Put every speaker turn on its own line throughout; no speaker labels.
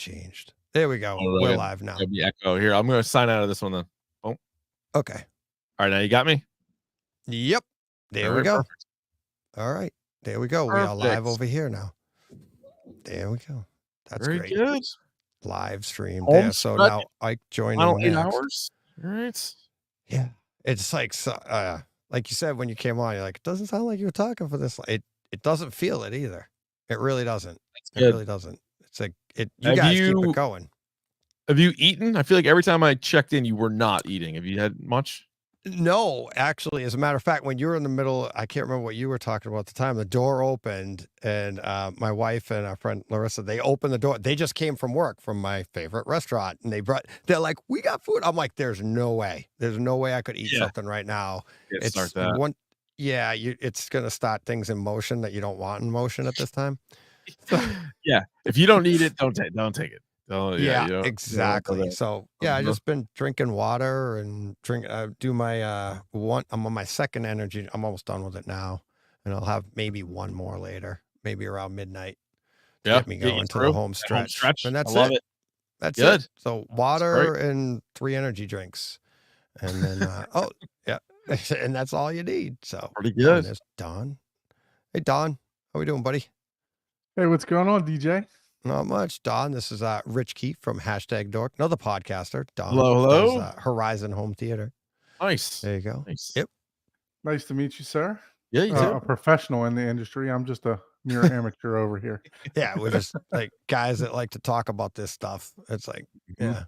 changed. There we go.
Oh,
We're live now.
Got the echo here. I'm gonna sign out of this one then. Oh,
Okay.
all right. Now you got me.
Yep. There
All
we
right,
go.
perfect.
All right. There we go. We are live
Perfect.
over here now. There we go. That's
Very
great.
good.
Live stream
Home
there. So
stretch.
now Ike joining
Final 8
next.
hours. All right.
Yeah. It's like you said when you came on, you're like, it doesn't sound like you were talking for this. It doesn't feel it either. It really doesn't.
That's
It
good.
really doesn't. It's like you
Have
guys keep it going.
Have you eaten? I feel like every time I checked in, you were not eating. Have you had much?
No, actually, as a matter of fact, when you were in the middle, I can't remember what you were talking about at the time. The door opened, and my wife and our friend Larissa, they opened the door. They just came from work from my favorite restaurant, and they're like, "We got food." I'm like, "There's no way. There's no way I could eat something right now."
Start that.
It's gonna start things in motion that you don't want in motion at this time.
Yeah, if you don't need it, don't take it. Oh
Yeah, exactly. So I just been drinking water and do my I'm on my second energy. I'm almost done with it now, and I'll have maybe one more later, maybe around midnight, to get me going to the home stretch. And that's
I love it.
That's
Good.
it. So water and 3 energy drinks, and then and that's all you need. So
pretty good.
There's Don. Hey Don, how we doing, buddy?
Hey, what's going on, DJ?
Not much, Don. This is Rich Keefe from #Dork, another podcaster. Don
hello.
does, Horizon Home Theater.
Nice.
There you go.
Nice.
Yep.
Nice to meet you, sir.
Yeah, you too.
A professional in the industry. I'm just a mere amateur over here.
Yeah, we're just like guys that like to talk about this stuff. It's like, yeah.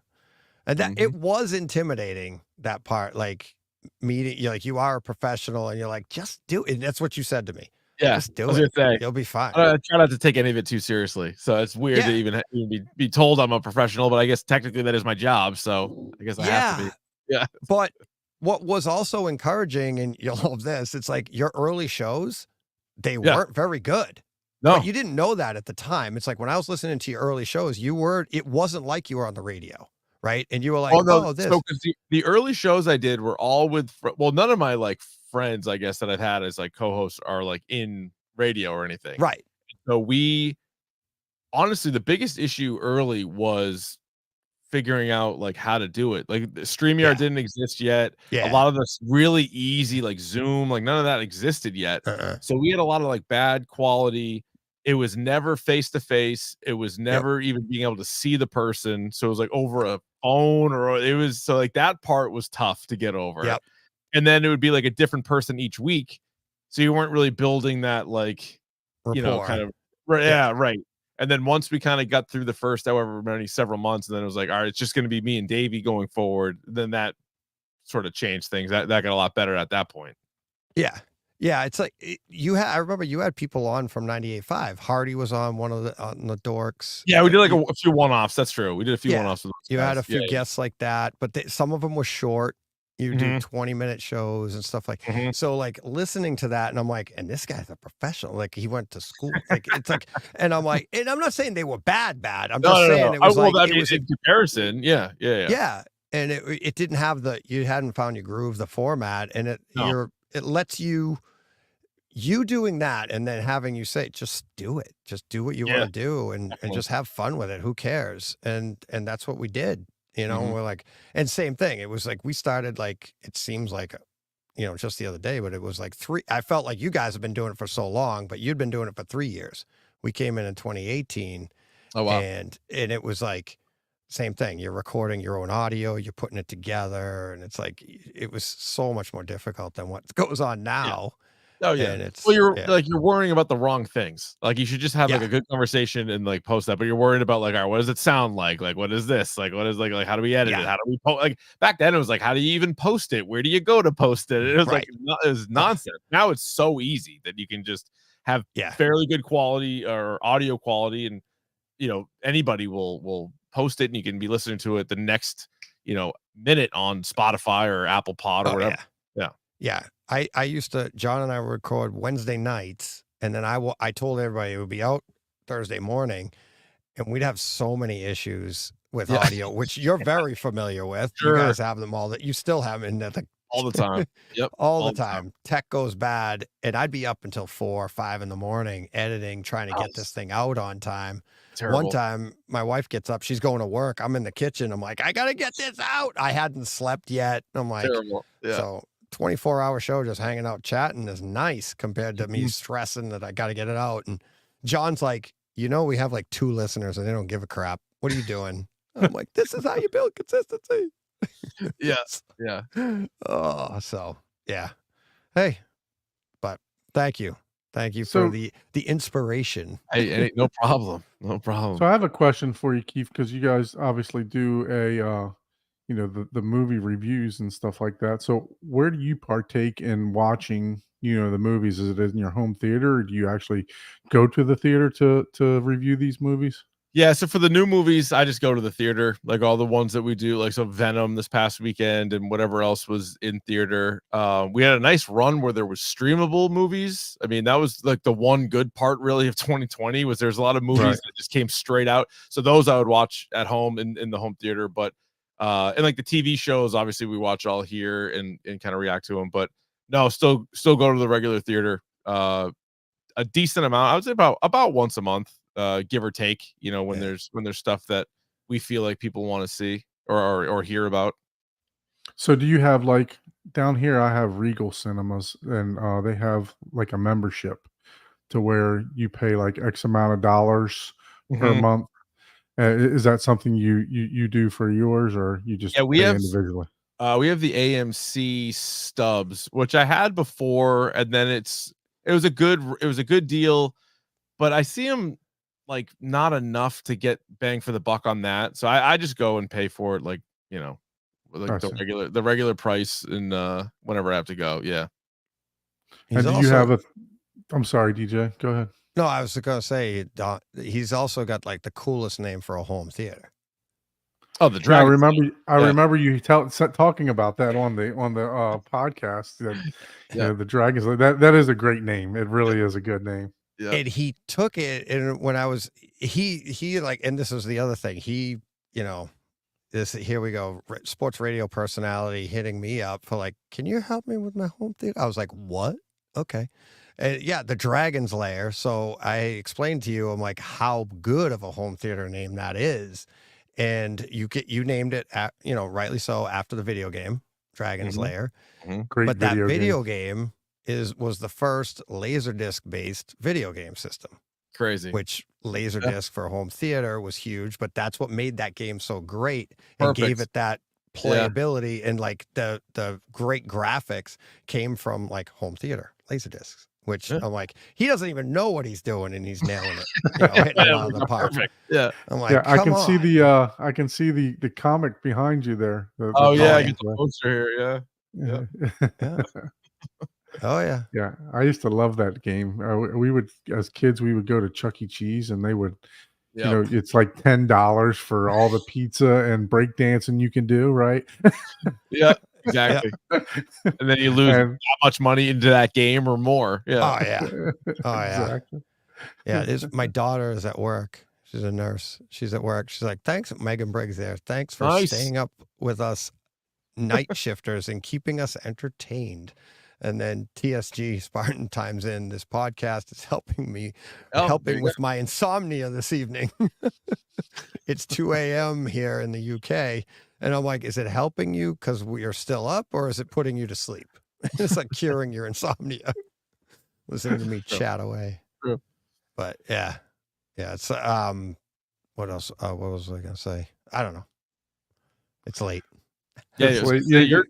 And that it was intimidating, that part, like meeting you are a professional and you're like, just do it. And that's what you said to me.
Yeah,
just do it. You'll be fine.
I try not to take any of it too seriously. So it's weird to even be told I'm a professional, but I guess technically that is my job. So I guess I have to be. Yeah.
But what was also encouraging, and you'll love this, it's like your early shows, they weren't very good.
No,
but you didn't know that at the time. It's like when I was listening to your early shows, it wasn't like you were on the radio, right? And you were like, this.
So because the early shows I did were all with, none of my like friends, I guess, that I've had as like co-hosts are like in radio or anything.
Right.
So honestly, the biggest issue early was figuring out like how to do it. Like StreamYard didn't exist yet. A lot of this really easy, like Zoom, like none of that existed yet. So we had a lot of like bad quality. It was never face to face. It was never even being able to see the person. So it was like over a phone so like that part was tough to get over.
Yep.
And then it would be like a different person each week. So you weren't really building that like,
rapport.
kind of, right. And then once we kind of got through the first several months, and then it was like, all right, it's just going to be me and Davey going forward. Then that sort of changed things. That got a lot better at that point.
Yeah. Yeah. It's like I remember you had people on from 98.5. Hardy was on on the Dorks.
Yeah, we did like a few one-offs. That's true. We did a few one-offs with those
You
guys.
had a few guests like that, but some of them were short. You do 20-minute shows and stuff like so. Like listening to that, and I'm like, and this guy's a professional. Like he went to school. Like it's like, and I'm like, and I'm not saying they were bad. I'm just saying it was it was
in comparison. Yeah.
And it didn't have you hadn't found your groove, the format, and it lets you doing that, and then having you say, just do it, just do what you want to do, and just have fun with it. Who cares? And that's what we did. We're like, and same thing. It was like we started like it seems like, just the other day, but it was like I felt like you guys have been doing it for so long, but you'd been doing it for 3 years. We came in 2018.
Oh wow!
And it was like same thing. You're recording your own audio, you're putting it together, and it's like it was so much more difficult than what goes on now.
Oh yeah.
And
you're worrying about the wrong things. Like you should just have like a good conversation and like post that, but you're worried about like, all right, what does it sound like? Like, what is this? Like, what is like how do we edit it? How do we post? Like back then it was like, how do you even post it? Where do you go to post it? It was like, it was nonsense. Now it's so easy that you can just have fairly good quality or audio quality. And, anybody will post it and you can be listening to it the next, minute on Spotify or Apple Pod or whatever.
Yeah. I used to, John and I would record Wednesday nights, and then I told everybody it would be out Thursday morning, and we'd have so many issues with audio, which you're very familiar with. Sure. You guys have them all that you still have in the
all the time. Yep.
all the time. Tech goes bad, and I'd be up until 4 or 5 in the morning editing, trying to get this thing out on time. one time my wife gets up, she's going to work. I'm in the kitchen. I'm like, I got to get this out. I hadn't slept yet. I'm like,
terrible. Yeah.
So 24-hour show, just hanging out, chatting is nice compared to me stressing that I got to get it out. And John's like, we have like 2 listeners and they don't give a crap. What are you doing? I'm like, this is how you build consistency.
Yes. Yeah.
Oh, so yeah. Hey, but thank you. Thank you for the inspiration.
Hey, no problem. No problem.
So I have a question for you, Keith, because you guys obviously do a the movie reviews and stuff like that. So where do you partake in watching, the movies? Is it in your home theater, or do you actually go to the theater to review these movies?
Yeah, so for the new movies, I just go to the theater, like all the ones that we do, like so Venom this past weekend and whatever else was in theater. We had a nice run where there was streamable movies. I mean, that was like the one good part really of 2020 was there's a lot of movies that just came straight out. So those I would watch at home in the home theater, but and like the TV shows, obviously we watch all here and kind of react to them. But no, still go to the regular theater. A decent amount, I would say about once a month. Give or take, when there's stuff that we feel like people want to see or hear about.
So do you have, like, down here I have Regal Cinemas, and they have like a membership to where you pay like X amount of dollars per month. Is that something you do for yours, or you just
we
pay
have
individually?
We have the AMC stubs, which I had before, and then it was a good deal, but I see them like not enough to get bang for the buck on that. So I just go and pay for it, like, like the regular price and whenever I have to go. Yeah.
And do you have I'm sorry, DJ, go ahead.
No, I was going to say, he's also got like the coolest name for a home theater.
Oh, the Dragon.
I remember you talking about that on the podcast. That the Dragons. That is a great name. It really is a good name.
Yeah. And he took it, and when I was he like, and this is the other thing. He, here we go, sports radio personality hitting me up for like, can you help me with my home theater? I was like, what? Okay. And yeah, the Dragon's Lair. So I explained to you, I'm like, how good of a home theater name that is. And you named it, rightly so, after the video game, Dragon's Lair.
Great
but that video game was the first Laserdisc based video game system.
Crazy.
Which Laserdisc for home theater was huge, but that's what made that game so great and gave it that playability, and like the great graphics came from like home theater Laserdiscs. Which I'm like, he doesn't even know what he's doing, and he's nailing it, hitting it out of the park.
Perfect. Yeah,
I'm like,
I can see the comic behind you there.
I get the poster here.
Yeah.
Oh yeah.
Yeah, I used to love that game. We would, as kids, we would go to Chuck E. Cheese, and they would, it's like $10 for all the pizza and breakdancing you can do, right?
Yeah. Exactly. And then you lose that much money into that game or more. Yeah.
Oh yeah. Oh yeah.
Exactly.
Yeah. My daughter is at work. She's a nurse. She's at work. She's like, thanks, Megan Briggs there. Thanks for staying up with us night shifters and keeping us entertained. And then TSG Spartan times in, this podcast is helping me, helping with my insomnia this evening. It's 2 a.m. here in the UK. And I'm like, is it helping you because we are still up, or is it putting you to sleep? It's like curing your insomnia. Listening to me chat away.
True.
But yeah. It's what else? What was I gonna say? I don't know. It's late.
Yeah, it's late. Yeah,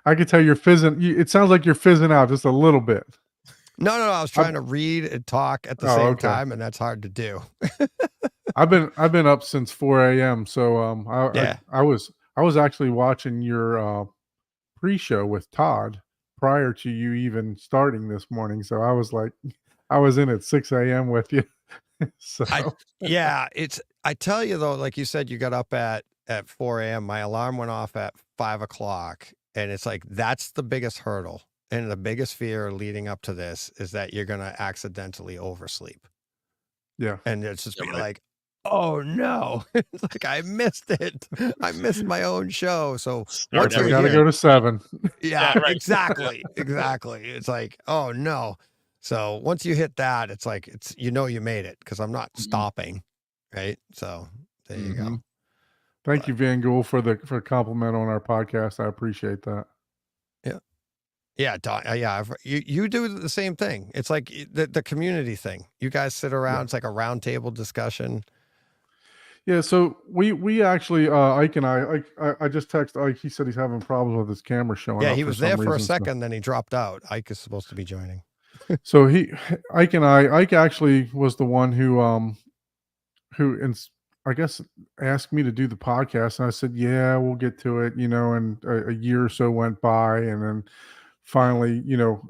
I can tell you're fizzing. It sounds like you're fizzing out just a little bit.
No. I was trying to read and talk at the same time, and that's hard to do.
I've been up since 4 a.m. So I was actually watching your pre-show with Todd prior to you even starting this morning. So I was like, I was in at 6 a.m. with you. So
I tell you though, like you said, you got up at 4 a.m. My alarm went off at 5 o'clock, and it's like that's the biggest hurdle. And the biggest fear leading up to this is that you're going to accidentally oversleep.
Yeah.
And it's just be like, oh no, it's like I missed it. I missed my own show. So
once I got to go to 7.
Yeah, right. Exactly. It's like, oh no. So once you hit that, it's like, you made it, because I'm not stopping. right? So there you go.
Thank you, Van Gool, for compliment on our podcast. I appreciate that.
Yeah. Yeah, yeah. You do the same thing. It's like the community thing. You guys sit around. It's like a round table discussion.
Yeah, so we actually Ike and I just texted Ike. He said he's having problems with his camera showing
Yeah,
up
he
for
was there
some
for a
reason.
second, then he dropped out. Ike is supposed to be joining.
So Ike actually was the one who I guess asked me to do the podcast, and I said, "Yeah, we'll get to it," and a year or so went by, and then finally,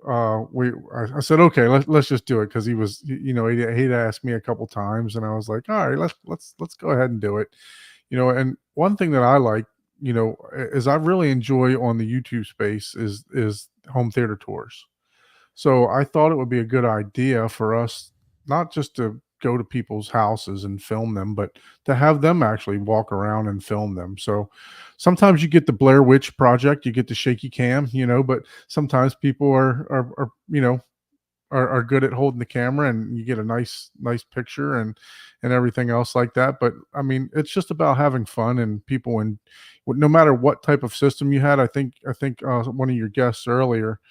I said, "Okay, let's just do it," because he'd asked me a couple times, and I was like, "All right, let's go ahead and do it," And one thing that I like, is I really enjoy on the YouTube space is home theater tours. So I thought it would be a good idea for us not just to go to people's houses and film them, but to have them actually walk around and film them. So sometimes you get the Blair Witch Project, you get the shaky cam, but sometimes people are good at holding the camera and you get a nice picture and everything else like that. But I mean, it's just about having fun and people, and no matter what type of system you had. I think one of your guests earlier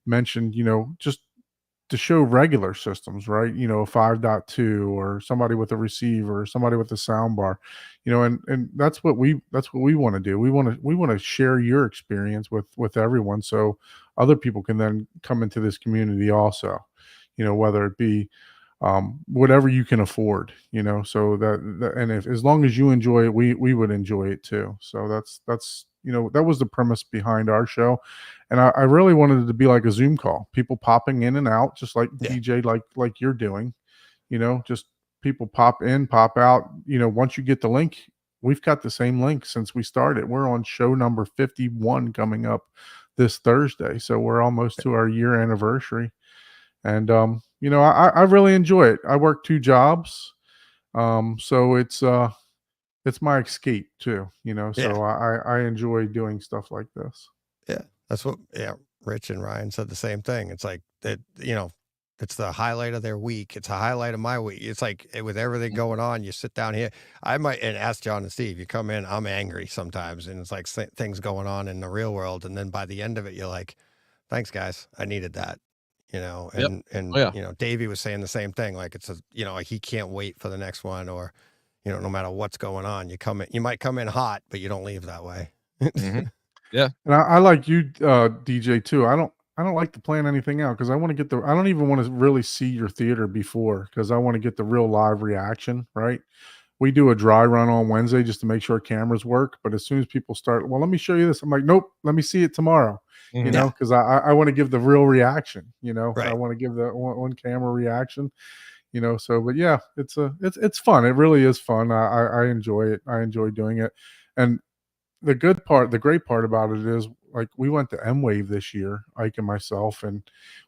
mentioned, just to show regular systems, right? A 5.2 or somebody with a receiver or somebody with a sound bar, and that's what we want to do. We want to share your experience with everyone, so other people can then come into this community also, whether it be whatever you can afford, so and if, as long as you enjoy it, we would enjoy it too. So that's that was the premise behind our show. And I really wanted it to be like a Zoom call, people popping in and out, just like DJ, like you're doing, just people pop in, pop out. Once you get the link, we've got the same link since we started. We're on show number 51 coming up this Thursday, so we're almost to our year anniversary. And I really enjoy it. I work 2 jobs, so it's my escape too, so I enjoy doing stuff like this.
Yeah, that's what. Yeah, Rich and Ryan said the same thing. It's like that. It's the highlight of their week. It's a highlight of my week. It's like with everything going on, you sit down here. I might and ask John and Steve. You come in, I'm angry sometimes, and it's like things going on in the real world, and then by the end of it, you're like, "Thanks, guys. I needed that." And Davey was saying the same thing. Like it's like he can't wait for the next one, or no matter what's going on, you might come in hot, but you don't leave that way.
Yeah.
And I like you, DJ too. I don't like to plan anything out because I want to get I don't even want to really see your theater before, because I want to get the real live reaction, right? We do a dry run on Wednesday just to make sure cameras work. But as soon as people start, well, let me show you this. I'm like, nope, let me see it tomorrow, because I want to give the real reaction,
Right.
I want to give the on camera reaction, so, but yeah, it's fun. It really is fun. I enjoy it. I enjoy doing it. And the great part about it is, like, we went to M-Wave this year, Ike and myself, and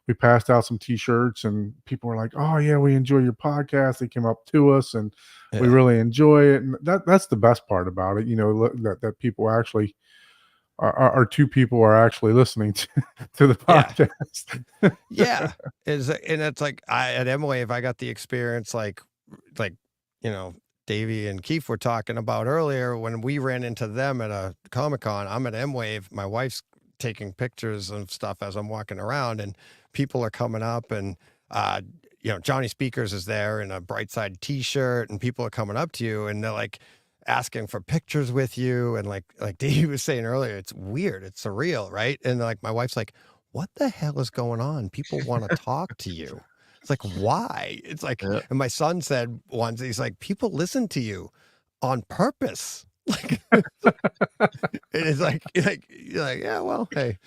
we passed out some t-shirts, and people were like, "Oh yeah, we enjoy your podcast." They came up to us and we really enjoy it. And that's the best part about it, that people actually are 2 people are actually listening to the podcast.
Yeah. And it's like at M-Wave, I got the experience like Davey and Keith were talking about earlier when we ran into them at a Comic-Con. I'm at M-Wave. My wife's taking pictures of stuff as I'm walking around, and people are coming up, and Johnny Speakers is there in a Brightside t-shirt, and people are coming up to you and they're like asking for pictures with you. And like Davey was saying earlier, it's weird. It's surreal, right? And like my wife's like, what the hell is going on? People want to talk to you. It's like, why? It's like, and my son said once, he's like, people listen to you on purpose. Like, it's like, you're like, yeah, well, hey,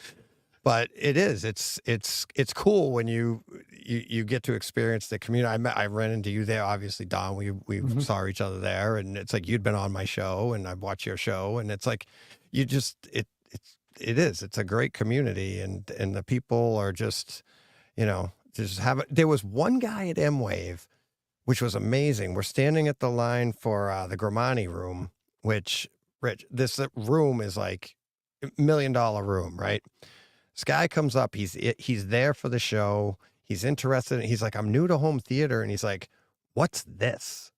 but it's cool when you get to experience the community. I ran into you there, obviously, Don. We saw each other there, and it's like you'd been on my show, and I've watched your show, and it's like it's a great community, and the people are just there was one guy at M-Wave, which was amazing. We're standing at the line for the Gramani room, which, Rich, this room is like $1 million room, right? This guy comes up, he's there for the show. He's interested. He's like, I'm new to home theater. And he's like, what's this?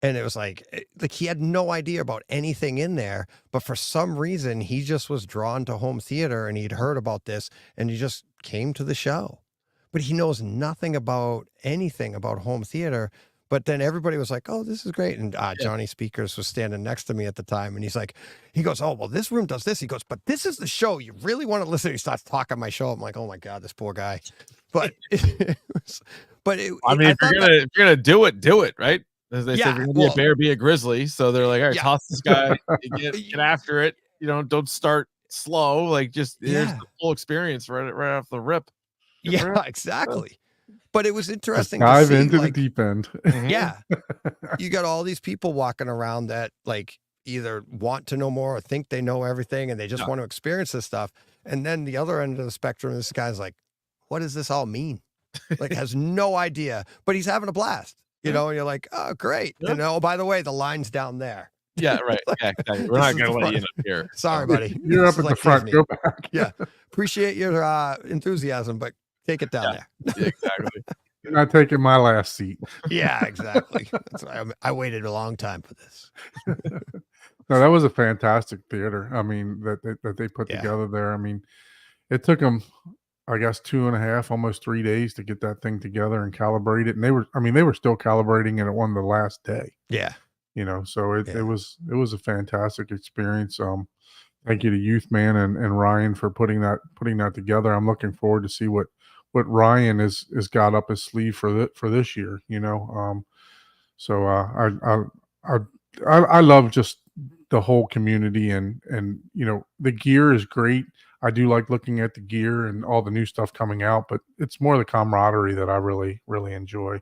And it was like he had no idea about anything in there, but for some reason he just was drawn to home theater and he'd heard about this and he just came to the show. But he knows nothing about anything about home theater. But then everybody was like, oh, this is great. And Johnny Speakers was standing next to me at the time. And he goes, oh, well, this room does this. He goes, but this is the show. You really want to listen? He starts talking my show. I'm like, oh my God, this poor guy. But if you're
gonna do it, right? As they say, if you're gonna be a bear, be a grizzly. So they're like, all right, toss this guy, get after it. You know, don't start slow. Like just here's the full experience right off the rip.
Yeah, exactly. But it was interesting
to see, into
like,
the deep end.
Yeah. You got all these people walking around that like either want to know more or think they know everything and they just want to experience this stuff. And then the other end of the spectrum, this guy's like, what does this all mean? Like has no idea, but he's having a blast, you know, and you're like, oh, great. Yeah. And oh, by the way, the line's down there.
Yeah, right. Yeah, exactly. We're not going to let you in up here.
Sorry, buddy.
You're up at the front. Disney. Go back.
Yeah. Appreciate your enthusiasm, but take it down there.
Yeah, exactly.
You're not taking my last seat.
Yeah, exactly. That's why I waited a long time for this.
No, that was a fantastic theater. I mean, that they put together there. I mean, it took them, I guess, 2.5, almost 3 days to get that thing together and calibrate it. And they were still calibrating it on the last day.
Yeah.
You know, so it was a fantastic experience. Thank you to Youth Man and Ryan for putting that together. I'm looking forward to see what Ryan is got up his sleeve for this year, you know. So I love just the whole community and you know, the gear is great. I do like looking at the gear and all the new stuff coming out, but it's more the camaraderie that I really, really enjoy,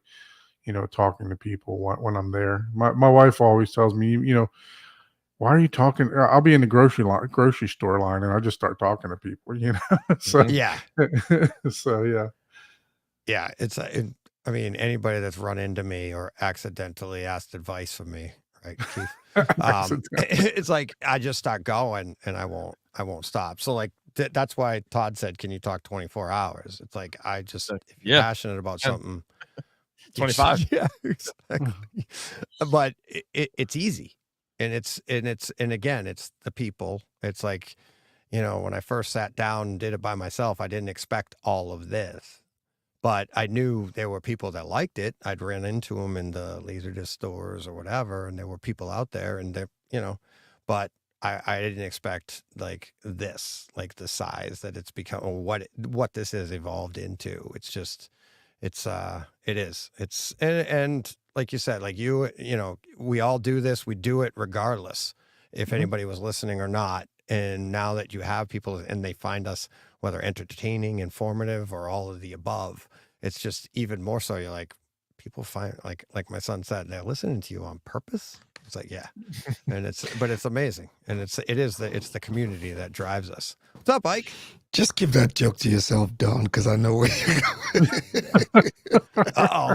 you know, talking to people when I'm there. My wife always tells me, you know, why are you talking? I'll be in the grocery store line and I just start talking to people, you know? So,
yeah.
So, yeah.
Yeah. I mean, anybody that's run into me or accidentally asked advice from me, right, Keith? It's like, I just start going and I won't stop. So like, that's why Todd said, can you talk 24 hours? It's like, if you're passionate about something,
25.
Yeah, exactly. But it's easy. And again, it's the people. It's like, you know, when I first sat down and did it by myself, I didn't expect all of this, but I knew there were people that liked it. I'd ran into them in the Laserdisc stores or whatever. And there were people out there and they're, you know, but I didn't expect like this, like the size that it's become or what this has evolved into. It's just, it is. And like you said, like you know, we all do this. We do it regardless if anybody was listening or not. And now that you have people and they find us, whether entertaining, informative, or all of the above, it's just even more so. You're like, people find like my son said, they're listening to you on purpose. It's like, yeah. And it's amazing. And it's the community that drives us. What's up, Ike?
Just give that joke to yourself, Don, because I know where you're going.
Uh-oh.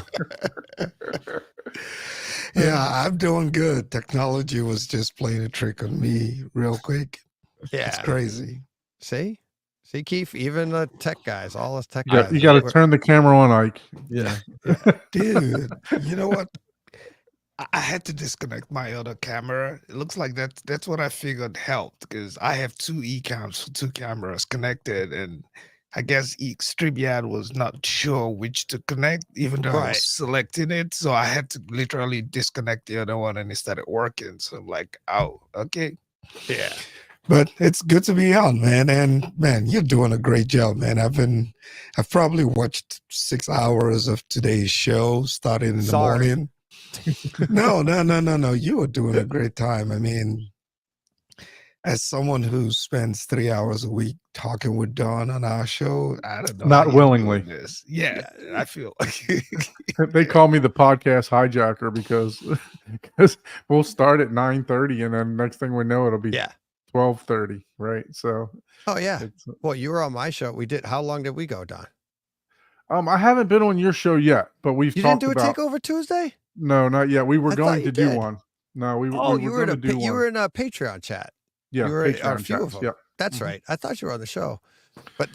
Yeah, I'm doing good. Technology was just playing a trick on me real quick.
Yeah.
It's crazy.
See, Keith, even the tech guys, all us tech
guys. You got to turn the camera on, Ike.
Yeah.
Dude, you know what? I had to disconnect my other camera. It looks like that's what I figured helped because I have two eCams for two cameras connected, and I guess StreamYard was not sure which to connect, even though I was selecting it. So I had to literally disconnect the other one, and it started working. So I'm like, oh, okay.
Yeah.
But it's good to be on, man. And man, you're doing a great job, man. I've probably watched 6 hours of today's show starting in the morning. No. You are doing a great time. I mean, as someone who spends 3 hours a week talking with Don on our show, I don't know.
Not willingly.
Yeah, I feel like
they call me the podcast hijacker because we'll start at 9:30 and then next thing we know it'll be 12:30, right? So
oh yeah. Well, you were on my show. We did. How long did we go, Don?
I haven't been on your show yet, but we've talked about.
You didn't do a Takeover Tuesday?
No, not yet. We were going to do one. No, we were
you were in a Patreon chat.
Yeah,
you were
Patreon
a few of them. Yep. That's right. I thought you were on the show. But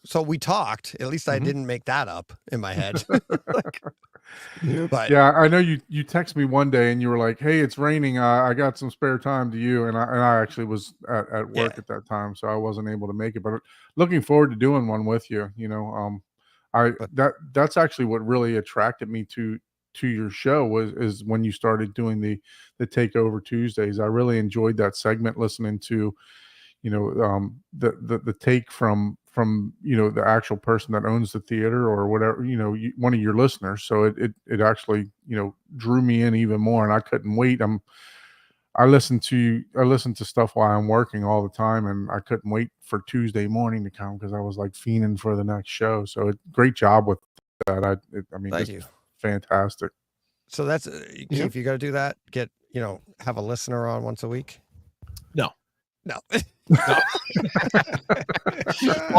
so we talked. At least I didn't make that up in my head. But
yeah, I know you text me one day and you were like, "Hey, it's raining. I got some spare time to you," and I actually was at work at that time, so I wasn't able to make it. But looking forward to doing one with you. That's actually what really attracted me to your show is when you started doing the Takeover Tuesdays. I really enjoyed that segment, listening to the take from the actual person that owns the theater or whatever, one of your listeners. So it actually drew me in even more, and I couldn't wait. I listen to stuff while I'm working all the time, and I couldn't wait for Tuesday morning to come because I was like fiending for the next show. So great job with that. I mean,
thank
just
you.
fantastic.
So that's Keith, you got to do that. Have a listener on once a week.
No.
No.
Well,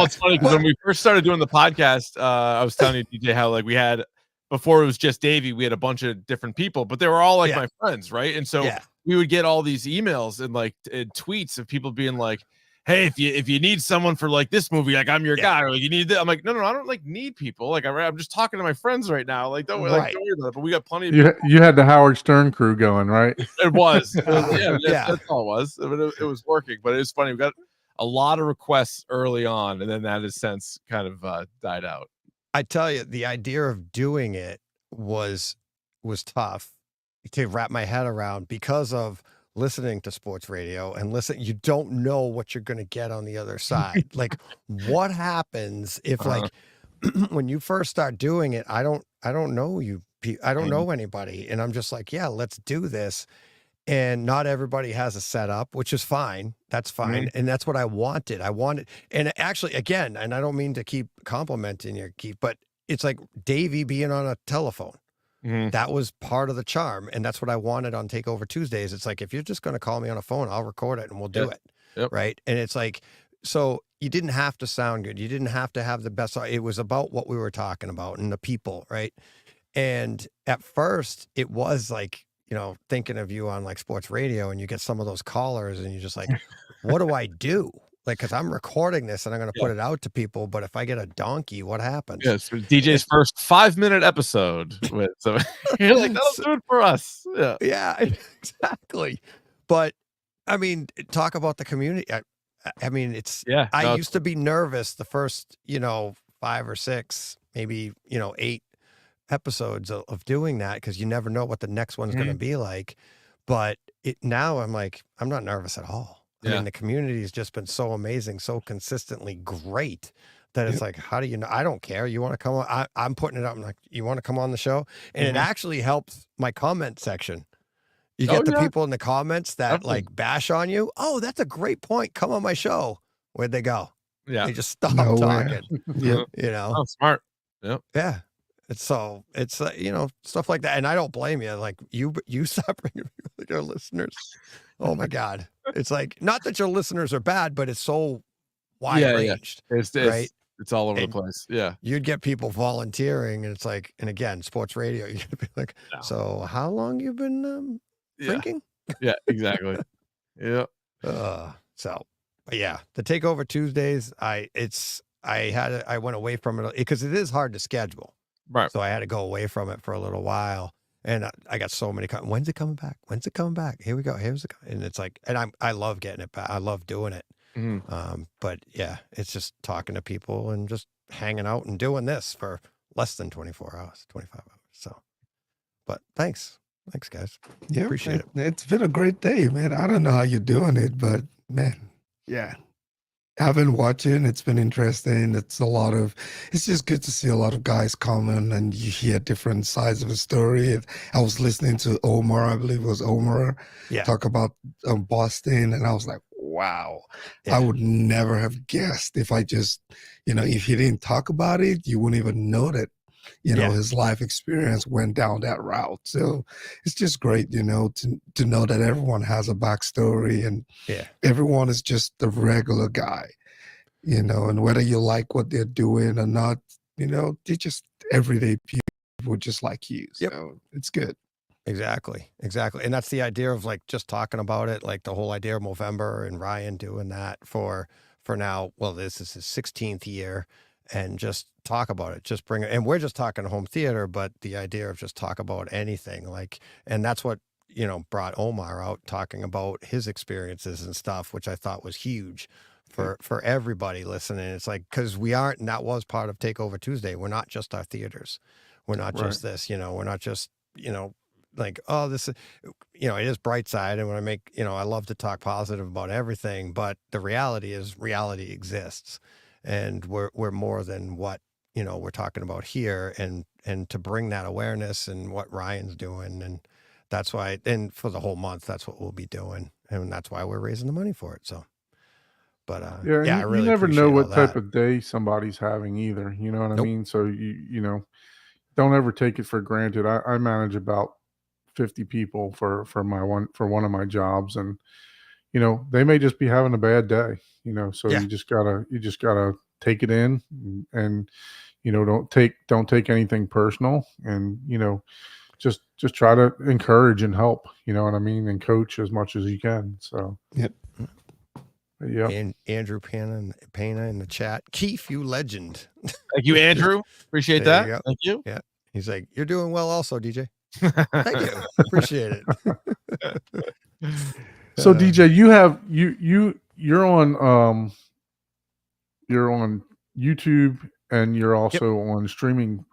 it's funny because when we first started doing the podcast, I was telling you, DJ, how like we had before it was just Davey, we had a bunch of different people, but they were all like my friends, right? And so we would get all these emails and like tweets of people being like, "Hey, if you need someone for like this movie, like I'm your guy, or like you need this." I'm like, no, I don't like need people. Like I'm just talking to my friends right now. Like don't worry about it. But we got plenty of
you had the Howard Stern crew going, right?
It was. That's all it was. It was working, but it was funny. We got a lot of requests early on, and then that has since kind of died out.
I tell you, the idea of doing it was tough to wrap my head around because of listening to sports radio and you don't know what you're going to get on the other side. Like what happens if like when you first start doing it, I don't know you. I don't know anybody. And I'm just like, yeah, let's do this. And not everybody has a setup, which is fine. That's fine. And that's what I wanted. And actually, again, and I don't mean to keep complimenting you, Keith, but it's like Davey being on a telephone. That was part of the charm. And that's what I wanted on Takeover Tuesdays. It's like, if you're just going to call me on a phone, I'll record it and we'll do it. Right. And it's like, so you didn't have to sound good. You didn't have to have the best. It was about what we were talking about and the people. Right. And at first it was like, thinking of you on like sports radio and you get some of those callers and you're just like, what do I do? Like, cause I'm recording this and I'm going to put it out to people. But if I get a donkey, what happens?
Yes. DJ's first 5-minute episode with, so you're like, that'll do it for us. Yeah.
Yeah, exactly. But I mean, talk about the community. I mean, I used to be nervous the first, 5 or 6, maybe, 8 episodes of doing that because you never know what the next one's going to be like. But now I'm like, I'm not nervous at all. I mean, the community has just been so amazing, so consistently great that it's like, how do you know? I don't care. You want to come on? I'm putting it up. I'm like, you want to come on the show? And it actually helps my comment section. You get the people in the comments that like bash on you. Oh, that's a great point. Come on my show. Where'd they go? Yeah. They just stop talking.
Oh, smart.
Yeah. It's stuff like that. And I don't blame you. Like you stop bringing your listeners. Oh my God. It's like, not that your listeners are bad, but it's so wide ranged. Right?
It's all over the place. Yeah.
You'd get people volunteering and it's like, and again, sports radio, you'd be like, so how long you been drinking?
Yeah, exactly. Yeah.
But yeah, the Takeover Tuesdays, I went away from it because it is hard to schedule.
Right.
So I had to go away from it for a little while. And I got so many, when's it coming back? When's it coming back? Here we go. And it's like, and I love getting it back. I love doing it. But yeah, it's just talking to people and just hanging out and doing this for less than 24 hours, 25 hours. So, but thanks guys.
Yeah.
Appreciate it.
It's been a great day, man. I don't know how you're doing it, but man, yeah. I've been watching. It's been interesting. It's just good to see a lot of guys comment and you hear different sides of the story. I was listening to Omar, I believe it was Omar, talk about Boston. And I was like, wow, I would never have guessed if I just, if he didn't talk about it, you wouldn't even know that, his life experience went down that route. So it's just great, to know that everyone has a backstory and everyone is just the regular guy, and whether you like what they're doing or not, they're just everyday people just like you. So it's good.
Exactly. And that's the idea of like just talking about it, like the whole idea of Movember and Ryan doing that for now. Well, this is his 16th year. and just talk about it, just bring it. And we're just talking home theater, but the idea of just talk about anything, like, and that's what, you know, brought Omar out, talking about his experiences and stuff, which I thought was huge for everybody listening. It's like, because we aren't, and that was part of Takeover Tuesday. We're not just our theaters. We're not just this, you know, we're not just, you know, like, oh, this is, you know, it is bright side. And when I make, you know, I love to talk positive about everything, but the reality is reality exists, and we're more than what, you know, we're talking about here, and to bring that awareness and what Ryan's doing. And that's why, and for the whole month, that's what we'll be doing. And that's why we're raising the money for it. So, but
yeah,
I really
you never know
appreciate all
what type
that.
of day somebody's having either. You know what I
Nope.
mean? So you know, don't ever take it for granted. I manage about 50 people for one of my jobs, and you know, they may just be having a bad day, you know, so
Yeah.
you just gotta take it in, and you know, don't take anything personal, and you know, just try to encourage and help, you know what I mean, and coach as much as you can. So
Yep.
yeah.
And Andrew Pena in the chat. Keith, you legend.
Thank you, Andrew. Appreciate
There
that.
you go.
Thank you.
Yeah. He's like, you're doing well also, DJ. Thank you. Appreciate it.
So DJ, you're on YouTube, and you're also on streaming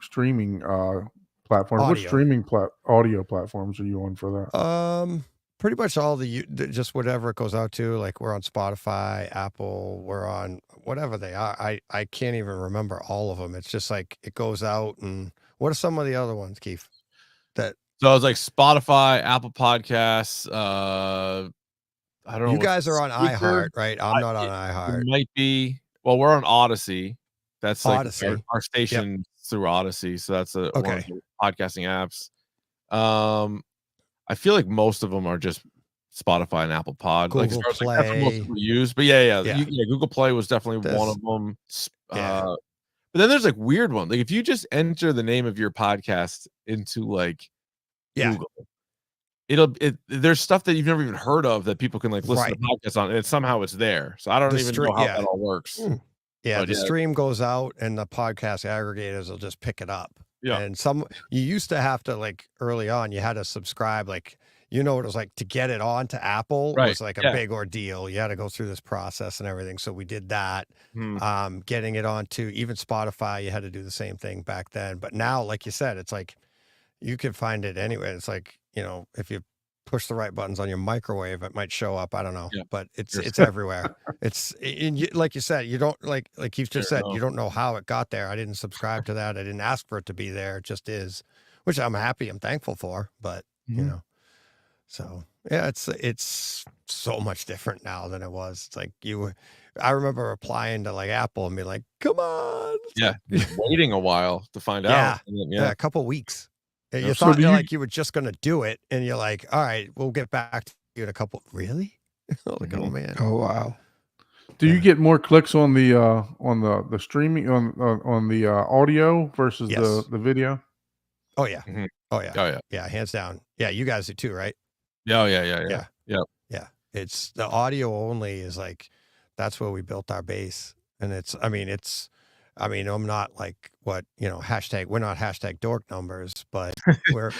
platforms. What streaming audio platforms are you on for
that? Pretty much all just whatever it goes out to. Like, we're on Spotify, Apple, we're on whatever they are. I can't even remember all of them. It's just like it goes out. And what are some of the other ones, Keith?
So I was like Spotify, Apple Podcasts. I don't know.
You guys are on iHeart, right? I'm not on iHeart.
It might be. Well, we're on Odyssey. That's like
Odyssey.
our station through Odyssey. So that's one of the podcasting apps. I feel like most of them are just Spotify and Apple Pod.
Google
like,
Play.
That's what most people use. But yeah. Google Play was definitely one of them. But then there's like weird ones. Like if you just enter the name of your podcast into like Google, there's stuff that you've never even heard of that people can like listen to podcasts on, and somehow it's there. So I don't even know how that all works.
Yeah, the stream goes out, and the podcast aggregators will just pick it up. Yeah. And you used to have to, like, early on, you had to subscribe, like, you know what it was like to get it on to Apple was like a big ordeal. You had to go through this process and everything. So we did that. Getting it onto even Spotify, you had to do the same thing back then. But now, like you said, it's like you can find it anywhere. It's like, you know, if you push the right buttons on your microwave, it might show up. I don't know, but it's everywhere. Like you said, you don't like Keith just said, you don't know how it got there. I didn't subscribe to that. I didn't ask for it to be there. It just is, which I'm happy, I'm thankful for, but you know, so yeah, it's so much different now than it was. It's like I remember replying to like Apple and be like, come on.
Waiting a while to find out.
Yeah, a couple weeks. You thought you were just going to do it, and you're like, all right, we'll get back to you in a couple. Really? Like, oh man.
Oh wow.
Do you get more clicks on the streaming on the audio versus the video?
Oh yeah. Oh yeah. Yeah, hands down. Yeah, you guys do too, right?
Yeah.
It's the audio only is like, that's where we built our base. And I'm not like what, you know, we're not hashtag dork numbers, but we're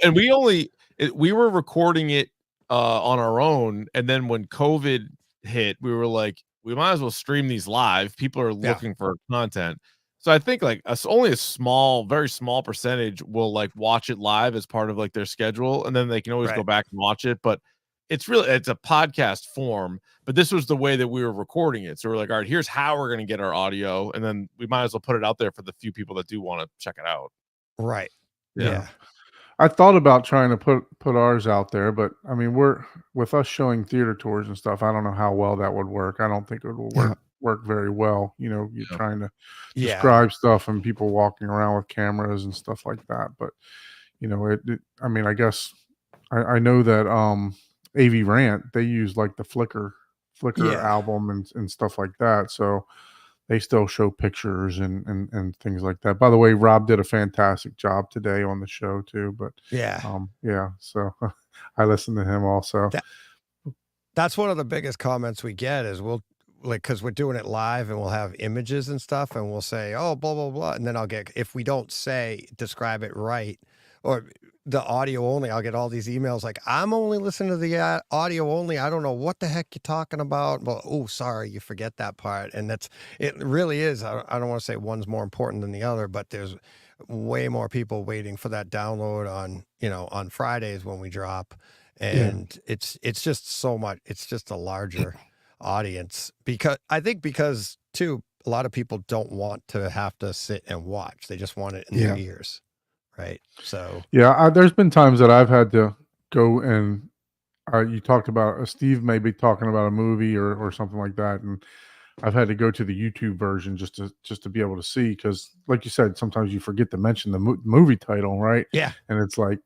and we were recording it on our own. And then when COVID hit, we were like, we might as well stream these live. People are looking for content. So I think like only a very small percentage will like watch it live as part of like their schedule. And then they can always go back and watch it. But it's a podcast form, but this was the way that we were recording it. So we're like, all right, here's how we're going to get our audio. And then we might as well put it out there for the few people that do want to check it out.
Right. Yeah.
I thought about trying to put ours out there, but I mean, with us showing theater tours and stuff, I don't know how well that would work. I don't think it will work very well. You know, you're trying to describe stuff and people walking around with cameras and stuff like that. But, you know, I mean, I guess I know that AV Rant, they use like the Flickr album and stuff like that. So they still show pictures and things like that. By the way, Rob did a fantastic job today on the show too. But so I listened to him also.
That's one of the biggest comments we get is like, because we're doing it live and we'll have images and stuff and we'll say, oh, blah, blah, blah. And then I'll get, if we don't describe it right, or the audio only, I'll get all these emails like, I'm only listening to the audio only. I don't know what the heck you're talking about. Well, oh, sorry, you forget that part. And it really is. I don't want to say one's more important than the other, but there's way more people waiting for that download on Fridays when we drop. And it's just so much, it's just a larger audience because too, a lot of people don't want to have to sit and watch. They just want it in their ears. Right. So,
there's been times that I've had to go and you talked about Steve maybe talking about a movie or something like that. And I've had to go to the YouTube version just to be able to see, because like you said, sometimes you forget to mention the movie title. Right.
Yeah.
And it's like,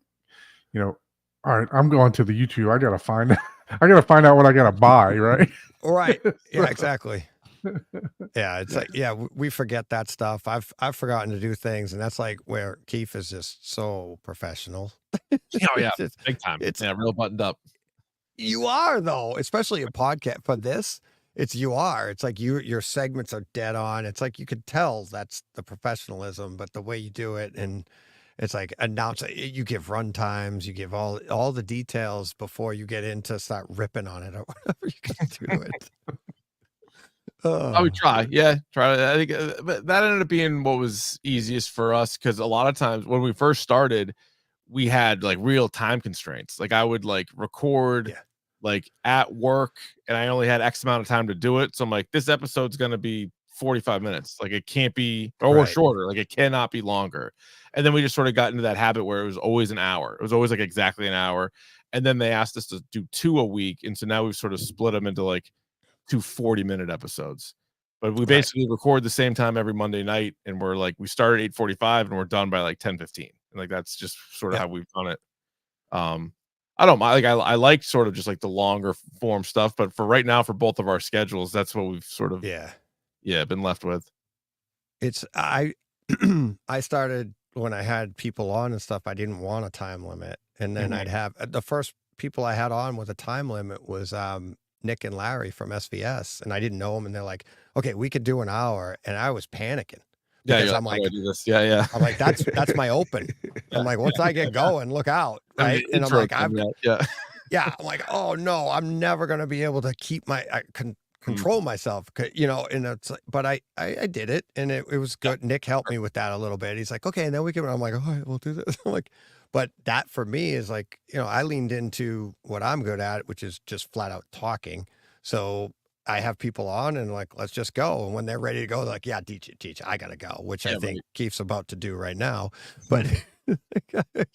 all right, I'm going to the YouTube. I got to find out what I got to buy. Right.
Right. Yeah, exactly. Yeah, it's like, we forget that stuff. I've forgotten to do things, and that's like where Keith is just so professional.
Oh yeah, big time. It's real buttoned up.
You are though, especially a podcast for this. It's like your segments are dead on. It's like you could tell that's the professionalism, but the way you do it, and it's like you give run times, you give all the details before you get into start ripping on it or whatever you can do it.
I would try. Yeah, try. I think but that ended up being what was easiest for us, because a lot of times when we first started, we had like real time constraints. Like I would like record like at work, and I only had X amount of time to do it. So I'm like, this episode's going to be 45 minutes. Like it can't be or shorter. Like it cannot be longer. And then we just sort of got into that habit where it was always an hour. It was always like exactly an hour. And then they asked us to do 2 a week. And so now we've sort of split them into like 2 40-minute episodes, but we basically record the same time every Monday night, and we're like, we start at 8:45 and we're done by like 10:15, and like that's just sort of how we've done it. I don't mind, like I like sort of just like the longer form stuff, but for right now, for both of our schedules, that's what we've sort of been left with.
It's I started when I had people on and stuff, I didn't want a time limit, and then I'd have the first people I had on with a time limit was Nick and Larry from SVS, and I didn't know them, and they're like, okay, we could do an hour, and I was panicking because I'm like,
do this.
I'm like, that's my open. I'm like, once I get going, look out, right? And I'm like, I'm like, oh no, I'm never gonna be able to keep control myself, and it's like, but I did it, and it was good. Nick helped me with that a little bit. He's like, okay, and then we can. I'm like, all right, we'll do this. I'm like, but that for me is like, I leaned into what I'm good at, which is just flat out talking. So I have people on and like, let's just go. And when they're ready to go, they're like, yeah, teach, I gotta go, which I think Keith's about to do right now. But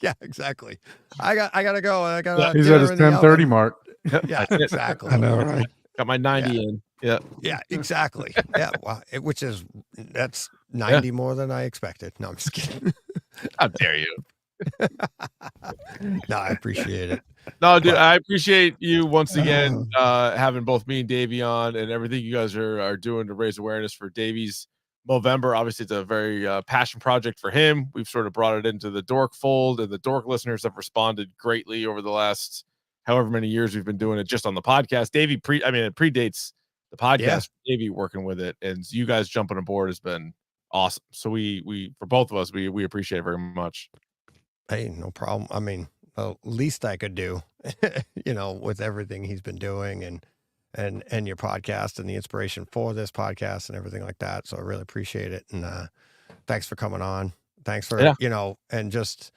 yeah, exactly. I gotta go. I got.
He's at his 10:30 mark.
Yeah, exactly.
I know, right?
Got my 90 in.
Yeah, exactly. Yeah, wow. That's 90 more than I expected. No, I'm just kidding.
How dare you?
No, I appreciate it.
No, dude, I appreciate you once again having both me and Davey on, and everything you guys are doing to raise awareness for Davey's Movember. Obviously, it's a very passion project for him. We've sort of brought it into the Dork fold, and the Dork listeners have responded greatly over the last however many years we've been doing it just on the podcast. Davey, it predates the podcast. Davey working with it, and you guys jumping aboard has been awesome. So we for both of us, we appreciate it very much.
Hey, no problem. I mean, the least I could do, with everything he's been doing and your podcast and the inspiration for this podcast and everything like that. So I really appreciate it. And thanks for coming on. Thanks for, and just,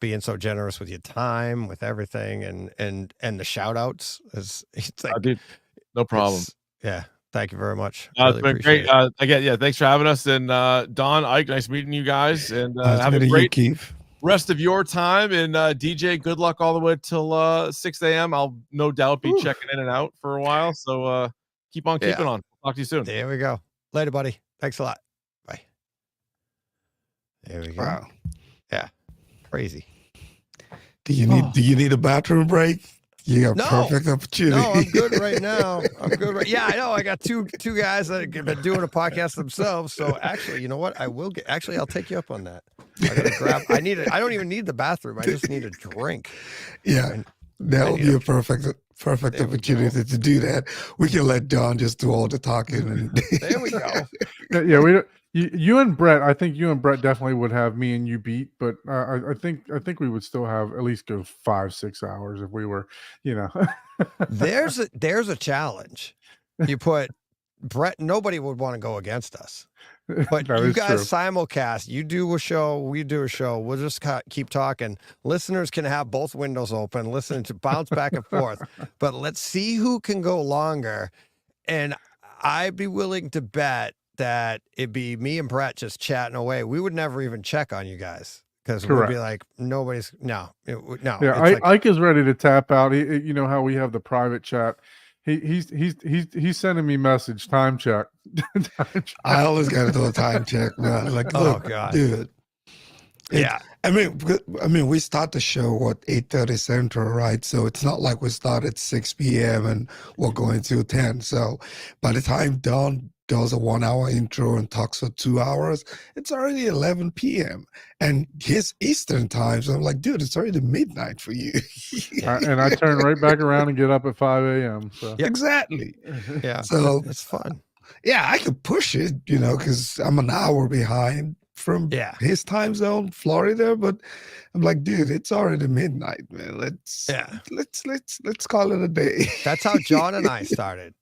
being so generous with your time, with everything, and the shout outs. It's like,
dude, no problem.
Yeah. Thank you very much.
It's been great. Again, thanks for having us. And Don, Ike, nice meeting you guys. And have a great rest of your time. And DJ, good luck all the way till 6 a.m. I'll no doubt be checking in and out for a while. So keep on keeping on. Talk to you soon.
There we go. Later, buddy. Thanks a lot. Bye. There we go.
Wow.
Yeah. Crazy.
Do you need a bathroom break? You got perfect opportunity.
No, I'm good right now. Yeah, I know. I got two guys that have been doing a podcast themselves. So actually, you know what? I'll take you up on that. I gotta grab. I don't even need the bathroom. I just need a drink.
Yeah. That would be a perfect opportunity to do that. We can let Don just do all the talking, and
there we go.
Yeah, we. You and Brett, I think you and Brett definitely would have me and you beat, but I think we would still have at least go 5-6 hours if we were, you know.
There's a challenge. You put Brett, nobody would want to go against us. But you guys simulcast, you do a show, we do a show. We'll just keep talking. Listeners can have both windows open, listen to bounce back and forth. But let's see who can go longer. And I'd be willing to bet that it'd be me and Brett just chatting away. We would never even check on you guys because we'd be like, nobody's, no.
Yeah, Ike is ready to tap out. You know how we have the private chat. He's sending me message, time check.
I always got to do a time check, man. Like, oh God, dude.
Yeah,
I mean, we start the show what 8:30 Central, right? So it's not like we start at 6 p.m. and we're going till 10. So by the time Don does a 1-hour intro and talks for 2 hours, it's already 11 p.m. and his Eastern time. So I'm like, dude, it's already midnight for you.
And I turn right back around and get up at 5 a.m. So
exactly.
Yeah,
so
it's fun.
Yeah, I could push it, you know, because I'm an hour behind from his time zone, Florida. But I'm like, dude, it's already midnight, man. Let's call it a day.
That's how John and I started.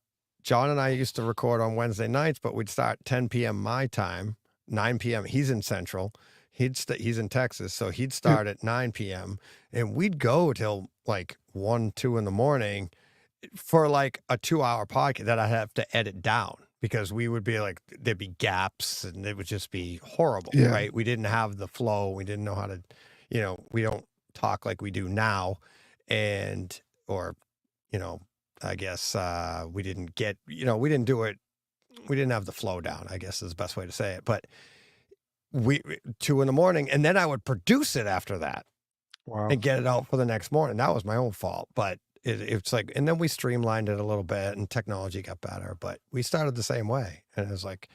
John and I used to record on Wednesday nights, but we'd start 10 p.m. my time, 9 p.m. He's in Central. He's in Texas, so he'd start at 9 p.m. and we'd go till like 1, 2 in the morning for like a 2-hour podcast that I'd have to edit down. Because we would be like, there'd be gaps and it would just be horrible, right? We didn't have the flow. We didn't know how to, you know, we don't talk like we do now. Or, you know, I guess we didn't get, you know, we didn't do it. We didn't have the flow down, I guess is the best way to say it. But 2 in the morning, and then I would produce it after that and get it out for the next morning. That was my own fault, but it's like, and then we streamlined it a little bit and technology got better, but we started the same way. And it was like,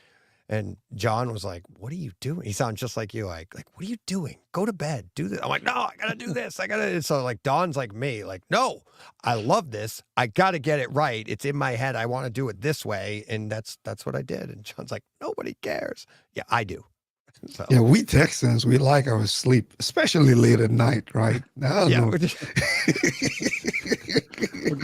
and John was like, what are you doing? He sounds just like you. Like, what are you doing? Go to bed, do this. I'm like, no, I got to do this. So like Don's like me, like, no, I love this. I got to get it right. It's in my head. I want to do it this way. And that's what I did. And John's like, nobody cares. Yeah, I do. So.
Yeah, we Texans, we like our sleep, especially late at night, right?
Go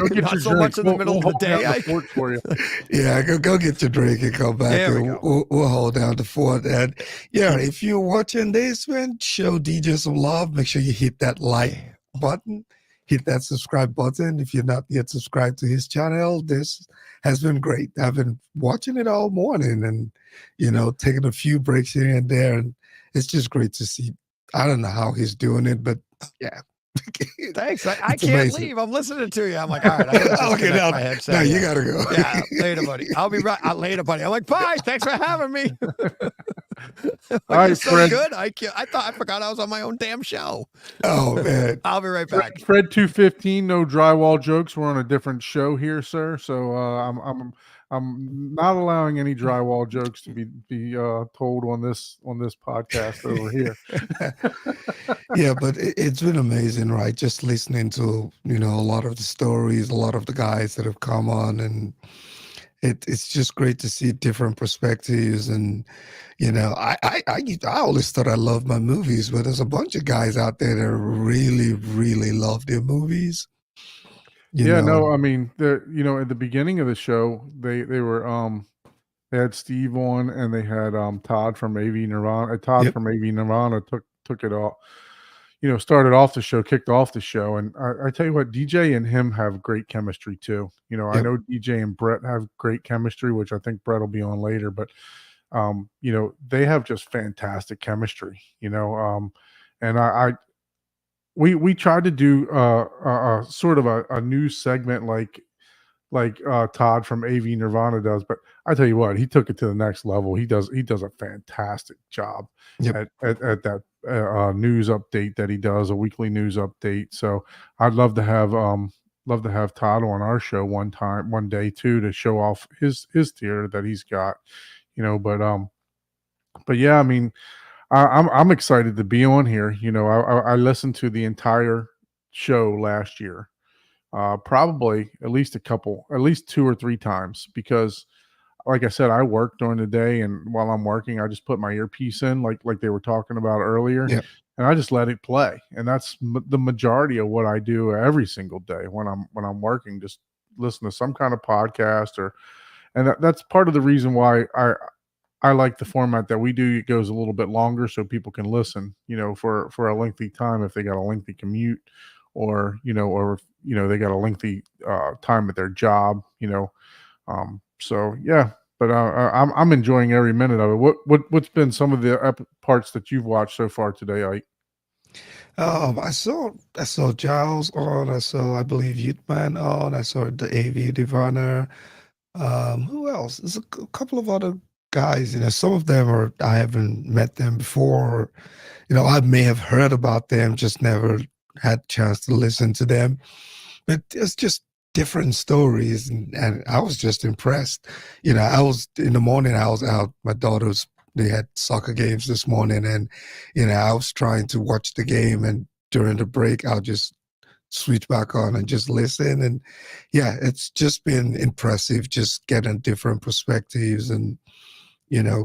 get
Not
your
so
drink.
much in the middle of the day.
For you.
Yeah, go get your drink and come back. We'll hold down the fort. And yeah, if you're watching this, man, show DJ some love. Make sure you hit that like button, hit that subscribe button. If you're not yet subscribed to his channel, this has been great. I've been watching it all morning and, you know, taking a few breaks here and there. And it's just great to see. I don't know how he's doing it, but yeah.
Thanks. I can't leave. I'm listening to you. I'm like, all right. I gotta disconnect my headset.
No, you gotta go.
Yeah, later, buddy. I'll be right. Later, buddy. I'm like, bye. Thanks for having me. All right, so Fred. Good. I forgot I was on my own damn show.
Oh man.
I'll be right back.
Fred 215. No drywall jokes. We're on a different show here, sir. So I'm not allowing any drywall jokes to be told on this podcast over here.
Yeah, but it's been amazing, right? Just listening to, you know, a lot of the stories, a lot of the guys that have come on, and it's just great to see different perspectives. And you know, I always thought I loved my movies, but there's a bunch of guys out there that really, really love their movies.
No, I mean, you know, at the beginning of the show, they had Steve on, and they had Todd from AV Nirvana. Todd from AV Nirvana took it all, you know, started off the show, kicked off the show. And I tell you what, DJ and him have great chemistry too. You know, I know DJ and Brett have great chemistry, which I think Brett will be on later, but you know, they have just fantastic chemistry, you know. And we tried to do sort of a news segment like Todd from AV Nirvana does, but I tell you what, he took it to the next level. He does a fantastic job at that news update that he does, a weekly news update. So I'd love to have Todd on our show one day too, to show off his theater that he's got, you know. But yeah, I mean, I'm excited to be on here. You know, I listened to the entire show last year. probably at least at least 2 or 3 times, because like I said, I work during the day, and while I'm working, I just put my earpiece in, like they were talking about earlier,
Yeah.
and I just let it play. And that's the majority of what I do every single day when I'm working. Just listen to some kind of podcast, and that's part of the reason why I like the format that we do. It goes a little bit longer so people can listen, for a lengthy time if they got a lengthy commute, or they got a lengthy time at their job. So yeah, but I'm enjoying every minute of it. What's been some of the parts that you've watched so far today, Ike?
I saw Giles on. I saw, I believe, Youthman on. I saw the AV Diviner. Who else? There's a couple of other guys. Some of them are I haven't met them before. I may have heard about them, just never had a chance to listen to them. But it's just different stories, and I was just impressed. I was in the morning. I was out. My daughters, they had soccer games this morning, and I was trying to watch the game, and during the break, I'll just switch back on and just listen. And yeah, it's just been impressive, just getting different perspectives, and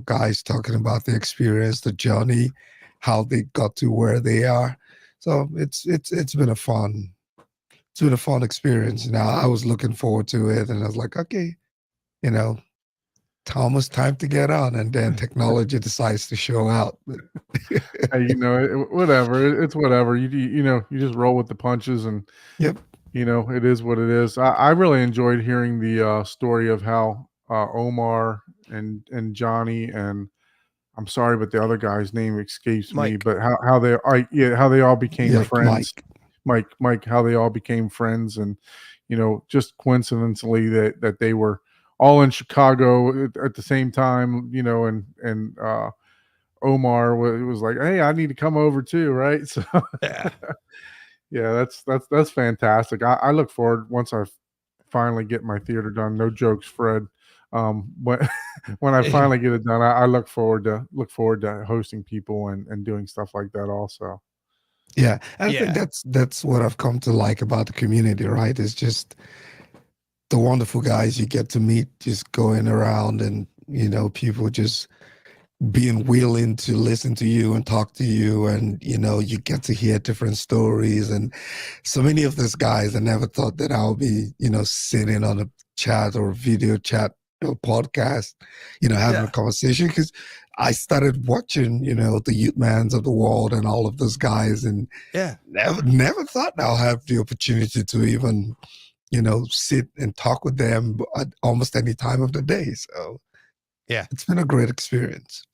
guys talking about the experience, the journey, how they got to where they are. So it's been a fun experience. I was looking forward to it, and I was like, okay, you know, almost time to get on, and then technology decides to show out.
Hey, whatever. It's whatever. You just roll with the punches, and
Yep.
it is what it is. I really enjoyed hearing the story of how Omar and Johnny, and I'm sorry, but the other guy's name escapes me.
Mike.
But how they all became
Yeah,
friends. Mike, how they all became friends, and just coincidentally that they were all in Chicago at the same time. And Omar was like, "Hey, I need to come over too," right? So
Yeah.
yeah, that's fantastic. I look forward, once I finally get my theater done. No jokes, Fred. When when I finally get it done, I look forward to hosting people and doing stuff like that also.
Yeah, I think
Yeah.
that's what I've come to like about the community, right? It's just the wonderful guys you get to meet, just going around, and people just being willing to listen to you and talk to you, and you get to hear different stories. And so many of these guys, I never thought that I'll be sitting on a chat or video chat or podcast, having a conversation, because I started watching the Youth Mans of the world and all of those guys, and
Yeah.
never thought I'll have the opportunity to even sit and talk with them at almost any time of the day. So
Yeah.
it's been a great experience.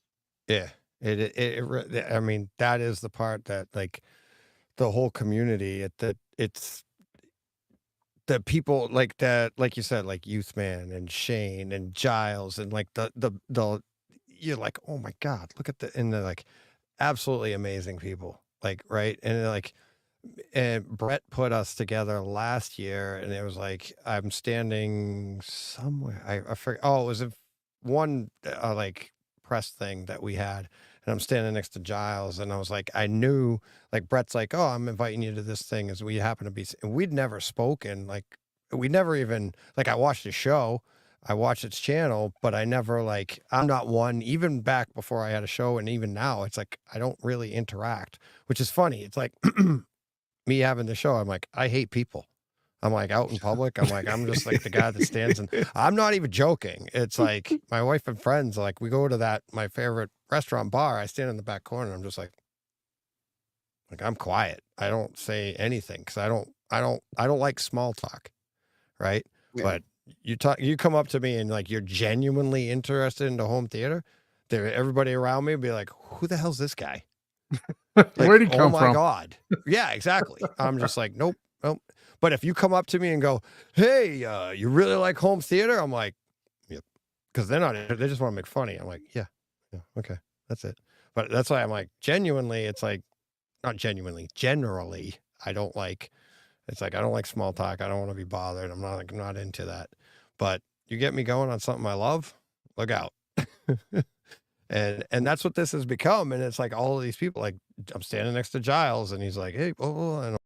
Yeah. I mean, that is the part that, like, the whole community, it's the people like that, like you said, like Youth Man and Shane and Giles, and like the you're like, oh my God, look at and they're like absolutely amazing people. Like, right. And they're like, and Brett put us together last year, and it was like, I'm standing somewhere. I forget. Oh, it was one like press thing that we had, and I'm standing next to Giles, and I was like, I knew, like, Brett's like, oh, I'm inviting you to this thing, as we happen to be, and we'd never spoken, like, we never even, like, I watched the show, I watched its channel, but I never, like, I'm not one, even back before I had a show, and even now, it's like I don't really interact, which is funny. It's like me having the show, I'm like, I hate people. I'm like out in public. I'm like, I'm just like the guy that stands, and I'm not even joking. It's like my wife and friends, like, we go to my favorite restaurant bar. I stand in the back corner. I'm just like I'm quiet. I don't say anything, because I don't like small talk. Right.
Yeah.
But you come up to me and, like, you're genuinely interested in the home theater. Everybody around me will be like, who the hell's this guy? Like,
where'd he come
oh my
from?
God. Yeah, exactly. I'm just like, nope. But if you come up to me and go, hey, you really like home theater? I'm like, yep. Because they just want to make funny. I'm like, yeah, okay, that's it. But that's why I'm like, genuinely, it's like, not genuinely, generally, I don't like, it's like, I don't like small talk. I don't want to be bothered. I'm not into that. But you get me going on something I love, look out. And that's what this has become. And it's like all of these people, like, I'm standing next to Giles, and he's like, hey, and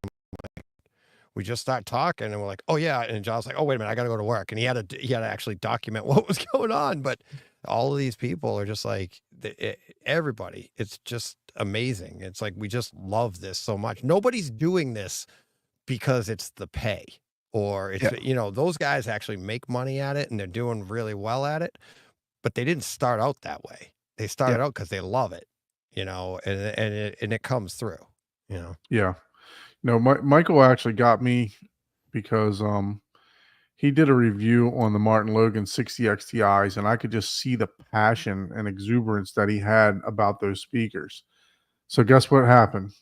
we just start talking and we're like, oh yeah. And John's like, oh, wait a minute, I got to go to work. And he had to actually document what was going on. But all of these people are just like, everybody, it's just amazing. It's like, we just love this so much. Nobody's doing this because it's the pay, or it's, those guys actually make money at it and they're doing really well at it, but they didn't start out that way. They started out because they love it, and it comes through,
Yeah. No, Michael actually got me because he did a review on the Martin Logan 60 XTIs, and I could just see the passion and exuberance that he had about those speakers. So guess what happened?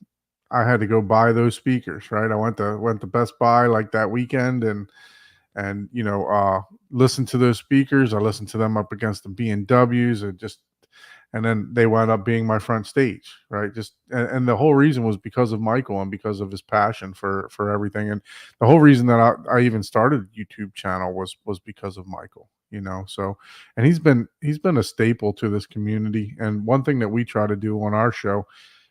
I had to go buy those speakers, right? I went to Best Buy like that weekend and listened to those speakers. I listened to them up against the B&Ws and then they wound up being my front stage, right? And the whole reason was because of Michael and because of his passion for everything. And the whole reason that I even started a YouTube channel was because of Michael, so, and he's been a staple to this community. And one thing that we try to do on our show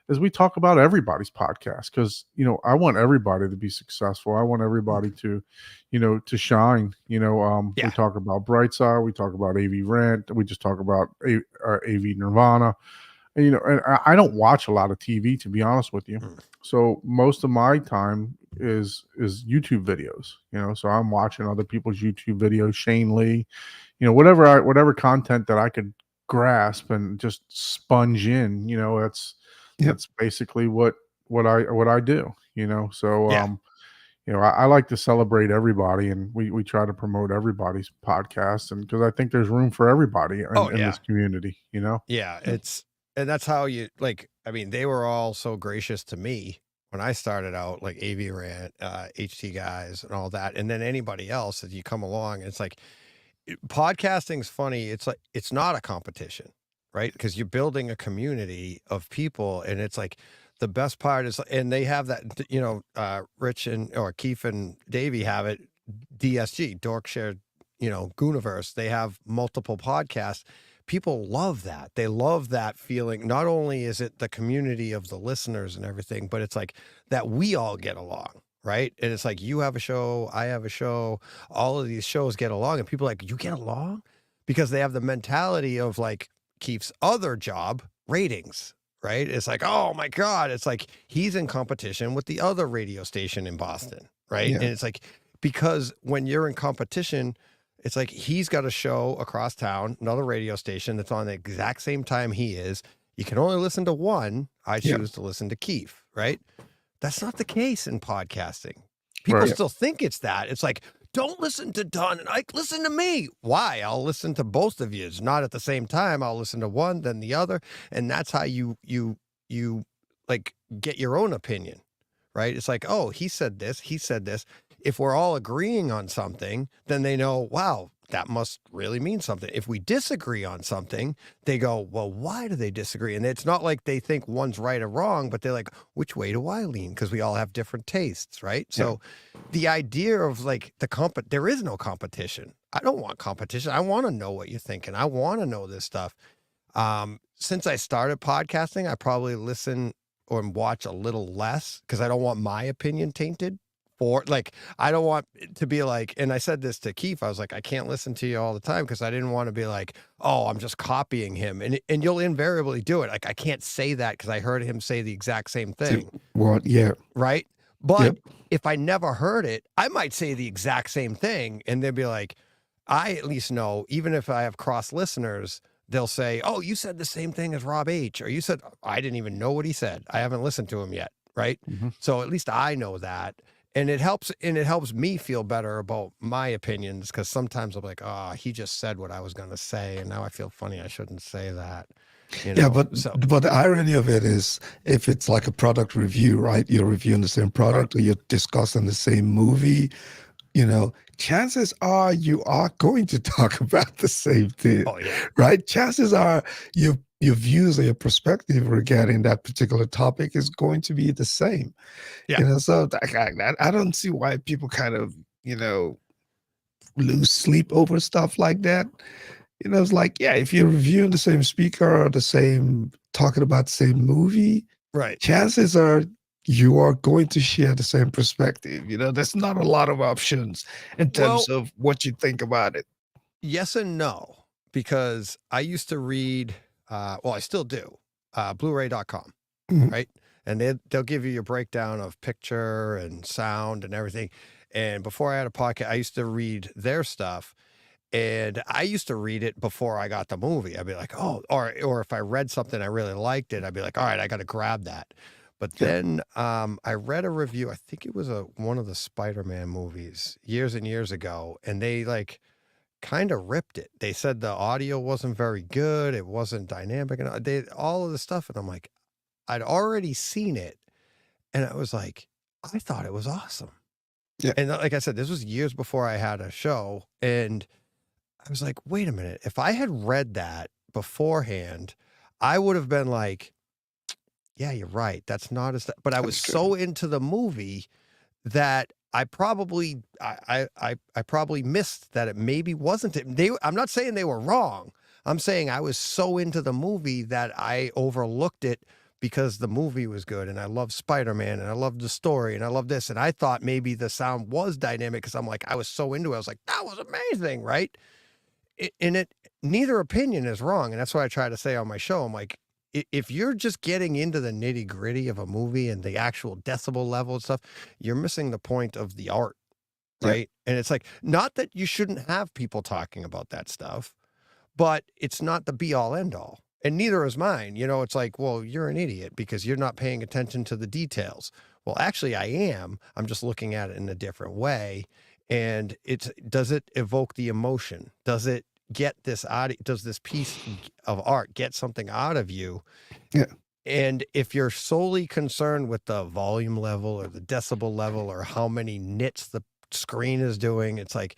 is we talk about everybody's podcast, because I want everybody to be successful. I want everybody to to shine. We talk about Brightside, we talk about AV Rant, we just talk about AV Nirvana, and and I don't watch a lot of TV, to be honest with you. So most of my time is YouTube videos, so I'm watching other people's YouTube videos, Shane Lee, whatever content that I could grasp and just sponge in, that's basically what I do, so I like to celebrate everybody, and we try to promote everybody's podcast, and because I think there's room for everybody in this community,
and that's how they were all so gracious to me when I started out, like AV Rant, HT guys and all that, and then anybody else as you come along. It's like, podcasting's funny. It's like, it's not a competition, right? Because you're building a community of people, and it's like, the best part is, and they have that, Rich or Keith and Davey have it, DSG, Dorkshire, Gooniverse. They have multiple podcasts. People love that. They love that feeling. Not only is it the community of the listeners and everything, but it's like that we all get along, right? And it's like, you have a show, I have a show, all of these shows get along, and people are like, you get along? Because they have the mentality of like Keith's other job, ratings, right? It's like, oh my God, it's like he's in competition with the other radio station in Boston, right? And it's like, because when you're in competition, it's like he's got a show across town, another radio station that's on the exact same time he is. You can only listen to one. I choose to listen to Keith, right? That's not the case in podcasting. People still think it's that. It's like, don't listen to Don and Ike, listen to me. Why? I'll listen to both of you. It's not at the same time. I'll listen to one, then the other. And that's how you like get your own opinion, right? It's like, oh, he said this, he said this. If we're all agreeing on something, then they know, wow, that must really mean something. If we disagree on something, they go, well, why do they disagree? And it's not like they think one's right or wrong, but they're like, which way do I lean? Because we all have different tastes, right? So the idea of like there is no competition. I don't want competition. I want to know what you're thinking. I want to know this stuff. Since I started podcasting, I probably listen or watch a little less because I don't want my opinion tainted. Or like, I don't want to be like, and I said this to Keith, I was like, I can't listen to you all the time because I didn't want to be like, oh, I'm just copying him. And you'll invariably do it. Like, I can't say that because I heard him say the exact same thing.
What? Yeah.
Right. But if I never heard it, I might say the exact same thing. And they'd be like, I at least know, even if I have cross listeners, they'll say, oh, you said the same thing as Rob H. Or you said, I didn't even know what he said. I haven't listened to him yet. Right. So at least I know that. And it helps me feel better about my opinions, because sometimes I'm like, oh, he just said what I was going to say, and now I feel funny. I shouldn't say that.
But the irony of it is, if it's like a product review, right? You're reviewing the same product, or you're discussing the same movie, chances are you are going to talk about the same thing, right? Chances are your views or your perspective regarding that particular topic is going to be the same. So I don't see why people kind of, lose sleep over stuff like that. It's like, if you're reviewing the same speaker or talking about the same movie,
right?
Chances are you are going to share the same perspective. There's not a lot of options in terms of what you think about it.
Yes and no, because I used to read, well, I still do, Blu-ray.com, right? And they'll give you a breakdown of picture and sound and everything. And before I had a podcast, I used to read their stuff. And I used to read it before I got the movie. I'd be like, oh, or if I read something I really liked it, I'd be like, all right, I got to grab that. But then I read a review. I think it was one of the Spider-Man movies years and years ago, and they like kind of ripped it. They said the audio wasn't very good. It wasn't dynamic, and all of the stuff. And I'm like, I'd already seen it, and I was like, I thought it was awesome.
Yeah.
And like I said, this was years before I had a show, and I was like, wait a minute. If I had read that beforehand, I would have been like, yeah, you're right. That's not as, but I was so into the movie that I probably missed that it maybe wasn't it. I'm not saying they were wrong. I'm saying I was so into the movie that I overlooked it because the movie was good and I love Spider-Man and I love the story and I love this. And I thought maybe the sound was dynamic because I'm like, I was so into it. I was like, that was amazing, right? Neither opinion is wrong. And that's what I try to say on my show. I'm like, if you're just getting into the nitty gritty of a movie and the actual decibel level and stuff, you're missing the point of the art, right? Yeah. And it's like, not that you shouldn't have people talking about that stuff, but it's not the be all end all. And neither is mine. It's like, well, you're an idiot because you're not paying attention to the details. Well, actually I am. I'm just looking at it in a different way. And does it evoke the emotion? Does it get this out? Does this piece of art get something out of you?
Yeah.
And if you're solely concerned with the volume level or the decibel level or how many nits the screen is doing, it's like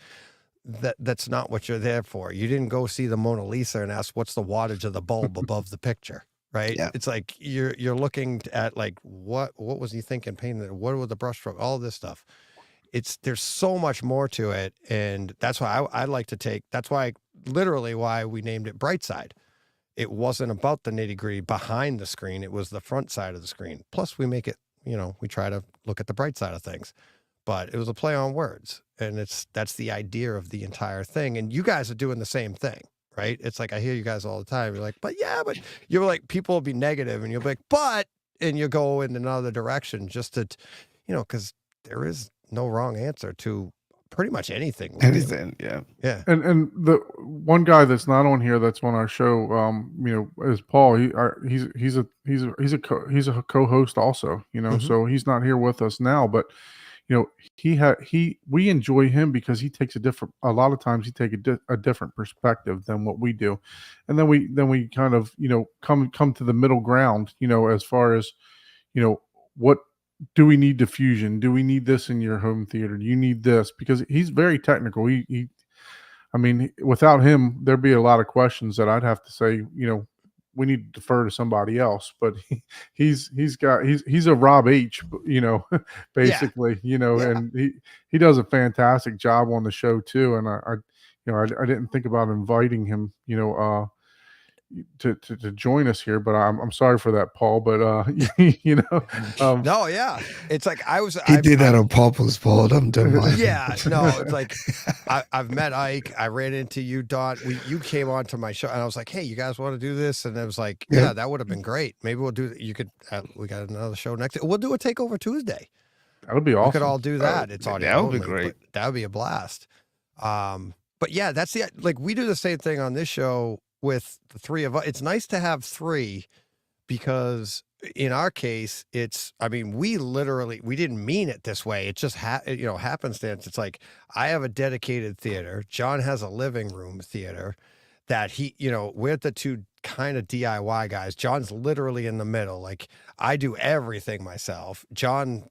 that's not what you're there for. You didn't go see the Mona Lisa and ask what's the wattage of the bulb above the picture, right?
Yeah.
It's like you're looking at like what was he thinking painting it? What was the brushstroke? All this stuff. There's so much more to it, and that's why I like to take. That's why literally why we named it Brightside. It wasn't about the nitty gritty behind the screen. It was the front side of the screen. Plus, we make it. We try to look at the bright side of things. But it was a play on words, and that's the idea of the entire thing. And you guys are doing the same thing, right? It's like I hear you guys all the time. You're like, but you're like people will be negative, and you'll be like, and you go in another direction just to, because there is no wrong answer to pretty much anything.
Yeah.
And the one guy that's not on here that's on our show, is Paul. He's a co-host also. So he's not here with us now, but we enjoy him because he takes a lot of times he take a different perspective than what we do, and then we kind of come to the middle ground. As far as what. Do we need diffusion? Do we need this in your home theater? Do you need this? Because he's very technical. Without him, there'd be a lot of questions that I'd have to say, we need to defer to somebody else. But he's a Rob H, basically, and he does a fantastic job on the show too. And I didn't think about inviting him, to join us here, but I'm sorry for that, Paul. But
no, yeah, it's like
he did that on purpose, Paul. Don't mind.
Yeah, no, it's like I've met Ike. I ran into you, Don. You came on to my show, and I was like, hey, you guys want to do this? And it was like, yeah, that would have been great. Maybe we'll do. You could. We got another show next. We'll do a Takeover Tuesday.
That would be awesome.
We could all do that. It's audio.
That would be great.
That would be a blast. But yeah, that's we do the same thing on this show. With the three of us, it's nice to have three because in our case, we didn't mean it this way. It just happenstance. It's like I have a dedicated theater. John has a living room theater that we're the two kind of DIY guys. John's literally in the middle. Like I do everything myself. John,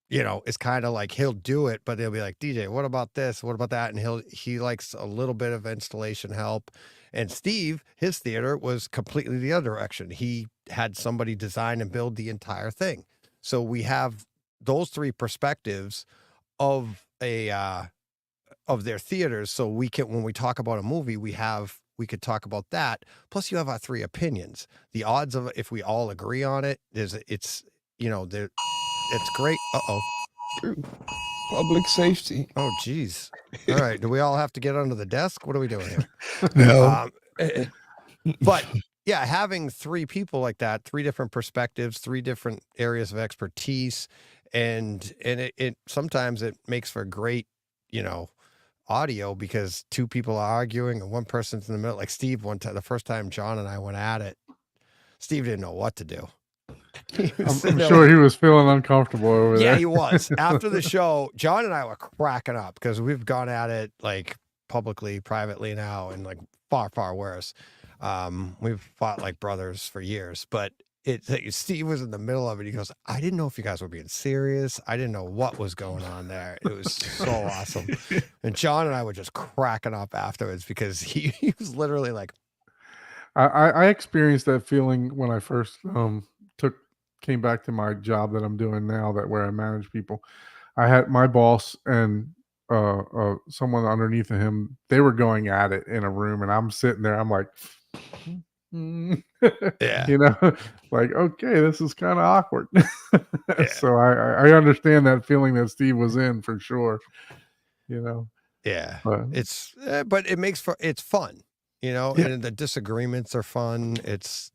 it's kind of like he'll do it, but he'll be like, DJ, what about this? What about that? And he likes a little bit of installation help. And Steve, his theater was completely the other direction. He had somebody design and build the entire thing. So we have those three perspectives of their theaters. So we can, when we talk about a movie, we could talk about that. Plus you have our three opinions. The odds of if we all agree on it it's it's great.
Public safety.
Oh, geez. All right. Do we all have to get under the desk? What are we doing here?
No.
But yeah, having 3 people like that, 3 different perspectives, 3 different areas of expertise, and it sometimes it makes for great, audio because 2 people are arguing and one person's in the middle. Like Steve, one time, the first time John and I went at it, Steve didn't know what to do.
I'm sure he was feeling uncomfortable over there.
Yeah, he was. After the show, John and I were cracking up because we've gone at it like publicly, privately now, and like far, far worse. We've fought like brothers for years, but Steve was in the middle of it. He goes, I didn't know if you guys were being serious. I didn't know what was going on there. It was so awesome. And John and I were just cracking up afterwards because he was literally like,
I experienced that feeling when I first came back to my job that I'm doing now, where I manage people. I had my boss and someone underneath of him. They were going at it in a room, and I'm sitting there. I'm like,
yeah,
like, okay, this is kind of awkward. So I understand that feeling that Steve was in for sure.
Yeah,
but
but it makes it's fun, and the disagreements are fun. It's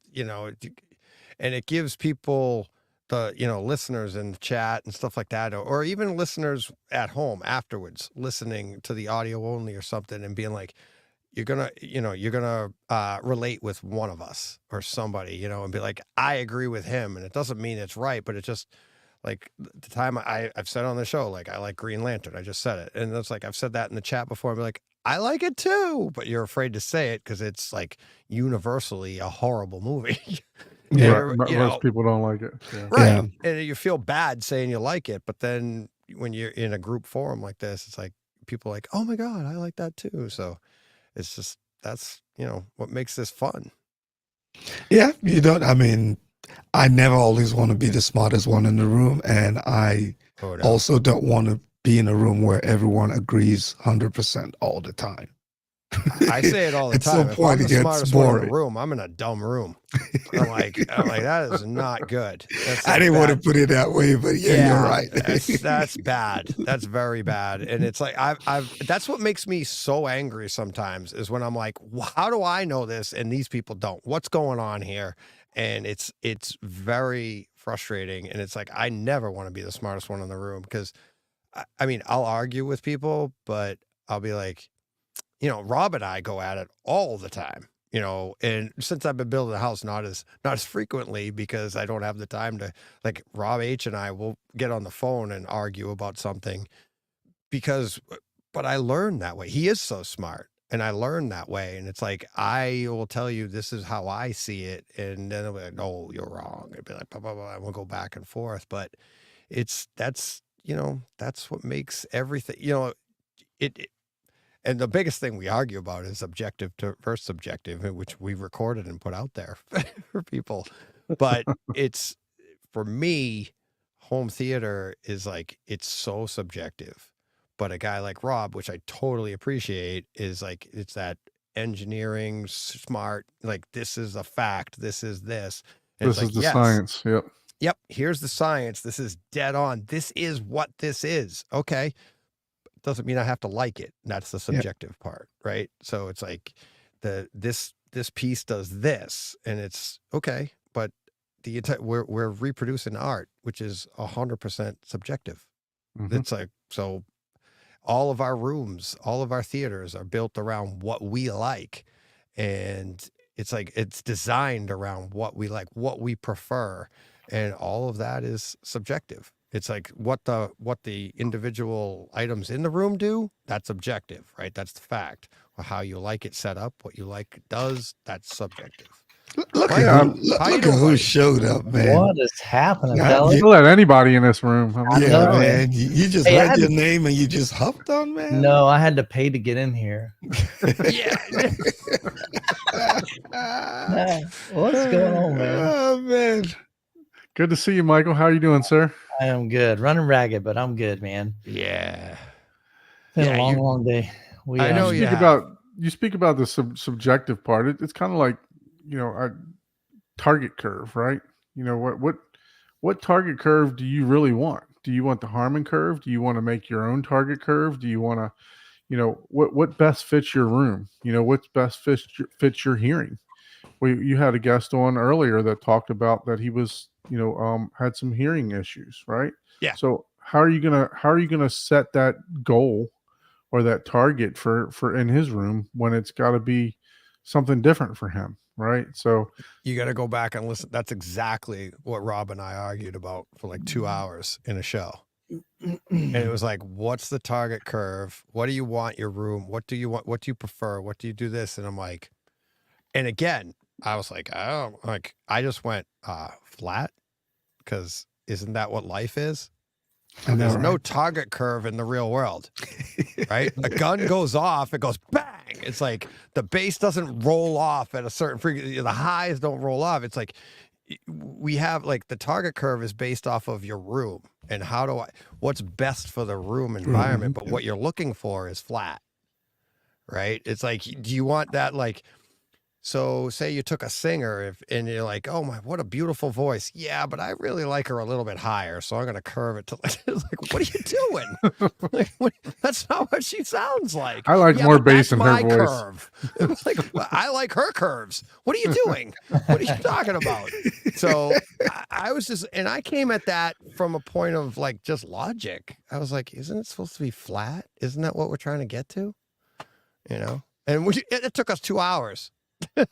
and it gives people, the listeners in the chat and stuff like that, or even listeners at home afterwards listening to the audio only or something and being like, you're gonna relate with one of us or somebody, and be like, I agree with him, and it doesn't mean it's right, but it just, like, the time I've said on the show, like, I like Green Lantern, I just said it, and it's like I've said that in the chat before. I'd be like, I like it too, but you're afraid to say it because it's like universally a horrible movie.
Yeah, most people don't like it.
Yeah. Right. Yeah. And you feel bad saying you like it, but then when you're in a group forum like this, it's like people are like, oh my God, I like that too. So it's just, that's, what makes this fun.
Yeah. I never always want to be the smartest one in the room. And I also don't want to be in a room where everyone agrees 100% all the time.
I say it all the time. If I'm the smartest one in the room, I'm in a dumb room. I'm like, that is not good.
I didn't want to put it that way, but yeah, you're right.
That's bad. That's very bad. And it's like, that's what makes me so angry sometimes, is when I'm like, how do I know this and these people don't? What's going on here? And it's very frustrating. And it's like, I never want to be the smartest one in the room, because I'll argue with people, but I'll be like, Rob and I go at it all the time, and since I've been building a house, not as frequently, because I don't have the time to, like, Rob H and I will get on the phone and argue about something but I learned that way. He is so smart, and I learned that way. And it's like, I will tell you, this is how I see it. And then I'll be like, no, you're wrong. It'd be like, blah, blah, blah. And we'll go back and forth, but that's what makes everything, and the biggest thing we argue about is objective versus subjective, which we recorded and put out there for people. But it's, for me, home theater is like, it's so subjective. But a guy like Rob, which I totally appreciate, is like, it's that engineering, smart, like, this is a fact, this is this. And
this is the science.
Yep. Here's the science. This is dead on. This is what this is. Okay. Doesn't mean I have to like it. That's the subjective part, right? So it's like this piece does this, and it's okay, but we're reproducing art, which is 100% subjective. It's like, so all of our rooms, all of our theaters are built around what we like, and it's like, it's designed around what we like, what we prefer, and all of that is subjective. It's like what the individual items in the room do, that's objective, right? That's the fact. Or how you like it set up, what you like it does, that's subjective.
Look at who showed up, man.
What is happening?
You let anybody in this room.
Man. You just heard your name and you just hopped on, man.
No, I had to pay to get in here.
Yeah.
What's going on, man?
Oh, man.
Good to see you, Michael. How are you doing, sir?
I am good. Running ragged, but I'm good, man.
Yeah.
It's been a long day.
I know
you speak about the subjective part. It's kind of like, a target curve, right? what target curve do you really want? Do you want the Harman curve? Do you want to make your own target curve? Do you want to, what best fits your room? What's best fits your hearing? You had a guest on earlier that talked about that he was, had some hearing issues, right?
Yeah.
So how are you gonna set that goal or that target for in his room when it's got to be something different for him, right? So
you got to go back and listen. That's exactly what Rob and I argued about for like 2 hours in a show. And it was like, what's the target curve? What do you want your room? What do you want? What do you prefer? What do you do this? And I'm like, and again, I was like, I just went flat, because isn't that what life is? And there's no target curve in the real world, right? A gun goes off, it goes bang. It's like the bass doesn't roll off at a certain frequency. The highs don't roll off. It's like we have like the target curve is based off of your room and what's best for the room environment. But what you're looking for is flat, right? It's like, do you want that like, so say you took a singer and you're like, oh my, what a beautiful voice. Yeah, but I really like her a little bit higher. So I'm going to curve it to it's like, what are you doing? Like, that's not what she sounds like.
I like more bass in her voice.
Curve. It's like, well, I like her curves. What are you doing? What are you talking about? So I was just, and I came at that from a point of like just logic. I was like, isn't it supposed to be flat? Isn't that what we're trying to get to? And it took us 2 hours.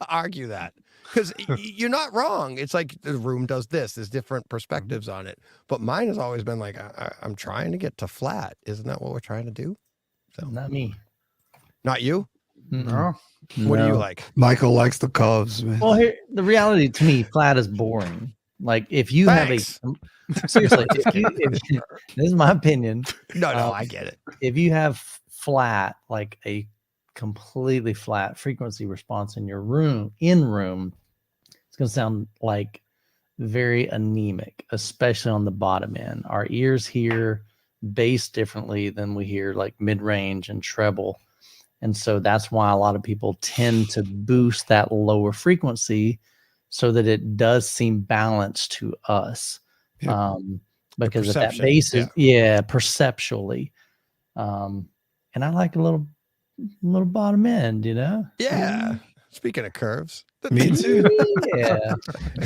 Argue that, because you're not wrong. It's like the room does this. There's different perspectives on it, but mine has always been like, I'm trying to get to flat. Isn't that what we're trying to do? So
Not me.
Not you.
No.
What do you like?
Michael likes the curves, man.
Well, the reality to me, flat is boring. Like if you
Thanks.
have seriously, if this is my opinion.
No, I get it.
If you have flat, like a completely flat frequency response in your room, it's going to sound like very anemic, especially on the bottom end. Our ears hear bass differently than we hear like mid-range and treble. And so that's why a lot of people tend to boost that lower frequency so that it does seem balanced to us.
Yep.
Because if that bass is, perceptually. And I like a little bottom end,
Yeah. Speaking of curves,
me too.
Yeah.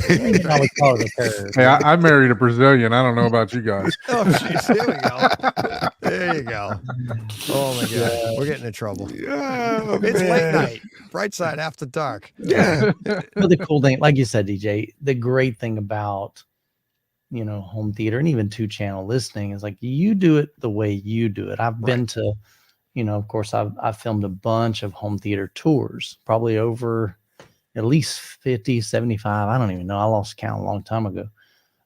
I would call it a curve.
Hey, I married a Brazilian. I don't know about you guys.
Oh, jeez. There we go. There you go. Oh my God, we're getting in trouble. It's late night. Bright side after dark.
Yeah.
But the cool thing, like you said, DJ, the great thing about home theater and even 2-channel listening is like you do it the way you do it. I've been to, of course, I've filmed a bunch of home theater tours, probably over at least 50, 75. I don't even know. I lost count a long time ago.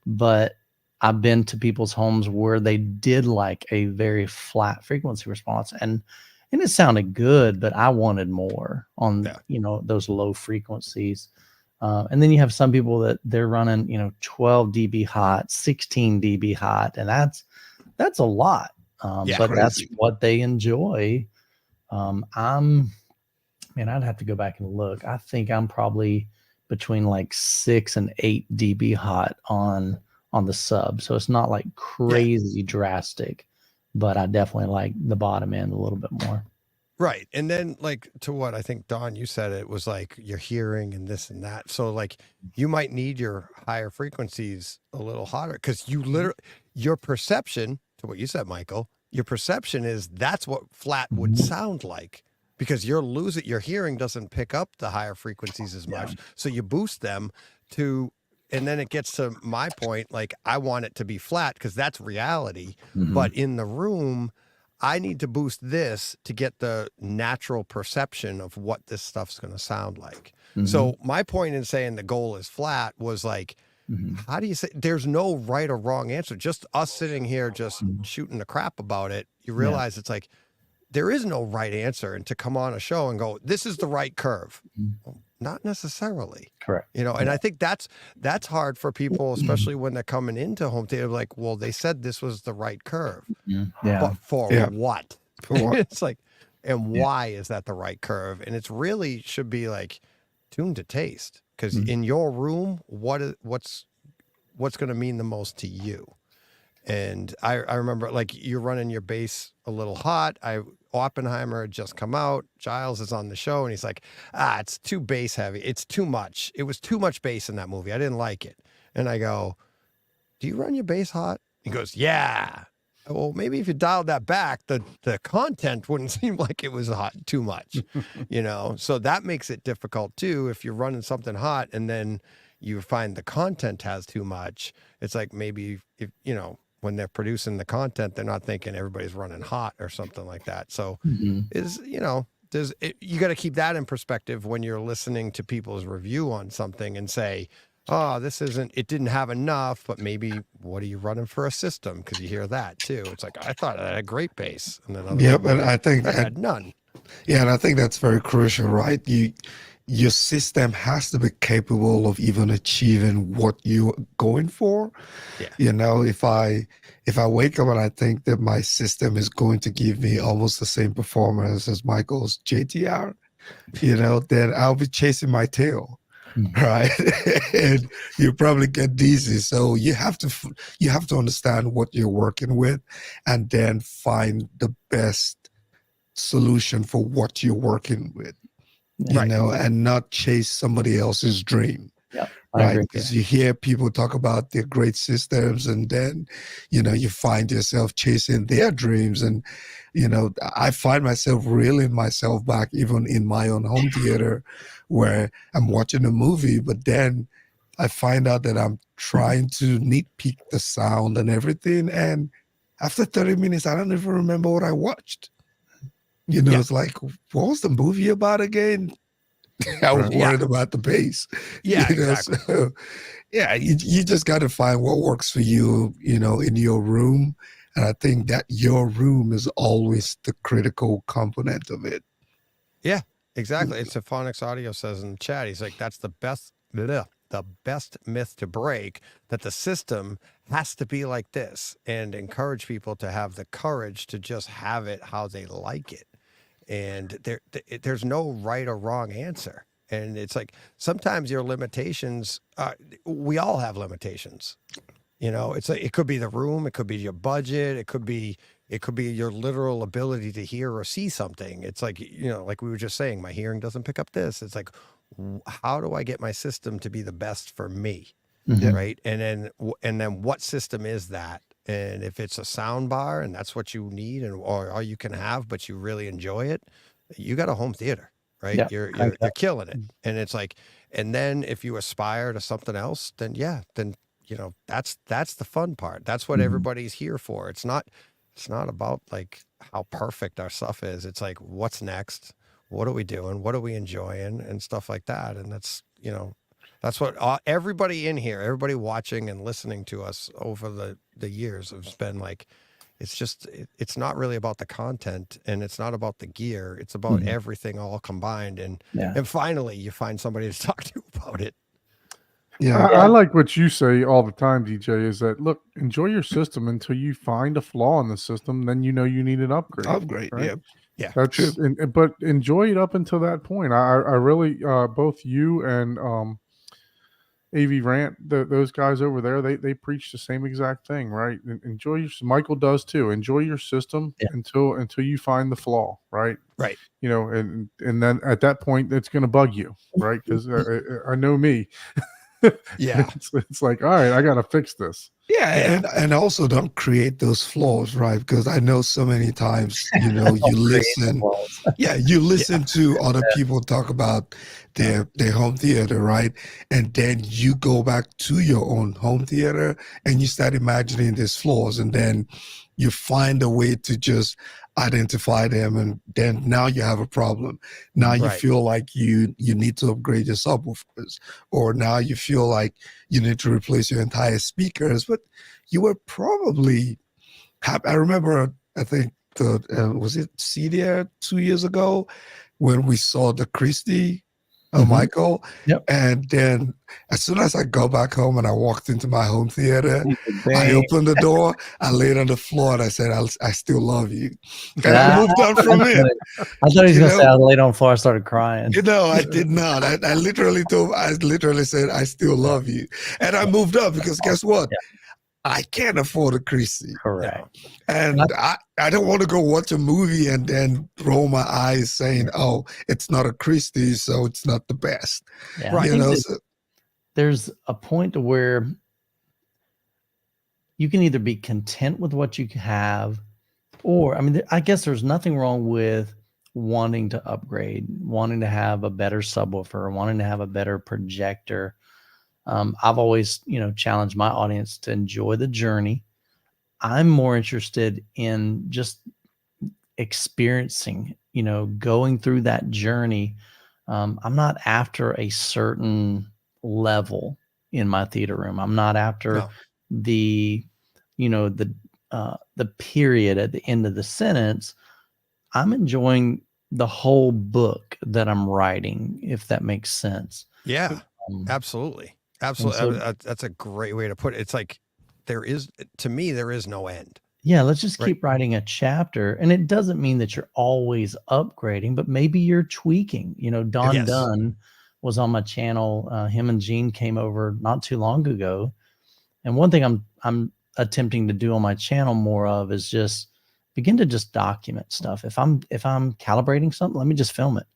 But I've been to people's homes where they did like a very flat frequency response, and it sounded good, but I wanted more on those low frequencies. And then you have some people that they're running 12 dB hot, 16 dB hot, and that's a lot. But that's what they enjoy. I'd have to go back and look. I think I'm probably between like 6 and 8 dB hot on the sub. So it's not like crazy drastic, but I definitely like the bottom end a little bit more.
Right. And then like to what I think, Don, you said it was like your hearing and this and that. So like you might need your higher frequencies a little hotter because your perception, to what you said, Michael, your perception is that's what flat would sound like because your hearing doesn't pick up the higher frequencies as much. So you boost them and then it gets to my point, like I want it to be flat because that's reality. But in the room, I need to boost this to get the natural perception of what this stuff's going to sound like. So my point in saying the goal is flat was like, how do you say there's no right or wrong answer? Just us sitting here, just shooting the crap about it. You realize it's like, there is no right answer. And to come on a show and go, this is the right curve. Well, not necessarily.
Correct.
And I think that's hard for people, especially when they're coming into home theater, like, well, they said this was the right curve. But for what? For what? It's like, and why is that the right curve? And it's really should be like tuned to taste. Because in your room, what's what's going to mean the most to you. And I remember, like, you're running your bass a little hot. Oppenheimer had just come out. Giles is on the show, and he's like, it's too bass heavy. It's too much. It was too much bass in that movie. I didn't like it. And I go, do you run your bass hot? He goes, yeah. Well, maybe if you dialed that back, the content wouldn't seem like it was hot too much, So that makes it difficult too. If you're running something hot and then you find the content has too much, it's like maybe if when they're producing the content, they're not thinking everybody's running hot or something like that. So you got to keep that in perspective when you're listening to people's review on something and say, oh, it didn't have enough, but maybe what are you running for a system? Because you hear that too. It's like, I thought I had a great bass. And then
and I think
I had none.
Yeah, and I think that's very crucial, right? Your system has to be capable of even achieving what you're going for.
Yeah.
If I wake up and I think that my system is going to give me almost the same performance as Michael's JTR, then I'll be chasing my tail. Right. And you probably get dizzy. So you have to understand what you're working with and then find the best solution for what you're working with. And not chase somebody else's dream.
Yeah,
right. Because you hear people talk about their great systems, and then, you find yourself chasing their dreams. And, I find myself reeling myself back, even in my own home theater, where I'm watching a movie, but then I find out that I'm trying to nitpick the sound and everything. And after 30 minutes, I don't even remember what I watched. It's like, what was the movie about again? I was worried about the bass.
Yeah, exactly.
So, you just got to find what works for you, in your room. And I think that your room is always the critical component of it.
Yeah, exactly. It's Phonics Audio says in the chat, he's like, that's the best myth to break, that the system has to be like this, and encourage people to have the courage to just have it how they like it. And there's no right or wrong answer. And it's like, sometimes your limitations, we all have limitations. It's like, it could be the room, it could be your budget, it could be your literal ability to hear or see something. It's like, like we were just saying, my hearing doesn't pick up this. It's like, how do I get my system to be the best for me? Right. And then what system is that? And if it's a sound bar and that's what you need or you can have, but you really enjoy it, you got a home theater, right?
Yeah,
you're killing it. And it's like, and then if you aspire to something else, then that's the fun part. That's what everybody's here for. It's not about like how perfect our stuff is. It's like, what's next? What are we doing? What are we enjoying? And stuff like that. And that's, that's what everybody in here, everybody watching and listening to us over the years has been like, it's not really about the content, and it's not about the gear. It's about everything all combined. And finally you find somebody to talk to about it.
Yeah. I like what you say all the time, DJ, is that, look, enjoy your system until you find a flaw in the system. Then you need an upgrade. Right?
Yeah.
That's it. But enjoy it up until that point. I really, both you and AV Rant, those guys over there, they preach the same exact thing, right? Enjoy your, Michael does too. Enjoy your system until you find the flaw, right?
Right.
And then at that point, it's going to bug you, right? Because I know me.
Yeah.
It's like, all right, I got to fix this.
Yeah. And also don't create those flaws, right? Because I know so many times, you listen. You listen to other people talk about their home theater, right? And then you go back to your own home theater and you start imagining these flaws, and then you find a way to just identify them, and then now you have a problem. Now you feel like you need to upgrade your subwoofers, or now you feel like you need to replace your entire speakers. But you were probably happy. I remember, I think was it CDR 2 years ago when we saw the Christie Michael.
Yep.
And then as soon as I go back home and I walked into my home theater, I opened the door, I laid on the floor, and I said, I still love you. And I moved on from it.
I thought he was going to say I laid on the floor, I started crying.
I did not. I literally said, I still love you. And I moved on because guess what?
Yeah.
I can't afford a Christie.
Correct.
And I don't want to go watch a movie and then roll my eyes saying, oh, it's not a Christie, so it's not the best.
Yeah. Right. There's a point to where you can either be content with what you have, or, I mean, I guess there's nothing wrong with wanting to upgrade, wanting to have a better subwoofer, wanting to have a better projector. I've always, challenged my audience to enjoy the journey. I'm more interested in just experiencing, going through that journey. I'm not after a certain level in my theater room. I'm not after the period at the end of the sentence. I'm enjoying the whole book that I'm writing, if that makes sense.
Yeah, absolutely. Absolutely. That's a great way to put it. It's like to me, there is no end.
Yeah, let's just keep writing a chapter. And it doesn't mean that you're always upgrading, but maybe you're tweaking. Don Dunn was on my channel. Him and Gene came over not too long ago. And one thing I'm attempting to do on my channel more of is just begin to just document stuff. If I'm calibrating something, let me just film it.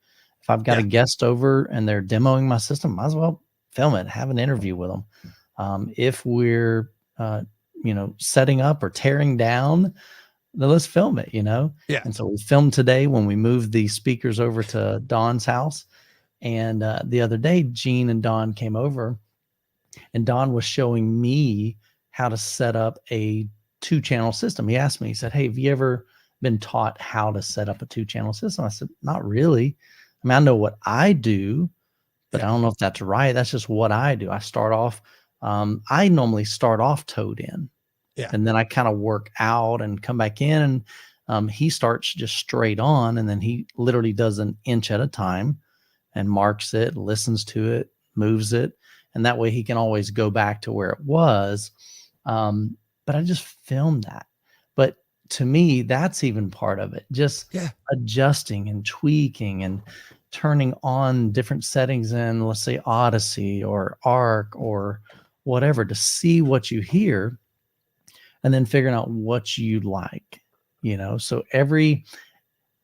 If I've got a guest over and they're demoing my system, might as well film it, have an interview with them. If we're, setting up or tearing down, then let's film it, Yeah. And so we filmed today when we moved the speakers over to Don's house. And the other day, Gene and Don came over and Don was showing me how to set up a 2-channel system. He asked me, he said, hey, have you ever been taught how to set up a 2-channel system? I said, not really. I mean, I know what I do, but I don't know if that's right. That's just what I do. I start off, I normally start off towed in. Yeah. And then I kind of work out and come back in, and he starts just straight on. And then he literally does an inch at a time and marks it, listens to it, moves it. And that way he can always go back to where it was. But I just filmed that. But to me, that's even part of it. Just adjusting and tweaking and turning on different settings in, let's say, Odyssey or Arc or whatever, to see what you hear and then figuring out what you like, So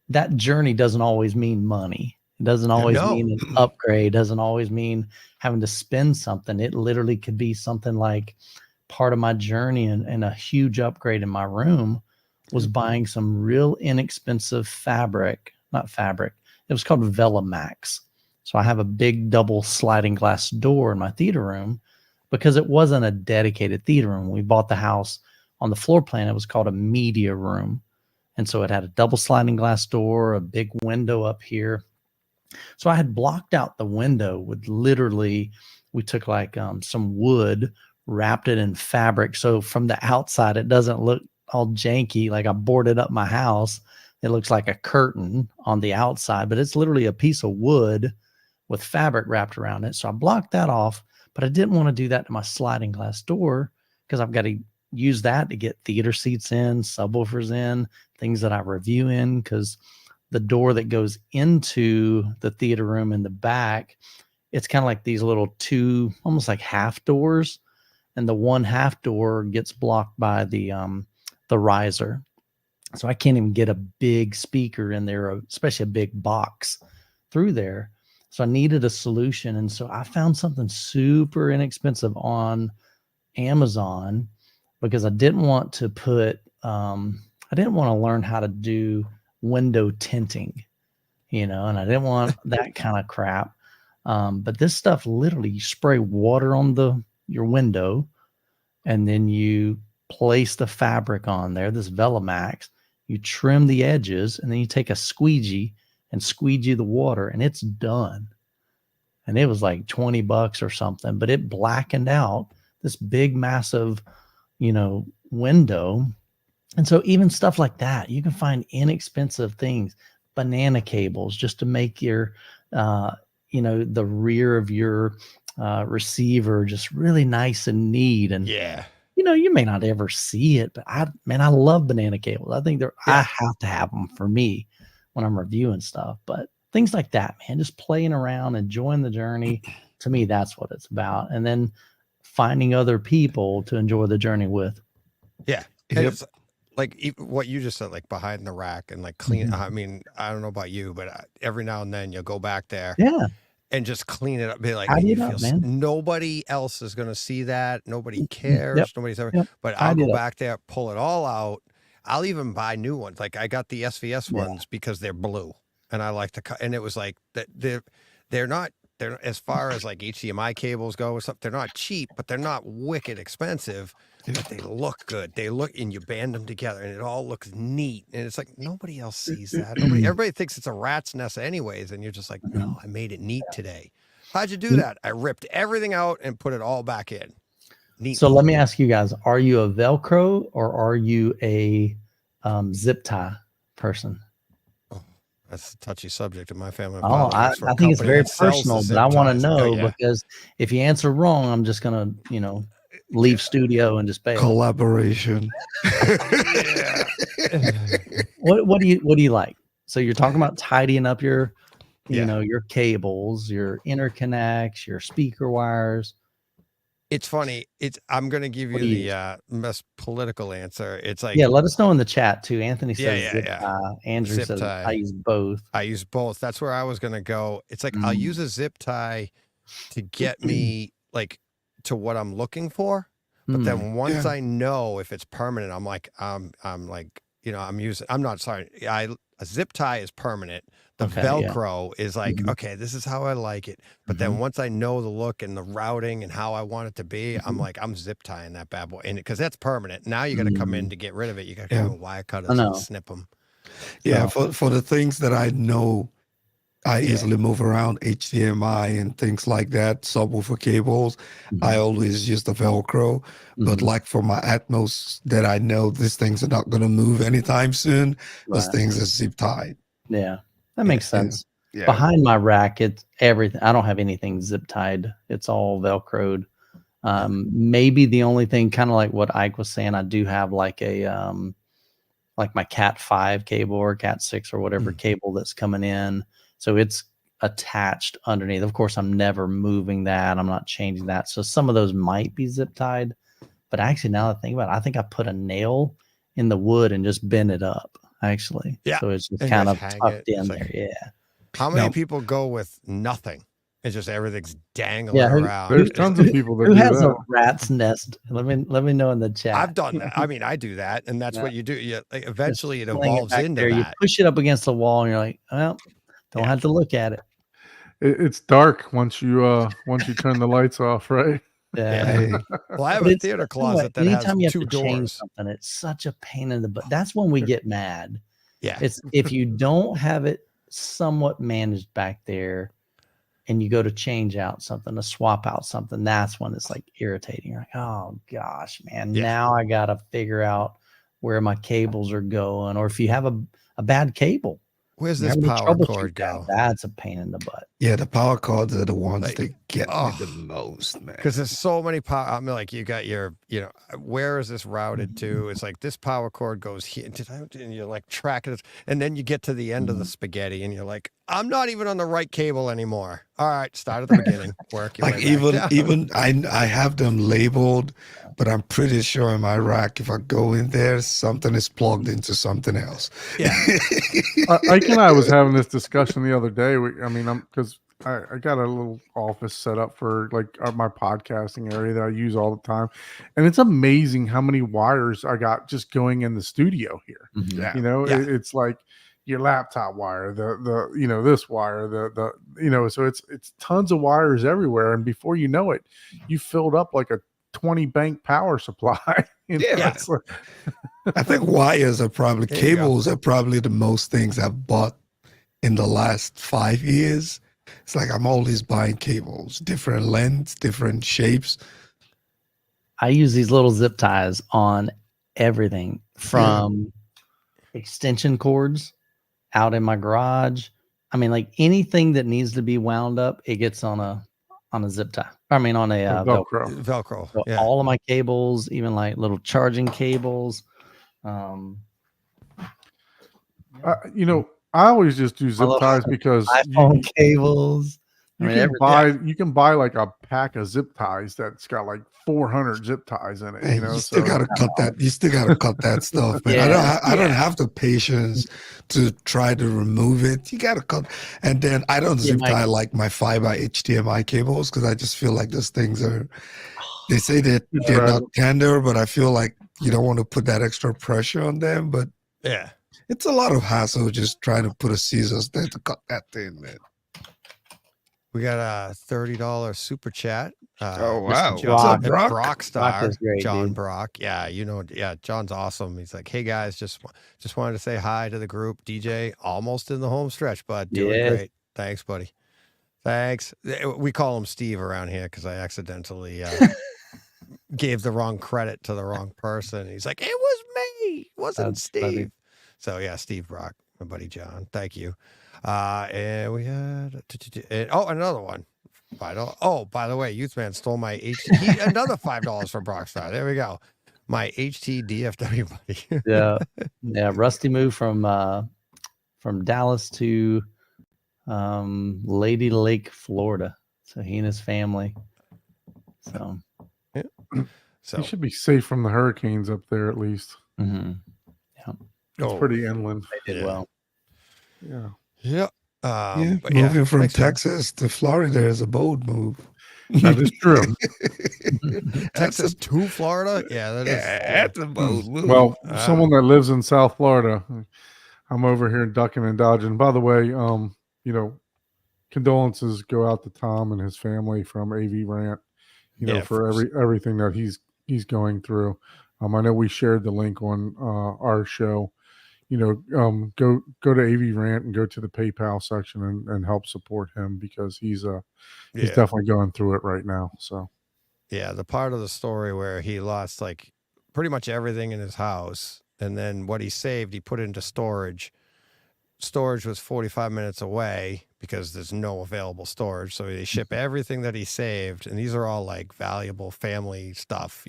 that journey doesn't always mean money. It doesn't always mean an upgrade. It doesn't always mean having to spend something. It literally could be something like part of my journey and a huge upgrade in my room was buying some real inexpensive not fabric. It was called Velamax. So I have a big double sliding glass door in my theater room because it wasn't a dedicated theater room. We bought the house on the floor plan. It was called a media room. And so it had a double sliding glass door, a big window up here. So I had blocked out the window with literally, we took like some wood, wrapped it in fabric. So from the outside, it doesn't look all janky. Like I boarded up my house. It looks like a curtain on the outside, but it's literally a piece of wood with fabric wrapped around it. So I blocked that off, but I didn't want to do that to my sliding glass door because I've got to use that to get theater seats in, subwoofers in, things that I review in, because the door that goes into the theater room in the back, it's kind of like these little two, almost like half doors. And the one half door gets blocked by the riser. So I can't even get a big speaker in there, especially a big box through there. So I needed a solution. And so I found something super inexpensive on Amazon because I didn't want to I didn't want to learn how to do window tinting, and I didn't want that kind of crap. But this stuff, literally you spray water on your window and then you place the fabric on there, this Velamax, you trim the edges, and then you take a squeegee and squeegee the water, and it's done. And it was like $20 or something, but it blackened out this big, massive, window. And so even stuff like that, you can find inexpensive things, banana cables, just to make your, the rear of your receiver just really nice and neat. And you may not ever see it, but I love banana cables. I think I have to have them for me when I'm reviewing stuff. But things like that, man, just playing around, enjoying the journey. To me, that's what it's about. And then finding other people to enjoy the journey with.
Yeah. It's like what you just said, like behind the rack and like clean. I mean, I don't know about you, but every now and then you'll go back there.
Yeah.
And just clean it up. Be like,
Tidy it up, man.
Nobody else is going to see that. Nobody cares. Nobody's ever. But I'll go back there, pull it all out. I'll even buy new ones. Like I got the SVS ones because they're blue, and I like to cut. And it was like that. They're not. They're as far as like HDMI cables go or something. They're not cheap, but they're not wicked expensive. But they look good. They look, and you band them together, and it all looks neat. And it's like nobody else sees that. Everybody thinks it's a rat's nest, anyways. And you're just like, no, I made it neat today. How'd you do that? I ripped everything out and put it all back in. Neat.
So let me ask you guys: are you a Velcro or are you a zip tie person?
That's a touchy subject in my family.
I think it's very personal, but I want to know because if you answer wrong, I'm just gonna, leave studio and just bail.
Collaboration.
What do you like? So you're talking about tidying up your, your cables, your interconnects, your speaker wires.
It's funny. I'm going to give you the most political answer. It's like,
let us know in the chat too. Anthony says zip tie. Andrew
zip
says
tie.
I use both.
I use both. That's where I was going to go. It's like I'll use a zip tie to get me like to what I'm looking for. But then once I know if it's permanent, I'm like, I'm not sorry. A zip tie is permanent. The Velcro is like, okay, this is how I like it. But then once I know the look and the routing and how I want it to be, I'm like, I'm zip tying that bad boy. And because that's permanent. Now you got to come in to get rid of it. You got to come with wire cutters and snip them.
Yeah. For the things that I know, I easily move around HDMI and things like that, subwoofer cables. I always use the Velcro. But like for my Atmos that I know these things are not going to move anytime soon, those things are zip tied.
Yeah, that makes sense. Yeah. Behind my rack, it's everything. I don't have anything zip tied. It's all Velcroed. Maybe the only thing, kind of like what Ike was saying, I do have like a like my Cat 5 cable or Cat 6 or whatever cable that's coming in. So it's attached underneath. Of course, I'm never moving that. I'm not changing that. So some of those might be zip tied. But actually, now that I think about it, I think I put a nail in the wood and just bent it up, actually.
Yeah.
So it's just kind of tucked in there. Yeah.
How many people go with nothing? It's just everything's dangling around.
There's tons of people that
who
do
has
that.
a rat's nest. Let me know in the chat.
I've done that. I mean, I do that, and that's what you do. Eventually, it evolves into that.
You push it up against the wall, and you're like, well, don't have to look at it.
It's dark once you turn the lights off, right?
Yeah.
Well, I have a theater closet that has
you have
2
to
doors.
change something, it's such a pain in the butt. That's when we get mad.
Yeah.
It's if you don't have it somewhat managed back there and you go to change out something, to swap out something, that's when it's like irritating. You're like, oh gosh, man, now I got to figure out where my cables are going. Or if you have a bad cable,
where's this power cord go?
That's a pain in the butt.
Yeah, the power cords are the ones that get me the most, man.
Because there's so many power. I mean, like you got your, where is this routed to? It's like this power cord goes here, and you're like tracking it, and then you get to the end of the spaghetti, and you're like, I'm not even on the right cable anymore. All right, start at the beginning. Work your
like
way
even I have them labeled, but I'm pretty sure in my rack, if I go in there, something is plugged into something else.
Yeah.
Ike and I was having this discussion the other day. Because I got a little office set up for like my podcasting area that I use all the time, and it's amazing how many wires I got just going in the studio here.
Yeah.
It's like your laptop wire, the this wire, so it's tons of wires everywhere, and before you know it, you filled up like a 20 bank power supply.
I think wires are probably cables are probably the most things I've bought in the last 5 years. It's like I'm always buying cables, different lengths, different shapes.
I use these little zip ties on everything from extension cords out in my garage. I mean, like anything that needs to be wound up, it gets on a zip tie. I mean, on a Velcro.
Velcro.
So
Yeah.
all of my cables, even like little charging cables.
You know, I always just do zip ties because
iPhone cables.
You can buy like a pack of zip ties that's got like 400 zip ties in it.
Man,
You know,
you still gotta cut that. You still gotta cut that stuff, man. I don't have the patience to try to remove it. You gotta cut, and then I don't zip tie like my fiber HDMI cables because I just feel like those things are. They say that they're not tender, but I feel like you don't want to put that extra pressure on them. But
yeah,
it's a lot of hassle just trying to put a scissors there to cut that thing, man.
We got a $30 super chat.
Oh wow!
John,
Brock?
Brock Star,
Brock is great,
John
dude.
Brock. Yeah, John's awesome. He's like, hey guys, just wanted to say hi to the group. DJ, almost in the home stretch, bud. Doing great. Thanks, buddy. Thanks. We call him Steve around here because I accidentally gave the wrong credit to the wrong person. He's like, it was me, it wasn't Steve. Funny. So yeah, Steve Brock, my buddy John. Thank you. And we had another one. $5. By the way, Youthman stole my another $5 from Brockstar. There we go. My HT DFW buddy.
yeah. Rusty moved from Dallas to Lady Lake, Florida. So he and his family. So
he should be safe from the hurricanes up there at least.
Mm-hmm.
Yeah, it's pretty inland.
They did well.
Yeah.
Yeah.
Moving from Texas to Florida is a bold move.
That is true.
Texas to Florida? Yeah,
that's a bold move.
Well, someone that lives in South Florida, I'm over here ducking and dodging. By the way, condolences go out to Tom and his family from AV Rant, for everything that he's going through. I know we shared the link on our show. Go to AV Rant and go to the PayPal section and help support him because he's definitely going through it right now. So,
yeah, the part of the story where he lost like pretty much everything in his house, and then what he saved, he put into storage. Storage was 45 minutes away because there's no available storage. So they ship everything that he saved, and these are all like valuable family stuff,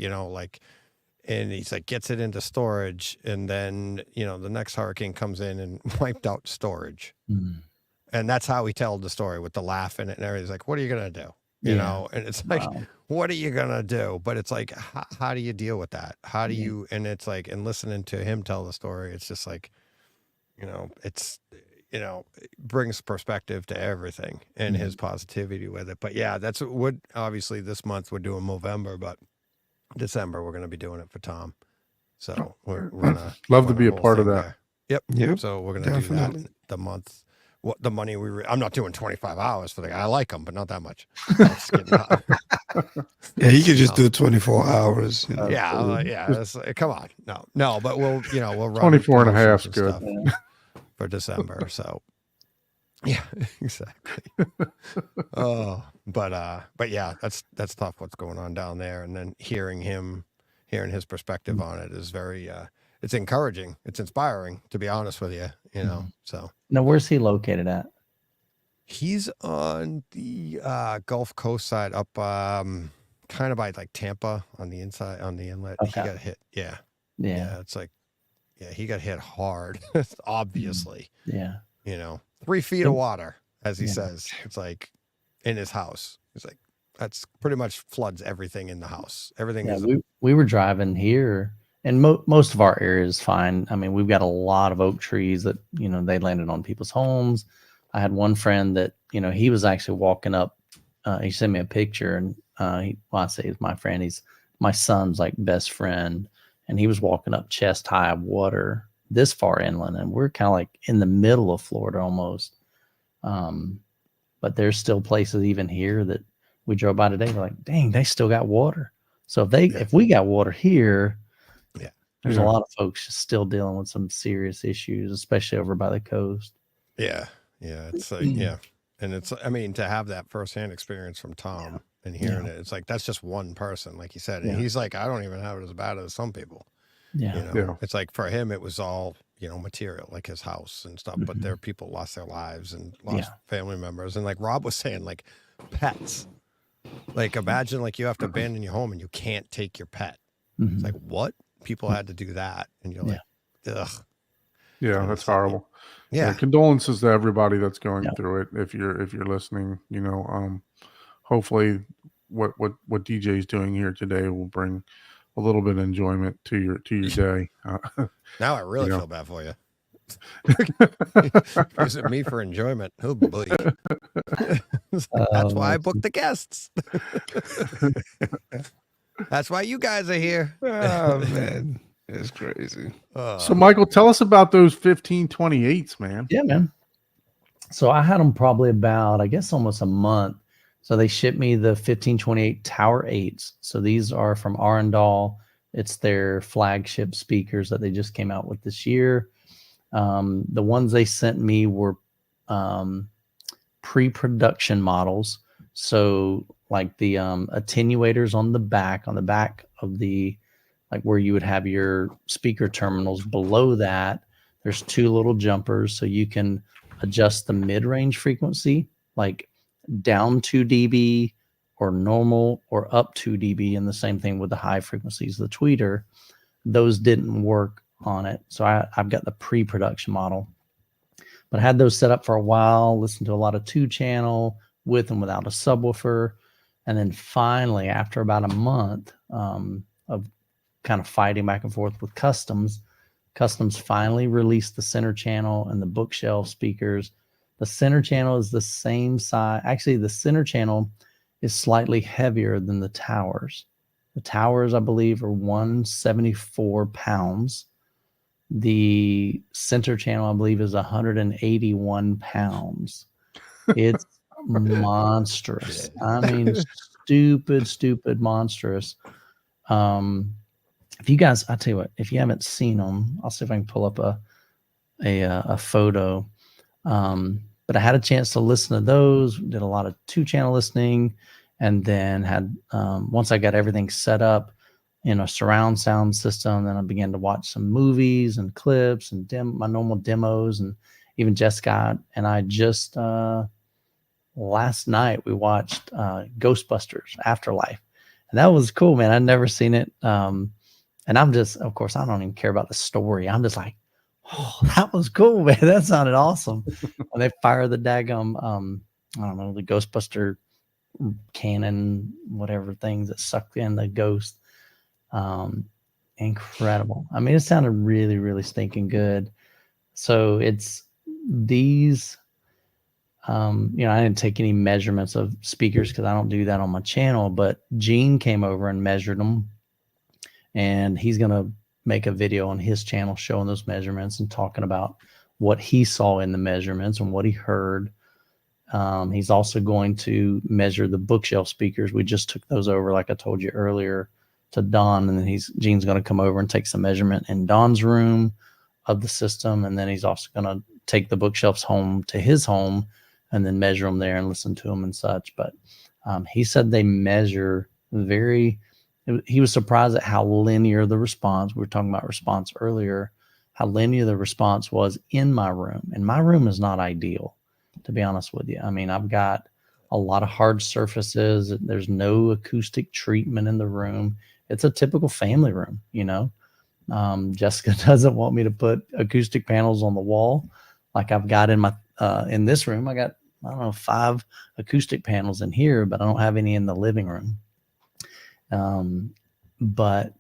and he's like, gets it into storage. And then, the next hurricane comes in and wiped out storage.
Mm-hmm.
And that's how he told the story with the laugh in it and everything. He's like, what are you going to do? You know? And it's like, what are you going to do? But it's like, how do you deal with that? How do you, and it's like, and listening to him tell the story, it's just like, it brings perspective to everything and his positivity with it. But yeah, that's what obviously this month we're doing Movember, but December we're going to be doing it for Tom. So we're gonna
love to be a part of that.
There. Yep. So we're going to do that the month. What the money I'm not doing 25 hours for the guy. I like him, but not that much.
Yeah, he could just do 24 hours.
Come on. No, but we'll run
24 and a half is good
for December. So yeah, exactly. But yeah, that's tough what's going on down there. And then hearing his perspective on it is very, it's encouraging. It's inspiring, to be honest with you, so.
Now, where's he located at?
He's on the Gulf Coast side up, kind of by like Tampa on the inside, on the inlet. Okay. He got hit. Yeah. It's like, he got hit hard, obviously.
Yeah.
3 feet of water, as he says. It's like in his house. It's like, that's pretty much floods everything in the house. Everything is.
We were driving here, and most of our area is fine. I mean, we've got a lot of oak trees that, they landed on people's homes. I had one friend that, he was actually walking up. He sent me a picture, and I say he's my friend. He's my son's like best friend, and he was walking up chest high of water this far inland, and we're kind of like in the middle of Florida almost. But there's still places even here that we drove by today. We're like, dang, they still got water. So if we got water here, there's a lot of folks still dealing with some serious issues, especially over by the coast.
Yeah. It's like, and it's, I mean, to have that firsthand experience from Tom and hearing it, it's like, that's just one person, like you said. And he's like, I don't even have it as bad as some people. It's like for him, it was all material like his house and stuff, but there are people lost their lives and lost family members. And like Rob was saying, like pets, like imagine like you have to abandon your home and you can't take your pet. It's like, what? People had to do that. And you're like, ugh.
Yeah, that's horrible.
Yeah.
Condolences to everybody that's going through it. If you're listening, hopefully what DJ's doing here today will bring a little bit of enjoyment to your day.
Now I really feel bad for you. Using me for enjoyment. Oh boy. That's why I booked the guests. That's why you guys are here.
Oh man, it's crazy.
So Michael, tell us about those 1528s, man.
Yeah, man. So I had them probably about, I guess, almost a month. So they shipped me the 1528 Tower 8s. So these are from Arendal. It's their flagship speakers that they just came out with this year. The ones they sent me were pre-production models. So like the attenuators on the back of the, like where you would have your speaker terminals, below that, there's two little jumpers. So you can adjust the mid-range frequency, like down 2 dB or normal, or up 2 dB. And the same thing with the high frequencies, the tweeter. Those didn't work on it. So I've got the pre-production model. But I had those set up for a while, listened to a lot of 2-channel with and without a subwoofer. And then finally, after about a month of kind of fighting back and forth with Customs finally released the center channel and the bookshelf speakers. The center channel is the same size. Actually, the center channel is slightly heavier than the towers. The towers, I believe, are 174 pounds. The center channel, I believe, is 181 pounds. It's monstrous. I mean, stupid monstrous. If you guys, I tell you what, if you haven't seen them, I'll see if I can pull up a photo. But I had a chance to listen to those, did a lot of 2-channel listening, and then had, once I got everything set up in a surround sound system, then I began to watch some movies and clips and my normal demos, and even Jessica and I just, last night we watched Ghostbusters Afterlife, and that was cool, man. I'd never seen it. And I'm just, of course, I don't even care about the story. I'm just like, oh, that was cool, man. That sounded awesome. And they fire the daggum, I don't know, the Ghostbuster cannon, whatever things that sucked in the ghost. Incredible. I mean, it sounded really, really stinking good. So it's these, I didn't take any measurements of speakers because I don't do that on my channel, but Gene came over and measured them. And he's going to make a video on his channel showing those measurements and talking about what he saw in the measurements and what he heard. He's also going to measure the bookshelf speakers. We just took those over, like I told you earlier, to Don. And then Gene's going to come over and take some measurement in Don's room of the system. And then he's also going to take the bookshelves home to his home and then measure them there and listen to them and such. But he said they measure he was surprised at how linear the response, we were talking about response earlier, how linear the response was in my room. And my room is not ideal, to be honest with you. I mean, I've got a lot of hard surfaces. There's no acoustic treatment in the room. It's a typical family room, Jessica doesn't want me to put acoustic panels on the wall like I've got in my in this room. I got, I don't know, 5 acoustic panels in here, but I don't have any in the living room. But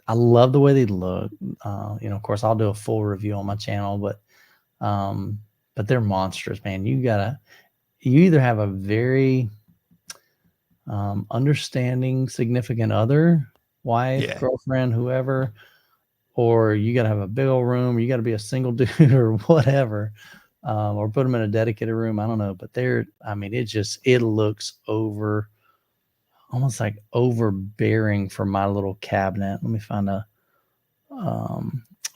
I love the way they look. Of course I'll do a full review on my channel, but they're monstrous, man. You either have a very, understanding significant other, wife, girlfriend, whoever, or you got to have a big old room, or you got to be a single dude or whatever, or put them in a dedicated room. I don't know, but it looks almost like overbearing for my little cabinet. Let me find a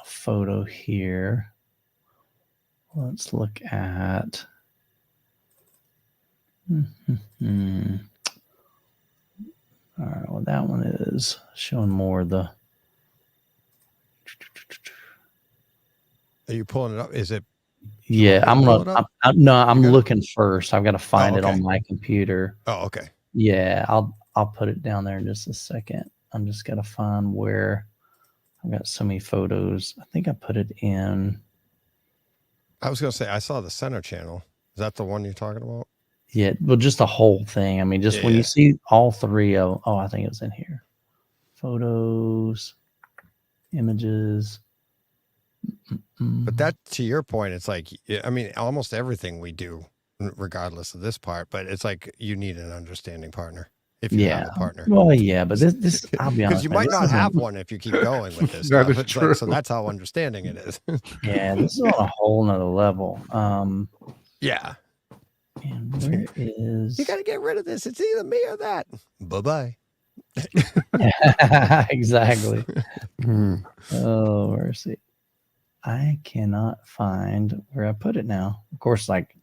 photo here. Let's look at. All right, well, that one is showing more of the.
Are you pulling it up? Is it?
Yeah, I'm looking first. I've got to find it on my computer.
Oh, okay.
Yeah, I'll put it down there in just a second. I'm just got to find where I've got so many photos. I think I put it in.
I was going to say, I saw the center channel. Is that the one you're talking about?
Yeah, well, just the whole thing. I mean, just when you see all three of, I think it's in here. Photos, images.
But that, to your point, it's like, I mean, almost everything we do, regardless of this part, but it's like you need an understanding partner if you have a partner.
Well, yeah, but this I'll be honest.
Because you might not have one if you keep going with this
That
stuff.
is true.
Like, so that's how understanding it is.
Yeah, this is on a whole nother level.
Yeah.
And where is...
You got to get rid of this. It's either me or that. Bye-bye.
Exactly. Oh, where's it? I cannot find where I put it now. Of course, like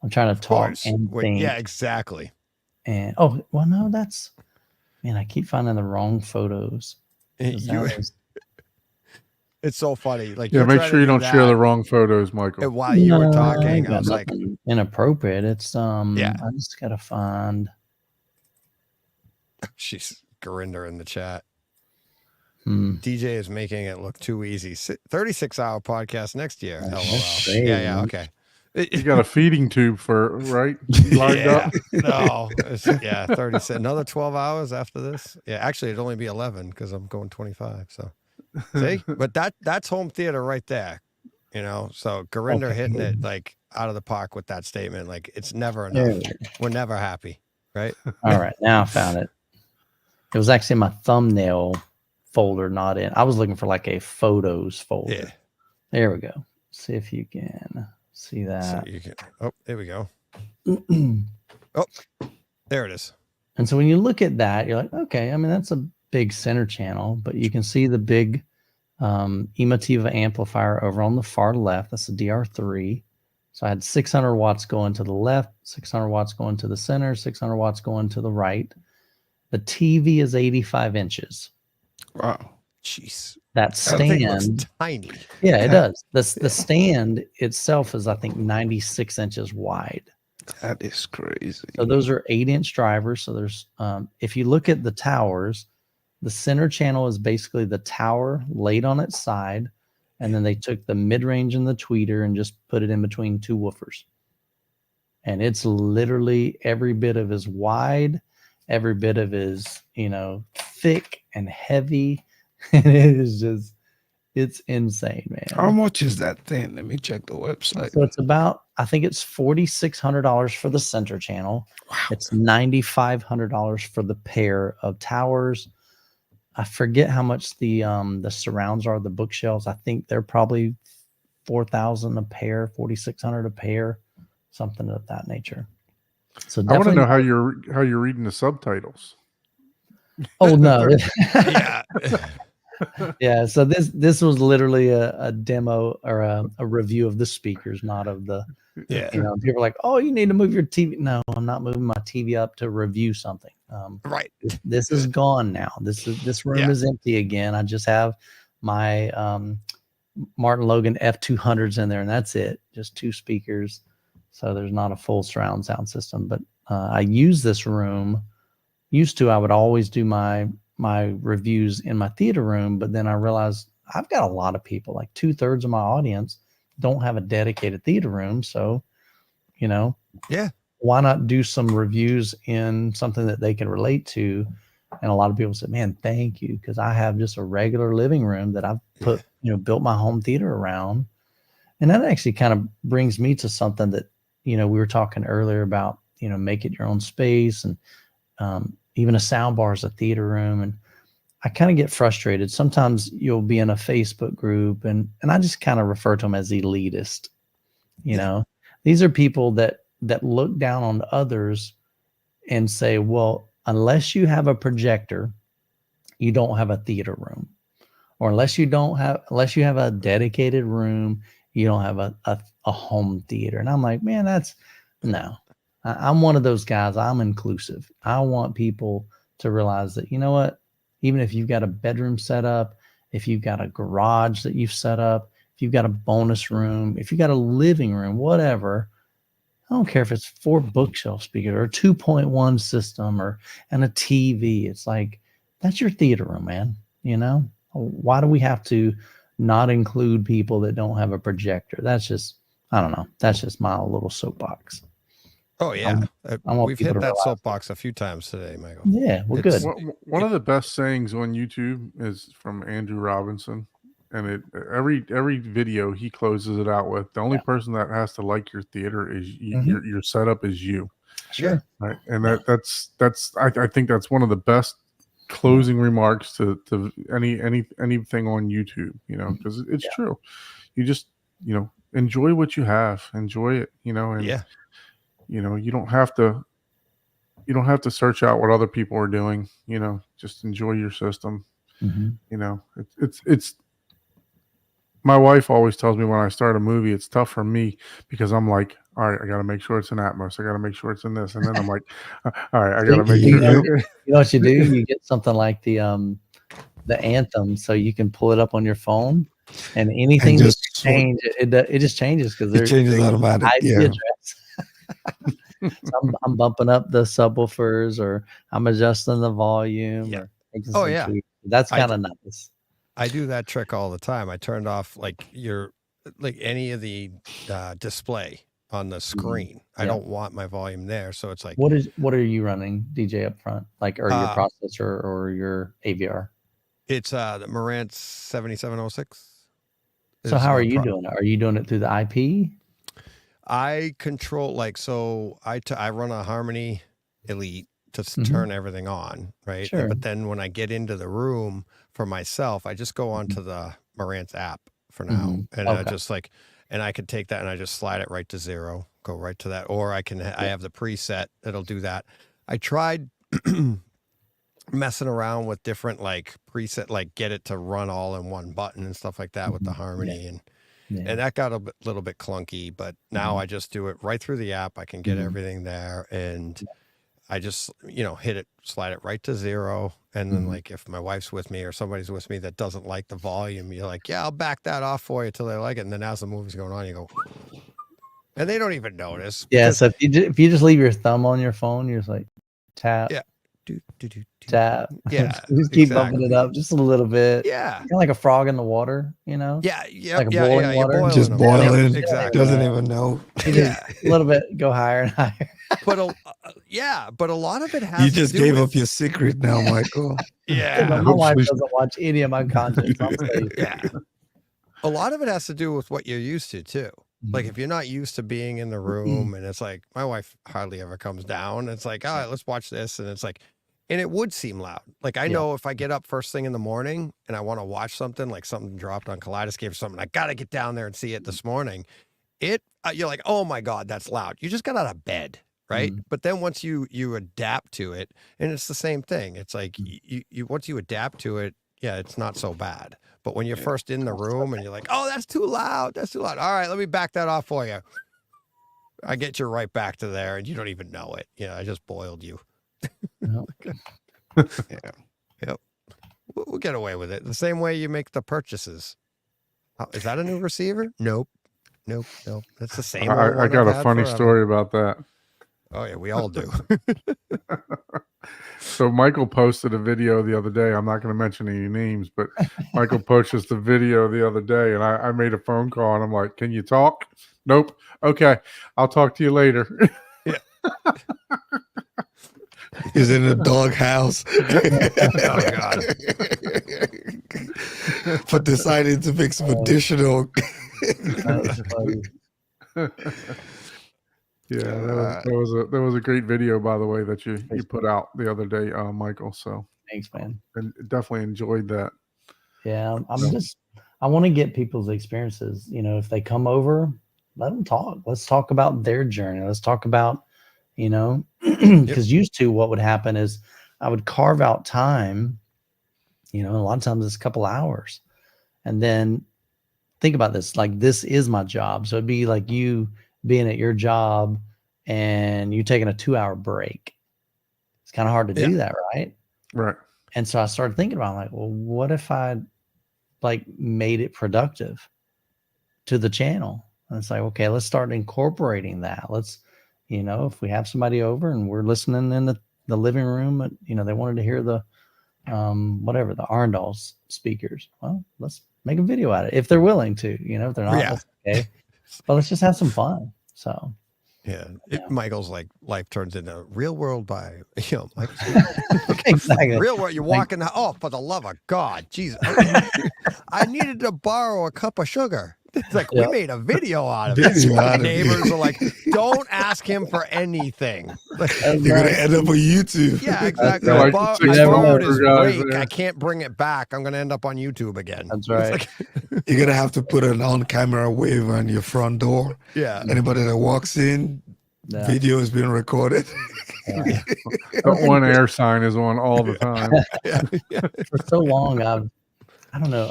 I'm trying to talk and think.
Yeah, exactly.
And no, that's, man, I keep finding the wrong photos.
It's so funny. Like,
yeah, make sure you don't share the wrong photos, Michael.
And while you were talking, I was like,
inappropriate. It's
yeah.
I just gotta find.
She's Gurinder in the chat. DJ is making it look too easy. 36-hour podcast next year. LOL. Yeah, okay.
You got a feeding tube right? Lined up?
No. 30. Another 12 hours after this. Yeah, actually, it'd only be 11 because I'm going 25. So, see? But that's home theater right there. You know, so Gurinder hitting it like out of the park with that statement. Like, it's never enough. We're never happy, right?
All right, now I found it. It was actually in my thumbnail folder, not in. I was looking for like a photos folder.
Yeah.
There we go. See if you can see that.
So you can, there we go. There it is.
And so when you look at that, you're like, okay, I mean, that's a big center channel, but you can see the big Emotiva amplifier over on the far left. That's the DR3. So I had 600 watts going to the left, 600 watts going to the center, 600 watts going to the right. The TV is 85 inches.
Wow. Jeez.
That stand,
tiny.
Yeah, it does. The stand itself is, I think, 96 inches wide.
That is crazy.
So those are 8-inch drivers. So there's, if you look at the towers, the center channel is basically the tower laid on its side, and then they took the mid-range and the tweeter and just put it in between two woofers. And it's literally every bit of as wide, every bit of as, thick and heavy. And it is just, it's insane, man.
How much is that thing? Let me check the website.
So it's about, I think it's $4,600 for the center channel.
Wow.
It's $9,500 for the pair of towers. I forget how much the surrounds are, the bookshelves. I think they're probably $4,000 a pair, $4,600 a pair, something of that nature. So
I want to know how you're reading the subtitles.
Oh no.
Yeah.
Yeah. So this was literally a demo or a review of the speakers, not of the.
Yeah.
People are like, oh, you need to move your TV. No, I'm not moving my TV up to review something.
Right.
This is gone now. This room is empty again. I just have my Martin Logan F200s in there, and that's it. Just two speakers. So there's not a full surround sound system. But I use this room. I would always do my reviews in my theater room, but then I realized I've got a lot of people, like 2/3 of my audience don't have a dedicated theater room. So, why not do some reviews in something that they can relate to? And a lot of people said, man, thank you. Cause I have just a regular living room that I've put, built my home theater around. And that actually kind of brings me to something that, we were talking earlier about, make it your own space, and even a sound bar is a theater room. And I kind of get frustrated. Sometimes you'll be in a Facebook group and I just kind of refer to them as elitist. These are people that look down on others and say, well, unless you have a projector, you don't have a theater room. Or unless you have a dedicated room, you don't have a home theater. And I'm like, man, no. I'm one of those guys. I'm inclusive. I want people to realize that, what, even if you've got a bedroom set up, if you've got a garage that you've set up, if you've got a bonus room, if you got a living room, whatever. I don't care if it's 4 bookshelf speakers or a 2.1 system and a TV. It's like, that's your theater room, man. You know, why do we have to not include people that don't have a projector? That's just, I don't know. That's just my little soapbox.
Oh yeah, we've hit that soapbox a few times today, Michael.
Yeah, well, good.
One of the best sayings on YouTube is from Andrew Robinson, and every video he closes it out with, the only person that has to like your theater is your setup is you.
Sure.
Right, and that's I think that's one of the best closing remarks to anything on YouTube. You know, because it's true. You just enjoy what you have, enjoy it. And you don't have to search out what other people are doing. Just enjoy your system. It's my wife always tells me when I start a movie, it's tough for me because I'm like, all right, I got to make sure it's in Atmos. I got to make sure it's in this. And then I'm like, all right, I got to make sure.
You know what you do? You get something like the Anthem, so you can pull it up on your phone, and anything that you change, it just changes because
it changes automatically.
So I'm bumping up the subwoofers, or I'm adjusting the volume.
Yeah.
That's kind of nice.
I do that trick all the time. I turned off like any of the display on the screen. I don't want my volume there, so it's like.
What are you running, DJ, up front, like, or your processor or your AVR?
It's the Marantz 7706.
So how are you doing it? Are you doing it through the IP?
I control I run a Harmony Elite to turn everything on, right?
Sure.
But then when I get into the room for myself, I just go onto the Marantz app for now, and I just and I can take that and I just slide it right to 0, go right to that, or I have the preset that'll do that. I tried messing around with different preset, like get it to run all in one button and stuff like that with the Harmony, and that got a little bit clunky, but now I just do it right through the app. I can get everything there, and I just, hit it, slide it right to 0. And then if my wife's with me or somebody's with me that doesn't like the volume, you're like, yeah, I'll back that off for you till they like it. And then as the movie's going on, you go, and they don't even notice.
Yeah. So if you just leave your thumb on your phone, you're just like tap.
Yeah.
Tap.
Yeah.
Just keep bumping it up just a little bit.
Yeah.
Kind of like a frog in the water,
Yeah. Yeah.
Like boiling water.
Just boiling.
Exactly.
Doesn't even know.
A little bit, go higher and higher.
But a lot of it has.
You just gave up your secret now, Michael.
Yeah.
My wife doesn't watch any of my content.
Yeah. A lot of it has to do with what you're used to too. Like if you're not used to being in the room, and it's like my wife hardly ever comes down. It's like, all right, let's watch this, and it's like, and it would seem loud. Like I know if I get up first thing in the morning and I want to watch something, like something dropped on Kaleidoscope or something, I got to get down there and see it this morning. You're like, oh my God, that's loud. You just got out of bed. Right. But then once you adapt to it, and it's the same thing. It's like you once you adapt to it, it's not so bad. But when you're first in the room and you're like, oh, that's too loud. That's too loud. All right, let me back that off for you. I get you right back to there and you don't even know it. I just boiled you. Yep. We'll get away with it. The same way you make the purchases. Is that a new receiver? Nope. That's the same.
I got a funny story about that.
Oh yeah, we all do.
So Michael posted a video the other day. I'm not going to mention any names, but Michael posted the video the other day, and I made a phone call, and I'm like, "Can you talk?" Nope. Okay, I'll talk to you later.
Yeah.
He's in a dog house.
Oh God.
But decided to make some additional.
Yeah, that was a great video, by the way, that you put out the other day, Michael. So
thanks, man.
And definitely enjoyed that.
Yeah, I want to get people's experiences. If they come over, let them talk. Let's talk about their journey. Let's talk about, because used to what would happen is I would carve out time. A lot of times it's a couple hours, and then think about this. Like this is my job, so it'd be like you being at your job and you taking a 2-hour break. It's kind of hard to do that, right?
Right.
And so I started thinking about well, what if I made it productive? to the channel. And it's like, okay, let's start incorporating that. Let's, if we have somebody over and we're listening in the living room, they wanted to hear the whatever, the Arndals speakers. Well, let's make a video out of it if they're willing to. If they're not, that's okay. But let's just have some fun. So
Michael's like life turns into real world by Michael.
Exactly.
Real world. You're walking. Oh, for the love of God, Jesus! I needed to borrow a cup of sugar. It's like we made a video out of it. My neighbors are like, "Don't ask him for anything.
You're gonna end up on YouTube."
Yeah, exactly.
Right.
I borrowed his rake. I can't bring it back. I'm gonna end up on YouTube again.
That's right.
You're gonna have to put an on-camera waiver on your front door.
Yeah.
Anybody that walks in, video is being recorded.
The on air sign is on all the time.
For so long, I don't know.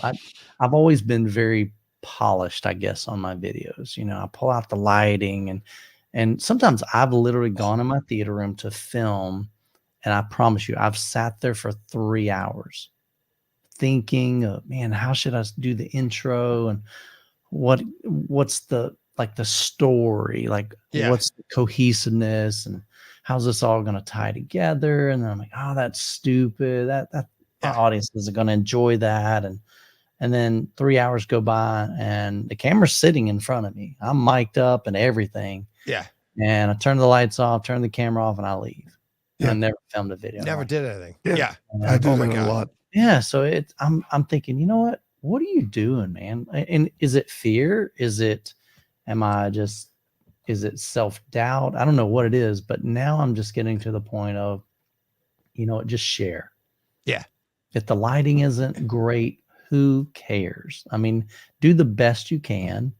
I've always been very polished, I guess, on my videos. I pull out the lighting and sometimes I've literally gone in my theater room to film, and I promise you, I've sat there for 3 hours thinking, man, how should I do the intro, and what's the story, what's the cohesiveness, and how's this all going to tie together? And then I'm like, oh, that's stupid. That my audience isn't going to enjoy that. And then 3 hours go by and the camera's sitting in front of me. I'm mic'd up and everything.
Yeah.
And I turn the lights off, turn the camera off, and I leave. Yeah. I never filmed a video.
Never did anything.
Yeah. I do that a lot.
Yeah. So I'm thinking, you know what are you doing, man? And is it fear? Is it self-doubt? I don't know what it is, but now I'm just getting to the point of, just share.
Yeah.
If the lighting isn't great, who cares? I mean, do the best you can.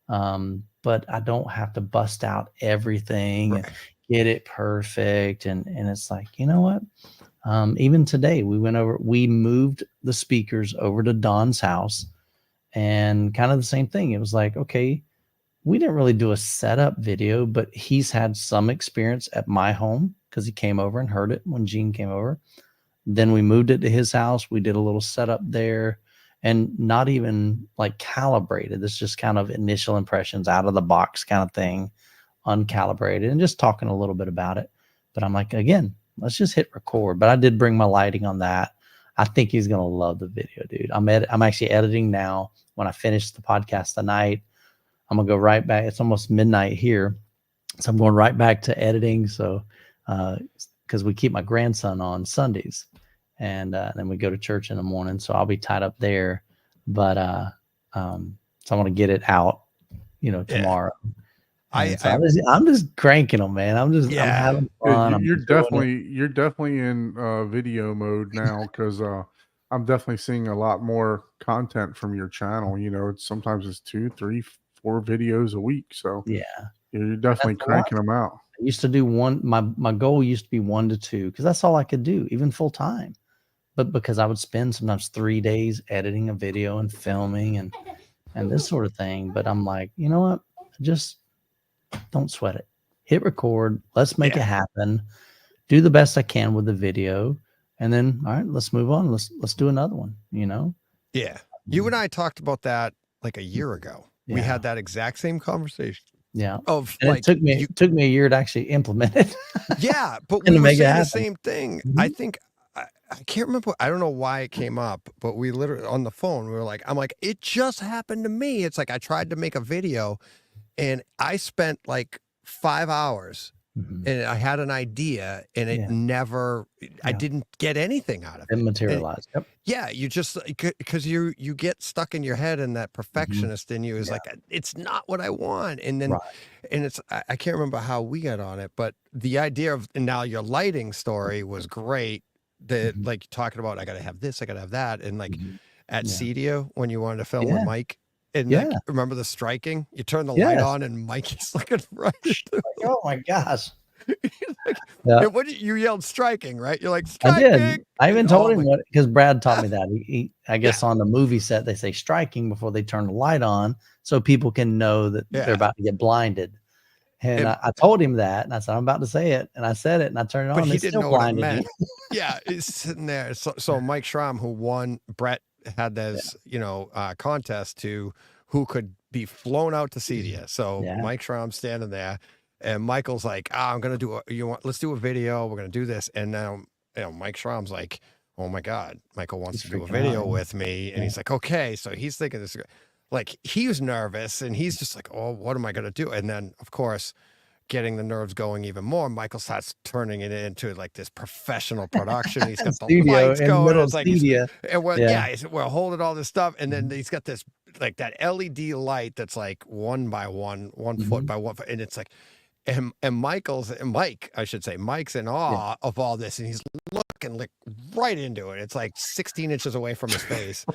But I don't have to bust out everything and get it perfect. And it's like, you know what? Even today we moved the speakers over to Don's house, and kind of the same thing. It was like, okay, we didn't really do a setup video, but he's had some experience at my home because he came over and heard it when Gene came over. Then we moved it to his house. We did a little setup there. And not even like calibrated. This is just kind of initial impressions, out of the box kind of thing, uncalibrated, and just talking a little bit about it. But I'm like, again, let's just hit record. But I did bring my lighting on that. I think he's gonna love the video, dude. I'm actually editing now. When I finish the podcast tonight, I'm gonna go right back. It's almost midnight here, so I'm going right back to editing. So, because we keep my grandson on Sundays. And then we go to church in the morning, so I'll be tied up there. But so I want to get it out, tomorrow. I'm just cranking them, man. I'm having fun.
You're definitely in video mode now, because I'm definitely seeing a lot more content from your channel. Sometimes it's 2, 3, 4 videos a week. So
yeah,
you're definitely cranking them out.
I used to do one. My goal used to be 1 to 2, because that's all I could do, even full time. But because I would spend sometimes 3 days editing a video and filming and this sort of thing. But I'm like, you know what? Just don't sweat it. Hit record. Let's make it happen. Do the best I can with the video. And then, all right, let's move on. Let's do another one,
Yeah. You and I talked about that like a year ago. Yeah. We had that exact same conversation.
Yeah.
It
took me a year to actually implement it.
Yeah, but we were saying the same thing. Mm-hmm. I think I can't remember. I don't know why it came up, but we literally on the phone, I'm like, it just happened to me. It's like I tried to make a video and I spent like 5 hours and I had an idea and it never, I didn't get anything out of it.
It materialized.
Yep. Yeah. You just, because you get stuck in your head, and that perfectionist in you is like, it's not what I want. And then, and it's, I can't remember how we got on it, but the idea of, and now your lighting story was great. Like talking about, I gotta have this, I gotta have that, and like at CDO when you wanted to film with Mike, and like, remember the striking? You turn the light on, and Mikey's looking right.
Oh my gosh!
What you yelled striking, right? You're like striking.
I did. I even told him what, because Brad taught me that. He I guess on the movie set they say striking before they turn the light on, so people can know that they're about to get blinded. And I told him that, and I said, I'm about to say it. And I said it, and I turned it on.
But he didn't know what it meant. Yeah, he's sitting there. So Mike Schramm, who won, Brett had this, contest to who could be flown out to see you. So
Yeah.
Mike Schramm's standing there, and Michael's like, I'm gonna do let's do a video. We're gonna do this, and now Mike Schramm's like, oh my God, Michael wants
He's
to do a
freaking
video
out.
with me, and he's like, okay. So he's thinking this, like he was nervous, and he's just like, oh, what am I gonna do? And then of course, getting the nerves going even more, Michael starts turning it into like this professional production. He's got the
Studio
lights
in
going.
middle
It's like
studio.
and we're holding all this stuff, and then
Mhm.
he's got this like that LED light that's like 1 by 1, 1 foot by 1 foot, and it's like, and Mike, I should say, Mike's in awe of all this, and he's looking like right into it. It's like 16 inches away from his face,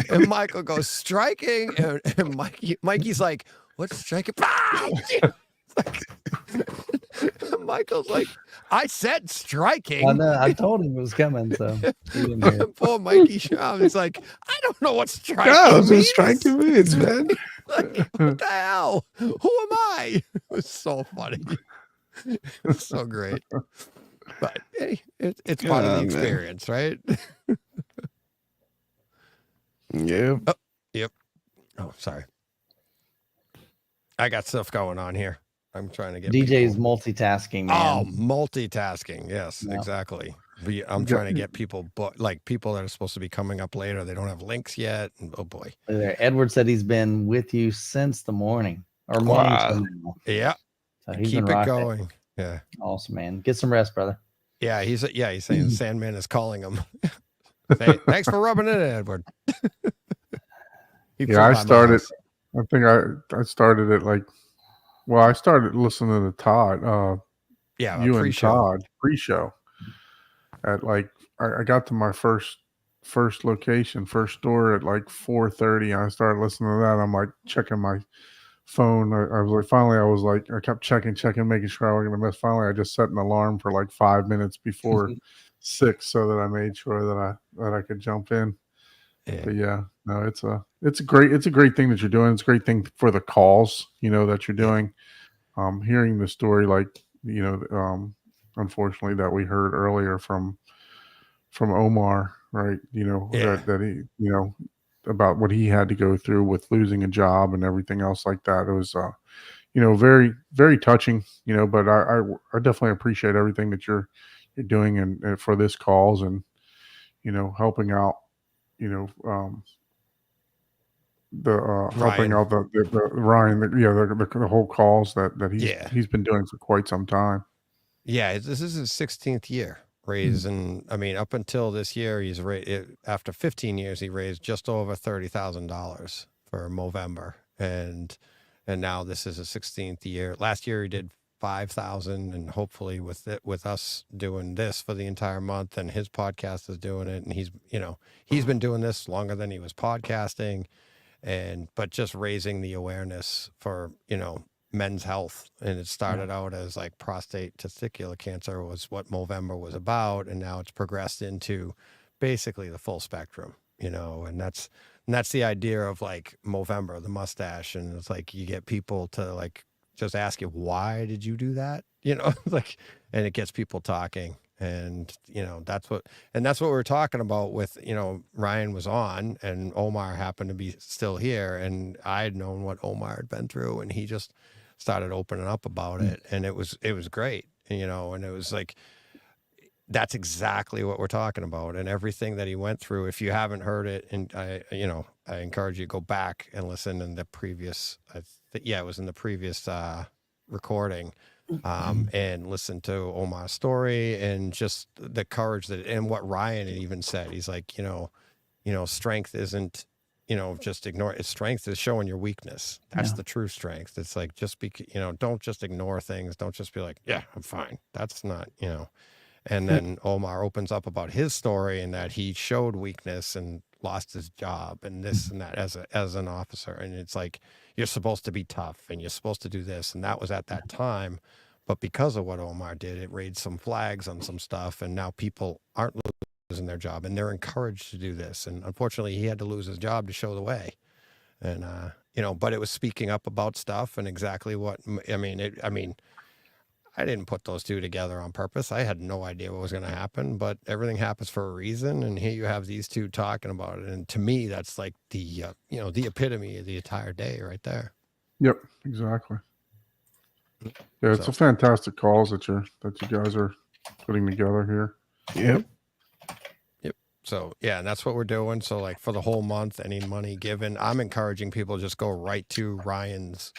and Michael goes striking, and Mikey's like, what's striking? Michael's like, I said striking.
I know. I told him it was coming, so he didn't hear it.
Poor Mikey Schramm is like, I don't know what striking
That's what
means.
striking means, man.
Like, what the hell? Who am I? It was so funny. It's so great. But hey, it's part of the experience, right?
Yeah.
Oh, yep. Oh, sorry. I got stuff going on here. I'm trying to get
DJ's
people.
multitasking, man.
Oh, multitasking. Yes,
Yeah.
exactly. I'm trying to get people, like people that are supposed to be coming up later. They don't have links yet. And, oh boy.
Edward said he's been with you since the morning or morning.
Wow.
Yeah.
So he's
Keep
been
it
rocking.
going. Yeah.
Awesome, man. Get some rest, brother.
Yeah. He's saying Sandman is calling him. Thanks for rubbing it in, Edward.
I started. I think I started it like. Well, I started listening to Todd. You and Todd pre-show. At like, I got to my first location, first store at like 4:30. I started listening to that. I'm like checking my phone. I was like, finally, I kept checking, making sure I wasn't gonna miss. Finally, I just set an alarm for like 5 minutes before 6, so that I made sure that I could jump in. Yeah. But yeah, no, it's a great thing that you're doing. It's a great thing for the calls, that you're doing. Hearing the story, like, unfortunately that we heard earlier from Omar, right? That he, about what he had to go through with losing a job and everything else like that. It was, very, very touching, but I definitely appreciate everything that you're doing and for this calls and, helping out, helping out the Ryan, the whole calls that he's been doing for quite some time.
Yeah, this is his 16th year raising. I mean, up until this year, he's after 15 years, he raised just over $30,000 for Movember, and now this is his 16th year. Last year he did 5,000, and hopefully with us doing this for the entire month, and his podcast is doing it, and he's been doing this longer than he was podcasting. But just raising the awareness for, men's health. And it started out as like prostate testicular cancer was what Movember was about. And now it's progressed into basically the full spectrum, and that's the idea of like Movember, the mustache. And it's like, you get people to like, just ask you, why did you do that? Like, and it gets people talking. And, that's what we're talking about with, Ryan was on and Omar happened to be still here. And I had known what Omar had been through, and he just started opening up about it. And it was great, and it was like, that's exactly what we're talking about, and everything that he went through. If you haven't heard it, and I encourage you to go back and listen in the previous, it was in the previous recording. And listen to Omar's story and just the courage and what Ryan had even said. He's like, strength isn't, just ignore it. Strength is showing your weakness. That's the true strength. It's like, don't just ignore things. Don't just be like, yeah, I'm fine. That's not, and then Omar opens up about his story and that he showed weakness and lost his job and this and that as an officer. And it's like, you're supposed to be tough and you're supposed to do this. And that was at that time. But because of what Omar did, it raised some flags on some stuff. And now people aren't losing their job and they're encouraged to do this. And unfortunately, he had to lose his job to show the way. And, but it was speaking up about stuff and exactly what, I didn't put those two together on purpose. I had no idea what was going to happen, but everything happens for a reason. And here you have these two talking about it. And to me, that's like the, the epitome of the entire day right there.
Yep, exactly. Yeah, it's a fantastic cause that you guys are putting together here.
Yep. So yeah, and that's what we're doing. So like for the whole month, any money given, I'm encouraging people to just go right to Ryan's,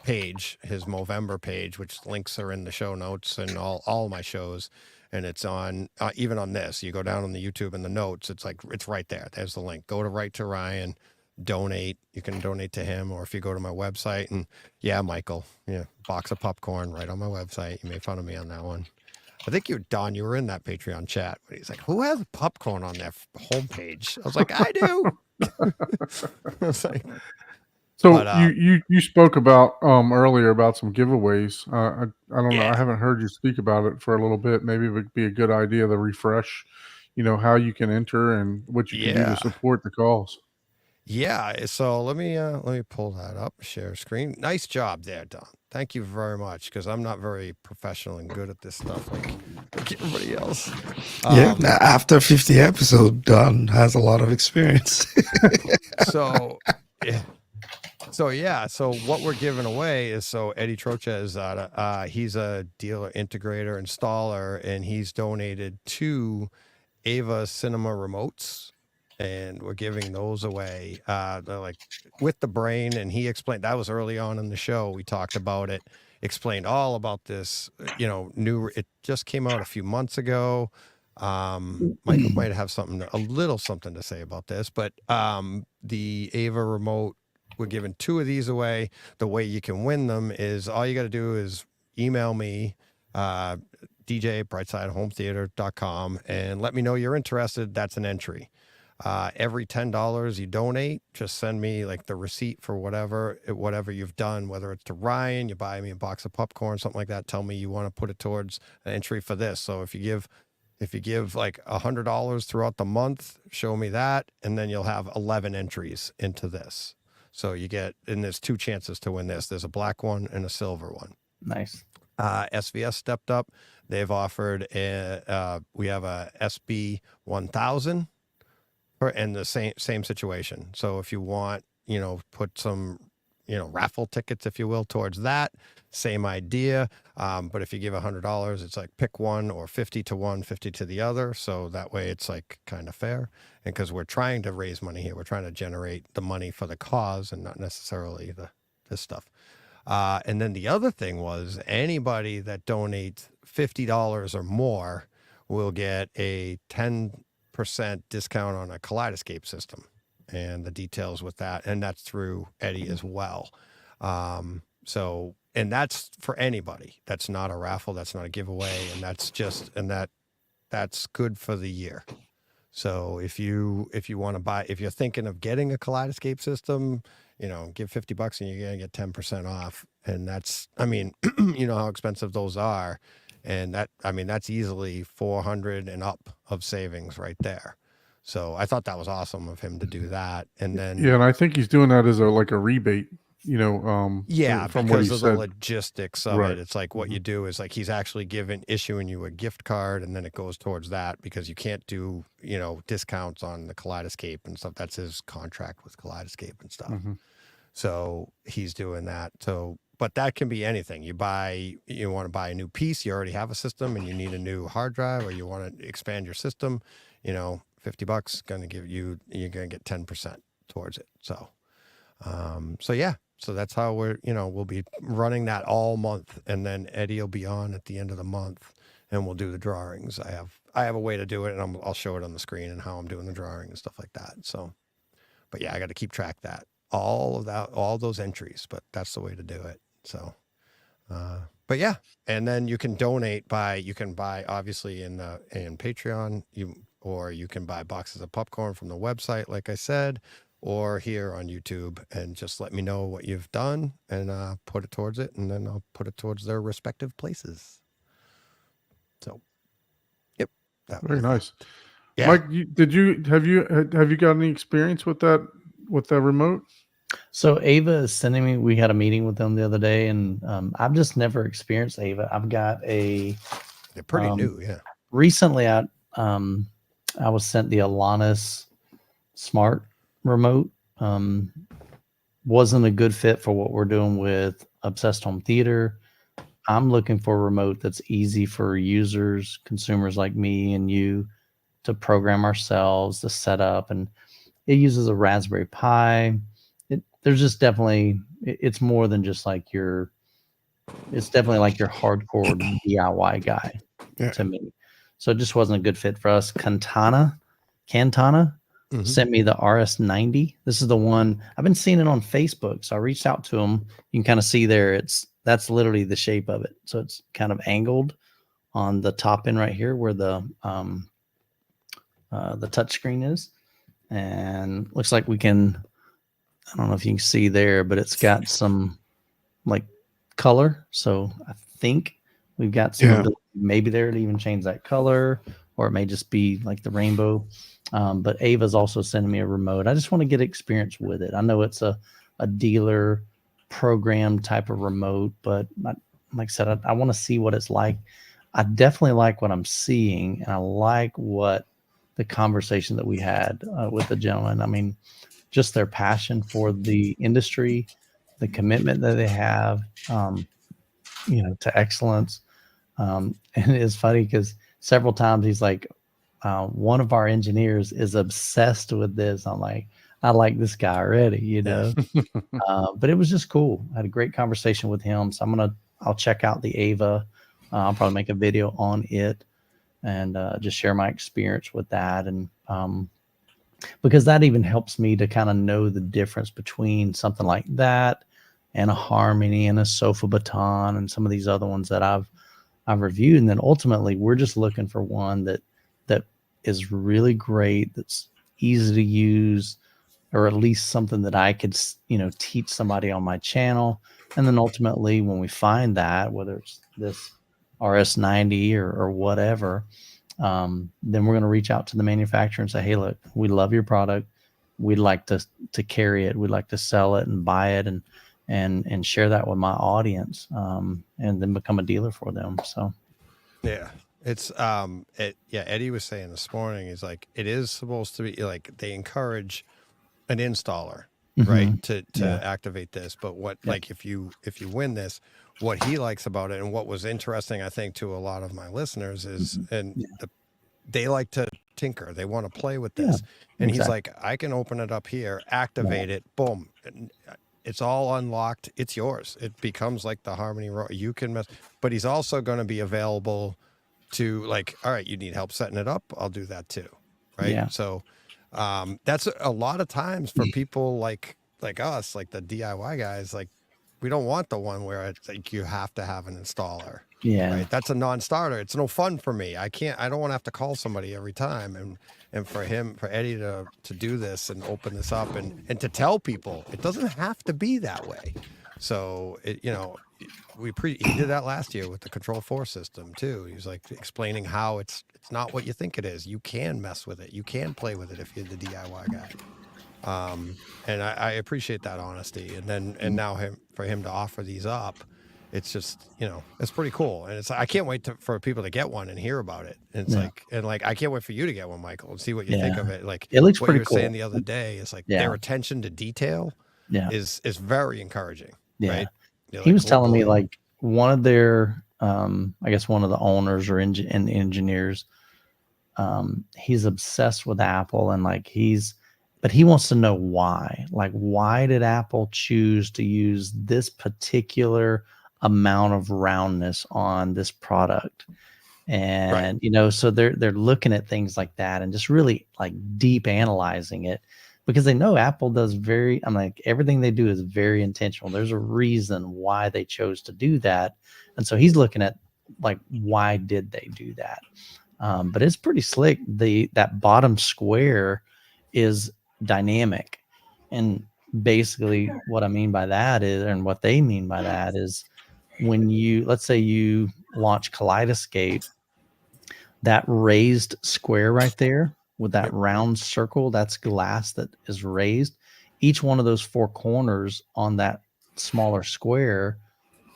page, his Movember page, which links are in the show notes and all my shows. And it's on, even on this, you go down on the YouTube and the notes, it's right there. There's the link. Go to Ryan, donate. You can donate to him, or if you go to my website and Michael, box of popcorn right on my website. You made fun of me on that one. I think Don, you were in that Patreon chat, but he's like, who has popcorn on their homepage? I was like, I do. I was like,
so you spoke about earlier about some giveaways. I don't know. I haven't heard you speak about it for a little bit. Maybe it would be a good idea to refresh, how you can enter and what you can do to support the cause.
Yeah. So let me pull that up, share screen. Nice job there, Don. Thank you very much, because I'm not very professional and good at this stuff like everybody else.
After 50 episodes, Don has a lot of experience.
So what we're giving away is, Eddie Trocha is he's a dealer, integrator, installer, and he's donated 2 Ava Cinema remotes, and we're giving those away. They're like with the brain, and he explained, that was early on in the show. We talked about it, explained all about this, it just came out a few months ago. Michael might have a little something to say about this, but the Ava remote, we're giving 2 of these away. The way you can win them is, all you got to do is email me, dj@brightsidehometheater.com, and let me know you're interested. That's an entry. Every $10 you donate, just send me like the receipt for whatever you've done, whether it's to Ryan, you buy me a box of popcorn, something like that. Tell me you want to put it towards an entry for this. So if you give like $100 throughout the month, show me that, and then you'll have 11 entries into this. So and there's 2 chances to win this. There's a black one and a silver one.
Nice.
SVS stepped up. They've offered we have a SB 1000 and the same situation. So if you want, put some, raffle tickets, if you will, towards that, same idea. But if you give $100, it's like pick one, or 50 to one, 50 to the other. So that way it's like kind of fair. And because we're trying to raise money here, we're trying to generate the money for the cause and not necessarily this stuff. And then the other thing was, anybody that donates $50 or more will get a 10% discount on a Kaleidoscape system, and the details with that. And that's through Eddie as well. And that's for anybody. That's not a raffle. That's not a giveaway. And that's good for the year. So if you want to buy, if you're thinking of getting a Kaleidoscape system, give $50 and you're going to get 10% off. And that's, you know how expensive those are. And that's easily 400 and up of savings right there. So I thought that was awesome of him to do that. And then,
and I think he's doing that as a rebate,
from
because
what he said. The logistics of it. It's like what
Mm-hmm.
you do is like, he's actually issuing you a gift card, and then it goes towards that, because you can't do, discounts on the Kaleidoscape and stuff. That's his contract with Kaleidoscape and stuff.
Mm-hmm.
So he's doing that. So, but that can be anything. You want to buy a new piece, you already have a system and you need a new hard drive, or you want to expand your system, $50 you're going to get 10% towards it. So, so that's how we'll be running that all month. And then Eddie will be on at the end of the month, and we'll do the drawings. I have a way to do it, and I'll show it on the screen and how I'm doing the drawing and stuff like that. So, but yeah, I got to keep track of that. All those entries, but that's the way to do it. So, but yeah, and then you can donate you can buy obviously in Patreon, or you can buy boxes of popcorn from the website, like I said, or here on YouTube, and just let me know what you've done, and put it towards it, and then I'll put it towards their respective places. So, yep.
Very nice.
Yeah.
Mike, have you got any experience with that remote?
So Ava is sending me. We had a meeting with them the other day, and I've just never experienced Ava. I've got a.
They're pretty new, yeah.
Recently, I was sent the Alanis Smart remote. Wasn't a good fit for what we're doing with Obsessed Home Theater. I'm looking for a remote that's easy for users, consumers like me and you, to program ourselves, to set up, and it uses a Raspberry Pi. There's just definitely, it's more than just like it's definitely like your hardcore DIY guy to me. So it just wasn't a good fit for us. Cantana sent me the RS90. This is the one I've been seeing it on Facebook. So I reached out to them. You can kind of see there. That's literally the shape of it. So it's kind of angled on the top end right here where the touch screen is, and looks like we can. I don't know if you can see there, but it's got some like color. So I think we've got some ability, maybe there to even change that color, or it may just be like the rainbow. But Ava's also sending me a remote. I just want to get experience with it. I know it's a dealer program type of remote, but like I said, I want to see what it's like. I definitely like what I'm seeing, and I like what the conversation that we had with the gentleman. I mean, just their passion for the industry, the commitment that they have, to excellence. And it's funny because several times he's like, one of our engineers is obsessed with this. I'm like, I like this guy already, but it was just cool. I had a great conversation with him. So I'll check out the Ava. I'll probably make a video on it and just share my experience with that. And because that even helps me to kind of know the difference between something like that and a Harmony and a Sofa Baton and some of these other ones that I've reviewed. And then ultimately we're just looking for one that is really great, that's easy to use, or at least something that I could, teach somebody on my channel. And then ultimately when we find that, whether it's this RS90 or whatever, then we're going to reach out to the manufacturer and say, hey, look, we love your product. We'd like to carry it. We'd like to sell it and buy it and share that with my audience, and then become a dealer for them. So,
yeah, it's, Eddie was saying this morning, he's like, it is supposed to be like, they encourage an installer, right, to activate this. But like, if you win this, what he likes about it, and what was interesting, I think, to a lot of my listeners is, they like to tinker. They want to play with this. And he's like, I can open it up here, activate it, boom. It's all unlocked. It's yours. It becomes like the Harmony. You can mess, but he's also going to be available to, like, all right, you need help setting it up, I'll do that too. Right.
Yeah.
So that's a lot of times for people like us, like the DIY guys, like, we don't want the one where it's like you have to have an installer.
Yeah.
Right. That's a non-starter. It's no fun for me. I don't want to have to call somebody every time. And for Eddie to do this and open this up and to tell people it doesn't have to be that way. So he did that last year with the Control4 system too. He was like explaining how it's not what you think it is. You can mess with it. You can play with it if you're the DIY guy. And I appreciate that honesty. And now for him to offer these up, it's just, it's pretty cool. And I can't wait for people to get one and hear about it. And it's I can't wait for you to get one, Michael, and see what you think of it. Like,
it looks
what
pretty
you were
cool.
saying the other day is like their attention to detail is very encouraging. Right.
He was telling me like one of their, I guess one of the owners or engineers, he's obsessed with Apple, and like but he wants to know why. Like, why did Apple choose to use this particular amount of roundness on this product? And so they're looking at things like that and just really like deep analyzing it, because they know Apple does everything they do is very intentional. There's a reason why they chose to do that. And so he's looking at like, why did they do that? But it's pretty slick. That bottom square is dynamic. And basically what I mean by that is, and what they mean by that is, when let's say you launch Kaleidoscape, that raised square right there with that round circle, that's glass that is raised. each one of those 4 corners on that smaller square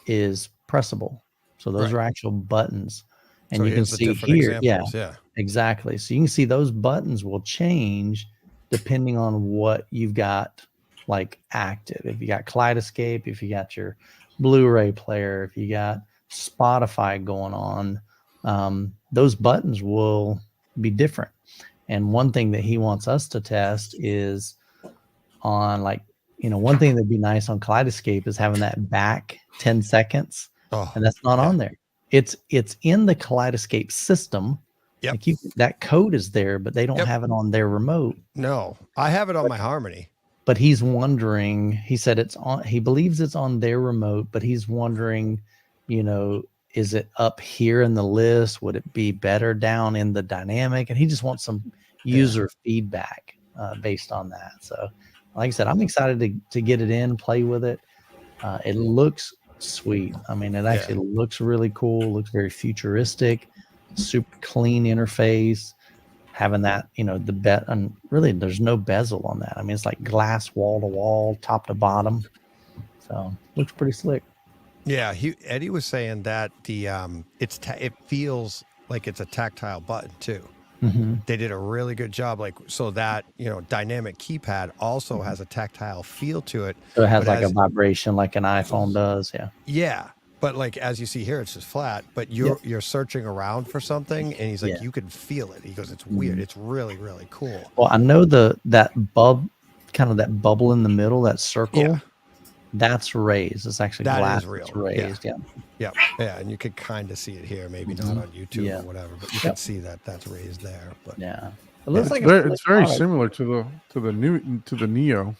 is pressable. So those are actual buttons. And
so
you can see here,
examples.
exactly. So you can see those buttons will change depending on what you've got like active. If you got Kaleidoscape, if you got your Blu-ray player, if you got Spotify going on, those buttons will be different. And one thing that he wants us to test is on like, one thing that'd be nice on Kaleidoscape is having that back 10 seconds. And that's not on there. It's in the Kaleidoscape system.
Yep.
Like that code is there, but they don't have it on their remote.
No, I have it on my Harmony.
But he's wondering, he said he believes it's on their remote, but he's wondering, is it up here in the list? Would it be better down in the dynamic? And he just wants some user feedback based on that. So like I said, I'm excited to get it in, play with it. It looks sweet. I mean, it actually looks really cool, looks very futuristic, super clean interface. Having that, and really there's no bezel on that. I mean, it's like glass wall to wall, top to bottom. So looks pretty slick.
Yeah, Eddie was saying that it feels like it's a tactile button too.
Mm-hmm.
They did a really good job, so that dynamic keypad also has a tactile feel to it.
So it has like a vibration, like an iPhone does. Yeah.
Yeah, but like as you see here, it's just flat. But you're searching around for something, and he's like, you can feel it. He goes, it's weird. It's really, really cool.
Well, I know that bubble in the middle, that circle. Yeah. That's raised. It's actually glass. Is real. It's raised.
Yeah. And you could kind of see it here, maybe not on YouTube or whatever, but you can see that that's raised there. But
it
looks like it's very similar to the Neo.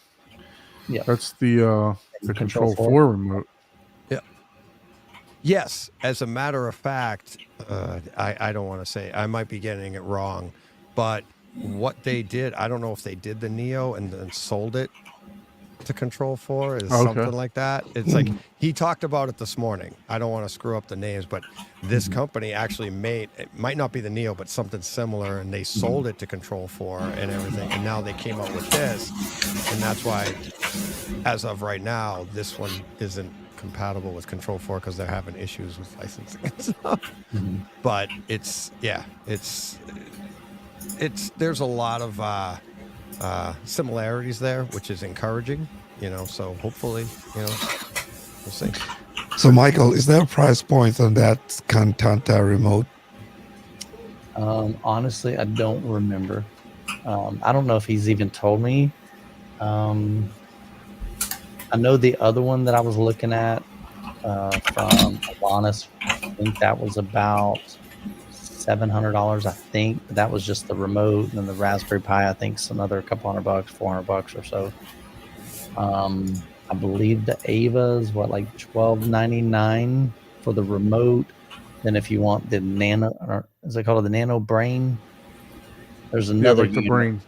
Yeah, that's the Control 4 remote.
Yeah. Yes, as a matter of fact, I don't want to say, I might be getting it wrong, but what they did, I don't know if they did the Neo and then sold it to Control 4 is something like that. It's like he talked about it this morning. I don't want to screw up the names, but this company actually made, it might not be the Neo, but something similar, and they sold it to Control 4 and everything, and now they came out with this, and that's why as of right now this one isn't compatible with Control 4 because they're having issues with licensing and stuff. But there's a lot of similarities there, which is encouraging, so hopefully, we'll see.
So Michael, is there a price point on that Cantanta remote?
Honestly, I don't remember. I don't know if he's even told me. I know the other one that I was looking at from Adonis, I think that was about $700, I think. That was just the remote, and then the Raspberry Pi, I think, is another couple $100, $400 or so. I believe the Ava is like $12.99 for the remote. Then if you want the Nano, or is it called the Nano Brain? There's another
the Brain.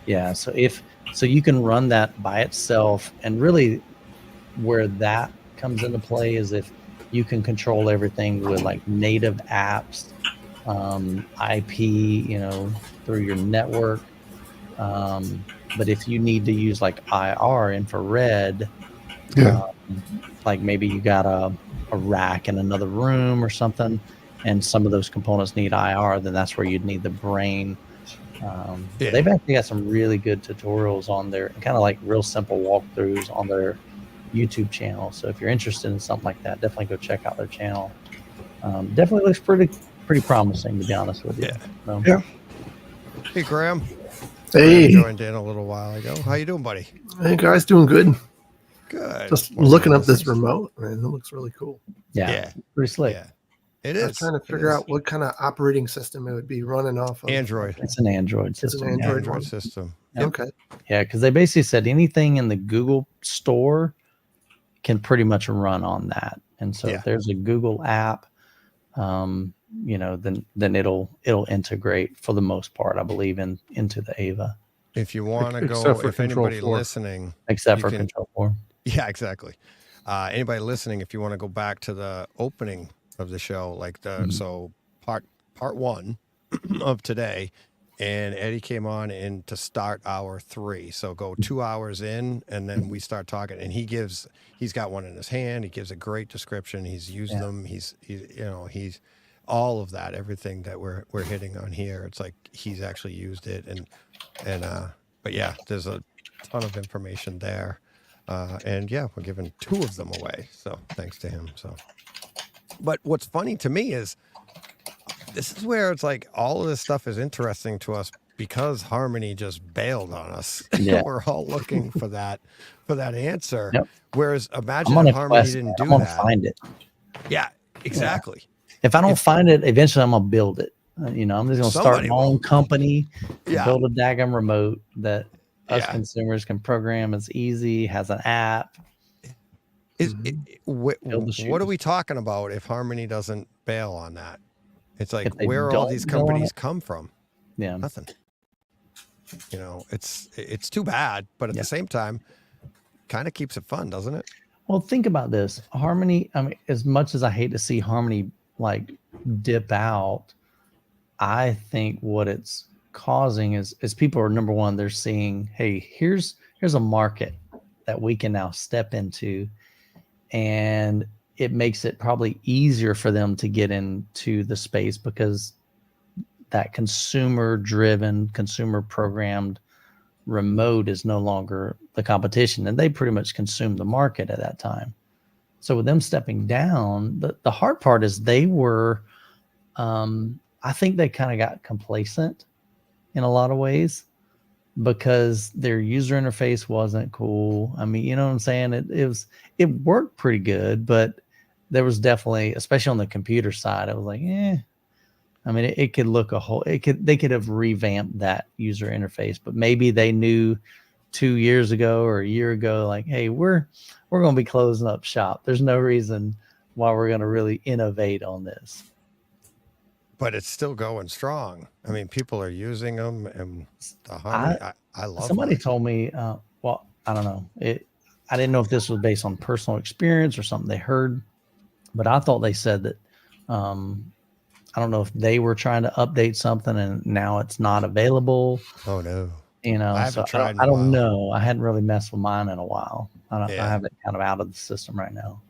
Yeah. So you can run that by itself, and really where that comes into play is if you can control everything with like native apps, IP, through your network. But if you need to use like IR, infrared, like maybe you got a rack in another room or something, and some of those components need IR, then that's where you'd need the Brain. They've actually got some really good tutorials on there, kind of like real simple walkthroughs on their YouTube channel. So if you're interested in something like that, definitely go check out their channel. Definitely looks pretty promising, to be honest with you.
Hey, Graham.
Hey.
Graham joined in a little while ago. How you doing, buddy?
Hey guys, doing good.
Good.
Just looking up this remote, man. It looks really cool.
Yeah. Pretty slick.
Yeah. It is.
I was trying to figure out what kind of operating system it would be running off of.
Android.
It's an Android system.
It's an Android
system.
Yep.
Okay.
Yeah, because they basically said anything in the Google store can pretty much run on that. And so if there's a Google app, then it'll integrate for the most part, I believe, into the Ava.
If you want to go, if anybody listening,
except for Control 4.
Yeah, exactly. Anybody listening, if you want to go back to the opening of the show, like so part one of today, and Eddie came on in to start hour 3. So go 2 hours in, and then we start talking. And he's got one in his hand. He gives a great description. He's used them. He's he's all of that, everything that we're hitting on here. It's like he's actually used it, but yeah, there's a ton of information there, and yeah, we're giving 2 of them away. So thanks to him. So, but what's funny to me is, this is where it's like all of this stuff is interesting to us because Harmony just bailed on us.
Yeah.
We're all looking for that answer.
Yep.
Whereas imagine if Harmony didn't do that.
Find it.
Yeah, exactly.
Yeah. If I don't find it, eventually I'm gonna build it. I'm just gonna start my own company, build a daggum remote that us consumers can program. It's easy, has an app.
What are we talking about if Harmony doesn't bail on that? It's like, where all these companies come from?
Yeah.
Nothing. It's too bad, but at the same time, kind of keeps it fun, doesn't it?
Well, think about this. Harmony, I mean, as much as I hate to see Harmony like dip out, I think what it's causing is people are, number one, they're seeing, hey, here's a market that we can now step into, and it makes it probably easier for them to get into the space because that consumer driven, consumer programmed remote is no longer the competition, and they pretty much consumed the market at that time. So with them stepping down, the hard part is they were, I think they kind of got complacent in a lot of ways because their user interface wasn't cool. I mean, you know what I'm saying? It worked pretty good, but there was definitely, especially on the computer side, I was like, I mean, it could look they could have revamped that user interface, but maybe they knew 2 years ago or a year ago, like, hey, we're going to be closing up shop. There's no reason why we're going to really innovate on this.
But it's still going strong. I mean, people are using them, and the Harmony, I love.
Somebody told me, well, I don't know. I didn't know if this was based on personal experience or something they heard, but I thought they said that. I don't know if they were trying to update something and now it's not available.
Oh no.
I haven't tried. I don't know. I hadn't really messed with mine in a while. I have it kind of out of the system right now.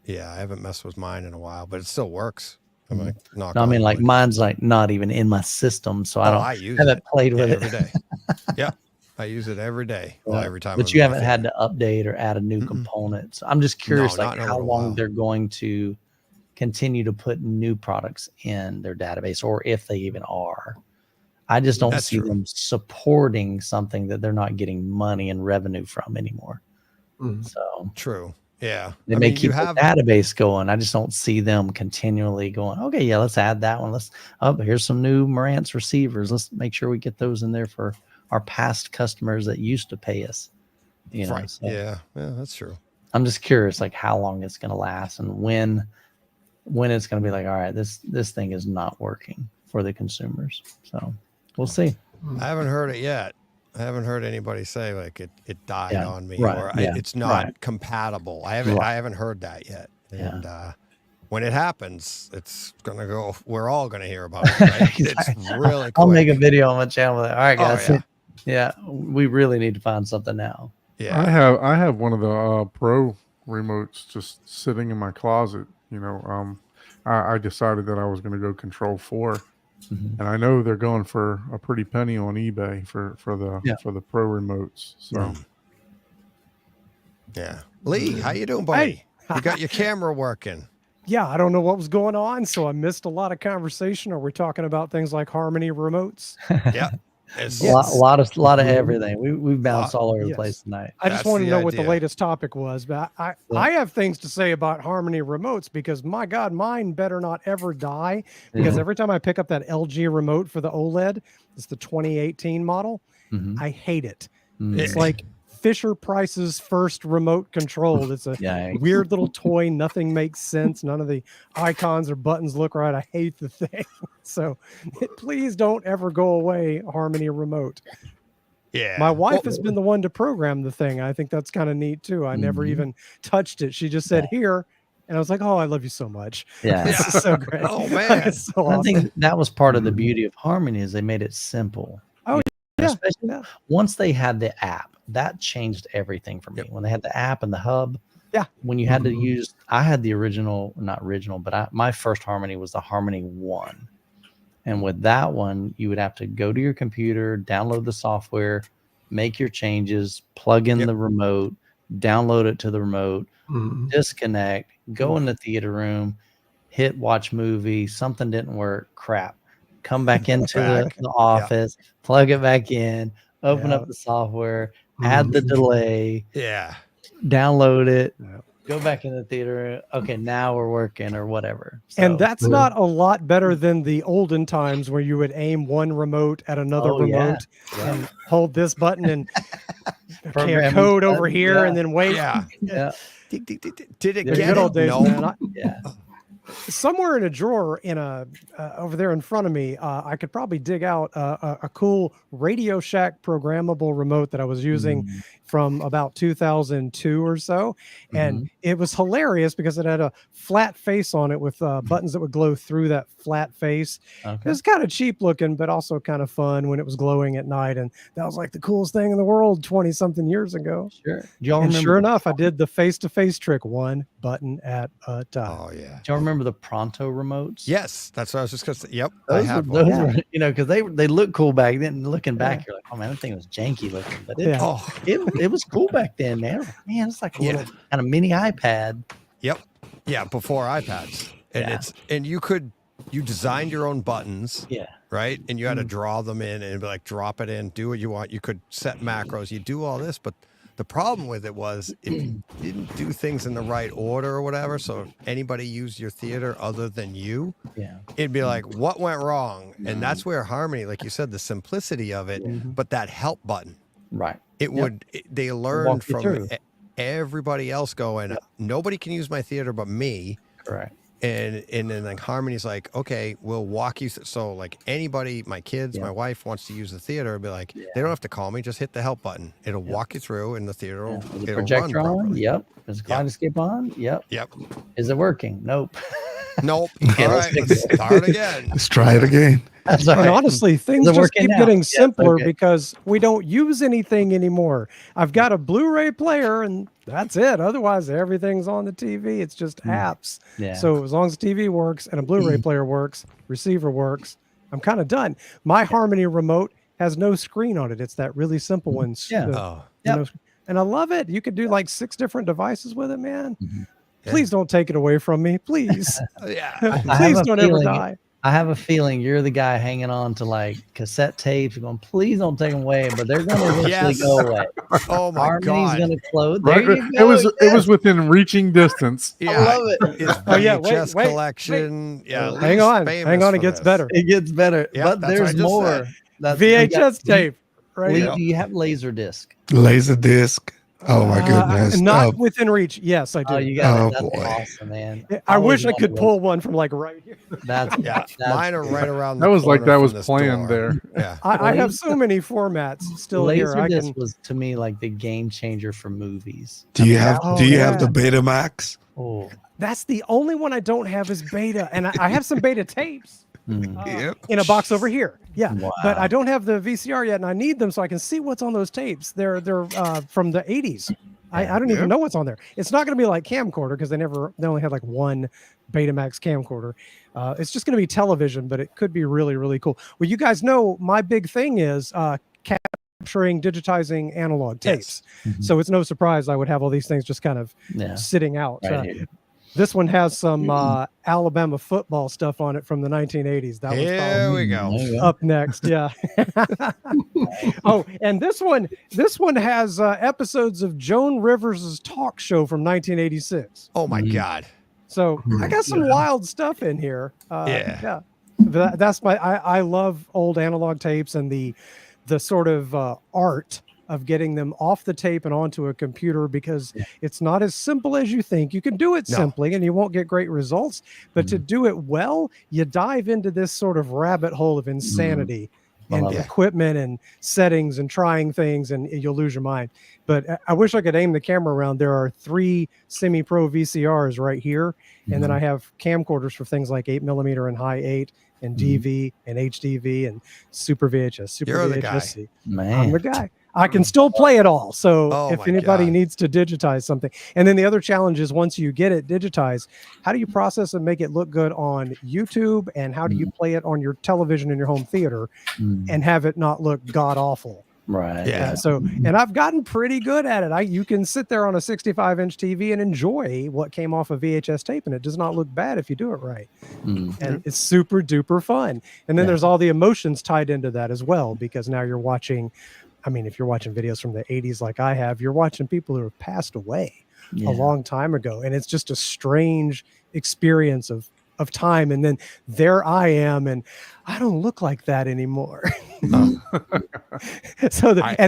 Yeah, I haven't messed with mine in a while, but it still works. I'm like,
I mean, like mine's like not even in my system, so I haven't played with it
every day. Yeah, I use it every day. Well, every time.
But you haven't had to update or add a new component. So I'm just curious, like how long they're going to continue to put new products in their database, or if they even are. I just don't see them supporting something that they're not getting money and revenue from anymore. So
true. Yeah.
They may keep the database going. I just don't see them continually going, okay, yeah, let's add that one. Here's some new Marantz receivers. Let's make sure we get those in there for our past customers that used to pay us.
Right. So yeah, that's true.
I'm just curious, like how long it's going to last and when it's going to be like, all right, this thing is not working for the consumers. So we'll see.
I haven't heard it yet. I haven't heard anybody say like it died on me or it's not compatible. I haven't heard that yet. And when it happens, it's gonna go. We're all gonna hear about it. Right? It's really quick.
I'll make a video on my channel. All right, guys. We really need to find something now.
Yeah, I have one of the pro remotes just sitting in my closet. I decided that I was going to go Control 4, and I know they're going for a pretty penny on eBay for the pro remotes. So,
Lee, how you doing, buddy? Hey. You got your camera working?
Yeah, I don't know what was going on, so I missed a lot of conversation. Are we talking about things like Harmony remotes?
Yeah.
A lot of everything. We've bounced all over the place tonight.
I just want to know what the latest topic was, but I have things to say about Harmony remotes because my God, mine better not ever die. Because every time I pick up that LG remote for the OLED, it's the 2018 model. I hate it. It's like Fisher Price's first remote control. It's a weird little toy. Nothing makes sense. None of the icons or buttons look right. I hate the thing. So please don't ever go away, Harmony remote.
Yeah.
My wife has been the one to program the thing. I think that's kind of neat too. I never even touched it. She just said, here, And I was like, oh, I love you so much.
Yeah.
This is so great.
Oh, man.
It's so
I
awesome.
think that was part of the beauty of Harmony is they made it simple.
Oh, yeah.
Especially once they had the app, that changed everything for me. When they had the app and the hub.
Yeah.
When you had to use, I had the original, not original, but my first Harmony was the Harmony 1. And with that one, you would have to go to your computer, download the software, make your changes, plug in the remote, download it to the remote, disconnect, go in the theater room, hit watch movie, something didn't work, crap. Come back into the office, plug it back in, open up the software, add the delay, download it, go back in the theater. Okay, now we're working or whatever. So,
and that's not a lot better than the olden times where you would aim one remote at another remote and hold this button and a code over here and then wait. Did it
get
good old days, man?
Yeah.
Somewhere in a drawer over there in front of me, I could probably dig out a cool Radio Shack programmable remote that I was using from about 2002 or so. And it was hilarious because it had a flat face on it with buttons that would glow through that flat face. It was kind of cheap looking, but also kind of fun when it was glowing at night. And that was like the coolest thing in the world 20 something years ago.
Sure.
And sure enough, I did the face-to-face trick, one button at a time.
Oh, yeah.
Do y'all remember the Pronto remotes?
Yes, that's what I was just gonna say. Yep,
those
I had
were,
one.
were, because they look cool back then. Looking back, you're like, oh man, that thing was janky looking, but it was cool back then, man. Man, it's like a little kind of mini iPad.
Yep, yeah, before iPads, and you designed your own buttons. Right, and you had to draw them in and be like, drop it in, do what you want. You could set macros, you do all this, but the problem with it was if you didn't do things in the right order or whatever, so if anybody used your theater other than you, it'd be like, what went wrong? And that's where Harmony, like you said, the simplicity of it, but that help button, they learned from everybody else going, nobody can use my theater but me.
Correct.
And then like Harmony's like, okay, we'll walk you so like anybody, my kids, my wife wants to use the theater, it'll be like, they don't have to call me, just hit the help button. It'll walk you through and the theater will
the projector on. Yep. Is the kaleidoscope on? Yep. Is it working? Nope.
Nope. All right, let's start again.
Let's try it again.
And honestly, things just keep getting simpler because we don't use anything anymore. I've got a Blu-ray player and that's it. Otherwise, everything's on the TV. It's just apps. So as long as the TV works and a Blu-ray player works, receiver works, I'm kind of done. My Harmony remote has no screen on it. It's that really simple one. And I love it. You could do like 6 different devices with it, man. Please don't take it away from me. Please. Please don't ever die.
I have a feeling you're the guy hanging on to like cassette tapes. You're going, please don't take them away, but they're going to eventually go away.
Oh my
Harmony's
God.
going to close.
Right. It was within reaching distance.
I
love it.
It's VHS collection.
Hang on. It gets better.
It gets better. But there's more.
VHS tape. Right.
Do you have Laserdisc?
Laserdisc. Oh my goodness!
Not within reach. Yes, I do.
Oh, you got it. That's awesome, man.
I wish I could pull one from like right here.
That's
mine are right around.
That was like that was planned there.
Yeah,
I have so many formats still here.
Laserdisc was to me like the game changer for movies.
Do you have the Betamax?
Oh,
that's the only one I don't have is Beta, and I have some Beta tapes. In a box over here. But I don't have the VCR yet, and I need them so I can see what's on those tapes. They're from the 80s. I don't even know what's on there. It's not going to be like camcorder because they only had like one Betamax camcorder. It's just going to be television, but it could be really, really cool. Well, you guys know my big thing is capturing, digitizing analog tapes. So it's no surprise I would have all these things just kind of sitting out. This one has some Alabama football stuff on it from the 1980s. That was
there we go.
Up next, Oh, and this one has episodes of Joan Rivers' talk show from 1986.
Oh my God!
So I got some wild stuff in here. That's I love old analog tapes and the sort of art of getting them off the tape and onto a computer because it's not as simple as you think. You can do it simply and you won't get great results, but to do it well, you dive into this sort of rabbit hole of insanity. and equipment and settings and trying things, and you'll lose your mind. But I wish I could aim the camera around. There are 3 semi-pro VCRs right here, and then I have camcorders for things like 8mm and high 8 and DV and HDV and Super VHS. Super
You're
VHS.
the guy.
Man.
I'm the guy. I can still play it all. So if anybody needs to digitize something, and then the other challenge is once you get it digitized, how do you process and make it look good on YouTube, and how do you play it on your television in your home theater and have it not look god awful?
Right.
Yeah. So, and I've gotten pretty good at it. You can sit there on a 65-inch TV and enjoy what came off a VHS tape, and it does not look bad if you do it right. And it's super duper fun. And then there's all the emotions tied into that as well, because now you're watching, I mean, if you're watching videos from the 80s like I have, you're watching people who have passed away a long time ago. And it's just a strange experience of time. And then there I am, and I don't look like that anymore. And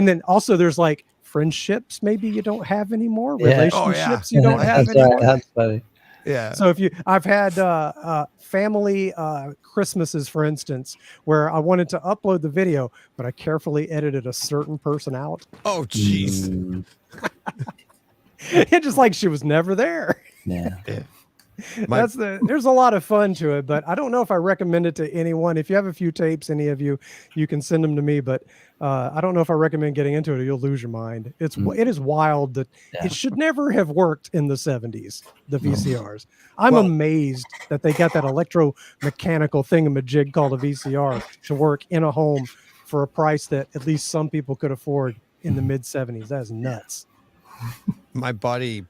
then also there's like friendships maybe you don't have anymore, relationships you don't have anymore.
That's funny.
Yeah.
So I've had family Christmases, for instance, where I wanted to upload the video, but I carefully edited a certain person out.
Oh, jeez.
It's just like she was never there.
Yeah.
There's a lot of fun to it, but I don't know if I recommend it to anyone. If you have a few tapes, any of you can send them to me, but I don't know if I recommend getting into it, or you'll lose your mind. It is wild that it should never have worked in the 70s, the VCRs. I'm amazed that they got that electromechanical thingamajig called a VCR to work in a home for a price that at least some people could afford in the mid 70s. That is nuts.
My buddy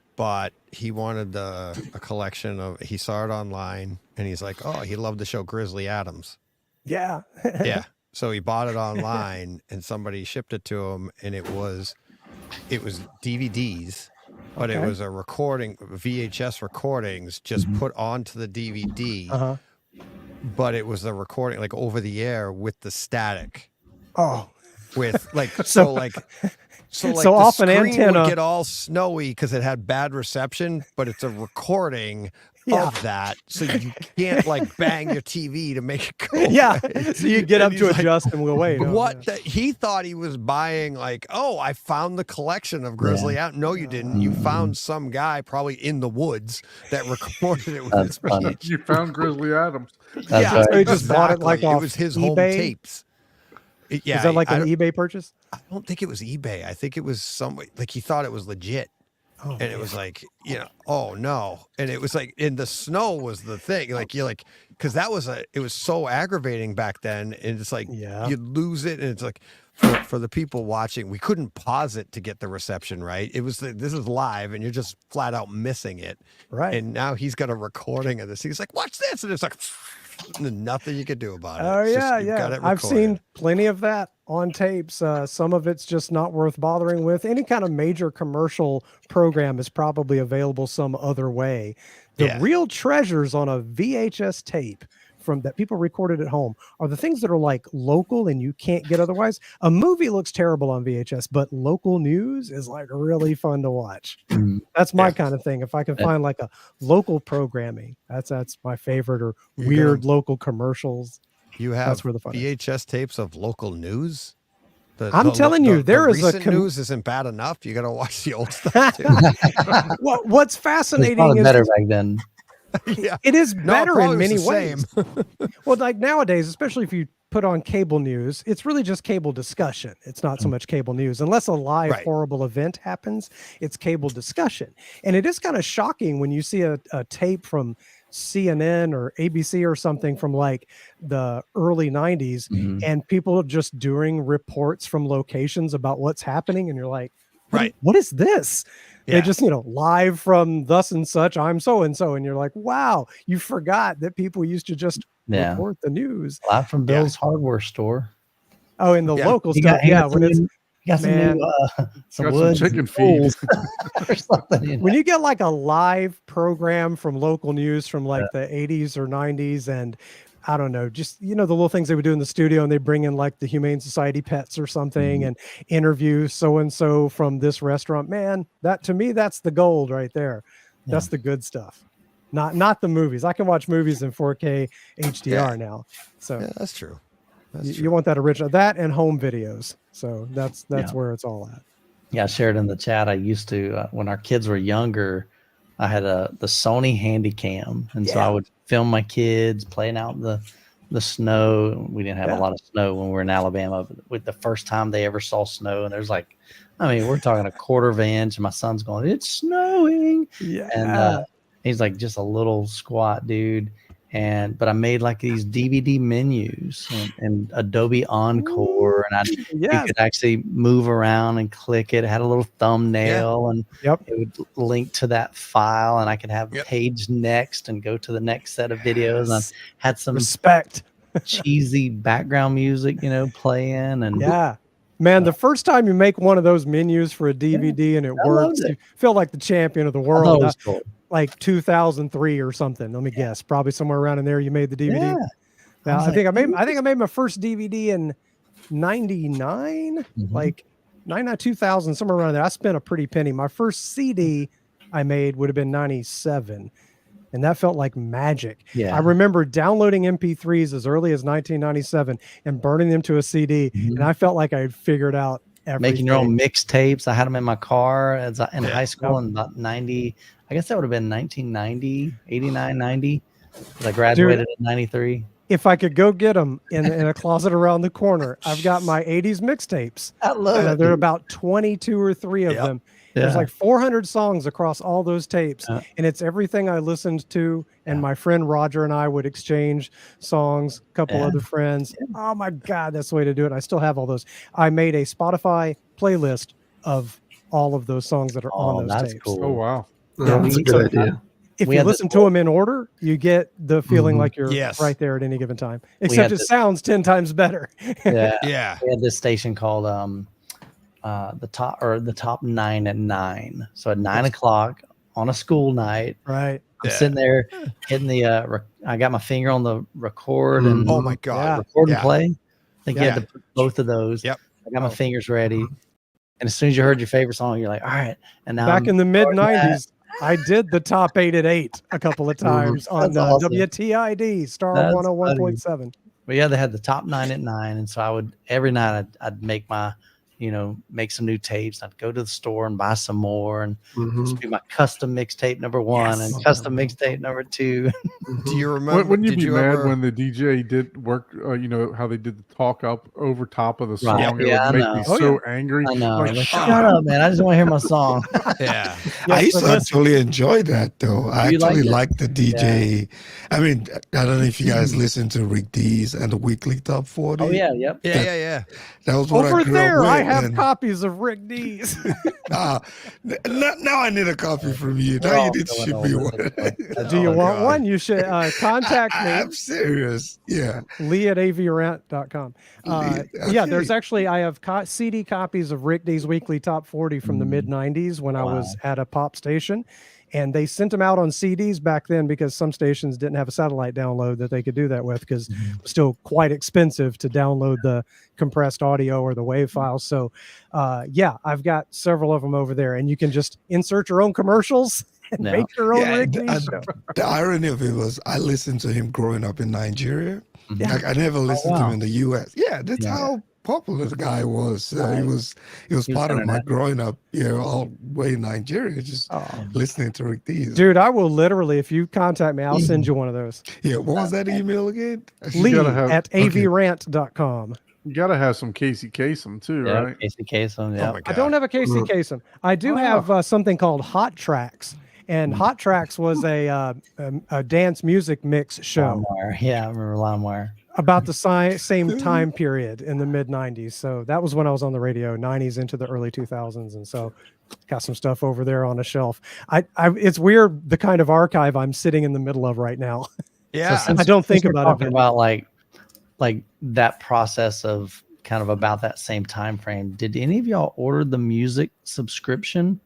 he wanted a collection of, he saw it online, and he's like, oh, he loved the show Grizzly Adams.
Yeah.
Yeah. So he bought it online, and somebody shipped it to him, and it was DVDs, but it was a recording, VHS recordings just put onto the DVD. But it was the recording like over the air with the static.
Oh,
with like so the
off an
screen
antenna
would get all snowy because it had bad reception, but it's a recording of that, so you can't like bang your TV to make it go.
Yeah, so you get up to adjust and we'll wait.
He thought he was buying like, oh, I found the collection of Grizzly Adams. No, you didn't. You found some guy probably in the woods that recorded it with his feet.
You found Grizzly Adams.
Yeah, so he just bought it like off
it was his
eBay?
home tapes. Yeah,
is that like an eBay purchase?
I don't think it was eBay. I think it was like he thought it was legit.
Oh,
and it was like, oh no. And it was like, in the snow was the thing. Like, you're like, because it was so aggravating back then. And it's like, you lose it. And it's like, for the people watching, we couldn't pause it to get the reception right. It was, this is live, and you're just flat out missing it.
Right.
And now he's got a recording of this. He's like, watch this. And it's like, nothing you can do about it.
Oh, yeah. I've seen plenty of that on tapes. Some of it's just not worth bothering with. Any kind of major commercial program is probably available some other way. The real treasures on a VHS tape from that people recorded at home are the things that are like local and you can't get otherwise. A movie looks terrible on VHS, but local news is like really fun to watch. That's my kind of thing. If I can find like a local programming, that's my favorite, or weird local commercials.
You have
that's where the fun
VHS
is.
Tapes of local news.
I'm telling you, there is
a news isn't bad enough. You got to watch the old stuff too.
What's fascinating is
better back then.
It is better in many ways. Well, like nowadays, especially if you put on cable news, it's really just cable discussion. It's not so much cable news. Unless a live horrible event happens, it's cable discussion. And it is kind of shocking when you see a tape from CNN or ABC or something from like the early 90s and people just doing reports from locations about what's happening. And you're like, what is this? They just, live from thus and such, I'm so-and-so. And you're like, wow, you forgot that people used to just report the news.
Live from Bill's hardware store.
Oh, in the local stuff. When it's,
got some wood,
some chicken feed
or something.
When you get like a live program from local news from like the 80s or 90s, and I don't know, just, the little things they would do in the studio, and they bring in like the Humane Society pets or something and interview so-and-so from this restaurant, man, that to me, that's the gold right there. That's the good stuff. Not the movies. I can watch movies in 4K HDR now. So
that's true.
You want that original, that and home videos. So that's where it's all at.
Yeah, I shared in the chat. I used to when our kids were younger, I had the Sony Handycam, and so I would film my kids playing out in the snow. We didn't have a lot of snow when we were in Alabama, but with the first time they ever saw snow, and there's like, I mean, we're talking a quarter of an inch, and my son's going, "It's snowing," and he's like just a little squat dude. But I made like these DVD menus and Adobe Encore, and you could actually move around and click it. It had a little thumbnail, and it would link to that file, and I could have page next and go to the next set of videos. And I had some cheesy background music, playing. And
man, the first time you make one of those menus for a DVD and it works, you feel like the champion of the world.
Cool.
Like 2003 or something. Let me guess. Probably somewhere around in there you made the DVD. Now, I think I made my first DVD in 99, like 99, 2000, somewhere around there. I spent a pretty penny. My first CD I made would have been 97. And that felt like magic. I remember downloading MP3s as early as 1997 and burning them to a CD. And I felt like I had figured out everything.
Making your own mixtapes. I had them in my car in high school in about 90. I guess that would have been 1990, 89, 90. I graduated in 93.
If I could go get them in a closet around the corner, I've got my 80s mixtapes.
I love it.
There are about 22 or 3 of them. There's like 400 songs across all those tapes. And it's everything I listened to. And my friend Roger and I would exchange songs, a couple other friends. Oh my God, that's the way to do it. I still have all those. I made a Spotify playlist of all of those songs that are on those tapes.
Cool.
Oh, wow.
That's a good idea.
If you listen to them in order, you get the feeling like you're right there at any given time. Except it sounds 10 times better.
We had this station called the top 9 at 9. So at 9 o'clock on a school night,
right?
I'm sitting there hitting the. I got my finger on the record and
oh my God,
record and play. I think you had to put both of those.
Yep.
I got my fingers ready, and as soon as you heard your favorite song, you're like, all right. And now
back in the mid 90s. I did the top 8 at 8 a couple of times on
awesome.
WTID Star 101.7.
But yeah, they had the top 9 at 9, and so I would every night I'd make my make some new tapes. I'd go to the store and buy some more, and this would be my custom mixtape number 1 and custom mixtape number 2.
Do you remember?
Wouldn't you be mad when the DJ did work? How they did the talk up over top of the song? It would make me so angry.
I know. Like, shut up, man! I just want to hear my song.
I used to actually enjoy that, though. I actually liked the DJ. I mean, I don't know if you guys listen to Rick D's and the Weekly Top 40.
Oh yeah,
yeah.
That was what
over
I grew
there.
up with.
I have copies of Rick D's.
Now I need a copy from you. Now you need to ship me one.
Do you want one? You should contact me.
I'm serious. Yeah.
Lee at avrant.com. There's actually, I have CD copies of Rick D's Weekly Top 40 from the mid 90s when I was at a pop station. And they sent them out on CDs back then because some stations didn't have a satellite download that they could do that with because it was still quite expensive to download the compressed audio or the WAV files. So, I've got several of them over there, and you can just insert your own commercials and make your own Rick D show.
The irony of it was I listened to him growing up in Nigeria. Like, I never listened to him in the U.S. Yeah, that's how popular the guy was. He was part of my growing up, all the way in Nigeria, just listening to Rick D's.
Dude, I will literally, if you contact me, I'll send you one of those.
Yeah, what was that email again?
Lee at avrant.com.
You gotta have some Casey Kasem too, right?
Casey Kasem, yeah.
I don't have a Casey Kasem. I do have something called Hot Tracks. And Hot Tracks was a dance music mix show.
LimeWire. Yeah, I remember LimeWire.
About the same time period in the mid 90s. So that was when I was on the radio, 90s into the early 2000s. And so got some stuff over there on a shelf. It's weird the kind of archive I'm sitting in the middle of right now.
Yeah.
So I don't think about it.
About like that process of kind of about that same time frame. Did any of y'all order the music subscription?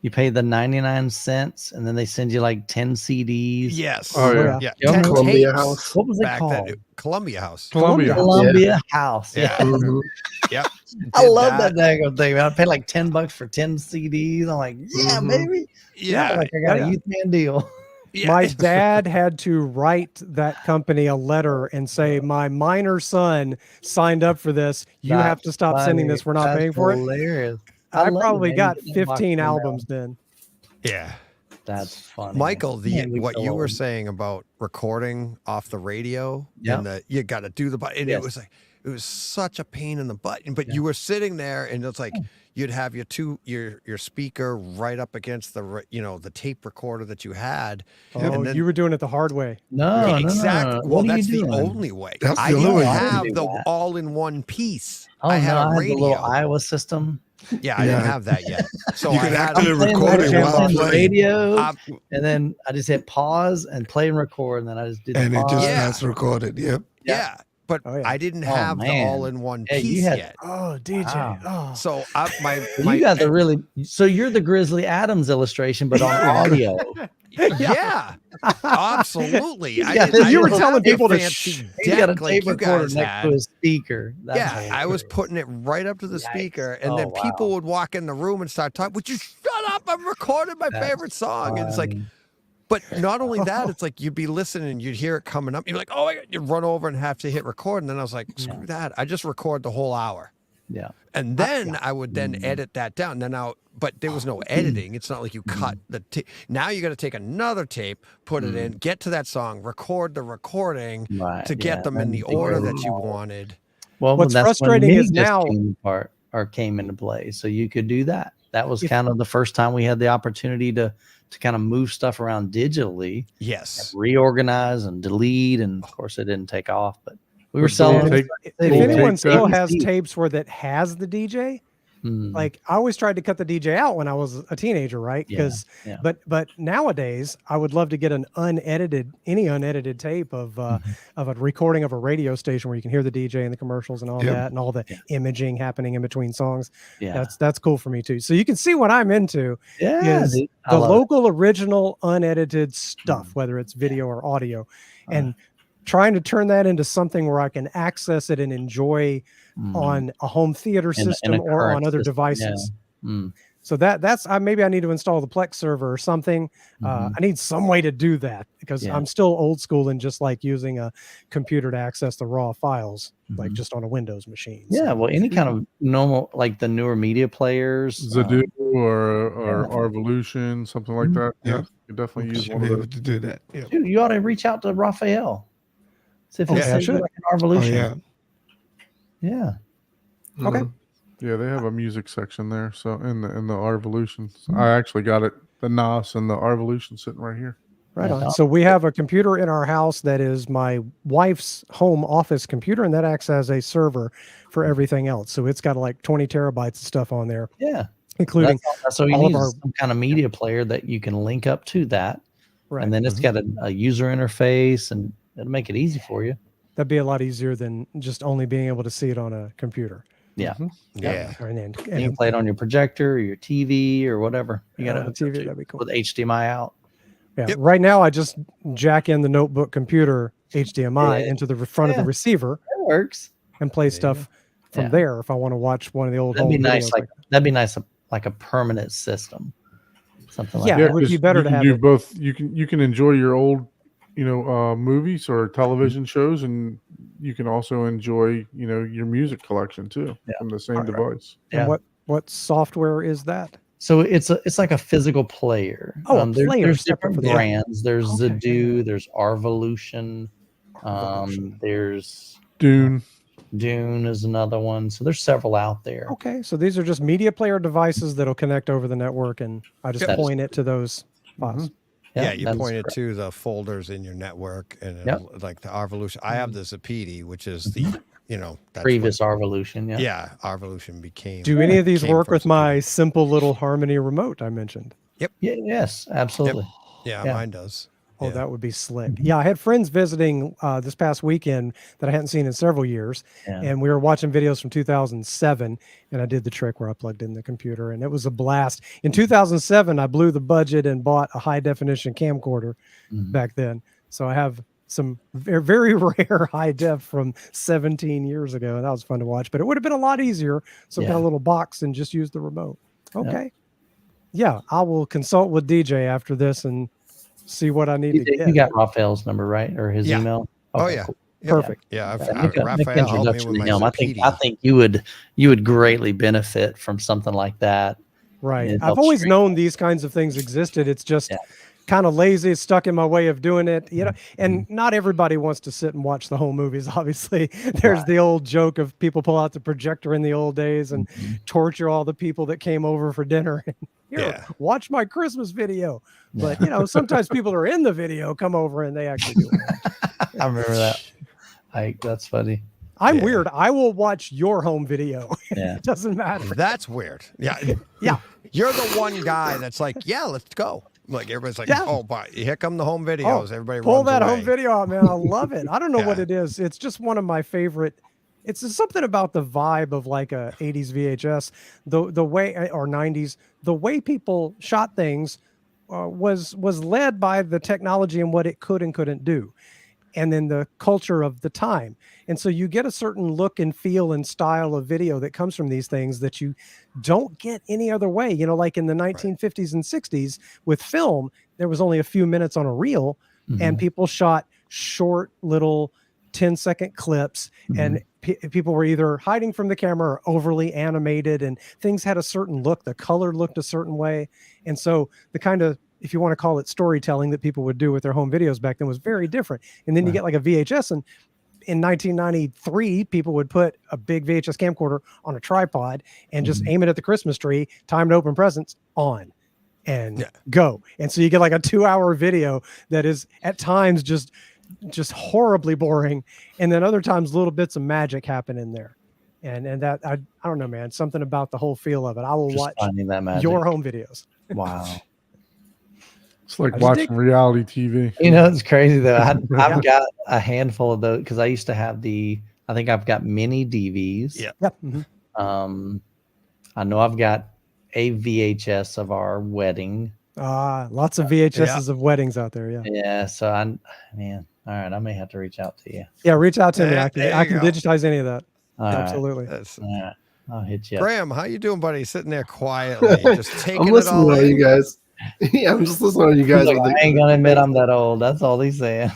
You pay the 99 cents and then they send you like 10 CDs.
Yes.
Oh,
yeah.
Columbia House.
What was it called?
Columbia House.
Columbia House. Yeah.
Yep.
I love that daggone thing. I paid like $10 for 10 CDs. I'm like, baby.
Yeah.
Like I got a youth man deal.
My dad had to write that company a letter and say, my minor son signed up for this. You have to stop sending this. We're not paying for it.
Hilarious.
I probably got 15 albums then.
Yeah.
That's funny.
Michael, what you were saying about recording off the radio and that you got to do the button. It was like, it was such a pain in the butt. But you were sitting there and it's like, you'd have your speaker right up against the tape recorder that you had.
Oh,
and then,
you were doing it the hard way.
No,
exactly.
No.
Well, that's the only way. I didn't have the all-in-one piece.
Oh,
I had a radio.
I had the little Iowa system.
Yeah, I didn't have that yet. So
you could actually record it while
the
playing.
radio, and then I just hit pause and play and record, and then I just did.
And it just
has
recorded. Yep.
Yeah. But I didn't have the all-in-one piece yet.
Oh, DJ.
Wow.
Oh.
So my
you got the really. So you're the Grizzly Adams illustration, but on audio.
Yeah, absolutely.
You were telling people to
He got a tape recorder next to his speaker.
I was putting it right up to the speaker, and then people would walk in the room and start talking. Would you shut up? I'm recording my favorite song, and it's like. But not only that, it's like you'd be listening and you'd hear it coming up. You're like, oh, you'd run over and have to hit record. And then I was like, screw that. I just record the whole hour.
Yeah.
And then I would then edit that down. But there was no editing. It's not like you cut the tape. Now you got to take another tape, put it in, get to that song, record the recording to get them in the order that you wanted.
Well,
what's
that's
frustrating is now
came into play. So you could do that. That was kind of the first time we had the opportunity to kind of move stuff around digitally.
Yes.
Reorganize and delete. And of course it didn't take off, but we were selling.
If anyone still has tapes where that has the DJ, like I always tried to cut the DJ out when I was a teenager, right? Because but nowadays I would love to get any unedited tape of a recording of a radio station where you can hear the DJ and the commercials and all that and all the imaging happening in between songs. Yeah. That's cool for me too. So you can see what I'm into is the local original unedited stuff, whether it's video or audio, and trying to turn that into something where I can access it and enjoy on a home theater system or on other devices. So that's maybe I need to install the Plex server or something. I need some way to do that because I'm still old school and just like using a computer to access the raw files, like just on a Windows machine.
Yeah, well, any kind of normal, like the newer media players,
Zadoo or Arvolution, something like that. Yeah, you definitely use one of those
to do that.
Yeah. Dude, you ought to reach out to Raphael. See if it's like an Arvolution. Yeah.
Okay.
Yeah, they have a music section there. So in the Arvolution, I actually got the NOS and the Arvolution sitting right here.
Right on. So we have a computer in our house that is my wife's home office computer, and that acts as a server for everything else. So it's got like 20 terabytes of stuff on there.
Yeah.
Including
so you need some kind of media player that you can link up to that. Right. And then it's got a user interface and it'll make it easy for you.
That'd be a lot easier than just only being able to see it on a computer.
Yeah.
Yeah.
And
you can play it on your projector or your TV or whatever. You got a
TV, that'd be cool.
With HDMI out.
Yeah. Yep. Right now I just jack in the notebook computer HDMI into the front of the receiver.
That works.
And play stuff from there if I want to watch one of the old
That'd be nice. That'd be nice like a permanent system. Something like that.
Yeah, it would be better to have
do both. You can enjoy your old movies or television shows, and you can also enjoy your music collection too from the same device.
And what software is that?
So it's like a physical player. There's different brands. There's Zadoo. There's Arvolution. There's Dune is another one. So there's several out there.
Okay, so these are just media player devices that'll connect over the network, and I just point it to those files.
Yeah, you point it to the folders in your network, and like the Arvolution. I have the Zapedi, which is the
previous Arvolution.
Yeah, Arvolution became.
Do any of these work with my simple little Harmony remote I mentioned?
Yep.
Yeah. Yes. Absolutely.
Yep. Yeah, mine does.
Oh, that would be slick. Yeah, I had friends visiting this past weekend that I hadn't seen in several years, and we were watching videos from 2007, and I did the trick where I plugged in the computer, and it was a blast. In 2007, I blew the budget and bought a high-definition camcorder back then, so I have some very, very rare high def from 17 years ago, and that was fun to watch, but it would have been a lot easier, some kind of little box and just use the remote. Okay. Yeah, I will consult with DJ after this and see what I need to get.
You got Raphael's number, right? Or his email?
Okay, oh yeah.
Cool.
Perfect.
Yeah,
Raphael helped me with my I think you would greatly benefit from something like that.
Right. I've always known these kinds of things existed. It's just kind of lazy. It's stuck in my way of doing it, and not everybody wants to sit and watch the whole movies. Obviously, there's the old joke of people pull out the projector in the old days and torture all the people that came over for dinner. Here, watch my Christmas video. But sometimes people are in the video, come over and they actually do it.
I remember that. That's funny.
I'm weird. I will watch your home video.
Yeah.
It doesn't matter.
That's weird. Yeah.
Yeah.
You're the one guy that's like, yeah, let's go. Like everybody's like, oh, but here come the home videos. Everybody
pull
runs
that
away.
home video out, man. I love it. I don't know what it is. It's just one of my favorite. It's just something about the vibe of like a 80s VHS, the way, or 90s, the way people shot things was led by the technology and what it could and couldn't do. And then the culture of the time. And so you get a certain look and feel and style of video that comes from these things that you don't get any other way. Like in the 1950s and 60s with film, there was only a few minutes on a reel and people shot short little 10-second clips and people were either hiding from the camera or overly animated, and things had a certain look. The color looked a certain way. And so the kind of, if you want to call it storytelling, that people would do with their home videos back then was very different. And then you get like a VHS, and in 1993, people would put a big VHS camcorder on a tripod and just aim it at the Christmas tree, time to open presents, on and go. And so you get like a 2-hour video that is at times just horribly boring. And then other times little bits of magic happen in there. And that, I don't know, man, something about the whole feel of it. I will watch your home videos.
Wow.
It's like watching reality TV.
It's crazy though. I've got a handful of those because I used to have I think I've got mini DVs.
Yeah.
I know I've got a VHS of our wedding.
Lots of VHSs of weddings out there. Yeah.
Yeah. So all right. I may have to reach out to you.
Yeah. Reach out to me. I can digitize any of that. Absolutely.
All right. I'll hit you up.
Graham, how you doing, buddy? Sitting there quietly, just taking
I'm listening
it all
to
in.
you guys. Yeah, I'm just listening to you guys.
Like, I ain't gonna admit I'm that old. That's all he's saying.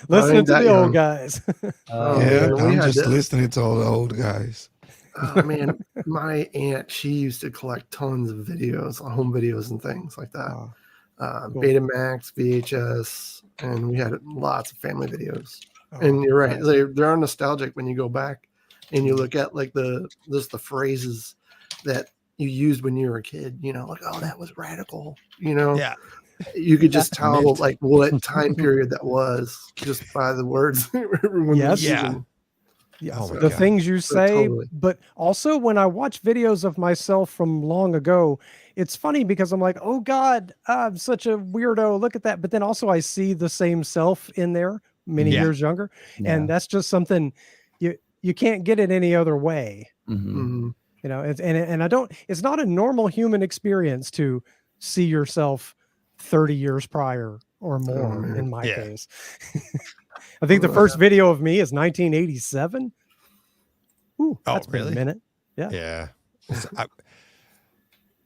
Listening to the old guys.
I'm just listening to all the old guys.
Oh man, my aunt, she used to collect tons of videos, home videos and things like that. Cool. Betamax, VHS, and we had lots of family videos. And you're right, they are nostalgic when you go back and you look at like the phrases that you used when you were a kid, like, oh, that was radical, you could just tell like what time period that was just by the words everyone was using.
The things you say, but also when I watch videos of myself from long ago, it's funny because I'm like, oh God, I'm such a weirdo. Look at that. But then also I see the same self in there many years younger. And that's just something you can't get it any other way. And I don't, it's not a normal human experience to see yourself 30 years prior or more in my case. I think the first video of me is 1987. Ooh, that's been a minute.
Yeah.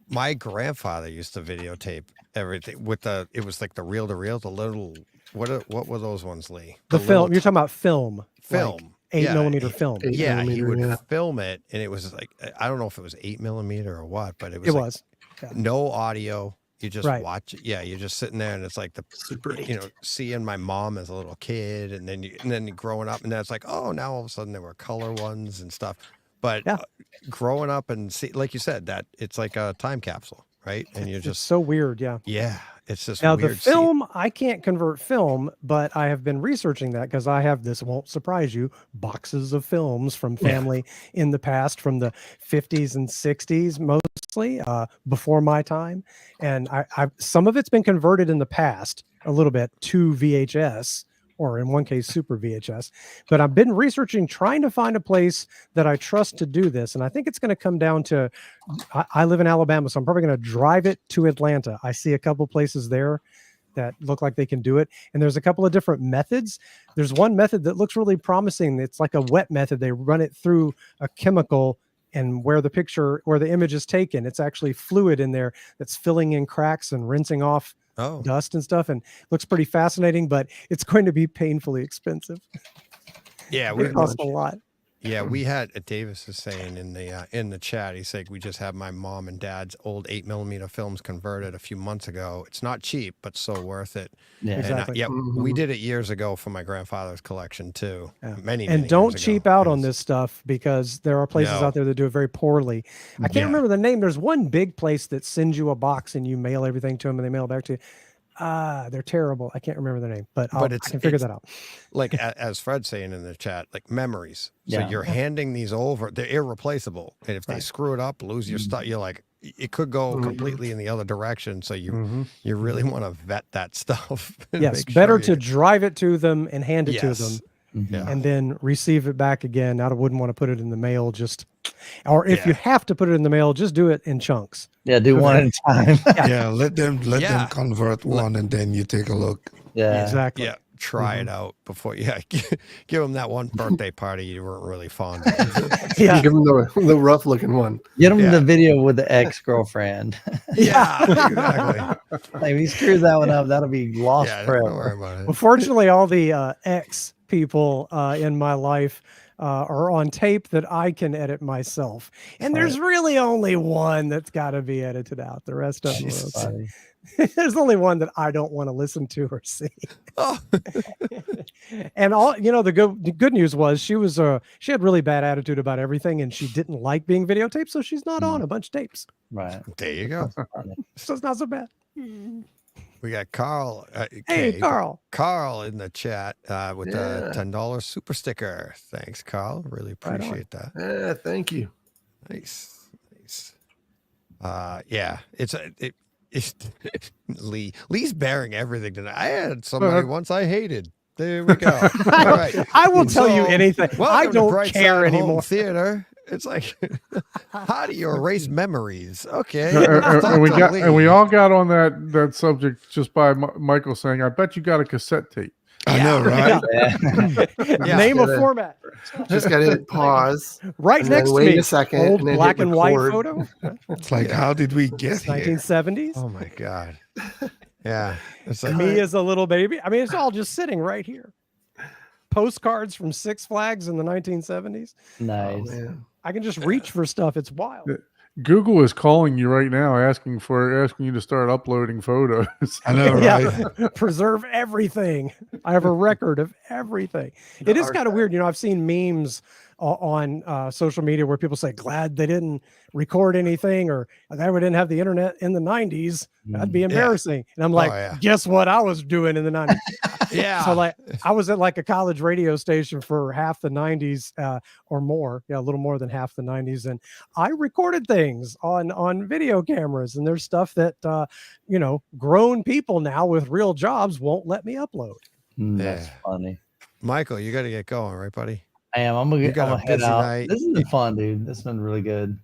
My grandfather used to videotape everything with it was like the reel to reel, the little, what were those ones, Lee?
The film, you're talking about film.
Film.
Like 8mm film.
He would film it, and it was like, I don't know if it was 8mm or what, but it was no audio. You just watch it. Yeah, you're just sitting there, and it's like the super, seeing my mom as a little kid, and then growing up, and then it's like, oh, now all of a sudden there were color ones and stuff. But growing up and see, like you said, that it's like a time capsule, right? And you're just
so weird.
Yeah. It's just
now
weird.
The film, I can't convert film, but I have been researching that because I have, this won't surprise you, boxes of films from family in the past, from the 50s and 60s, mostly before my time. And I some of it's been converted in the past a little bit to VHS, or in one case, Super VHS. But I've been researching, trying to find a place that I trust to do this. And I think it's going to come down to, I live in Alabama, so I'm probably going to drive it to Atlanta. I see a couple places there that look like they can do it. And there's a couple of different methods. There's one method that looks really promising. It's like a wet method. They run it through a chemical, and where the image is taken, it's actually fluid in there that's filling in cracks and rinsing off dust and stuff, and looks pretty fascinating, but it's going to be painfully expensive.
Yeah,
it costs a lot.
Yeah, we had Davis is saying in the chat. He's like, we just have my mom and dad's old 8mm films converted a few months ago. It's not cheap, but so worth it.
Yeah, exactly.
We did it years ago for my grandfather's collection too.
Yeah.
Many
and don't
years
cheap
ago.
out on this stuff, because there are places out there that do it very poorly. I can't remember the name. There's one big place that sends you a box and you mail everything to them and they mail it back to you. They're terrible. I can't remember their name, but I can figure that out.
Like as Fred's saying in the chat, like memories. So
Yeah.
you're handing these over. They're irreplaceable, and if they screw it up, lose your stuff, you're like, it could go completely in the other direction. So you really want to vet that stuff.
Yes, better to drive it to them and hand it to them,
Yeah.
and then receive it back again. I wouldn't want to put it in the mail, or if you have to put it in the mail, just do it in chunks.
Yeah, do one at a time.
Yeah, let them convert one, and then you take a look.
Yeah,
exactly.
Yeah, try it out before. Yeah, give them that one birthday party you weren't really fond of.
Yeah, give them the rough looking one.
Get them the video with the ex-girlfriend.
Yeah, exactly.
Like, if he screws that one up, that'll be lost forever.
Don't worry about it.
Well, fortunately, all the ex people in my life are on tape that I can edit myself, and there's really only one that's got to be edited out. The rest of them are okay. There's only one that I don't want to listen to or see.
Oh.
And the good news was she had really bad attitude about everything, and she didn't like being videotaped, so she's not on a bunch of tapes.
Right.
There you go.
So it's not so bad.
We got Carl.
Hey, Carl.
Carl in the chat with the $10 super sticker. Thanks, Carl. Really appreciate that.
Yeah, thank you.
Nice. Yeah, Lee's bearing everything tonight. I had somebody once I hated. There we go. All right.
I will tell you anything. I don't care anymore.
Theater. It's like, how do you erase memories? Okay.
And we all got on that subject just by Michael saying, "I bet you got a cassette tape."
I know, right?
Name a format.
Just got to hit pause.
Right next to me.
Wait a second.
Old
and then
black
hit
and white
record.
photo.
It's like, how did we get here?
1970s.
Oh my God. Yeah. It's like,
Me as a little baby. I mean, it's all just sitting right here. Postcards from Six Flags in the 1970s.
Nice.
Oh,
I can just reach for stuff. It's wild.
Google is calling you right now, asking you to start uploading photos.
I know, right?
Yeah. Preserve everything. I have a record of everything. It is kind of weird. I've seen memes on social media where people say, glad they didn't record anything, or glad we didn't have the internet in the 90s. That'd be embarrassing. And I'm like, guess what I was doing in the 90s?
Yeah.
So like I was at like a college radio station for half the 90s or more. Yeah, a little more than half the 90s. And I recorded things on video cameras, and there's stuff that grown people now with real jobs won't let me upload.
That's funny.
Michael, you got to get going, right, buddy?
I am. I'm gonna head out.
Night.
This has been fun, dude. This has been really good.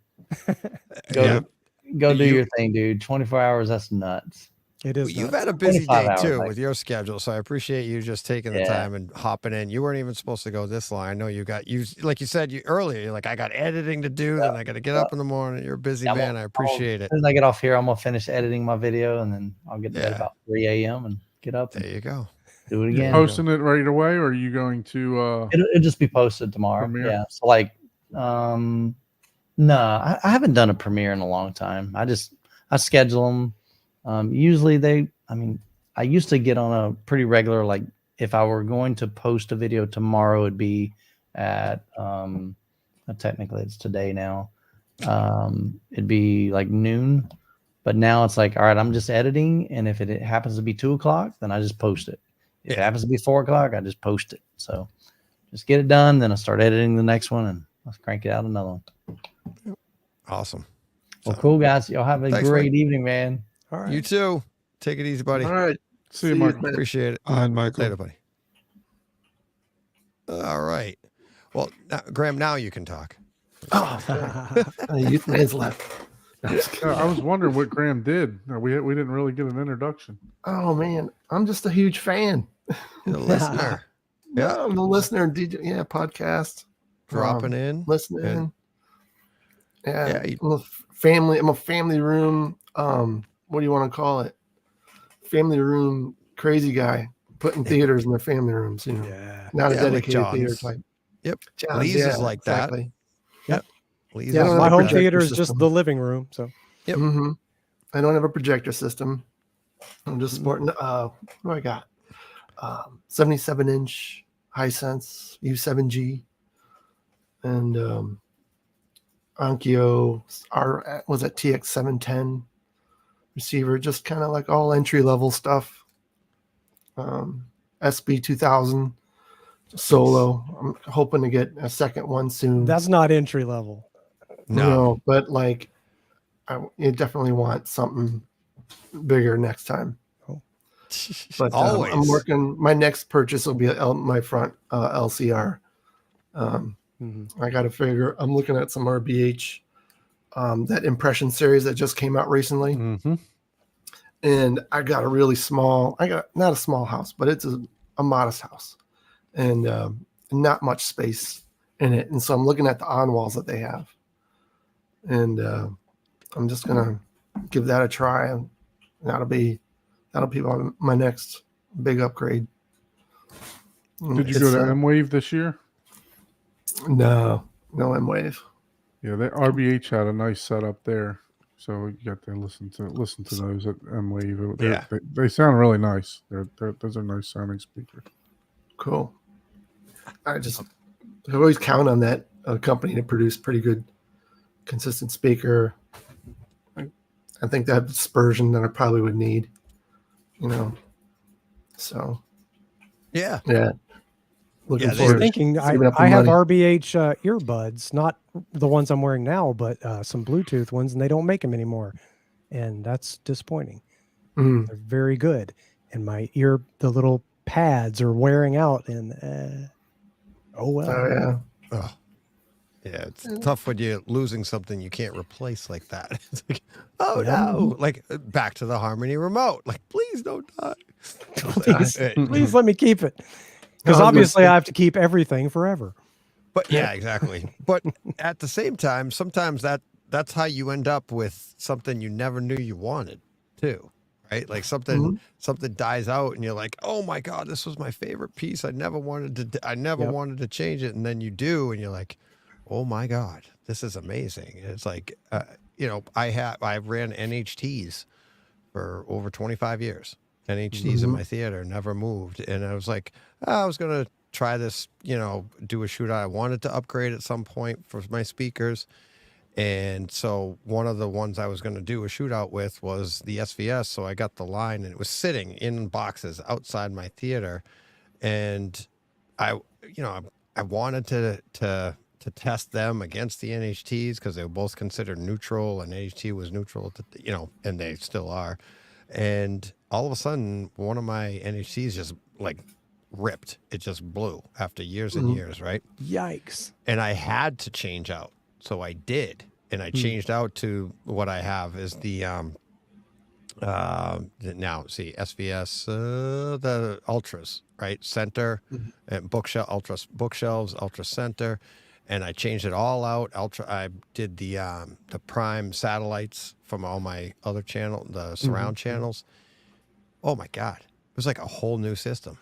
Go do your thing, dude. 24 hours. That's nuts.
It is.
You've had a busy day too
hours,
with your schedule, so I appreciate you just taking the time and hopping in. You weren't even supposed to go this long. I know like you said earlier. You're like, I got editing to do, then I got to get up in the morning. You're a busy man. I appreciate it.
As soon as I get off here, I'm gonna finish editing my video, and then I'll get to bed about 3 a.m. and get up.
There you go.
Do it again.
Posting it right away, or are you going to?
It'll just be posted tomorrow.
Premiere?
Yeah. So like, no, I haven't done a premiere in a long time. I schedule them. Usually I used to get on a pretty regular, like if I were going to post a video tomorrow, it'd be at, technically it's today now. It'd be like noon, but now it's like, all right, I'm just editing. And if it happens to be 2 o'clock, then I just post it. If it happens to be 4 o'clock, I just post it. So just get it done. Then I start editing the next one, and let's crank it out another one.
Awesome.
Well, cool, guys. Y'all have a great evening, man.
All right.
You too. Take it easy, buddy.
All right.
See you, Michael.
Appreciate it.
All right, Michael.
Later, buddy. All right. Well, Graham, now you can talk.
Youth man's left.
I was wondering what Graham did. We didn't really get an introduction.
Oh man, I'm just a huge fan.
You're a listener.
Yeah, I'm a listener and DJ. Yeah, podcast.
Dropping in.
Listening.
Yeah.
I'm a family room. What do you want to call it? family room crazy guy putting theaters in their family rooms, you know.
Yeah.
Not a
Yeah, like
dedicated theater
John's.
type.
Yep.
John's,
Lee's
yeah,
is like
exactly.
that. Yep. Lee's
Yeah, I
is
don't
My
have
like
a
home
that.
projector
theater is just
system.
the living room. So
Yep.
Mm-hmm. I don't have a projector system. I'm just sporting. What do I got? 77-inch Hisense U7G and Onkyo was that TX710 receiver, just kind of like all entry level stuff. SB2000 Solo. I'm hoping to get a second one soon.
that's not entry level.
No.
But like, you definitely want something bigger next time. But
Always.
I'm working. My next purchase will be my front LCR. I got to figure. I'm looking at some RBH, that impression series that just came out recently, and I got a really small. I got not a small house, but it's a modest house, and not much space in it. And so I'm looking at the on walls that they have, and I'm just gonna give that a try, and that'll be my next big upgrade.
Did you go to M-Wave this year?
No M-Wave.
Yeah, the RBH had a nice setup there, so you got to listen to those at M-Wave. They sound really nice. Those are nice sounding speakers.
Cool. I always count on that company to produce pretty good, consistent speaker. I think that dispersion that I probably would need, you know. So
Yeah.
Looking
I was
forward to
thinking
saving up the
I have
money.
RBH earbuds, not the ones I'm wearing now, but some Bluetooth ones, and they don't make them anymore, and that's disappointing. They're very good, and the little pads are wearing out, and oh well.
Oh yeah.
Yeah, it's tough when you're losing something you can't replace like that. It's like, oh no, like back to the Harmony remote. Like, please don't die.
Please let me keep it, because obviously I have to keep everything forever.
But yeah, exactly. But at the same time, sometimes that's how you end up with something you never knew you wanted too, right? Like something dies out, and you're like, oh my god, this was my favorite piece. I never wanted to change it, and then you do, and you're like, oh my god, this is amazing. And it's like, I ran NHTs for over 25 years. NHTs in my theater, never moved, and I was like, I was gonna try this, do a shootout. I wanted to upgrade at some point for my speakers. And so one of the ones I was going to do a shootout with was the SVS. So I got the line, and it was sitting in boxes outside my theater. And I wanted to test them against the NHTs because they were both considered neutral, and NHT was neutral, and they still are. And all of a sudden, one of my NHTs just like ripped. It just blew after years and years, right?
Yikes.
And I had to change out. So I did. And I changed out to what I have is the SVS, the Ultras, right? Center and bookshelves, Ultra Center. And I changed it all out. I did the Prime satellites from all my other the surround channels. Oh my God. It was like a whole new system.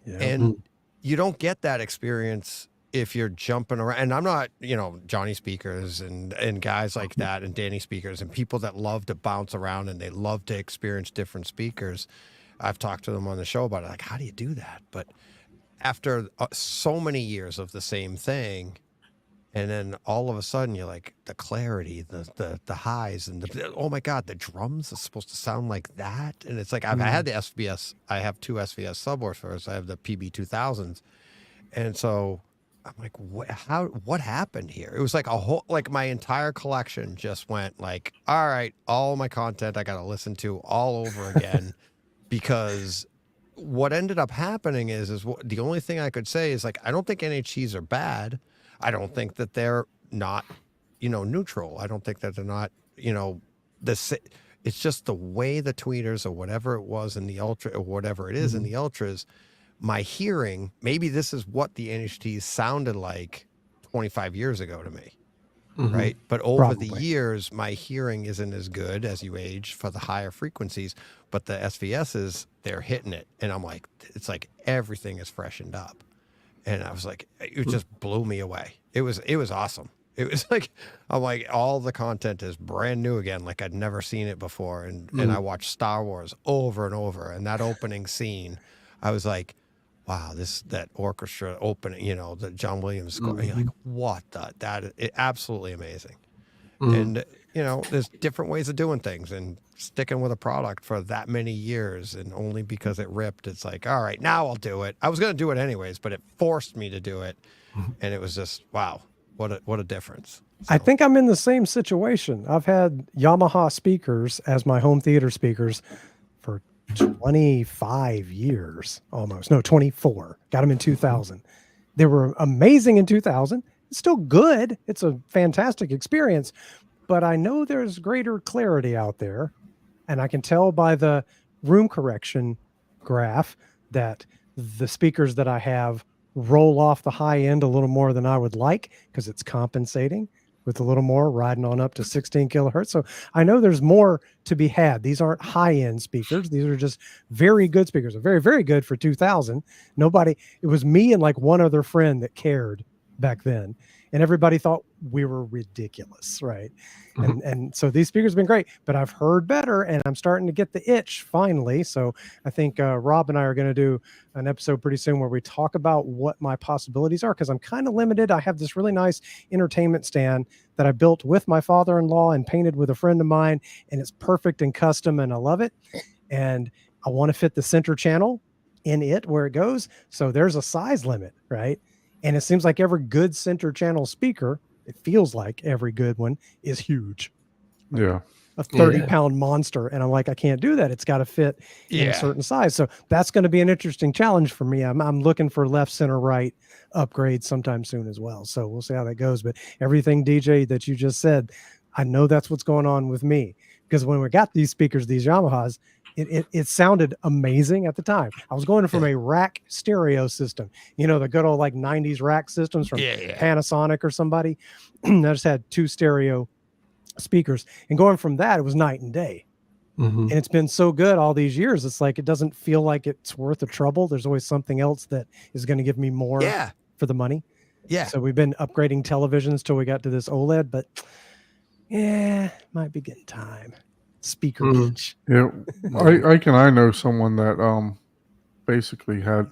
Yeah. And you don't get that experience if you're jumping around. And I'm not, Johnny speakers and guys like that, and Danny speakers, and people that love to bounce around and they love to experience different speakers. I've talked to them on the show about it. Like, how do you do that? But after so many years of the same thing, and then all of a sudden you're like, the clarity, the highs, and oh my God, the drums are supposed to sound like that. And it's like, I had the SVS. I have two SVS subwoofers. I have the PB2000s. And so I'm like, what happened here? It was like my entire collection just went like, all right, all my content I got to listen to all over again. Because what ended up happening is the only thing I could say is like, I don't think NHTs are bad. I don't think that they're not, neutral. I don't think that they're not, it's just the way the tweeters or whatever it was in the Ultra or whatever it is in the Ultras, my hearing, maybe this is what the NHTs sounded like 25 years ago to me. right? But over the
Probably.
years, my hearing isn't as good as you age for the higher frequencies, but the SVSs, they're hitting it. And I'm like, it's like everything is freshened up. And I was like, it just blew me away. It was awesome. It was like, I'm like, all the content is brand new again. Like I'd never seen it before. And I watched Star Wars over and over. And that opening scene, I was like, wow, that orchestra opening, you know, the John Williams score. You're like, what absolutely amazing. And, you know, there's different ways of doing things, and sticking with a product for that many years, and only because it ripped, it's like, all right, now I'll do it. I was going to do it anyways, but it forced me to do it. And it was just, wow, what a difference. So.
I think I'm in the same situation. I've had Yamaha speakers as my home theater speakers for 25 years almost. No, 24. Got them in 2000. They were amazing in 2000. It's still good. It's a fantastic experience, but I know there's greater clarity out there, and I can tell by the room correction graph that the speakers that I have roll off the high end a little more than I would like, because it's compensating with a little more, riding on up to 16 kilohertz. So I know there's more to be had. These aren't high-end speakers. These are just very good speakers. They're very, very good for 2000. It was me and like one other friend that cared back then, and everybody thought we were ridiculous, right? And so these speakers have been great, but I've heard better, and I'm starting to get the itch finally. So I think Rob and I are going to do an episode pretty soon where we talk about what my possibilities are, because I'm kind of limited. I have this really nice entertainment stand that I built with my father-in-law and painted with a friend of mine, and it's perfect and custom, and I love it. And I want to fit the center channel in it where it goes. So there's a size limit, right? And it seems like every good center channel speaker, it feels like every good one, is huge.
Yeah.
A 30-pound monster. And I'm like, I can't do that. It's got to fit in a certain size. So that's going to be an interesting challenge for me. I'm looking for left, center, right upgrades sometime soon as well. So we'll see how that goes. But everything, DJ, that you just said, I know that's what's going on with me. Because when we got these speakers, these Yamahas, it sounded amazing at the time. I was going from a rack stereo system, you know, the good old like 90s rack systems from Panasonic or somebody. I just had 2 stereo speakers, and going from that, it was night and day. And it's been so good all these years. It's like, it doesn't feel like it's worth the trouble. There's always something else that is going to give me more for the money. So we've been upgrading televisions till we got to this OLED, but might be getting time. Speaker beach.
Yeah, I know someone that basically had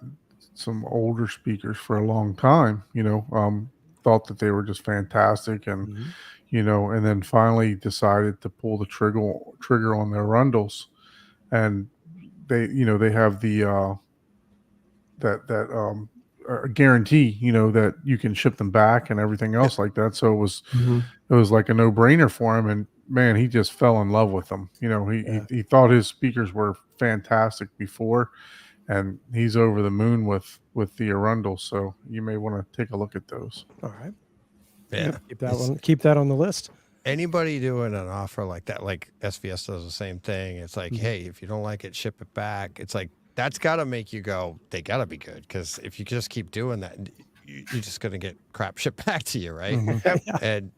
some older speakers for a long time. You know, thought that they were just fantastic, and you know, and then finally decided to pull the trigger on their Rundles, and they have the guarantee, you know, that you can ship them back and everything else like that. So it was like a no-brainer for him, and man, he just fell in love with them. You know, he thought his speakers were fantastic before, and he's over the moon with the Arundel. So you may want to take a look at those.
All right. Yeah. Keep that on the list.
Anybody doing an offer like that, like SVS does the same thing. It's like, hey, if you don't like it, ship it back. It's like, that's got to make you go, they got to be good. Because if you just keep doing that, you're just going to get crap shipped back to you, right? And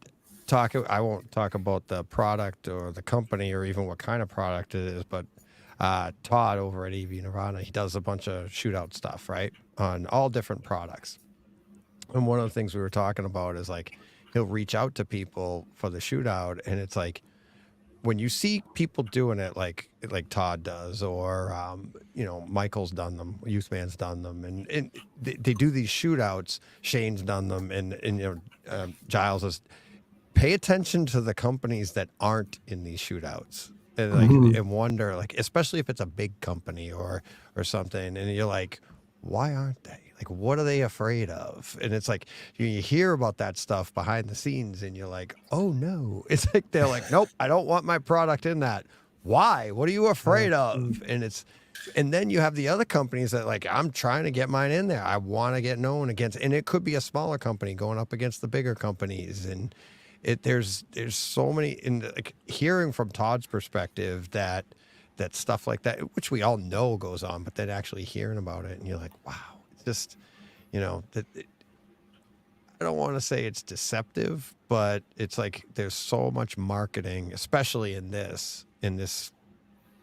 I won't talk about the product or the company or even what kind of product it is, but Todd over at EV Nirvana, he does a bunch of shootout stuff, right? On all different products. And one of the things we were talking about is like, he'll reach out to people for the shootout, and it's like, when you see people doing it like Todd does, or you know, Michael's done them, Youthman's done them, and they do these shootouts. Shane's done them, and you know, Giles is. Pay attention to the companies that aren't in these shootouts, and like and wonder, like, especially if it's a big company or something, and you're like, why aren't they? Like, what are they afraid of? And it's like, you hear about that stuff behind the scenes, and you're like, oh no. It's like, they're like, nope, I don't want my product in that. Why? What are you afraid of? And then you have the other companies that like, I'm trying to get mine in there. I want to get known against, and it could be a smaller company going up against the bigger companies. And there's so many, in like, hearing from Todd's perspective that stuff like that, which we all know goes on, but then actually hearing about it, and you're like, wow, it's just, you know, don't want to say it's deceptive, but it's like there's so much marketing, especially in this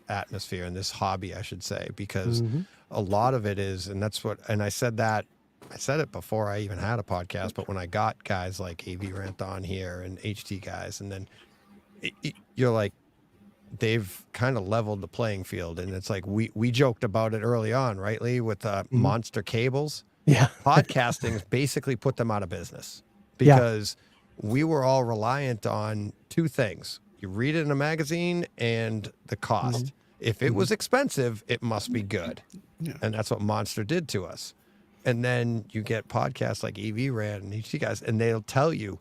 atmosphere, in this hobby, I should say, because a lot of it is, and that's what, and I said it before I even had a podcast, but when I got guys like AV Rant on here and HT guys, and then you're like, they've kind of leveled the playing field. And it's like, we joked about it early on, right, Lee, with monster cables.
Yeah.
Podcasting basically put them out of business because we were all reliant on two things. You read it in a magazine and the cost. If it was expensive, it must be good. Yeah. And that's what Monster did to us. And then you get podcasts like AV Rant and HT guys, and they'll tell you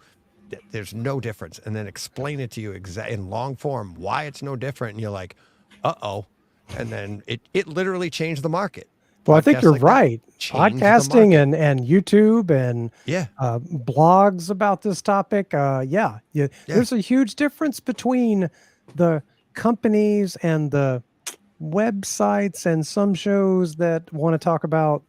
that there's no difference, and then explain it to you in long form why it's no different. And you're like, uh-oh. And then it literally changed the market.
Well, I think you're right. Podcasting and YouTube and blogs about this topic. There's a huge difference between the companies and the websites and some shows that want to talk about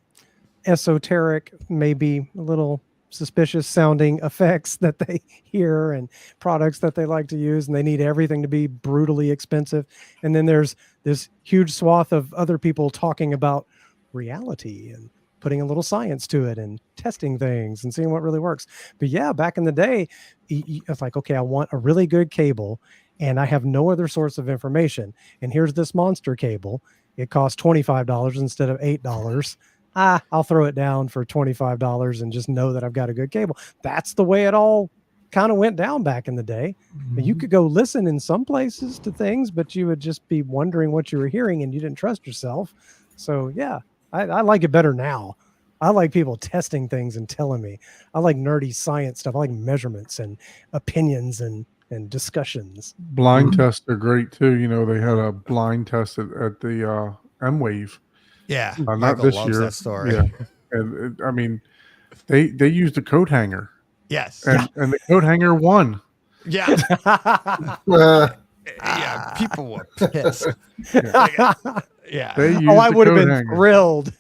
esoteric, maybe a little suspicious sounding effects that they hear and products that they like to use, and they need everything to be brutally expensive. And then there's this huge swath of other people talking about reality and putting a little science to it and testing things and seeing what really works. But yeah, back in the day, it's like, okay, I want a really good cable and I have no other source of information. And here's this monster cable. It costs $25 instead of $8. I'll throw it down for $25 and just know that I've got a good cable. That's the way it all kind of went down back in the day. You could go listen in some places to things, but you would just be wondering what you were hearing and you didn't trust yourself. So yeah, I like it better now. I like people testing things and telling me. I like nerdy science stuff. I like measurements and opinions and discussions.
Blind tests are great too. You know, they had a blind test at the M-Wave.
Yeah,
not
Michael
this
loves
year.
that story.
Yeah, and I mean, they used a coat hanger.
Yes,
and the coat hanger won.
Yeah, yeah, people were pissed. Yeah.
I would have been thrilled.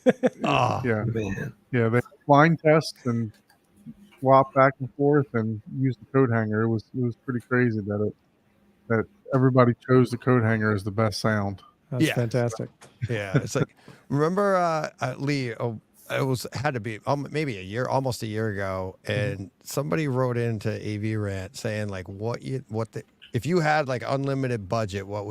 Oh, yeah, man. Yeah, they blind test and swap back and forth and use the coat hanger. It was pretty crazy that everybody chose the coat hanger as the best sound.
That's fantastic.
Yeah, it's like, remember Lee? Had to be maybe almost a year ago, and somebody wrote into AV Rant saying like, if you had like unlimited budget, what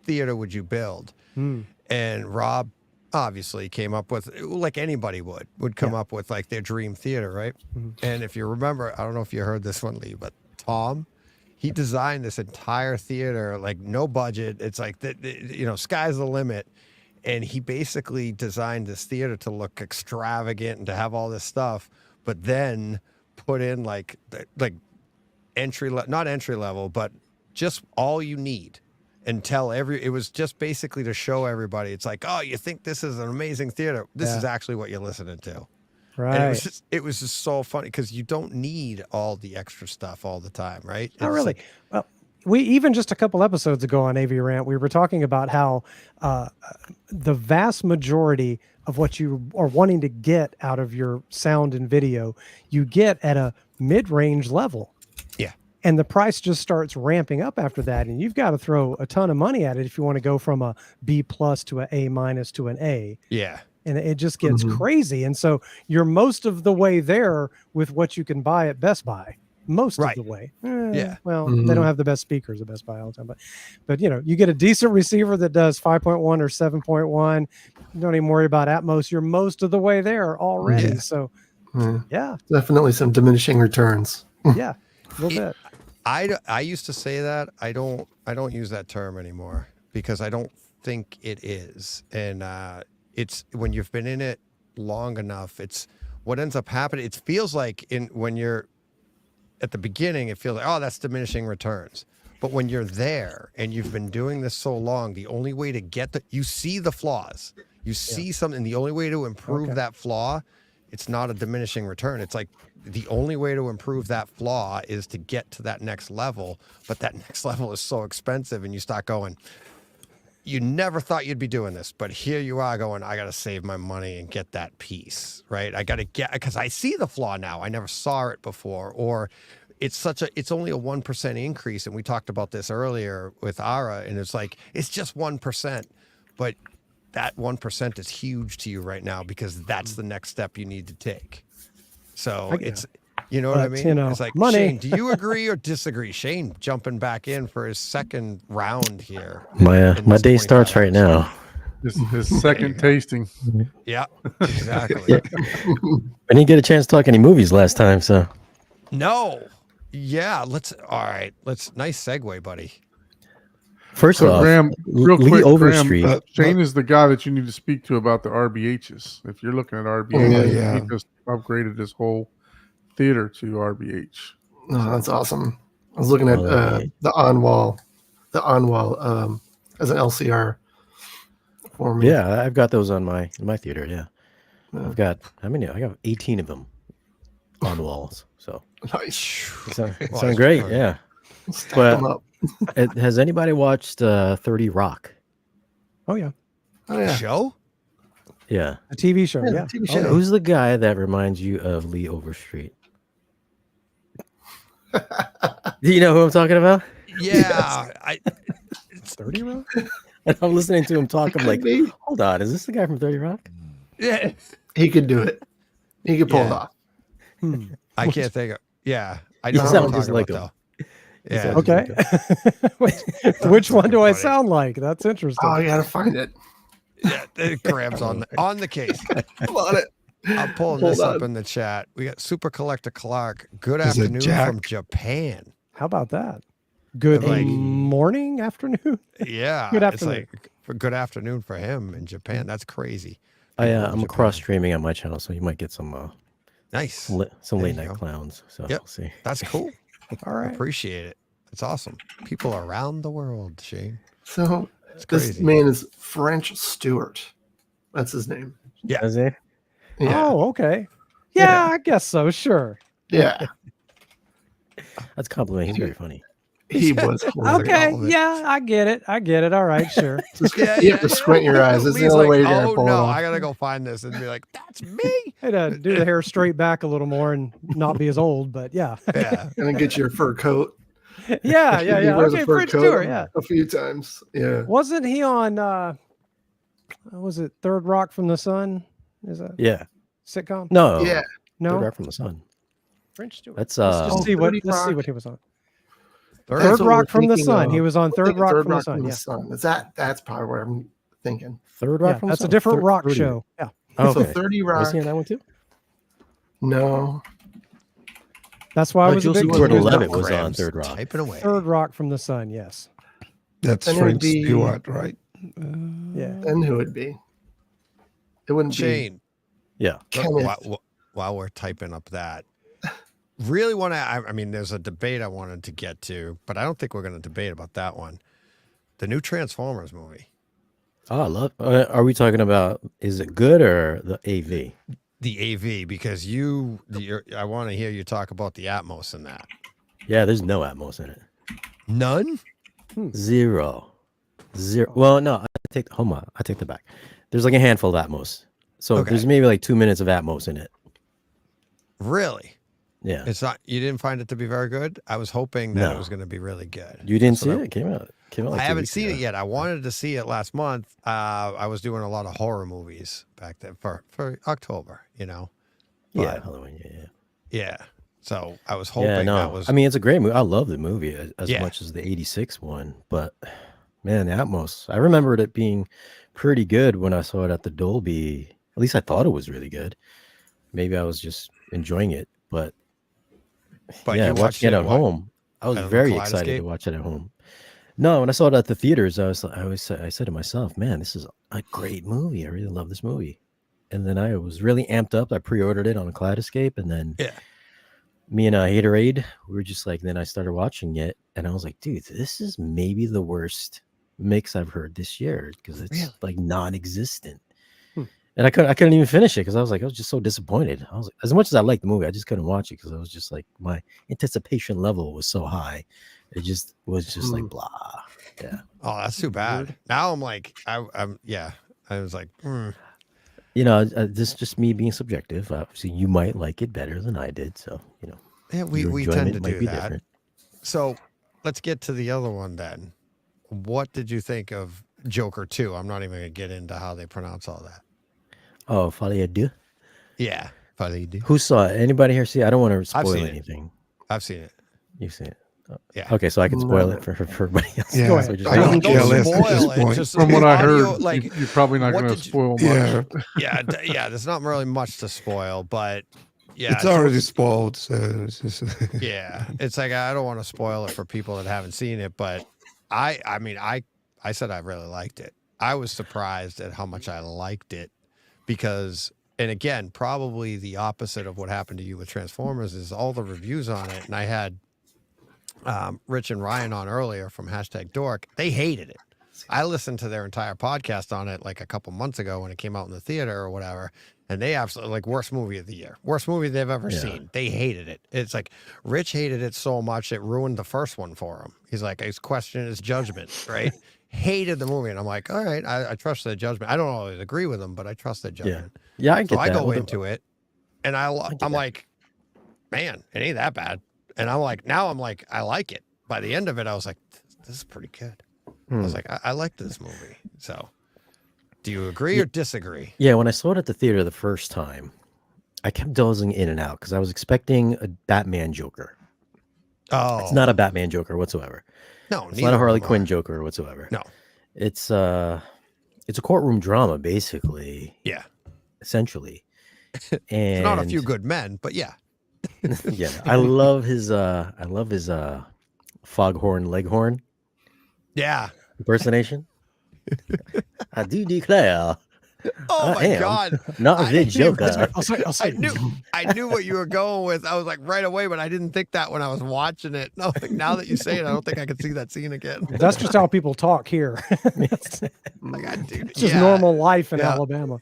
theater would you build? And Rob obviously came up with, like anybody would come up with like their dream theater, right? And if you remember, I don't know if you heard this one, Lee, but Tom, he designed this entire theater, like no budget. It's like, sky's the limit. And he basically designed this theater to look extravagant and to have all this stuff, but then put in like not entry level, but just all you need. And it was just basically to show everybody, it's like, oh, you think this is an amazing theater. This is actually what you're listening to.
Right.
And it was just so funny because you don't need all the extra stuff all the time, right?
Not really. Well, we even just a couple episodes ago on AV Rant, we were talking about how the vast majority of what you are wanting to get out of your sound and video, you get at a mid-range level.
Yeah.
And the price just starts ramping up after that. And you've got to throw a ton of money at it if you want to go from a B+ to an A- to an A.
Yeah.
And it just gets crazy. And so you're most of the way there with what you can buy at Best Buy. Most of the way. Well, they don't have the best speakers at Best Buy all the time. But you get a decent receiver that does 5.1 or 7.1. You don't even worry about Atmos. You're most of the way there already. Yeah. So,
definitely some diminishing returns.
Yeah, a little bit.
I used to say that. I don't use that term anymore because I don't think it is. And it's when you've been in it long enough, it's what ends up happening. It feels like when you're at the beginning, it feels like, oh, that's diminishing returns. But when you're there and you've been doing this so long, the only way to you see the flaws, you see something, the only way to improve that flaw, it's not a diminishing return. It's like the only way to improve that flaw is to get to that next level. But that next level is so expensive and you start going, you never thought you'd be doing this, but here you are going, I got to save my money and get that piece, right? I got to get, because I see the flaw now. I never saw it before, or it's only a 1% increase. And we talked about this earlier with Ara, and it's like, it's just 1%, but that 1% is huge to you right now because that's the next step you need to take. So it's, you know what I mean? It's like, money. Shane, do you agree or disagree? Shane jumping back in for his second round here.
My day starts right now.
His second tasting.
Yeah, exactly.
Yeah. I didn't get a chance to talk any movies last time, so.
No. Yeah, nice segue, buddy.
First off,
Graham, real
Lee
quick,
Overstreet.
Graham, Shane is the guy that you need to speak to about the RBHs. If you're looking at RBH, he just upgraded his whole theater to RBH.
Oh, that's awesome. I was looking at the on-wall as an LCR for me.
Yeah, I've got those on my theater. Yeah, I've got how many? I got 18 of them on the walls. So
nice.
Sound great. Yeah,
stack them up.
Has anybody watched 30 Rock?
Oh yeah.
Show?
Yeah.
A TV show. Yeah.
TV show.
Who's the guy that reminds you of Lee Overstreet? Do you know who I'm talking about?
Yeah.
It's 30 Rock?
And I'm listening to him talk. I'm like, hold on, is this the guy from 30 Rock?
Yeah.
He could do it. He could pull it off.
I can't think of. Yeah. I
You
know
sound
what
just
I'm
like
talking
him.
about, though. Yeah.
Okay. Which one do I sound like? That's interesting.
Oh, you gotta find it.
Yeah, Graham's on the case.
I'm on it.
I'm pulling this up in the chat. We got Super Collector Clark. Good afternoon from Japan.
How about that? Good morning, afternoon.
Yeah.
Good afternoon.
It's like good afternoon for him in Japan. That's crazy.
I'm cross streaming on my channel, so you might get some
nice
some late night clowns. So we'll see.
That's cool.
All right.
I appreciate it. It's awesome. People around the world, Shane.
So this man is French Stewart. That's his name.
Yeah.
Is he?
Yeah.
Oh, okay. Yeah, I guess so. Sure.
Yeah.
That's a compliment. He's very funny.
He was
okay. Yeah, I get it. All right, sure.
You have to squint your eyes. This is the only way you're gonna pull it off.
I gotta go find this and be like, that's me.
Hey, to do the hair straight back a little more and not be as old, but yeah.
Yeah.
And then get your fur coat.
Yeah. Okay,
fur
French
coat
Stewart, yeah.
A few times. Yeah.
Wasn't he on was it Third Rock from the Sun? Is that sitcom?
No.
Yeah.
No.
Third Rock from the Sun.
French Stewart.
That's
let's see what he was on. Third
That's what
Rock
we're
from the
thinking
Sun.
of.
He was on Third Rock from the Sun. Yeah.
Is that's probably what I'm thinking.
Third Rock from the
That's
Sun.
a different rock
30.
show. Yeah.
Okay.
So 30 Rock.
Was he on that one too?
No.
That's why I was a big
Stuart
fan.
Levitt was on Third Rock.
Typing away.
Third Rock from the Sun. Yes.
That's
Then it would
Frank
be-
Stewart, right?
Yeah.
Then who would be? It wouldn't
Shane.
Yeah.
While we're typing up that, really want to, I mean, there's a debate I wanted to get to, but I don't think we're going to debate about that one. The new Transformers movie.
Oh, I love. Are we talking about? Is it good or the AV?
The AV, because I want to hear you talk about the Atmos in that.
Yeah, there's no Atmos in it.
None?
Zero. Well, no, I take that back. There's like a handful of Atmos. So there's maybe like 2 minutes of Atmos in it.
Really?
Yeah.
It's not. You didn't find it to be very good. I was hoping that it was going to be really good.
You didn't see it? It came out. Like
I haven't seen it yet. I wanted to see it last month. I was doing a lot of horror movies back then for October. You know.
Yeah, Halloween.
Yeah. So I was hoping that was.
I mean, it's a great movie. I love the movie as much as the '86 one. But man, the Atmos. I remembered it being pretty good when I saw it at the Dolby. At least I thought it was really good. Maybe I was just enjoying it, but yeah, watching it at home, I was very excited to watch it at home. No, when I saw it at the theaters, I said to myself, "Man, this is a great movie. I really love this movie." And then I was really amped up. I pre-ordered it on Kaleidoscape, and then me and Haterade, we were just like. Then I started watching it, and I was like, "Dude, this is maybe the worst mix I've heard this year because it's like non-existent." And I couldn't even finish it because I was just so disappointed. I was like, as much as I liked the movie, I just couldn't watch it because I was just like, my anticipation level was so high. It just was just like blah. Yeah.
Oh, that's too bad. Now I'm like, I'm yeah. I was like,
You know, this is just me being subjective. Obviously, you might like it better than I did, so you know,
yeah,
your
we tend
enjoyment
to
might
do
be
that.
different.
So let's get to the other one then. What did you think of Joker 2? I'm not even gonna get into how they pronounce all that.
Oh, Folie à deux.
Yeah, Folie à deux.
Who saw it? Anybody here see it? I don't want to spoil anything.
I've seen it.
You've seen it.
Yeah.
Okay, so I can spoil it for everybody else.
Yeah.
Go ahead.
Don't spoil it. Just,
From what I heard,
like,
you're probably not going to spoil much.
Yeah. There's not really much to spoil, but yeah,
it's already spoiled. So it's just
yeah, it's like I don't want to spoil it for people that haven't seen it, but I mean, I said I really liked it. I was surprised at how much I liked it because, and again, probably the opposite of what happened to you with Transformers is all the reviews on it, and I had Rich and Ryan on earlier from #Dork. They hated it. I listened to their entire podcast on it like a couple months ago when it came out in the theater or whatever, and they absolutely like worst movie of the year, worst movie they've ever seen. They hated it. It's like Rich hated it so much it ruined the first one for him. He's like, he's questioning his judgment, right? Hated the movie, and I'm like, all right, I trust their judgment. I don't always agree with them, but I trust their judgment.
Yeah, I get
so
that.
I go into it, and I'm like, man, it ain't that bad. And I'm like, now I'm like, I like it. By the end of it, I was like, this is pretty good. I was like, I like this movie. So do you agree or disagree?
Yeah, when I saw it at the theater the first time, I kept dozing in and out because I was expecting a Batman Joker.
Oh.
It's not a Batman Joker whatsoever.
No,
it's not a Harley Quinn Joker whatsoever.
No.
It's a courtroom drama, basically.
Yeah.
Essentially. And
it's not a few good men, but yeah.
Yeah. I love his foghorn leghorn.
Yeah.
Impersonation. I do declare.
Oh my God.
Not the Joker.
I knew what you were going with. I was like right away, but I didn't think that when I was watching it. No, like, now that you say it, I don't think I can see that scene again.
That's just how people talk here. It's just normal life in Alabama.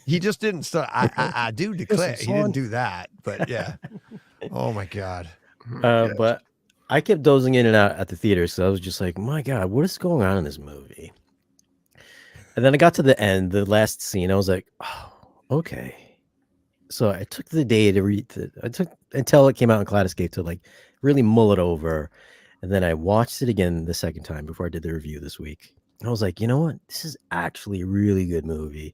He just didn't start. I do declare he didn't do that, but yeah. Oh my God.
But I kept dozing in and out at the theater, so I was just like, my God, what is going on in this movie? And then I got to the end, the last scene. I was like, oh, okay. So I took the day to read. I took until it came out in Kaleidoscape to like really mull it over, and then I watched it again the second time before I did the review this week. And I was like, you know what? This is actually a really good movie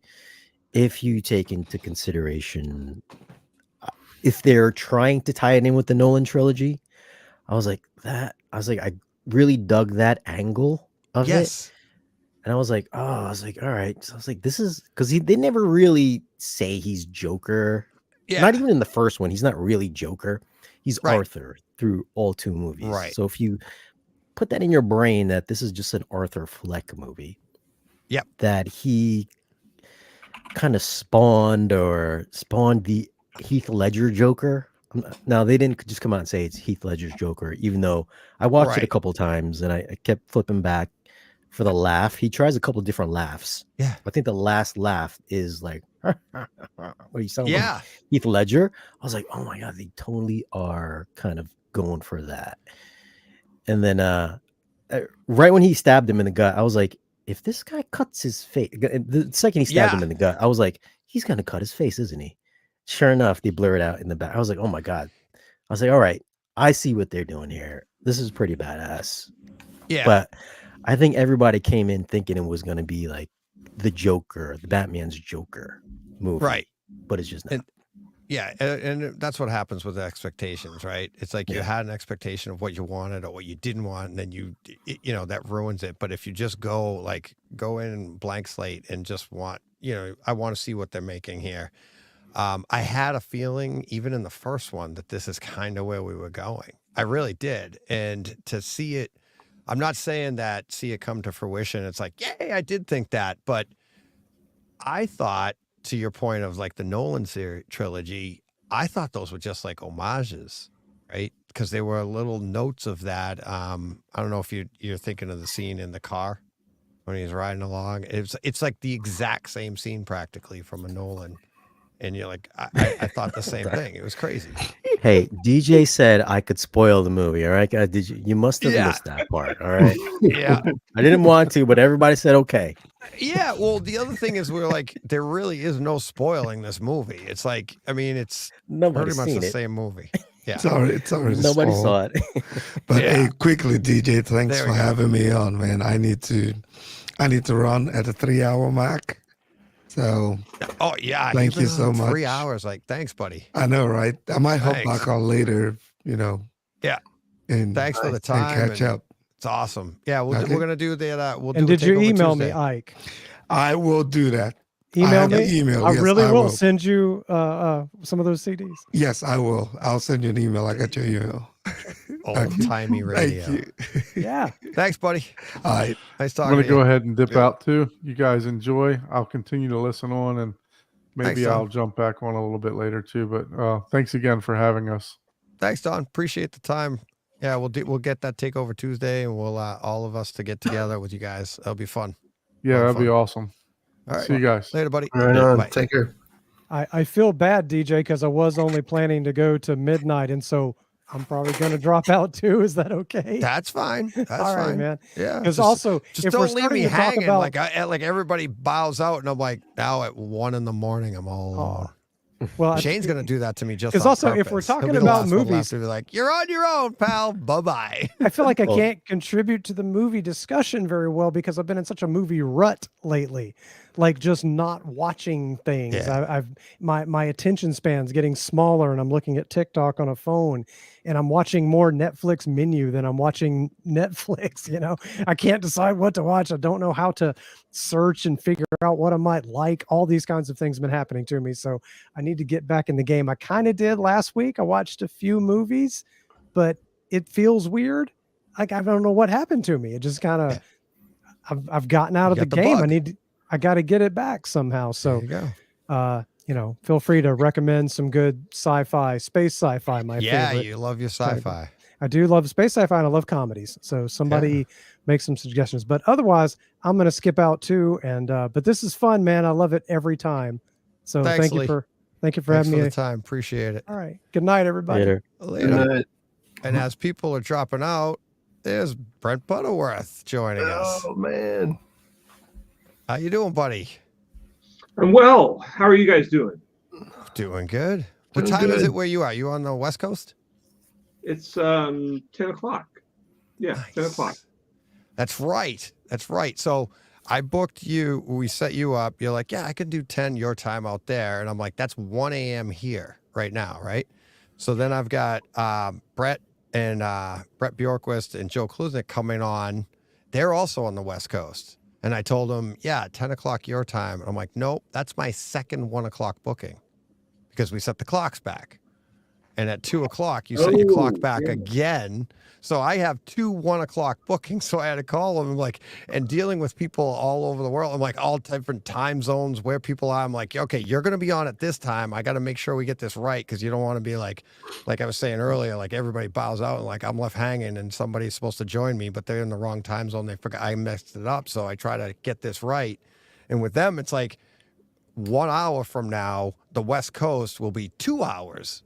if you take into consideration if they're trying to tie it in with the Nolan trilogy. I I really dug that angle of it. And I was like, all right. So I was like, this is because they never really say he's Joker. Yeah. Not even in the first one. He's not really Joker. He's Arthur through all two movies.
Right.
So if you put that in your brain that this is just an Arthur Fleck movie.
Yep.
That he kind of spawned the Heath Ledger Joker. Now, they didn't just come out and say it's Heath Ledger's Joker, even though I watched it a couple times and I kept flipping back for the laugh. He tries a couple different laughs.
Yeah.
I think the last laugh is like, what you sound like Heath Ledger. I was like, oh my God, they totally are kind of going for that. And then right when he stabbed him in the gut, I was like, if this guy cuts his face, the second he stabbed him in the gut, I was like, he's going to cut his face, isn't he? Sure enough, they blur it out in the back. I was like, oh my God. I was like, all right, I see what they're doing here. This is pretty badass.
Yeah.
But I think everybody came in thinking it was going to be like the Joker, the Batman's Joker movie.
Right.
But it's just not.
And that's what happens with expectations, right? It's like you had an expectation of what you wanted or what you didn't want, and then you that ruins it. But if you just go in blank slate and just want, I want to see what they're making here. I had a feeling even in the first one that this is kind of where we were going. I really did. And to see it, I'm not saying that see it come to fruition. It's like, yay, I did think that. But I thought, to your point of like the Nolan trilogy, I thought those were just like homages, right? Because they were little notes of that. I don't know if you're thinking of the scene in the car when he's riding along. It's like the exact same scene practically from a Nolan. And you're like, I thought the same thing. It was crazy.
Hey, DJ said I could spoil the movie. All right, guys. You must have missed that part. All right.
Yeah.
I didn't want to, but everybody said okay.
Yeah. Well, the other thing is we're like, there really is no spoiling this movie. It's like, I mean, it's
Nobody's
pretty much
seen
the
it.
same movie. Yeah.
It's already
Nobody
spoiled.
saw it.
But
Yeah.
hey, quickly, DJ, thanks
There
for
we go.
having me on, man. I need to run at a 3-hour mark. So
Oh yeah.
thank
you've
you
been
so
on
much.
3 hours. Like, thanks, buddy.
I know, right? I might hop
Thanks.
back on later, you know.
Yeah.
And
Thanks for the
and
time.
catch
and
up.
It's awesome. Yeah. We're
Okay.
gonna do that. We'll
And
do a
did you
Takeover
email
Tuesday.
me, Ike?
I will do that. I
Email
have
me.
your email.
I
Yes,
really
I
will send you some of those CDs.
Yes, I will. I'll send you an email. I got your email.
Old-timey radio.
Thank you.
Yeah.
Thanks, buddy.
All right.
Nice
I'm
talking
going
to
to go
you.
ahead and dip
Yeah.
out too. You guys enjoy. I'll continue to listen on, and maybe
Thanks, Don.
I'll jump back on a little bit later too. But thanks again for having us.
Thanks, Don. Appreciate the time. Yeah, we'll get that Takeover Tuesday, and we'll all of us to get together with you guys. That'll be fun.
Yeah, that'd be
fun.
awesome.
All right.
See you guys
later, buddy.
Right on.
Bye.
Take care.
I feel bad, DJ, because I was only planning to go to midnight, and so I'm probably going to drop out too. Is that okay?
That's fine. That's
all right,
fine,
man.
Yeah.
Because also,
just
if we're
don't leave
starting
me
to talk
hanging.
about
Like everybody bows out, and I'm like, now at 1 a.m, I'm all alone.
well,
Shane's gonna do that to me just
because
on
also if we're
purpose. He'll
talking
be the
about
last one left
movies,
to be like, you're on your own, pal. Bye bye.
I feel like I
Well-
can't contribute to the movie discussion very well because I've been in such a movie rut lately, like just not watching things.
Yeah.
I've my attention span's getting smaller, and I'm looking at TikTok on a phone, and I'm watching more Netflix menu than I'm watching Netflix. You know, I can't decide what to watch. I don't know how to search and figure out what I might like. All these kinds of things have been happening to me, so I need to get back in the game. I kind of did last week. I watched a few movies, but it feels weird. Like I don't know what happened to me. It just kind of I've gotten out of the
got the
game.
bug.
I got to get it back somehow. So
There you go.
you know, feel free to recommend some good sci-fi, space sci-fi. My favorite.
You love your sci-fi.
I do love space sci-fi, and I love comedies. So somebody make some suggestions. But otherwise, I'm going to skip out too. And but this is fun, man. I love it every time. So
Thanks,
thank you
Lee.
for
Thanks
having
for
me.
the time. Appreciate it.
All right. Good night, everybody.
Later.
Later. And as people are dropping out, there's Brent Butterworth joining us.
Oh man.
How you doing, buddy?
I'm well. How are you guys doing?
Doing good. What
Doing
time is
good.
it where you are? You on the West Coast?
It's 10 o'clock. Yeah,
Nice.
10 o'clock.
That's right. That's right. So I booked you. We set you up. You're like, yeah, I can do 10 your time out there. And I'm like, that's 1 a.m. here right now, right? So then I've got Brett Bjorkquist and Joe Klusnick coming on. They're also on the West Coast. And I told them, yeah, 10 o'clock your time. And I'm like, nope, that's my second 1 o'clock booking because we set the clocks back. And at 2 o'clock, you set your clock back again. So I have 2 1 o'clock bookings. So I had to call them. I'm like, and dealing with people all over the world. I'm like, all different time zones where people are. I'm like, okay, you're going to be on at this time. I got to make sure we get this right because you don't want to be like I was saying earlier, like everybody bows out and like I'm left hanging and somebody's supposed to join me, but they're in the wrong time zone. They forgot I messed it up. So I try to get this right. And with them, it's like 1 hour from now, the West Coast will be 2 hours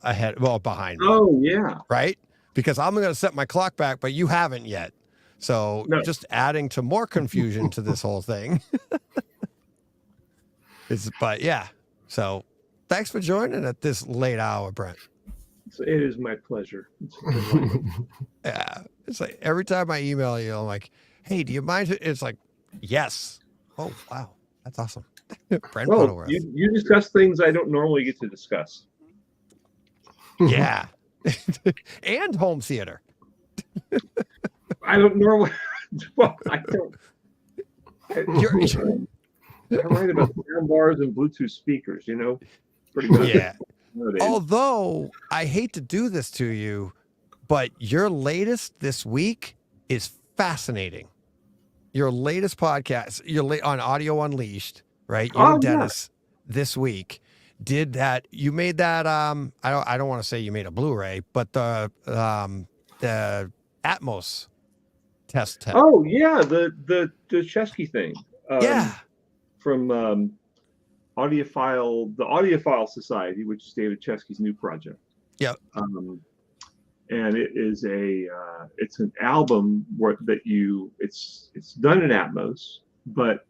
ahead, behind me.
Oh, yeah.
Right? Because I'm going to set my clock back, but you haven't yet. So just adding to more confusion to this whole thing. But yeah. So thanks for joining at this late hour, Brent.
It is my pleasure.
Yeah. It's like every time I email you, I'm like, hey, do you mind? It's like, yes. Oh, wow. That's awesome. Brent Butterworth.
You discuss things I don't normally get to discuss.
Yeah. And home theater.
I don't normally. Well, I don't. I write about sound bars and Bluetooth speakers, you know? Pretty much.
Yeah.
Nowadays.
Although I hate to do this to you, but your latest this week is fascinating. Your latest podcast, on Audio Unleashed, right? You and Dennis this week did that. You made that. I don't want to say you made a Blu-ray, but the Atmos test.
Oh yeah, the Chesky thing.
Yeah.
From the Audiophile Society, which is David Chesky's new project.
Yep.
And it is it's an album it's done in Atmos, but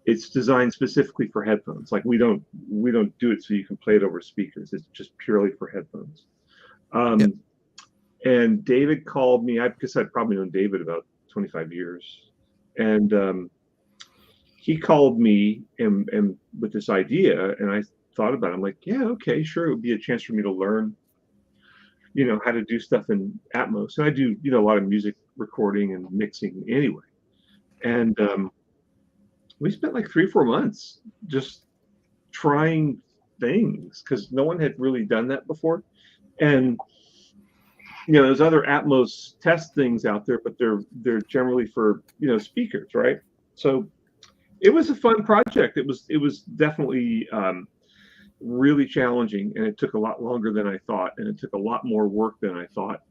it's designed specifically for headphones. Like we don't do it so you can play it over speakers. It's just purely for headphones.
Yep.
And David called me, because I'd probably known David about 25 years. And he called me and with this idea, and I thought about it. I'm like, yeah, okay, sure. It would be a chance for me to learn, how to do stuff in Atmos. And I do, a lot of music recording and mixing anyway. And we spent like 3 or 4 months just trying things because no one had really done that before. And there's other Atmos test things out there, but they're generally for speakers, right? So it was a fun project. It was definitely really challenging, and it took a lot longer than I thought, and it took a lot more work than I thought.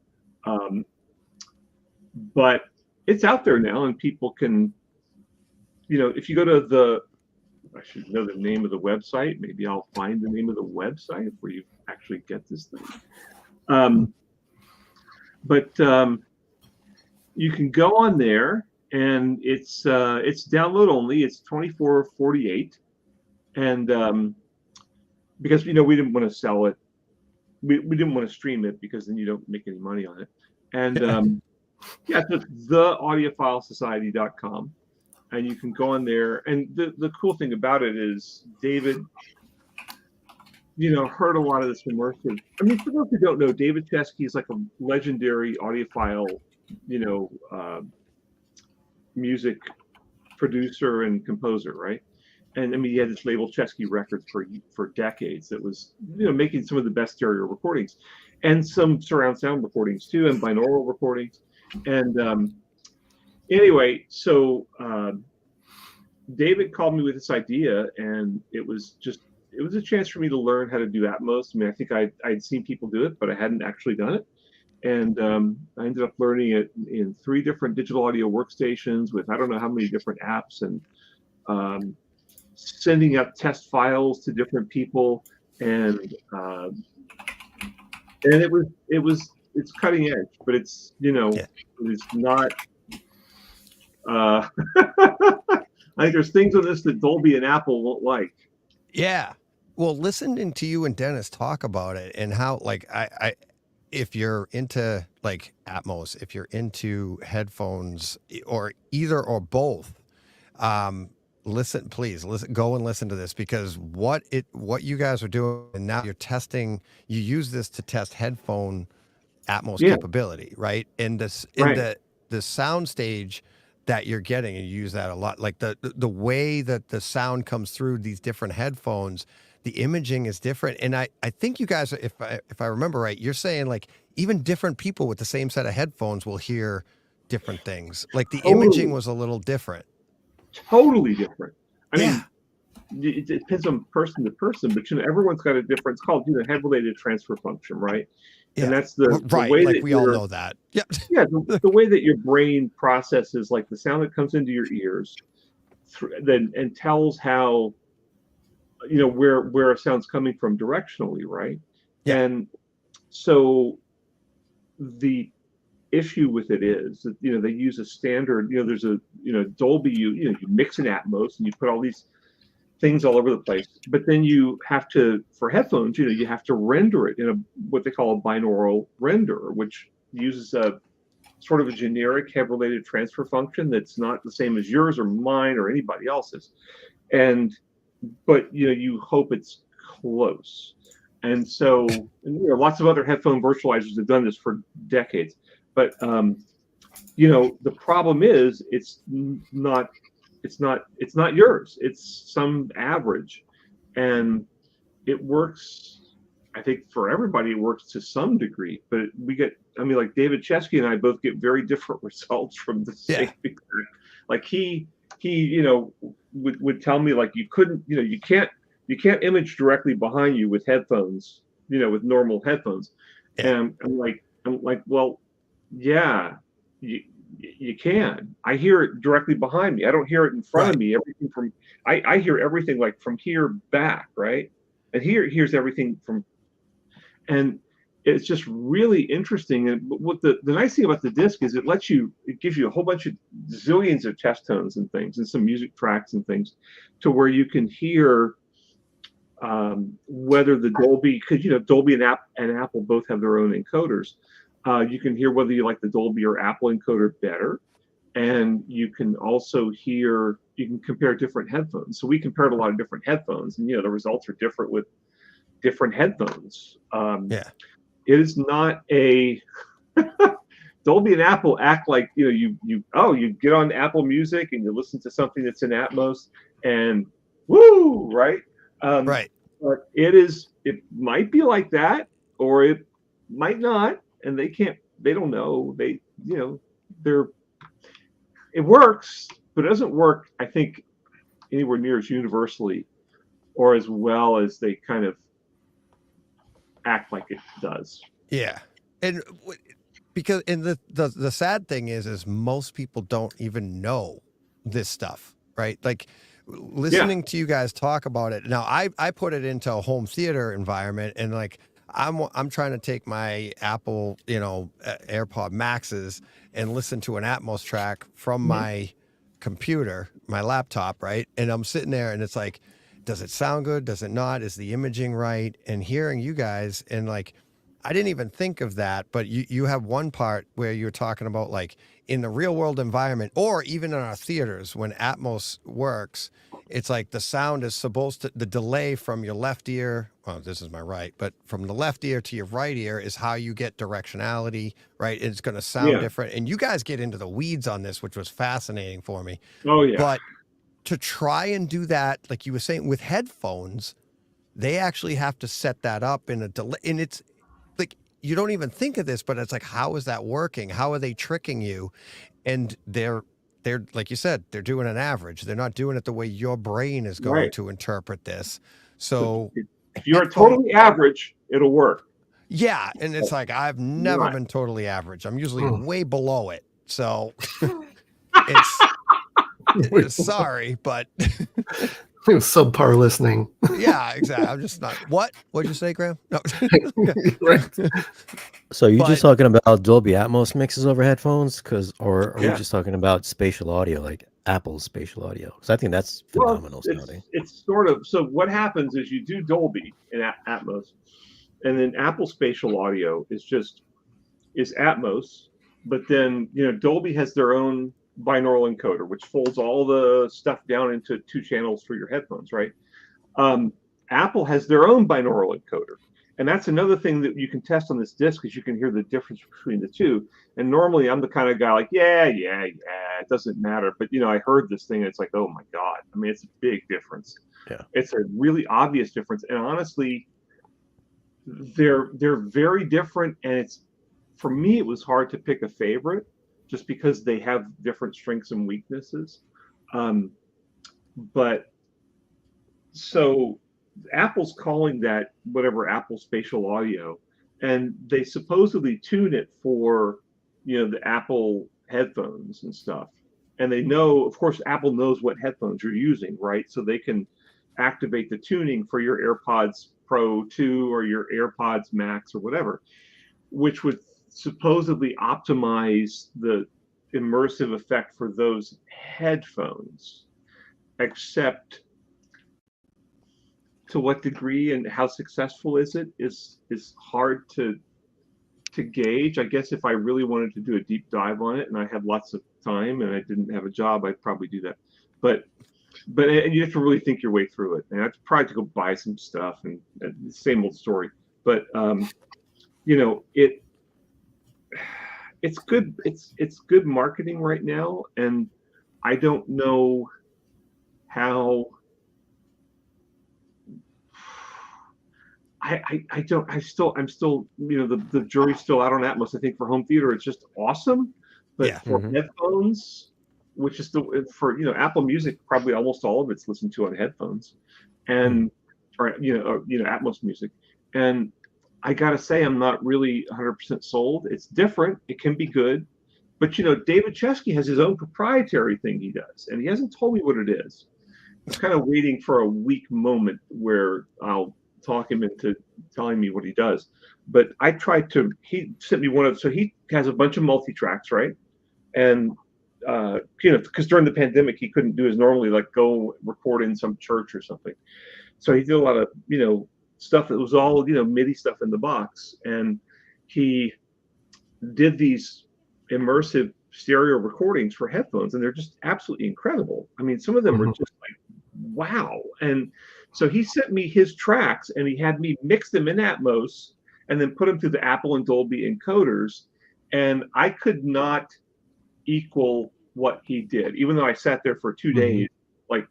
But it's out there now, and people can, if you go to I should know the name of the website. Maybe I'll find the name of the website where you actually get this thing. But you can go on there, and it's download only. It's $24.48, and because we didn't want to sell it, we didn't want to stream it because then you don't make any money on it. And yeah, it's theaudiopilesociety.com, and you can go on there. And the cool thing about it is David, heard a lot of this immersive. I mean, for those who don't know, David Chesky is like a legendary audiophile, music producer and composer, right? And I mean, he had this label Chesky Records for decades that was, making some of the best stereo recordings, and some surround sound recordings too, and binaural recordings. And anyway, so David called me with this idea, and it was a chance for me to learn how to do Atmos. I mean, I think I'd seen people do it, but I hadn't actually done it. And I ended up learning it in 3 different digital audio workstations with I don't know how many different apps, and sending out test files to different people, and it's cutting edge, but it's it's not. I think there's things on this that Dolby and Apple won't like.
Yeah. Well, listening to you and Dennis talk about it and how, like, if you're into like Atmos, if you're into headphones or either or both, please go and listen to this, because what you guys are doing, and now you're testing, you use this to test headphone Atmos capability, right? And the sound stage that you're getting, and you use that a lot, like the way that the sound comes through these different headphones, the imaging is different. And I think you guys, if I remember right, you're saying like even different people with the same set of headphones will hear different things. Like the imaging was a little different.
Totally different. I mean, it depends on person to person, but everyone's got a different. It's called head-related transfer function, right? Yeah. And that's the way
like
that
we all know that. Yep.
Yeah, the way that your brain processes like the sound that comes into your ears, and tells how where a sound's coming from directionally, right? Yeah. And so the issue with it is that they use a standard, there's a Dolby, you mix in Atmos and you put all these things all over the place, but then you have to, for headphones, you have to render it in what they call a binaural renderer, which uses a sort of a generic head-related transfer function that's not the same as yours or mine or anybody else's, but you hope it's close. And so lots of other headphone virtualizers have done this for decades. But the problem is it's not yours. It's some average, and it works. I think for everybody it works to some degree, but like David Chesky and I both get very different results from the same. Yeah. Like he would tell me like you couldn't, you can't image directly behind you with headphones, with normal headphones. Yeah. And I'm like, well, yeah, you can. I hear it directly behind me. I don't hear it in front of me. Everything from I hear everything like from here back, right? And here hears everything from, and it's just really interesting. And what the nice thing about the disc is it gives you a whole bunch of zillions of test tones and things and some music tracks and things to where you can hear whether the Dolby, because Dolby and Apple both have their own encoders. You can hear whether you like the Dolby or Apple encoder better. And you can also you can compare different headphones. So we compared a lot of different headphones, and the results are different with different headphones. It is not a Dolby and Apple act like you get on Apple Music and you listen to something that's in Atmos and woo, right?
Right.
But it might be like that, or it might not, and they don't know. It works, but it doesn't work, I think, anywhere near as universally or as well as they kind of act like it does.
Yeah. And because the sad thing is most people don't even know this stuff, right? Like listening to you guys talk about it. Now I put it into a home theater environment, and like I'm trying to take my Apple, AirPod Maxes and listen to an Atmos track from my computer, my laptop, right? And I'm sitting there and it's like, does it sound good? Does it not? Is the imaging right? And hearing you guys, and like, I didn't even think of that, but you have one part where you're talking about like in the real world environment, or even in our theaters when Atmos works, it's like the sound is supposed to, the delay from your left ear, well, this is my right, but from the left ear to your right ear is how you get directionality, right? It's going to sound different. And you guys get into the weeds on this, which was fascinating for me.
Oh, yeah.
But to try and do that, like you were saying, with headphones, they actually have to set that up in a delay. And it's like, you don't even think of this, but it's like, how is that working? How are they tricking you? And they're like you said, they're doing an average. They're not doing it the way your brain is going to interpret this. So
if you're totally average, it'll work.
Yeah. And it's like, I've never been totally average. I'm usually way below it. So it's sorry, but
subpar listening.
Yeah, exactly. I'm just not. What'd you say, Graham? No.
Right.
So you're just talking about Dolby Atmos mixes over headphones, or are we just talking about spatial audio, like Apple's spatial audio? Because I think that's phenomenal sounding.
It's sort of, so what happens is you do Dolby in Atmos, and then Apple spatial audio is Atmos, but then Dolby has their own binaural encoder, which folds all the stuff down into 2 channels for your headphones, right? Apple has their own binaural encoder. And that's another thing that you can test on this disc, is you can hear the difference between the two. And normally I'm the kind of guy like, it doesn't matter. But, I heard this thing and it's like, oh my God. I mean, it's a big difference.
Yeah.
It's a really obvious difference. And honestly, they're very different. And for me, it was hard to pick a favorite just because they have different strengths and weaknesses. But so Apple's calling that whatever Apple spatial audio, and they supposedly tune it for, the Apple headphones and stuff. And they know, of course, Apple knows what headphones you're using, right? So they can activate the tuning for your AirPods Pro 2 or your AirPods Max or whatever, which would supposedly optimize the immersive effect for those headphones, except to what degree and how successful is hard to gauge. I guess if I really wanted to do a deep dive on it and I had lots of time and I didn't have a job, I'd probably do that. But you have to really think your way through it. And I'd probably have to go buy some stuff and the same old story. But it's good. It's good marketing right now, and I don't know how. I'm still, the jury's still out on Atmos. I think for home theater, it's just awesome, but for headphones, which is for Apple Music, probably almost all of it's listened to on headphones, and or Atmos Music, and I gotta say, I'm not really 100% sold. It's different. It can be good, but David Chesky has his own proprietary thing he does, and he hasn't told me what it is. I'm kind of waiting for a weak moment where I'll talk him into telling me what he does. but I tried to. He sent me one of. So he has a bunch of multi-tracks, right? And because during the pandemic he couldn't do as normally, like go record in some church or something. So he did a lot of stuff that was all MIDI stuff in the box, and he did these immersive stereo recordings for headphones, and they're just absolutely incredible. I mean, some of them are just like wow. And so he sent me his tracks, and he had me mix them in Atmos and then put them through the Apple and Dolby encoders, and I could not equal what he did, even though I sat there for 2 days like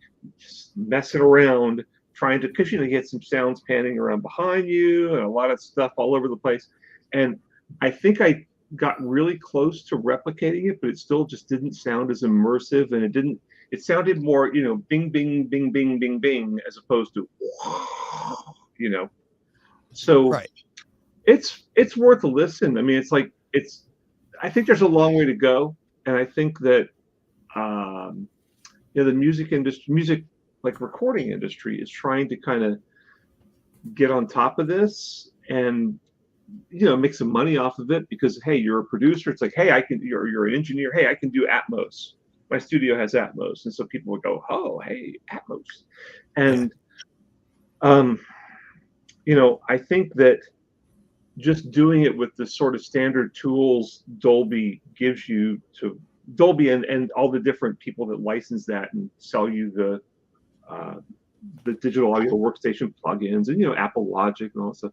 messing around trying to, because you get some sounds panning around behind you and a lot of stuff all over the place. And I think I got really close to replicating it, but it still just didn't sound as immersive, and it sounded more bing bing bing bing bing bing as opposed to so it's worth a listen. I mean, I think there's a long way to go. And I think that the music like recording industry is trying to kind of get on top of this and make some money off of it, because hey, you're a producer. It's like, hey, you're an engineer. Hey, I can do Atmos. My studio has Atmos, and so people would go, oh, hey, Atmos. And I think that just doing it with the sort of standard tools Dolby gives you, to Dolby and all the different people that license that and sell you the digital audio workstation plugins and Apple Logic and all that stuff.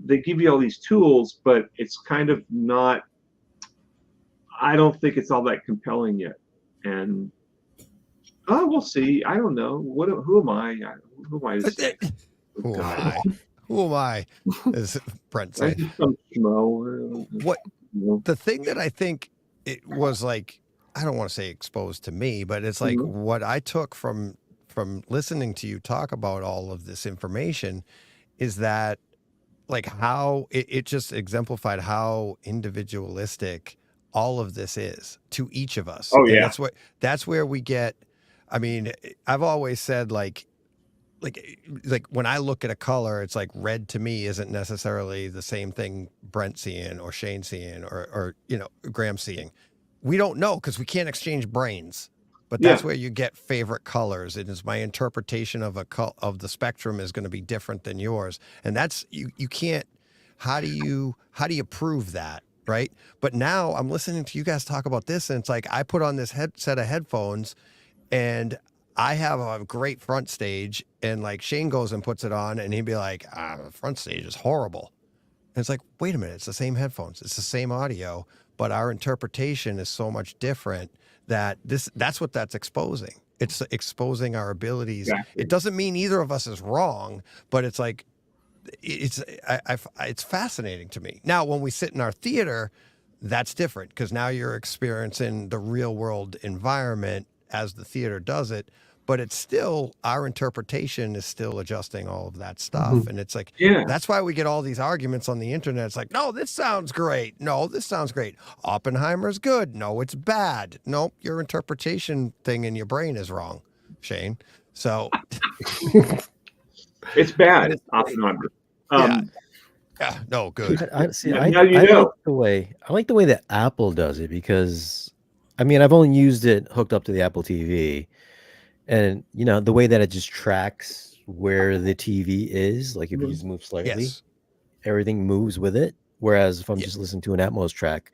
They give you all these tools, but it's kind of not. I don't think it's all that compelling yet, and we'll see. I don't know. Who am I? Who am I to say?
Who am I? Who am I? As Brent said. What the thing that I think it was like, I don't want to say exposed to me, but it's like what I took from listening to you talk about all of this information is that like how it just exemplified how individualistic all of this is to each of us.
Oh yeah.
And that's where we get, I mean, I've always said like when I look at a color, it's like red to me isn't necessarily the same thing Brent seeing or Shane seeing or Graham seeing. We don't know because we can't exchange brains. But that's where you get favorite colors. It is my interpretation of of the spectrum is going to be different than yours, and that's you can't. How do you prove that, right? But now I'm listening to you guys talk about this, and it's like I put on this set of headphones, and I have a great front stage, and like Shane goes and puts it on, and he'd be like, the front stage is horrible. And it's like, wait a minute, it's the same headphones, it's the same audio, but our interpretation is so much different. That's what that's exposing. It's exposing our abilities. Exactly. It doesn't mean either of us is wrong, but it's like it's fascinating to me. Now, when we sit in our theater, that's different because now you're experiencing the real world environment as the theater does it, but it's still, our interpretation is still adjusting all of that stuff. And it's like, that's why we get all these arguments on the internet. It's like, no, this sounds great. No, this sounds great. Oppenheimer's good. No, it's bad. No, your interpretation thing in your brain is wrong, Shane. So
it's bad. Oppenheimer.
Yeah, no, good.
I like the way that Apple does it, because I mean, I've only used it hooked up to the Apple TV. And, the way that it just tracks where the TV is, like if you just move slightly, everything moves with it. Whereas if I'm just listening to an Atmos track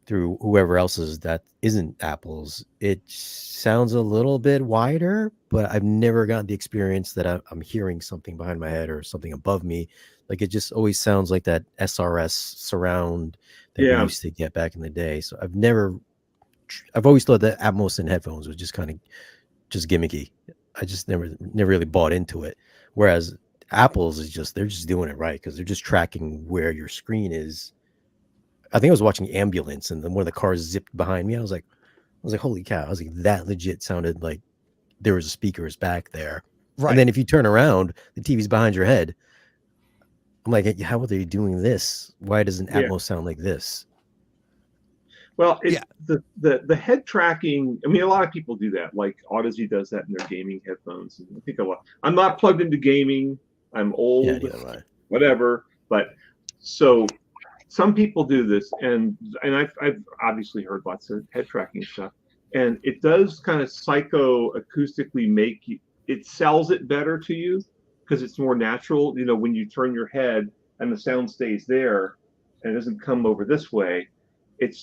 through whoever else's that isn't Apple's, it sounds a little bit wider, but I've never gotten the experience that I'm hearing something behind my head or something above me. Like it just always sounds like that SRS surround that we used to get back in the day. So I've always thought that Atmos in headphones was just kind of just gimmicky. I just never really bought into it. Whereas Apple's is they're just doing it right because they're just tracking where your screen is. I think I was watching Ambulance and then one of the cars zipped behind me. I was like, holy cow. I was like, that legit sounded like there was speakers back there. Right. And then if you turn around, the TV's behind your head. I'm like, how are they doing this? Why doesn't Atmos sound like this?
Well, the head tracking, I mean, a lot of people do that. Like Odyssey does that in their gaming headphones. And I think I'm not plugged into gaming. I'm old, whatever. But so some people do this, and I've obviously heard lots of head tracking stuff, and it does kind of psychoacoustically make you, it sells it better to you because it's more natural. You know, when you turn your head and the sound stays there and it doesn't come over this way, it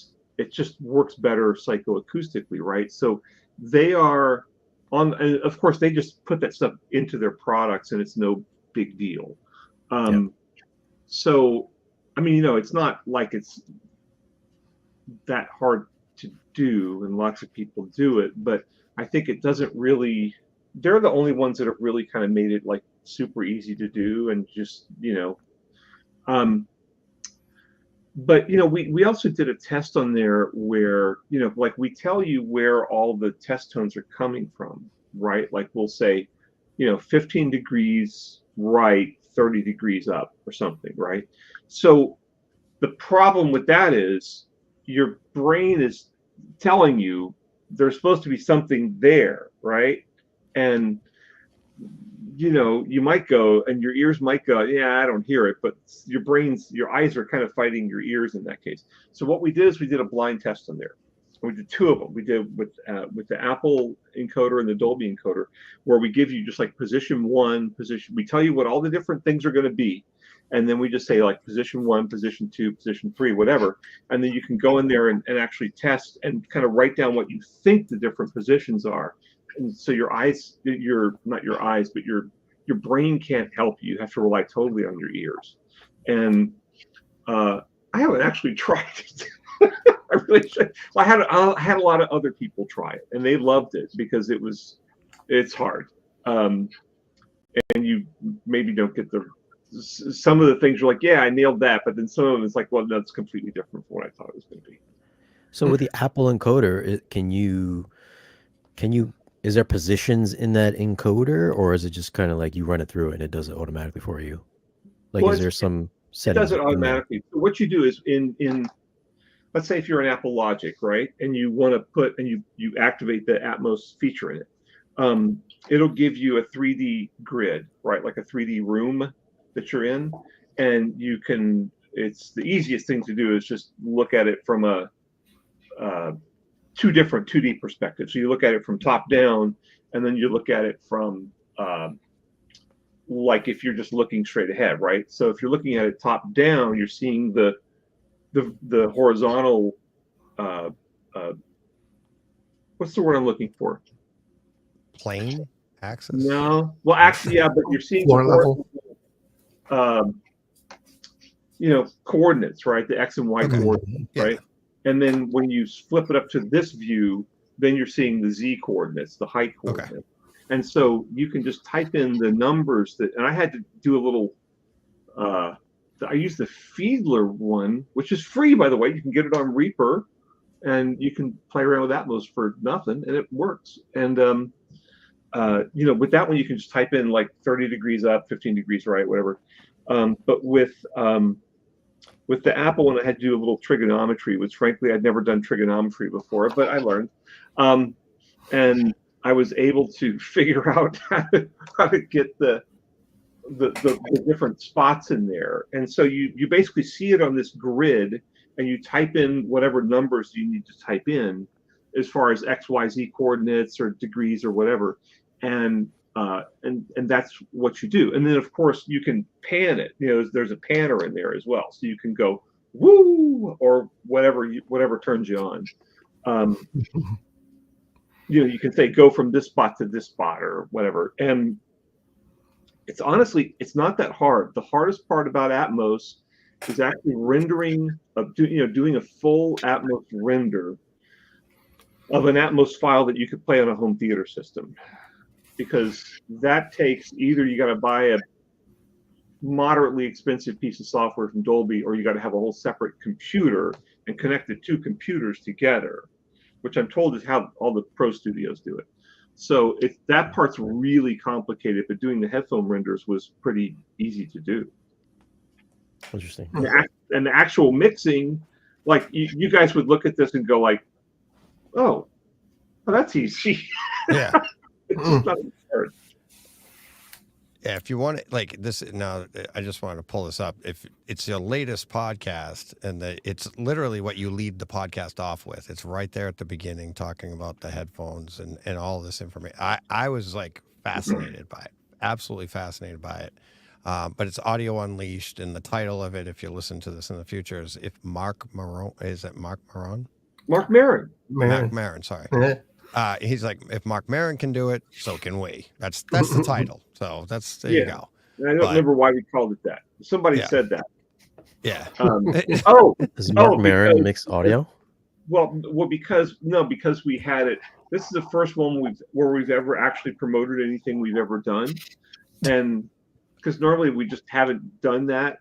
just works better psychoacoustically, right? So they are on, and of course they just put that stuff into their products and it's no big deal. So I mean, you know, it's not like it's that hard to do, and lots of people do it, but I think it doesn't really, they're the only ones that have really kind of made it like super easy to do, and just, you know, but you know, we also did a test on there where, you know, like we tell you where all the test tones are coming from, right? Like we'll say, you know, 15 degrees right, 30 degrees up or something, right? So the problem with that is your brain is telling you there's supposed to be something there, right? And you know, you might go, and your ears might go, yeah, I don't hear it, but your eyes are kind of fighting your ears in that case. So what we did is we did a blind test on there. We did two of them. We did with the Apple encoder and the Dolby encoder, where we give you just like position 1, position. We tell you what all the different things are going to be, and then we just say like position 1, position 2, position 3, whatever, and then you can go in there and actually test and kind of write down what you think the different positions are. And so your eyes, not your eyes, but your brain can't help you. You have to rely totally on your ears. And I haven't actually tried it. I really should. Well, I had a lot of other people try it, and they loved it because it's hard. And you maybe don't get some of the things you're like, yeah, I nailed that, but then some of them it's like, well, that's completely different from what I thought it was going to be.
So with the Apple encoder, can you? Is there positions in that encoder, or is it just kind of like you run it through it and it does it automatically for you? Like, is there some setting? It
does it automatically. So what you do is in let's say if you're an Apple Logic, right, and you want to put and you activate the Atmos feature in it, it'll give you a 3D grid, right, like a 3D room that you're in, and you can. It's the easiest thing to do is just look at it from a two different 2D perspectives. So you look at it from top down, and then you look at it from like if you're just looking straight ahead, right? So if you're looking at it top down, you're seeing the horizontal. What's the word I'm looking for?
Plane axis.
No, well, actually, yeah, but you're seeing
floor level.
You know, coordinates, right? The X and Y coordinates, right? And then when you flip it up to this view, then you're seeing the Z coordinates, the height coordinates. And so you can just type in the numbers and I had to do a little, I used the Fiedler one, which is free, by the way. You can get it on Reaper, and you can play around with Atmos for nothing, and it works. And, you know, with that one, you can just type in like 30 degrees up, 15 degrees right, whatever. But with the Apple one, I had to do a little trigonometry, which frankly, I'd never done trigonometry before, but I learned. And I was able to figure out how to get the different spots in there. And so you basically see it on this grid, and you type in whatever numbers you need to type in as far as X, Y, Z coordinates or degrees or whatever. And that's what you do. And then of course you can pan it. You know, there's a panner in there as well, so you can go woo or whatever turns you on. You know, you can say go from this spot to this spot or whatever. And it's honestly, it's not that hard. The hardest part about Atmos is actually doing a full Atmos render of an Atmos file that you could play on a home theater system. Because that takes either you got to buy a moderately expensive piece of software from Dolby, or you got to have a whole separate computer and connect the two computers together, which I'm told is how all the pro studios do it. So that part's really complicated, but doing the headphone renders was pretty easy to do.
Interesting.
And the actual mixing, like you guys would look at this and go like, oh, well, that's easy.
Yeah.
It's not hard.
if you want it like this now, I just wanted to pull this up. If it's your latest podcast, and it's literally what you lead the podcast off with. It's right there at the beginning, talking about the headphones and all this information. I was like fascinated by it, absolutely fascinated by it. But it's Audio Unleashed, and the title of it, if you listen to this in the future, is if Mark Maron. Is it Mark Maron?
Mark Maron.
Mark Maron. Sorry. He's like, if Mark Maron can do it, so can we. That's the title. So there you go.
And I don't remember why we called it that. Somebody said that.
Yeah.
Does Mark Maron mix audio?
Well, because we had it. This is the first one where we've ever actually promoted anything we've ever done, and because normally we just haven't done that.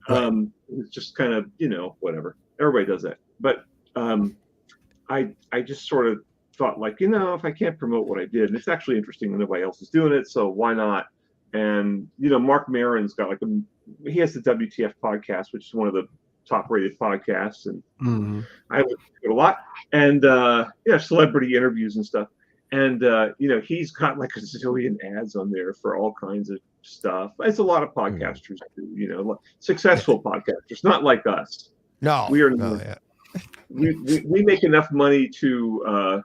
Right. It's just kind of whatever. Everybody does that, but I just sort of thought like, if I can't promote what I did, and it's actually interesting and nobody else is doing it, so why not? And Mark Maron's got he has the WTF podcast, which is one of the top rated podcasts, and I listen to it a lot, and celebrity interviews and stuff, and he's got like a zillion ads on there for all kinds of stuff. It's a lot of podcasters do, successful podcasters, not like us.
No,
we are we make enough money to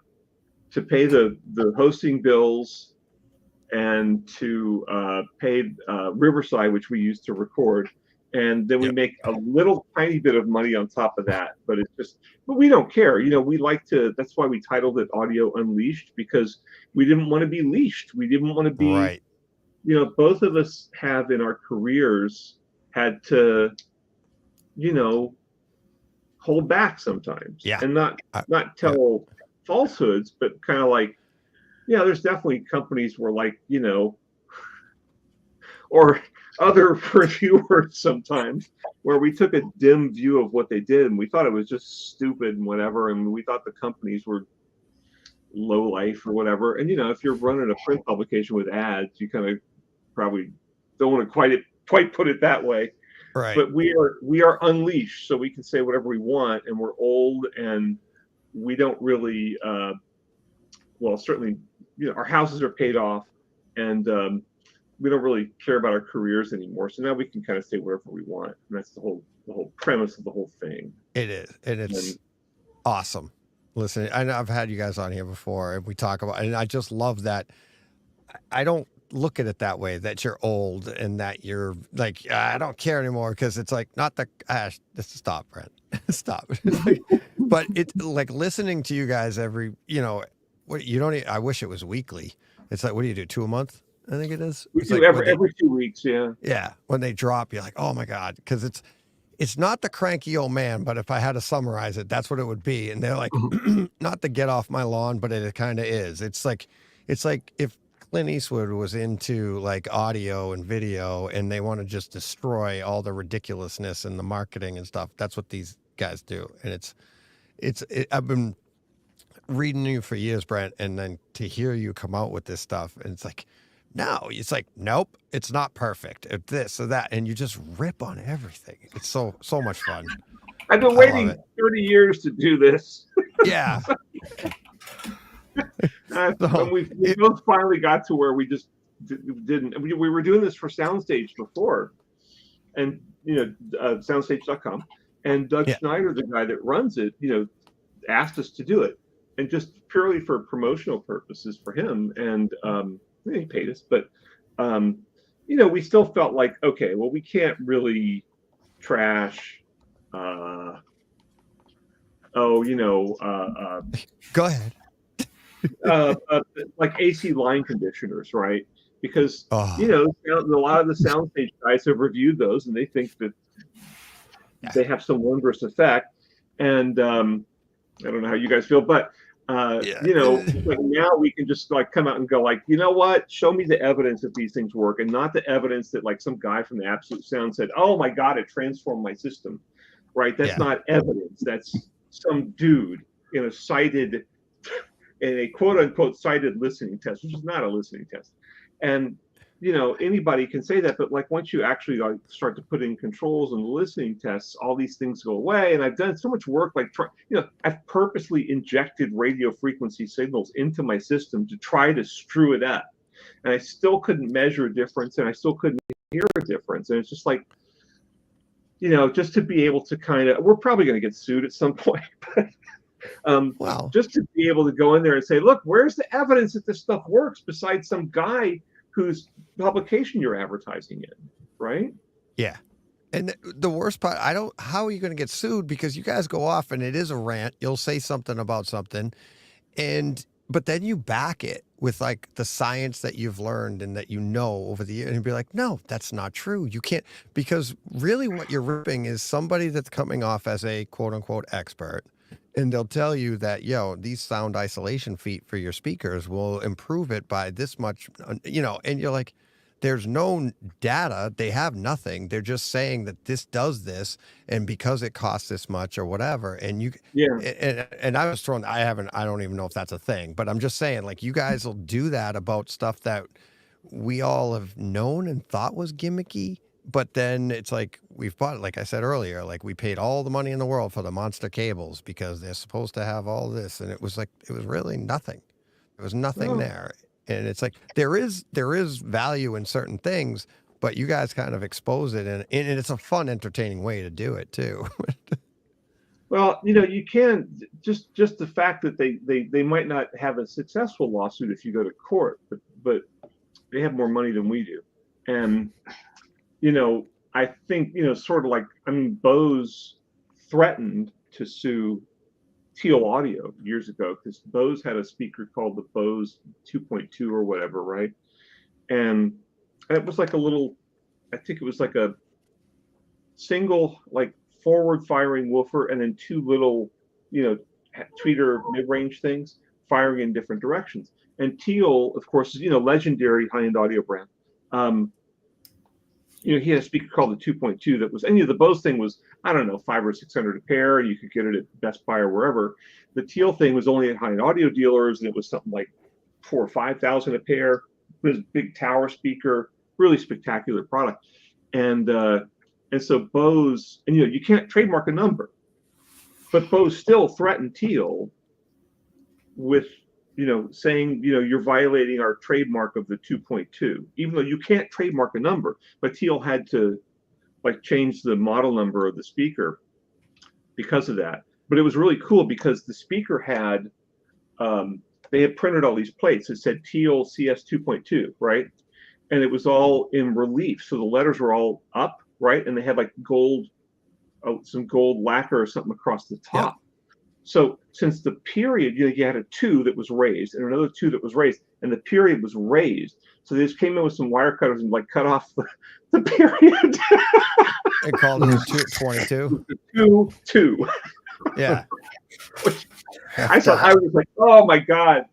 pay the hosting bills and to pay Riverside, which we use to record, and then we make a little tiny bit of money on top of that. But we don't care. We like to. That's why we titled it Audio Unleashed, because we didn't want to be leashed. We didn't want to be. Right. Both of us have in our careers had to, hold back sometimes, and not tell falsehoods, but kind of like, there's definitely companies where like, or other reviewers sometimes where we took a dim view of what they did and we thought it was just stupid and whatever, and we thought the companies were low life or whatever. And if you're running a print publication with ads, you kind of probably don't want to quite put it that way. Right. But we are unleashed, so we can say whatever we want, and we're old, and we don't really certainly our houses are paid off, and we don't really care about our careers anymore. So now we can kind of say whatever we want, and that's the whole premise of the whole thing.
It is, and it's awesome. Listen, I know I've had you guys on here before, and we talk about, and I just love that. I don't look at it that way, that you're old and that you're like, I don't care anymore, because it's like, not the stop, Brent. Stop. But it's like listening to you guys every, what you don't, I wish it was weekly. It's like, what do you do, 2 a month? I think it is.
We do like every 2 weeks.
Yeah. When they drop, you're like, oh my God. Because it's not the cranky old man, but if I had to summarize it, that's what it would be. And they're like, not the get off my lawn, but it kind of is. It's like if Clint Eastwood was into like audio and video, and they want to just destroy all the ridiculousness and the marketing and stuff. That's what these guys do. And I've been reading you for years, Brent, and then to hear you come out with this stuff, and it's like, nope, it's not perfect. It's this or that, and you just rip on everything. It's so much fun.
I've been waiting 30 years to do this.
Yeah.
When we both finally got to where we just didn't. We were doing this for Soundstage before, and soundstage.com, and Doug Schneider, the guy that runs it, asked us to do it, and just purely for promotional purposes for him, and he paid us, but we still felt like, okay, well, we can't really trash. Go
ahead.
Like AC line conditioners, right? Because a lot of the Soundstage guys have reviewed those, and they think that they have some wondrous effect. And I don't know how you guys feel, but like now we can just like come out and go like, you know what? Show me the evidence that these things work, and not the evidence that like some guy from the Absolute Sound said, "Oh my God, it transformed my system." Right? That's not evidence. That's some dude cited in a quote unquote cited listening test, which is not a listening test. And anybody can say that, but like once you actually like start to put in controls and listening tests, all these things go away. And I've done so much work, like I've purposely injected radio frequency signals into my system to try to screw it up, and I still couldn't measure a difference, and I still couldn't hear a difference. And it's just like, just to be able to kind of, we're probably going to get sued at some point, but just to be able to go in there and say, look, where's the evidence that this stuff works besides some guy whose publication you're advertising in, right?
Yeah. And the worst part, how are you going to get sued? Because you guys go off and it is a rant. You'll say something about something, but then you back it with like the science that you've learned and that over the years, and be like, no, that's not true. You can't, because really what you're ripping is somebody that's coming off as a quote unquote expert. And they'll tell you that, these sound isolation feet for your speakers will improve it by this much, and you're like, there's no data. They have nothing. They're just saying that this does this, and because it costs this much or whatever. And and I was thrown. I don't even know if that's a thing, but I'm just saying, like, you guys will do that about stuff that we all have known and thought was gimmicky. But then it's like we've bought, like I said earlier, like we paid all the money in the world for the monster cables because they're supposed to have all this, and it was really nothing. There was nothing there. And it's like there is value in certain things, but you guys kind of expose it, and it's a fun, entertaining way to do it too.
Well, you can just the fact that they might not have a successful lawsuit if you go to court, but they have more money than we do, and I think sort of like, Bose threatened to sue Teal Audio years ago because Bose had a speaker called the Bose 2.2 or whatever, right? And it was like I think it was like a single like forward firing woofer and then two little, tweeter mid-range things firing in different directions. And Teal, of course, is legendary high-end audio brand. He had a speaker called the 2.2 that was, and the Bose thing was, I don't know, $500 or $600 a pair, and you could get it at Best Buy or wherever. The Teal thing was only at high-end audio dealers, and it was something like $4,000 or $5,000 a pair. It was a big tower speaker, really spectacular product. And so Bose, and you can't trademark a number, but Bose still threatened Teal with saying, you're violating our trademark of the 2.2, even though you can't trademark a number. But Teal had to change the model number of the speaker because of that. But it was really cool because the speaker had, they had printed all these plates that said Teal CS 2.2, right? And it was all in relief. So the letters were all up, right? And they had some gold lacquer or something across the top. Yep. So since the period, you had a 2 that was raised and another 2 that was raised, and the period was raised. So they just came in with some wire cutters and cut off the period.
They called it 22.
2.
Yeah.
I was like, oh my God,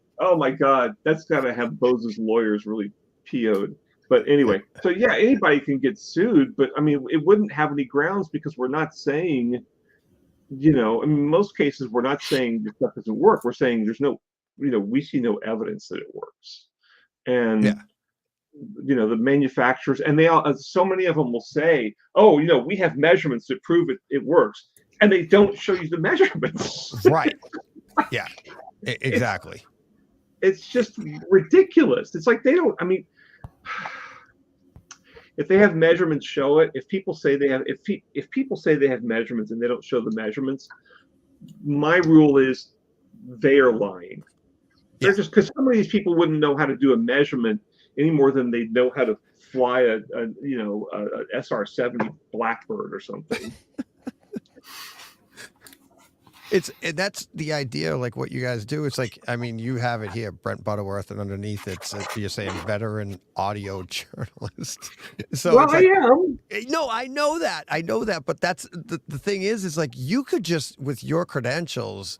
that's got to have Bose's lawyers really PO'd. But anyway, so yeah, anybody can get sued, but it wouldn't have any grounds because we're not saying, in most cases, we're not saying this stuff doesn't work. We're saying there's no, we see no evidence that it works. And, the manufacturers, and they all, so many of them will say, oh, we have measurements that prove it works. And they don't show you the measurements.
Right. Yeah, exactly.
It's just ridiculous. It's like they don't, if they have measurements, show it. If people say they have, if people say they have measurements and they don't show the measurements, my rule is they are lying. They're just, because some of these people wouldn't know how to do a measurement any more than they know how to fly a SR-70 Blackbird or something.
That's the idea, like what you guys do. It's like, you have it here, Brent Butterworth, and underneath you're saying veteran audio journalist. So
well, I am.
No, I know that. But that's the thing is like you could just, with your credentials,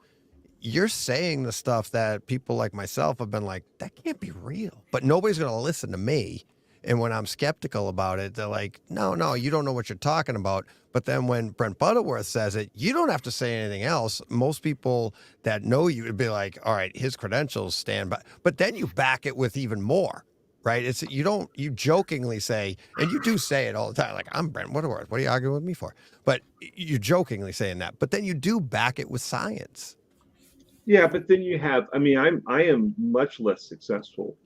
you're saying the stuff that people like myself have been like, that can't be real. But nobody's going to listen to me. And when I'm skeptical about it, they're like, no, you don't know what you're talking about. But then when Brent Butterworth says it, you don't have to say anything else. Most people that know you would be like, all right, his credentials stand by. But then you back it with even more, right? You jokingly say, and you do say it all the time, like, I'm Brent Butterworth. What are you arguing with me for? But you're jokingly saying that. But then you do back it with science.
Yeah, but then you have, I am much less successful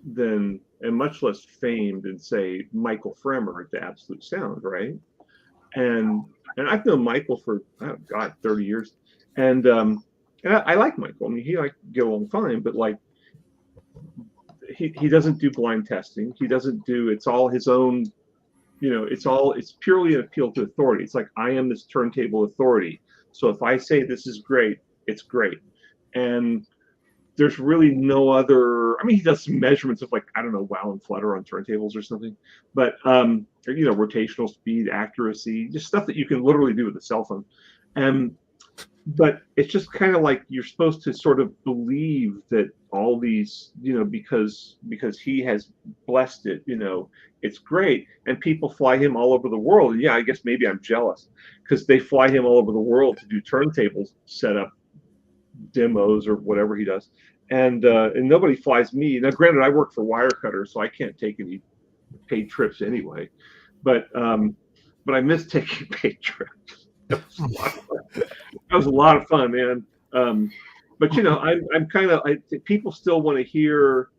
and much less famed than say Michael Fremer at the Absolute Sound, right? And I've known Michael for 30 years, and I like Michael. I mean, he get along fine, but like he doesn't do blind testing. He doesn't do. It's all his own. It's purely an appeal to authority. It's like, I am this turntable authority. So if I say this is great, it's great. And there's really no other. I mean, he does some measurements of like, I don't know, wow and flutter on turntables or something, but rotational speed, accuracy, just stuff that you can literally do with a cell phone. But it's just kind of like you're supposed to sort of believe that all these, because he has blessed it, it's great. And people fly him all over the world. And yeah, I guess maybe I'm jealous because they fly him all over the world to do turntables, set up demos or whatever he does. And nobody flies me. Now, granted, I work for Wirecutter, so I can't take any paid trips anyway. But I miss taking paid trips. That was a lot of fun, man. But I'm kind of. People still want to hear.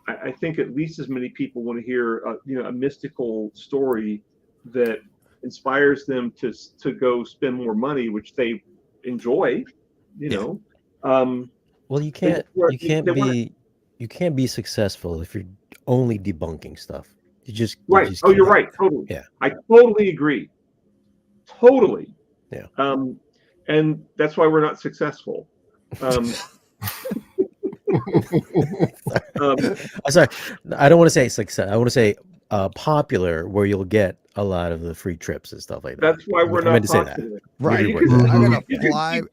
I think at least as many people want to hear, a mystical story that inspires them to go spend more money, which they enjoy.
Well, you can't be successful if you're only debunking stuff.
Right. You're right. Totally.
Yeah.
I totally agree. Totally.
Yeah.
And that's why we're not successful.
Sorry, I don't want to say success. I want to say popular, where you'll get a lot of the free trips and stuff like that.
That's why we're not popular.
Right. I'm gonna fly.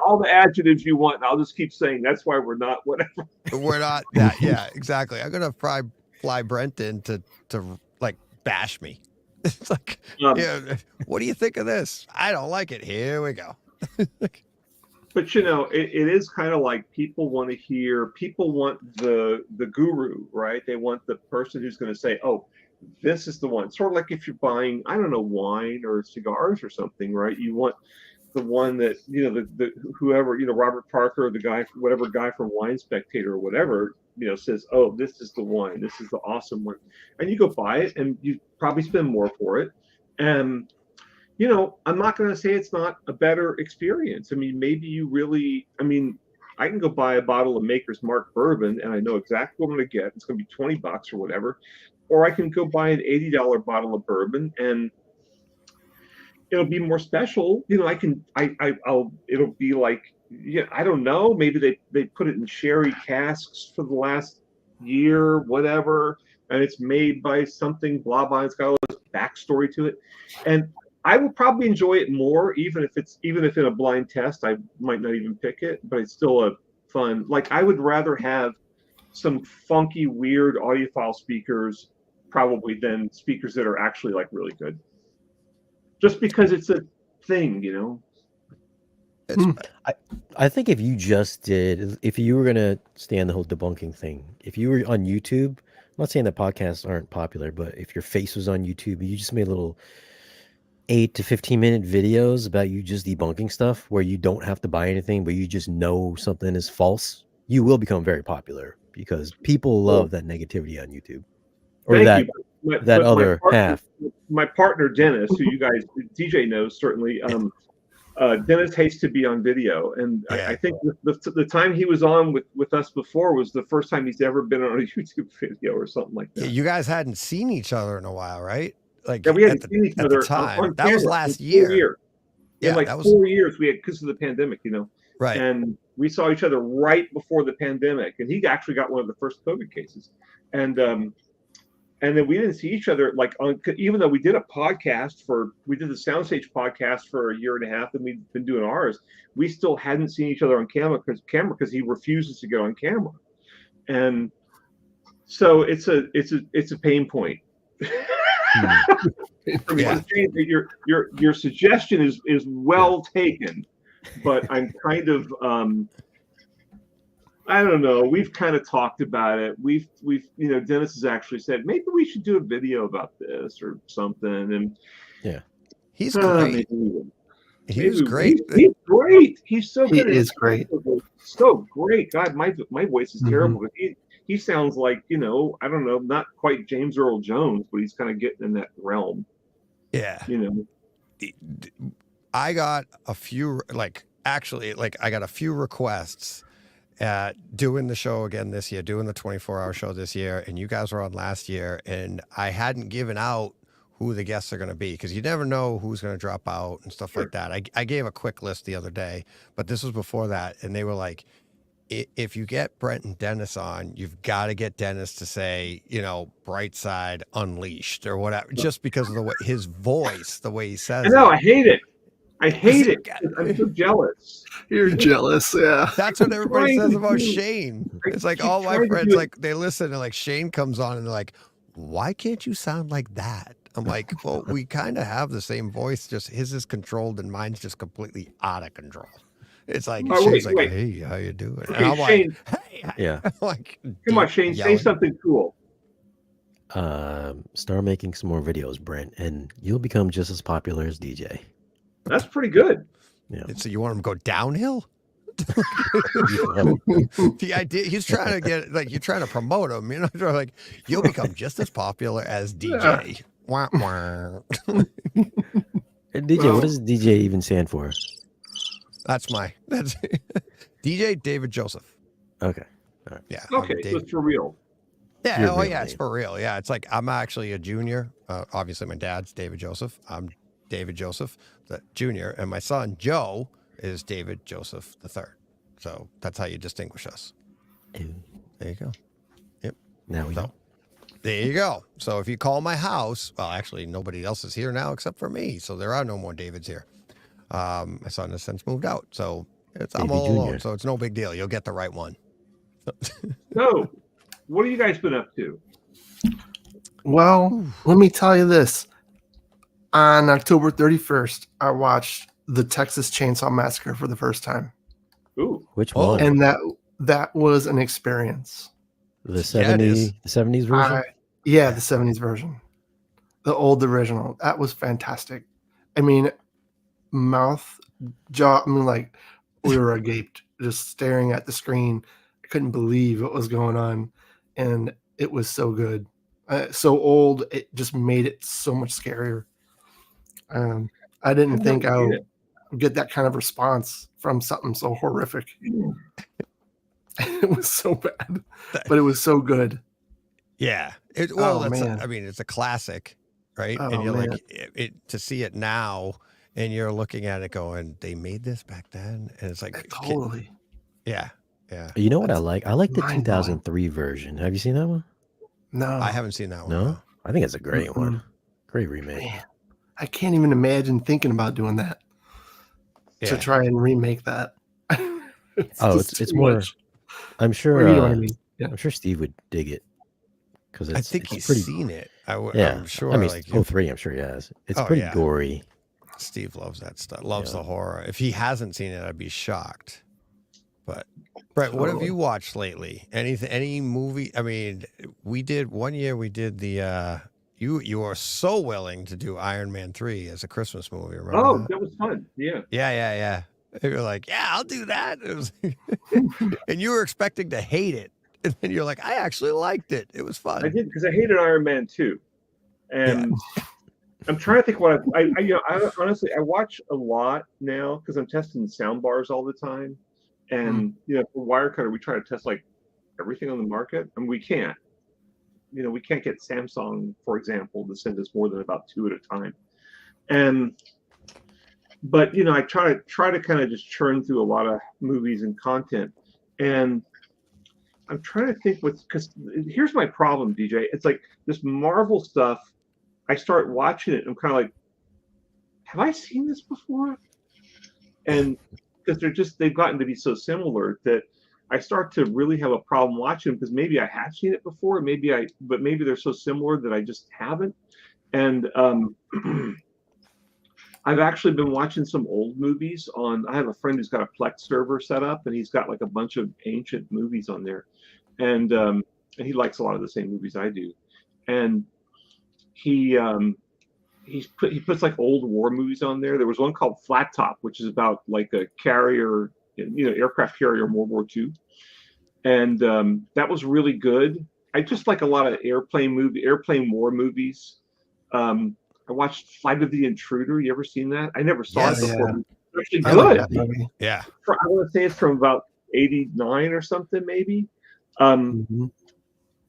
All the adjectives you want, and I'll just keep saying that's why we're not whatever.
We're not that. Yeah, exactly. I'm gonna fly Brent in to like bash me. It's like, what do you think of this? I don't like it. Here we go.
But it is kind of like people want the guru, right? They want the person who's going to say, oh, this is the one. Sort of like if you're buying, I don't know, wine or cigars or something, right? You want the one that, the whoever, Robert Parker, whatever guy from Wine Spectator or whatever, says, oh, this is the wine. This is the awesome one. And you go buy it and you probably spend more for it. And I'm not going to say it's not a better experience. I mean, maybe I can go buy a bottle of Maker's Mark bourbon and I know exactly what I'm going to get. It's going to be $20 or whatever. Or I can go buy an $80 bottle of bourbon and it'll be more special. It'll be like, I don't know. Maybe they put it in sherry casks for the last year, whatever. And it's made by something, blah, blah. It's got all this backstory to it. And I will probably enjoy it more, even if in a blind test, I might not even pick it, but it's still a fun. Like, I would rather have some funky, weird audiophile speakers probably than speakers that are actually like really good. Just because it's a thing,
I think if you were going to stay on the whole debunking thing, if you were on YouTube, I'm not saying that podcasts aren't popular, but if your face was on YouTube, you just made little 8 to 15 minute videos about you just debunking stuff where you don't have to buy anything, but you just know something is false, you will become very popular because people love that negativity on YouTube. Or half.
My partner, Dennis, who you guys, DJ knows certainly, Dennis hates to be on video. And I think the time he was on with us before was the first time he's ever been on a YouTube video or something like that.
Yeah, you guys hadn't seen each other in a while, right? Like,
we hadn't seen each other
at the time. That was last year.
Yeah, like 4 years we had because of the pandemic,
Right.
And we saw each other right before the pandemic, and he actually got one of the first COVID cases, and then we didn't see each other even though we did the Soundstage podcast for a year and a half, and we've been doing ours. We still hadn't seen each other on camera because he refuses to get on camera, and so it's a pain point. Your suggestion is well taken, but I'm kind of I don't know. We've kind of talked about it. We've Dennis has actually said maybe we should do a video about this or something. And
he's great. He's great.
He's great. He's so good.
He is great.
So great. God, my voice is terrible. But he sounds like, I don't know, not quite James Earl Jones, but he's kind of getting in that realm.
Yeah. I got a few, I got a few requests at doing the show again this year, doing the 24-hour show this year, and you guys were on last year, and I hadn't given out who the guests are going to be, because you never know who's going to drop out and stuff like that. I gave a quick list the other day, but this was before that, and they were like, if you get Brent and Dennis on, you've got to get Dennis to say, Bright Side Unleashed or whatever, just because of the way his voice, the way he says
I know,
it.
I hate it. I hate it. I'm so jealous.
You're jealous, yeah.
That's what everybody says about Shane. It's like all my friends, they listen and Shane comes on and they're like, why can't you sound like that? I'm like, well, we kind of have the same voice, just his is controlled and mine's just completely out of control. It's like, Shane's like, hey, how you doing?
Okay,
and I'm
Shane,
like, hey.
Yeah.
Come on, Shane, say something cool.
Start making some more videos, Brent, and you'll become just as popular as DJ.
That's pretty good.
Yeah. So you want him to go downhill? The idea, he's trying to get, you're trying to promote him, like, you'll become just as popular as DJ. Wah, wah.
DJ, what does DJ even stand for?
That's DJ David Joseph.
Okay. All right.
Yeah.
Okay, so it's for real.
Yeah. It's for real. Yeah. It's like, I'm actually a junior. Obviously, my dad's David Joseph. I'm David Joseph, the junior, and my son, Joe, is David Joseph the third. So that's how you distinguish us.
Ew.
There you go. Yep.
Now we know.
There you go. So if you call my house, well, actually, nobody else is here now except for me. So there are no more Davids here. My son has since moved out. So I'm all alone. So it's no big deal. You'll get the right one.
So, what have you guys been up to?
Well, let me tell you this. On October 31st, I watched the Texas Chainsaw Massacre for the first time.
Ooh.
Which one?
And that was an experience.
The 70s version?
Yeah, the 70s version. The old original. That was fantastic. I mean, mouth, jaw, we were agape, just staring at the screen. I couldn't believe what was going on. And it was so good. So old, it just made it so much scarier. I didn't think I would get that kind of response from something so horrific. It was so bad, but it was so good.
Yeah. It's a classic, right?
Oh,
and you're
man.
like, to see it now, and you're looking at it going, they made this back then, and it's like
totally.
Yeah. Yeah.
You know what I like? I like the 2003 version. Have you seen that one?
No,
I haven't seen that one.
No, I think it's a great one. Great remake.
Man, I can't even imagine thinking about doing that.
Yeah.
To try and remake that.
It's more.
Much.
I'm sure.
You know what I mean? Yeah.
I'm sure Steve would dig it because
I think he's
pretty,
seen it.
I'm sure. I mean, 03. I'm sure he has. It's pretty gory.
Steve loves that stuff. Loves the horror. If he hasn't seen it, I'd be shocked. But Brett, what have you watched lately? Any movie? I mean, we did one year. We did the. You are so willing to do Iron Man 3 as a Christmas movie. Remember
that was fun. Yeah.
Yeah. You're like, yeah, I'll do that. It was, and you were expecting to hate it, and then you're like, I actually liked it. It was fun.
I did, because I hated Iron Man 2, and I'm trying to think what I honestly I watch a lot now because I'm testing the sound bars all the time, and for Wirecutter we try to test everything on the market, and we can't. We can't get Samsung, for example, to send us more than about 2 at a time, but I try to kind of just churn through a lot of movies and content, and I'm trying to think because here's my problem, DJ. It's like this Marvel stuff. I start watching it, and I'm kind of like, have I seen this before? And because they've gotten to be so similar that I start to really have a problem watching them, because maybe I have seen it before, but maybe they're so similar that I just haven't. And I've actually been watching some old movies I have a friend who's got a Plex server set up, and he's got a bunch of ancient movies on there, and he likes a lot of the same movies I do, and he puts old war movies on there. There was one called Flat Top, which is about a carrier, aircraft carrier in World War II, and that was really good. I just like a lot of airplane war movies. I watched Flight of the Intruder. You ever seen that? I never saw it before.
Yeah.
It's actually
I like
good.
that movie.
Yeah.
I want to say it's from about 89 or something, maybe.
Mhm.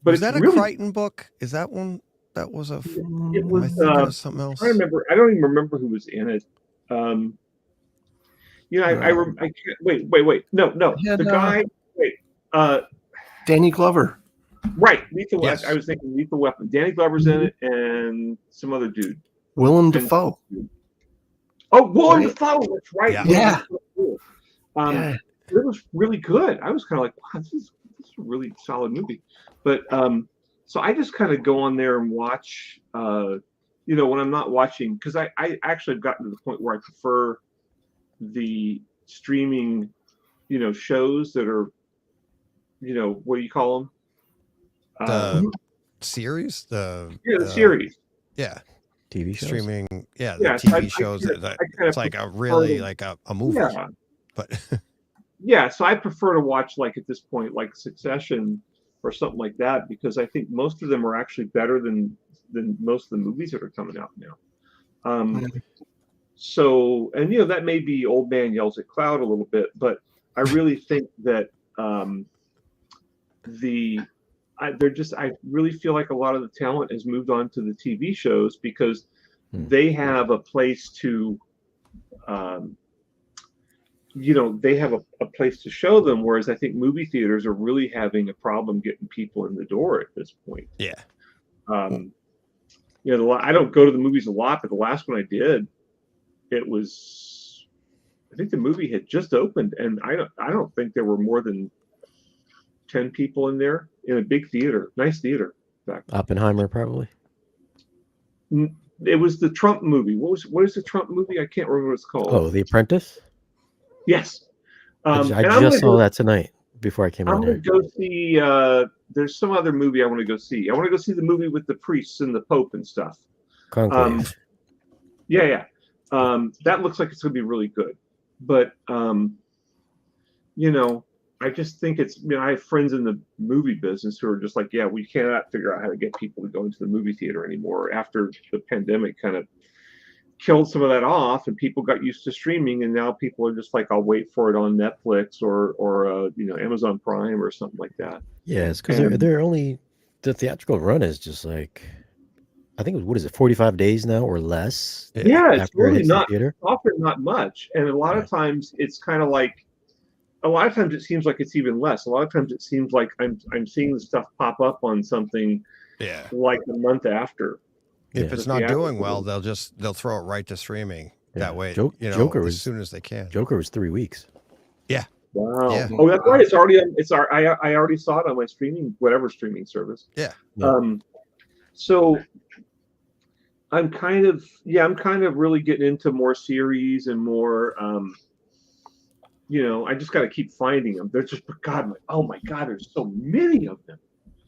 But
Was
it's
that a
really,
Crichton book? Is that one that was a?
it
Am I
was.
thinking of something else?
I remember. I don't even remember who was in it. You know, I can't. Wait. No.
Yeah,
The
no.
guy. Wait.
Danny Glover.
Right. Lethal
Yes.
Weapon. I was thinking Lethal Weapon. Danny Glover's in it, and some other dude.
Willem Dafoe.
Oh, Willem
Right.
Dafoe. That's right.
Yeah.
Yeah.
Yeah. It was really good. I was kind of like, wow, this is a really solid movie. But so I just kind of go on there and watch, you know, when I'm not watching, because I actually have gotten to the point where I prefer the streaming, you know, shows that are, you know, what do you call them?
The series, the
series.
Yeah.
TV shows.
Streaming, the
Yeah,
TV shows it's like a really like a movie.
Yeah.
But
Yeah, so I prefer to watch, like, at this point, like Succession or something like that, because I think most of them are actually better than most of the movies that are coming out now. So, and you know, that may be old man yells at cloud a little bit, but I really think that I really feel like a lot of the talent has moved on to the TV shows because they have a place to, you know, they have a place to show them. Whereas I think movie theaters are really having a problem getting people in the door at this point.
Yeah.
You know, I don't go to the movies a lot, but the last one I did, it was, I think the movie had just opened, and I don't think there were more than 10 people in there in a big theater, nice theater. In fact.
Oppenheimer, probably.
It was the Trump movie. What is the Trump movie? I can't remember what it's called.
Oh, The Apprentice.
Yes.
I just saw that tonight before I came
I'm
on
going
here.
to go see. There's some other movie I want to go see. I want to go see the movie with the priests and the Pope and stuff.
Conclave.
Yeah. That looks like it's going to be really good. But you know, I just think it's. You know, I have friends in the movie business who are just like, yeah, we cannot figure out how to get people to go into the movie theater anymore after the pandemic kind of killed some of that off, and people got used to streaming, and now people are just like, I'll wait for it on Netflix or you know, Amazon Prime or something like that.
Yeah, it's because they're only, the theatrical run is just like, I think what is it, 45 days now or less?
Yeah, it's
after it
really
hits the
not
theater.
often not much, and a lot of times it's kind of like, a lot of times it seems like it's even less. A lot of times it seems like I'm seeing the stuff pop up on something, like a month after.
If it's not doing well, they'll throw it right to streaming. That way, you know,
Joker
as soon as they can.
Joker was 3 weeks.
Yeah.
Wow.
Yeah.
Oh, that's right. It's already on. I already saw it on my whatever streaming service.
Yeah.
So I'm kind of really getting into more series and more. You know, I just got to keep finding them. They're just, oh my God, there's so many of them.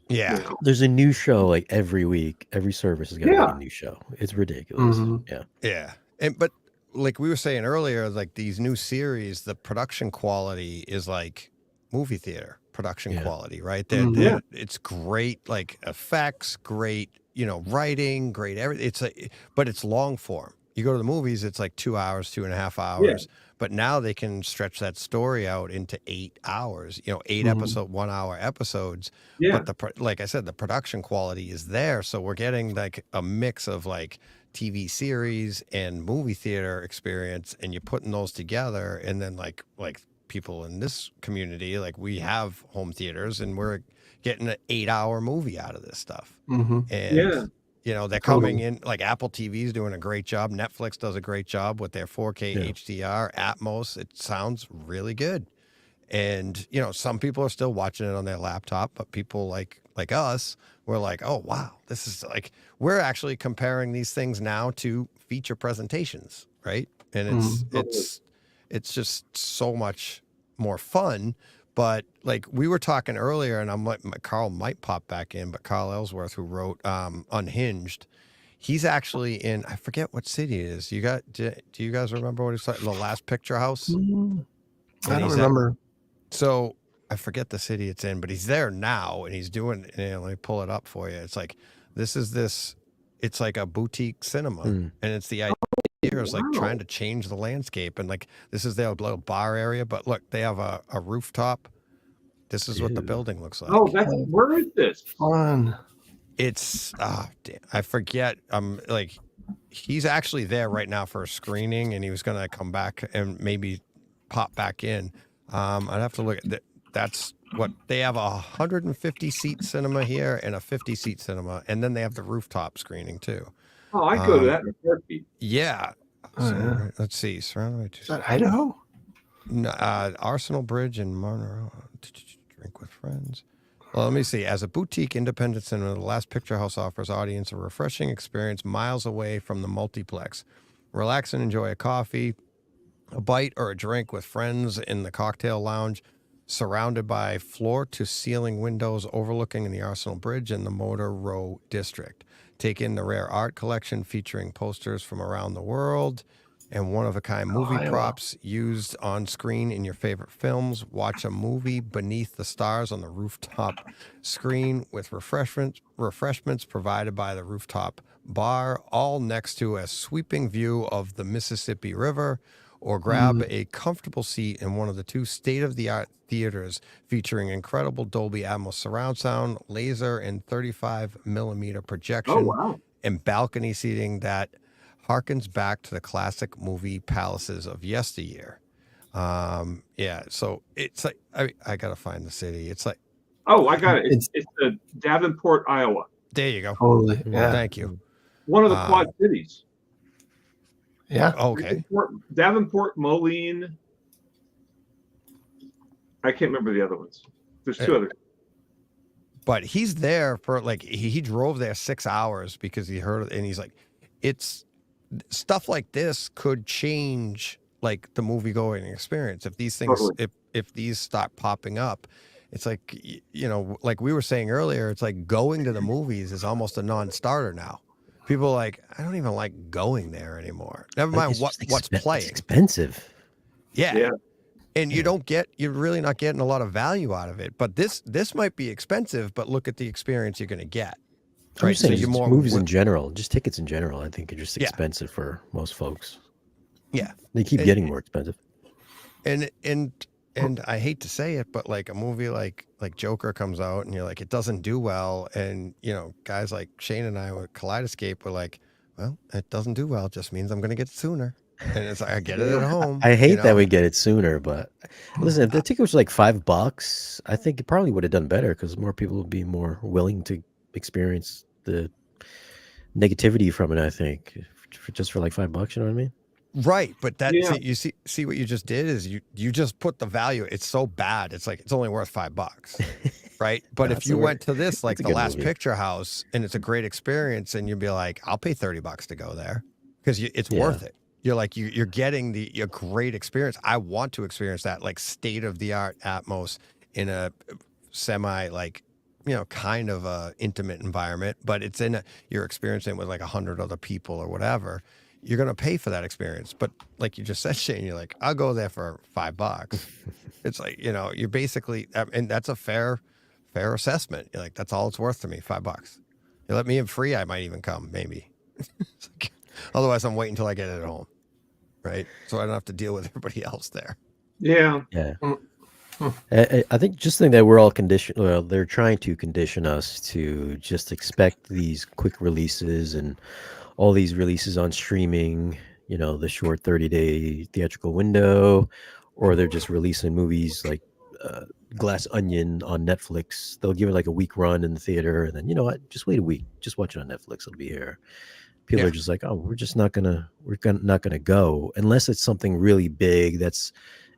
Yeah.
You know?
There's a new show like every week. Every service has got like a new show. It's ridiculous. Yeah.
Yeah. But like we were saying earlier, like these new series, the production quality is like movie theater production quality, right? It's great, like effects, great, you know, writing, great everything. But it's long form. You go to the movies, it's like 2 hours, 2.5 hours. Yeah. But now they can stretch that story out into 8 hours, you know, 8 episode, 1 hour episodes. Yeah. But like I said, the production quality is there. So we're getting like a mix of like TV series and movie theater experience, and you're putting those together. And then like people in this community, like we have home theaters, and we're getting an 8 hour movie out of this stuff. And you know, they're coming in, like Apple TV is doing a great job. Netflix does a great job with their 4K HDR, Atmos. It sounds really good. And, you know, some people are still watching it on their laptop, but people like us, we're like, oh, wow, this is like, we're actually comparing these things now to feature presentations, right? And it's just so much more fun. But like we were talking earlier, and I'm like, Carl might pop back in, but Carl Ellsworth, who wrote Unhinged, he's actually in, I forget what city it is. Do you guys remember what it's like? The Last Picture House?
I don't remember.
So I forget the city it's in, but he's there now and he's doing, let me pull it up for you. It's like, it's like a boutique cinema and it's the idea is like trying to change the landscape. And like, this is their little bar area, but look, they have a rooftop. This is what the building looks like.
Oh, where is this?
Fun.
It's, damn, I forget. Like, he's actually there right now for a screening and he was going to come back and maybe pop back in. I'd have to look at that. That's what they have, 150 seat cinema here and a 50 seat cinema. And then they have the rooftop screening too.
Oh, I go to that in a heartbeat.
Yeah. So, let's see. Surrounded by
Is that Idaho?
Arsenal Bridge in Monroe. Drink with friends. Well, let me see. As a boutique independent cinema, the Last Picture House offers audience a refreshing experience miles away from the multiplex. Relax and enjoy a coffee, a bite, or a drink with friends in the cocktail lounge, surrounded by floor-to-ceiling windows overlooking the Arsenal Bridge and the Motor Row District. Take in the rare art collection featuring posters from around the world and one-of-a-kind movie props used on screen in your favorite films. Watch a movie beneath the stars on the rooftop screen with refreshments provided by the rooftop bar, all next to a sweeping view of the Mississippi River, or grab a comfortable seat in one of the two state-of-the-art theaters featuring incredible Dolby Atmos surround sound, laser, and 35mm projection, and balcony seating that harkens back to the classic movie palaces of yesteryear. Yeah, so it's like, I gotta find the city. It's like,
oh, I got it. It's Davenport, Iowa.
There you go.
Totally. Yeah.
Thank you.
One of the Quad Cities.
Yeah.
Okay.
Davenport, Moline. I can't remember the other ones. There's two others.
But he's there for like, he drove there 6 hours because he heard it, and he's like, it's stuff like this could change like the movie going experience. If these things, if these start popping up, it's like, like we were saying earlier, it's like going to the movies is almost a non-starter now. People are like, I don't even like going there anymore. Never mind what's playing.
It's expensive.
Yeah. And you're really not getting a lot of value out of it. But this might be expensive, but look at the experience you're going to get.
I'm just saying, just movies in general, just tickets in general, I think are just expensive for most folks.
Yeah.
They keep getting more expensive.
And I hate to say it, but like a movie like Joker comes out and you're like, it doesn't do well. And, guys like Shane and I with Kaleidoscape were like, well, it doesn't do well. It just means I'm going to get it sooner. And it's like, I get it at home.
I hate that we get it sooner, but listen, if the ticket was like $5, I think it probably would have done better because more people would be more willing to experience the negativity from it, I think, just for like $5, you know what I mean?
Right, but you see what you just did is you just put the value. It's so bad. It's like it's only worth $5, right? But if you went to this like the Last Picture House and it's a great experience, and you'd be like, I'll pay $30 to go there because it's worth it. You're like you're getting a great experience. I want to experience that like state of the art Atmos in a semi like kind of a intimate environment, but it's you're experiencing it with like 100 other people or whatever. You're going to pay for that experience. But like you just said, Shane, you're like, I'll go there for $5. It's like, you're basically, and that's a fair assessment. You're like, that's all it's worth to me, $5. You let me in free, I might even come, maybe. Like, otherwise, I'm waiting until I get it at home, right? So I don't have to deal with everybody else there.
Yeah.
Yeah. I think that we're all conditioned. Well, they're trying to condition us to just expect these quick releases and all these releases on streaming, the short 30-day theatrical window, or they're just releasing movies like Glass Onion on Netflix. They'll give it like a week run in the theater, and then just wait a week, just watch it on Netflix. It'll be here. People are just like, oh, we're not gonna go unless it's something really big that's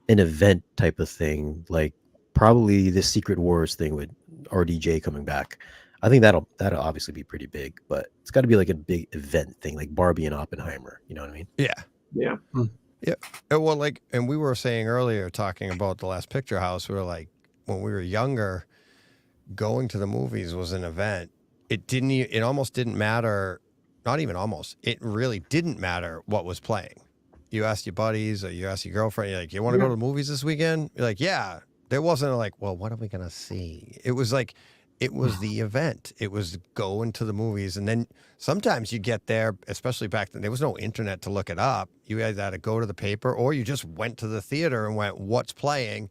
an event type of thing, like probably the Secret Wars thing with RDJ coming back. I think that'll obviously be pretty big, but it's got to be like a big event thing, like Barbie and Oppenheimer. You know what I mean?
Yeah.
Yeah.
Yeah. Well, and we were saying earlier, talking about the Last Picture House, we were like, when we were younger, going to the movies was an event. It almost didn't matter. Not even almost. It really didn't matter what was playing. You asked your buddies or you asked your girlfriend, you're like, you want to go to the movies this weekend? You're like, yeah. There wasn't like, well, what are we going to see? It was like, it was the event. It was going to the movies. And then sometimes you get there, especially back then, there was no internet to look it up. You either had to go to the paper or you just went to the theater and went, what's playing?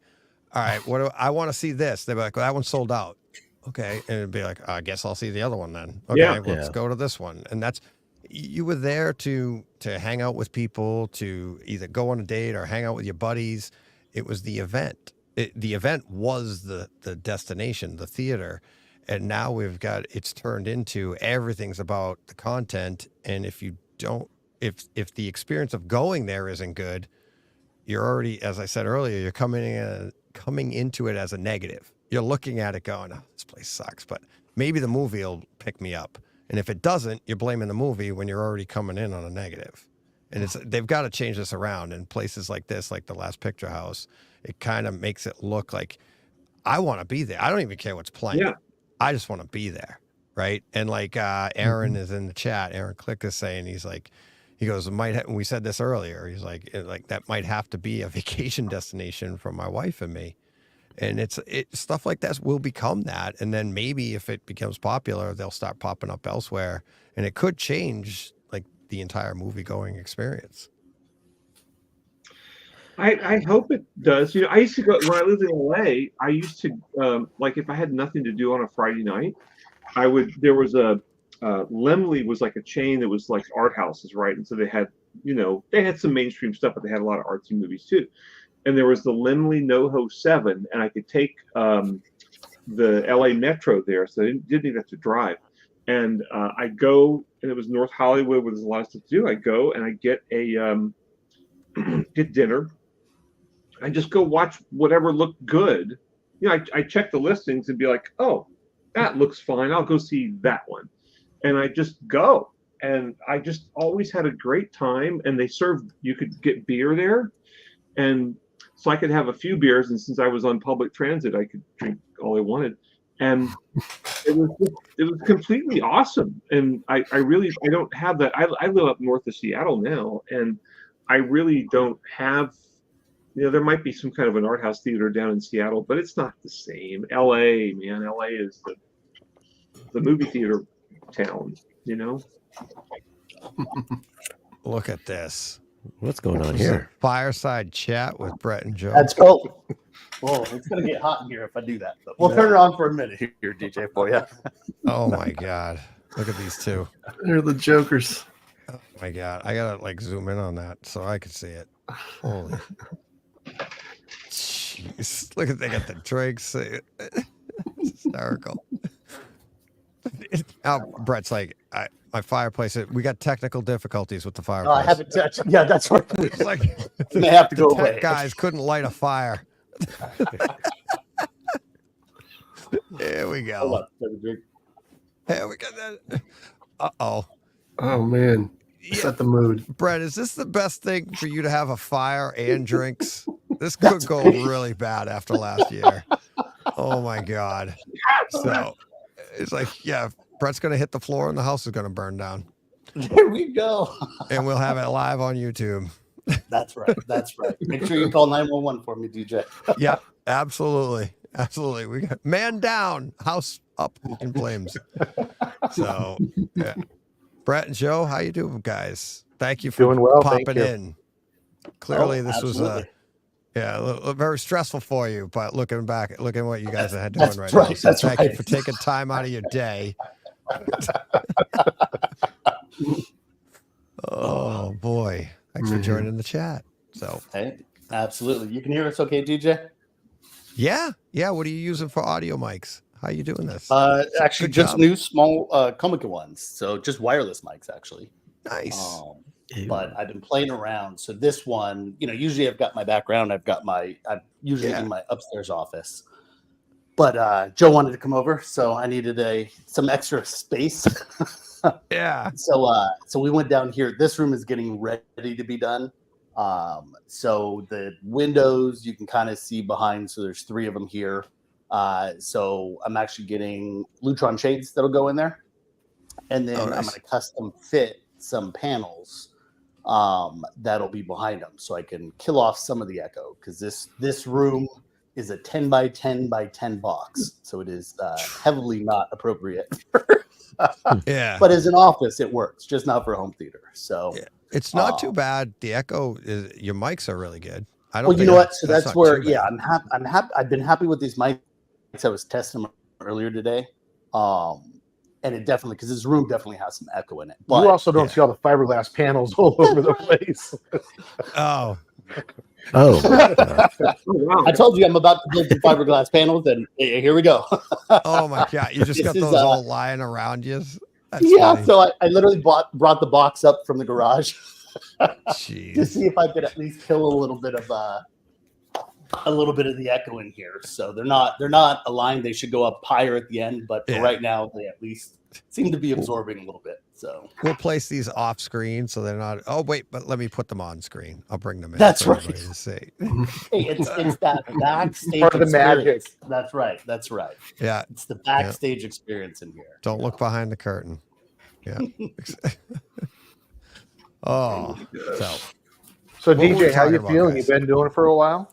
All right, I want to see this. They'd be like, well, that one's sold out. Okay. And it'd be like, I guess I'll see the other one then. Okay, let's go to this one. And that's, you were there to hang out with people, to either go on a date or hang out with your buddies. It was the event. The event was the destination, the theater. And now it's turned into everything's about the content. And if you don't, if the experience of going there isn't good, you're already, as I said earlier, you're coming into it as a negative. You're looking at it going, oh, this place sucks, but maybe the movie will pick me up. And if it doesn't, you're blaming the movie when you're already coming in on a negative. And they've got to change this around. In places like this, like the Last Picture House, it kind of makes it look like I want to be there. I don't even care what's playing.
Yeah.
I just want to be there, right? And like Aaron is in the chat. Aaron Click is saying, he goes, we said this earlier. He's like that might have to be a vacation destination for my wife and me. And it's stuff like that will become that. And then maybe if it becomes popular, they'll start popping up elsewhere. And it could change like the entire movie going experience.
I hope it does. I used to go, when I lived in LA, I used to, like if I had nothing to do on a Friday night, there was Lemley was like a chain that was like art houses, right? And so they had, they had some mainstream stuff, but they had a lot of artsy movies too. And there was the Lemley NoHo 7, and I could take the LA Metro there, so I didn't even have to drive. And I go, and it was North Hollywood where there's a lot of stuff to do. I go and I get get dinner. I just go watch whatever looked good. I check the listings and be like, oh, that looks fine. I'll go see that one. And I just go. And I just always had a great time. And you could get beer there. And so I could have a few beers. And since I was on public transit, I could drink all I wanted. And it was completely awesome. And I don't have that. I live up north of Seattle now. And I really don't have, there might be some kind of an art house theater down in Seattle, but it's not the same. LA, man, LA is the movie theater town,
Look at this.
What's going on here?
Fireside chat with Brett and Joe.
Let's go. Well, it's going to get hot in here if I do that. But we'll turn it on for a minute here, DJ, for you.
Oh, my God. Look at these two.
They're the jokers.
Oh, my God. I got to zoom in on that so I can see it. Holy. Jeez. Look at, they got the drinks. It's hysterical. Brett's like, my fireplace, we got technical difficulties with the fireplace.
I haven't touched. Yeah, that's right.
It's like
may have to go
the
away.
Guys couldn't light a fire. Here we go.
Hold up, have a drink.
Here we got that. Uh-oh.
Oh, man. Set the mood.
Brett, is this the best thing for you to have a fire and drinks? This could go really bad after last year. Oh, my God. So it's like, yeah, Brett's going to hit the floor and the house is going to burn down.
There we go.
And we'll have it live on YouTube.
That's right. That's right. Make sure you call 911 for me, DJ.
Yeah, absolutely. Absolutely. We got man down, house up in flames. So, yeah. Brett and Joe, how you doing, guys? Thank you for
doing well,
popping in. Clearly, this was very stressful for you, but looking back, look at what you guys are doing right now. So thank you for taking time out of your day. Oh boy. Thanks for joining the chat. So
hey, absolutely. You can hear us okay, DJ?
Yeah. What are you using for audio mics? How are you doing this?
Actually,
Good
just
job.
new small Comica ones. So just wireless mics, actually.
Nice.
But I've been playing around. So this one, usually I've got my background. I'm usually in my upstairs office. But Joe wanted to come over, so I needed some extra space.
Yeah.
So we went down here. This room is getting ready to be done. So the windows you can kind of see behind. So there's 3 of them here. So I'm actually getting Lutron shades that'll go in there, and then I'm going to custom fit some panels that'll be behind them, so I can kill off some of the echo, because this room is a 10 by 10 by 10 box, so it is heavily not appropriate.
Yeah,
but as an office, it works, just not for home theater. So
it's not too bad. The echo is your mics are really good. I don't.
Well,
think
you know what? So that's where, I'm happy. I've been happy with these mics. I was testing them earlier today, and it definitely, because this room definitely has some echo in it. But
you also don't see all the fiberglass panels all over the place.
Oh.
I told you I'm about to build some fiberglass panels, and here we go.
Oh my God! You just got those all lying around you. That's
yeah,
funny.
so I literally brought the box up from the garage to
Jeez.
see if I could at least kill a little bit of the echo in here. So they're not aligned. They should go up higher at the end, but for right now they at least seem to be absorbing a little bit. So
we'll place these off screen so they're not. Oh wait, but let me put them on screen. I'll bring them in.
That's
for
right.
everybody to see.
Hey, it's that backstage
part of the
experience.
magic.
That's right.
Yeah,
it's the backstage experience in here.
Don't look behind the curtain. Yeah. Oh,
so DJ, how you feeling? You've been doing it for a while.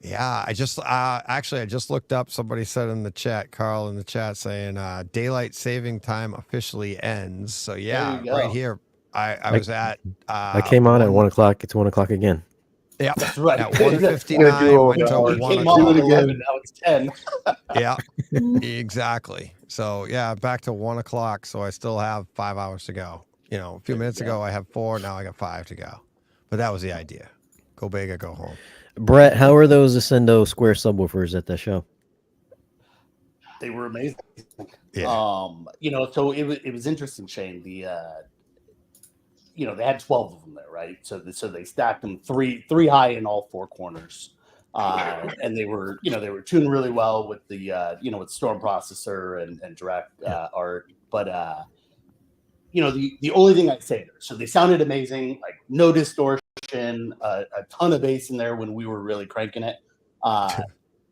Yeah, I just actually I just looked up. Somebody said in the chat, Carl in the chat, saying daylight saving time officially ends. So yeah, right here. I was at.
I came on at 1 o'clock. It's 1 o'clock again.
Yeah,
that's right.
At 1:59 went to 1 o'clock.
Now it's 10.
Yeah, exactly. So yeah, back to 1 o'clock. So I still have 5 hours to go. You know, a few minutes ago I have 4. Now I got 5 to go. But that was the idea. Go big or go home.
Brett, how are those Ascendo Square subwoofers at the show?
They were amazing.
Yeah.
You know, so it was interesting, Shane. The you know, they had 12 of them there, right? So they stacked them three high in all 4 corners. And they were tuned really well with the with Storm Processor and direct art. But you know, the only thing I'd say there, so they sounded amazing, like no distortion, a ton of bass in there when we were really cranking it.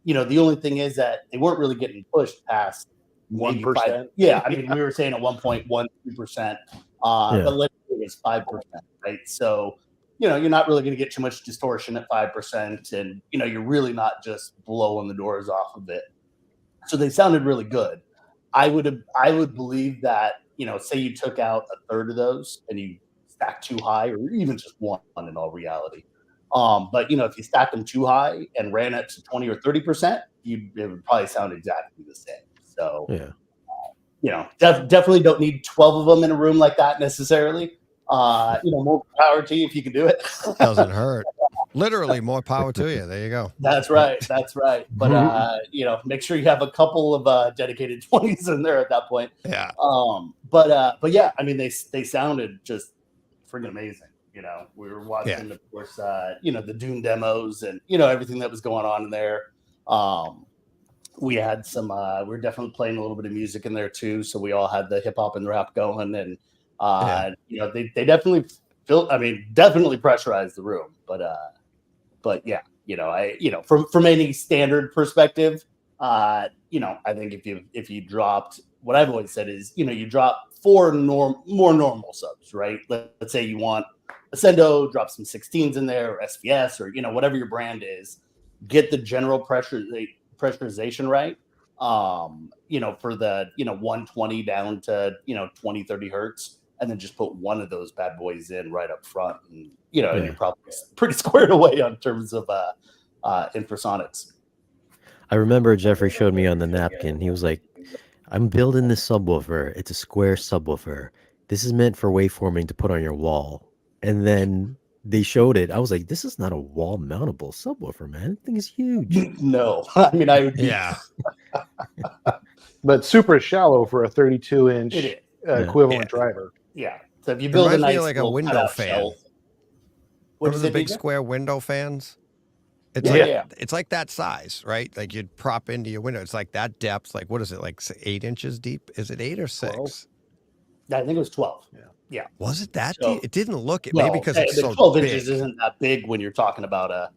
You know, the only thing is that they weren't really getting pushed past
1%.
Yeah, I mean, we were saying at 1.12%, but let's say it was 5%, right? So, you know, you're not really going to get too much distortion at 5%, and you know, you're really not just blowing the doors off of it. So they sounded really good. I would believe that, you know, say you took out a third of those and you stacked too high, or even just one in all reality. But you know, if you stacked them too high and ran it to 20 or 30%, it would probably sound exactly the same. So you know, definitely don't need 12 of them in a room like that necessarily. You know, more power to you if you can do it.
Doesn't hurt. Literally, more power to you. There you go.
That's right. But you know, make sure you have a couple of dedicated 20s in there at that point.
Yeah.
But yeah, I mean, they sounded just freaking amazing. You know, we were watching, of course, you know, the Dune demos and you know everything that was going on in there. We had some. We were definitely playing a little bit of music in there too. So we all had the hip hop and rap going, and you know, they definitely definitely pressurized the room. But yeah, you know, from any standard perspective, you know, I think if you dropped, what I've always said is, you know, you drop 4 more normal subs, right? Let's say you want Ascendo, drop some 16s in there, or SVS, or you know, whatever your brand is, get the general pressurization right. You know, for the 120 down to 20, 30 hertz, and then just put one of those bad boys in right up front, and you know, you're probably pretty squared away on terms of infrasonics.
I remember Jeffrey showed me on the napkin. He was like, I'm building this subwoofer. It's a square subwoofer. This is meant for waveforming to put on your wall. And then they showed it. I was like, this is not a wall mountable subwoofer, man. That thing is huge.
No, I mean, I would be.
Yeah.
But super shallow for a 32-inch equivalent driver.
Yeah. So if you build a nice
like a window fan. Remember the big square window fans? It's it's like that size, right? Like you'd prop into your window. It's like that depth. Like what is it? Like 8 inches deep? Is it 8 or 6?
12. I think it was 12. Yeah.
Was it that deep? It didn't look it. Maybe because it's so
12
big.
inches isn't that big when you're talking about a.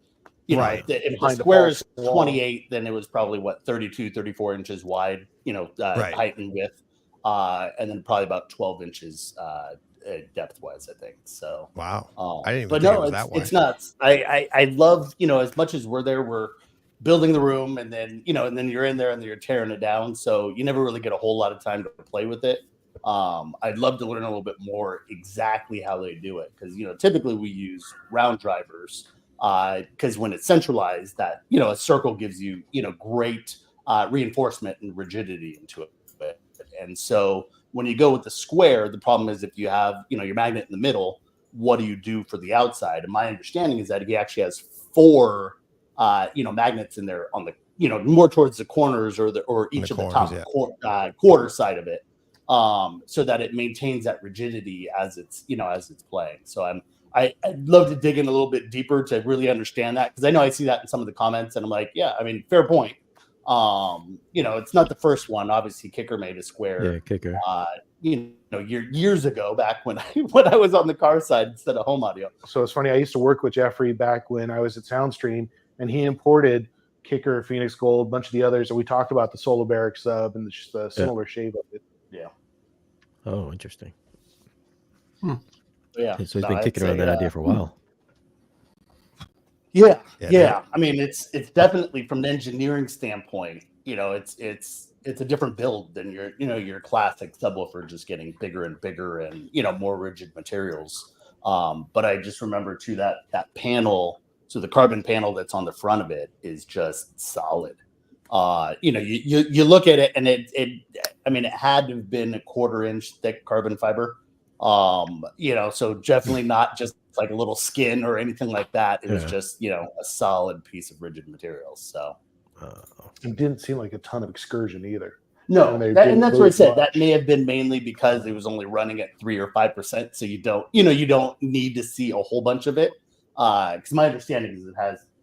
You know,
right.
If the square is 28, then it was probably what 32, 34 inches wide. You know, height and width, and then probably about 12 inches depth wise, I think. So
wow, I didn't even
but
think
no,
it was that wide.
it's nuts. I love, you know, as much as we're there, we're building the room, and then you're in there and you're tearing it down. So you never really get a whole lot of time to play with it. I'd love to learn a little bit more exactly how they do it, because typically we use round drivers, because when it's centralized, that a circle gives you great reinforcement and rigidity into it. And so when you go with the square, the problem is if you have your magnet in the middle, what do you do for the outside? And my understanding is that he actually has 4 magnets in there on the more towards the corners or each of the top quarter side of it, so that it maintains that rigidity as it's playing. So I'd love to dig in a little bit deeper to really understand that, because I know I see that in some of the comments, and I'm like, yeah, I mean, fair point. It's not the first one. Obviously, Kicker made a square.
Yeah, Kicker.
Years ago, back when I was on the car side instead of home audio.
So it's funny. I used to work with Jeffrey back when I was at Soundstream, and he imported Kicker, Phoenix Gold, a bunch of the others, and we talked about the Solar Barrack sub and just the similar shape of it.
Yeah.
Oh, interesting.
Yeah.
So he's been kicking around that idea for a while.
Yeah. I mean, it's definitely, from an engineering standpoint, it's a different build than your classic subwoofer, just getting bigger and bigger and more rigid materials. But I just remember too that panel. So the carbon panel that's on the front of it is just solid. You look at it and it had to have been a 1/4 inch thick carbon fiber. So definitely not just like a little skin or anything like that. It was just, a solid piece of rigid material. So
it didn't seem like a ton of excursion either.
No, and that's what I said. That may have been mainly because it was only running at 3 or 5%. So you don't need to see a whole bunch of it. Because my understanding is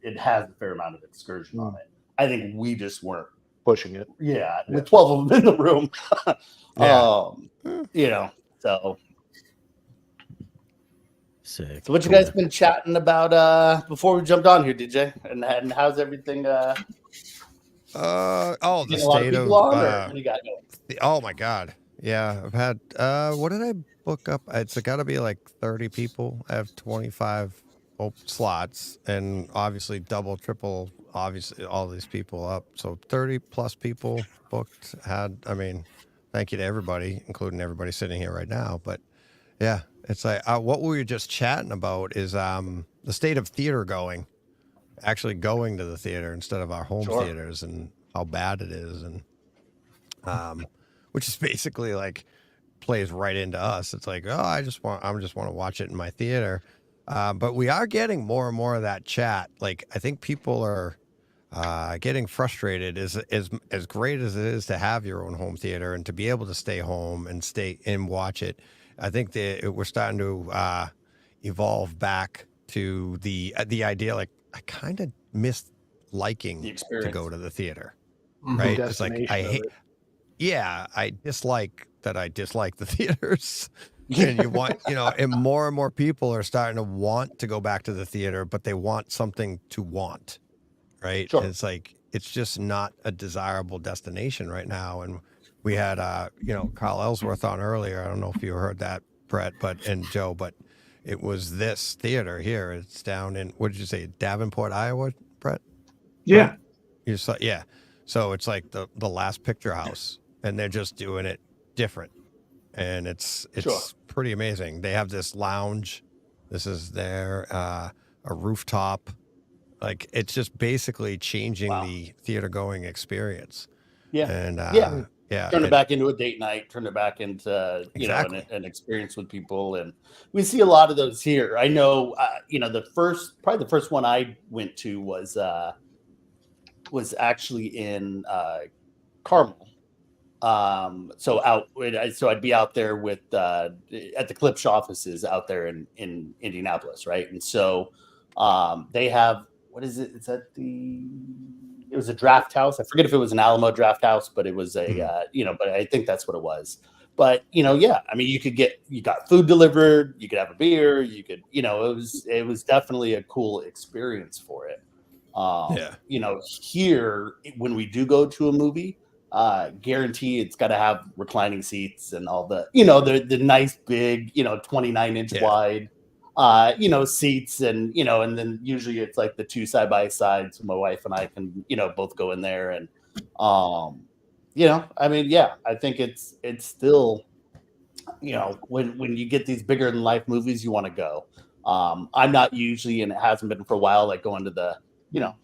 it has a fair amount of excursion on it. I think we just weren't
pushing it.
Yeah, with 12 of them in the room. So.
Sick.
So what you guys been chatting about before we jumped on here, DJ? And how's everything?
The state of oh my god, yeah, I've had what did I book up? It's got to be like 30 people. I have 25 slots, and obviously double, triple, obviously all these people up. So 30 plus people booked. Thank you to everybody, including everybody sitting here right now. But yeah, it's like what we were just chatting about is the state of theater actually going to the theater instead of our home theaters, and how bad it is, and which is basically like plays right into us. It's like, oh, I just want to watch it in my theater. But we are getting more and more of that chat. Like, I think people are getting frustrated. As great as it is to have your own home theater and to be able to stay home and stay and watch it, I think we're starting to evolve back to the idea. Like, I kind of miss liking to go to the theater, right? It's like I dislike that I dislike the theaters. And you want, and more people are starting to want to go back to the theater, but they want something to want, right?
Sure.
And it's like, it's just not a desirable destination right now. And we had, Carl Ellsworth on earlier. I don't know if you heard that, Brett, and Joe, but it was this theater here. It's down in, what did you say, Davenport, Iowa, Brett?
Yeah.
You saw, yeah. So it's like the Last Picture House, and they're just doing it different. And it's pretty amazing. They have this lounge. This is a rooftop. Like, it's just basically changing the theater going experience.
Yeah.
And
turn it back into a date night. Turn it back into an experience with people. And we see a lot of those here. I know. The first one I went to was actually in Carmel. So I'd be out there with at the Klipsch offices out there in Indianapolis, right? And so they have, what is it? It was a draft house. I forget if it was an Alamo draft house, but it was but I think that's what it was. But you got food delivered, you could have a beer, it was definitely a cool experience for it. Here when we do go to a movie, guarantee it's got to have reclining seats and all the the nice big 29-inch wide seats, and and then usually it's like the two side by sides. So my wife and I can both go in there, and I mean, yeah, I think it's still when you get these bigger than life movies, you want to go. I'm not usually, and it hasn't been for a while, like going to the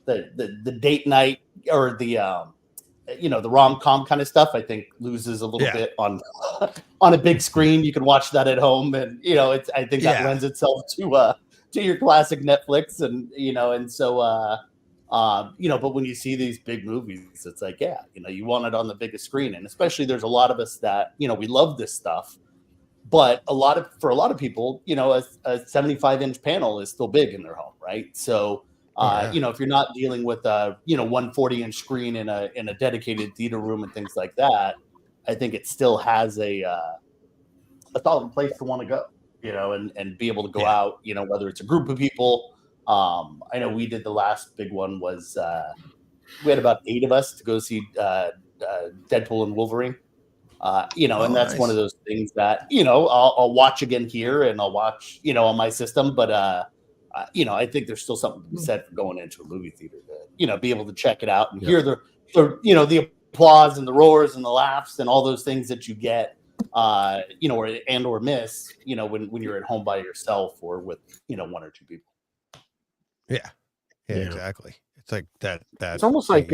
the date night or the the rom-com kind of stuff. I think loses a little bit on a big screen. You can watch that at home, and I think that lends itself to your classic Netflix, and so but when you see these big movies, it's like, you want it on the biggest screen. And especially there's a lot of us that we love this stuff, but for a lot of people, a 75-inch panel is still big in their home, right? So if you're not dealing with a 140-inch screen in a dedicated theater room and things like that, I think it still has a solid place to want to go, and be able to go out, whether it's a group of people. I know we did the last big one was we had about 8 of us to go see Deadpool and Wolverine. And that's one of those things that I'll watch again here, and I'll watch on my system, but I think there's still something to be said for going into a movie theater to be able to check it out and hear the applause and the roars and the laughs and all those things that you get or miss when you're at home by yourself or with 1 or 2 people.
Yeah, exactly. It's like that.
It's almost like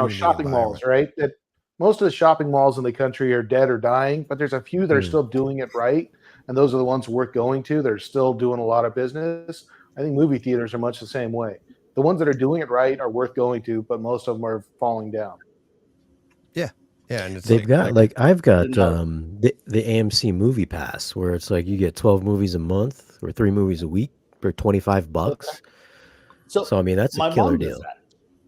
shopping malls, right? That most of the shopping malls in the country are dead or dying, but there's a few that are still doing it right, and those are the ones worth going to. They're still doing a lot of business. I think movie theaters are much the same way. The ones that are doing it right are worth going to, but most of them are falling down.
Yeah, and it's
I've got the AMC Movie Pass, where it's like you get 12 movies a month or 3 movies a week for $25. Okay. So I mean, that's a killer deal.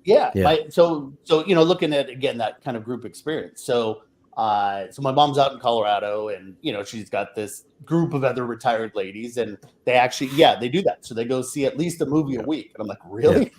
Yeah. So looking at again that kind of group experience. So my mom's out in Colorado, and she's got this group of other retired ladies, and they actually they do that. So they go see at least a movie a week, and I'm like, really?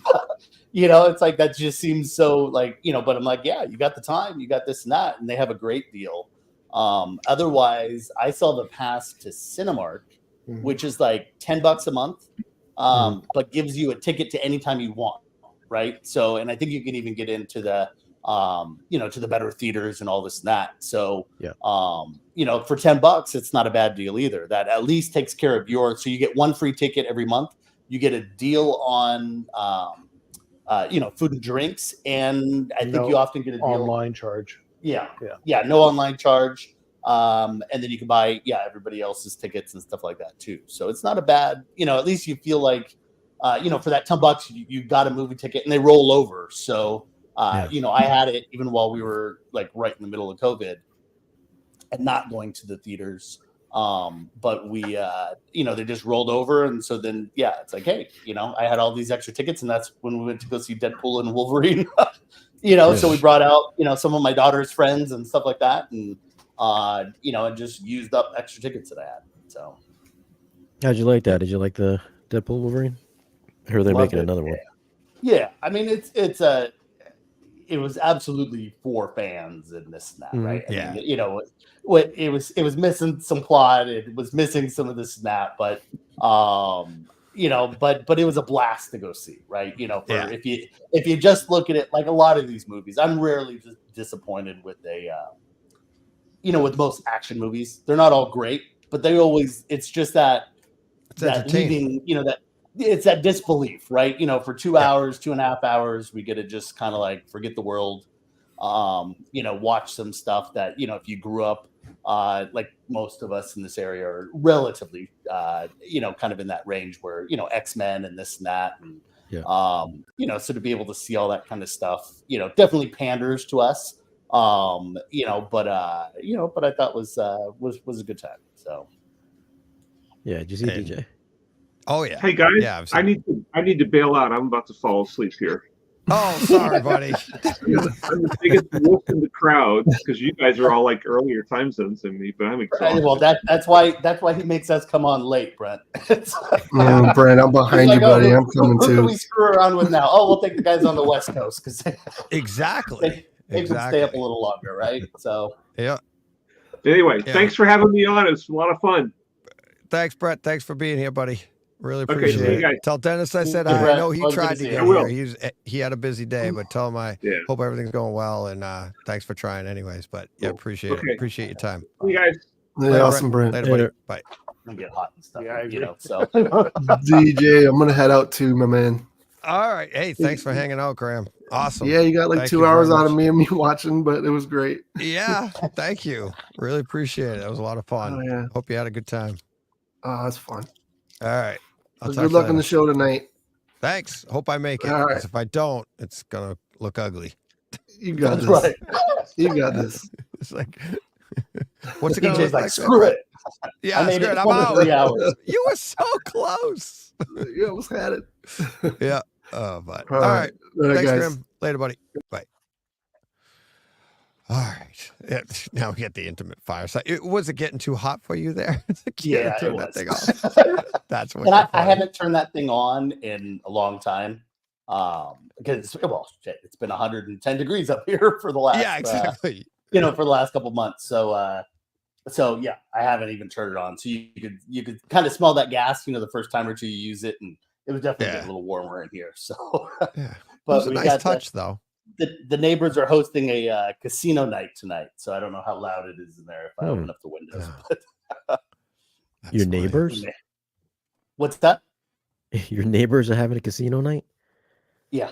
It's like that just seems so like but I'm like, you got the time, you got this and that, and they have a great deal. Otherwise, I saw the pass to Cinemark, which is like $10 a month. But gives you a ticket to any time you want, right? So, and I think you can even get into the, to the better theaters and all this and that. So, for $10, it's not a bad deal either. That at least takes care of yours. So you get 1 free ticket every month. You get a deal on, food and drinks, and I think you often get a deal
online charge.
No online charge. And then you can buy, everybody else's tickets and stuff like that too. So it's not a bad, at least you feel like, for that $10, you got a movie ticket and they roll over. So, I had it even while we were like right in the middle of COVID and not going to the theaters. But we, they just rolled over. And so then, it's like, hey, I had all these extra tickets, and that's when we went to go see Deadpool and Wolverine, so we brought out, some of my daughter's friends and stuff like that. And, and just used up extra tickets that I had. So,
how'd you like that? Did you like the Deadpool Wolverine? I heard they're making another one.
Yeah, I mean, it was absolutely for fans and this and that, right? I mean, it was missing some plot. It was missing some of this and that, but but it was a blast to go see, right? If you just look at it like a lot of these movies, I'm rarely just disappointed with with most action movies. They're not all great, but it's just that leaving, that it's that disbelief, right? For 2 hours, 2.5 hours, we get to just kind of like forget the world, watch some stuff that, if you grew up, like most of us in this area are relatively, kind of in that range where, X-Men and this and that. And, so to be able to see all that kind of stuff, definitely panders to us. But I thought was a good time. So,
did you see DJ?
Oh yeah.
Hey guys, I need to bail out. I'm about to fall asleep here.
Oh, sorry, buddy.
I'm the biggest wolf in the crowd because you guys are all like earlier time zones than me, but I'm exhausted.
Well, that's why he makes us come on late, Brent.
Brent, I'm behind you, buddy. I'm coming
who
too.
Who can we screw around with now? Oh, we'll take the guys on the West Coast because
exactly.
They can stay up a little longer, right? So
Anyway, thanks for having me on. It was a lot of fun.
Thanks, Brett. Thanks for being here, buddy. Really appreciate it. Tell Dennis I said hi. I know he tried to get here. He had a busy day, but tell him I hope everything's going well, and thanks for trying anyways. But yeah, appreciate it. Appreciate your time.
You guys.
Yeah, awesome, Brent.
Later, buddy. Bye.
I'm gonna get hot and stuff.
Yeah,
you know. So
DJ, I'm gonna head out too, my man.
All right. Hey, thanks for hanging out, Graham. Awesome.
Yeah, you got like 2 hours out of me and me watching, but it was great.
Yeah, thank you. Really appreciate it. That was a lot of fun.
Oh, yeah.
Hope you had a good time.
That's fun.
All right.
Good luck on the show tonight.
Thanks. Hope I make it.
All right.
If I don't, it's gonna look ugly.
You got this.
Right.
You got this.
It's like, what's it gonna look like?
Screw it.
Yeah,
I made
screw
it
it. I'm out.
3 hours.
You were so close.
You almost had it.
Yeah. Oh, but
All
all right. Thanks,
guys.
Grim. Later, buddy. Bye. All right. Yeah, now we get the intimate fireside. Was it getting too hot for you there?
Yeah,
turn
it
that
was.
thing off. That's what.
And I haven't turned that thing on in a long time. Because it's been 110 degrees up here for the last
exactly.
For the last couple months. So yeah, I haven't even turned it on. So you could kind of smell that gas, the first time or two you use it, and it was definitely getting a little warmer in here. So
yeah.
But
it was a nice touch though.
The neighbors are hosting a casino night tonight, so I don't know how loud it is in there if I open up the windows. But
your neighbors?
What's that?
Your neighbors are having a casino night?
Yeah.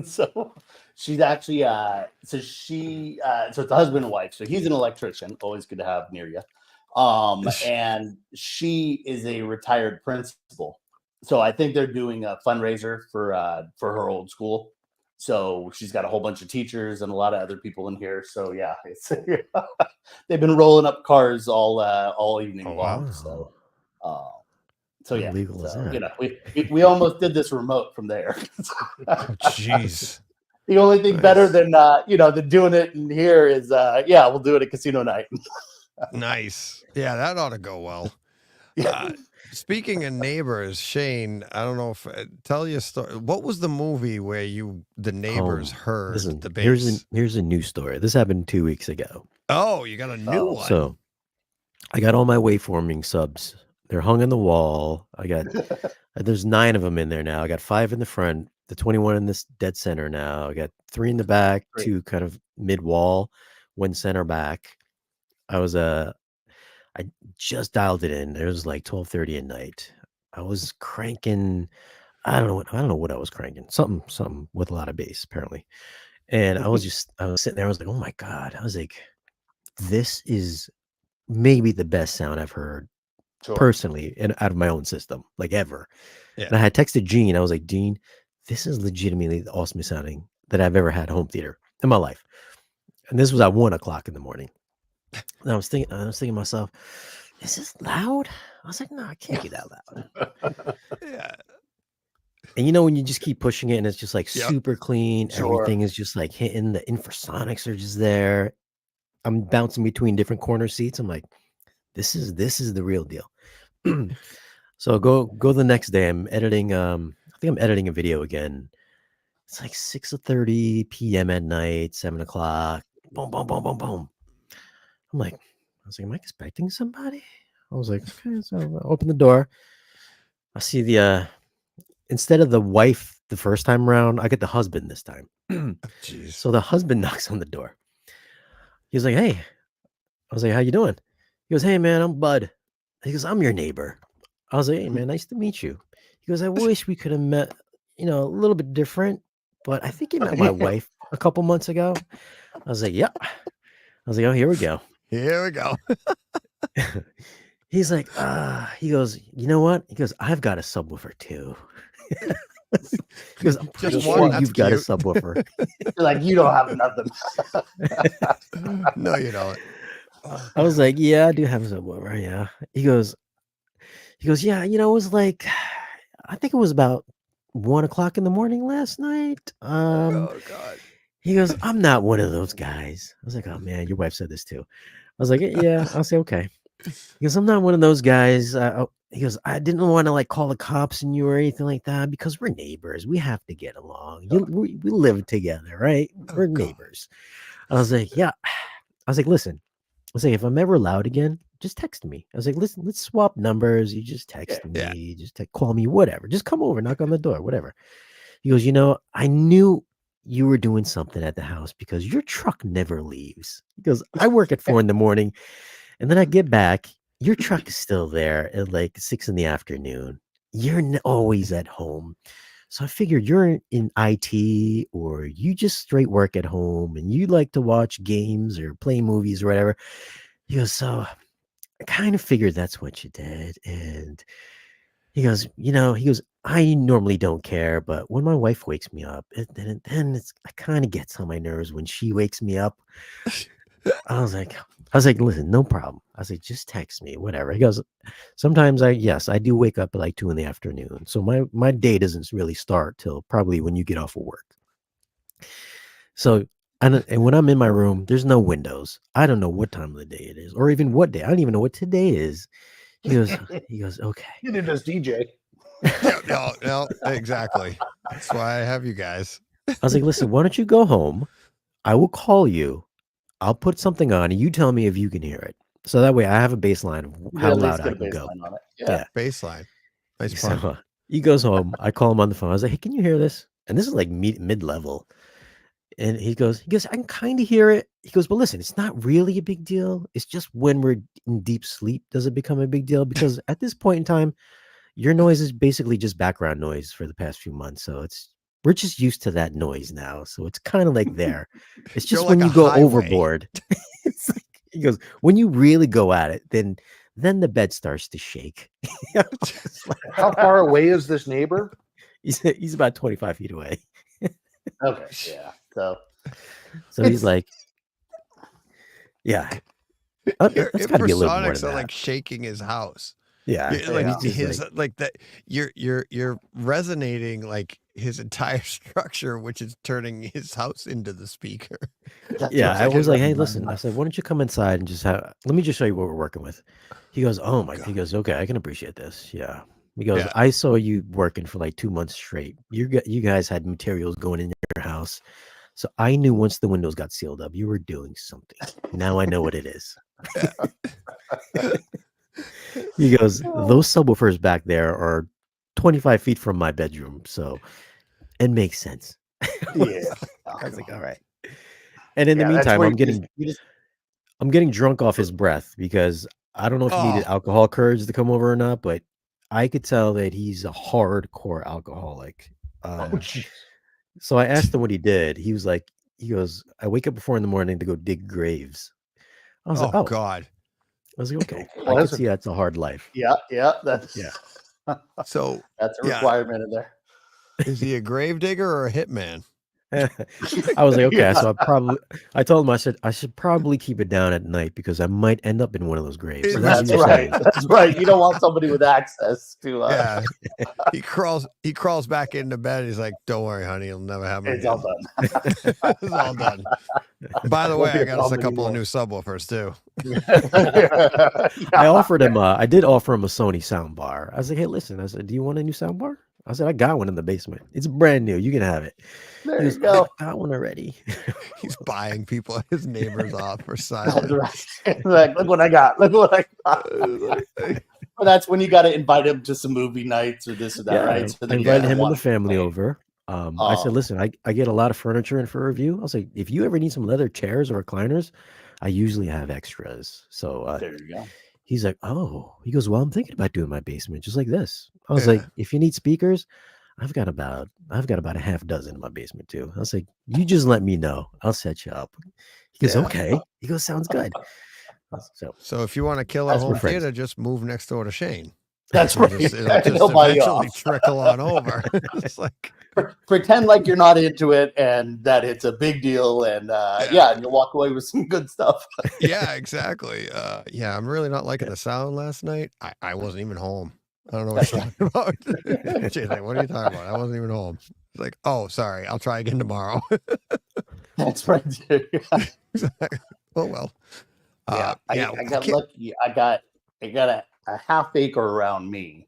So she's actually so it's a husband and wife. So he's an electrician, always good to have near you. And she is a retired principal. So I think they're doing a fundraiser for her old school. So she's got a whole bunch of teachers and a lot of other people in here. So yeah, it's they've been rolling up cars all evening long.
Wow.
So yeah,
illegal is that?
we almost did this remote from there.
Jeez.
The only thing better than than doing it in here is we'll do it at casino night.
Nice. Yeah, that ought to go well. Speaking of neighbors, Shane, I don't know if tell your story. What was the movie where the neighbors heard the bass?
Here's a new story. This happened 2 weeks ago.
Oh, you got a new one.
So I got all my waveforming subs. They're hung on the wall. I got there's 9 of them in there now. I got 5 in the front, the 21 in this dead center now. I got 3 in the back, 2 kind of mid wall, 1 center back. I just dialed it in. It was like 12:30 at night. I was cranking. I don't know what I was cranking. Something with a lot of bass, apparently. And I was sitting there. I was like, oh my God. I was like, this is maybe the best sound I've heard personally and out of my own system, like ever.
Yeah.
And I had texted Gene. I was like, Gene, this is legitimately the awesomest sounding that I've ever had home theater in my life. And this was at 1:00 in the morning. And I was thinking to myself, is this loud? I was like, no, it can't be that loud.
Yeah.
And when you just keep pushing it and it's just like super clean, everything is just like hitting, the infrasonics are just there. I'm bouncing between different corner seats. I'm like, this is the real deal. So go the next day. I'm editing. I think I'm editing a video again. It's like 6:30 p.m. at night, 7 o'clock. Boom, boom, boom, boom, boom. I was like, am I expecting somebody? I was like, okay, so I open the door. I see instead of the wife the first time around, I get the husband this time. So the husband knocks on the door. He's like, hey. I was like, how you doing? He goes, hey man, I'm Bud. He goes, I'm your neighbor. I was like, hey man, nice to meet you. He goes, I wish we could have met, a little bit different, but I think you met my wife a couple months ago. I was like, yep. I was like, oh, here we go.
Here we go.
He's like, he goes, you know what? He goes, I've got a subwoofer too. He goes, I'm pretty sure you've got a subwoofer.
You're like, you don't have nothing.
No, you don't.
I was like, yeah, I do have a subwoofer. Yeah. He goes, yeah, it was like, I think it was about 1:00 in the morning last night.
Oh God.
He goes, I'm not one of those guys. I was like, oh man, your wife said this too. I was like, yeah, I'll say, okay. He goes, I'm not one of those guys. He goes, I didn't want to call the cops on you or anything like that because we're neighbors. We have to get along. We live together, right? We're neighbors. I was like, yeah. I was like, listen, I was like, if I'm ever loud again, just text me. I was like, listen, let's swap numbers. You just text me, just call me, whatever. Just come over, knock on the door, whatever. He goes, I knew you were doing something at the house because your truck never leaves. He goes, I work at 4 a.m. and then I get back. Your truck is still there at like 6 p.m. You're always at home. So I figured you're in IT or you just straight work at home and you like to watch games or play movies or whatever. He goes, so I kind of figured that's what you did. And he goes, I normally don't care, but when my wife wakes me up, then I kind of gets on my nerves when she wakes me up. I was like, listen, no problem. I was like, just text me, whatever. He goes, sometimes I do wake up at like 2 p.m. So my day doesn't really start till probably when you get off of work. So, and when I'm in my room, there's no windows. I don't know what time of the day it is, or even what day. I don't even know what today is. He goes, okay.
You did just DJ.
No, exactly. That's why I have you guys.
I was like, listen, why don't you go home? I will call you. I'll put something on and you tell me if you can hear it. So that way I have a baseline of how loud I can go.
Yeah. Baseline. Nice pun.
So he goes home. I call him on the phone. I was like, hey, can you hear this? And this is like mid-level. And he goes, I can kind of hear it. He goes, well, listen, it's not really a big deal. It's just when we're in deep sleep, does it become a big deal? Because at this point in time, your noise is basically just background noise for the past few months. So we're just used to that noise now. So it's kind of like there. It's just when you go overboard. It's like, he goes, when you really go at it, then the bed starts to shake.
How far away is this neighbor?
He's about 25 feet away.
Okay. Yeah.
So he's like, yeah. That's got to be a little more than that.
Like shaking his house.
Yeah,
like his like that. You're resonating like his entire structure, which is turning his house into the speaker.
Yeah, I was like, hey, listen. I said, why don't you come inside and let me just show you what we're working with. He goes, oh my. He goes, okay, I can appreciate this. Yeah. He goes, I saw you working for like 2 months straight. You guys had materials going in your house, so I knew once the windows got sealed up, you were doing something. Now I know what it is. He goes, those subwoofers back there are 25 feet from my bedroom, so it makes sense.
Yeah.
I was like, all right. And in the meantime, I'm getting drunk off his breath because I don't know if he needed alcohol courage to come over or not, but I could tell that he's a hardcore alcoholic. So I asked him what he did. He goes, I wake up at 4 a.m. to go dig graves. I was like, oh God. I was like, okay, I can see that's a hard life.
Yeah,
so
that's a requirement in there.
Is he a grave digger or a hitman?
I was like, okay, so I told him, I said, I should probably keep it down at night because I might end up in one of those graves. So
that's right. That's right. You don't want somebody with access to.
Yeah. He crawls back into bed. He's like, don't worry, honey, it'll never happen.
It's all done.
It's all done. By the way, I got us a couple of new subwoofers too.
I offered him. I did offer him a Sony sound bar. I was like, hey, listen. I said, do you want a new sound bar? I said, I got one in the basement. It's brand new. You can have it.
There you go.
I got one already.
He's buying his neighbors off for silence.
Like, look what I got. Look what I got. Well, that's when you got to invite him to some movie nights or this or that, right? So
I invited him and the family over. I said, listen, I get a lot of furniture in for review. I was like, if you ever need some leather chairs or recliners, I usually have extras. So
there you go.
He's like, oh, he goes, well, I'm thinking about doing my basement just like this. I was like, if you need speakers, I've got about a half dozen in my basement too. I was like, you just let me know. I'll set you up. He goes, okay. He goes, sounds good.
So if you want to kill a home theater, just move next door to Shane.
That's right.
It'll just eventually trickle on over. It's like
pretend like you're not into it and that it's a big deal, and and you'll walk away with some good stuff.
Yeah, exactly. I'm really not liking the sound last night. I wasn't even home. I don't know what you're talking about. Jay's like, what are you talking about? I wasn't even home. It's like, oh, sorry. I'll try again tomorrow.
That's right.
Oh well.
I got lucky. I got a half acre around me,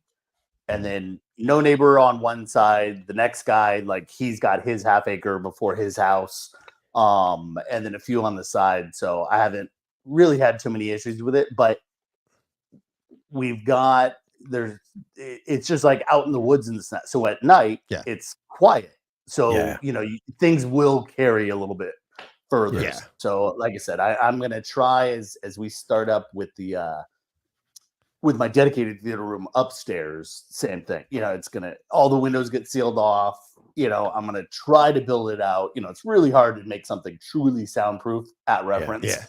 and then no neighbor on one side. The next guy, like, he's got his half acre before his house, and then a few on the side. So I haven't really had too many issues with it. But we've got it's just like out in the woods and stuff. So at night, it's quiet. So things will carry a little bit further.
Yeah.
So like I said, I'm gonna try as we start up with the with my dedicated theater room upstairs, same thing. It's all the windows get sealed off. I'm gonna try to build it out. It's really hard to make something truly soundproof at reference.
Yeah.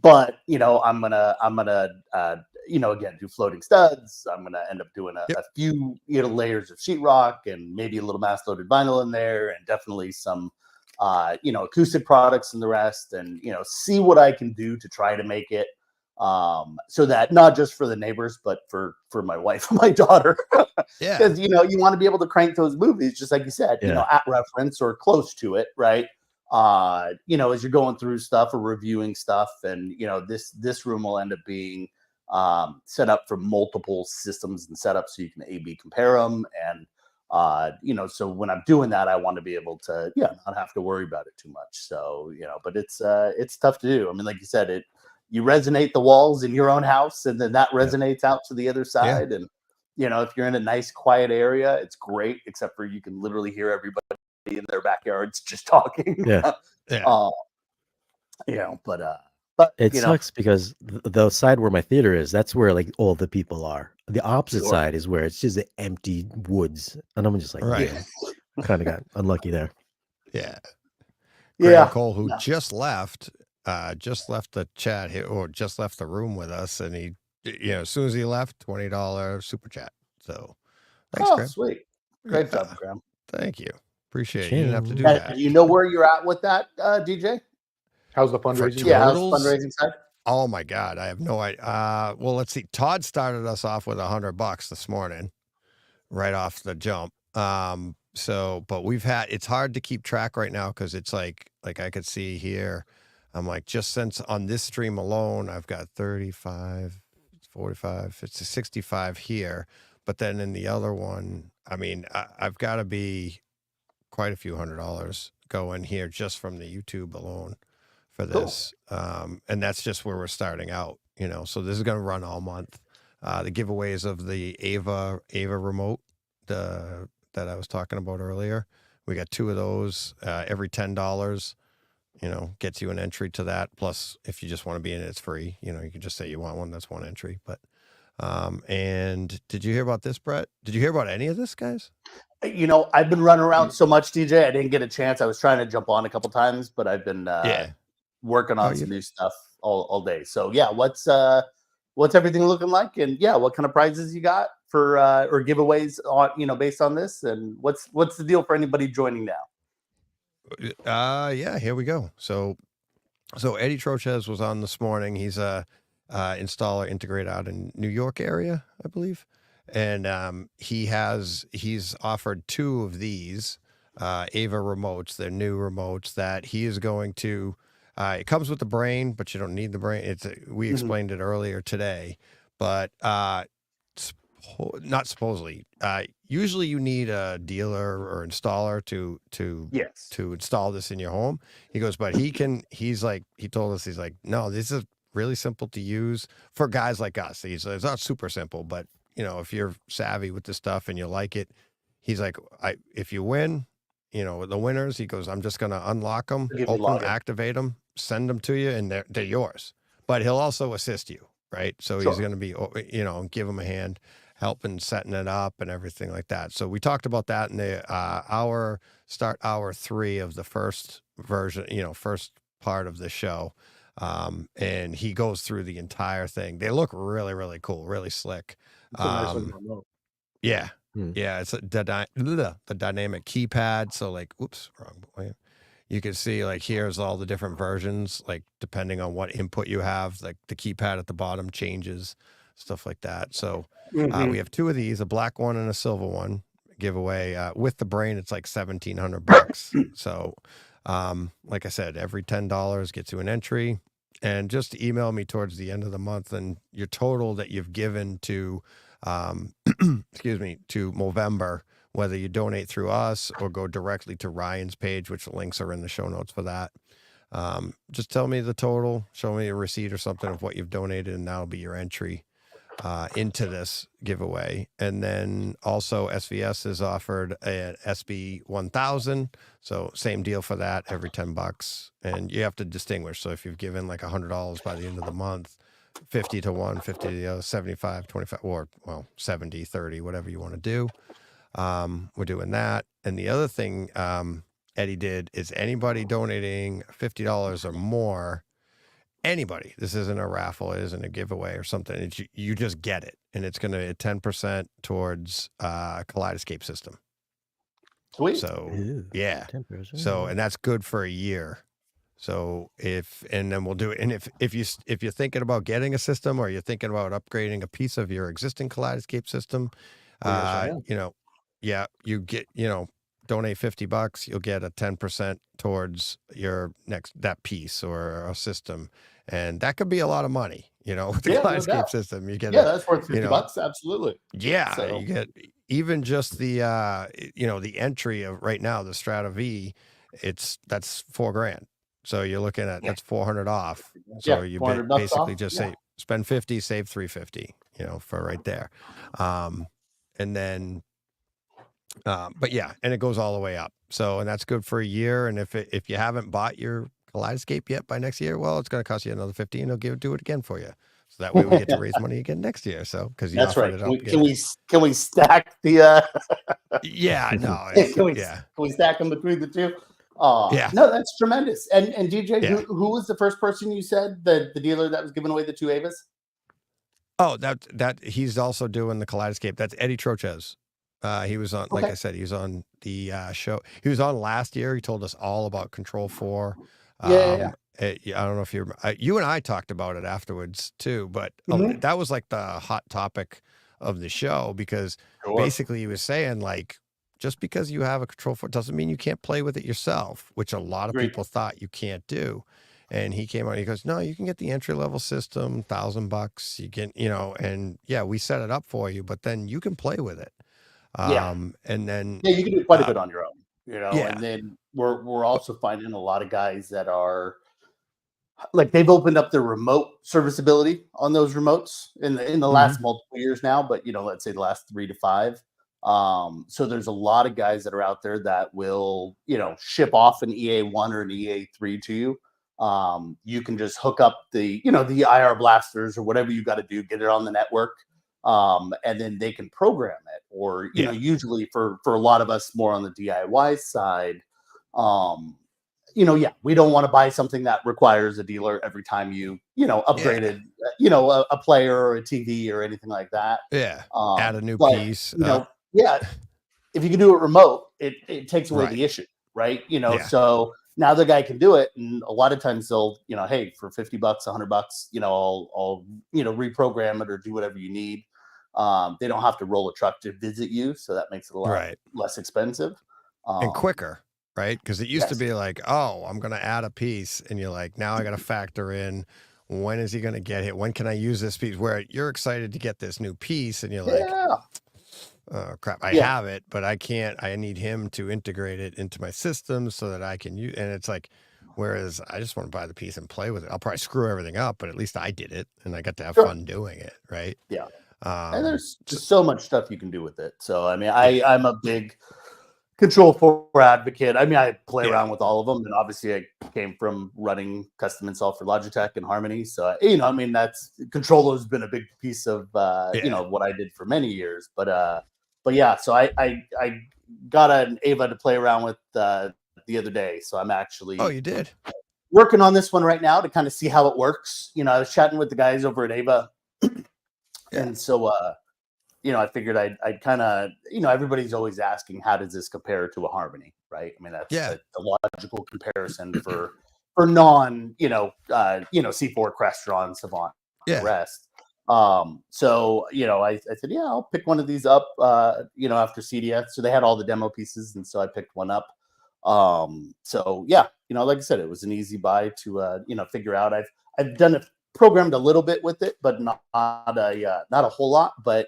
But I'm gonna again do floating studs. I'm gonna end up doing a few layers of sheetrock and maybe a little mass loaded vinyl in there, and definitely some acoustic products and the rest, and see what I can do to try to make it so that not just for the neighbors but for my wife and my daughter. Because you want to be able to crank those movies just like you said, at reference or close to it, right? As you're going through stuff or reviewing stuff, and this room will end up being set up for multiple systems and setups so you can A/B compare them, and so when I'm doing that, I want to be able to not have to worry about it too much. So but it's tough to do. I mean, like you said, you resonate the walls in your own house, and then that resonates out to the other side. And if you're in a nice quiet area, it's great, except for you can literally hear everybody in their backyards just talking. But
it sucks because the side where my theater is, that's where like all the people are. The opposite side is where it's just the empty woods, and I'm just like, kind of got unlucky there.
Graham Cole, who just left the chat here, or just left the room with us, and he, as soon as he left, $20 super chat. So thanks, Graham.
Sweet, great job, Graham.
Thank you. Appreciate it. You didn't have to do that.
Do you know where you're at with that, DJ?
How's the fundraising?
How's the fundraising side?
Oh my God, I have no idea. Well, let's see. Todd started us off with $100 this morning, right off the jump. But it's hard to keep track right now because it's like I could see here. I'm like, just since on this stream alone, I've got 35, 45, 50, 65 here. But then in the other one, I mean, I've got to be quite a few $100 going here just from the YouTube alone for this. And that's just where we're starting out, so this is going to run all month. The giveaways of the Ava remote, that I was talking about earlier, we got 2 of those, every $10, gets you an entry to that. Plus, if you just want to be in it, it's free. You can just say you want one. That's one entry. But, and did you hear about this, Brett? Did you hear about any of this, guys?
I've been running around so much, DJ. I didn't get a chance. I was trying to jump on a couple times, but I've been working on some new stuff all day. So what's everything looking like? And what kind of prizes you got for or giveaways on based on this? And what's the deal for anybody joining now?
Here we go. So Eddie Trochez was on this morning. He's a installer integrator out in New York area, I believe. And he's offered 2 of these Ava remotes. They're new remotes that he is going to. It comes with the brain, but you don't need the brain. We explained it earlier today, but not supposedly. Usually, you need a dealer or installer to install this in your home. He goes, but he told us, he's like, no, this is really simple to use for guys like us. It's not super simple, but if you're savvy with this stuff and you like it, he's like, if you win, the winners, he goes, I'm just going to unlock them, open them, activate them, send them to you, and they're yours. But he'll also assist you, right? So he's going to be, give them a hand, helping setting it up and everything like that. So we talked about that in the hour 3 of the first version, first part of the show. And he goes through the entire thing. They look really, really cool, really slick.
It's a nice looking remote.
Yeah. Yeah, it's the dynamic keypad. So wrong way. You can see here's all the different versions, depending on what input you have, the keypad at the bottom changes, stuff like that. So we have 2 of these, a black one and a silver one giveaway. With the brain, it's like $1,700. So like I said, every $10 gets you an entry. And just email me towards the end of the month and your total that you've given to to Movember, whether you donate through us or go directly to Ryan's page, which the links are in the show notes for that. Just tell me the total, show me a receipt or something of what you've donated, and that'll be your entry into this giveaway. And then also SVS has offered an SB 1000. So same deal for that, every $10. And you have to distinguish. So if you've given like $100 by the end of the month, 50 to one, 50 to the other, 75, 25, or well, 70, 30, whatever you want to do. We're doing that. And the other thing Eddie did is anybody donating $50 or more, anybody, this isn't a raffle, it isn't a giveaway or something, it's, you just get it, and it's going to 10% towards Kaleidoscape system.
Sweet.
So
Ew,
yeah,
10%.
so and that's good for a year. So and then we'll do it. And if you're thinking about getting a system, or you're thinking about upgrading a piece of your existing Kaleidoscape system, you know, yeah, you get, donate $50, you'll get a 10% towards your that piece or a system, and that could be a lot of money. With the Kaleidoscape system, you get
that's worth $50. Absolutely.
Yeah,
So.
you get even just the the entry of right now, the Strata V, that's $4,000. So you're looking at that's 400 off. So you basically
off.
just say spend 50, save 350. For right there, and then. But yeah, and it goes all the way up. So, and that's good for a year. And if you haven't bought your Kaleidoscape yet by next year, well, it's going to cost you another 50, and they'll do it again for you. So that way we get to raise money again next year. So because you offered it up.
Can we stack the?
Yeah, no.
Can we stack them between the two? Yeah. No, that's tremendous. And DJ, who was the first person you said, the dealer that was giving away the 2 Avas?
Oh, that he's also doing the Kaleidoscape. That's Eddie Trochez. He was on, like I said, he was on the show. He was on last year. He told us all about Control 4. I don't know if you and I talked about it afterwards too, but that was like the hot topic of the show, because basically he was saying, like, just because you have a Control 4 doesn't mean you can't play with it yourself, which a lot of people thought you can't do. And he came on, he goes, no, you can get the entry-level system, $1,000. You can, and yeah, we set it up for you, but then you can play with it. And then
you can do quite a bit on your own, and then we're also finding a lot of guys that are like, they've opened up their remote serviceability on those remotes in the last multiple years now, but let's say the last 3 to 5. So there's a lot of guys that are out there that will, ship off an EA1 or an EA3 to you. You can just hook up the IR blasters or whatever you got to do, get it on the network. And then they can program it, or, usually for a lot of us more on the DIY side, we don't want to buy something that requires a dealer every time you upgraded, a player or a TV or anything like that.
Yeah. Add a new piece.
If you can do it remote, it takes away the issue, right? So now the guy can do it. And a lot of times they'll, hey, for $50, $100, I'll reprogram it or do whatever you need. They don't have to roll a truck to visit you, so that makes it a lot less expensive
and quicker, right? Because it used to be like, oh, I'm going to add a piece, and you're like, now I got to factor in, when is he going to get it? When can I use this piece? Where you're excited to get this new piece, and you're like, oh crap, I have it, but I can't. I need him to integrate it into my system so that I can use. And it's like, whereas I just want to buy the piece and play with it. I'll probably screw everything up, but at least I did it, and I got to have fun doing it, right?
Yeah. And there's just so much stuff you can do with it. So, I mean, I'm a big Control 4 advocate. I mean, I play around with all of them. And obviously, I came from running custom install for Logitech and Harmony. So, I mean, Controller has been a big piece of, what I did for many years. But yeah, so I got an Ava to play around with the other day. So I'm actually.
Oh, you did?
Working on this one right now to kind of see how it works. I was chatting with the guys over at Ava. And so, I figured I'd kind of, everybody's always asking, how does this compare to a Harmony, right? I mean, that's the logical comparison for non, C4 Crestron, Savant, the rest. So, I said, I'll pick one of these up, after CDS. So they had all the demo pieces, and so I picked one up. So yeah, like I said, it was an easy buy to, figure out. I've done it. Programmed a little bit with it, but not a whole lot. But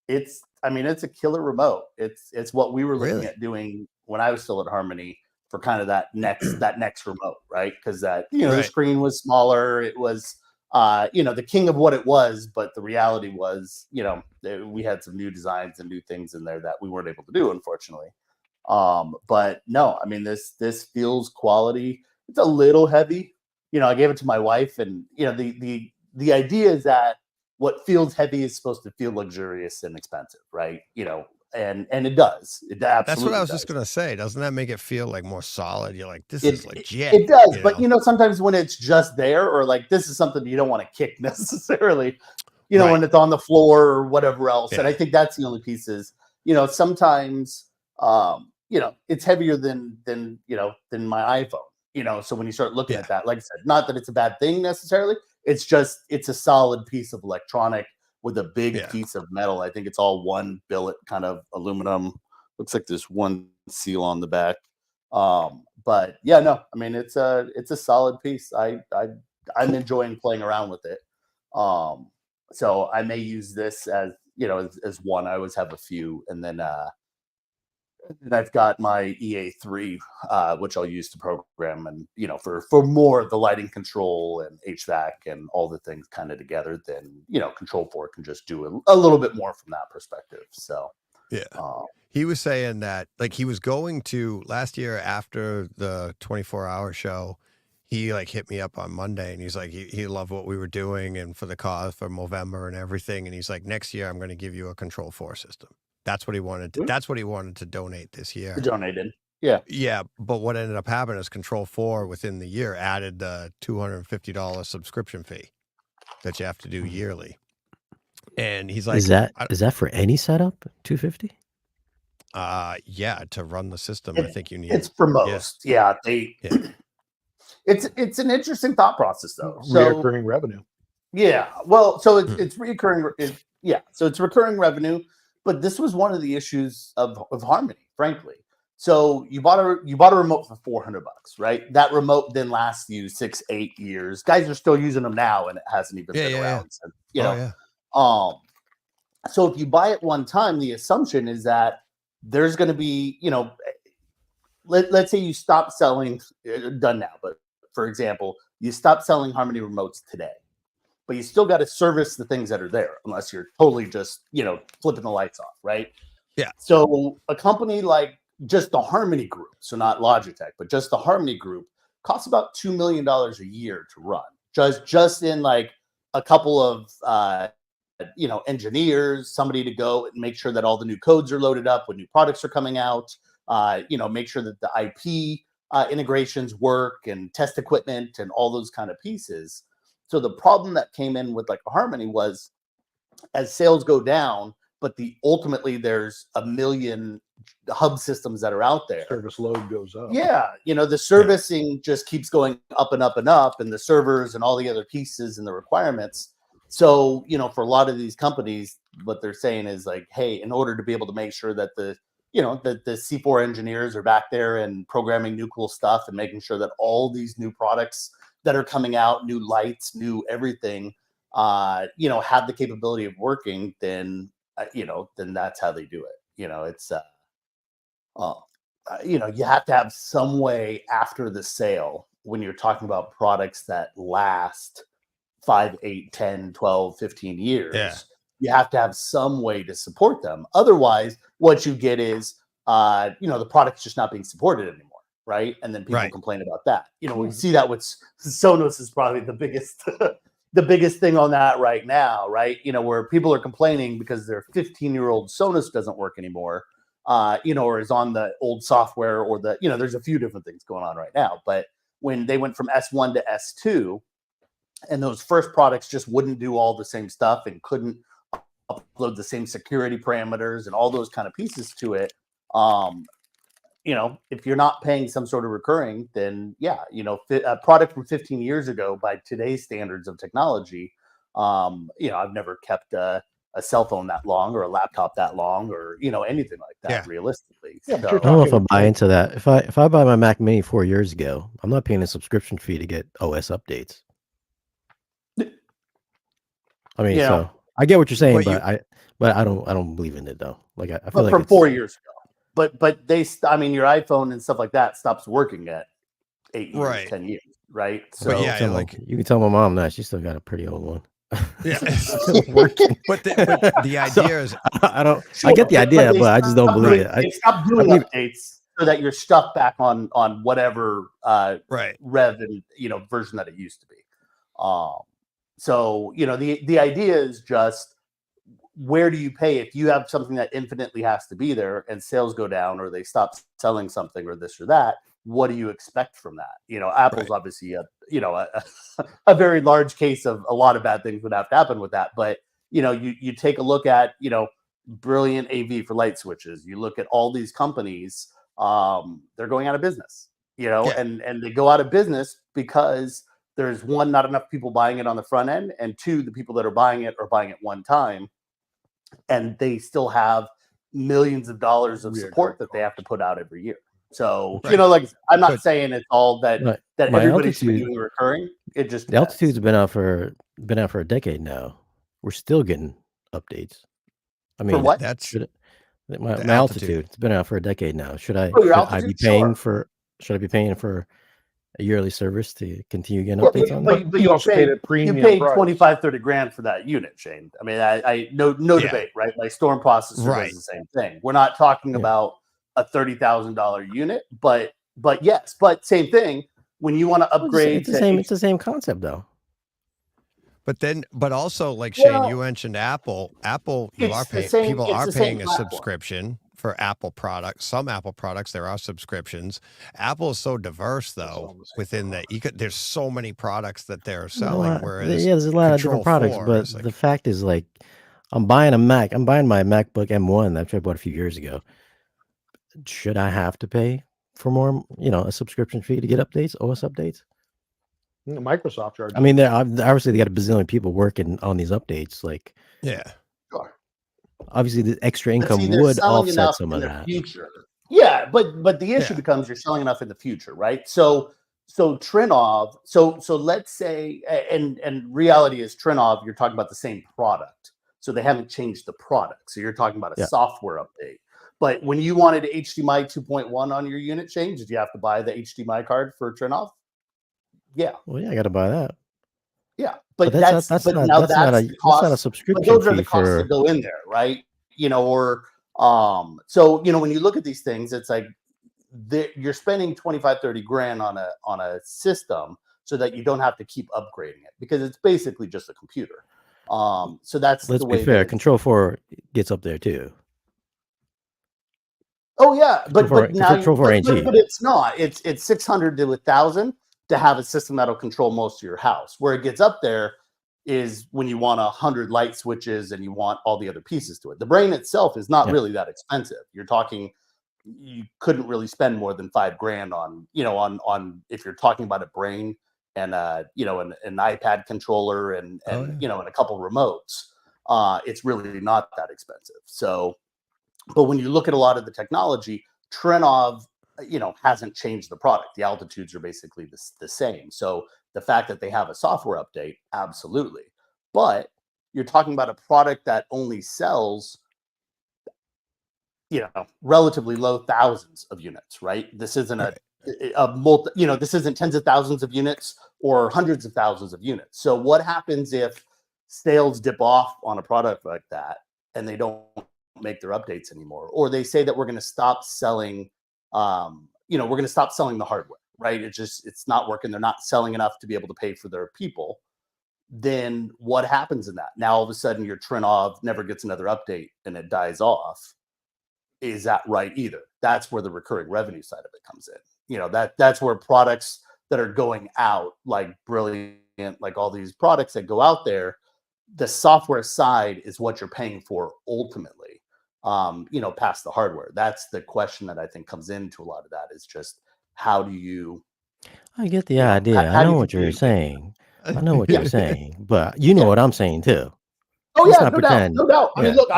it's a killer remote. It's what we were looking at doing when I was still at Harmony. for kind of that next remote, right? Because that the screen was smaller. It was the king of what it was, but the reality was we had some new designs and new things in there that we weren't able to do, unfortunately. But no, I mean this feels quality. It's a little heavy. I gave it to my wife, and the idea is that what feels heavy is supposed to feel luxurious and expensive, right? And it does. It absolutely
That's what I was
does.
just gonna say. Doesn't that make it feel like more solid? You're like, this is legit.
It does, but sometimes when it's just there, or like this is something you don't want to kick necessarily, when it's on the floor or whatever else. And I think that's the only piece is, sometimes it's heavier than my iPhone. So when you start looking at that, like I said, not that it's a bad thing necessarily, it's a solid piece of electronic with a big piece of metal. I think it's all one billet kind of aluminum. Looks like there's one seal on the back. But yeah, no, I mean it's a solid piece. I'm enjoying playing around with it. So I may use this as as one. I always have a few, and then I've got my EA3, which I'll use to program and for more of the lighting control and HVAC and all the things kind of together. Then Control 4 can just do a little bit more from that perspective. So
he was saying that like he was going to last year after the 24-hour show. He like hit me up on Monday and he's like, he loved what we were doing and for the cause for Movember and everything. And he's like, next year I'm going to give you a Control 4 system. That's what he wanted to, that's what he wanted to donate this year.
Donated. Yeah.
Yeah. But what ended up happening is Control 4 within the year added the $250 subscription fee that you have to do yearly. And he's like,
is that for any setup? $250?
Yeah, to run the system, I think you need
it's for most. Yeah. It's an interesting thought process though.
Recurring revenue.
Yeah. Well, so it's recurring. So it's recurring revenue, but this was one of the issues of Harmony, frankly. So you bought a remote for $400, right? That remote then lasts you 6-8 years. Guys are still using them now, and it hasn't even been around. So, so if you buy it one time, the assumption is that there's going to be, let's say you stop selling, done now, but for example, you stop selling Harmony remotes today, but you still got to service the things that are there, unless you're totally just, flipping the lights off, right?
Yeah.
So a company like just the Harmony Group, so not Logitech, but just the Harmony Group costs about $2 million a year to run, just in like a couple of, engineers, somebody to go and make sure that all the new codes are loaded up when new products are coming out, make sure that the IP integrations work and test equipment and all those kind of pieces. So the problem that came in with like Harmony was as sales go down, but ultimately there's 1 million hub systems that are out there.
Service load goes up.
Yeah. The servicing just keeps going up and up and up, and the servers and all the other pieces and the requirements. So, for a lot of these companies, what they're saying is like, hey, in order to be able to make sure that the C4 engineers are back there and programming new cool stuff and making sure that all these new products that are coming out, new lights, new everything, have the capability of working, then that's how they do it. It's, you have to have some way after the sale when you're talking about products that last 5, 8, 10, 12, 15 years.
Yeah.
You have to have some way to support them. Otherwise, what you get is, the product's just not being supported anymore, right? And then people complain about that. We see that with Sonos is probably the biggest, the biggest thing on that right now, right? Where people are complaining because their 15-year-old Sonos doesn't work anymore, or is on the old software, or there's a few different things going on right now. But when they went from S1 to S2, and those first products just wouldn't do all the same stuff and couldn't upload the same security parameters and all those kind of pieces to it. If you're not paying some sort of recurring, then a product from 15 years ago by today's standards of technology, I've never kept a cell phone that long or a laptop that long or, anything like that realistically.
I don't know if I buy into that. If I buy my Mac Mini 4 years ago, I'm not paying a subscription fee to get OS updates. I mean, so I get what you're saying, but I don't believe in it though. Like I feel like
from 4 years ago. but I mean, your iPhone and stuff like that stops working at 8 years, 10 years, right?
So
So
yeah,
you can tell my mom that she still got a pretty old one.
Yeah,
still working.
but the idea is,
I get the idea, but I just don't believe it.
They stopped doing updates so that you're stuck back on whatever rev and version that it used to be. So the idea is just, where do you pay if you have something that infinitely has to be there and sales go down or they stop selling something or this or that? What do you expect from that? Apple's obviously a very large case of a lot of bad things would have to happen with that. But you take a look at brilliant AV for light switches. You look at all these companies, they're going out of business. And they go out of business because there's one, not enough people buying it on the front end, and two, the people that are buying it one time, and they still have millions of dollars of support that they have to put out every year. So, like, I'm not saying it's all that everybody should be doing recurring. It just
the Altitude's been out for a decade now. We're still getting updates. I mean,
for what?
My Altitude. It's been out for a decade now. Should I be paying for a yearly service to continue getting updates on that?
But you also paid a premium.
You paid $25-$30 for that unit, Shane. I mean, I no debate, right? Like Storm Processor does the same thing. We're not talking about a $30,000 unit, but yes, but same thing. When you want to upgrade,
it's the same concept though.
But also, like Shane, you mentioned Apple. People are paying a subscription for Apple products. Some Apple products, there are subscriptions. Apple is so diverse, though, within that. There's so many products that they're selling.
There's a lot of different products, but the fact is, like, I'm buying a Mac. I'm buying my MacBook M1 that I bought a few years ago. Should I have to pay for more, a subscription fee to get updates, OS updates?
Microsoft charges.
I mean, obviously they got a bazillion people working on these updates. Like, obviously the extra income would offset some of that.
Future. Yeah, but the issue becomes you're selling enough in the future, right? So Trinov. So let's say, and reality is Trinov. You're talking about the same product, so they haven't changed the product. So you're talking about a software update. But when you wanted HDMI 2.1 on your unit change, did you have to buy the HDMI card for Trinov? Yeah.
Well, yeah, I got to buy that.
Yeah, but that's not
a subscription.
But those are the costs that go in there, right? So when you look at these things, it's like you're spending 25-30 grand on a system so that you don't have to keep upgrading it, because it's basically just a computer. So that's
Let's be fair. Control 4 gets up there too.
Oh yeah, but it's not. It's 600 to 1,000 to have a system that'll control most of your house. Where it gets up there is when you want 100 light switches and you want all the other pieces to it. The brain itself is not really that expensive. You're talking, you couldn't really spend more than $5 grand on if you're talking about a brain and an iPad controller and and a couple remotes. It's really not that expensive. So. But when you look at a lot of the technology, Trinov, hasn't changed the product. The altitudes are basically the same. So the fact that they have a software update, absolutely. But you're talking about a product that only sells, relatively low thousands of units, right? This isn't this isn't tens of thousands of units or hundreds of thousands of units. So what happens if sales dip off on a product like that and they don't make their updates anymore, or they say that we're going to stop selling we're going to stop selling the hardware, right? It's not working. They're not selling enough to be able to pay for their people. Then what happens in that? Now all of a sudden your Trinov never gets another update and it dies off. Is that right either? That's where the recurring revenue side of it comes in. That's where products that are going out, like Brilliant, like all these products that go out there, the software side is what you're paying for ultimately. Past the hardware. That's the question that I think comes into a lot of that, is just how do you.
I get the idea. I know what you're saying. I know what you're saying, but you know what I'm saying too.
Oh yeah, no doubt. I mean, look,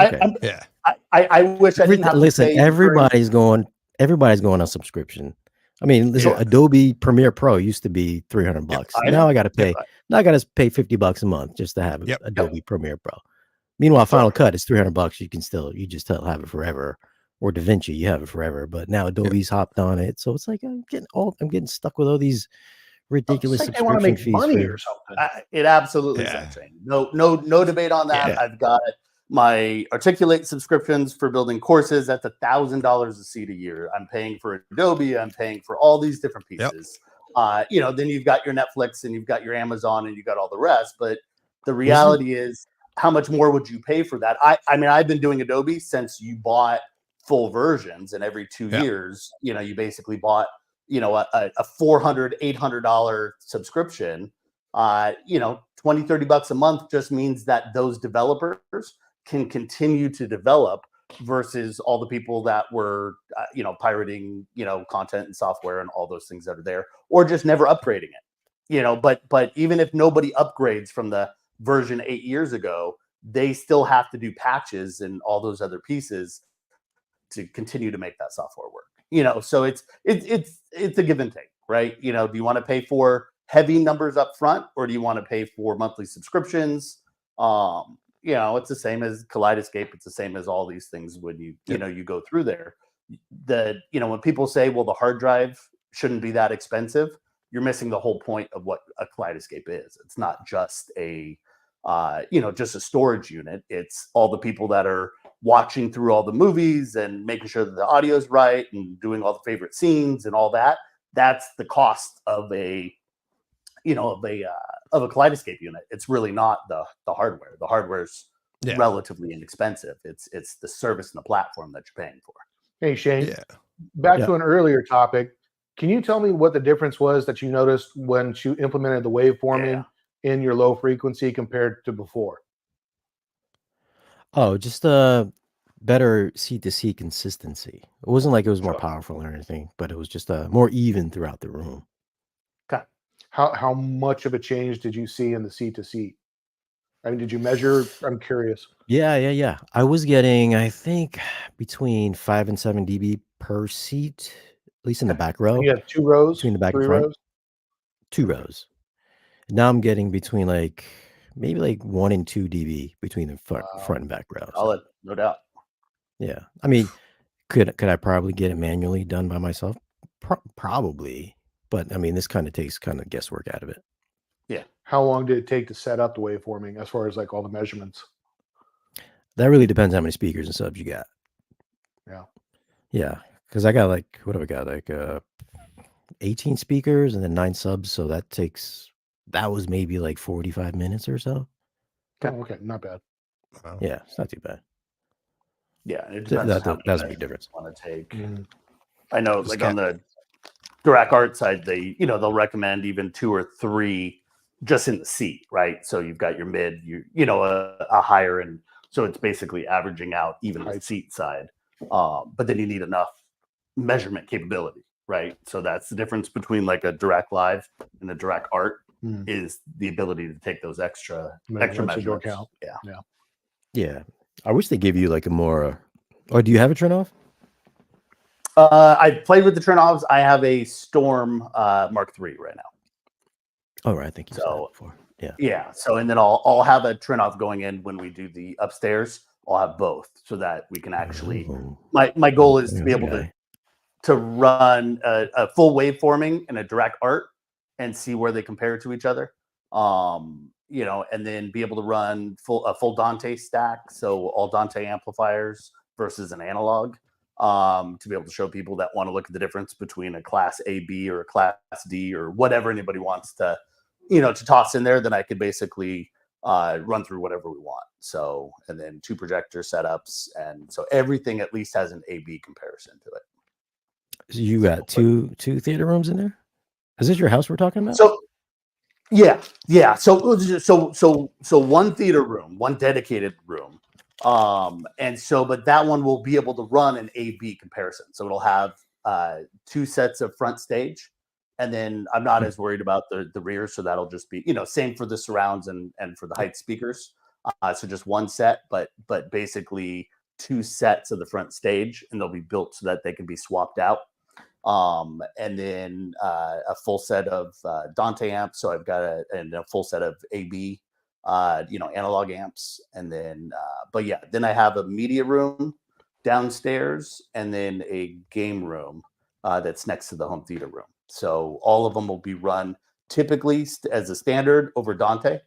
I wish I didn't have to say.
Everybody's going on subscription. I mean, listen, Adobe Premiere Pro used to be $300. Now I got to pay. Now I got to pay $50 a month just to have Adobe Premiere Pro. Meanwhile, Final Cut is $300. You just still have it forever or DaVinci, you have it forever. But now Adobe's hopped on it, so it's like I'm getting stuck with all these ridiculous
like they want to
subscription
make
fees
money
for
or something.
It absolutely is insane. No debate on that.
Yeah.
I've got my Articulate subscriptions for building courses. That's $1,000 a seat a year. I'm paying for Adobe. I'm paying for all these different pieces. You know, then you've got your Netflix and you've got your Amazon and you've got all the rest. But the reality is, how much more would you pay for that? I mean, I've been doing Adobe since you bought full versions, and every 2 years, you know, you basically bought, you know, a $400, $800 subscription. You know, $20-$30 a month just means that those developers can continue to develop versus all the people that were, you know, pirating, you know, content and software and all those things that are there, or just never upgrading it, you know. But even if nobody upgrades from the version 8 years ago, they still have to do patches and all those other pieces to continue to make that software work, you know. So it's a give and take, right? You know, do you want to pay for heavy numbers up front, or do you want to pay for monthly subscriptions? You know, it's the same as Kaleidoscape. It's the same as all these things when you know, you go through there. You know, when people say, well, the hard drive shouldn't be that expensive, you're missing the whole point of what a Kaleidoscape is. It's not just a, you know, just a storage unit. It's all the people that are watching through all the movies and making sure that the audio is right and doing all the favorite scenes and all that. That's the cost of a, you know, of a Kaleidoscape unit. It's really not the hardware. The hardware's relatively inexpensive. It's the service and the platform that you're paying for.
Hey, Shane, back to an earlier topic. Can you tell me what the difference was that you noticed when you implemented the waveforming in your low frequency compared to before?
Oh, just better C2C consistency. It wasn't like it was more powerful or anything, but it was just more even throughout the room.
Okay. How much of a change did you see in the C2C? I mean, did you measure? I'm curious.
Yeah. I was getting, I think, between 5 and 7 dB per seat, at least in the back row.
You have 2 rows?
Between the back
3
and front.
rows?
2 rows. Now I'm getting between maybe 1 and 2 dB between the front and back rows.
Solid, no doubt.
Yeah. I mean, could I probably get it manually done by myself? Probably. But I mean, this kind of takes guesswork out of it.
Yeah. How long did it take to set up the waveforming as far as all the measurements?
That really depends how many speakers and subs you got.
Yeah.
Yeah. Because I got what have I got? 18 speakers and then 9 subs. So that was maybe 45 minutes or so.
Okay. Not bad.
Wow.
Yeah. It's not too bad.
Yeah. It depends on how
that's a big difference.
Want to take. I know, on the direct art side, they'll recommend even 2 or 3 just in the seat, right? So you've got your mid, a higher, and so it's basically averaging out even the seat side. But then you need enough measurement capability, right? So that's the difference between a direct live and a direct art is the ability to take those extra measurements.
Yeah. I wish they give you a more. Oh, do you have a turn off?
I played with the turn offs. I have a Storm Mark III right now.
Oh, right. I think you said that before. Yeah.
Yeah. So, and then I'll have a turn off going in when we do the upstairs. I'll have both so that we can actually. My goal is to be able to run a full waveforming and a direct art and see where they compare to each other. And then be able to run a full Dante stack, so all Dante amplifiers versus an analog. To be able to show people that want to look at the difference between a class AB or a class D or whatever anybody wants to toss in there, then I could basically run through whatever we want. So, and then 2 projector setups. And so everything at least has an AB comparison to it.
So you got two theater rooms in there? Is this your house we're talking about?
So, yeah. So one theater room, one dedicated room. But that one will be able to run an A/B comparison. So it'll have 2 sets of front stage, and then I'm not as worried about the rear. So that'll just be, same for the surrounds and for the height speakers. So just 1 set, but basically 2 sets of the front stage, and they'll be built so that they can be swapped out. And then a full set of Dante amps. So I've got a full set of AB. Analog amps, and then then I have a media room downstairs, and then a game room that's next to the home theater room. So all of them will be run typically as a standard over Dante,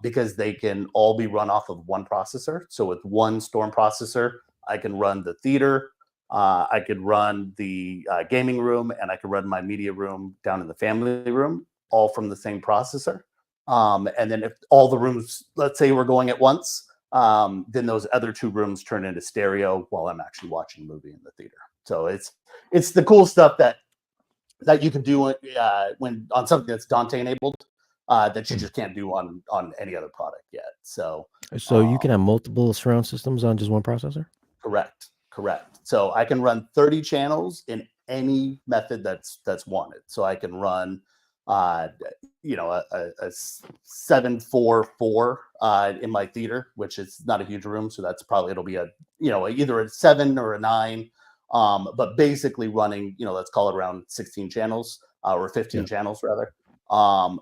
because they can all be run off of one processor. So with one Storm processor, I can run the theater, I could run the gaming room, and I could run my media room down in the family room, all from the same processor. And then if all the rooms, let's say we're going at once, then those other two rooms turn into stereo while I'm actually watching a movie in the theater. So it's the cool stuff that you can do when on something that's Dante enabled, that you just can't do on any other product yet. So
you can have multiple surround systems on just one processor?
Correct. So I can run 30 channels in any method that's wanted. So I can run a 744 in my theater, which is not a huge room, so that's probably, it'll be either a 7 or a 9, but basically running, let's call it around 16 channels or 15 channels rather,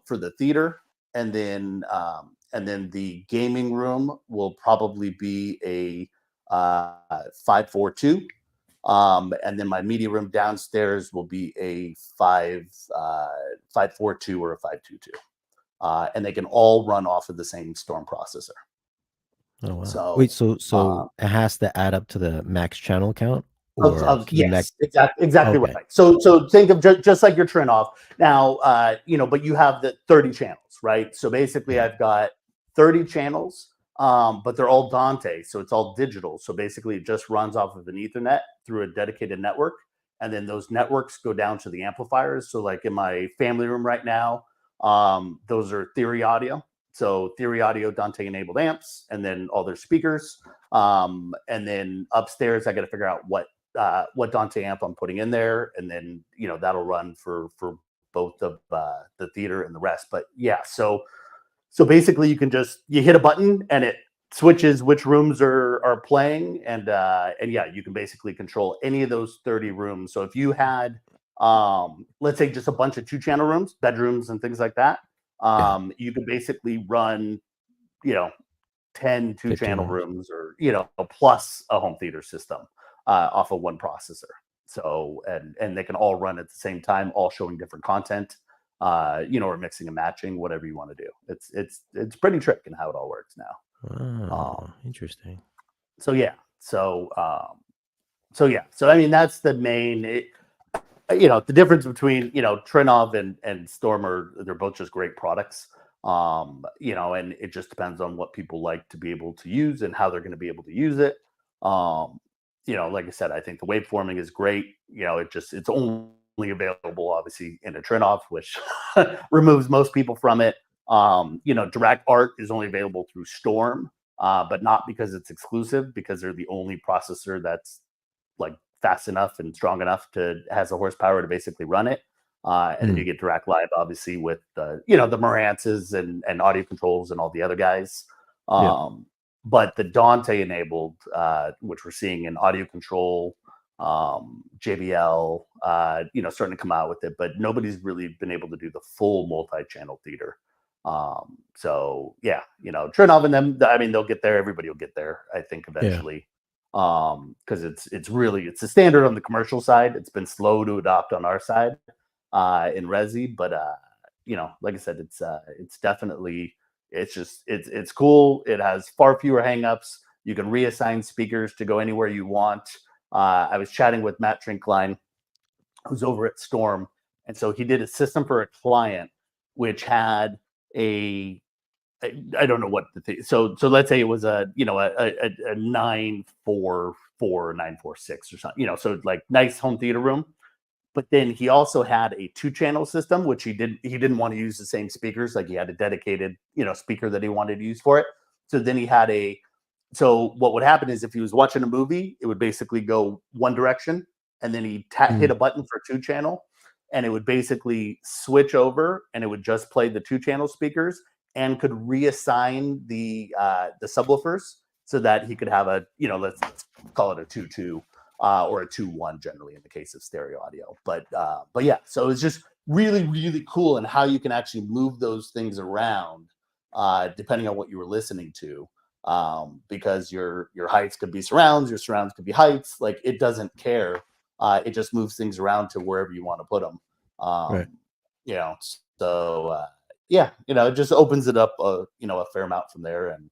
for the theater. And then the gaming room will probably be a 542, and then my media room downstairs will be a 542 or a 522, and they can all run off of the same Storm processor.
Oh wow! So, wait, so it has to add up to the max channel count, or
yes, exactly right. So think of just like your Trinoff now, but you have the 30 channels, right? So basically, I've got 30 channels. But they're all Dante, so it's all digital. So basically, it just runs off of an Ethernet through a dedicated network, and then those networks go down to the amplifiers. So like in my family room right now, those are Theory Audio. So Theory Audio Dante enabled amps, and then all their speakers. And then upstairs, I got to figure out what Dante amp I'm putting in there, and then that'll run for both of the theater and the rest. But yeah, so basically, you hit a button and it switches which rooms are playing, and yeah, you can basically control any of those 30 rooms. So if you had, let's say, just a bunch of 2-channel rooms, bedrooms and things like that, you can basically run, 10 2-channel rooms, or plus a home theater system off of one processor. So and they can all run at the same time, all showing different content. Or mixing and matching, whatever you want to do. It's pretty trick in how it all works now.
Oh, interesting.
So yeah. So I mean, that's the main. The difference between Trinov and Stormer, they're both just great products. And it just depends on what people like to be able to use and how they're going to be able to use it. Like I said, I think the waveforming is great. It's only available obviously in a Trinoff, which removes most people from it. Direct Art is only available through Storm, but not because it's exclusive, because they're the only processor that's like fast enough and strong enough has the horsepower to basically run it. And then you get Direct Live obviously with the Marantzes and audio controls and all the other guys. But the Dante enabled, which we're seeing in audio control, JBL, starting to come out with it, but nobody's really been able to do the full multi-channel theater. So yeah, Trinov and them, I mean, they'll get there. Everybody will get there, I think, eventually. Because it's the standard on the commercial side. It's been slow to adopt on our side in Resi, but like I said, it's definitely, it's cool. It has far fewer hangups. You can reassign speakers to go anywhere you want. I was chatting with Matt Trinkline, who's over at Storm, and so he did a system for a client which had I don't know what the thing. So let's say it was a 944 946 or something. So like nice home theater room. But then he also had a 2-channel system, which he didn't want to use the same speakers. Like he had a dedicated speaker that he wanted to use for it. So then he had So what would happen is if he was watching a movie, it would basically go one direction, and then he'd hit a button for 2-channel, and it would basically switch over, and it would just play the 2-channel speakers, and could reassign the subwoofers so that he could have a let's call it a 2-2 or a 2-1 generally in the case of stereo audio. But yeah, so it's just really, really cool, and how you can actually move those things around depending on what you were listening to. because your heights could be surrounds, your surrounds could be heights. Like it doesn't care. It just moves things around to wherever you want to put them.
Right.
You know, so yeah, you know, it just opens it up, you know, a fair amount from there. And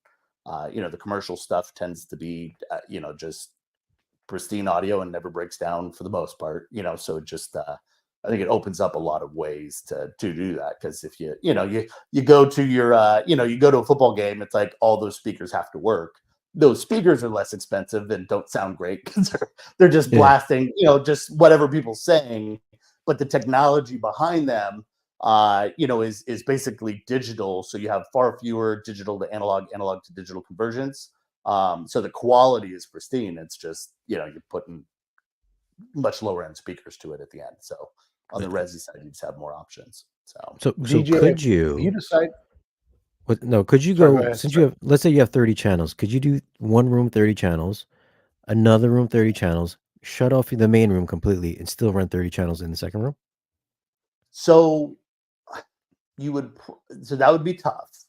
you know, the commercial stuff tends to be, you know, just pristine audio and never breaks down for the most part, you know, so it just I think it opens up a lot of ways to do that. Because if you go to your you know, you go to a football game, it's like all those speakers have to work. Those speakers are less expensive and don't sound great because they're just blasting, you know, just whatever people's saying. But the technology behind them, you know, is basically digital. So you have far fewer digital to analog to digital conversions. So the quality is pristine. It's just, you know, you're putting much lower end speakers to it at the end. So on the Resi side, you just have more options.
So
DJ,
could you
decide?
No, could you
Sorry,
go,
go ahead.
since you have, let's say you have 30 channels, could you do one room 30 channels, another room 30 channels, shut off the main room completely, and still run 30 channels in the second room?
So so that would be tough.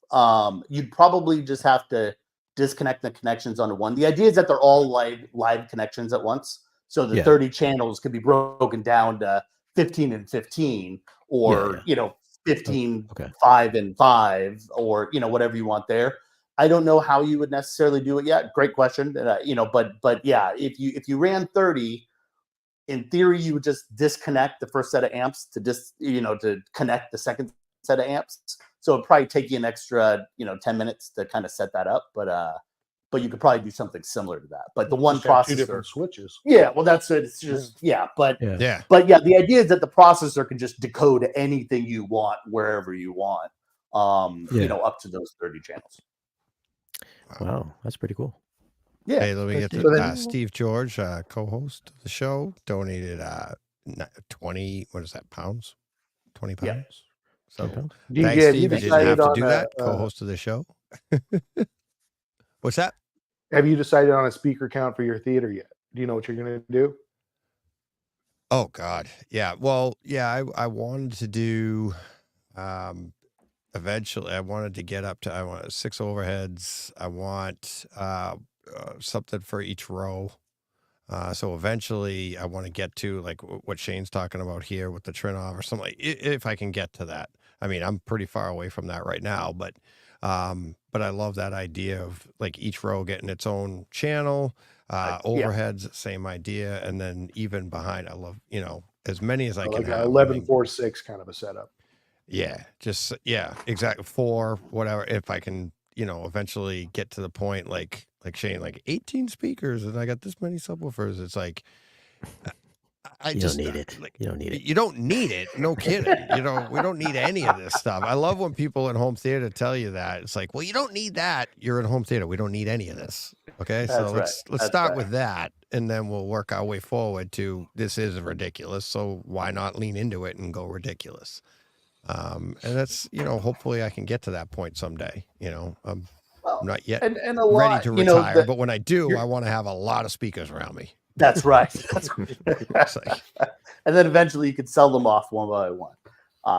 You'd probably just have to disconnect the connections onto one. The idea is that they're all live connections at once. So the 30 channels could be broken down to 15 and 15, or you know, 15, 5 and 5, or you know, whatever you want there. I don't know how you would necessarily do it yet. Great question. You know, but yeah, if you ran 30, in theory, you would just disconnect the first set of amps to connect the second set of amps. So it'd probably take you an extra, you know, 10 minutes to kind of set that up. But you could probably do something similar to that. But the one processor,
2 different switches.
Yeah, well, that's it. It's just But
yeah,
the idea is that the processor can just decode anything you want wherever you want. You know, up to those 30 channels.
Wow, that's pretty cool.
Yeah.
Hey, let me get to Steve George, co-host of the show, donated 20, what is that, pounds? 20 pounds.
Yeah.
So
DJ,
thanks, Steve. You didn't have to
on
do that. Co-host of the show. What's that?
Have you decided on a speaker count for your theater yet? Do you know what you're going to do?
Oh God, yeah. Well, yeah. I wanted to do. Eventually, I wanted to get up to. I want 6 overheads. I want something for each row. So eventually, I want to get to like what Shane's talking about here with the Trinov or something. Like, if I can get to that. I mean, I'm pretty far away from that right now, but I love that idea of like each row getting its own channel. Overheads, same idea, and then even behind, I love, you know, as many as I can have.
11-4-6 kind of a setup.
Yeah, just exactly 4, whatever. If I can, you know, eventually get to the point like Shane, like 18 speakers, and I got this many subwoofers. It's like
You don't need it.
Like,
you don't need it.
You don't need it. No kidding. You know, we don't need any of this stuff. I love when people in home theater tell you that. It's like, well, you don't need that. You're in home theater. We don't need any of this. Okay, so let's start with that, and then we'll work our way forward to this is ridiculous. So why not lean into it and go ridiculous? And that's, you know, hopefully I can get to that point someday. You know, I'm not yet ready to retire, but when I do, I want to have a lot of speakers around me.
That's right. And then eventually you could sell them off one by one.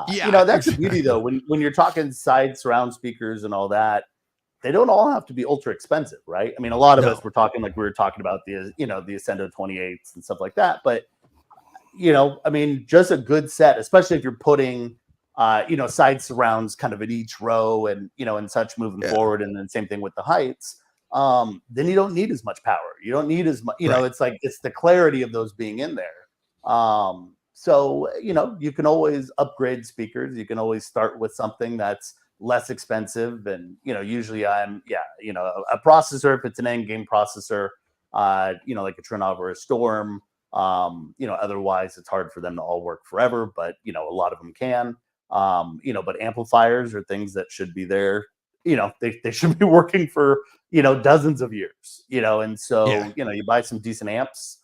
You know, that's the beauty though. When you're talking side surround speakers and all that, they don't all have to be ultra expensive, right? I mean, a lot of us were talking like we were talking about the, you know, the Ascendo 28s and stuff like that. But, you know, I mean, just a good set, especially if you're putting, you know, side surrounds kind of at each row and, you know, and such moving forward. And then same thing with the heights. Then you don't need as much power. You don't need as much, you know, it's like, it's the clarity of those being in there. So, you know, you can always upgrade speakers. You can always start with something that's less expensive. And, you know, usually you know, a processor, if it's an end game processor, you know, like a Trinov or a Storm, you know, otherwise it's hard for them to all work forever, but, you know, a lot of them can, you know, but amplifiers are things that should be there. You know, they should be working for, you know, dozens of years, you know, and so, you know, you buy some decent amps,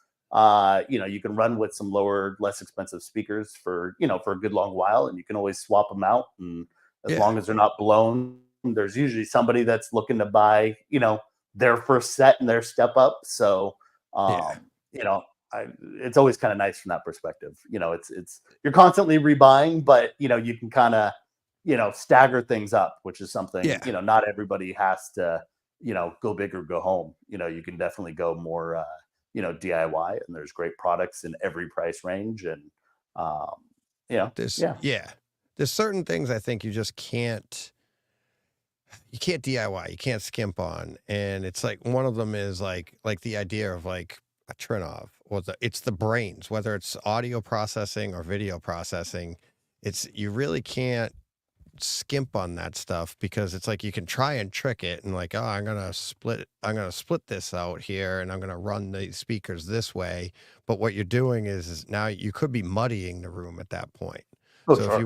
you know, you can run with some lower, less expensive speakers for, you know, for a good long while, and you can always swap them out. And as long as they're not blown, there's usually somebody that's looking to buy, you know, their first set and their step up. So, you know, it's always kind of nice from that perspective. You know, it's you're constantly rebuying, but, you know, you can kind of, you know, stagger things up, which is something, you know, not everybody has to, go big or go home. You can definitely go more, DIY, and there's great products in every price range. And,
there's certain things I think you just can't DIY, you can't skimp on. And it's like, one of them is like the idea of like a Trinov, or it's the brains, whether it's audio processing or video processing. You really can't skimp on that stuff, because it's like you can try and trick it and like, oh, I'm gonna split this out here and I'm gonna run the speakers this way. But what you're doing is now you could be muddying the room at that point. So if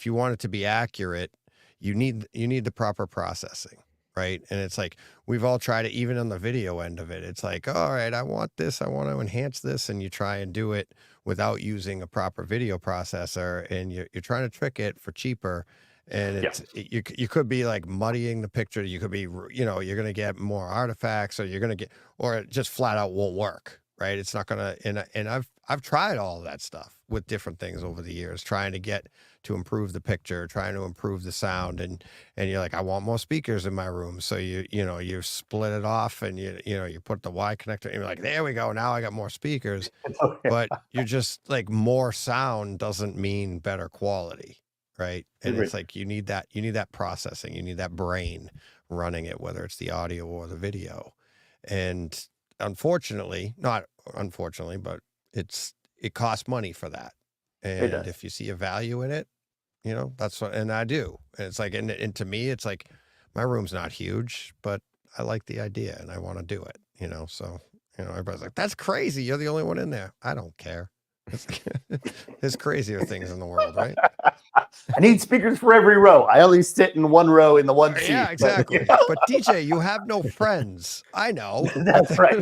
you want it to be accurate, you need the proper processing, right? And it's like, we've all tried it, even on the video end of it. It's like, all right, I want to enhance this, and you try and do it without using a proper video processor, and you're trying to trick it for cheaper. And you could be like muddying the picture. You could be, you're going to get more artifacts, or or it just flat out won't work, right? It's not going to, and I've tried all of that stuff with different things over the years, trying to improve the picture, trying to improve the sound. And you're like, I want more speakers in my room. So you split it off, and you put the Y connector, and you're like, there we go. Now I got more speakers. But you're just like, more sound doesn't mean better quality. Right. And it's like, you need that processing, you need that brain running it, whether it's the audio or the video. And not unfortunately, but it costs money for that. And if you see a value in it, that's what, and I do. And it's like, and to me, it's like, my room's not huge, but I like the idea and I want to do it, so, everybody's like, that's crazy. You're the only one in there. I don't care. There's crazier things in the world, right?
I need speakers for every row. I only sit in one row in the one seat.
Yeah, exactly. But DJ, you have no friends. I know.
That's right.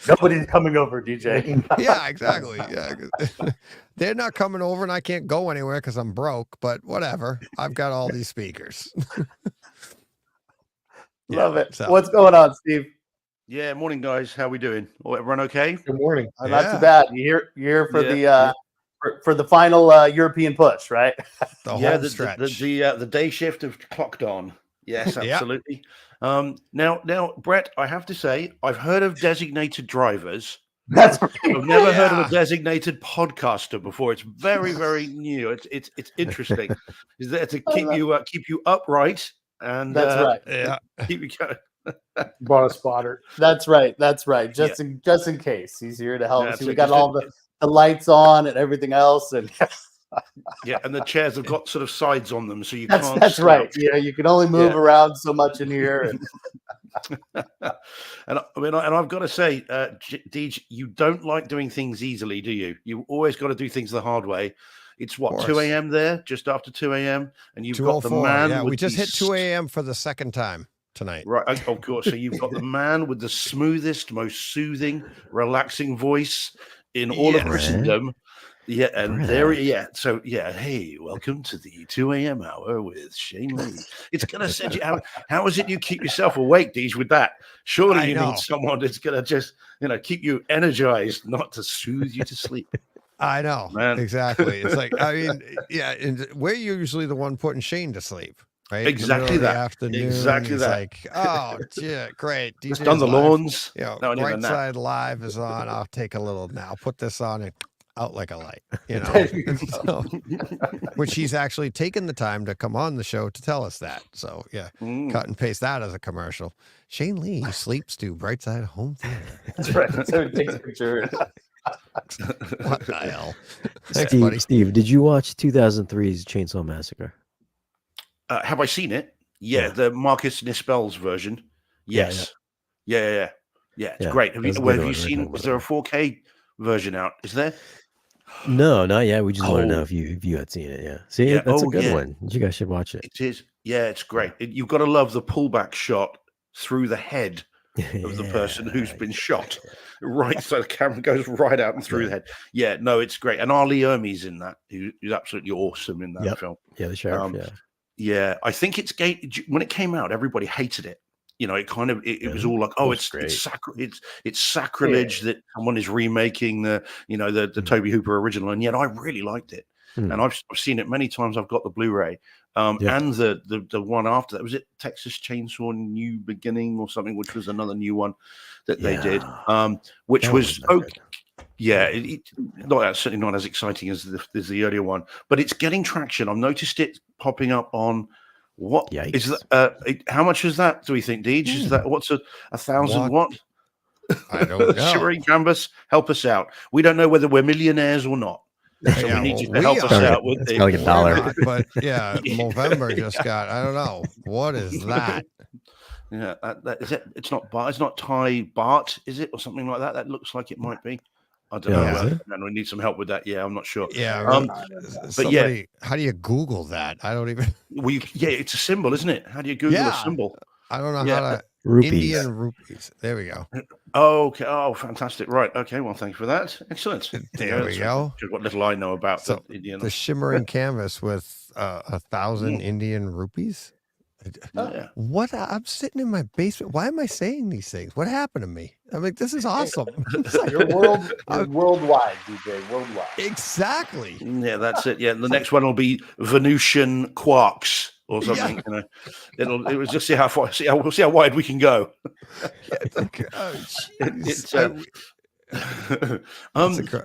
Nobody's coming over, DJ.
Yeah, exactly. Yeah, they're not coming over, and I can't go anywhere because I'm broke. But whatever. I've got all these speakers.
Love it. So. What's going on, Steve?
Yeah, morning, guys. How we doing? Everyone okay?
Good morning.
Not too bad. You're here for for the final European push, right?
The day shift of clocked on. Yes, absolutely. Now, Brett, I have to say, I've heard of designated drivers.
That's right.
I've never heard of a designated podcaster before. It's very, very new. It's interesting. Is there to keep you upright, and
that's right.
Yeah, keep you going.
Bought a spotter.
That's right. Just in case, he's here to help. We got all the lights on and everything else, and
and the chairs have got sort of sides on them, so you can't.
That's right. Yeah, you can only move around so much in here.
And I've got to say, Deej, you don't like doing things easily, do you? You always got to do things the hard way. It's what, 2 a.m. there, just after 2 a.m., and you've got the man.
Yeah, we just hit 2 a.m. for the second time tonight.
Right, of course. So you've got the man with the smoothest, most soothing, relaxing voice in all of Christendom. Yeah, and So hey, welcome to the 2 a.m. hour with Shane Lee. It's gonna set you out. How is it you keep yourself awake, Deej, with that? Surely you need someone that's gonna just keep you energized, not to soothe you to sleep.
I know, man. Exactly. It's like, I mean, and we're usually the one putting Shane to sleep. Right?
Exactly that.
Afternoon,
exactly that.
Like, oh, yeah, great.
Just done the lawns.
Bright Side Live is on. I'll take a little now. Put this on and out like a light. So, which he's actually taken the time to come on the show to tell us that. So cut and paste that as a commercial. Shane Lee sleeps to Bright Side Home Theater.
That's right. So it takes a picture.
What the hell? Thanks,
Steve, did you watch 2003's Chainsaw Massacre?
Have I seen it? Yeah, the Marcus Nispel's version. Yes. Yeah. It's great. Have you seen? Is there a 4K version out? Is there?
No, not yet. We just want to know if you had seen it. Yeah. See, that's a good one. You guys should watch it.
It is. Yeah, it's great. You've got to love the pullback shot through the head of the person who's been shot. Right, so the camera goes right out and through the head. Yeah, no, it's great. And Ali Ermey's in that. Who's absolutely awesome in that film.
Yeah, the sheriff.
Yeah, I think when it came out, everybody hated it. It was all like, oh, it's sacrilege that someone is remaking the Toby Hooper original, and yet I really liked it. and I've seen it many times. I've got the Blu-ray, and the one after that, was it Texas Chainsaw New Beginning or something, which was another new one that they did, which that was okay. Yeah, certainly not as exciting as the earlier one, but it's getting traction. I've noticed it popping up on what is that? How much is that? Do we think, Deej? Is that what's a 1,000 watt?
I don't know.
Shimmering canvas, help us out. We don't know whether we're millionaires or not. So we need you to help us out with
it. Like $1.
But yeah, Movember just got, I don't know. What is that?
Yeah, that is it. It's not Thai baht, is it? Or something like that? That looks like it might be. I don't know. And we need some help with that. Yeah, I'm not sure.
Yeah.
But yeah.
How do you Google that? I don't even.
It's a symbol, isn't it? How do you Google a symbol?
I don't know how to.
Rupees.
Indian rupees. There we go.
Oh, okay. Oh, fantastic. Right. Okay. Well, thank you for that. Excellent.
There we go.
What little I know about
the shimmering canvas with 1,000 Indian rupees. What? I'm sitting in my basement. Why am I saying these things? What happened to me? I'm like, this is awesome.
You're worldwide, DJ. Worldwide.
Exactly.
Yeah, that's it. Yeah, the next one will be Venusian quarks or something. You know, it was just see how far. We'll see how wide we can go. But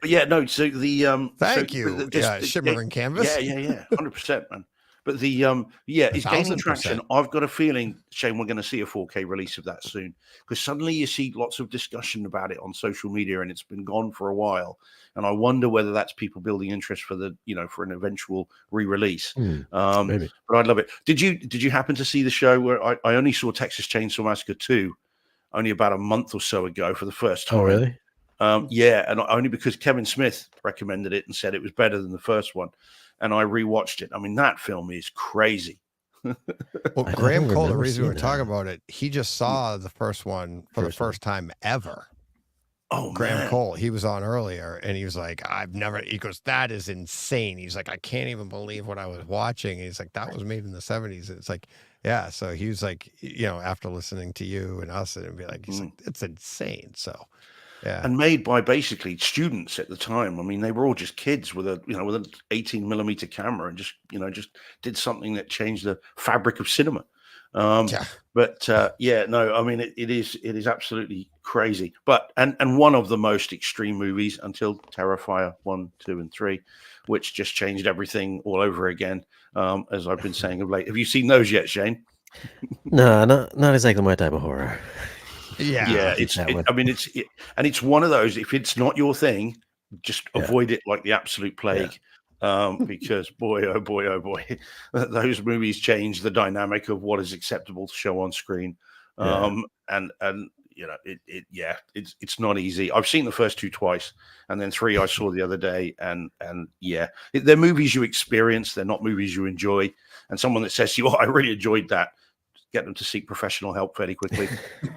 yeah, no. So the
thank you. Shimmering canvas.
Yeah, 100%, man. But it's gaining traction. I've got a feeling, Shane, we're going to see a 4K release of that soon, because suddenly you see lots of discussion about it on social media, and it's been gone for a while. And I wonder whether that's people building interest for for an eventual re-release.
Maybe.
But I'd love it. Did you happen to see the show where I only saw Texas Chainsaw Massacre 2 only about a month or so ago for the first time?
Oh, really?
Yeah, and only because Kevin Smith recommended it and said it was better than the first one. And I rewatched it. I mean, that film is crazy.
Well, Graham Cole, the reason we're talking about it, he just saw the first one for the first time ever.
Oh,
Graham Cole, he was on earlier, and he was like, he goes, that is insane. He's like, I can't even believe what I was watching. And he's like, that was made in the 70s. It's like, yeah. So he was like, after listening to you and us, and be like, he's like, it's insane. So. Yeah.
And made by basically students at the time. I mean, they were all just kids with an 18mm camera, and just did something that changed the fabric of cinema. But no, I mean, it is absolutely crazy. But and one of the most extreme movies until Terrifier 1, 2, and 3, which just changed everything all over again. As I've been saying of late. Have you seen those yet, Shane?
No, not exactly my type of horror.
Yeah, it's one of those. If it's not your thing, just avoid it like the absolute plague. Because boy, oh boy, those movies change the dynamic of what is acceptable to show on screen. It's not easy. I've seen the first 2 twice, and then 3 I saw the other day, and they're movies you experience. They're not movies you enjoy. And someone that says to you, "Oh, I really enjoyed that," get them to seek professional help fairly quickly,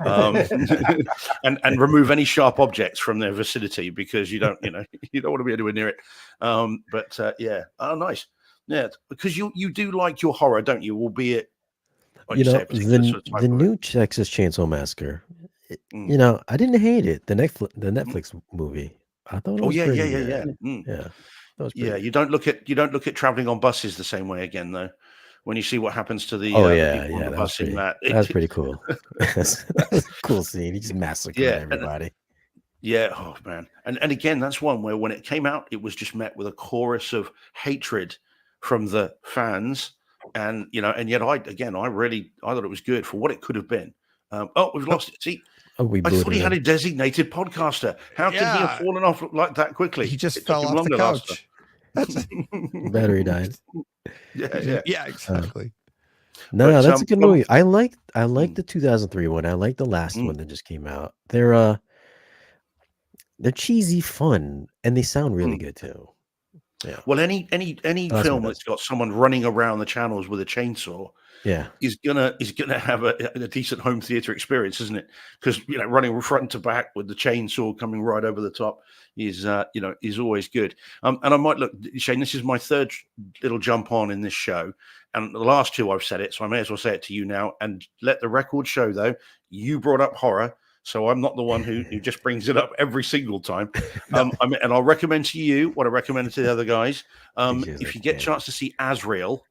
and remove any sharp objects from their vicinity, because you don't want to be anywhere near it. Oh, nice. Yeah, because you do like your horror, don't you? Albeit, like
the new Texas Chainsaw Massacre. I didn't hate it. The Netflix movie. I thought. It was
yeah.
That was pretty good.
You don't look at traveling on buses the same way again, though. When you see what happens to the
that was pretty cool. That's a cool scene. He just massacred everybody.
Oh man, and again, that's one where when it came out, it was just met with a chorus of hatred from the fans, and and yet I thought it was good for what it could have been. We've lost it. See, I thought he had a designated podcaster. How could he have fallen off like that quickly?
He just fell off the couch.
Battery died.
Yeah, exactly.
That's a good movie. I like the 2003 one. I like the last one that just came out. They're cheesy fun, and they sound really good too. Yeah.
Well, any film that's got someone running around the channels with a chainsaw, is gonna have a decent home theater experience, isn't it? Because running front to back with the chainsaw coming right over the top is always good. And I might look, Shane, this is my third little jump on in this show, and the last 2 I've said it, so I may as well say it to you now and let the record show. Though you brought up horror, so I'm not the one who just brings it up every single time. And I'll recommend to you what I recommended to the other guys. If you get a chance to see Azrael,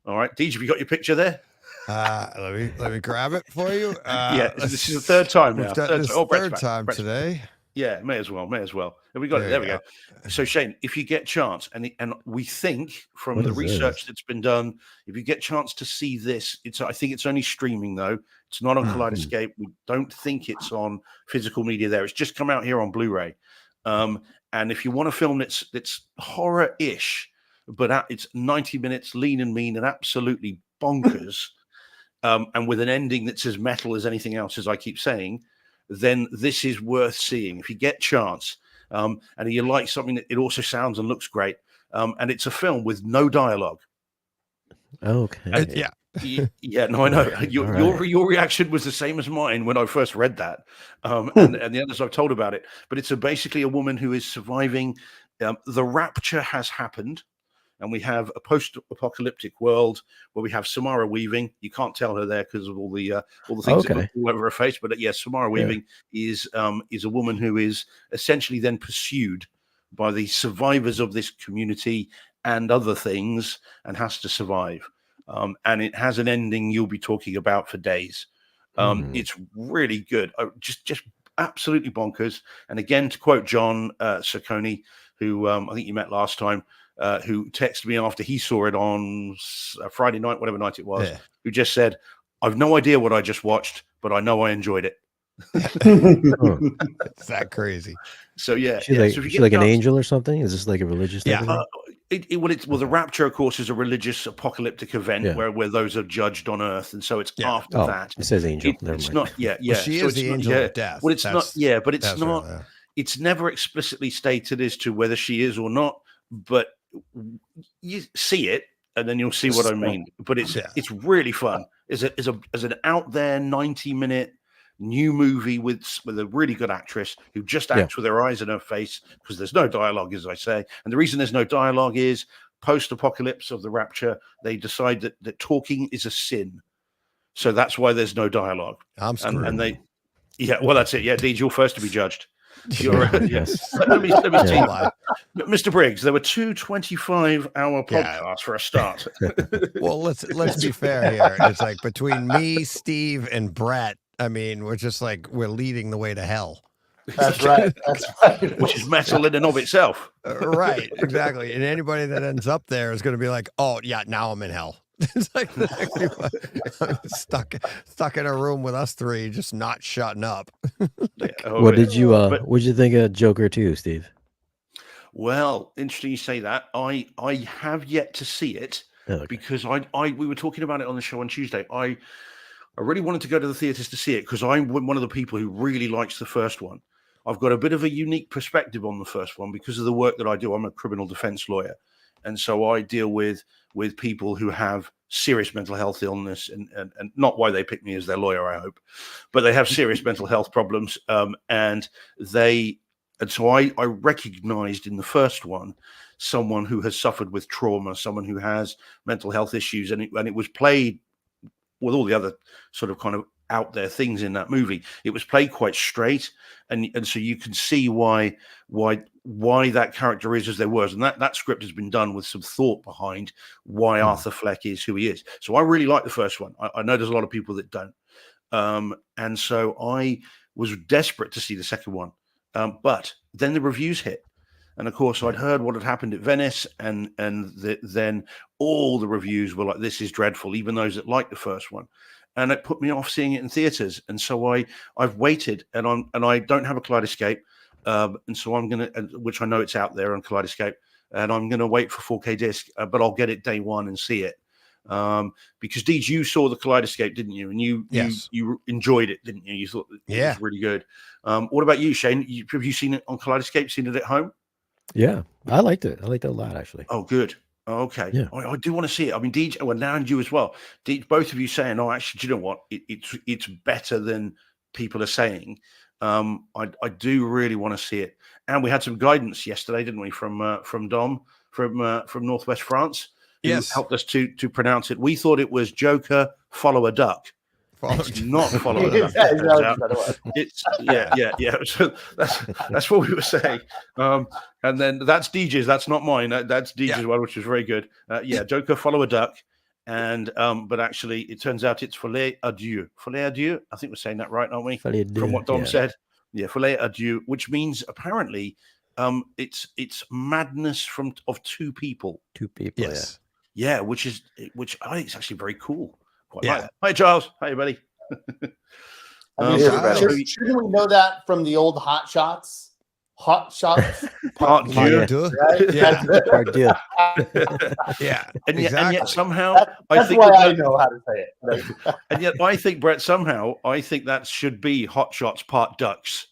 all right, Deej, have you got your picture there?
Let me grab it for you.
Yeah, this is the third time now.
Third time today.
Yeah, may as well. Have we got it? There we go. So Shane, if you get a chance, and we think from the research that's been done, if you get a chance to see this, I think it's only streaming though. It's not on Kaleidoscape. We don't think it's on physical media there. It's just come out here on Blu-ray. And if you want a film that's horror-ish, but it's 90 minutes, lean and mean, and absolutely bonkers, and with an ending that's as metal as anything else, as I keep saying, then this is worth seeing if you get a chance. And you like something that it also sounds and looks great. And it's a film with no dialogue.
Okay.
Yeah, no, I know. Your reaction was the same as mine when I first read that, and the others I've told about it. But it's basically a woman who is surviving. The rapture has happened, and we have a post-apocalyptic world where we have Samara Weaving. You can't tell her there because of all the things that look all over her face. But yes, Samara Weaving is a woman who is essentially then pursued by the survivors of this community and other things, and has to survive. And it has an ending you'll be talking about for days. It's really good, just absolutely bonkers. And again, to quote John Saccone, who I think you met last time, who texted me after he saw it on Friday night, whatever night it was, who just said, "I've no idea what I just watched, but I know I enjoyed it."
It's that crazy.
So yeah,
she's like an angel or something. Is this like a religious thing?
Well, the rapture, of course, is a religious apocalyptic event where those are judged on Earth, and so it's after that.
It says angel.
It's not. Well,
she is the angel of death.
Well, it's not. Yeah, but it's not. Right, it's never explicitly stated as to whether she is or not. But you see it, and then you'll see what I mean. But it's really fun. As an out there 90-minute new movie with a really good actress who just acts with her eyes in her face, because there's no dialogue, as I say. And the reason there's no dialogue is post-apocalypse of the rapture, they decide that talking is a sin. So that's why there's no dialogue.
I'm screwed.
And they, well, that's it. Yeah, Deej, you're first to be judged. Yes. Let me tell you, Mr. Briggs, there were 2 25-hour podcasts for a start.
Well, let's be fair here. It's like between me, Steve, and Brett, I mean, we're leading the way to hell.
That's right. That's right.
Which is metal in and of itself.
Right, exactly. And anybody that ends up there is going to be like, "Oh yeah, now I'm in hell." It's like exactly I'm stuck in a room with us three, just not shutting up.
What did you think of Joker 2, Steve?
Well, interesting you say that. I have yet to see it because we were talking about it on the show on Tuesday. I really wanted to go to the theaters to see it because I'm one of the people who really likes the first one. I've got a bit of a unique perspective on the first one because of the work that I do. I'm a criminal defense lawyer. And so I deal with people who have serious mental health illness and not why they pick me as their lawyer, I hope, but they have serious mental health problems. And so I recognized in the first one someone who has suffered with trauma, someone who has mental health issues, and it was played with all the other sort of kind of out there things in that movie. It was played quite straight, and so you can see why that character is as there was, and that script has been done with some thought behind why Arthur Fleck is who he is. So I really like the first one. I know there's a lot of people that don't, and so I was desperate to see the second one, but then the reviews hit. And of course, I'd heard what had happened at Venice, and then all the reviews were like, "This is dreadful," even those that liked the first one, and it put me off seeing it in theaters. And so I've waited, and I don't have a Kaleidoscape, and so I'm gonna, which I know it's out there on Kaleidoscape, and I'm gonna wait for 4K disc, but I'll get it day one and see it. Because Deej, you saw the Kaleidoscape, didn't you? And you enjoyed it, didn't you? You thought it was really good. What about you, Shane? Have you seen it on Kaleidoscape? Seen it at home?
Yeah, I liked it. I liked it a lot, actually.
Oh, good. Okay. Yeah. I do want to see it. I mean, Deej, well, now and you as well. Deej, both of you saying, "Oh, actually, do you know what? It's better than people are saying." I do really want to see it. And we had some guidance yesterday, didn't we, from Dom from Northwest France, who helped us to pronounce it. We thought it was Joker follow a duck. It's not follow the duck. It's yeah. So that's what we were saying. And then that's DJ's. That's not mine. That's DJ's one, which is very good. Joker, follow a duck. And but actually, it turns out it's filet adieu. Filet adieu. I think we're saying that right, aren't we? From what Dom said. Yeah, filet adieu, which means apparently, it's madness of two people.
Two people.
Yes.
Yeah, which I think is actually very cool. Quite like that. Hi, Charles. Hi, buddy.
Shouldn't we know that from the old Hot Shots? Hot Shots.
Part two.
Right?
Yeah.
Part two.
Yeah.
And yet somehow
that's why I know how to say it. Right?
And yet I think, Brett, somehow I think that should be Hot Shots Part Ducks.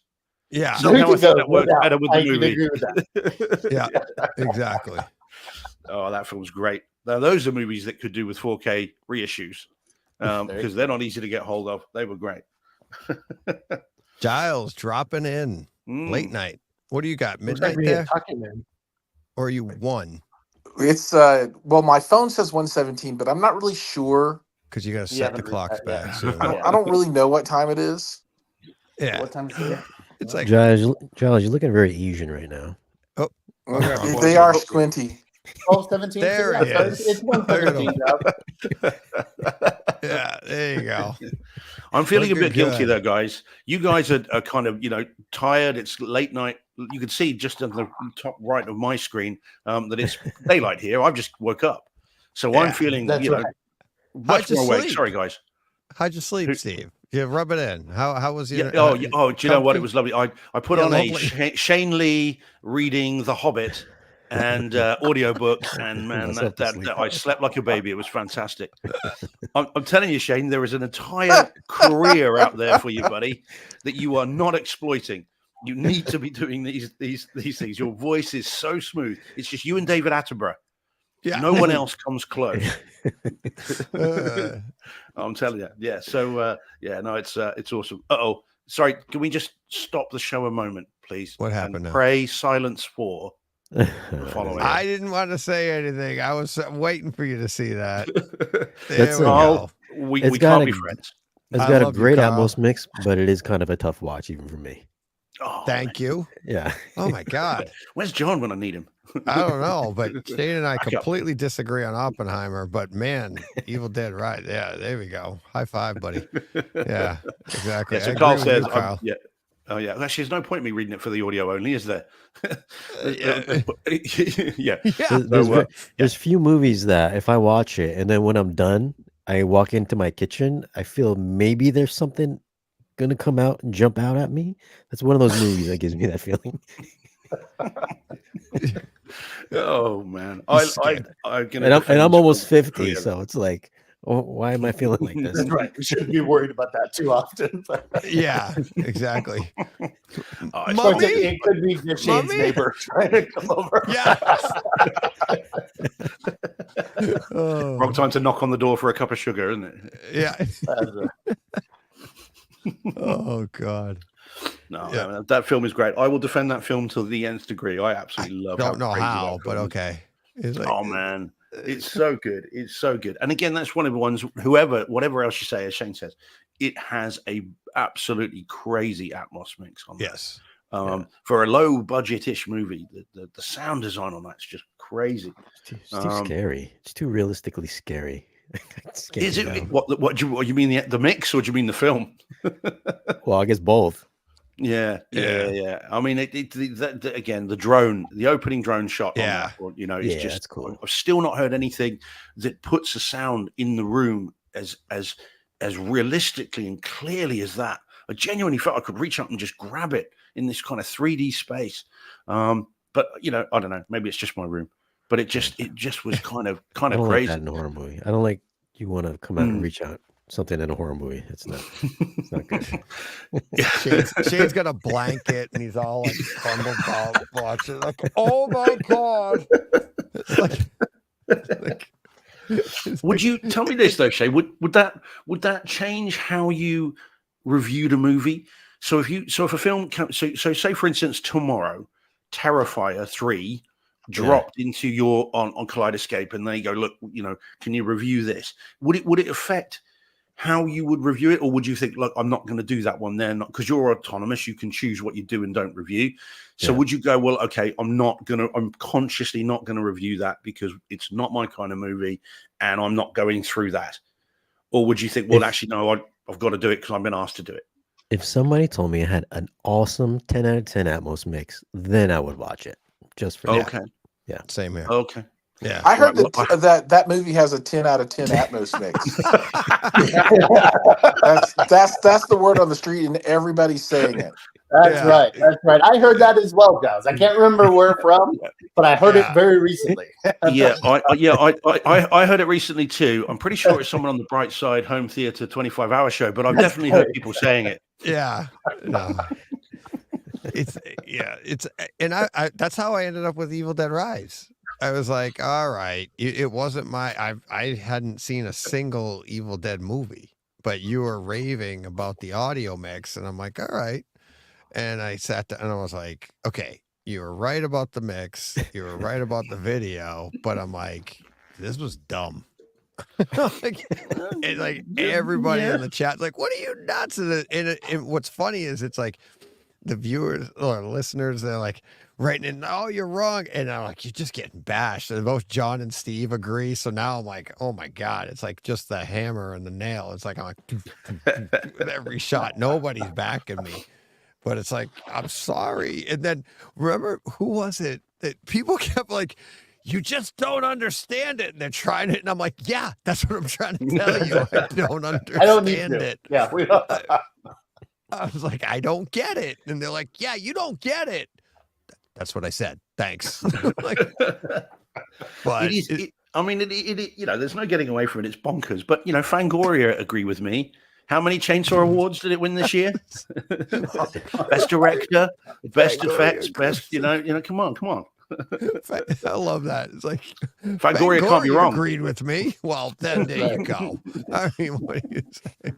Yeah.
Somehow I think that works better with the movie.
Agree with that.
Yeah. Exactly.
Oh, that film's great. Now those are movies that could do with 4K reissues. Because they're not easy to get hold of. They were great.
Giles dropping in late night. What do you got? Midnight
like
there?
In.
Or you won?
It's well, my phone says 1:17, but I'm not really sure
because you got to set the clocks back. So
I don't really know what time it is.
Yeah,
what time is it?
It's like
Giles, you're looking very Asian right now.
Oh,
they are squinty.
12:17.
There it is.
It's 1:17.
Yeah, there you go.
I'm feeling a bit guilty though, guys. You guys are kind of, tired. It's late night. You can see just on the top right of my screen that it's daylight here. I've just woke up. So I'm feeling, much more awake. Sorry, guys.
How'd you sleep, Steve? You rub it in. How was your?
Do you know what? It was lovely. I put on a Shane Lee reading The Hobbit and audiobook, and man, that I slept like a baby. It was fantastic. I'm telling you, Shane, there is an entire career out there for you, buddy, that you are not exploiting. You need to be doing these things. Your voice is so smooth. It's just you and David Attenborough. Yeah. No one else comes close. I'm telling you. Yeah. So it's awesome. Sorry. Can we just stop the show a moment, please?
What happened?
Pray silence for the following.
I didn't want to say anything. I was waiting for you to see that.
We can't be friends.
It's got a great Atmos mix, but it is kind of a tough watch even for me.
Oh,
thank you.
Yeah.
Oh my God.
Where's John when I need him?
I don't know, but Shane and I completely disagree on Oppenheimer. But man, Evil Dead, right? Yeah, there we go. High five, buddy. Yeah, exactly.
Yeah, so Carl says, yeah. Oh yeah. Actually, there's no point in me reading it for the audio only, is there? Yeah.
There's few movies that if I watch it and then when I'm done, I walk into my kitchen, I feel maybe there's something gonna come out and jump out at me. That's one of those movies that gives me that feeling.
Oh man,
I'm almost 50, so it's like, why am I feeling like this?
That's right. We shouldn't be worried about that too often.
Yeah, exactly.
Mommy? It could be Shane's neighbor trying to come over.
Yeah.
Wrong time to knock on the door for a cup of sugar, isn't it?
Yeah. Oh God.
No, that film is great. I will defend that film to the nth degree. I absolutely love it.
Don't know how, but okay.
Oh man, it's so good. It's so good. And again, that's one of the ones. Whatever else you say, as Shane says, it has a absolutely crazy Atmos mix on.
Yes.
For a low budget-ish movie, the sound design on that's just crazy.
It's too scary. It's too realistically scary.
Is it? What do you mean the mix, or do you mean the film?
Well, I guess both.
Yeah. I mean, again, the opening drone shot.
Yeah.
On that, it's just
that's cool.
I've still not heard anything that puts a sound in the room as realistically and clearly as that. I genuinely felt I could reach up and just grab it in this kind of 3D space. But I don't know. Maybe it's just my room. But it just was kind of crazy.
Like that in a horror movie. I don't like you want to come out and reach out something in a horror movie. It's not good.
Shane's got a blanket and he's all like crumbled up watching like, oh my God.
Would you tell me this though, Shay? Would that change how you reviewed a movie? So if a film comes, so say for instance tomorrow, Terrifier 3 dropped into your on Kaleidoscope, and they go, look, can you review this? Would it affect how you would review it, or would you think, look, I'm not going to do that one then, because you're autonomous, you can choose what you do and don't review. So would you go, well, okay, I'm consciously not going to review that because it's not my kind of movie and I'm not going through that? Or would you think, well, actually, no, I've got to do it because I've been asked to do it?
If somebody told me I had an awesome 10 out of 10 Atmos mix, then I would watch it just for that. Yeah.
Same here.
Okay.
Yeah.
I heard that movie has a 10 out of 10 Atmos mix. that's the word on the street, and everybody's saying it.
That's right. That's right. I heard that as well, guys. I can't remember where from, but I heard it very recently.
I heard it recently too. I'm pretty sure it's someone on the Bright Side Home Theater 25-hour show, but I've definitely heard people saying it.
Yeah. No. It's and I that's how I ended up with Evil Dead Rise. I was like, all right, it wasn't I hadn't seen a single Evil Dead movie, but you were raving about the audio mix, and I'm like, all right. And I sat down and I was like, okay, you were right about the mix, you were right about the video, but I'm like, this was dumb. And like everybody in the chat, like, what are you nuts? And what's funny is it's like the viewers or listeners, they're like writing in, oh, you're wrong. And I'm like, you're just getting bashed. And both John and Steve agree. So now I'm like, oh my God, it's like just the hammer and the nail. It's like, I'm like, with every shot, nobody's backing me. But it's like, I'm sorry. And then remember, who was it that people kept like, you just don't understand it. And they're trying it. And I'm like, yeah, that's what I'm trying to tell you. I don't understand
I don't need to.
it.
Yeah, we don't.
I was like, I don't get it. And they're like, yeah, you don't get it. That's what I said. Thanks. Like, but
I mean, you know, there's no getting away from it. It's bonkers. But, you know, Fangoria agree with me. How many Chainsaw Awards did it win this year? Best director, best effects, best, you know, come on.
I love that. It's like
Fangoria can't be wrong.
Agreed with me. Well, then there you go. I mean, what do you say?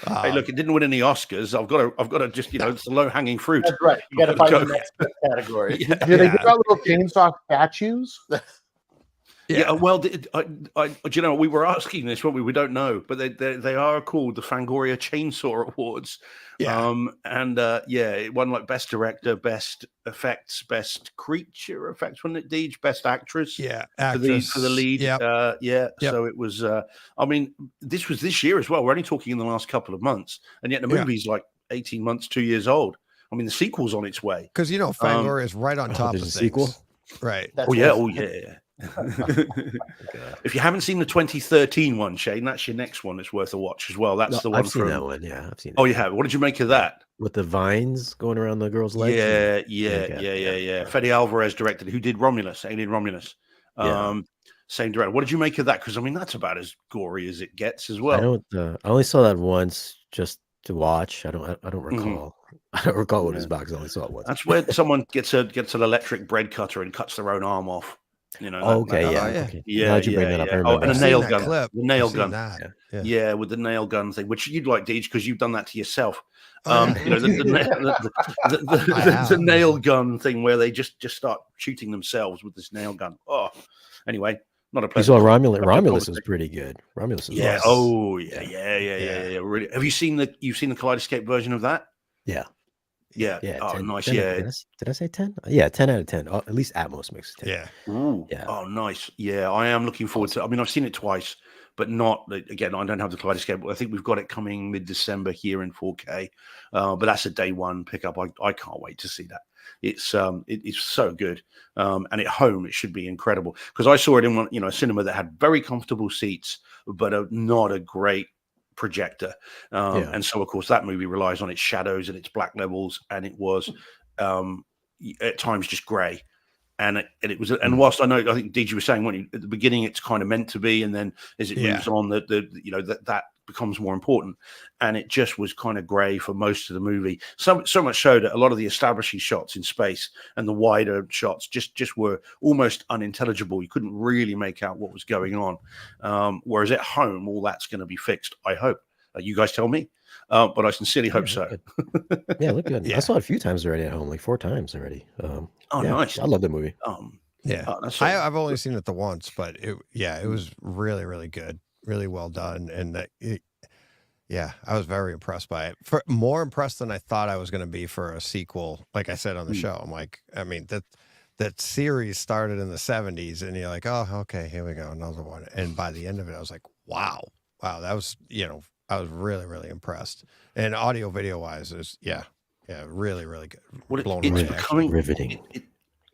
Hey, look, it didn't win any Oscars. I've got to just, you know, it's the low hanging fruit.
That's right. You got to find the next category.
Do they give out little chainsaw statues?
Yeah, well, you know, we were asking this, weren't we? We don't know, but they are called the Fangoria Chainsaw Awards.
Yeah.
It won like best director, best effects, best creature effects, wasn't it, Deej? Best actress.
Yeah,
for the lead.
Yep.
So it was. I mean, this was this year as well. We're only talking in the last couple of months, and yet the movie's like 18 months, 2 years old. I mean, the sequel's on its way
because you know Fangoria is right on top of things.
Sequel,
right?
Oh yeah. If you haven't seen the 2013 one, Shane, that's your next one. It's worth a watch as well. That's the one.
I've seen that one. Yeah, I've seen it.
Oh, you have. What did you make of that?
With the vines going around the girl's legs.
Yeah. Fede Alvarez directed, who did Romulus, Alien Romulus. Same director. What did you make of that? Because I mean, that's about as gory as it gets as well.
I only saw that once just to watch. I don't recall. I don't recall what it was about because I only saw it once.
That's where someone gets an electric bread cutter and cuts their own arm off. You know.
Okay. Glad you bring that up.
Oh, and a nail gun.
Clip.
The nail gun.
Yeah,
with the nail gun thing, which you'd like, Deej, because you've done that to yourself. You know, the nail gun thing where they just start shooting themselves with this nail gun. Oh, anyway, not a pleasure.
You saw Romulus was pretty good. Romulus was
yeah.
awesome.
Oh yeah. Really. Have you seen the Kaleidoscope version of that?
Yeah.
Oh,
10,
nice.
10, did I say 10? Yeah, 10 out of 10. At least Atmos mix 10.
Yeah.
Ooh. Yeah. Oh, nice. Yeah, I am looking forward to. I mean, I've seen it twice, but not again. I don't have the Kaleidoscope. I think we've got it coming mid-December here in 4K. But that's a day one pickup. I can't wait to see that. It's so good. And at home it should be incredible because I saw it in one, a cinema that had very comfortable seats, but not a great projector. And so of course that movie relies on its shadows and its black levels, and it was at times just gray. And it was, and whilst I think DG was saying at the beginning it's kind of meant to be, and then as it moves on, that becomes more important. And it just was kind of grey for most of the movie. So much so that a lot of the establishing shots in space and the wider shots just were almost unintelligible. You couldn't really make out what was going on. Whereas at home, all that's going to be fixed, I hope. You guys tell me. But I sincerely hope so.
Look good. I saw it a few times already at home, like 4 times already.
Nice.
I love the movie.
I've only seen it the once, but it was really, really good. really well done. And yeah, I was very impressed by it. More impressed than I thought I was going to be for a sequel. Like I said on the show, I'm like, I mean, that series started in the 70s, and you're like, oh, okay, here we go, another one. And by the end of it, I was like, wow, that was, I was really, really impressed. And audio video wise is, really, really good.
It's becoming
riveting.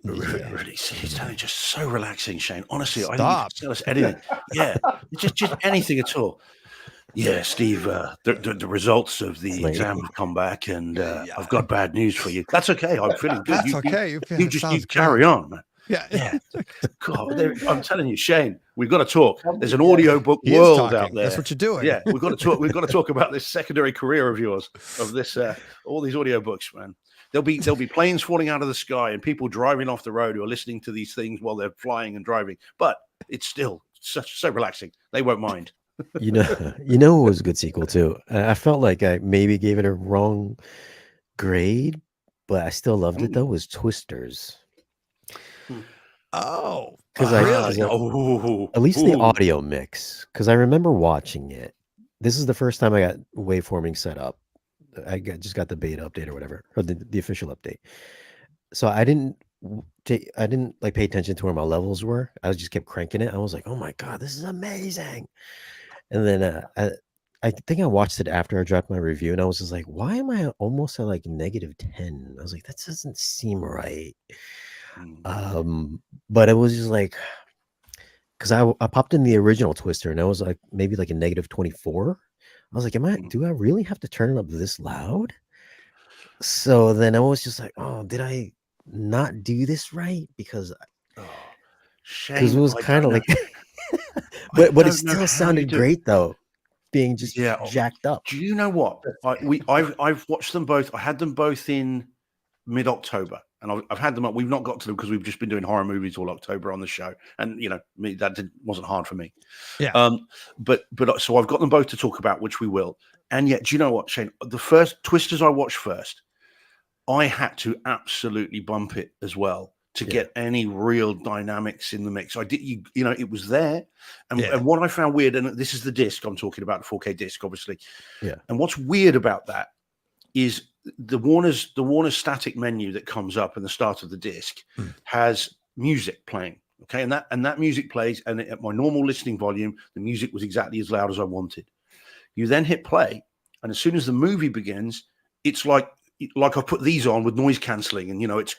It's just so relaxing, Shane. Honestly, I think you can tell us anything. Yeah, just anything at all. Yeah, Steve, the results of the exam have come back, and I've got bad news for you. That's okay. I'm feeling good.
That's okay.
You carry on, man.
Yeah.
God, I'm telling you, Shane, we've got to talk. There's an audiobook world out there.
That's what you're doing.
Yeah, we've got to talk. We've got to talk about this secondary career of yours, of this, all these audiobooks, man. There'll be planes falling out of the sky and people driving off the road who are listening to these things while they're flying and driving. But it's still so relaxing. They won't mind.
You know, it was a good sequel too. I felt like I maybe gave it a wrong grade, but I still loved it though. Was Twisters.
Oh,
because at least the audio mix. Because I remember watching it. This is the first time I got waveforming set up. I just got the beta update or whatever, or the official update. So I didn't like pay attention to where my levels were. I just kept cranking it. I was like, oh my god, this is amazing. And then I think I watched it after I dropped my review, and I was just like, why am I almost at like -10? I was like, that doesn't seem right. But it was just like, because I popped in the original Twister, and I was like maybe like a -24. I was like, do I really have to turn it up this loud? So then I was just like, oh, did I not do this right? Because it was kind of like but it still sounded great though, being just jacked up.
Do you know what? I've watched them both. I had them both in mid-October, and I've had them up. We've not got to them because we've just been doing horror movies all October on the show, and wasn't hard for me.
Yeah.
But so I've got them both to talk about, which we will. And yet, do you know what, Shane? The first Twisters I watched first, I had to absolutely bump it as well to get any real dynamics in the mix. I did, it was there. And what I found weird, and this is the disc I'm talking about, the 4K disc, obviously.
Yeah.
And what's weird about that is the Warner's static menu that comes up in the start of the disc has music playing. Okay. And that music plays, and at my normal listening volume, the music was exactly as loud as I wanted. You then hit play, and as soon as the movie begins, it's like I put these on with noise cancelling, and it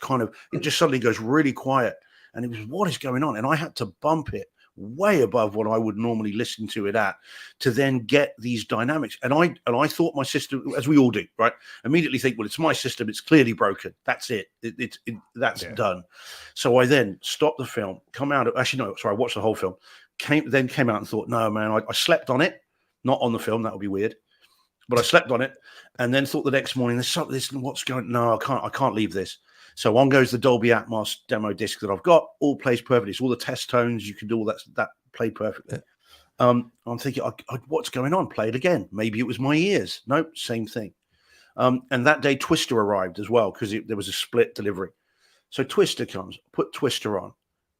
just suddenly goes really quiet, and it was, what is going on? And I had to bump it way above what I would normally listen to it at to then get these dynamics. And I thought my system, as we all do, right? Immediately think, well, it's my system, it's clearly broken. That's it. That's done. So I then stopped the film, I watched the whole film, came out and thought, no, man, I slept on it. Not on the film, that would be weird. But I slept on it, and then thought the next morning, there's something. What's going? No, I can't leave this. So on goes the Dolby Atmos demo disc that I've got. All plays perfectly. It's all the test tones. You can do all that played perfectly. I'm thinking, what's going on? Play it again. Maybe it was my ears. Nope, same thing. And that day, Twister arrived as well because there was a split delivery. So Twister comes, put Twister on,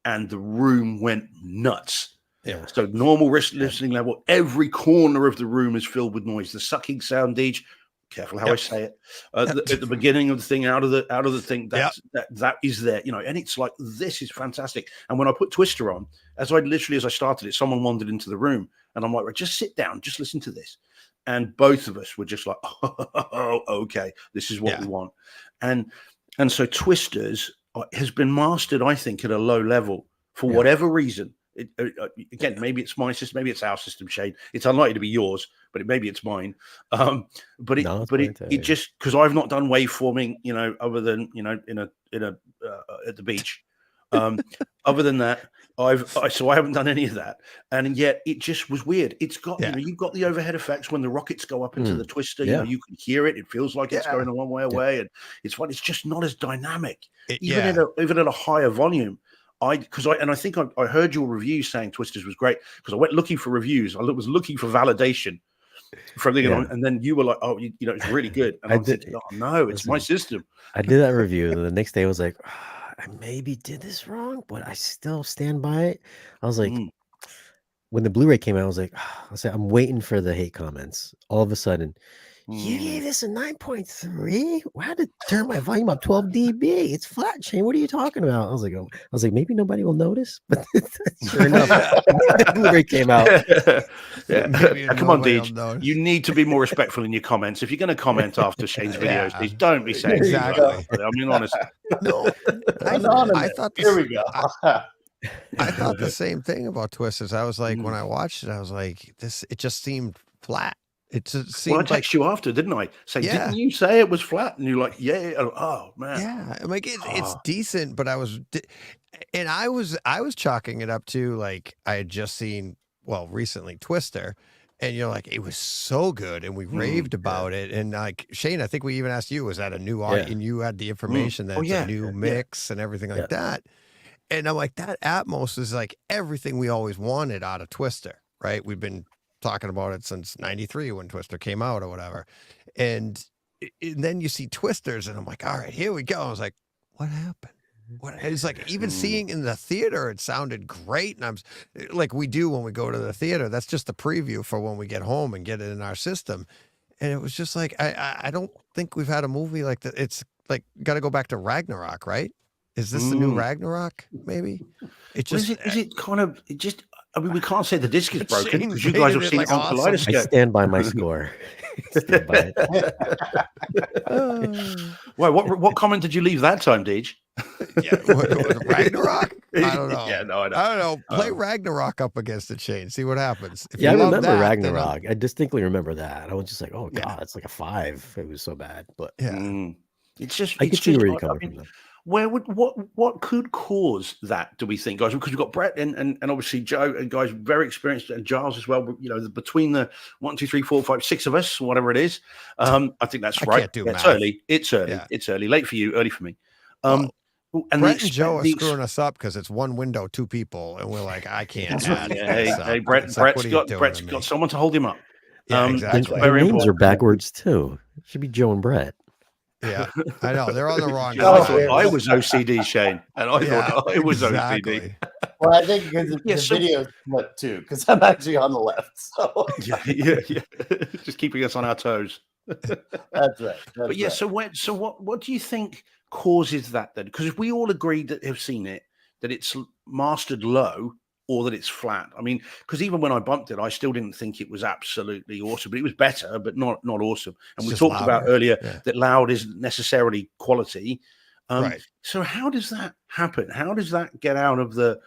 and the room went nuts.
Yeah.
So normal listening level, every corner of the room is filled with noise. The sucking sound, Deej, careful how I say it, at the beginning of the thing, out of the thing, that is there, and it's like, this is fantastic. And when I put Twister on, as I started it, someone wandered into the room, and I'm like, right, just sit down, just listen to this. And both of us were just like, oh, okay, this is what we want. And so Twisters has been mastered, I think, at a low level for whatever reason. Again, maybe it's my system, maybe it's our system, Shane. It's unlikely to be yours, but maybe it's mine. But it just, because I've not done waveforming, other than in a at the beach. Other than that, I haven't done any of that, and yet it just was weird. It's got you've got the overhead effects when the rockets go up into the Twister. You can hear it. It feels like it's going a long way away, and it's fun. It's just not as dynamic, even at a higher volume. I think I heard your review saying Twisters was great, because I went looking for reviews. I was looking for validation from the and then you were like, oh, it's really good. And I'm thinking, oh no, it's my system.
I did that review, and the next day I was like, I maybe did this wrong, but I still stand by it. I was like, when the Blu-ray came out, I was like, I'm waiting for the hate comments. All of a sudden, you gave this a 9.3? I had to turn my volume up 12 dB. It's flat, Shane. What are you talking about? I was like, maybe nobody will notice. But sure enough, the Blu-ray came out.
Come on, Deej. You need to be more respectful in your comments. If you're going to comment after Shane's videos, Deej, don't be saying
exactly.
I mean, honest.
No, I thought
here we go.
I thought the same thing about Twisters. I was like, when I watched it, I was like, it just seemed flat. It just seemed.
Well, I texted you after, didn't I? Say, didn't you say it was flat? And you're like, yeah. Oh man.
Yeah, I'm like, it's decent, but I was chalking it up to, like, I had just seen, well, recently Twister, and you're like, it was so good, and we raved about it, and like Shane, I think we even asked you, was that a new audio? And you had the information that it's a new mix and everything like that. And I'm like, that Atmos is like everything we always wanted out of Twister, right? We've been talking about it since '93 when Twister came out or whatever. And then you see Twisters, and I'm like, all right, here we go. I was like, what happened? It's like, even seeing in the theater, it sounded great. And I'm like, we do when we go to the theater. That's just the preview for when we get home and get it in our system. And it was just like, I don't think we've had a movie like that. It's like, got to go back to Ragnarok, right? Is this the new Ragnarok? Maybe it just
is it kind of just. I mean, we can't say the disc is broken because you guys have seen it on Kaleidoscope.
I stand by my score. Stand by
it. Why? What comment did you leave that time, Deej?
Ragnarok? I don't know.
Yeah, no, I
don't know. Play Ragnarok up against the chain. See what happens.
I remember Ragnarok. I distinctly remember that. I was just like, oh god, it's like a 5. It was so bad, but
it's just.
I could see where you're coming from. Though.
Where would what could cause that? Do we think, guys? Because we've got Brett and obviously Joe and guys very experienced, and Giles as well. You know, between the 1, 2, 3, 4, 5, 6 of us, whatever it is. I think that's right.
Can't do
math. It's early.
Yeah.
It's early. Late for you, early for me.
And Brett and Joe are screwing us up because it's one window, 2 people, and we're like, I can't.
Hey, Brett's got someone to hold him up.
Yeah, exactly.
Their names are backwards too. It should be Joe and Brett.
Yeah, I know they're on the wrong.
I was OCD, Shane, and I thought I was OCD.
Well, I think because the video is split too, because I'm actually on the left. So
yeah, just keeping us on our toes.
That's right.
But yeah, right. So what do you think causes that then? Because if we all agree that have seen it, that it's mastered low or that it's flat. I mean, because even when I bumped it, I still didn't think it was absolutely awesome, but it was better, but not awesome. And we talked about earlier that loud isn't necessarily quality.
Right.
So how does that happen? How does that get out of the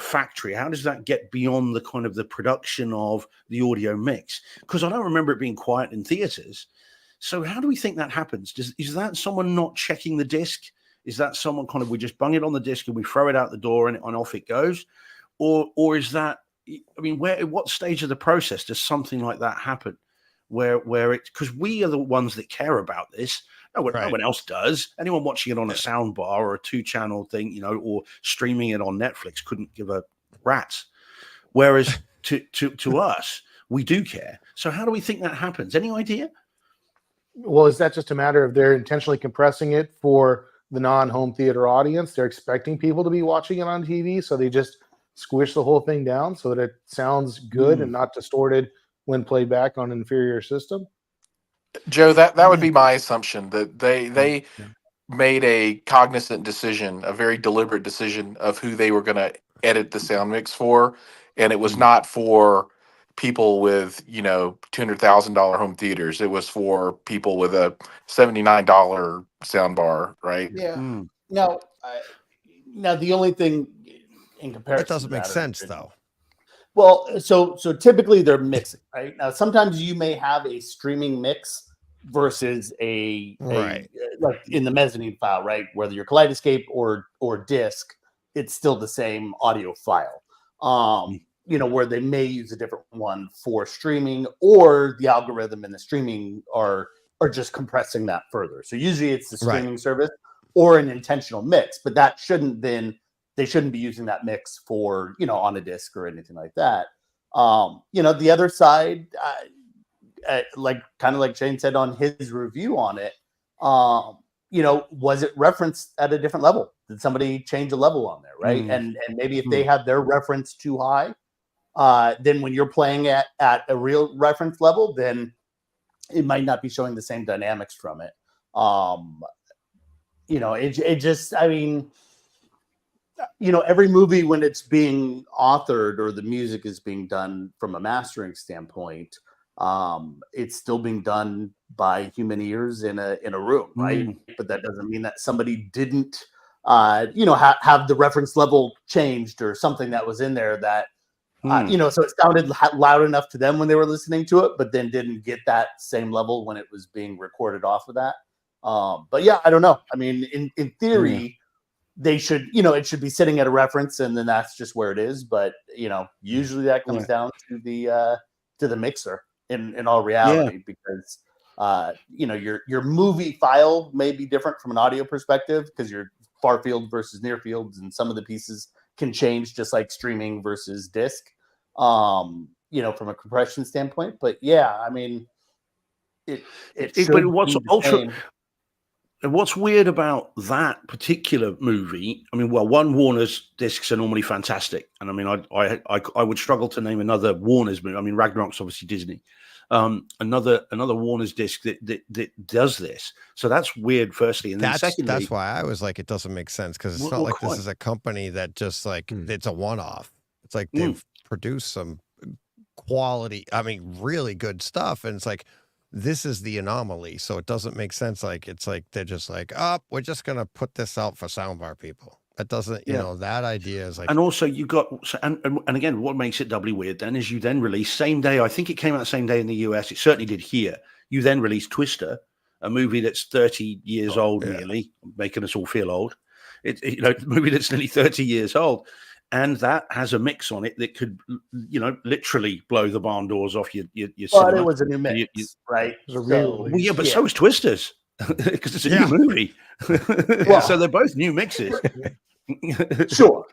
factory? How does that get beyond the kind of the production of the audio mix? Because I don't remember it being quiet in theaters. So how do we think that happens? Is that someone not checking the disc? Is that someone kind of, we just bung it on the disc and we throw it out the door and off it goes? Or is that, I mean, what stage of the process does something like that happen? Where it, because we are the ones that care about this. No one else does. Anyone watching it on a sound bar or a 2-channel thing, you know, or streaming it on Netflix couldn't give a rat's. Whereas to us, we do care. So how do we think that happens? Any idea?
Well, is that just a matter of they're intentionally compressing it for the non-home theater audience? They're expecting people to be watching it on TV, so they just squish the whole thing down so that it sounds good and not distorted when played back on an inferior system?
Joe, that would be my assumption, that they made a cognizant decision, a very deliberate decision of who they were going to edit the sound mix for, and it was not for people with, you know, $200,000 home theaters. It was for people with a $79 sound bar, right?
Yeah. Now the only thing in comparison,
that doesn't make sense though.
Well, so typically they're mixing, right? Now sometimes you may have a streaming mix versus a like in the mezzanine file, right? Whether you're Kaleidoscope or disc, it's still the same audio file. You know, where they may use a different one for streaming, or the algorithm and the streaming are just compressing that further. So usually it's the streaming service or an intentional mix, but that they shouldn't be using that mix for, you know, on a disc or anything like that. You know, the other side, like kind of like Shane said on his review on it, you know, was it referenced at a different level? Did somebody change a level on there, right? And maybe if they had their reference too high, then when you're playing at a real reference level, then it might not be showing the same dynamics from it. It just, I mean, every movie when it's being authored or the music is being done from a mastering standpoint, it's still being done by human ears in a room, right? But that doesn't mean that somebody didn't, have the reference level changed or something that was in there that, so it sounded loud enough to them when they were listening to it, but then didn't get that same level when it was being recorded off of that. But yeah, I don't know. I mean, in theory, they should, it should be sitting at a reference, and then that's just where it is. But usually that comes down to the mixer in all reality, because your movie file may be different from an audio perspective because you're far field versus near fields, and some of the pieces can change, just like streaming versus disc, from a compression standpoint. But yeah, I mean,
what's weird about that particular movie? I mean, well, one, Warner's discs are normally fantastic, and I mean, I would struggle to name another Warner's movie. I mean, Ragnarok's obviously Disney. Another Warner's disc that does this. So that's weird. Firstly, and then secondly,
that's why I was like, it doesn't make sense, because it's not like this is a company that just like it's a one-off. It's like they've produced some quality, I mean, really good stuff, and it's like, this is the anomaly, so it doesn't make sense. Like, it's like they're just like, we're just gonna put this out for soundbar people. That doesn't, that idea is like.
And also, you got, and again, what makes it doubly weird then is you then release same day. I think it came out the same day in the US. It certainly did here. You then release Twister, a movie that's 30 years old, nearly, making us all feel old. A movie that's nearly 30 years old, and that has a mix on it that could, literally blow the barn doors off your
cinema. But it was a new mix, right?
So was Twisters, because it's a new movie. So they're both new mixes.
Sure,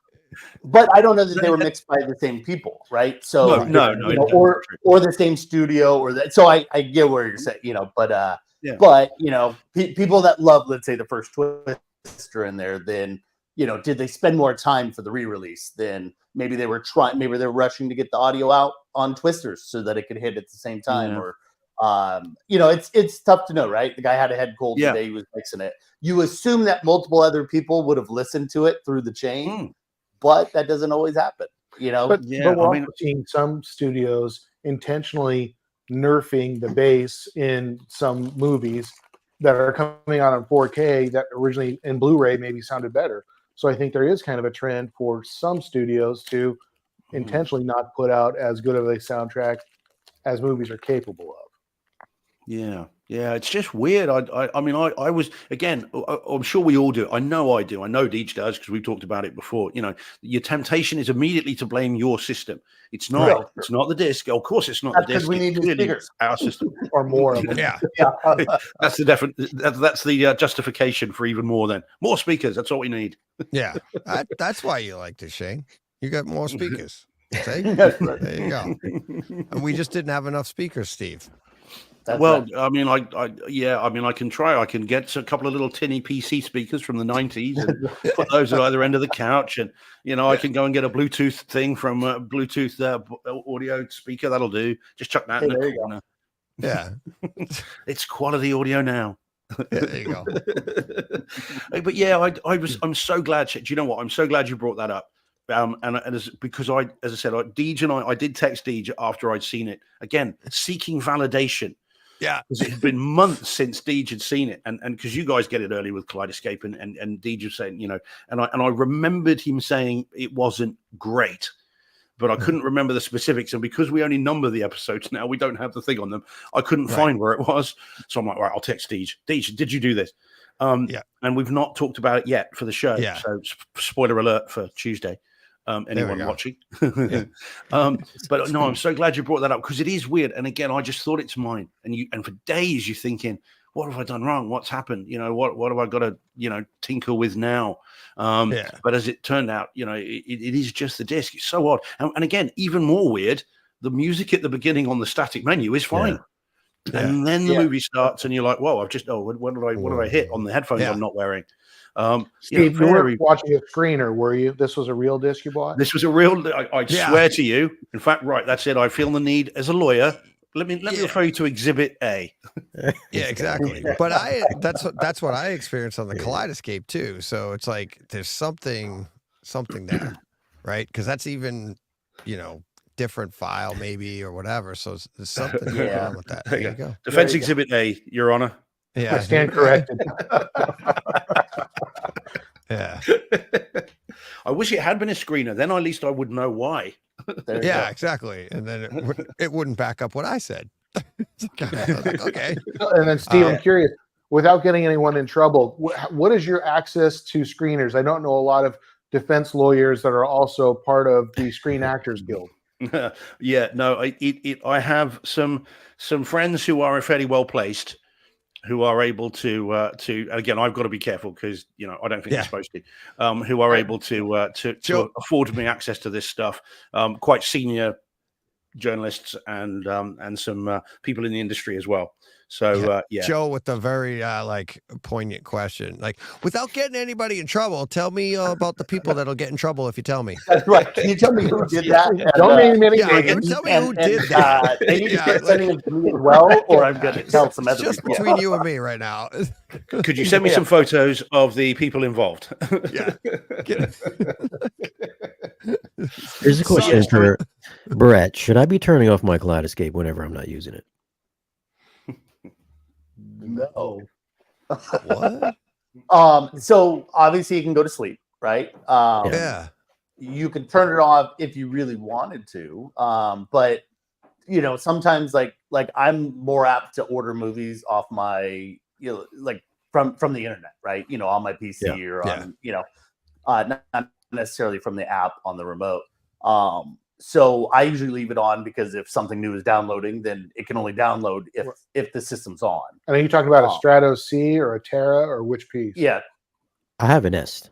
but I don't know that they were mixed by the same people, right? So
no,
or the same studio, or that. So I get where you're saying, but people that love, let's say, the first Twister in there, then did they spend more time for the re-release? Then maybe they were rushing to get the audio out on Twisters so that it could hit at the same time, or it's tough to know, right? The guy had a head cold today, he was mixing it. You assume that multiple other people would have listened to it through the chain, but that doesn't always happen,
But we're also seeing some studios intentionally nerfing the bass in some movies that are coming out on 4K that originally in Blu-ray maybe sounded better. So I think there is kind of a trend for some studios to intentionally not put out as good of a soundtrack as movies are capable of.
Yeah, it's just weird. I mean, I was, again, I'm sure we all do. I know I do. I know Deej does, because we've talked about it before. Your temptation is immediately to blame your system. It's not. Right. It's not the disc. Of course, it's not the disc.
Because we need new speakers.
Our system
or more of them.
That's the justification for even more. Then more speakers. That's all we need.
Yeah, that's why you like this, Shane. You got more speakers. See? There you go. And we just didn't have enough speakers, Steve.
I mean, I can try. I can get a couple of little tinny PC speakers from the 90s and put those at either end of the couch, and I can go and get a Bluetooth thing from a Bluetooth audio speaker. That'll do. Just chuck that in the corner.
Yeah,
it's quality audio now.
There you go.
But yeah, I'm so glad. Do you know what? I'm so glad you brought that up. Because as I said, Deej and I did text Deej after I'd seen it again, seeking validation.
Yeah,
because it had been months since Deej had seen it, and because you guys get it early with Kaleidoscape, and Deej was saying, and I remembered him saying it wasn't great, but I couldn't remember the specifics, and because we only number the episodes now, we don't have the thing on them. I couldn't find where it was, so I'm like, right, I'll text Deej. Deej, did you do this? And we've not talked about it yet for the show. Yeah. So spoiler alert for Tuesday. Anyone watching? But no, I'm so glad you brought that up, because it is weird. And again, I just thought it's mine. And for days you're thinking, what have I done wrong? What's happened? What have I got to tinker with now? But as it turned out, it is just the disc. It's so odd. And again, even more weird, the music at the beginning on the static menu is fine. And then the movie starts, and you're like, "Whoa! What did I hit on the headphones I'm not wearing?"
Steve, you weren't watching a screener, were you? This was a real disc you bought?
This was a real. I swear to you. In fact, right. That's it. I feel the need as a lawyer. Let me refer you to Exhibit A.
Yeah, exactly. But that's what I experienced on the Kaleidoscape too. So it's like there's something there, right? Because that's even, different file maybe or whatever. So there's something going on with that. There you go.
Defense Exhibit A, Your Honor.
Yeah,
I stand corrected.
Yeah.
I wish it had been a screener. Then at least I would know why.
Yeah, exactly. And then it wouldn't back up what I said. Okay.
And then, Steve, I'm curious, without getting anyone in trouble, what is your access to screeners? I don't know a lot of defense lawyers that are also part of the Screen Actors Guild.
Yeah, no, I have some friends who are fairly well placed, who are able to again, I've got to be careful because I don't think you're supposed to, who are able to afford me access to this stuff. Quite senior journalists and some people in the industry as well. So
Joe, with a very poignant question, without getting anybody in trouble, tell me about the people that'll get in trouble if you tell me.
That's right. Can you tell me who did that?
Don't name any
names. Tell me who did that.
They need to start sending them to me as well, or I'm going to tell some other
just
people.
between you and me right now.
Could you send me some photos of the people involved?
Yeah.
Here's a question for Brett. Should I be turning off my Kaleidoscape whenever I'm not using it?
No.
What?
So obviously you can go to sleep, right?
Yeah.
You can turn it off if you really wanted to. But sometimes like I'm more apt to order movies off my from the internet, right? On my PC or on not necessarily from the app on the remote. So I usually leave it on because if something new is downloading, then it can only download if the system's on.
And are you talking about a Strato C or a Terra or which piece?
Yeah.
I have a Nest.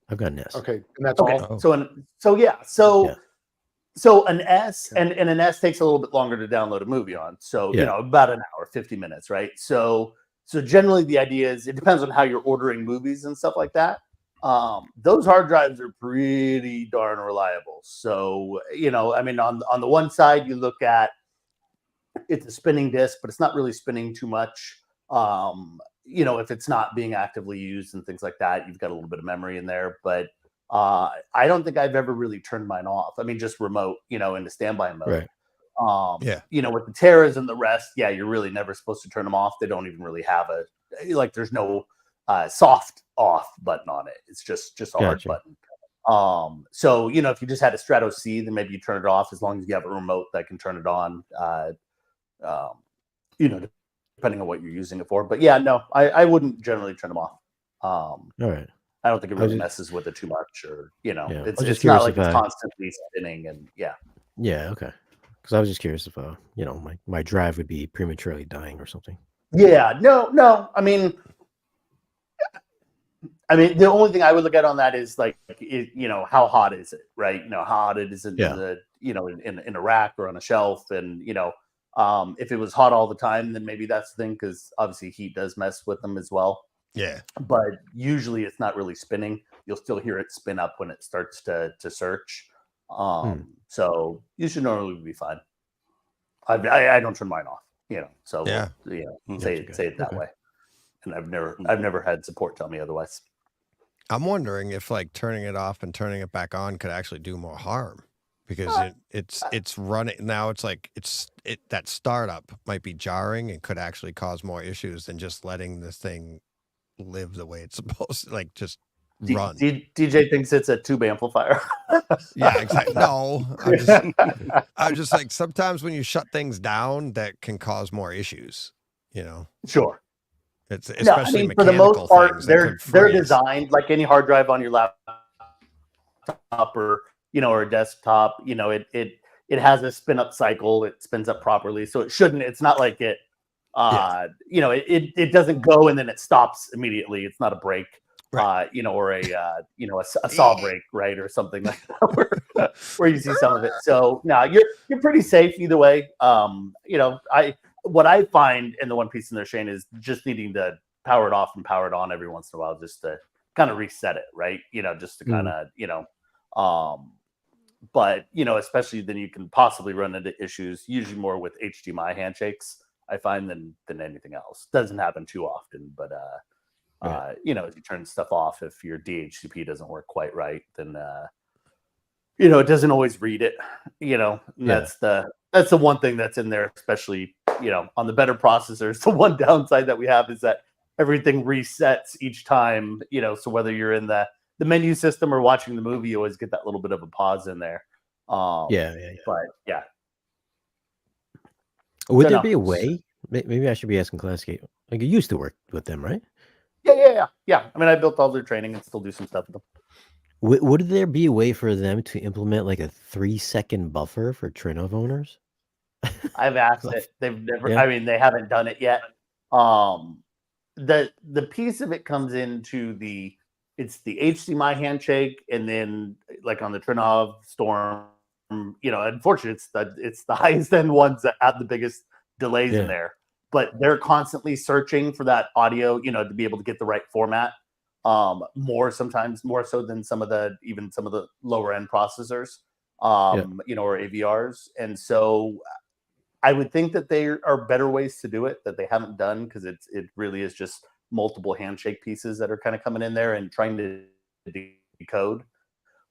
I've got a Nest.
Okay. And that's
okay.
all.
So an S and an S takes a little bit longer to download a movie on. So, about an hour, 50 minutes, right? So generally the idea is it depends on how you're ordering movies and stuff like that. Those hard drives are pretty darn reliable. So, on the one side, you look at it's a spinning disk, but it's not really spinning too much. If it's not being actively used and things like that, you've got a little bit of memory in there. But I don't think I've ever really turned mine off. I mean, just remote, into standby mode.
Right.
With the Terras and the rest, you're really never supposed to turn them off. They don't even really have there's no soft off button on it. It's just a hard button. So if you just had a Strato C, then maybe you turn it off as long as you have a remote that can turn it on. Depending on what you're using it for. But I wouldn't generally turn them off.
All right.
I don't think it really messes with it too much, or it's not like it's constantly spinning and
Yeah. Okay. Because I was just curious if my drive would be prematurely dying or something.
Yeah. No. I mean, the only thing I would look at on that is how hot is it, right? How hot it is in the in a rack or on a shelf, and if it was hot all the time, then maybe that's the thing, because obviously heat does mess with them as well.
Yeah.
But usually it's not really spinning. You'll still hear it spin up when it starts to search. So you should normally be fine. I don't turn mine off, So say it that way. And I've never had support tell me otherwise.
I'm wondering if turning it off and turning it back on could actually do more harm, because it's running now. It's that startup might be jarring and could actually cause more issues than just letting this thing live the way it's supposed to, just run.
DJ thinks it's a tube amplifier.
Yeah, exactly. No, I'm just sometimes when you shut things down, that can cause more isures.
Sure.
It's especially
for the most part, they're designed like any hard drive on your laptop or or a desktop. It has a spin up cycle. It spins up properly, so it shouldn't. It's not like it. It doesn't go and then it stops immediately. It's not a break. Right. Or a saw break, right, or something like that, where you see some of it. So no, you're pretty safe either way. What I find in the one piece in there, Shane, is just needing to power it off and power it on every once in a while just to kind of reset it, right? Just to kind of, but especially then you can possibly run into issues, usually more with HDMI handshakes, I find, than anything else. Doesn't happen too often, but as you turn stuff off, if your DHCP doesn't work quite right, then it doesn't always read it. That's the one thing that's in there, especially on the better processors. The one downside that we have is that everything resets each time. So whether you're in the menu system or watching the movie, you always get that little bit of a pause in there. But yeah.
Would there be a way? Maybe I should be asking Classgate. Like, you used to work with them, right?
Yeah. I mean, I built all their training and still do some stuff with them.
Would there be a way for them to implement like a 3-second buffer for Trinov owners?
I've asked it. They've never. Yeah. I mean, they haven't done it yet. The piece of it comes into it's the HDMI handshake, and then like on the Trinov Storm, unfortunately, it's the highest end ones that have the biggest delays in there. But they're constantly searching for that audio, to be able to get the right format. Sometimes more so than some of the lower end processors, or AVRs. And so I would think that there are better ways to do it that they haven't done, because it really is just multiple handshake pieces that are kind of coming in there and trying to decode.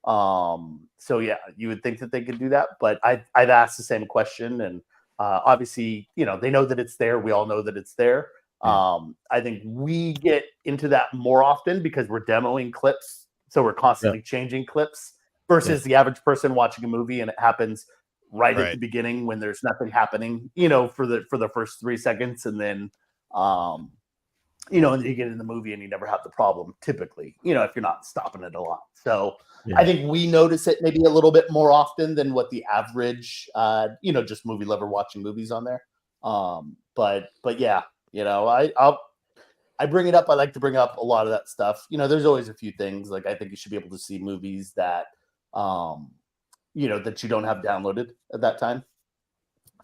So yeah, you would think that they could do that, but I've asked the same question, and obviously, they know that it's there. We all know that it's there. I think we get into that more often because we're demoing clips, so we're constantly changing clips versus the average person watching a movie, and it happens right at the beginning when there's nothing happening, for the first 3 seconds, and then and then you get in the movie and you never have the problem typically, if you're not stopping it a lot. So I think we notice it maybe a little bit more often than what the average just movie lover watching movies on there. But yeah. I bring it up. I like to bring up a lot of that stuff. There's always a few things. Like, I think you should be able to see movies that, that you don't have downloaded at that time.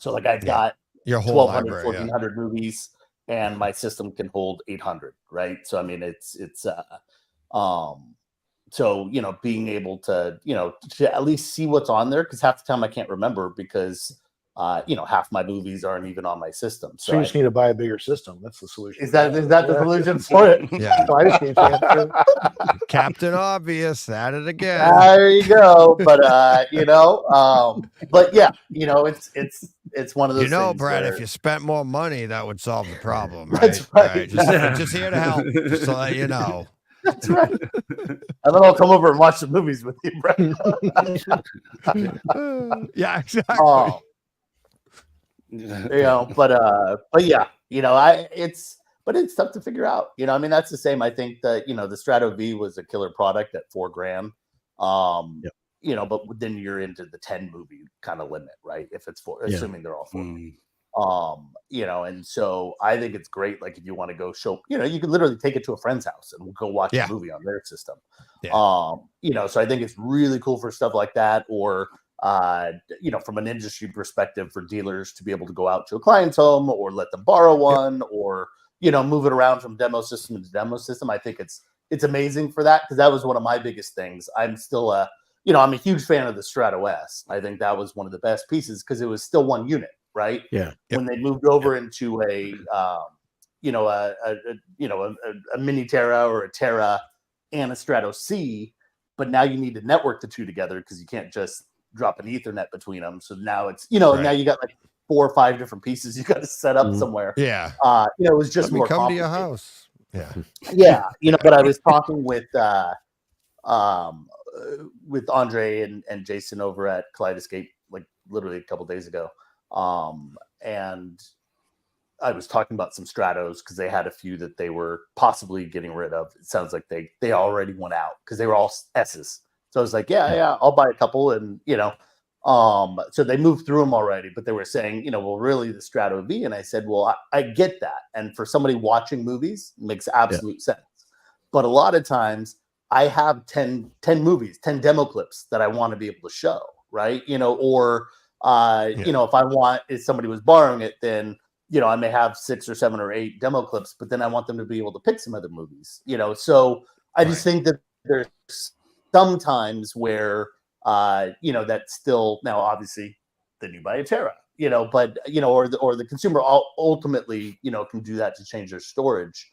So like I've got
your whole
1,200, 1,400 movies, and my system can hold 800. Right. So, I mean, so, being able to, to at least see what's on there, because half the time I can't remember because half my movies aren't even on my system.
So you just need to buy a bigger system. That's the solution.
Is that the solution for it?
Yeah.
So I just need to
Captain Obvious at it again.
There you go. But but yeah, it's one of those things.
Brad,
where...
if you spent more money, that would solve the problem, right?
That's right.
Just here to help, just to let you know.
That's right. And then I'll come over and watch the movies with you, Brad.
Yeah, exactly.
But yeah, it's tough to figure out. I mean, that's the same. I think that the Strato V was a killer product at $4,000. But then you're into the 10 movie kind of limit, right? If it's assuming they're all 4. And so I think it's great. Like, if you want to go show, you can literally take it to a friend's house and go watch a movie on their system. So I think it's really cool for stuff like that, or from an industry perspective, for dealers to be able to go out to a client's home or let them borrow one, or, move it around from demo system to demo system. I think it's amazing for that, because that was one of my biggest things. I'm still I'm a huge fan of the Strato S. I think that was one of the best pieces because it was still one unit, right?
Yeah.
When they moved over into a mini Terra or a Terra and a Strato C, but now you need to network the two together because you can't just drop an Ethernet between them. So now it's now you got like 4 or 5 different pieces you got to set up somewhere.
Yeah.
It was just more
come to your house. Yeah.
Yeah. But I was talking with Andre and Jason over at Kaleidoscape, like literally a couple days ago. And I was talking about some Stratos because they had a few that they were possibly getting rid of. It sounds like they already went out because they were all S's. So I was like, yeah, I'll buy a couple. And, so they moved through them already, but they were saying, well, really the Strato V. And I said, well, I get that. And for somebody watching movies, it makes absolute sense. But a lot of times I have 10 movies, 10 demo clips that I want to be able to show, right? Or, if somebody was borrowing it, then, I may have 6 or 7 or 8 demo clips, but then I want them to be able to pick some other movies, so I just think that there's some times where, that's still, now obviously then you buy a Tera, but, or the consumer ultimately, can do that to change their storage.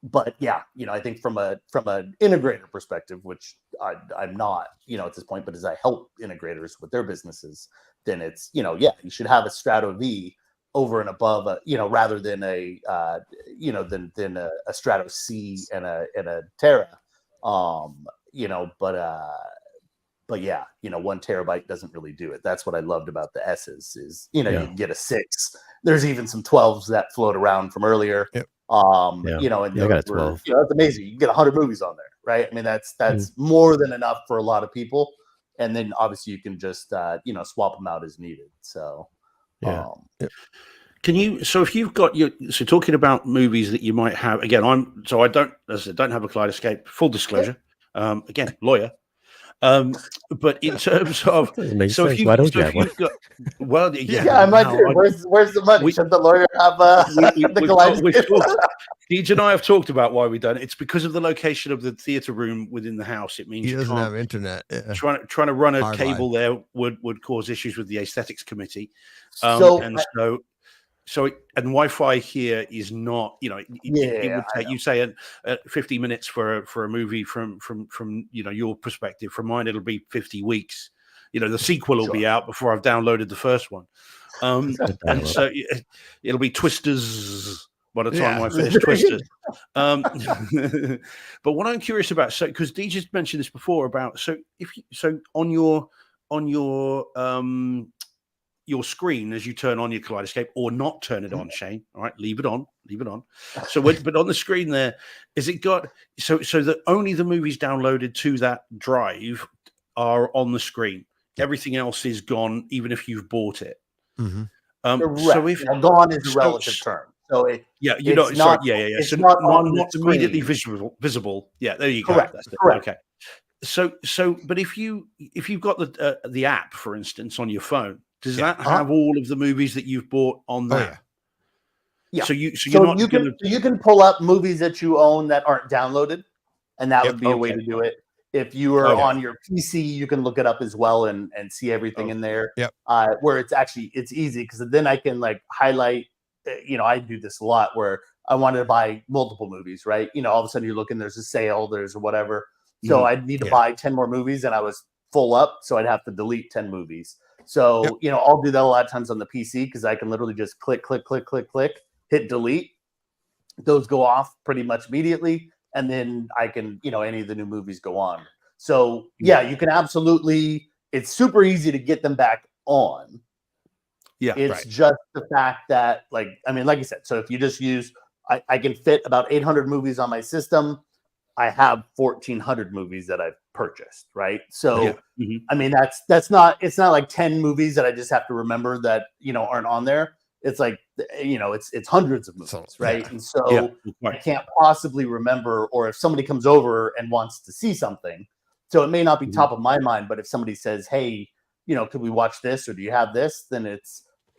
But yeah, I think from an integrator perspective, which I'm not, at this point, but as I help integrators with their businesses, then it's, you should have a Strato V over and above, rather than a, than a Strato C and a Tera, but yeah, 1 terabyte doesn't really do it. That's what I loved about the S's is, you can get a 6. There's even some 12s that float around from earlier.
Yep.
And
I got a 12.
that's amazing. You can get 100 movies on there, right? I mean, that's more than enough for a lot of people. And then obviously you can just, swap them out as needed. So,
Can you? So if you've got so talking about movies that you might have, again, I don't have a Kaleidoscope. Full disclosure, again, lawyer. But in terms of,
so if why don't you have one?
Well,
I might do. Where's the money? Should the lawyer have the Kaleidoscope?
Deej and I have talked about why we don't. It's because of the location of the theater room within the house. It means
he doesn't have internet.
Trying to run a cable there would cause issues with the aesthetics committee. So Wi-Fi here is not, it would take, you say 50 minutes for a movie from your perspective. From mine, it'll be 50 weeks. The sequel will be out before I've downloaded the first one. And so it'll be Twisters by the time I finish Twisters. But what I'm curious about, so because Dee just mentioned this before about, on your screen as you turn on your Kaleidoscope, or not turn it on, Shane. All right, leave it on. So, but on the screen there, is it got so that only the movies downloaded to that drive are on the screen. Everything else is gone, even if you've bought it.
So if gone is a relative term. So it's not
immediately visible. Yeah, there you go.
Correct.
That's
Correct.
Okay. So, but if you've got the app, for instance, on your phone. Does that have all of the movies that you've bought on there?
Yeah.
So you
can pull up movies that you own that aren't downloaded, and that would be a way to do it. If you are on your PC, you can look it up as well and see everything in there.
Yep.
Where it's easy because then I can highlight. I do this a lot where I wanted to buy multiple movies, right? All of a sudden you're looking, there's a sale, there's whatever. So I need to buy 10 more movies, and I was full up, so I'd have to delete 10 movies. So, I'll do that a lot of times on the PC because I can literally just click, hit delete. Those go off pretty much immediately. And then I can, any of the new movies go on. So, you can absolutely, it's super easy to get them back on.
Yeah.
It's just the fact that, like I said, so if you just use, I can fit about 800 movies on my system. I have 1,400 movies that I've purchased, right? So, that's not, it's not like 10 movies that I just have to remember that, aren't on there. It's like, it's hundreds of movies, right? And so I can't possibly remember, or if somebody comes over and wants to see something, so it may not be top of my mind, but if somebody says, hey, could we watch this, or do you have this? Then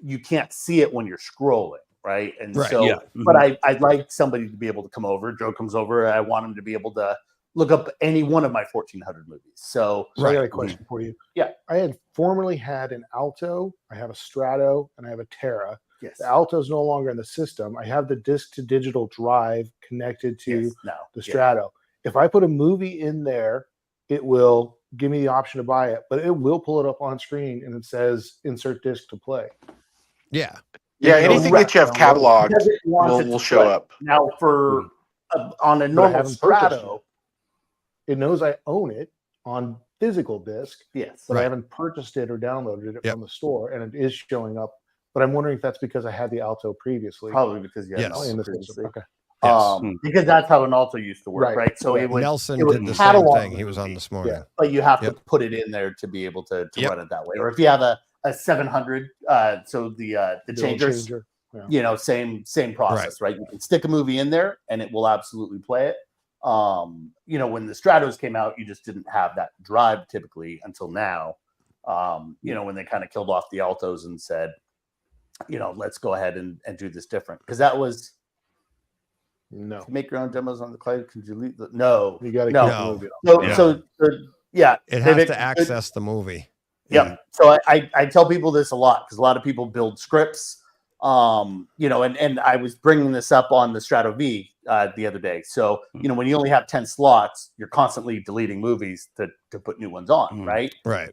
you can't see it when you're scrolling. Right. And but I'd like somebody to be able to come over. Joe comes over. I want him to be able to look up any one of my 1,400 movies. So
I got a question for you.
Yeah.
I had formerly had an Alto, I have a Strato, and I have a Tera.
Yes.
The Alto is no longer in the system. I have the disc to digital drive connected to the Strato. If I put a movie in there, it will give me the option to buy it, but it will pull it up on screen and it says insert disc to play.
Yeah.
Yeah, anything that you have cataloged will show up.
Now, for on a normal Strato,
it knows I own it on physical disc.
Yes,
but I haven't purchased it or downloaded it from the store, and it is showing up. But I'm wondering if that's because I had the Alto previously.
Probably because you had
in the
previously.
Okay.
Because that's how an Alto used to work, right? So it would.
Nelson did the same thing. He was on this morning.
Yeah, but you have to put it in there to be able to run it that way. Or if you have a 700, so the changers, same process, right? You can stick a movie in there and it will absolutely play it. When the Stratos came out, you just didn't have that drive typically until now. When they kind of killed off the Altos and said, let's go ahead and do this different. Because that was
no.
To make your own demos on the cloud. Can you delete the no?
You got to
no.
No.
Yeah,
it has to access the movie.
Yep. So I tell people this a lot because a lot of people build scripts. And I was bringing this up on the Strato V the other day. So, when you only have 10 slots, you're constantly deleting movies to put new ones on, right?
Right.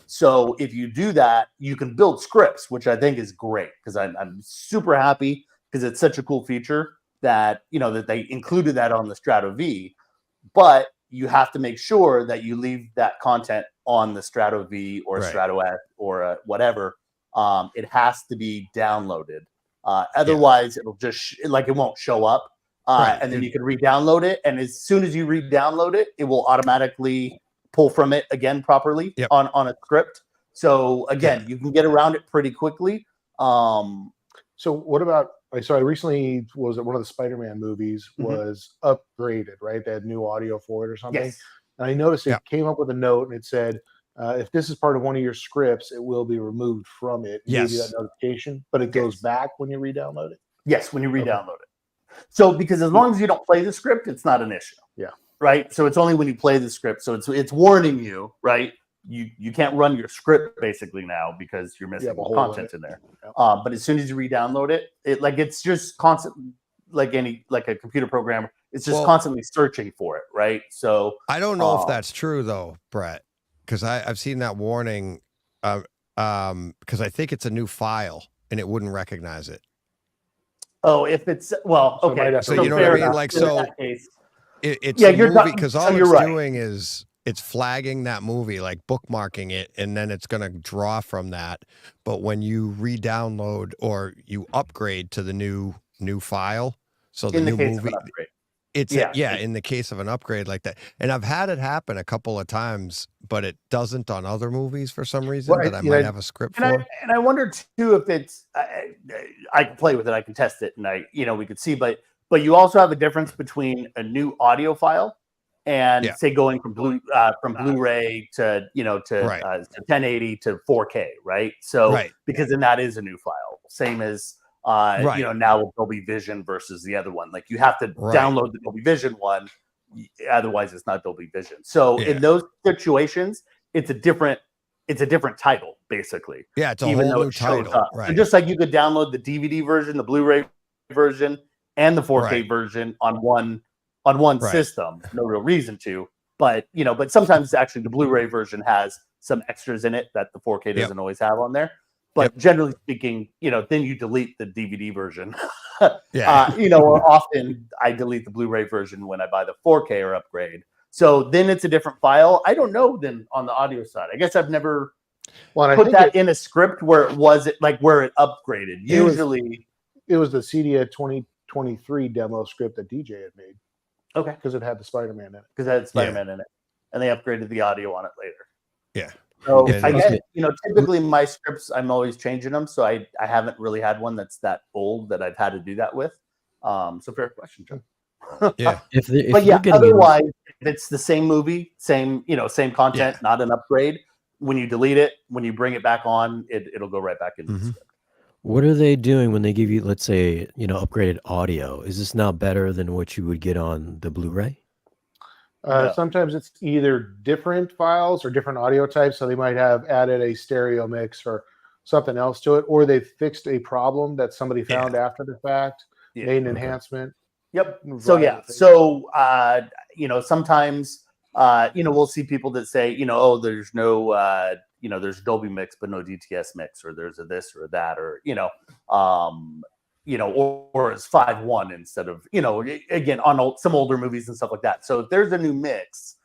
So if you do that, you can build scripts, which I think is great because I'm super happy because it's such a cool feature that, that they included that on the Strato V. But you have to make sure that you leave that content on the Strato V or Strato S or whatever. It has to be downloaded. Otherwise, it'll just it won't show up. And then you can re-download it. And as soon as you re-download it, it will automatically pull from it again properly on a script. So again, you can get around it pretty quickly.
So what about? So I recently was at one of the Spider-Man movies was upgraded, right? They had new audio for it or something.
Yes.
And I noticed it came up with a note and it said, if this is part of one of your scripts, it will be removed from it. It gives you that notification, but it goes back when you re-download it?
Yes, when you re-download it. So because as long as you don't play the script, it's not an issue.
Yeah.
Right? So it's only when you play the script. So it's warning you, right? You can't run your script basically now because you're missing content in there. But as soon as you re-download it, it's just constant, like a computer program, it's just constantly searching for it, right? So
I don't know if that's true though, Brett, because I've seen that warning because I think it's a new file and it wouldn't recognize it.
Oh, if it's okay.
So you know what I mean? Like it's
a movie
because all it's doing is it's flagging that movie, like bookmarking it, and then it's going to draw from that. But when you re-download or you upgrade to the new file, so the new movie, it's in the case of an upgrade like that. And I've had it happen a couple of times, but it doesn't on other movies for some reason that I might have a script for.
And I wonder too if it's I can play with it, I can test it, and we could see, but you also have a difference between a new audio file and say going from Blu-ray to 1080 to 4K, right? So because then that is a new file, same as now with Dolby Vision versus the other one. Like you have to download the Dolby Vision one, otherwise it's not Dolby Vision. So in those situations, it's a different title basically.
Yeah, it's a whole new title. Right.
So just like you could download the DVD version, the Blu-ray version, and the 4K version on one system, no real reason to, but sometimes actually the Blu-ray version has some extras in it that the 4K doesn't always have on there. But generally speaking, then you delete the DVD version. Or often I delete the Blu-ray version when I buy the 4K or upgrade. So then it's a different file. I don't know then on the audio side. I guess I've never put that in a script where it upgraded. Usually
it was the CDA 2023 demo script that DJ had made.
Okay.
Because it had the Spider-Man in it.
Because it had Spider-Man in it. And they upgraded the audio on it later.
Yeah.
So I guess, typically my scripts, I'm always changing them. So I haven't really had one that's that old that I've had to do that with. So fair question, John.
Yeah.
Otherwise, if it's the same movie, same content, not an upgrade, when you delete it, when you bring it back on, it'll go right back into the script.
What are they doing when they give you, let's say, upgraded audio? Is this now better than what you would get on the Blu-ray?
Sometimes it's either different files or different audio types. So they might have added a stereo mix or something else to it, or they've fixed a problem that somebody found after the fact, made an enhancement.
Yep. So sometimes we'll see people that say, there's no there's Dolby mix but no DTS mix, or there's a this or that, or or it's 5.1 instead of, again, on some older movies and stuff like that. So if there's a new mix,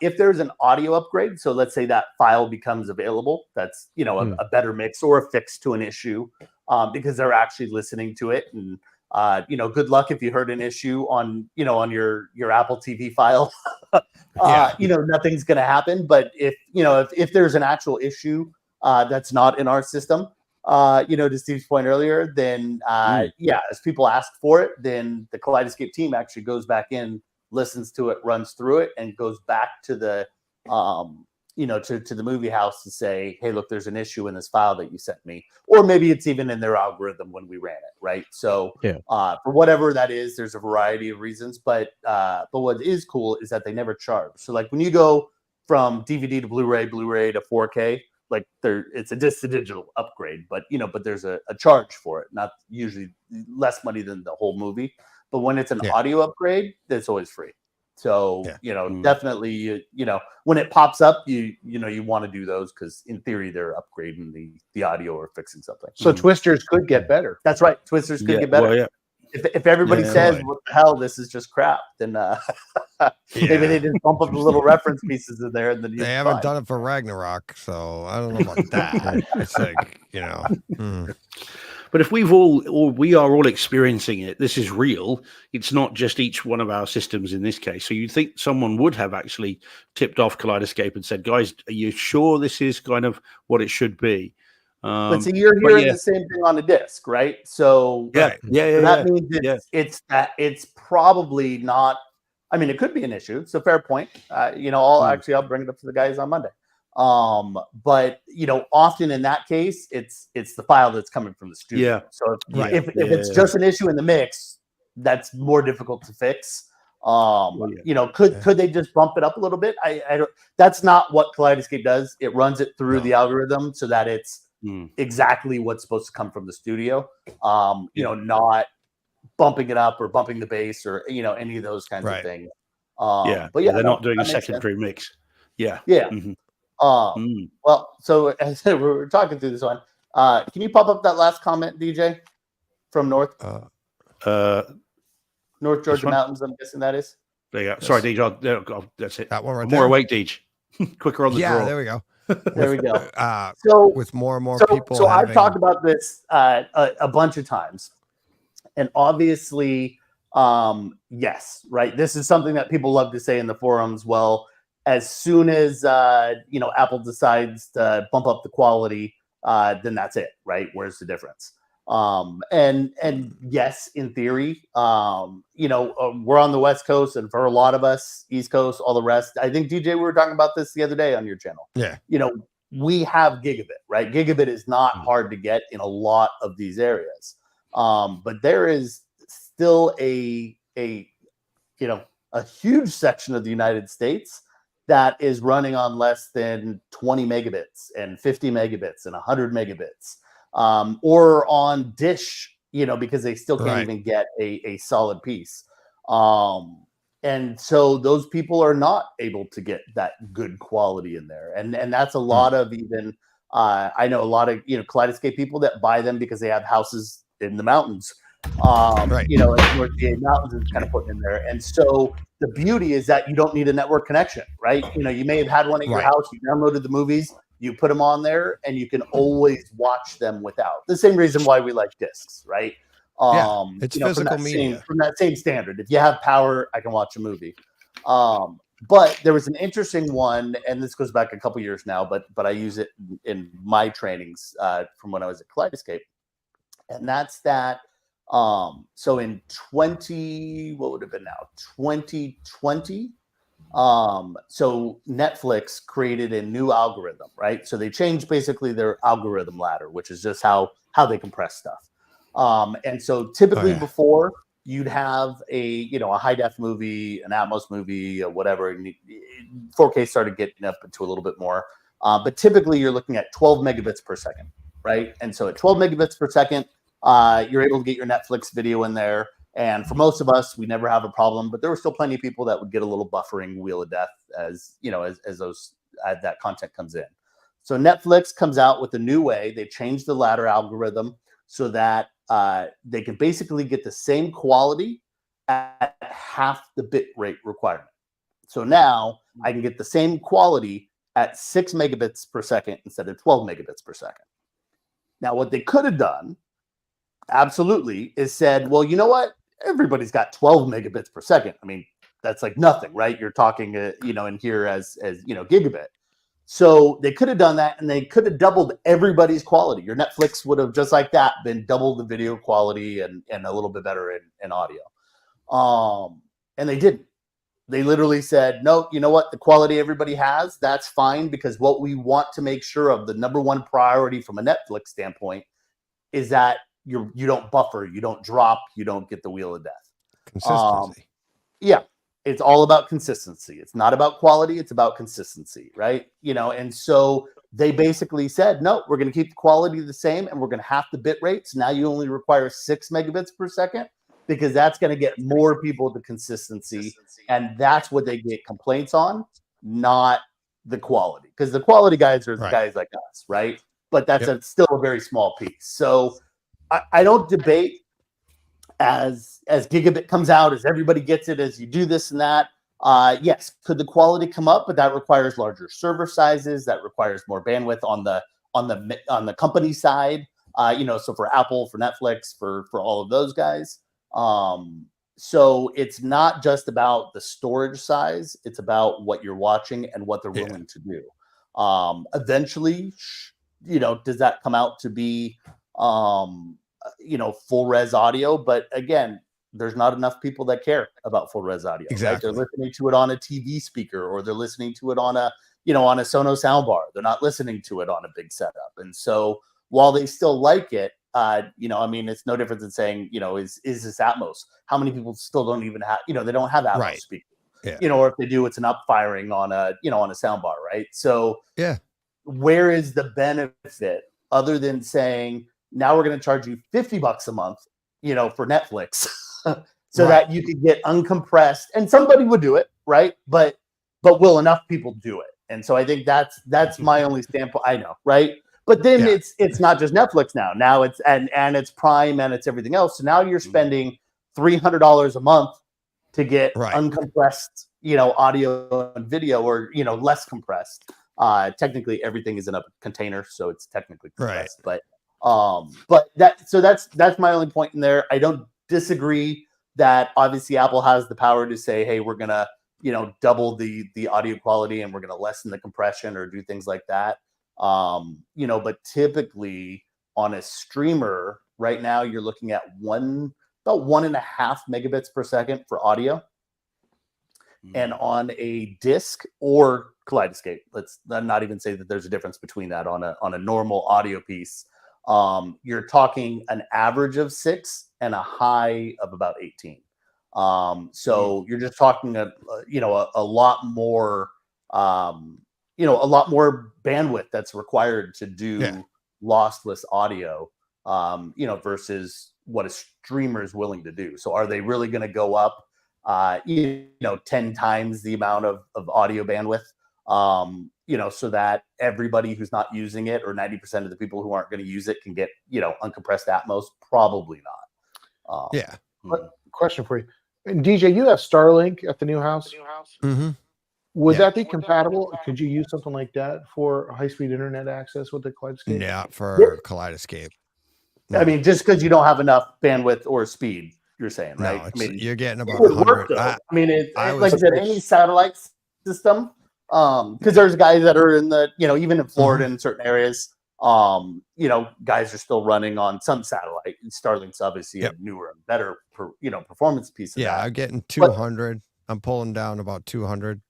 if there's an audio upgrade, so let's say that file becomes available, that's, a better mix or a fix to an issue, because they're actually listening to it. And, good luck if you heard an issue on your Apple TV file, nothing's going to happen. But if there's an actual issue that's not in our system, to Steve's point earlier, then as people ask for it, then the Kaleidoscape team actually goes back in, listens to it, runs through it, and goes back to the to the movie house to say, hey, look, there's an issue in this file that you sent me, or maybe it's even in their algorithm when we ran it, right? So for whatever that is, there's a variety of reasons, but what is cool is that they never charge. So like when you go from DVD to Blu-ray to 4K, like it's a disc to digital upgrade, but there's a charge for it, not usually less money than the whole movie. But when it's an audio upgrade, it's always free. So, definitely, when it pops up, you want to do those because in theory, they're upgrading the audio or fixing something.
So Twisters could get better.
That's right. Twisters could get better.
Well,
If everybody says, what the hell, this is just crap, then maybe they just bump up the little reference pieces in there. And then
they haven't done it for Ragnarok, so I don't know about that. It's like,
But if we are all experiencing it, this is real. It's not just each one of our systems in this case. So you'd think someone would have actually tipped off Kaleidoscape and said, guys, are you sure this is kind of what it should be?
But see, you're hearing the same thing on the disc, right? So
that
means it's probably not. I mean, it could be an issue. It's a fair point. I'll bring it up to the guys on Monday. But often in that case, it's the file that's coming from the studio.
Yeah.
So if it's just an issue in the mix, that's more difficult to fix. Could they just bump it up a little bit? I don't. That's not what Kaleidoscape does. It runs it through the algorithm so that it's exactly what's supposed to come from the studio. Not bumping it up or bumping the bass or any of those kinds of things.
But they're not doing a secondary mix. Yeah.
Yeah. Well, so as I said, we're talking through this one. Can you pop up that last comment, DJ, from North Georgia Mountains? I'm guessing that is.
There you go. Sorry, DJ. That's it.
That one right
More
there.
awake, DJ. Quicker on the draw.
Yeah, there we go.
There we go.
So with more and more people.
So I've talked about this a bunch of times, and obviously, yes, right. This is something that people love to say in the forums. Well, as soon as Apple decides to bump up the quality, then that's it, right? Where's the difference? And yes, in theory, we're on the West Coast, and for a lot of us, East Coast, all the rest. I think DJ, we were talking about this the other day on your channel.
Yeah.
We have gigabit, right? Gigabit is not hard to get in a lot of these areas, but there is still a huge section of the United States that is running on less than 20 megabits and 50 megabits and 100 megabits, or on Dish, because they still can't even get a solid piece. And so those people are not able to get that good quality in there. And that's a lot of even, I know a lot of, Kaleidoscape people that buy them because they have houses in the mountains. North VA mountains is kind of putting in there. And so the beauty is that you don't need a network connection, right? You may have had one at your house, you downloaded the movies, you put them on there, and you can always watch them without. The same reason why we like discs, right?
It's physical media.
From that same standard. If you have power, I can watch a movie. But there was an interesting one, and this goes back a couple years now, but I use it in my trainings from when I was at Kaleidoscape. And that's that. So in 2020, so Netflix created a new algorithm, right? So they changed basically their algorithm ladder, which is just how they compress stuff. And so typically before you'd have a high def movie, an Atmos movie, or whatever. And 4K started getting up into a little bit more, but typically you're looking at 12 megabits per second, right? And so at 12 megabits per second, you're able to get your Netflix video in there. And for most of us, we never have a problem, but there were still plenty of people that would get a little buffering wheel of death as that content comes in. So Netflix comes out with a new way. They changed the ladder algorithm so that they can basically get the same quality at half the bit rate requirement. So now I can get the same quality at 6 megabits per second instead of 12 megabits per second. Now, what they could have done, absolutely, is said, well, you know what? Everybody's got 12 megabits per second. I mean, that's like nothing, right? You're talking, in here as gigabit. So they could have done that, and they could have doubled everybody's quality. Your Netflix would have just like that been double the video quality and a little bit better in audio. And they didn't. They literally said, no, you know what? The quality everybody has, that's fine, because what we want to make sure of, the number one priority from a Netflix standpoint, is that you don't buffer, you don't drop, you don't get the wheel of death.
Consistency.
Yeah, it's all about consistency. It's not about quality, it's about consistency, right? And so they basically said, no, we're going to keep the quality the same, and we're going to half the bit rate. So now you only require 6 megabits per second, because that's going to get more people to consistency. And that's what they get complaints on, not the quality. Because the quality guys are guys like us, right? But that's still a very small piece. So I don't debate as gigabit comes out, as everybody gets it, as you do this and that. Yes, could the quality come up? But that requires larger server sizes. That requires more bandwidth on the company side. So for Apple, for Netflix, for all of those guys. So it's not just about the storage size. It's about what you're watching and what they're willing to do. Eventually, does that come out to be, full res audio? But again, there's not enough people that care about full res audio.
Exactly.
Right? They're listening to it on a TV speaker, or they're listening to it on a Sonos soundbar. They're not listening to it on a big setup. And so while they still like it, it's no different than saying, is this Atmos? How many people still don't even have, they don't have Atmos speakers. Yeah. Or if they do, it's an upfiring on a soundbar, right? So where is the benefit other than saying, now we're going to charge you $50 a month, for Netflix, so that you could get uncompressed, and somebody would do it, right? But will enough people do it? And so I think that's my only standpoint. I know, right? But then it's not just Netflix now. Now it's and it's Prime, and it's everything else. So now you're spending $300 a month to get uncompressed, audio and video, or less compressed. Technically, everything is in a container, so it's technically compressed. But that's my only point in there. I don't disagree that obviously Apple has the power to say, hey, we're gonna double the audio quality, and we're gonna lessen the compression or do things like that. But typically on a streamer right now, you're looking at about 1.5 megabits per second for audio. And on a disc or Kaleidoscape, let's not even say that there's a difference between that. On a normal audio piece, you're talking an average of 6 and a high of about 18. So you're just talking a lot more, a lot more bandwidth that's required to do lossless audio, versus what a streamer is willing to do. So are they really going to go up, 10 times the amount of audio bandwidth, so that everybody who's not using it, or 90% of the people who aren't going to use it, can get, uncompressed Atmos? Probably not.
Question for you. And DJ, you have Starlink at the new house.
Mm-hmm.
Would that be compatible? Could you use something like that for high-speed internet access with the Kaleidoscape?
Yeah, for Kaleidoscape.
No. I mean, just because you don't have enough bandwidth or speed, you're saying, right?
No,
I mean,
you're getting about 100.
Like I said, any satellite system, because there's guys that are in the, even in Florida in certain areas, guys are still running on some satellite. Starlink's obviously a newer and better, performance piece of that.
I'm getting 200. I'm pulling down about 200.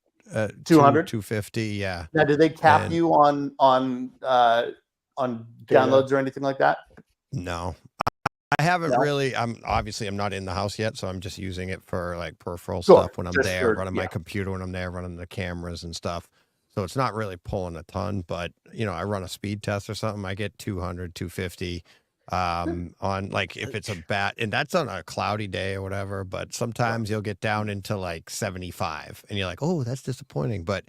200, 250. Yeah.
Now, do they cap you on downloads or anything like that?
No, I haven't really. I'm not in the house yet, so I'm just using it for like peripheral stuff when I'm there, running my computer when I'm there, running the cameras and stuff. So it's not really pulling a ton, but I run a speed test or something, I get 200, 250 on, like, if it's a and that's on a cloudy day or whatever, but sometimes you'll get down into like 75 and you're like, oh, that's disappointing. But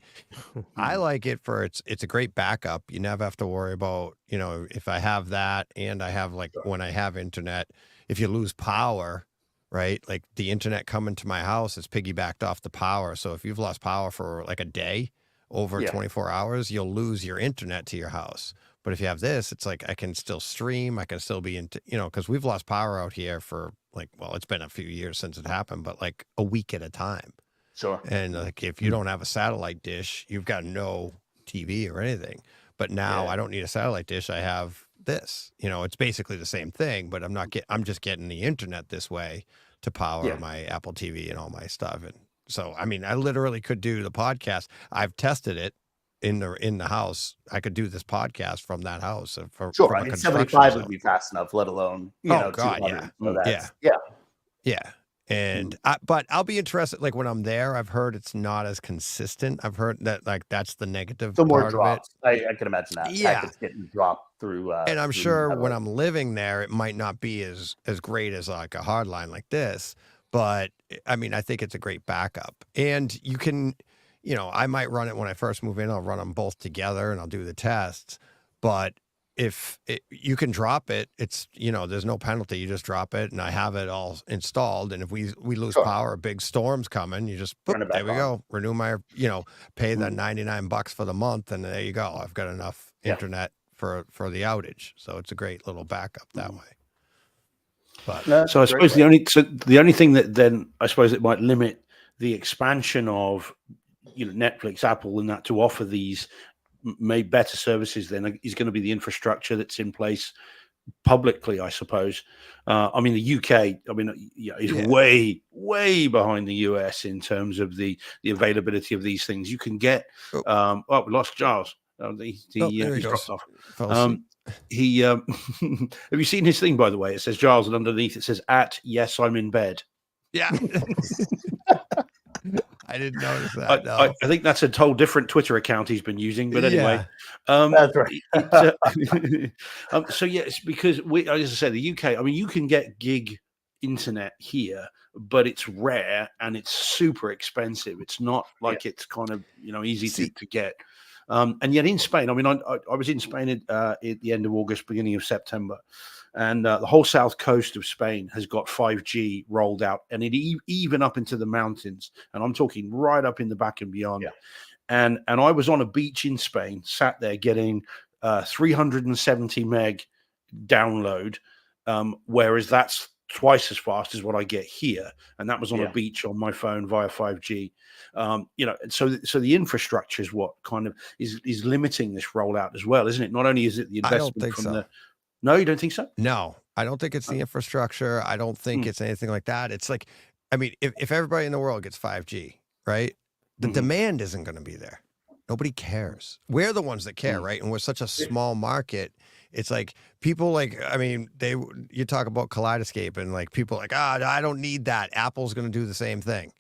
I like it for it's a great backup. You never have to worry about, if I have that, and I have, like, when I have internet, if you lose power, right? Like, the internet coming to my house is piggybacked off the power. So if you've lost power for like a day, over 24 hours, you'll lose your internet to your house. But if you have this, it's like I can still stream. I can still be into, because we've lost power out here for it's been a few years since it happened, but like a week at a time.
Sure.
And like, if you don't have a satellite dish, you've got no TV or anything. But now I don't need a satellite dish. I have this, it's basically the same thing, but I'm just getting the internet this way to power my Apple TV and all my stuff. And So, I mean, I literally could do the podcast. I've tested it in the house. I could do this podcast from that house. From
I
a
mean,
construction
75
zone.
would be fast enough, let alone,
Oh God,
200.
yeah.
So that's,
Yeah. And but I'll be interested. Like when I'm there, I've heard it's not as consistent. I've heard that like that's the negative
So more
part
drops.
of it.
I can imagine that.
Yeah.
Packets getting dropped through.
And I'm
through
sure when
network.
I'm living there, it might not be as great as like a hard line like this. But I mean, I think it's a great backup. And you can, I might run it when I first move in. I'll run them both together and I'll do the tests. But you can drop it, it's, there's no penalty. You just drop it and I have it all installed. And if we lose power, a big storm's coming, you just, boop, there we go. Renew my, pay the $99 for the month. And there you go. I've got enough internet for the outage. So it's a great little backup that way. But
so I suppose the only thing that then I suppose it might limit the expansion of Netflix, Apple, and that to offer these made better services then is going to be the infrastructure that's in place publicly, I suppose. I mean, the UK, is way behind the US in terms of the availability of these things. You can get. We lost Giles. He's dropped off. Have you seen his thing, by the way? It says Giles, and underneath it says "yes, I'm in bed."
Yeah. I didn't notice that.
I think that's a whole different Twitter account he's been using. But anyway,
that's right.
So yeah, it's because as I said, the UK. I mean, you can get gig internet here, but it's rare and it's super expensive. It's not like it's kind of easy to get. And yet in Spain, I mean, I was in Spain at the end of August, beginning of September, and the whole south coast of Spain has got 5G rolled out, and it even up into the mountains, and I'm talking right up in the back and beyond. Yeah. And I was on a beach in Spain, sat there getting 370 meg download, whereas that's twice as fast as what I get here, and that was on a beach on my phone via 5G. So the infrastructure is what kind of is limiting this rollout as well, isn't it? Not only is it the investment No, you don't think so?
No, I don't think it's the infrastructure. I don't think it's anything like that. It's like, I mean, if everybody in the world gets 5G, right? The demand isn't going to be there. Nobody cares. We're the ones that care, right? And we're such a small market. It's like people you talk about Kaleidoscape and like people like, I don't need that. Apple's going to do the same thing.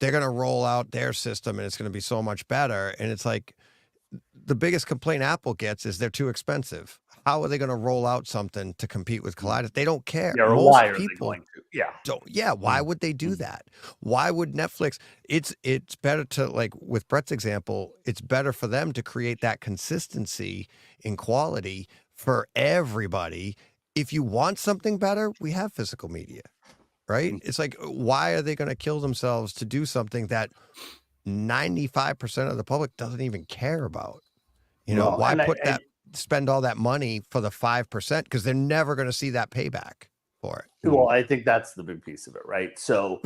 They're going to roll out their system and it's going to be so much better. And it's like the biggest complaint Apple gets is they're too expensive. How are they going to roll out something to compete with Kaleidoscape? They don't care.
Yeah,
most
why are
people
they going to? Yeah.
don't. Yeah. Why would they do that? Why would Netflix? It's better to, like with Brett's example, it's better for them to create that consistency in quality for everybody. If you want something better, we have physical media, right? It's like, why are they going to kill themselves to do something that 95% of the public doesn't even care about? Why spend all that money for the 5%? Because they're never going to see that payback for it.
Well, I think that's the big piece of it, right? So,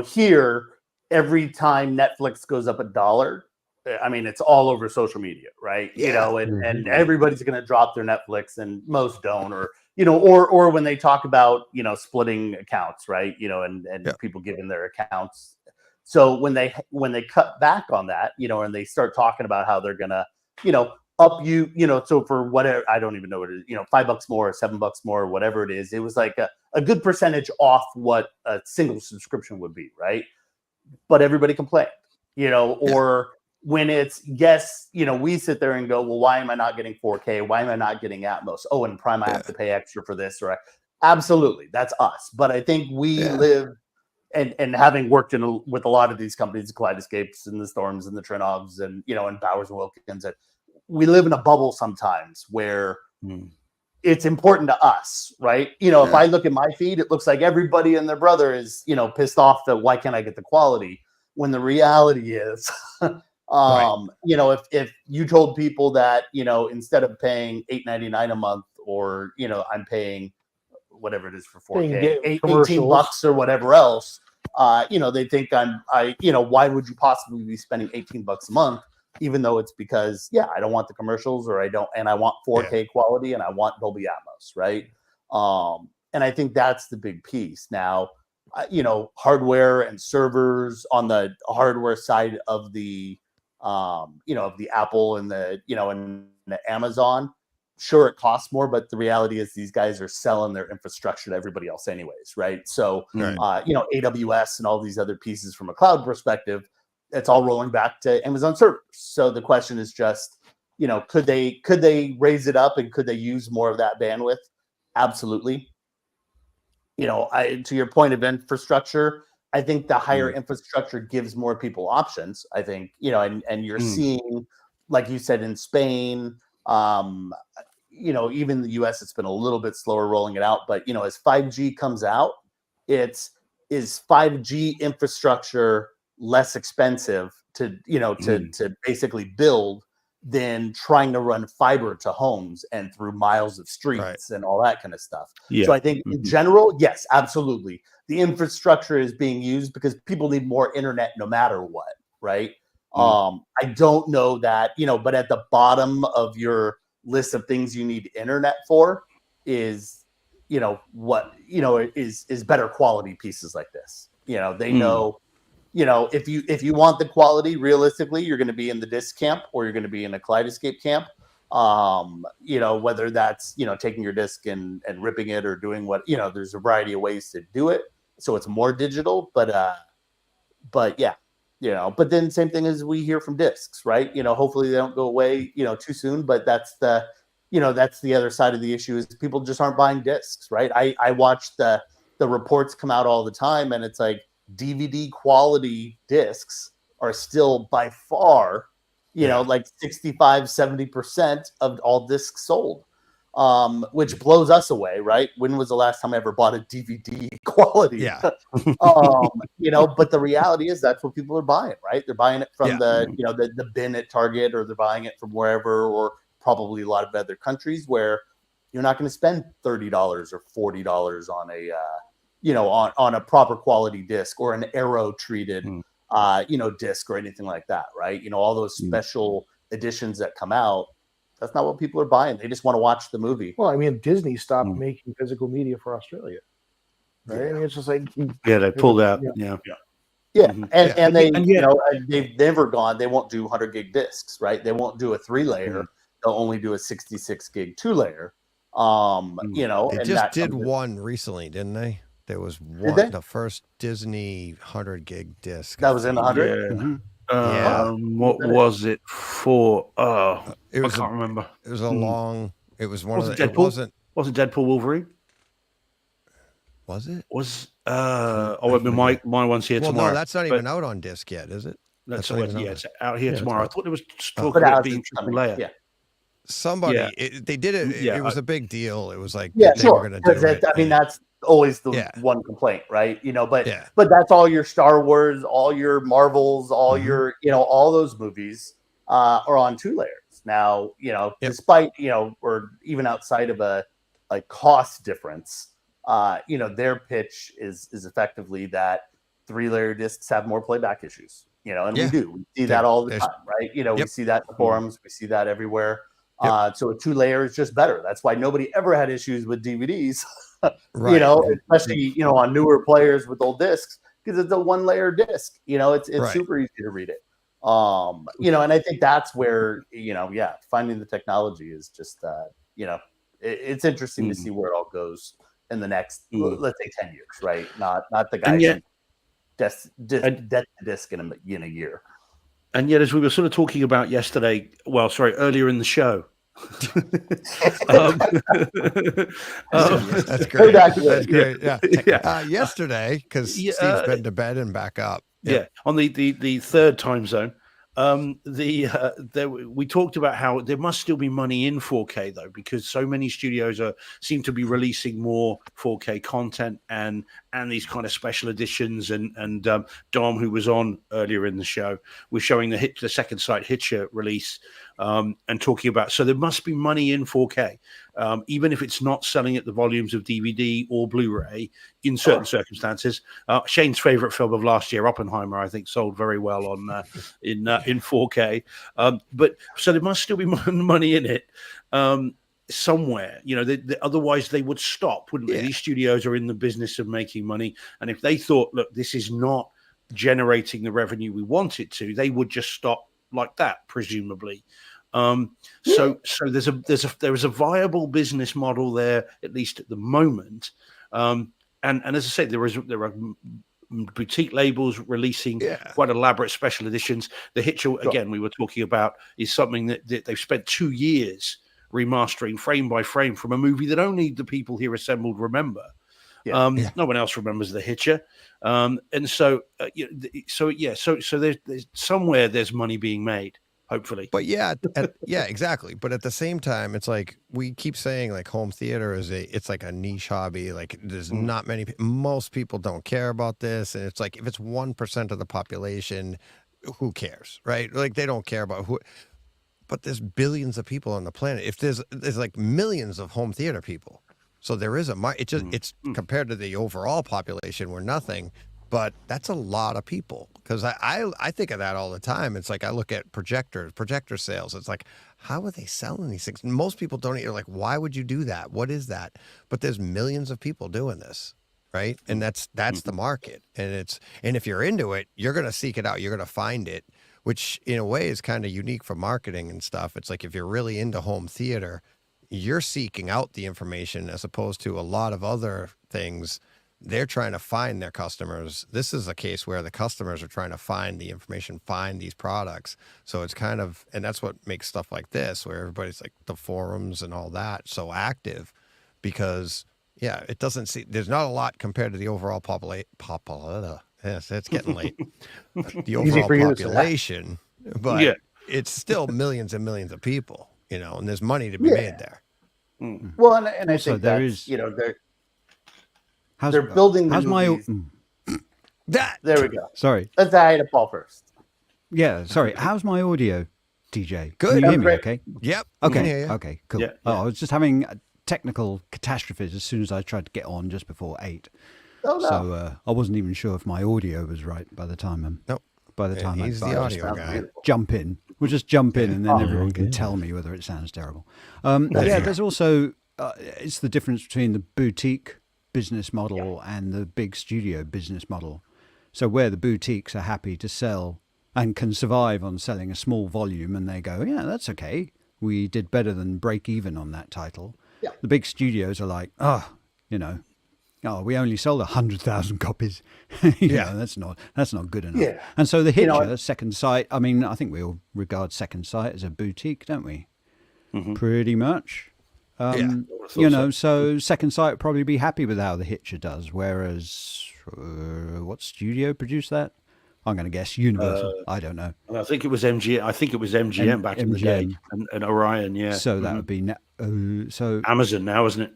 here, every time Netflix goes up $1, I mean, it's all over social media, right?
Yeah.
And everybody's going to drop their Netflix, and most don't, or when they talk about, splitting accounts, right? And people giving their accounts. So when they cut back on that, and they start talking about how they're going to, up so for whatever, I don't even know what it is, $5 more, $7 more, whatever it is, it was like a good percentage off what a single subscription would be, right? But everybody complained, or when it's we sit there and go, well, why am I not getting 4K? Why am I not getting Atmos? Oh, and Prime, I have to pay extra for this, or absolutely, that's us. But I think we live, and having worked with a lot of these companies, the Kaleidoscapes and the Storms and the Trinovs and and Bowers and Wilkins, and we live in a bubble sometimes where it's important to us, right? If I look at my feed, it looks like everybody and their brother is, pissed off that why can't I get the quality? When the reality is, if you told people that, instead of paying $8.99 a month, or, I'm paying whatever it is for 4K, $18 or whatever else, they think why would you possibly be spending $18 a month? Even though it's because, I don't want the commercials, or I want 4K quality, and I want Dolby Atmos, right? And I think that's the big piece. Now, hardware and servers on the hardware side of the of the Apple and the and the Amazon. Sure, it costs more, but the reality is these guys are selling their infrastructure to everybody else anyways, right? So AWS and all these other pieces from a cloud perspective, it's all rolling back to Amazon servers. So the question is just, could they raise it up, and could they use more of that bandwidth? Absolutely. To your point of infrastructure, I think the higher infrastructure gives more people options. I think, and you're seeing, like you said, in Spain, even the US, it's been a little bit slower rolling it out. But, as 5G comes out, is 5G infrastructure less expensive to basically build than trying to run fiber to homes and through miles of streets and all that kind of stuff. So I think in general, yes, absolutely. The infrastructure is being used because people need more internet no matter what, right? I don't know that, but at the bottom of your list of things you need internet for is, is better quality pieces like this. They know, if you want the quality, realistically, you're going to be in the disc camp or you're going to be in a Kaleidoscape camp. Whether that's, taking your disc and ripping it or doing what, there's a variety of ways to do it. So it's more digital, but yeah, but then same thing as we hear from discs, right? Hopefully they don't go away, too soon, but that's the other side of the issue is people just aren't buying discs, right? I watch the reports come out all the time, and it's like DVD quality discs are still by far, like 65-70% of all discs sold, which blows us away, right? When was the last time I ever bought a DVD quality? But the reality is that's what people are buying, right? They're buying it from the bin at Target, or they're buying it from wherever, or probably a lot of other countries where you're not going to spend $30 or $40 on a on a proper quality disc or an aero treated disc or anything like that, right? All those special editions that come out, that's not what people are buying. They just want to watch the movie.
Well, I mean, Disney stopped making physical media for Australia, right? I mean, it's just like
they pulled out.
And they've never gone. They won't do 100 gig discs, right? They won't do a 3-layer. They'll only do a 66 gig 2-layer.
They just did one recently, didn't they? There was one, the first Disney 100 gig disc.
That was in 100.
What was it for? I can't remember.
It was a long. It was one of the.
Deadpool? Was it Deadpool Wolverine?
Was it?
My one's here tomorrow.
No, that's not even out on disc yet, is it?
It's out here tomorrow. I thought it was talking about being triple layer.
Yeah.
Somebody they did it. It was a big deal. It was like
they
were going to do it.
I mean, that's always the one complaint, right? But that's all your Star Wars, all your Marvels, all your all those movies are on 2 layers now. Despite or even outside of a cost difference, their pitch is effectively that 3-layer discs have more playback issues. And we do. We see that all the time, right? We see that in the forums. We see that everywhere. So a 2-layer is just better. That's why nobody ever had issues with DVDs, especially, on newer players with old discs, because it's a 1-layer disc, it's super easy to read it. And I think that's where, finding the technology is just, it's interesting to see where it all goes in the next, let's say 10 years, right? Not the guys desk disc in a year.
And yet, as we were sort of talking about earlier in the show.
That's great. That's great. Yeah. Yesterday, because Steve's been to bed and back up.
On the third time zone. We talked about how there must still be money in 4K though, because so many studios seem to be releasing more 4K content and these kind of special editions. And Dom, who was on earlier in the show, was showing the Second Sight Hitcher release and talking about. So there must be money in 4K, even if it's not selling at the volumes of DVD or Blu-ray in certain circumstances. Shane's favorite film of last year, Oppenheimer, I think sold very well on in 4K. But so there must still be money in it. somewhere. Otherwise they would stop, wouldn't they? These studios are in the business of making money, and if they thought, look, this is not generating the revenue we want it to, they would just stop like that, presumably. So there is a viable business model there, at least at the moment. And as I said, there are boutique labels releasing quite elaborate special editions. The Hitcher, again, we were talking about, is something that they've spent 2 years remastering frame by frame from a movie that only the people here assembled remember. No one else remembers The Hitcher. And so there's somewhere there's money being made, hopefully.
But exactly. But at the same time, it's like we keep saying, like, home theater it's like a niche hobby. Like, there's not many, most people don't care about this. And it's like, if it's 1% of the population, who cares, right? Like, they don't care about who. But there's billions of people on the planet. If there's like millions of home theater people, so there is it's compared to the overall population, we're nothing, but that's a lot of people. Because I think of that all the time. It's like, I look at projector sales. It's like, how are they selling these things? Most people don't even, like, why would you do that? What is that? But there's millions of people doing this, right? And that's the market. And if you're into it, you're gonna seek it out. You're gonna find it. Which in a way is kind of unique for marketing and stuff. It's like, if you're really into home theater, you're seeking out the information, as opposed to a lot of other things. They're trying to find their customers. This is a case where the customers are trying to find the information, find these products. So it's kind of, and that's what makes stuff like this, where everybody's like, the forums and all that, so active, because it doesn't see, there's not a lot compared to the overall population. Yes, it's getting late. The overall population, but it's still millions and millions of people, and there's money to be made there.
Well, and I think there is, they're building the movies. There we go.
Sorry.
Let's say hi to Paul first.
Yeah, sorry. How's my audio, DJ?
Good.
Can you hear me okay?
Yep.
Okay. Okay, cool.
Yeah.
I was just having technical catastrophes as soon as I tried to get on just before 8.
Oh, no.
So I wasn't even sure if my audio was right by the time
he's the audio guy.
Jump in. We'll just jump in, and then everyone can tell me whether it sounds terrible. There's also it's the difference between the boutique business model and the big studio business model. So where the boutiques are happy to sell and can survive on selling a small volume, and they go, yeah, that's okay. We did better than break even on that title. Yeah. The big studios are like, we only sold 100,000 copies. That's not good enough. Yeah. And so the Hitcher, Second Sight, I mean, I think we all regard Second Sight as a boutique, don't we? Mm-hmm. Pretty much. So Second Sight would probably be happy with how the Hitcher does, whereas what studio produced that? I'm going to guess Universal. I don't know.
I think it was MGM. I think it was MGM back in the day, and Orion. Yeah.
So that would be so
Amazon now, isn't it?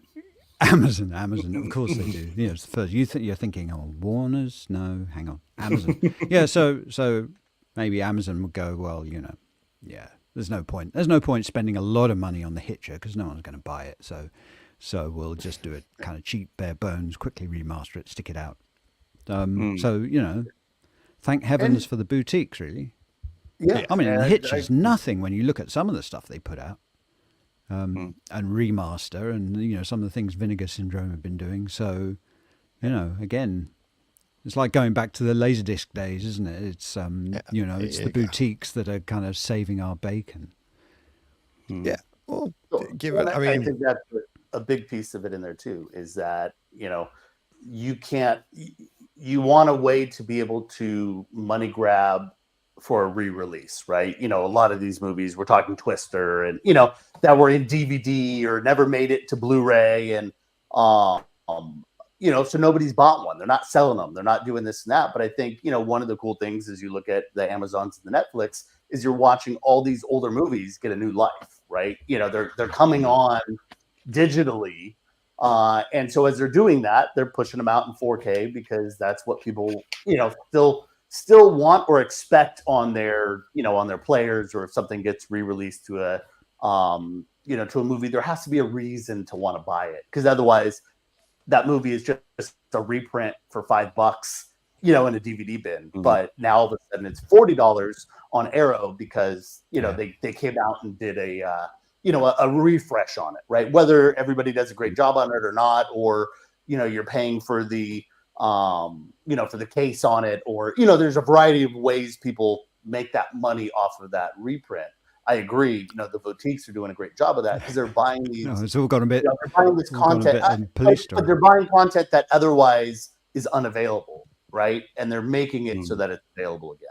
Amazon. Of course they do. It's the first. You're thinking, Warner's? No, hang on, Amazon. So maybe Amazon would go, well, there's no point. There's no point spending a lot of money on the Hitcher because no one's going to buy it. So we'll just do it kind of cheap, bare bones, quickly remaster it, stick it out. So thank heavens for the boutiques, really. Yeah, I mean, the Hitcher's nothing when you look at some of the stuff they put out. And remaster, and some of the things Vinegar Syndrome have been doing. So, again, it's like going back to the Laserdisc days, isn't it? It's it's the boutiques that are kind of saving our bacon.
Yeah, well,
I think that's a big piece of it in there too. Is that you can't. You want a way to be able to money grab for a re-release, right? A lot of these movies, we're talking Twister, and that were in DVD or never made it to Blu-ray, and so nobody's bought one. They're not selling them. They're not doing this and that. But I think one of the cool things is you look at the Amazons and the Netflix is you're watching all these older movies get a new life, right? They're coming on digitally, and so as they're doing that, they're pushing them out in 4K because that's what people still want or expect on their players, or if something gets re-released to a to a movie, there has to be a reason to want to buy it, because otherwise that movie is just a reprint for $5 in a DVD bin. Mm-hmm. But now all of a sudden it's $40 on Arrow because they came out and did a a refresh on it, right? Whether everybody does a great job on it or not, or you're paying for the for the case on it, or there's a variety of ways people make that money off of that reprint. I agree. The boutiques are doing a great job of that because they're buying these.
No, it's all gone a bit.
They're buying this content, but they're buying content that otherwise is unavailable, right? And they're making it so that it's available again.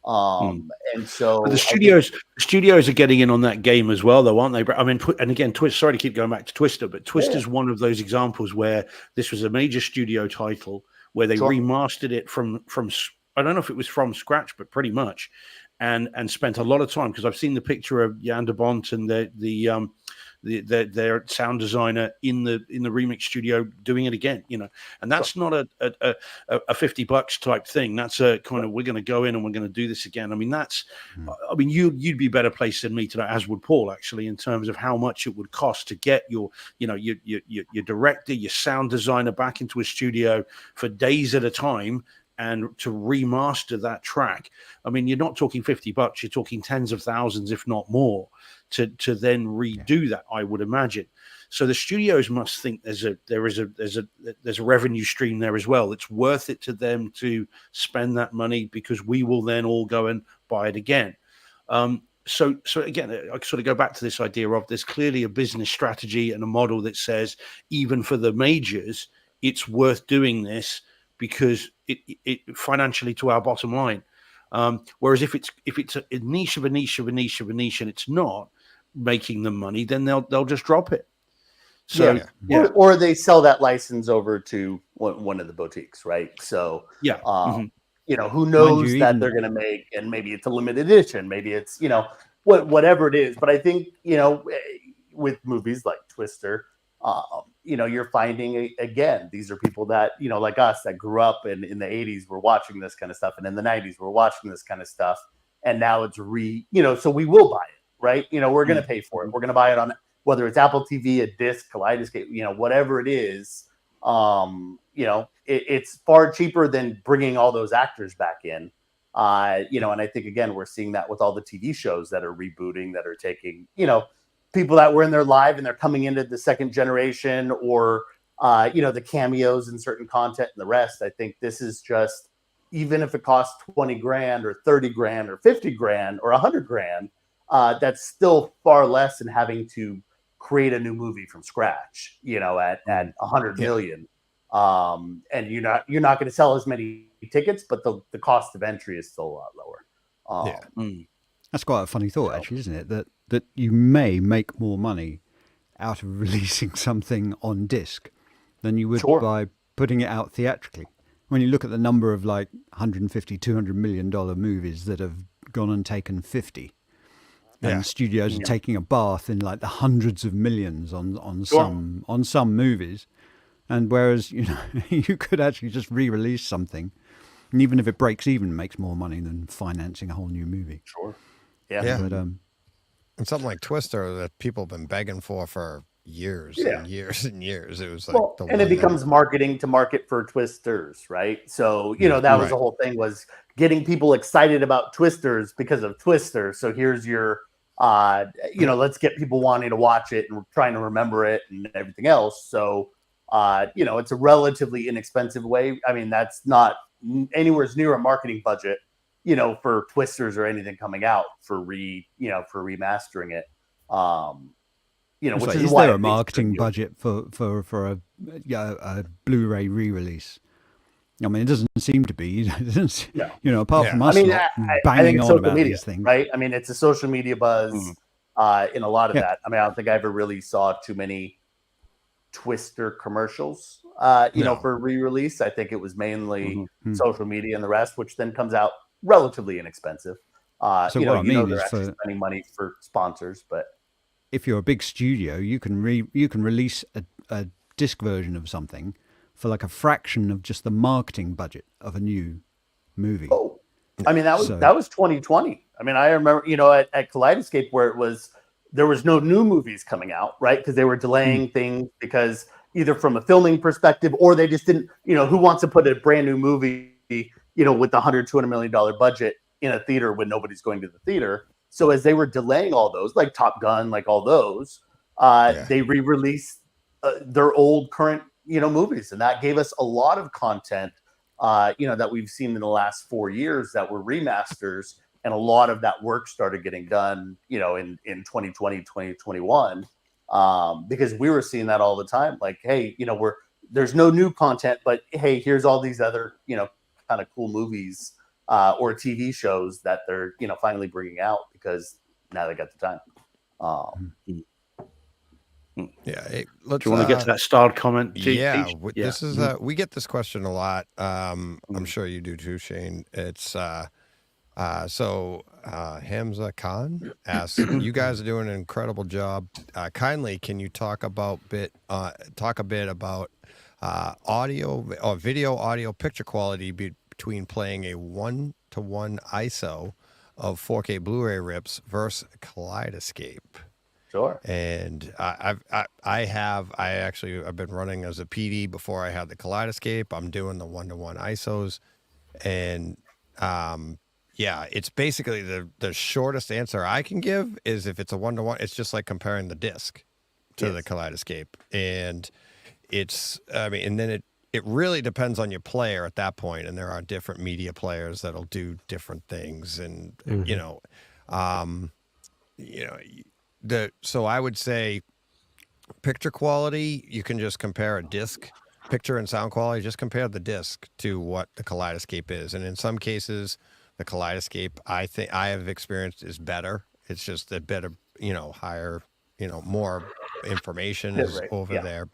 And so
but the studios are getting in on that game as well, though, aren't they? I mean, and again, sorry to keep going back to Twister, but Twister's one of those examples where this was a major studio title where they remastered it from I don't know if it was from scratch, but pretty much, and spent a lot of time, because I've seen the picture of Jan de Bont and their sound designer in the remix studio doing it again, and that's not a $50 type thing. That's a kind of, we're going to go in and we're going to do this again. I mean, you'd be better placed than me to know, as would Paul, actually, in terms of how much it would cost to get your director, your sound designer back into a studio for days at a time and to remaster that track. I mean, you're not talking $50, you're talking tens of thousands, if not more, to then redo that, I would imagine. So the studios must think there's a revenue stream there as well. It's worth it to them to spend that money, because we will then all go and buy it again. So again, I sort of go back to this idea of there's clearly a business strategy and a model that says, even for the majors, it's worth doing this because it financially to our bottom line. Whereas if it's a niche of a niche of a niche of a niche and it's not making them money, then they'll just drop it. So
or they sell that license over to one of the boutiques, right? So who knows that they're going to make, and maybe it's a limited edition, maybe it's whatever it is. But I think with movies like Twister, you're finding, again, these are people that, like us, that grew up in the 80s, were watching this kind of stuff. And in the 90s, we're watching this kind of stuff. And now it's so we will buy it, right? We're going to pay for it. We're going to buy it on, whether it's Apple TV, a disc, Kaleidoscope, whatever it is. It's far cheaper than bringing all those actors back in. And I think, again, we're seeing that with all the TV shows that are rebooting, that are taking, people that were in there live and they're coming into the second generation, or the cameos and certain content and the rest. I think this is just, even if it costs $20,000 or $30,000 or $50,000 or $100,000, that's still far less than having to create a new movie from scratch, at 100 million. And you're not going to sell as many tickets, but the cost of entry is still a lot lower.
That's quite a funny thought, actually, isn't it? That you may make more money out of releasing something on disc than you would by putting it out theatrically. When you look at the number of like $150, $200 million movies that have gone and taken 50, and studios are taking a bath in like the hundreds of millions on some movies, and whereas you could actually just re-release something, and even if it breaks even, makes more money than financing a whole new movie. But,
and something like Twister that people have been begging for years and years and years. It was like,
and it becomes marketing to market for Twisters, right? So that was the whole thing, was getting people excited about Twisters because of Twister. So here's your let's get people wanting to watch it and trying to remember it and everything else. So it's a relatively inexpensive way. I mean, that's not anywhere near a marketing budget, for Twisters or anything coming out for remastering it. Which is
there a marketing budget for a Blu-ray re-release? I mean, it doesn't seem to be. Apart from us banging on about these things,
right? I mean, it's a social media buzz in a lot of that. I mean, I don't think I ever really saw too many Twister commercials, for re-release. I think it was mainly social media and the rest, which then comes out relatively inexpensive.
So what I mean is,
for spending money for sponsors, but
if you're a big studio, you can release a disc version of something for like a fraction of just the marketing budget of a new movie.
I mean, that was 2020. I mean, I remember, at Kaleidoscope, where there was no new movies coming out, right? Because they were delaying things because either from a filming perspective, or they just didn't, who wants to put a brand new movie, with the $100-200 million budget in a theater when nobody's going to the theater. So as they were delaying all those, like Top Gun, like all those, they re-released their old current, movies. And that gave us a lot of content, that we've seen in the last 4 years that were remasters. And a lot of that work started getting done, in 2020, 2021, because we were seeing that all the time. Like, hey, there's no new content, but hey, here's all these other, kind of cool movies or TV shows that they're, finally bringing out because now they got the time.
Yeah.
Hey,
do you want to get to that starred comment?
This is we get this question a lot. I'm sure you do too, Shane. It's Hamza Khan asks, you guys are doing an incredible job. Kindly, can you talk a bit about audio or video audio picture quality between playing a 1-to-1 ISO of 4K Blu-ray rips versus Kaleidoscape?
Sure.
And I've been running as a PD before I had the Kaleidoscape. I'm doing the 1-to-1 ISOs, and it's basically the shortest answer I can give is if it's a 1-to-1, it's just like comparing the disc to the Kaleidoscape. And then it really depends on your player at that point. And there are different media players that'll do different things. And, so I would say picture quality, you can just compare a disc. Picture and sound quality, just compare the disc to what the Kaleidoscape is. And in some cases, the Kaleidoscape, I think I have experienced, is better. It's just a bit of, higher, more information is there.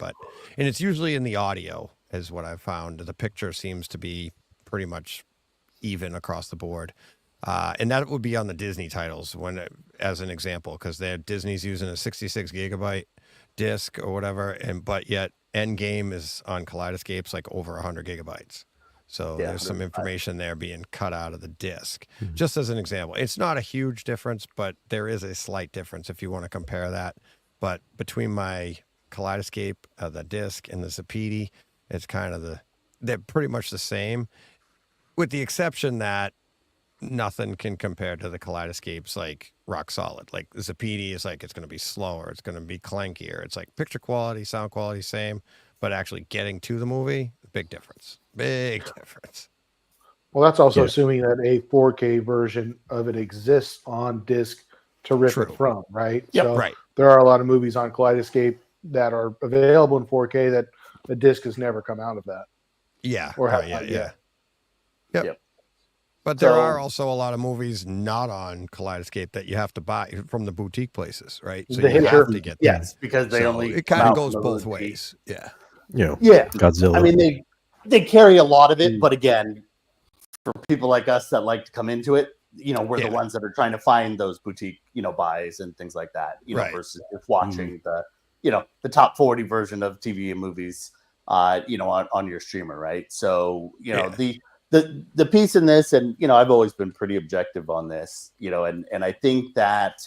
And it's usually in the audio is what I've found. The picture seems to be pretty much even across the board. And that would be on the Disney titles as an example, because Disney's using a 66 gigabyte disc or whatever. But yet Endgame is on Kaleidoscapes like over 100 gigabytes. So there's some information there being cut out of the disc, just as an example. It's not a huge difference, but there is a slight difference if you want to compare that. But between my Kaleidoscape, the disc, and the Zapiti, it's kind of they're pretty much the same, with the exception that nothing can compare to the Kaleidoscape's like rock solid. Like the Zapiti is like, it's going to be slower, it's going to be clankier. It's like picture quality, sound quality, same, but actually getting to the movie, big difference. Big difference.
Well, that's also assuming that a 4K version of it exists on disc to rip it from, right?
Yep,
so
right.
There are a lot of movies on Kaleidoscape that are available in 4K that the disc has never come out of that.
Yeah.
Or
Yep. But there are also a lot of movies not on Kaleidoscape that you have to buy from the boutique places, right? So you have to get them.
Because they only
it kind of goes both ways. Yeah.
Godzilla.
I mean, they carry a lot of it, but again, for people like us that like to come into it, we're the ones that are trying to find those boutique, buys and things like that, versus just watching the top 40 version of TV and movies, on your streamer, right? So, the piece in this, and I've always been pretty objective on this, and I think that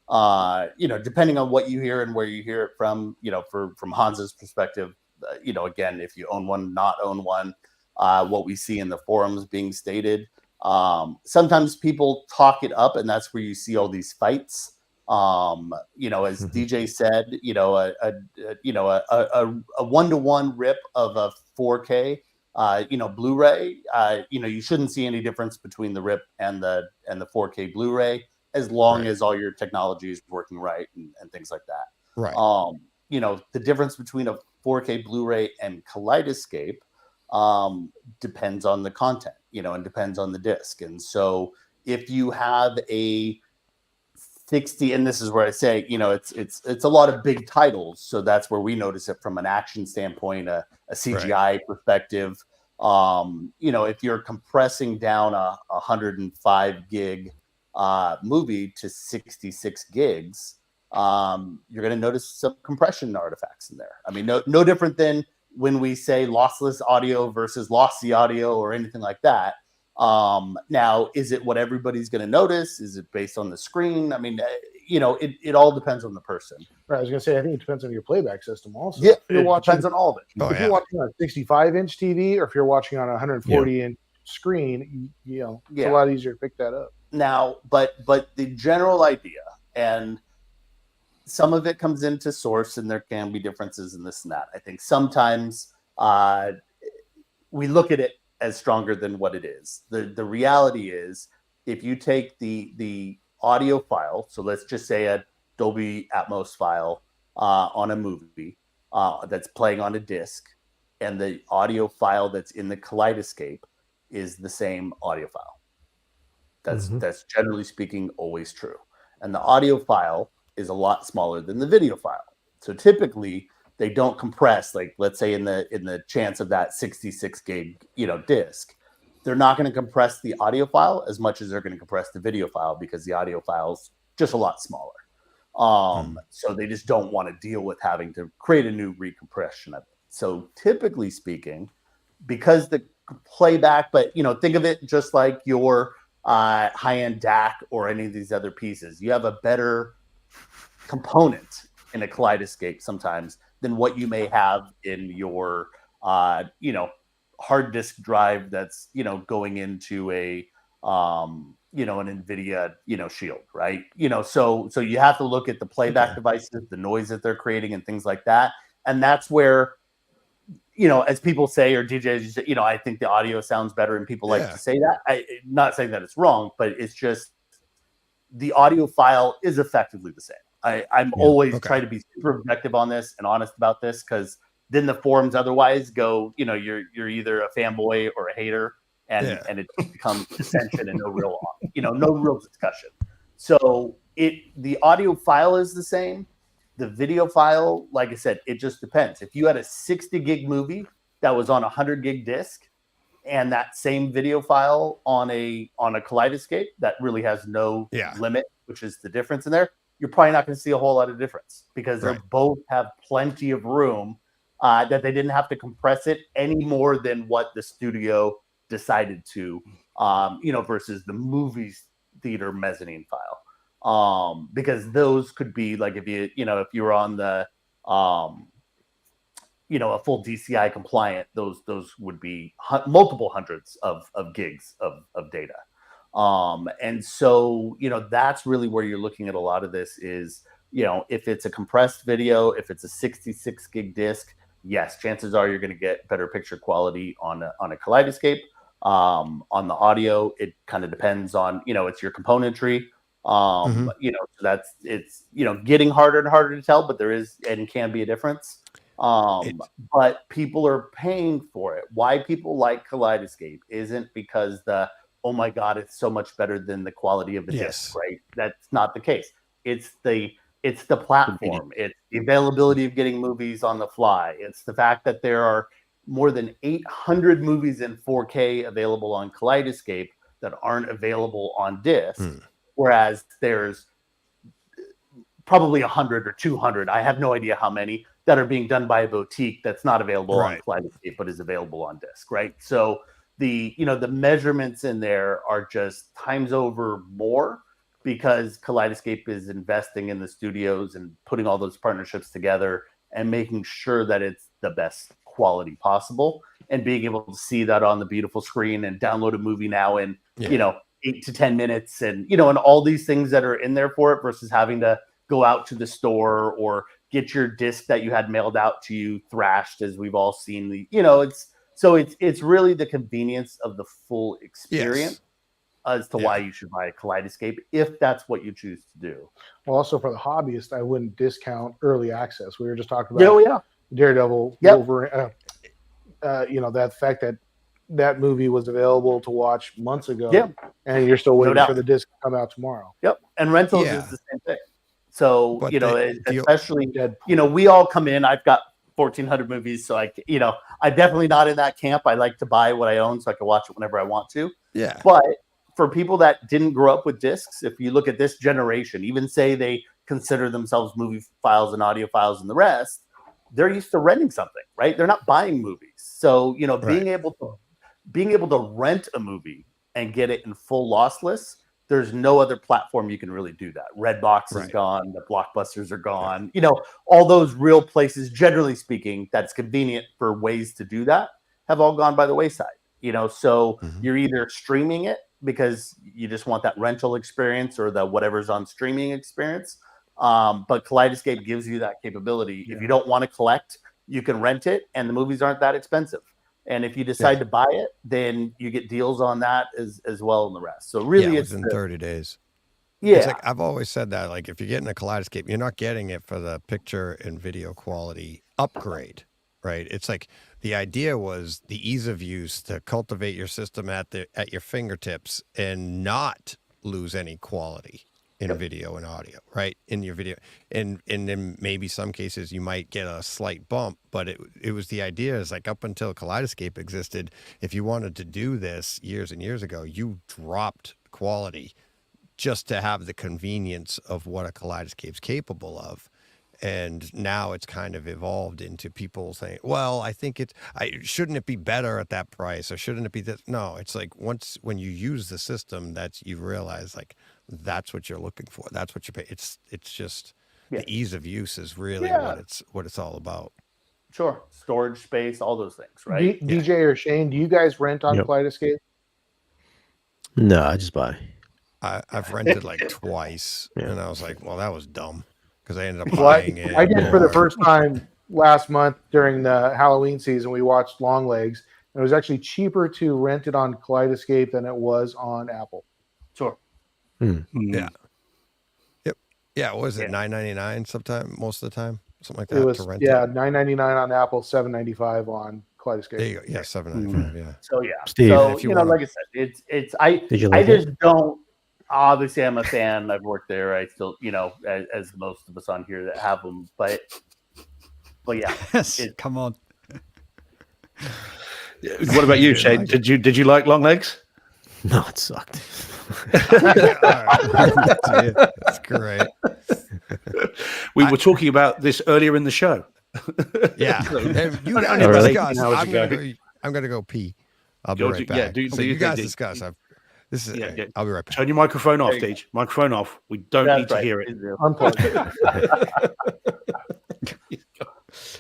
depending on what you hear and where you hear it from, from Hans's perspective, again, if you own one, not own one, what we see in the forums being stated, sometimes people talk it up, and that's where you see all these fights. As DJ said, a 1-to-1 rip of a 4K. Blu-ray, you shouldn't see any difference between the rip and the 4K Blu-ray as long as all your technology is working right and things like that.
Right.
The difference between a 4K Blu-ray and Kaleidoscape depends on the content, and depends on the disc. And so if you have a 60, and this is where I say, it's a lot of big titles. So that's where we notice it from an action standpoint, a CGI perspective. If you're compressing down a 105 gig movie to 66 gigs, you're going to notice some compression artifacts in there. I mean, no different than when we say lossless audio versus lossy audio or anything like that. Now, is it what everybody's going to notice? Is it based on the screen? I mean, it all depends on the person.
Right. I was going to say, I think it depends on your playback system also.
Yeah, it depends on all of it.
If you're watching on a 65-inch TV or if you're watching on a 140-inch screen, it's a lot easier to pick that up.
Now, but the general idea, and some of it comes into source, and there can be differences in this and that. I think sometimes we look at it as stronger than what it is. The reality is, if you take the audio file, so let's just say a Dolby Atmos file on a movie that's playing on a disc, and the audio file that's in the Kaleidoscape is the same audio file. That's generally speaking always true. And the audio file is a lot smaller than the video file. So typically they don't compress, like let's say in the chance of that 66 gig, disc, they're not going to compress the audio file as much as they're going to compress the video file, because the audio file's just a lot smaller. So they just don't want to deal with having to create a new recompression of it. So typically speaking, because the playback, but think of it just like your high-end DAC or any of these other pieces, you have a better component in a Kaleidoscape sometimes than what you may have in your hard disk drive that's going into a an NVIDIA Shield, right? So you have to look at the playback devices, the noise that they're creating, and things like that. And that's where, as people say, or DJs, I think the audio sounds better, and people like to say that. I'm not saying that it's wrong, but it's just the audio file is effectively the same. I'm always trying to be super objective on this and honest about this, because then the forums otherwise go, you're either a fanboy or a hater, and it becomes dissension and no real discussion. So the audio file is the same. The video file, like I said, it just depends. If you had a 60 gig movie that was on a 100 gig disc, and that same video file on a Kaleidoscape that really has no limit, which is the difference in there, you're probably not going to see a whole lot of difference, because they both have plenty of room that they didn't have to compress it any more than what the studio decided to, versus the movies theater mezzanine file. Because those could be like, if you were on the a full DCI compliant, those would be multiple hundreds of gigs of data. And so, that's really where you're looking at a lot of this is, if it's a compressed video, if it's a 66 gig disc, yes, chances are you're going to get better picture quality on a Kaleidoscape. On the audio, it kind of depends on, it's your componentry. So it's getting harder and harder to tell, but there is and can be a difference. But people are paying for it. Why people like Kaleidoscape isn't because oh my God, it's so much better than the quality of the disc, right? That's not the case. It's the platform. It's the availability of getting movies on the fly. It's the fact that there are more than 800 movies in 4K available on Kaleidoscape that aren't available on disc. Whereas there's probably 100 or 200, I have no idea how many, that are being done by a boutique that's not available on Kaleidoscape but is available on disc, right? So the measurements in there are just times over more, because Kaleidoscape is investing in the studios and putting all those partnerships together and making sure that it's the best quality possible, and being able to see that on the beautiful screen and download a movie now in 8 to 10 minutes, and and all these things that are in there for it, versus having to go out to the store or get your disc that you had mailed out to you thrashed, as we've all seen. It's really the convenience of the full experience as to why you should buy a Kaleidoscape, if that's what you choose to do.
Well, also for the hobbyist, I wouldn't discount early access. We were just talking about Daredevil, Wolverine, that fact that movie was available to watch months ago, and you're still waiting for the disc to come out tomorrow.
And rentals is the same thing. So, especially, we all come in. I've got 1,400 movies, so I'm definitely not in that camp. I like to buy what I own so I can watch it whenever I want to. But for people that didn't grow up with discs, if you look at this generation, even say they consider themselves movie files and audio files and the rest, they're used to renting something, right? They're not buying movies. So, being able to rent a movie and get it in full lossless, there's no other platform you can really do that. Redbox is gone, the Blockbusters are gone. All those real places, generally speaking, that's convenient for ways to do that, have all gone by the wayside. So you're either streaming it, because you just want that rental experience or the whatever's on streaming experience. But Kaleidoscape gives you that capability. If you don't want to collect, you can rent it, and the movies aren't that expensive. And if you decide to buy it, then you get deals on that as well and the rest. So really, it's
within 30 days.
Yeah,
it's like I've always said that. Like if you're getting a Kaleidoscape, you're not getting it for the picture and video quality upgrade, right? It's like the idea was the ease of use to cultivate your system at your fingertips and not lose any quality in video and audio, right? In your video, and in maybe some cases you might get a slight bump, but it was the idea is like up until Kaleidoscape existed, if you wanted to do this years and years ago, you dropped quality just to have the convenience of what a Kaleidoscape's capable of. And now it's kind of evolved into people saying, well, I think shouldn't it be better at that price, or shouldn't it be this? No, it's like when you use the system, you realize like that's what you're looking for. That's what you pay. It's just the ease of use is really what it's all about.
Sure. Storage space, all those things, right?
DJ or Shane, do you guys rent on Kaleidoscape?
No, I just buy.
I've rented like twice, and I was like, well, that was dumb. Because I ended up buying it.
I did for the first time last month during the Halloween season. We watched Longlegs, and it was actually cheaper to rent it on Kaleidoscape than it was on Apple.
Sure.
Yeah. Yep. Yeah. What was it? $9.99 sometime, most of the time, something like that.
It was
to rent
$9.99 on Apple, $7.95 on Kaleidoscape.
There you go. Yeah, $7.95. Yeah.
So
Steve,
so you know, like I said, I just don't. Obviously, I'm a fan. I've worked there. I still, as most of us on here that have them, but yeah.
Come on.
What about you, Shane? Did you like Longlegs?
No, it sucked.
That's great.
We were talking about this earlier in the show.
Yeah. You guys discuss. I'm going to go pee. I'll be right back. You guys discuss. I'll be right back.
Turn your microphone off, Deej. Microphone off. We don't need to hear it.
Unplug.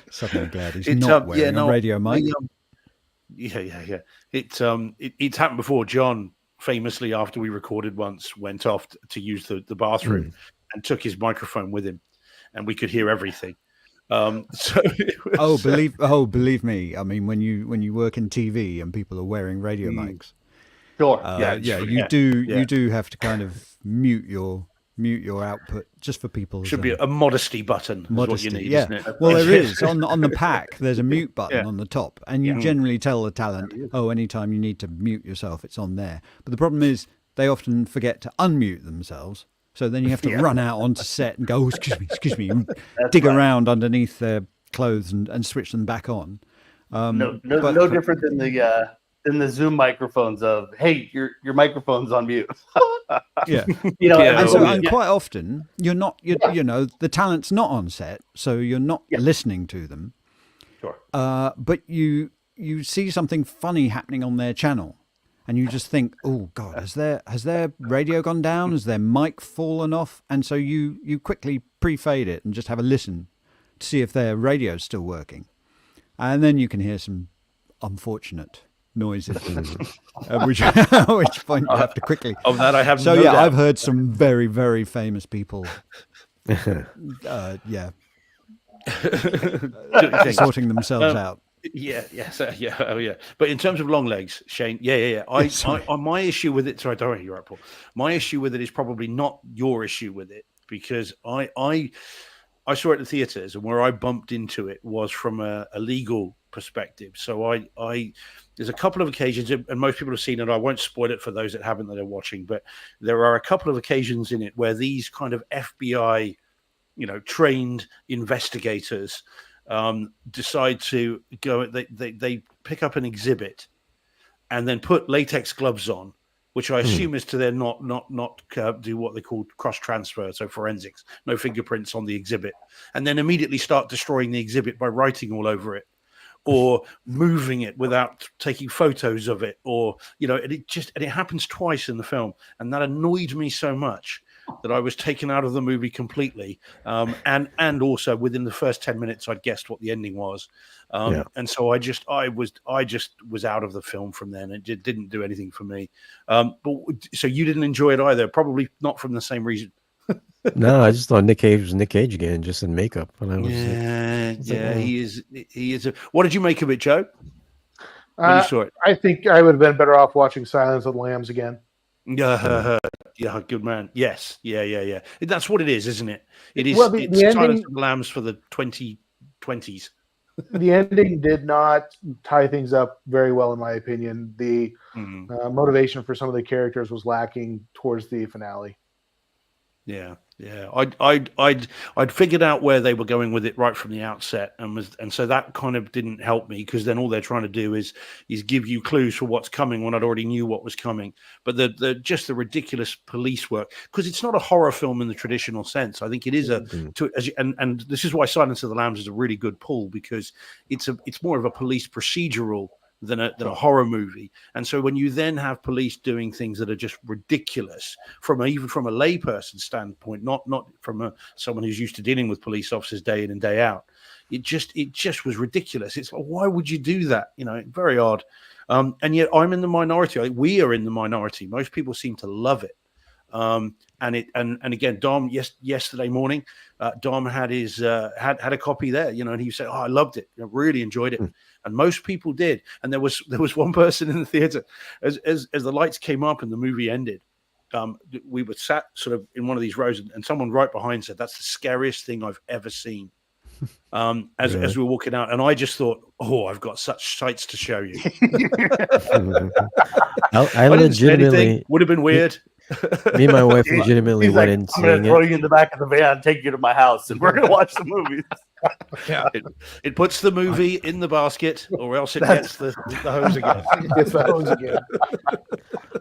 Suddenly glad he's not wearing a radio mic.
Yeah. It's happened before. John famously, after we recorded once, went off to use the bathroom and took his microphone with him, and we could hear everything.
Believe me. I mean, when you work in TV and people are wearing radio mics.
Sure.
You do have to kind of mute your output just for people.
Should be a modesty button. Modesty, is what you need, isn't it?
Well, there is on the pack. There's a mute button on the top, and you generally tell the talent, anytime you need to mute yourself, it's on there. But the problem is they often forget to unmute themselves, so then you have to run out onto set and go, excuse me, and dig around underneath their clothes and switch them back on.
No different than the Zoom microphones of, hey, your microphone's on mute.
And quite often you're not, the talent's not on set, so you're not listening to them.
Sure.
But you see something funny happening on their channel, and you just think, oh God, has their radio gone down? Has their mic fallen off? And so you quickly pre-fade it and just have a listen to see if their radio's still working, and then you can hear some unfortunate noises. At which point you have to quickly.
Of that, I have.
So
no doubt.
I've heard some very, very famous people. Sorting themselves out.
But in terms of Longlegs, Shane, my issue with it. Sorry, don't worry, you're right, Paul. My issue with it is probably not your issue with it, because I saw it at the theaters, and where I bumped into it was from a legal perspective. So there's a couple of occasions, and most people have seen it. I won't spoil it for those that haven't, that are watching, but there are a couple of occasions in it where these kind of FBI, trained investigators decide to go. They pick up an exhibit and then put latex gloves on, which I assume is to then not do what they call cross transfer, so forensics, no fingerprints on the exhibit, and then immediately start destroying the exhibit by writing all over it, or moving it without taking photos of it, or and it happens twice in the film, and that annoyed me so much that I was taken out of the movie completely. And also within the first 10 minutes, I'd guessed what the ending was. And so I just was out of the film from then. It didn't do anything for me. But so you didn't enjoy it either, probably not from the same reason.
No, I just thought Nick Cage was Nick Cage again, just in makeup. And I was
He is. What did you make of it, Joe? When you saw it?
I think I would have been better off watching Silence of the Lambs again.
Yeah, good man. Yes, yeah. That's what it is, isn't it? It is.
Well, the
it's
ending,
Silence of the Lambs for the 2020s.
The ending did not tie things up very well, in my opinion. The motivation for some of the characters was lacking towards the finale.
Yeah. I'd figured out where they were going with it right from the outset, and so that kind of didn't help me, because then all they're trying to do is give you clues for what's coming when I'd already knew what was coming. But the ridiculous police work, because it's not a horror film in the traditional sense. I think it is and this is why Silence of the Lambs is a really good pull, because it's more of a police procedural than a horror movie. And so when you then have police doing things that are just ridiculous even from a layperson standpoint, not from someone who's used to dealing with police officers day in and day out, it just was ridiculous. It's like, why would you do that? Very odd. And yet I'm in the minority. We are in the minority. Most people seem to love it. And again, Dom, yesterday morning, Dom had his had a copy there, and he said, "Oh, I loved it. I really enjoyed it." And most people did. And there was one person in the theater as the lights came up and the movie ended. We were sat sort of in one of these rows, and someone right behind said, "That's the scariest thing I've ever seen." As we were walking out, and I just thought, "Oh, I've got such sights to show you."
I legitimately
would have been weird.
Me and my wife legitimately went in
I'm going
seeing
to throw
it.
you in the back of the van, take you to my house, and we're going to watch the movie.
Yeah, it puts the movie in the basket, or else it gets the hose again.
It's the hose again.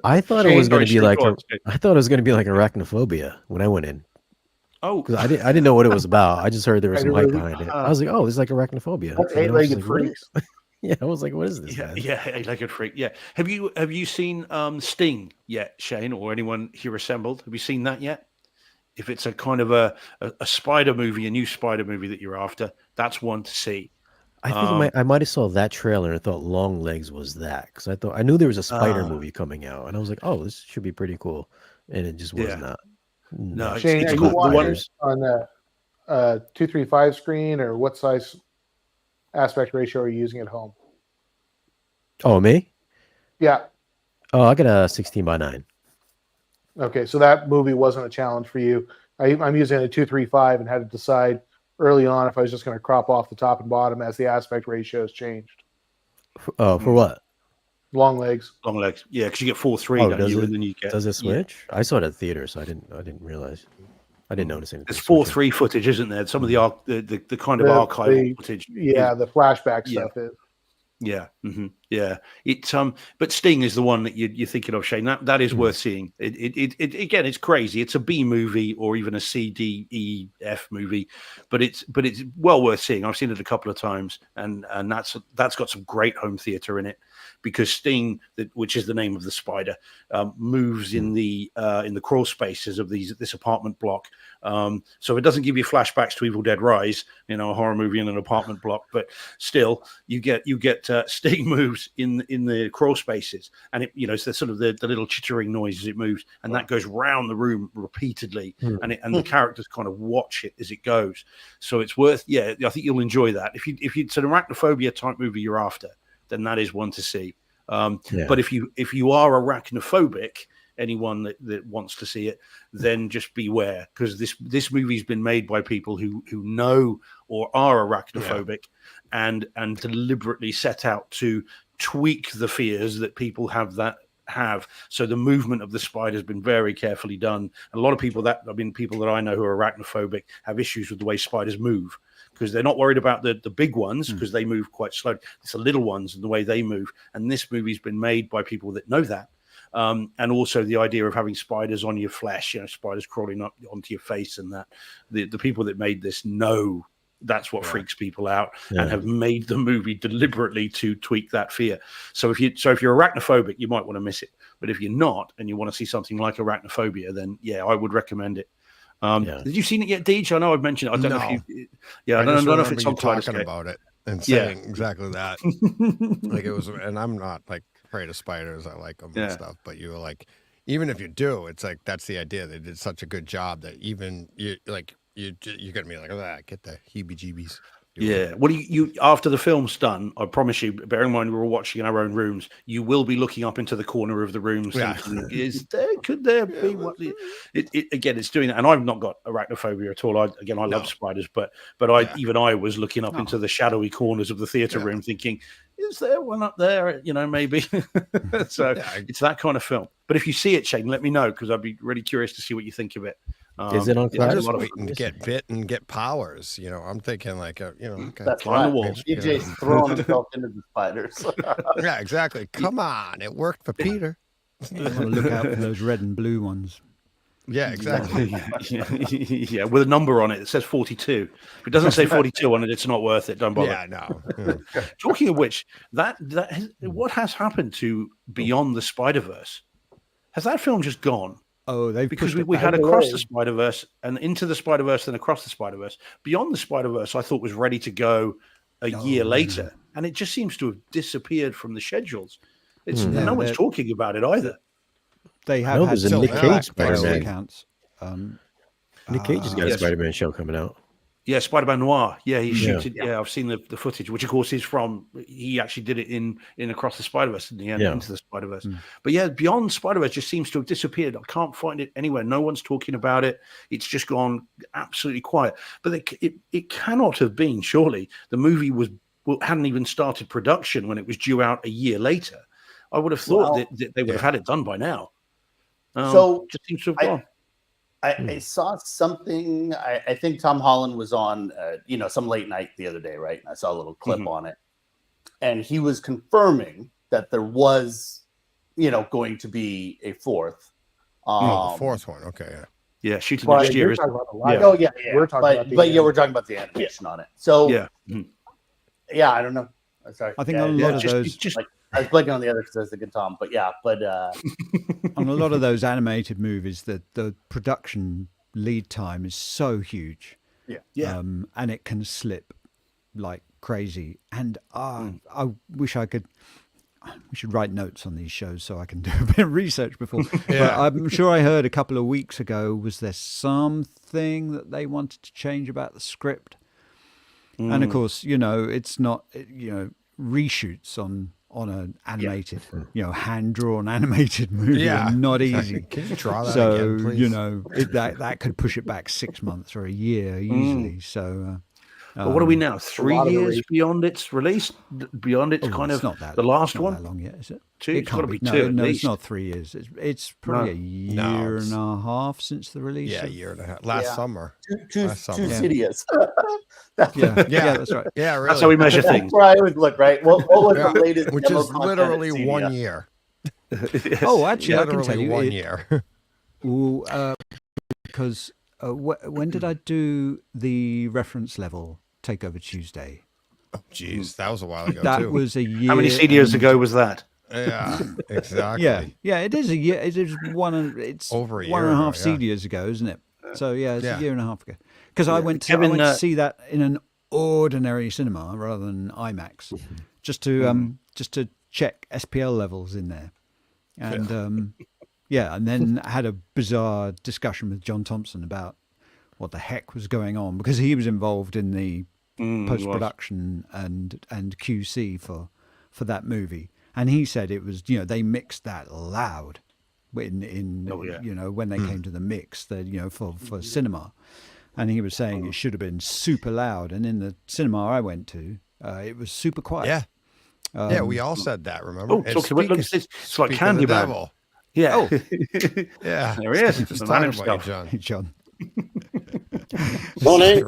I thought it was going to be like arachnophobia when I went in.
Oh,
because I didn't know what it was about. I just heard there was some hype behind it. I was like, oh, this is like arachnophobia.
That's eight-legged freaks.
Yeah, I was like, what is this?
Yeah, eight-legged freak. Yeah, have you seen Sting yet, Shane, or anyone here assembled? Have you seen that yet? If it's a kind of a spider movie, a new spider movie that you're after, that's one to see.
I think I might have saw that trailer and thought Long Legs was that, because I knew there was a spider movie coming out, and I was like, oh, this should be pretty cool, and it just was not.
No,
Shane,
it's
are
cool.
you watching on the 235 screen, or what size aspect ratio are you using at home?
Oh, me?
Yeah.
Oh, I got a 16:9.
Okay, so that movie wasn't a challenge for you. I'm using a 235 and had to decide early on if I was just going to crop off the top and bottom as the aspect ratios changed.
For what?
Long Legs.
Long Legs. Yeah, because you get 4:3, don't you? And then you get.
Does it switch? Yeah. I saw it at the theater, so I didn't realize. I didn't notice anything.
There's 4:3 footage, isn't there? Some of the kind of archival footage.
Yeah, the flashback stuff is.
Yeah, yeah. But Sting is the one that you're thinking of, Shane. That is worth seeing. It again, it's crazy. It's a B movie or even a C, D, E, F movie, but it's well worth seeing. I've seen it a couple of times, and that's got some great home theater in it, because Sting, which is the name of the spider, moves in the crawl spaces of this apartment block. So it doesn't give you flashbacks to Evil Dead Rise, a horror movie in an apartment block, but still you get Sting moves in the crawl spaces, and it's the sort of the little chittering noise as it moves, and that goes round the room repeatedly, and the characters kind of watch it as it goes. So it's worth. Yeah, I think you'll enjoy that. If it's an arachnophobia type movie you're after, then that is one to see. But if you are arachnophobic, anyone that wants to see it, then just beware, because this movie's been made by people who know or are arachnophobic, and deliberately set out to tweak the fears that people have. So the movement of the spider has been very carefully done. A lot of people people that I know who are arachnophobic have issues with the way spiders move, because they're not worried about the big ones, because they move quite slowly. It's the little ones and the way they move. And this movie's been made by people that know that. And also the idea of having spiders on your flesh, spiders crawling up onto your face, and that the people that made this know that's what freaks people out, and have made the movie deliberately to tweak that fear. So if you're arachnophobic, you might want to miss it. But if you're not, and you want to see something like Arachnophobia, then I would recommend it. Did you seen it yet, Deej? I know I've mentioned it. I don't know if you. I don't know if it's on
talking about it and saying exactly that. Like it was, and I'm not like afraid of spiders. I like them and stuff. But you were like, even if you do, it's like that's the idea. They did such a good job that even you're gonna be like, get the heebie-jeebies.
Yeah. Well, you after the film's done, I promise you, bearing in mind we're all watching in our own rooms, you will be looking up into the corner of the room thinking, could there be what again, it's doing that. And I've not got arachnophobia at all. I love spiders, but I was looking up into the shadowy corners of the theater room thinking, is there one up there? Maybe. So it's that kind of film. But if you see it, Shane, let me know, because I'd be really curious to see what you think of it.
Is it on Class?
Just waiting to get bit and get powers. I'm thinking like, okay.
That's right. DJ's throwing himself into the spiders.
Yeah, exactly. Come on. It worked for Peter.
You want to look out for those red and blue ones.
Yeah, exactly.
Yeah, with a number on it. It says 42. If it doesn't say 42 on it, it's not worth it. Don't bother.
Yeah, no.
Talking of which, what has happened to Beyond the Spider-Verse? Has that film just gone?
Oh,
because we had Across the Spider-Verse and Into the Spider-Verse and Across the Spider-Verse. Beyond the Spider-Verse, I thought was ready to go a year later, and it just seems to have disappeared from the schedules. No one's talking about it either.
They have had
a Nick Cage Spider-Man.
Accounts.
Nick Cage has got a Spider-Man show coming out.
Yeah, Spider-Man Noir. Yeah, he shoots it. Yeah, I've seen the footage, which of course is from. He actually did it in Across the Spider-Verse in the end, Into the Spider-Verse. But yeah, Beyond Spider-Verse just seems to have disappeared. I can't find it anywhere. No one's talking about it. It's just gone absolutely quiet. But it cannot have been. Surely the movie hadn't even started production when it was due out a year later. I would have thought that they would have had it done by now.
So
just seems to have gone.
I saw something. I think Tom Holland was on, some late night the other day, right? And I saw a little clip on it, and he was confirming that there was, going to be a fourth.
The fourth one, okay,
yeah, shooting next year.
We're talking about the animation on it. So I don't know. Sorry.
I think a lot of those.
I was blanking on the other because I was thinking Tom, but
on a lot of those animated movies, the production lead time is so huge, and it can slip like crazy. And I wish I could. We should write notes on these shows so I can do a bit of research before. But I'm sure I heard a couple of weeks ago, was there something that they wanted to change about the script? And of course, it's not reshoots on an animated, hand-drawn animated movie are not easy.
Can you draw that
so,
again, please?
that could push it back 6 months or a year easily. So,
but what are we now? 3 years beyond its release? Beyond its kind of the last one?
That long yet, is it?
Two? It's got to be two at
no,
least.
it's not 3 years. It's probably a year and a half since the release.
Yeah, a year and a half. Last summer.
Two cities.
Yeah, that's right.
Yeah, really.
That's how we measure things.
That's where I always look, right? What was the latest?
Which is literally 1 year.
Oh, actually, I can
literally
tell you
1 year.
Because when did I do the reference level Takeover Tuesday?
Oh, geez, that was a while ago.
That was a year.
How many CDs ago was that?
Yeah, exactly.
Yeah, it is a year. It is it's
over a year
1.5
ago,
CDs ago, isn't it? So it's a year and a half ago. Because I went to see that in an ordinary cinema rather than IMAX, just to check SPL levels in there, and and then had a bizarre discussion with John Thompson about what the heck was going on, because he was involved in the post-production and QC for that movie, and he said it was they mixed that loud when they came to the mix for cinema. And he was saying it should have been super loud. And in the cinema I went to, it was super quiet.
Yeah. We all said that, remember?
Oh, it's like Candyman. Yeah.
Oh. Yeah.
There he is.
Just talking about you, John.
Morning.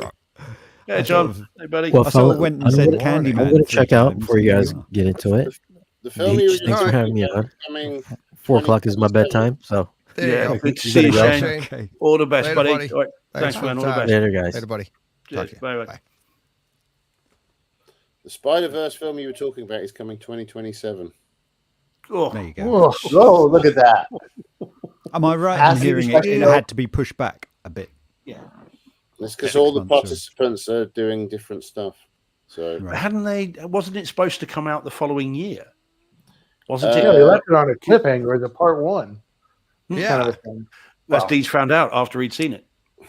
Yeah, John. Hey, buddy.
Well,
I went and said Candyman.
I'm going to check out before you guys get into it.
The film
Thanks for having me on. 4 o'clock is my bedtime, so.
Yeah,
good to see you, Shane.
Okay.
All the best,
Later,
buddy.
buddy.
All right. Thanks, man. All the best.
Later, guys.
Later, buddy.
Cheers. Bye.
The Spider-Verse film you were talking about is coming 2027.
Oh,
there you go.
Oh, look at that.
Am I right in hearing it had to be pushed back a bit?
Yeah.
That's because all the participants are doing different stuff. So
wasn't it supposed to come out the following year? Wasn't it?
Yeah, they left it on a cliffhanger as a part one.
Yeah.
Kind of a thing.
That's Deej found out after he'd seen it.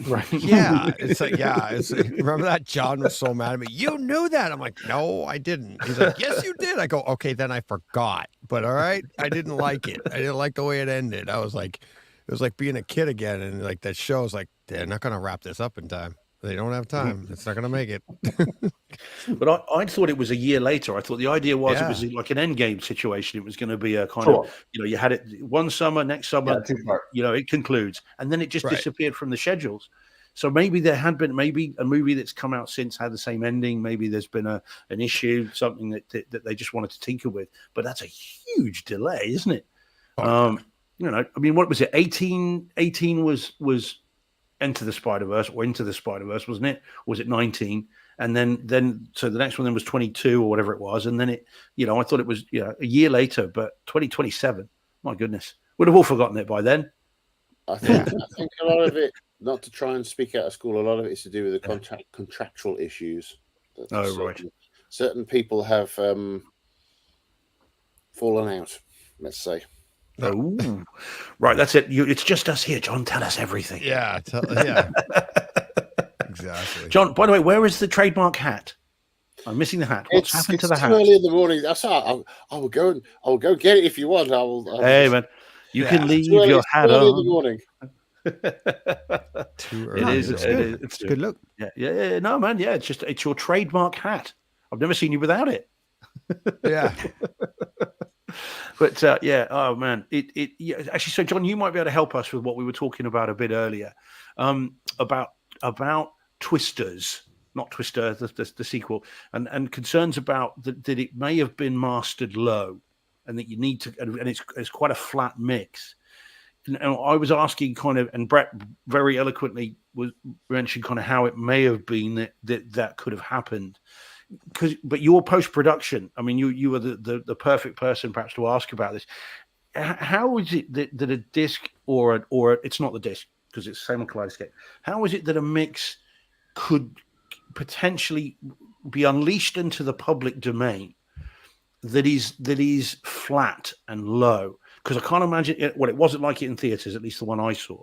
Right.
Yeah. It's like, remember that? John was so mad at me. You knew that. I'm like, no, I didn't. He's like, yes, you did. I go, okay, then I forgot. But all right, I didn't like it. I didn't like the way it ended. I was like, it was like being a kid again. And like that show's like, they're not going to wrap this up in time. They don't have time. It's not going to make it.
But I thought it was a year later. I thought the idea was it was like an end game situation. It was going to be a kind of, you had it one summer, next summer, it concludes. And then it just disappeared from the schedules. So maybe there had been a movie that's come out since had the same ending. Maybe there's been an issue, something that they just wanted to tinker with. But that's a huge delay, isn't it? I mean, what was it? 18 was Enter the Spider-Verse or Into the Spider-Verse, wasn't it? Or was it 19? And then so the next one then was 22 or whatever it was. And then it, I thought it was a year later, but 2027, my goodness, would have all forgotten it by then.
I think a lot of it, not to try and speak out of school, a lot of it is to do with the contractual issues. Certain people have fallen out, let's say.
Oh, right. That's it. It's just us here, John. Tell us everything.
Yeah. Exactly.
John, by the way, where is the trademark hat? I'm missing the hat. What's happened to the hat?
It's too early in the morning. I will go get it if you want.
Hey, man, you can leave your hat on.
Early in the morning.
Too early.
It is.
It's a good look.
Yeah. No, man. Yeah, it's your trademark hat. I've never seen you without it.
Yeah.
But oh man, actually. So John, you might be able to help us with what we were talking about a bit earlier, about Twisters, not Twister, the sequel, and concerns about that it may have been mastered low, and that you need to, and it's quite a flat mix. And I was asking kind of, and Brett very eloquently mentioned kind of how it may have been that could have happened. But your post-production, I mean, you are the perfect person perhaps to ask about this. How is it that a disc or it's not the disc because it's the same on Kaleidoscope. How is it that a mix could potentially be unleashed into the public domain that is flat and low? Because I can't imagine it. Well, it wasn't like it in theaters, at least the one I saw.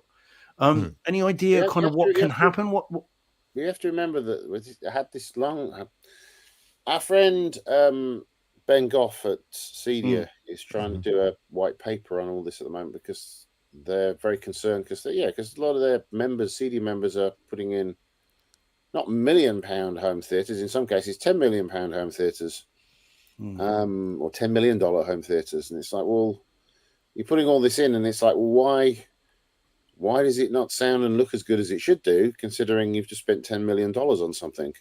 Any idea kind of what can happen? What
you have to remember that I had this long. Our friend Ben Goff at Cedia is trying to do a white paper on all this at the moment because they're very concerned because a lot of their members, Cedia members, are putting in not £1 million home theatres, in some cases £10 million home theatres, or $10 million home theatres, and it's like, well, you're putting all this in, and it's like, well, why does it not sound and look as good as it should do, considering you've just spent $10 million on something?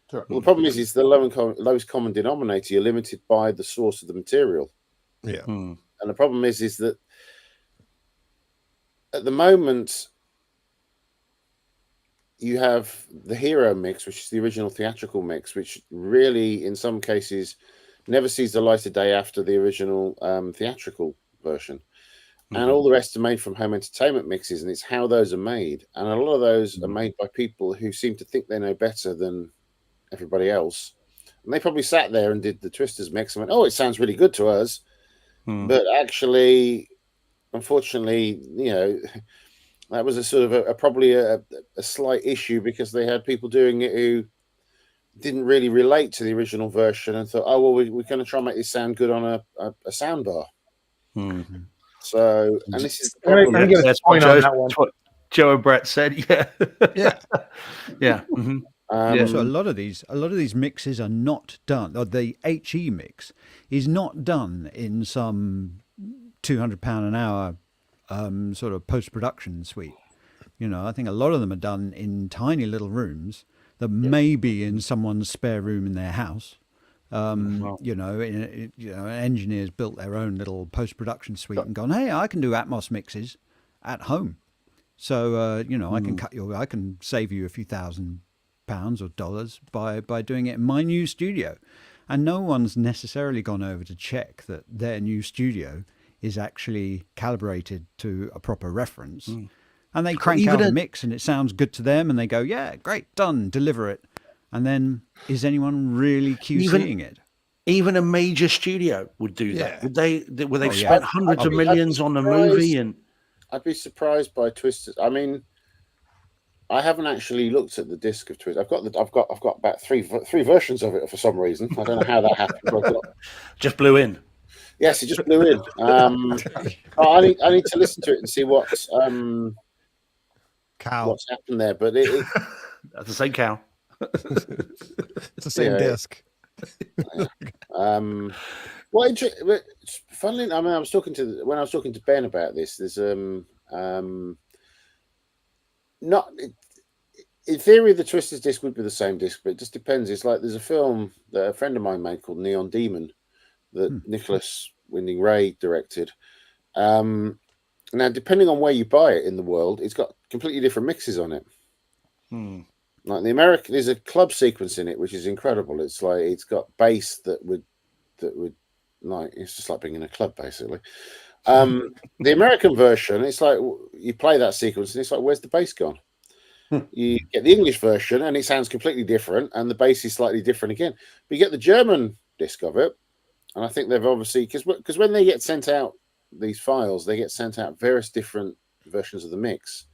Sure. Well, the problem is the lowest common denominator. You're limited by the source of the material.
Yeah.
And the problem is that at the moment you have the hero mix, which is the original theatrical mix, which really, in some cases, never sees the light of day after the original theatrical version. And all the rest are made from home entertainment mixes, and it's how those are made. And a lot of those are made by people who seem to think they know better than everybody else. And they probably sat there and did the Twisters mix and went, oh, it sounds really good to us. But actually, unfortunately, that was a sort of probably a slight issue because they had people doing it who didn't really relate to the original version and thought, oh, well, we're going to try and make this sound good on a sound bar. So, and this is the problem.
That's what Joe and Brett said. Yeah.
So a lot of these mixes are not done, or the HE mix is not done in some £200 an hour sort of post-production suite. I think a lot of them are done in tiny little rooms that may be in someone's spare room in their house. Engineers built their own little post-production suite and gone, hey, I can do Atmos mixes at home. So, I can save you a few £1,000s or dollars by doing it in my new studio. and no one's necessarily gone over to check that their new studio is actually calibrated to a proper reference. And they crank out a mix and it sounds good to them and they go, yeah, great, done, deliver it. And then is anyone really QCing it?
Even a major studio would do that. Would they spent hundreds of millions on a movie? And
I'd be surprised by Twisted. I mean, I haven't actually looked at the disc of Twisted. I've got about three versions of it for some reason. I don't know how that happened.
Just blew in.
Yes, it just blew in. I need to listen to it and see what's happened there. But
that's the same cow.
It's the same disc.
Well, funnily, I mean, when I was talking to Ben about this. There's not in theory the Twisters disc would be the same disc, but it just depends. It's like there's a film that a friend of mine made called Neon Demon that Nicholas Winding Ray directed. Now, depending on where you buy it in the world, it's got completely different mixes on it. Like the American, there's a club sequence in it which is incredible. It's like it's got bass that would like it's just like being in a club basically. The American version, it's like you play that sequence and it's like, where's the bass gone? You get the English version and it sounds completely different and the bass is slightly different again. But you get the German disc of it, and I think they've obviously because when they get sent out these files, they get sent out various different versions of the mix,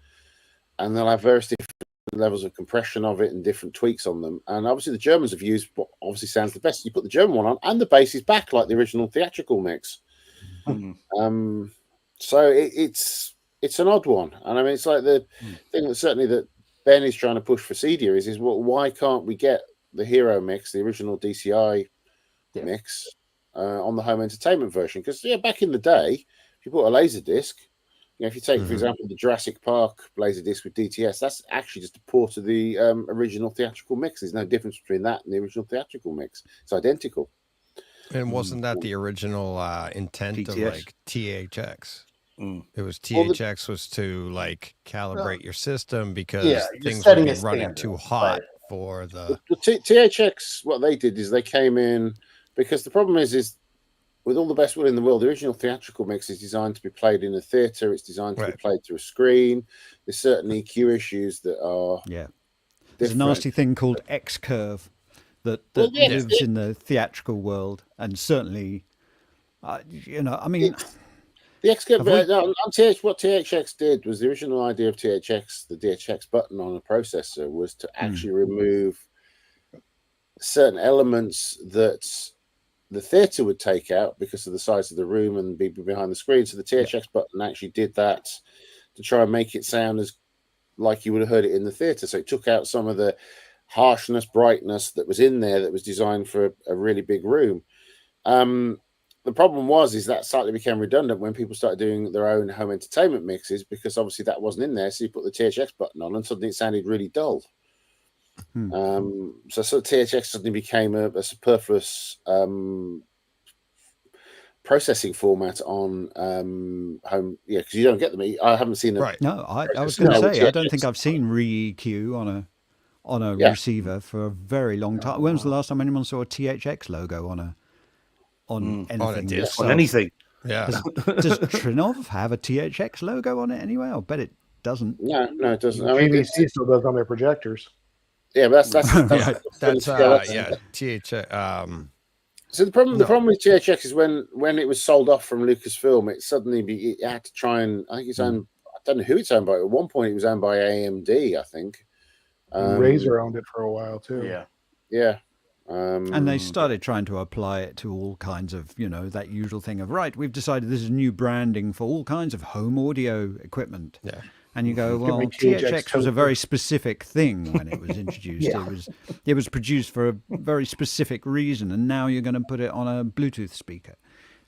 and they'll have various different levels of compression of it and different tweaks on them. And obviously the Germans have used what obviously sounds the best. You put the German one on and the bass is back like the original theatrical mix. So it's an odd one, and I mean it's like the thing that certainly that Ben is trying to push for Cedia is well, why can't we get the Hero mix, the original DCI mix, on the home entertainment version? Because back in the day, if you bought a laser disc, if you take for example the Jurassic Park laser disc with DTS, that's actually just a port of the original theatrical mix. There's no difference between that and the original theatrical mix. It's identical.
And wasn't that the original intent of like THX? It was was to like calibrate your system because things would be running too hot for the
THX. What they did is they came in because the problem is with all the best will in the world, the original theatrical mix is designed to be played in a theater. It's designed to be played through a screen. There's certain EQ issues that are
There's a nasty thing called X curve that lives in the theatrical world, and certainly, I mean,
the X curve. What THX did was the original idea of THX, the DHX button on a processor, was to actually remove certain elements that the theater would take out because of the size of the room and be behind the screen. So the THX button actually did that to try and make it sound as like you would have heard it in the theater. So it took out some of the harshness, brightness that was in there that was designed for a really big room. The problem is that slightly became redundant when people started doing their own home entertainment mixes, because obviously that wasn't in there. So you put the THX button on and suddenly it sounded really dull. So THX suddenly became a superfluous processing format on home. Yeah, because you don't get them. I haven't seen them.
No, I was going to say I don't think I've seen re-EQ on a receiver for a very long time. When was the last time anyone saw a THX logo on anything?
On a disc, on anything.
Yeah. Does Trinov have a THX logo on it anyway? I'll bet it doesn't.
No, it doesn't.
I mean, BBC still does on their projectors.
Yeah, but that's
THX.
So the problem with THX is when it was sold off from Lucasfilm, it suddenly it had to try and I think it's owned. I don't know who it's owned by. At one point, it was owned by AMD, I think.
Razer owned it for a while too.
Yeah.
And they started trying to apply it to all kinds of, that usual thing of, we've decided this is new branding for all kinds of home audio equipment.
Yeah.
And you go, well, THX was a very specific thing when it was introduced. It was produced for a very specific reason, and now you're going to put it on a Bluetooth speaker.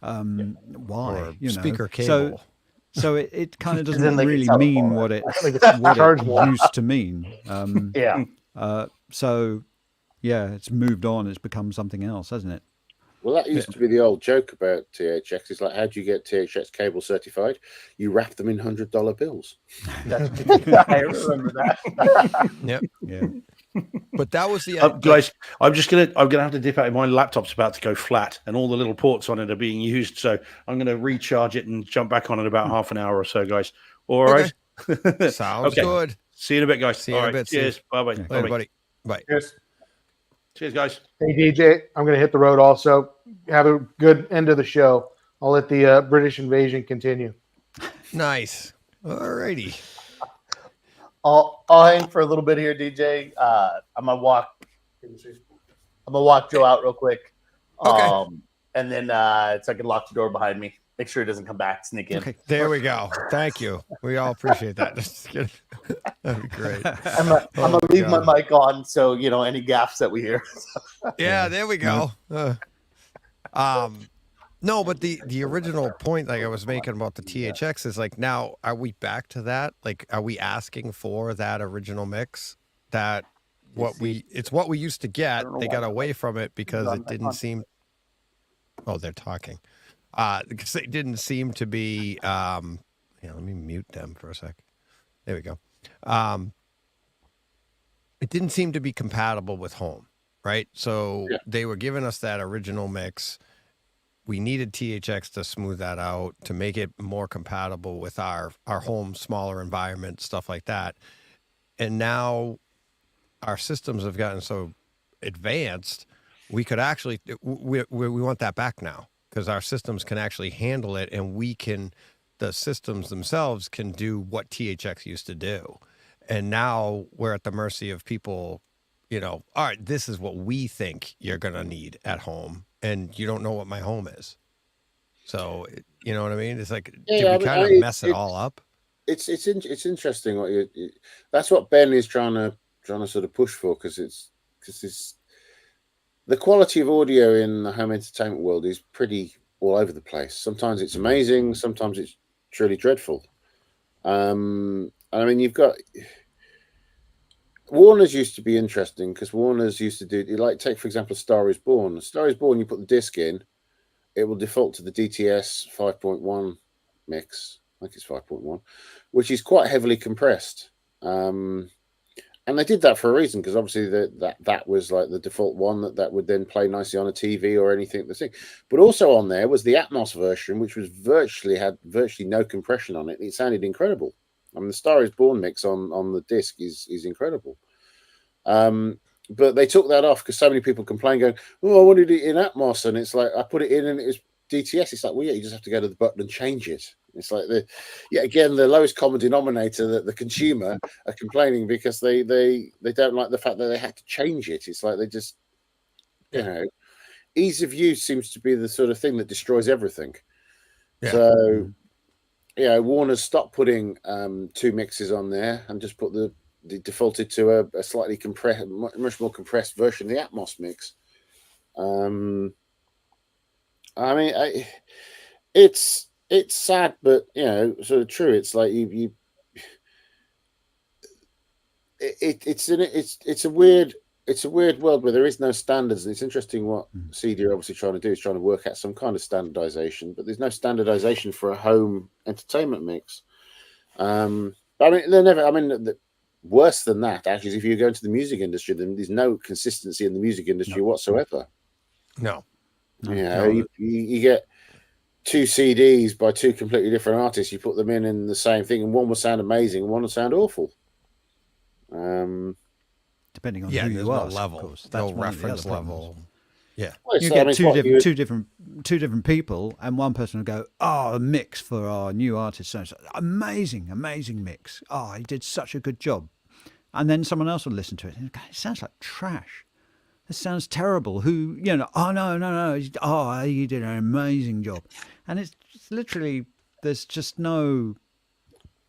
Why?
Or speaker cable.
So it kind of doesn't really mean what it used to mean. It's moved on. It's become something else, hasn't it?
Well, that used to be the old joke about THX. It's like, how do you get THX cable certified? You wrap them in $100 bills.
I remember that.
Yep.
Yeah.
But that was the
guys. I'm gonna have to dip out. My laptop's about to go flat, and all the little ports on it are being used. So I'm gonna recharge it and jump back on in about half an hour or so, guys. All right.
Sounds good.
See you in a bit, guys.
See you in a bit.
Cheers. Bye bye.
Later, buddy. Bye.
Cheers, guys.
Hey, DJ, I'm going to hit the road also. Have a good end of the show. I'll let the British invasion continue.
Nice. All righty.
I'll hang for a little bit here, DJ. I'm gonna walk Joe out real quick.
Okay.
And then so I can lock the door behind me. Make sure he doesn't come back, sneak in.
Okay, there we go. Thank you. We all appreciate that. That'd be great.
I'm gonna leave my mic on, so any gaffes that we hear.
Yeah, there we go. No, but the original point like I was making about the THX is like, now are we back to that? Like, are we asking for that original mix? It's what we used to get. They got away from it because it didn't seem. Oh, they're talking. Because it didn't seem to be. Let me mute them for a sec. There we go. It didn't seem to be compatible with home, right? So they were giving us that original mix. We needed THX to smooth that out, to make it more compatible with our home, smaller environment, stuff like that. And now our systems have gotten so advanced, we could actually, we want that back now, because our systems can actually handle it, and the systems themselves can do what THX used to do. And now we're at the mercy of people, all right, this is what we think you're going to need at home, and you don't know what my home is. So, you know what I mean? It's like, did we kind of mess it all up?
It's interesting what that's what Ben is trying to sort of push for, because the quality of audio in the home entertainment world is pretty all over the place. Sometimes it's amazing, sometimes it's truly dreadful. I mean, you've got Warner's used to be interesting, because Warner's used to do, take for example Star is Born. Star is Born, you put the disc in, it will default to the DTS 5.1 mix. I think it's 5.1, which is quite heavily compressed. And they did that for a reason, because obviously that was like the default one that would then play nicely on a TV or anything. But also on there was the Atmos version, which was had virtually no compression on it. It sounded incredible. I mean, the Star is Born mix on the disc is incredible. But they took that off because so many people complain, going, "Oh, I wanted it in Atmos," and it's like, I put it in and it was DTS. It's like, well, yeah, you just have to go to the button and change it. It's like again, the lowest common denominator, that the consumer are complaining because they don't like the fact that they had to change it. It's like they just, ease of use seems to be the sort of thing that destroys everything. Yeah. So, Warner's stopped putting two mixes on there and just put the defaulted to a slightly compressed, much more compressed version of the Atmos mix. I mean, it's sad, but sort of true. It's like it's a weird world where there is no standards, and it's interesting what CD are obviously trying to do, is trying to work out some kind of standardization, but there's no standardization for a home entertainment mix. I mean, they're never. I mean, worse than that actually is if you go into the music industry, then there's no consistency in the music industry whatsoever.
No.
You get two CDs by two completely different artists, you put them in the same thing, and one will sound amazing and one will sound awful.
Depending on who you are,
level,
of course. That's
no reference level. Yeah,
well, you get two different people, and one person will go, "Oh, a mix for our new artist, so amazing mix. Oh, he did such a good job," and then someone else will listen to it and go, "It sounds like trash. This sounds terrible." Oh no. Oh, he did an amazing job, and it's literally there's just no.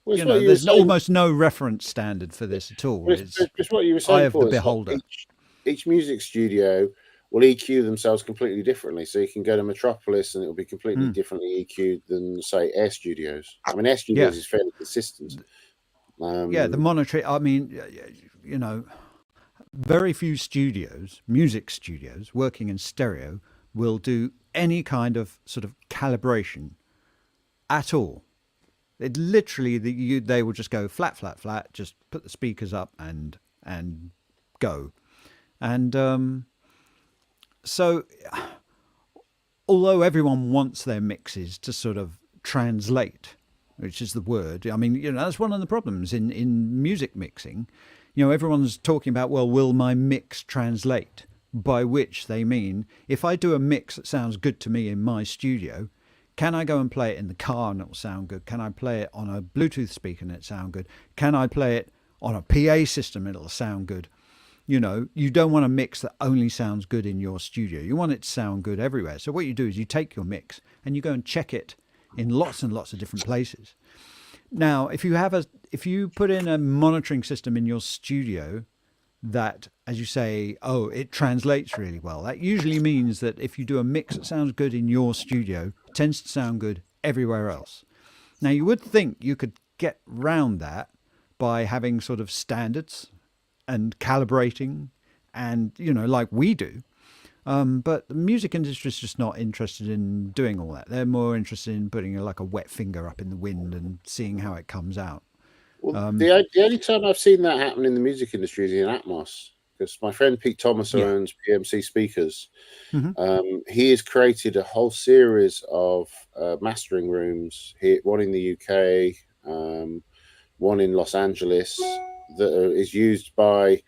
There's almost no reference standard for this at all.
It's what you were saying.
Eye of the beholder.
Each music studio will EQ themselves completely differently. So you can go to Metropolis and it will be completely differently EQ'd than, say, Air Studios. I mean, Air Studios is fairly consistent.
The monetary. I mean, very few music studios working in stereo, will do any kind of sort of calibration at all. It literally, they will just go flat, just put the speakers up and go. And so although everyone wants their mixes to sort of translate, which is the word, I mean, that's one of the problems in music mixing. Everyone's talking about, well, will my mix translate? By which they mean, if I do a mix that sounds good to me in my studio, can I go and play it in the car and it'll sound good? Can I play it on a Bluetooth speaker and it sound good? Can I play it on a PA system and it'll sound good? You don't want a mix that only sounds good in your studio. You want it to sound good everywhere. So what you do is you take your mix and you go and check it in lots and lots of different places. Now, if you put in a monitoring system in your studio that, as you say, it translates really well, that usually means that if you do a mix that sounds good in your studio, it tends to sound good everywhere else. Now, you would think you could get round that by having sort of standards and calibrating and, like we do. But the music industry is just not interested in doing all that. They're more interested in putting like a wet finger up in the wind and seeing how it comes out.
Well, the only time I've seen that happen in the music industry is in Atmos, because my friend Pete Thomas owns PMC speakers.
Mm-hmm.
He has created a whole series of mastering rooms here, one in the UK, one in Los Angeles, that is used by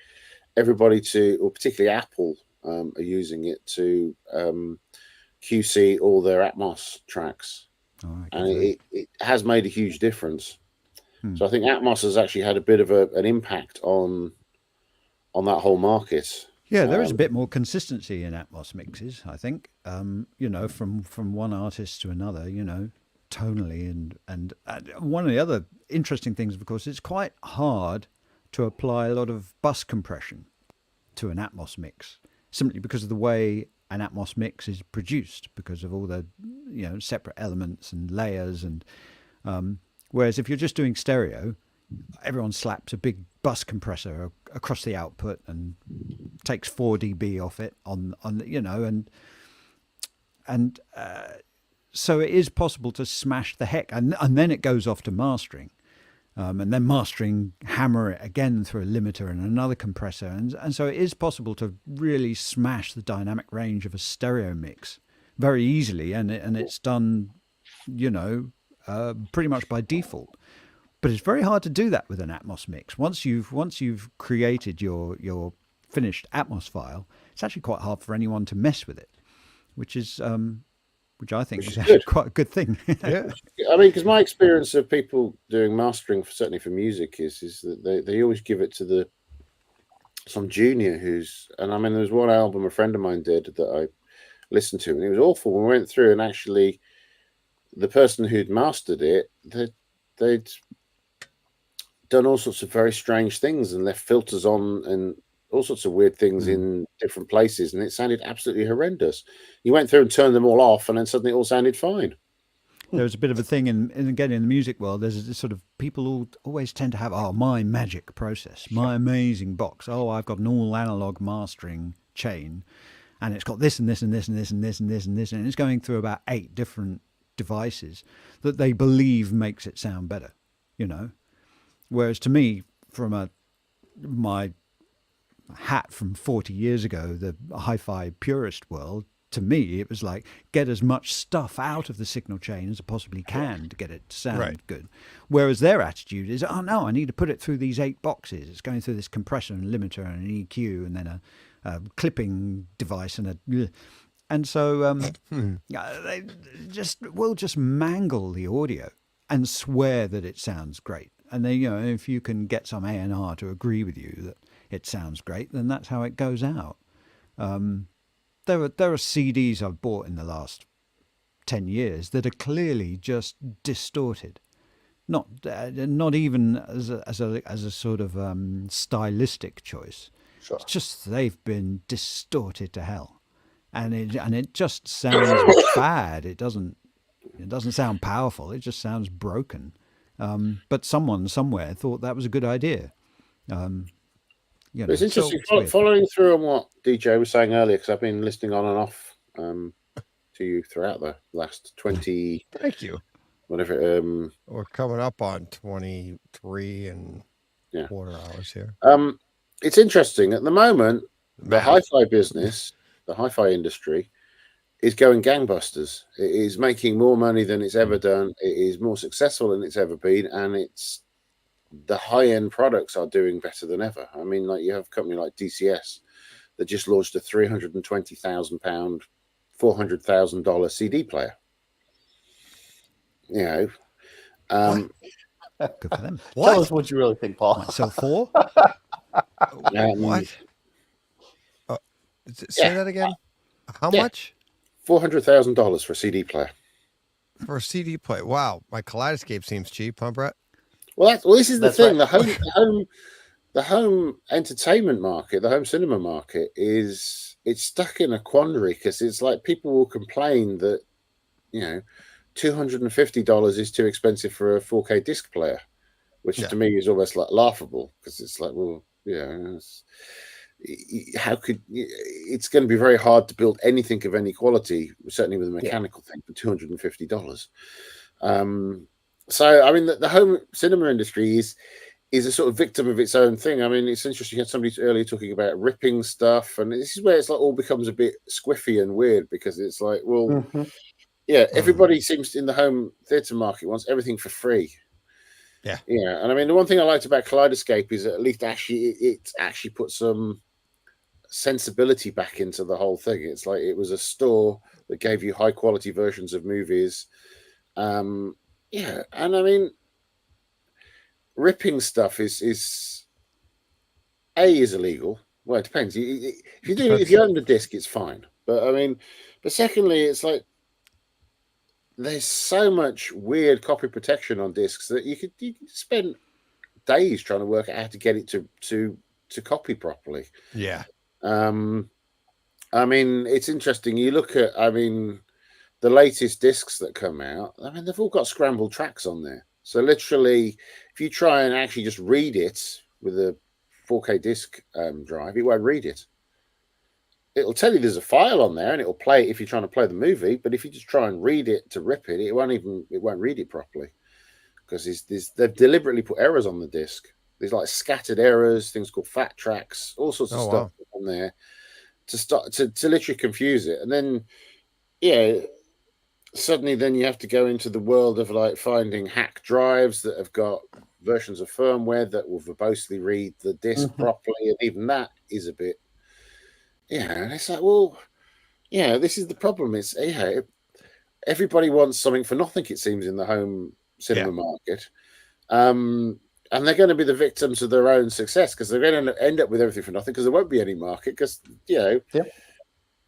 everybody or particularly Apple are using it to QC all their Atmos tracks. And it has made a huge difference. So I think Atmos has actually had a bit of an impact on that whole market.
Yeah, there is a bit more consistency in Atmos mixes, I think. From one artist to another, tonally, and one of the other interesting things, of course, it's quite hard to apply a lot of bus compression to an Atmos mix, simply because of the way an Atmos mix is produced, because of all the separate elements and layers and whereas if you're just doing stereo, everyone slaps a big bus compressor across the output and takes 4 dB off it so it is possible to smash the heck, and then it goes off to mastering, and then mastering, hammer it again through a limiter and another compressor, and so it is possible to really smash the dynamic range of a stereo mix very easily, and it's done pretty much by default. But it's very hard to do that with an Atmos mix. Once you've created your finished Atmos file, it's actually quite hard for anyone to mess with it, which I think is actually quite a good thing.
Yeah, I mean, because my experience of people doing mastering, certainly for music, is that they always give it to some junior and I mean, there was one album a friend of mine did that I listened to, and it was awful. We went through, and actually the person who'd mastered it, they'd done all sorts of very strange things and left filters on and all sorts of weird things in different places, and it sounded absolutely horrendous. You went through and turned them all off, and then suddenly it all sounded fine.
There's a bit of a thing, and again, in the music world, there's this sort of people who always tend to have, my magic process, my amazing box. I've got an all analog mastering chain, and it's got this and this and this and this and this and this and this, and it's going through about 8 different devices that they believe makes it sound better, Whereas to me, from my hat from 40 years ago, the hi-fi purist world, to me, it was like, get as much stuff out of the signal chain as I possibly can to get it to sound good. Whereas their attitude is, no, I need to put it through these 8 boxes. It's going through this compressor and limiter and an EQ and then a clipping device and so they will just mangle the audio and swear that it sounds great. And then, if you can get some A&R to agree with you that it sounds great, then that's how it goes out. There are CDs I've bought in the last 10 years that are clearly just distorted, not even as a sort of stylistic choice. Sure. It's just they've been distorted to hell, and it just sounds bad. It doesn't sound powerful. It just sounds broken. But someone somewhere thought that was a good idea.
It's interesting following through on what DJ was saying earlier, because I've been listening on and off to you throughout the last 20.
Thank you.
Whatever.
We're coming up on 23 and quarter hours here.
it's interesting at the moment. The hi-fi business, the hi-fi industry, is going gangbusters. It is making more money than it's ever done. It is more successful than it's ever been, and it's the high-end products are doing better than ever. I mean, like you have a company like DCS that just launched a £320,000, $400,000 CD player. You know,
good for them.
Tell us what you really think, Paul.
So 4?
What? Say that again. How much?
$400,000 for a CD player.
For a CD player. Wow, my Kaleidoscape seems cheap, huh, Brett?
Well, this is the thing.
Right.
The home entertainment market, the home cinema market it's stuck in a quandary because it's like people will complain that, you know, $250 is too expensive for a 4K disc player, which to me is almost like laughable because it's like, well, how could it's going to be very hard to build anything of any quality, certainly with a mechanical thing, for $250. So I mean, the home cinema industry is a sort of victim of its own thing. I mean, it's interesting. You had somebody earlier talking about ripping stuff, and this is where it's like all becomes a bit squiffy and weird because it's like, well, everybody seems in the home theatre market wants everything for free. Yeah, and I mean, the one thing I liked about Kaleidoscape is that at least it actually put some sensibility back into the whole thing. It's like it was a store that gave you high quality versions of movies. And I mean, ripping stuff is illegal. Well, it depends. If you own the disc, it's fine. But I mean, but secondly, it's like there's so much weird copy protection on discs that you could spend days trying to work out how to get it to copy properly.
Yeah.
I mean, it's interesting. You look at, I mean, the latest discs that come out. I mean, they've all got scrambled tracks on there. So literally, if you try and actually just read it with a 4K disc drive, it won't read it. It'll tell you there's a file on there, and it'll play it if you're trying to play the movie. But if you just try and read it to rip it, it won't read it properly because they've deliberately put errors on the disc. There's like scattered errors, things called fat tracks, all sorts of stuff on there to literally confuse it. And then, suddenly then you have to go into the world of like finding hack drives that have got versions of firmware that will verbosely read the disc properly, and even that is a bit. And it's like, well, this is the problem. It's everybody wants something for nothing, it seems, in the home cinema market. And they're going to be the victims of their own success because they're going to end up with everything for nothing because there won't be any market because,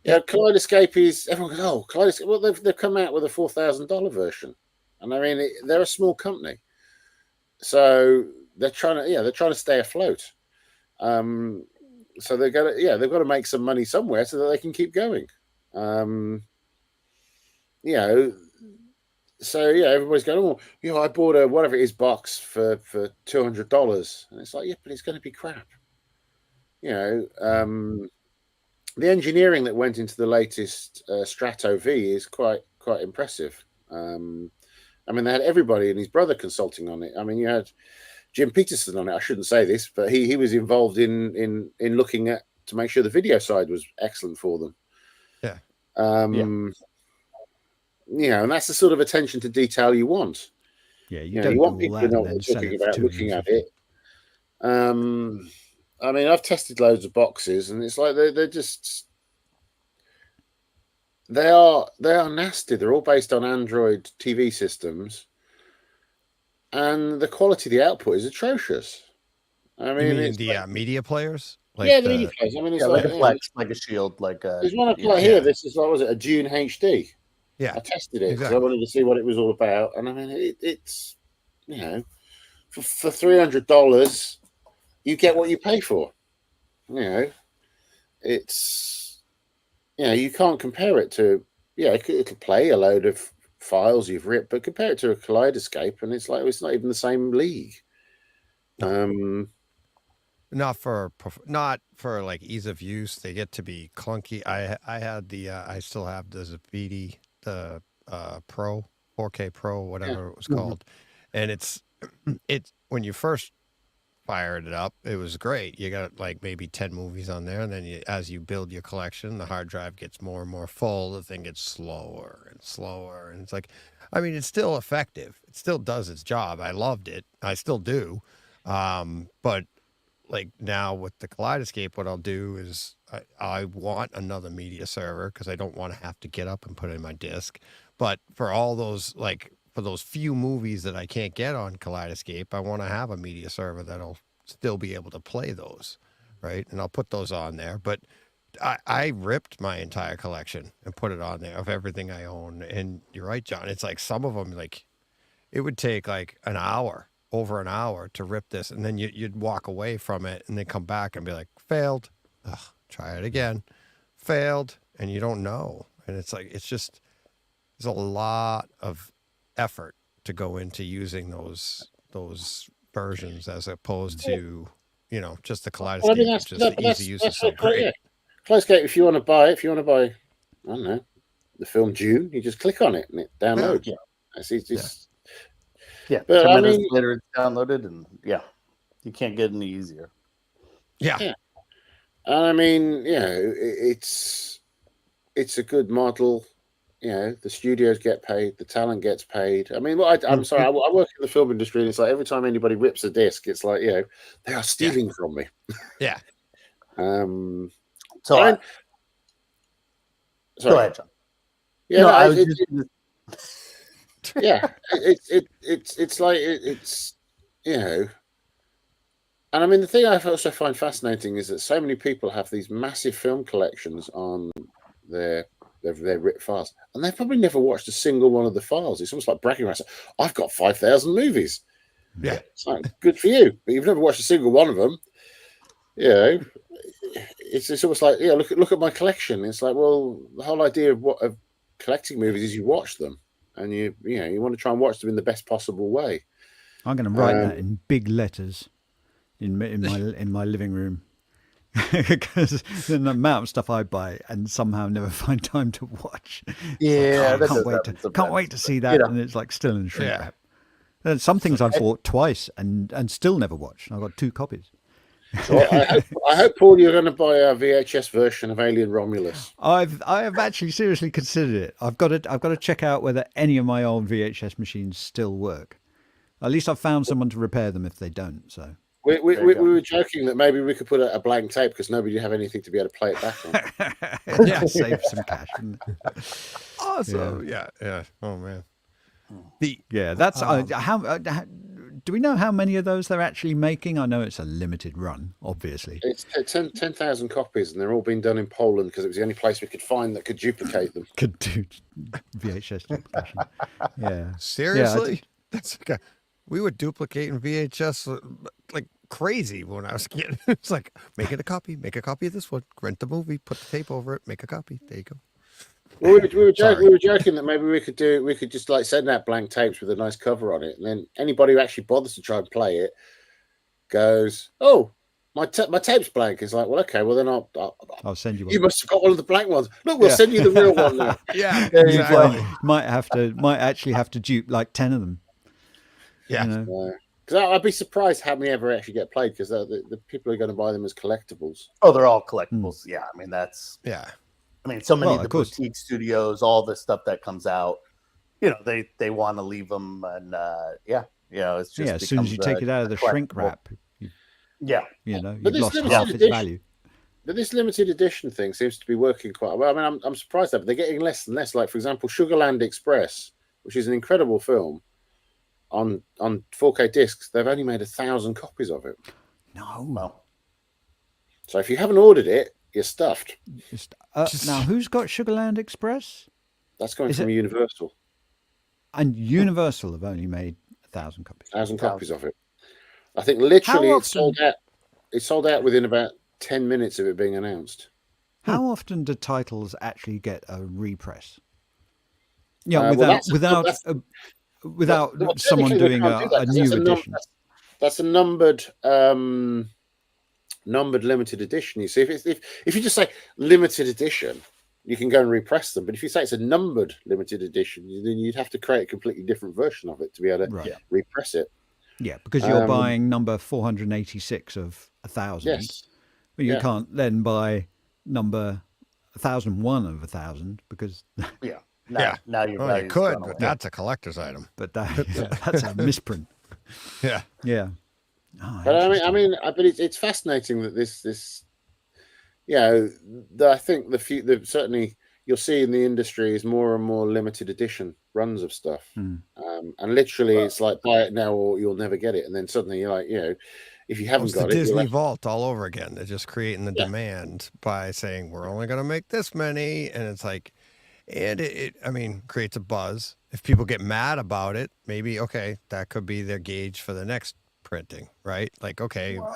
Kaleidoscape is, everyone goes, oh, Kaleidoscape. Well, they've come out with a $4,000 version. And I mean, they're a small company. So they're trying to stay afloat. So they've got to make some money somewhere so that they can keep going. So everybody's going, I bought a whatever it is box for $200, and it's like, but it's going to be crap. The engineering that went into the latest Strato V is quite impressive. I mean, they had everybody and his brother consulting on it. I mean, you had Jim Peterson on it. I shouldn't say this, but he was involved in looking at to make sure the video side was excellent for them. And that's the sort of attention to detail you want. You want people to know what they're talking about, looking at it. I mean, I've tested loads of boxes, and it's like they are nasty. They're all based on Android TV systems, and the quality of the output is atrocious. I mean,
it's the media players.
The media players. I mean, it's
like a Flex, like a Shield, like a.
There's one I play here. This is what was it? A Dune HD.
Yeah,
I tested it because I wanted to see what it was all about, and I mean, it's for $300, you get what you pay for. It's you can't compare it to it'll play a load of files you've ripped, but compare it to a Kaleidoscape, and it's like it's not even the same league.
Not for like ease of use. They get to be clunky. I still have the Zavidi, the Pro 4K Pro, whatever it was called, and it's when you first fired it up. It was great. You got like maybe 10 movies on there, and then as you build your collection, the hard drive gets more and more full. The thing gets slower and slower, and it's like, I mean, it's still effective. It still does its job. I loved it. I still do. But like now with the Kaleidoscape, what I'll do is I want another media server because I don't want to have to get up and put in my disc. But for all those, like for those few movies that I can't get on Kaleidoscape, I want to have a media server that'll still be able to play those, right? And I'll put those on there. But I ripped my entire collection and put it on there of everything I own. And you're right, John. It's like some of them, like it would take like an hour, over an hour to rip this, and then you'd walk away from it and then come back and be like, failed. Ugh, try it again. Failed. And you don't know. And it's like, it's just, there's a lot of effort to go into using those versions as opposed to, you know, just the Kaleidoscape.
Well, I mean,
just the easy use is so great.
Yeah. Kaleidoscape, if you want to buy, I don't know, the film Dune, you just click on it and it downloads.
Yeah.
Yeah,
but 10
I
minutes
mean,
later it's downloaded, and you can't get any easier.
Yeah. And I mean, you know, it's a good model. You know, the studios get paid, the talent gets paid. I mean, I'm sorry, I work in the film industry, and it's like every time anybody rips a disc, it's like, you know, they are stealing from me.
Yeah.
So
sorry.
Go ahead, John.
Yeah,
no,
no,
I was
yeah, it's like it's you know, and I mean the thing I also find fascinating is that so many people have these massive film collections on their ripped files, and they've probably never watched a single one of the files. It's almost like bragging rights. I've got 5,000 movies.
Yeah,
it's like, good for you, but you've never watched a single one of them. You know, it's almost like, yeah, look at my collection. It's like, well, the whole idea of collecting movies is you watch them. And you want to try and watch them in the best possible way.
I'm going to write that in big letters in my living room, because the amount of stuff I buy and somehow never find time to watch.
Yeah,
can't wait to see that, and it's like still in shrink wrap. And some things I've bought twice and still never watched. I've got 2 copies.
So I hope, Paul, you're going to buy a VHS version of Alien Romulus.
I have actually seriously considered it. I've got to check out whether any of my old VHS machines still work. At least I've found someone to repair them if they don't. So
we were joking that maybe we could put a blank tape because nobody would have anything to be able to play it back
on. Yeah, save some cash.
Awesome. Yeah. Oh man.
That's how. Do we know how many of those they're actually making? I know it's a limited run, obviously.
It's 10,000 copies, and they're all being done in Poland because it was the only place we could find that could duplicate them.
Could do VHS duplication. Yeah.
Seriously? That's okay. We were duplicating VHS like crazy when I was a kid. It's like, make a copy of this one, rent the movie, put the tape over it, make a copy. There you go.
Well, we were joking that maybe we could just like send out blank tapes with a nice cover on it, and then anybody who actually bothers to try and play it goes, "Oh, my tape's blank." It's like, well, okay, well then
I'll send you one.
You must have got one of the blank ones. Look, we'll send you the real one now.
Yeah,
exactly. Might actually have to dupe like 10 of them.
Yeah,
because I'd be surprised how many ever actually get played, because the people are going to buy them as collectibles.
Oh, they're all collectibles. Yeah, I mean that's I mean, so many of the boutique studios, all the stuff that comes out, you know, they want to leave them, and it's just
as soon as you take it out of the shrink wrap, you've lost half its value.
But this limited edition thing seems to be working quite well. I mean, I'm surprised that they're getting less and less. Like, for example, Sugarland Express, which is an incredible film, on 4K discs, they've only made 1,000 copies of it.
No.
So if you haven't ordered it, you're stuffed.
Now, who's got Sugarland Express?
That's coming from Universal.
And Universal have only made 1,000 copies.
1,000 copies of it. I think literally it sold out. It sold out within about 10 minutes of it being announced.
How often do titles actually get a repress? Yeah, without someone doing a new edition.
That's a numbered limited edition. You see, if you just say limited edition, you can go and repress them. But if you say it's a numbered limited edition, then you'd have to create a completely different version of it to be able to repress it.
Yeah, because you're buying number 486 of 1,000.
Yes.
But you can't then buy number 1,001 of 1,000 because
now your
well, you
value's
could,
gone
but
away.
that's a collector's item.
But that's a misprint.
Yeah.
Oh,
but but it's fascinating that this I think the certainly you'll see in the industry is more and more limited edition runs of stuff, and literally it's like buy it now or you'll never get it, and then suddenly you're like, if you haven't got
the
it,
Disney Vault all over again. They're just creating the demand by saying we're only going to make this many, and it's like, and it creates a buzz. If people get mad about it, maybe that could be their gauge for the next printing, right? Like,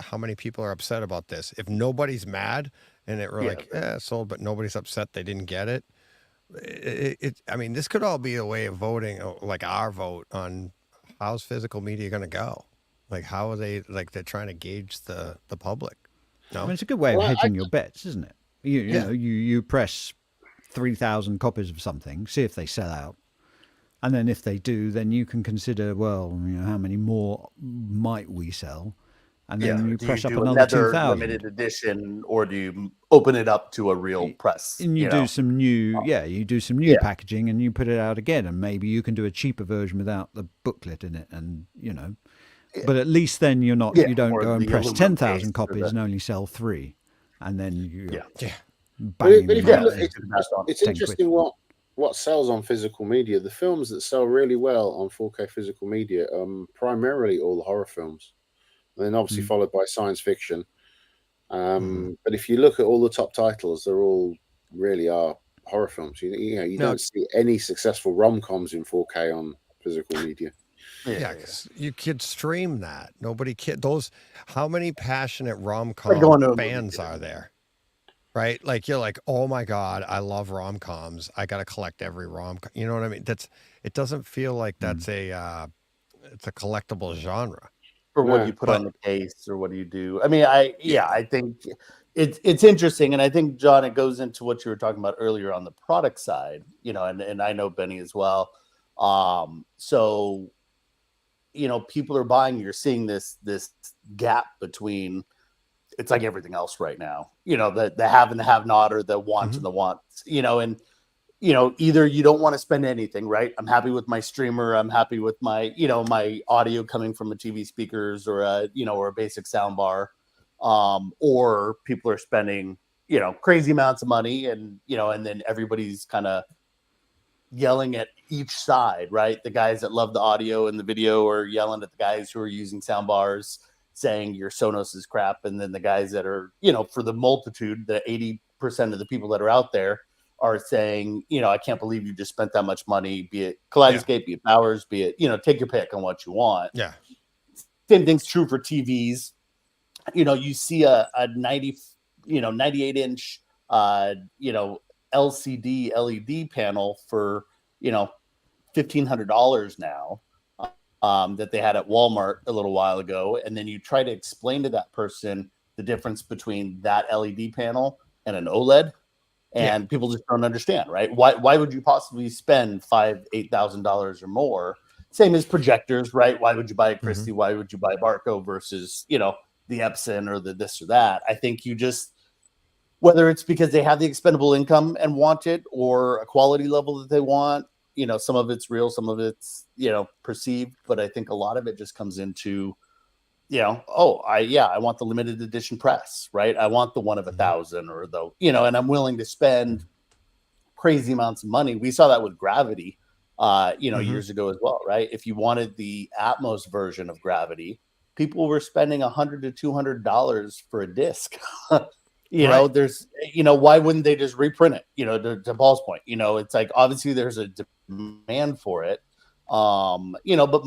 how many people are upset about this? If nobody's mad and sold, but nobody's upset they didn't get it. This could all be a way of voting, like our vote on how's physical media going to go. Like, how are they, they're trying to gauge the public. No?
It's a good way of hedging your bets, isn't it? You press 3,000 copies of something, see if they sell out. And then if they do, then you can consider, how many more might we sell? And then you press up another 2,000.
Limited edition, or do you open it up to a real press?
And you do some new, packaging, and you put it out again, and maybe you can do a cheaper version without the booklet in it, and but at least then you don't go and press 10,000 copies and only sell 3, and then you
it's interesting what sells on physical media. The films that sell really well on 4K physical media are primarily all the horror films. And then obviously followed by science fiction. But if you look at all the top titles, they're all really are horror films. You don't see any successful rom-coms in 4K on physical media.
Yeah, because you could stream that. How many passionate rom-com fans are there? Right? Like, you're like, oh my God, I love rom-coms. I got to collect every rom-com. You know what I mean? It doesn't feel like that's it's a collectible genre.
Or what do you put on the case, or what do you do? I think it's interesting, and I think, John, it goes into what you were talking about earlier on the product side, and I know Benny as well. So, people are buying. You're seeing this gap between. It's like everything else right now, the have and the have not, or the want and the wants, and. Either you don't want to spend anything, right? I'm happy with my streamer. I'm happy with my, my audio coming from a TV speakers or or a basic sound bar. Or people are spending, crazy amounts of money, and, and then everybody's kind of yelling at each side, right? The guys that love the audio and the video are yelling at the guys who are using sound bars, saying your Sonos is crap. And then the guys that are, for the multitude, the 80% of the people that are out there, are saying, I can't believe you just spent that much money, be it Kaleidoscape, be it Powers, be it, take your pick on what you want.
Yeah.
Same thing's true for TVs. You see a 98 inch, LCD LED panel for, $1,500 now, that they had at Walmart a little while ago. And then you try to explain to that person the difference between that LED panel and an OLED. And people just don't understand, right? Why would you possibly spend $5,000-$8,000 or more? Same as projectors, right? Why would you buy a Christie? Why would you buy Barco versus, the Epson or the this or that? I think you just, whether it's because they have the expendable income and want it, or a quality level that they want, some of it's real, some of it's, perceived. But I think a lot of it just comes into, I want the limited edition press, right? I want the one of 1,000, or and I'm willing to spend crazy amounts of money. We saw that with Gravity, years ago as well, right? If you wanted the Atmos version of Gravity, people were spending $100 to $200 for a disc. There's, why wouldn't they just reprint it? To Paul's point, it's like, obviously there's a demand for it, but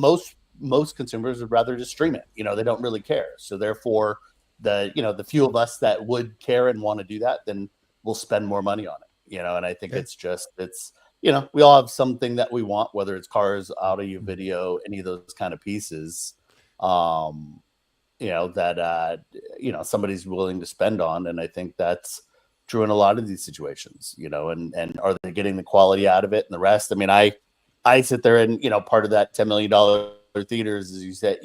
most consumers would rather just stream it. They don't really care. So therefore, the few of us that would care and want to do that, then we'll spend more money on it. And I think it's we all have something that we want, whether it's cars, audio, video, any of those kind of pieces, that somebody's willing to spend on. And I think that's true in a lot of these situations, and are they getting the quality out of it and the rest? I sit there and, part of that $10 million theaters, as you said,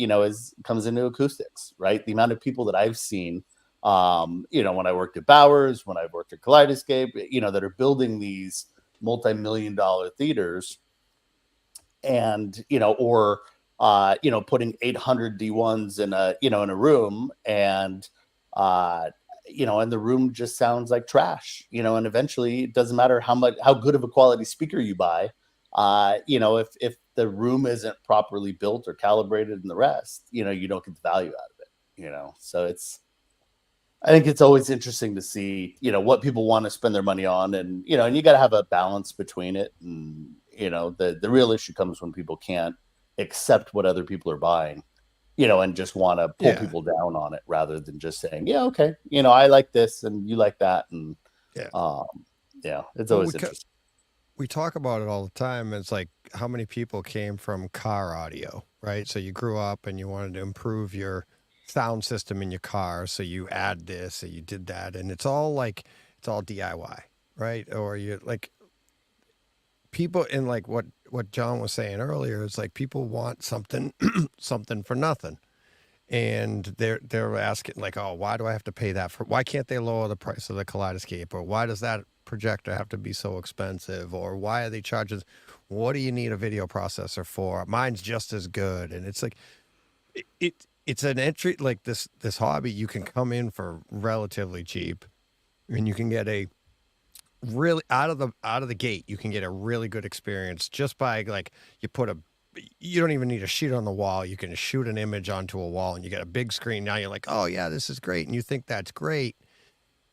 comes into acoustics, right? The amount of people that I've seen, when I worked at Bowers, when I worked at Kaleidoscape, that are building these multi-million-dollar theaters, and or putting 800 D1s in a room, and and the room just sounds like trash, and eventually it doesn't matter how good of a quality speaker you buy, if the room isn't properly built or calibrated and the rest, you don't get the value out of it, so I think it's always interesting to see, what people want to spend their money on, and and you got to have a balance between it, and the real issue comes when people can't accept what other people are buying, and just want to pull people down on it rather than just saying, yeah, okay, I like this and you like that, and it's always interesting.
We talk about it all the time. It's like, how many people came from car audio, right? So you grew up and you wanted to improve your sound system in your car, so you add this, or you did that, and it's all DIY, right? Or you like people in like what John was saying earlier. It's like people want something something for nothing, and they're asking like, oh, why do I have to pay that for? Why can't they lower the price of the Kaleidoscape? Or why does that projector have to be so expensive? Or why are they charging? What do you need a video processor for? Mine's just as good. And it's like it's an entry, like this hobby. You can come in for relatively cheap, and you can get a really out of the gate, you can get a really good experience just by like, you don't even need a sheet on the wall. You can shoot an image onto a wall and you get a big screen. Now you're like, oh yeah, this is great. And you think that's great.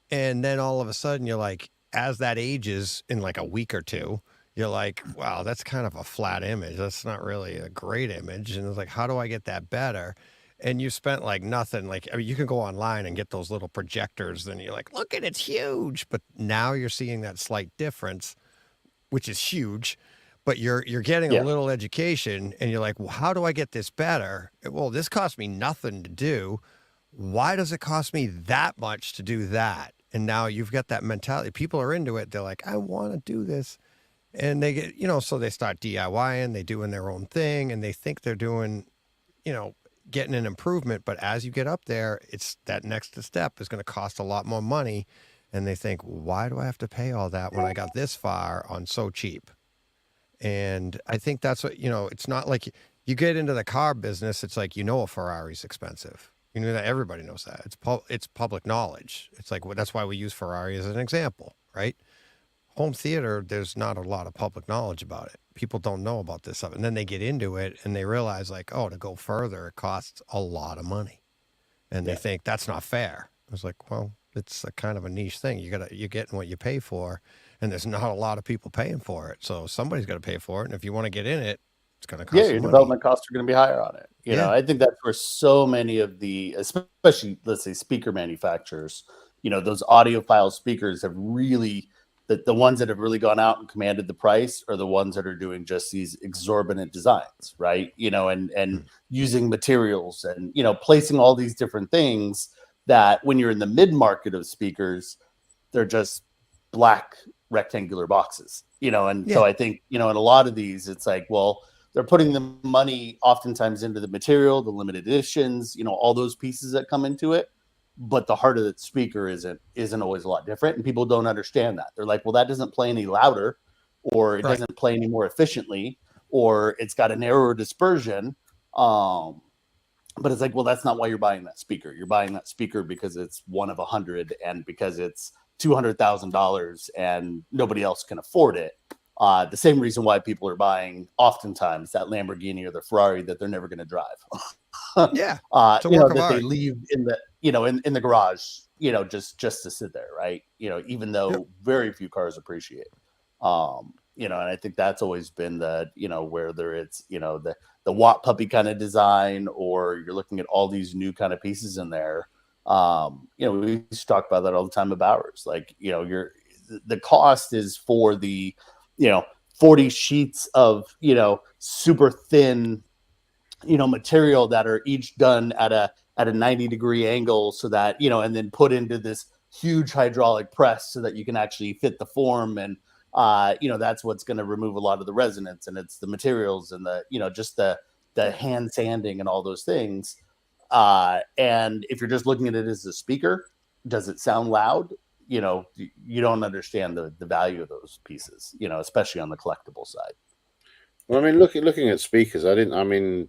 And then all of a sudden you're like, as that ages in like a week or two, you're like, wow, that's kind of a flat image. That's not really a great image. And it's like, how do I get that better? And you spent like nothing. Like, I mean, you can go online and get those little projectors, and you're like, look at it's huge. But now you're seeing that slight difference, which is huge. But you're getting a little education, and you're like, well, how do I get this better? Well, this cost me nothing to do. Why does it cost me that much to do that? And now you've got that mentality. People are into it. They're like, I want to do this. And they get, so they start DIYing, they doing their own thing, and they think they're doing, getting an improvement. But as you get up there, it's that next step is going to cost a lot more money. And they think, why do I have to pay all that when I got this far on so cheap? And I think that's what, it's not like you get into the car business. It's like, a Ferrari's expensive. That everybody knows that. It's public knowledge. It's like, well, that's why we use Ferrari as an example, right? Home theater, there's not a lot of public knowledge about it. People don't know about this stuff. And then they get into it and they realize like, oh, to go further, it costs a lot of money. And they think that's not fair. I was like, well, it's a kind of a niche thing. You're getting what you pay for, and there's not a lot of people paying for it. So somebody's got to pay for it. And if you want to get in it, it's going to cost
your development costs are going to be higher on it. I think that's where so many of the, especially let's say speaker manufacturers, those audiophile speakers have really, the ones that have really gone out and commanded the price are the ones that are doing just these exorbitant designs, right? And using materials and, placing all these different things that when you're in the mid-market of speakers, they're just black rectangular boxes, So I think, in a lot of these, it's like, well, they're putting the money oftentimes into the material, the limited editions, all those pieces that come into it. But the heart of the speaker isn't always a lot different, and people don't understand that. They're like, well, that doesn't play any louder, or it doesn't play any more efficiently, or it's got a narrower dispersion. But it's like, well, that's not why you're buying that speaker. You're buying that speaker because it's one of 100, and because it's $200,000 and nobody else can afford it. The same reason why people are buying oftentimes that Lamborghini or the Ferrari that they're never going to drive. That they leave in the, in the garage, just to sit there. Right. Even though very few cars appreciate, and I think that's always been the, whether it's, the Watt puppy kind of design, or you're looking at all these new kind of pieces in there. We used to talk about that all the time about ours. Like, the cost is for the, 40 sheets of, super thin, material that are each done at a 90-degree angle, so that, and then put into this huge hydraulic press so that you can actually fit the form. And, that's what's going to remove a lot of the resonance, and it's the materials and the, just the the hand sanding and all those things. And if you're just looking at it as a speaker, does it sound loud? You know, you don't understand the value of those pieces, you know, especially on the collectible side.
Well, I mean, looking at speakers, I didn't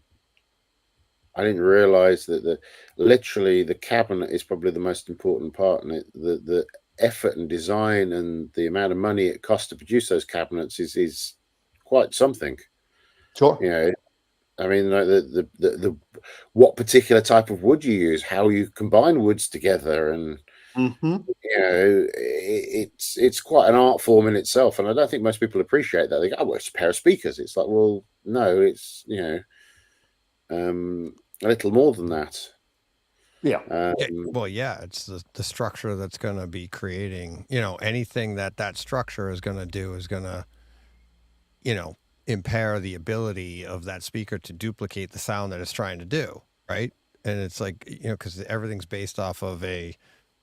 realize that literally the cabinet is probably the most important part, and the effort and design and the amount of money it costs to produce those cabinets is quite something.
Sure.
You know, I mean, like the what particular type of wood you use, how you combine woods together, and you know, it's quite an art form in itself. And I don't think most people appreciate that. They go, "Oh, well, it's a pair of speakers." It's like, well, no, it's, you know, a little more than that.
Yeah.
Well, yeah, it's the structure that's going to be creating, you know, anything that structure is going to do is going to, you know, impair the ability of that speaker to duplicate the sound that it's trying to do, right? And it's like, you know, because everything's based off of a,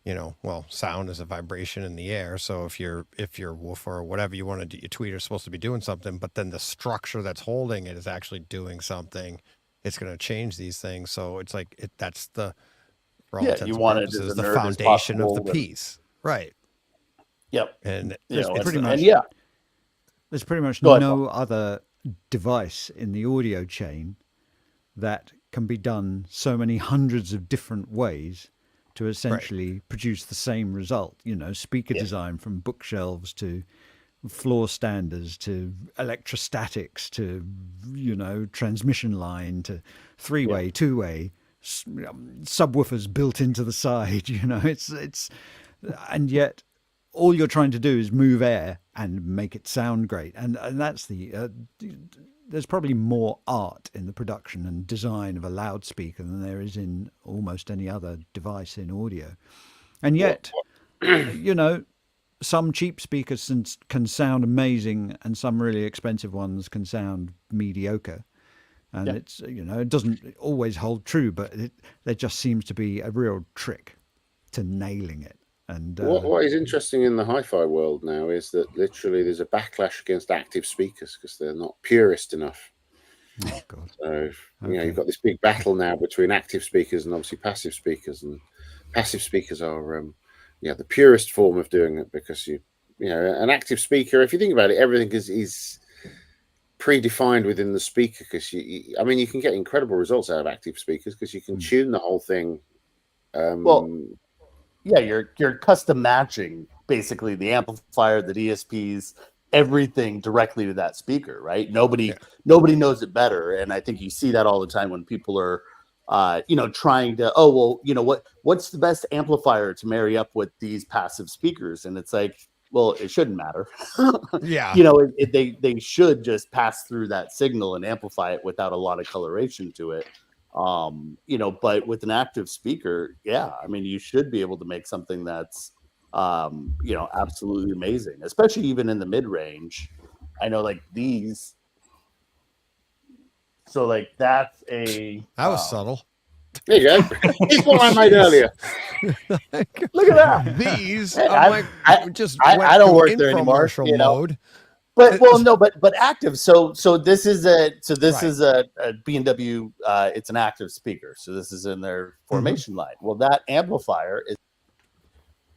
you know, well, sound is a vibration in the air. So if your woofer or whatever you want to do, your tweeter is supposed to be doing something, but then the structure that's holding it is actually doing something, it's going to change these things. So it's like that's the, for all intents and purposes, the foundation of the piece, right?
Yep.
And
there's pretty much, there's pretty much no other device in the audio chain that can be done so many hundreds of different ways to essentially produce the same result. You know, speaker design from bookshelves to floor standers to electrostatics to, you know, transmission line to three-way, two-way, subwoofers built into the side. You know, it's and yet all you're trying to do is move air and make it sound great. And that's there's probably more art in the production and design of a loudspeaker than there is in almost any other device in audio. And yet, you know, some cheap speakers can sound amazing and some really expensive ones can sound mediocre. And it's, you know, it doesn't always hold true, but there just seems to be a real trick to nailing it. And
what is interesting in the hi-fi world now is that literally there's a backlash against active speakers because they're not purist enough.
Oh, God.
So you know, you've got this big battle now between active speakers and obviously passive speakers, and passive speakers are the purest form of doing it, because you know, an active speaker, if you think about it, everything is predefined within the speaker, because I mean, you can get incredible results out of active speakers because you can tune the whole thing.
Yeah, you're custom matching basically the amplifier, the DSPs, everything directly to that speaker, right? Nobody knows it better, and I think you see that all the time when people are, you know, trying to, oh well, you know, what's the best amplifier to marry up with these passive speakers, and it's like, well, it shouldn't matter. You know, they should just pass through that signal and amplify it without a lot of coloration to it. You know, but with an active speaker, I mean, you should be able to make something that's, you know, absolutely amazing, especially even in the mid range. I know, like these. So, like, that's that
was subtle.
There you go. It's what I made earlier.
Look at that.
These,
hey,
I
don't work there anymore. You know?
Mode.
But but active. So this is a B&W. It's an active speaker. So this is in their formation line. Well, that amplifier is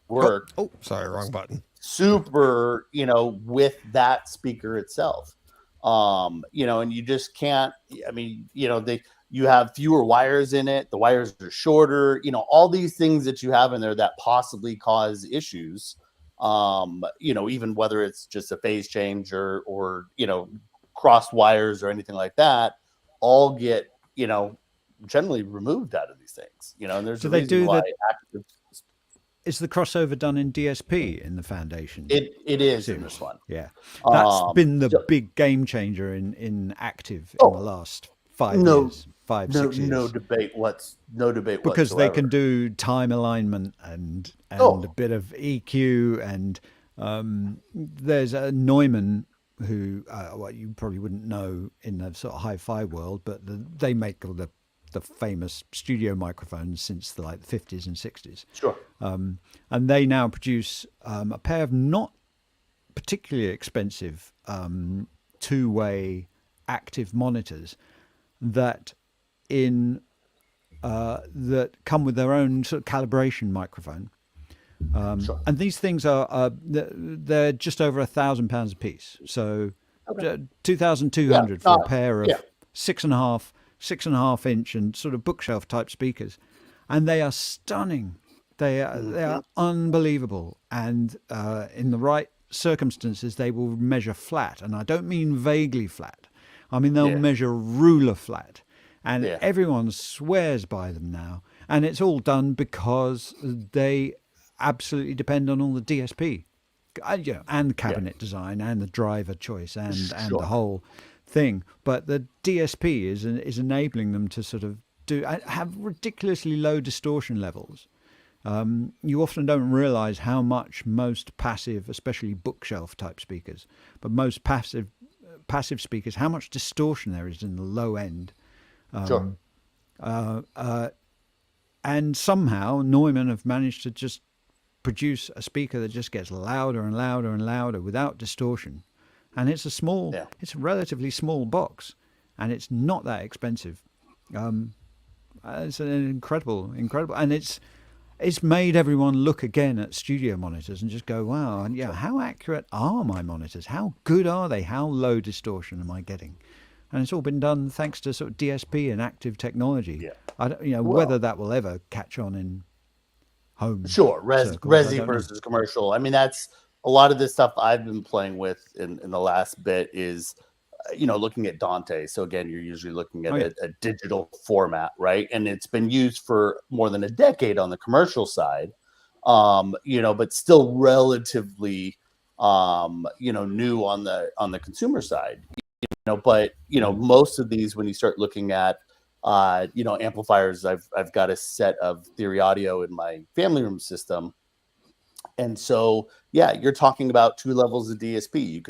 work.
Oh, sorry, wrong button.
Super, you know, with that speaker itself. You know, and you just can't. I mean, you know, you have fewer wires in it. The wires are shorter. You know, all these things that you have in there that possibly cause issues. You know, even whether it's just a phase change or you know, crossed wires or anything like that, all get, you know, generally removed out of these things. You know, and there's
do
a
they
reason
do
why
that? Is the crossover done in DSP in the foundation?
It is in this one.
Yeah, that's been the big game changer in active in the last 5 years. 6 years.
No debate
because
whatsoever.
They can do time alignment and a bit of EQ, and there's a Neumann who well, you probably wouldn't know in the sort of hi-fi world, but they make all the famous studio microphones since the 50s and 60s.
Sure.
And they now produce a pair of not particularly expensive two-way active monitors. that that come with their own sort of calibration microphone. And these things they're just over £1,000 a piece. So 2,200 for a pair of 6.5 inch and sort of bookshelf type speakers. And they are stunning. They are unbelievable. And in the right circumstances, they will measure flat. And I don't mean vaguely flat. I mean, they'll measure ruler flat. And everyone swears by them now. And it's all done because they absolutely depend on all the DSP, and cabinet design and the driver choice and the whole thing. But the DSP is enabling them to sort of have ridiculously low distortion levels. You often don't realize how much most passive, especially bookshelf type speakers, but most passive speakers, how much distortion there is in the low end. And somehow Neumann have managed to just produce a speaker that just gets louder and louder and louder without distortion. And it's it's a relatively small box, and it's not that expensive. It's an incredible, and it's made everyone look again at studio monitors and just go, wow, and how accurate are my monitors? How good are they? How low distortion am I getting? And it's all been done thanks to sort of DSP and active technology. I don't, whether that will ever catch on in home.
Sure, resi versus commercial. I mean, that's a lot of this stuff I've been playing with in the last bit is, looking at Dante. So again, you're usually looking at a digital format, right? And it's been used for more than a decade on the commercial side, but still relatively, new on the consumer side. But most of these, when you start looking at amplifiers, I've got a set of Theory Audio in my family room system, and so you're talking about 2 levels of DSP.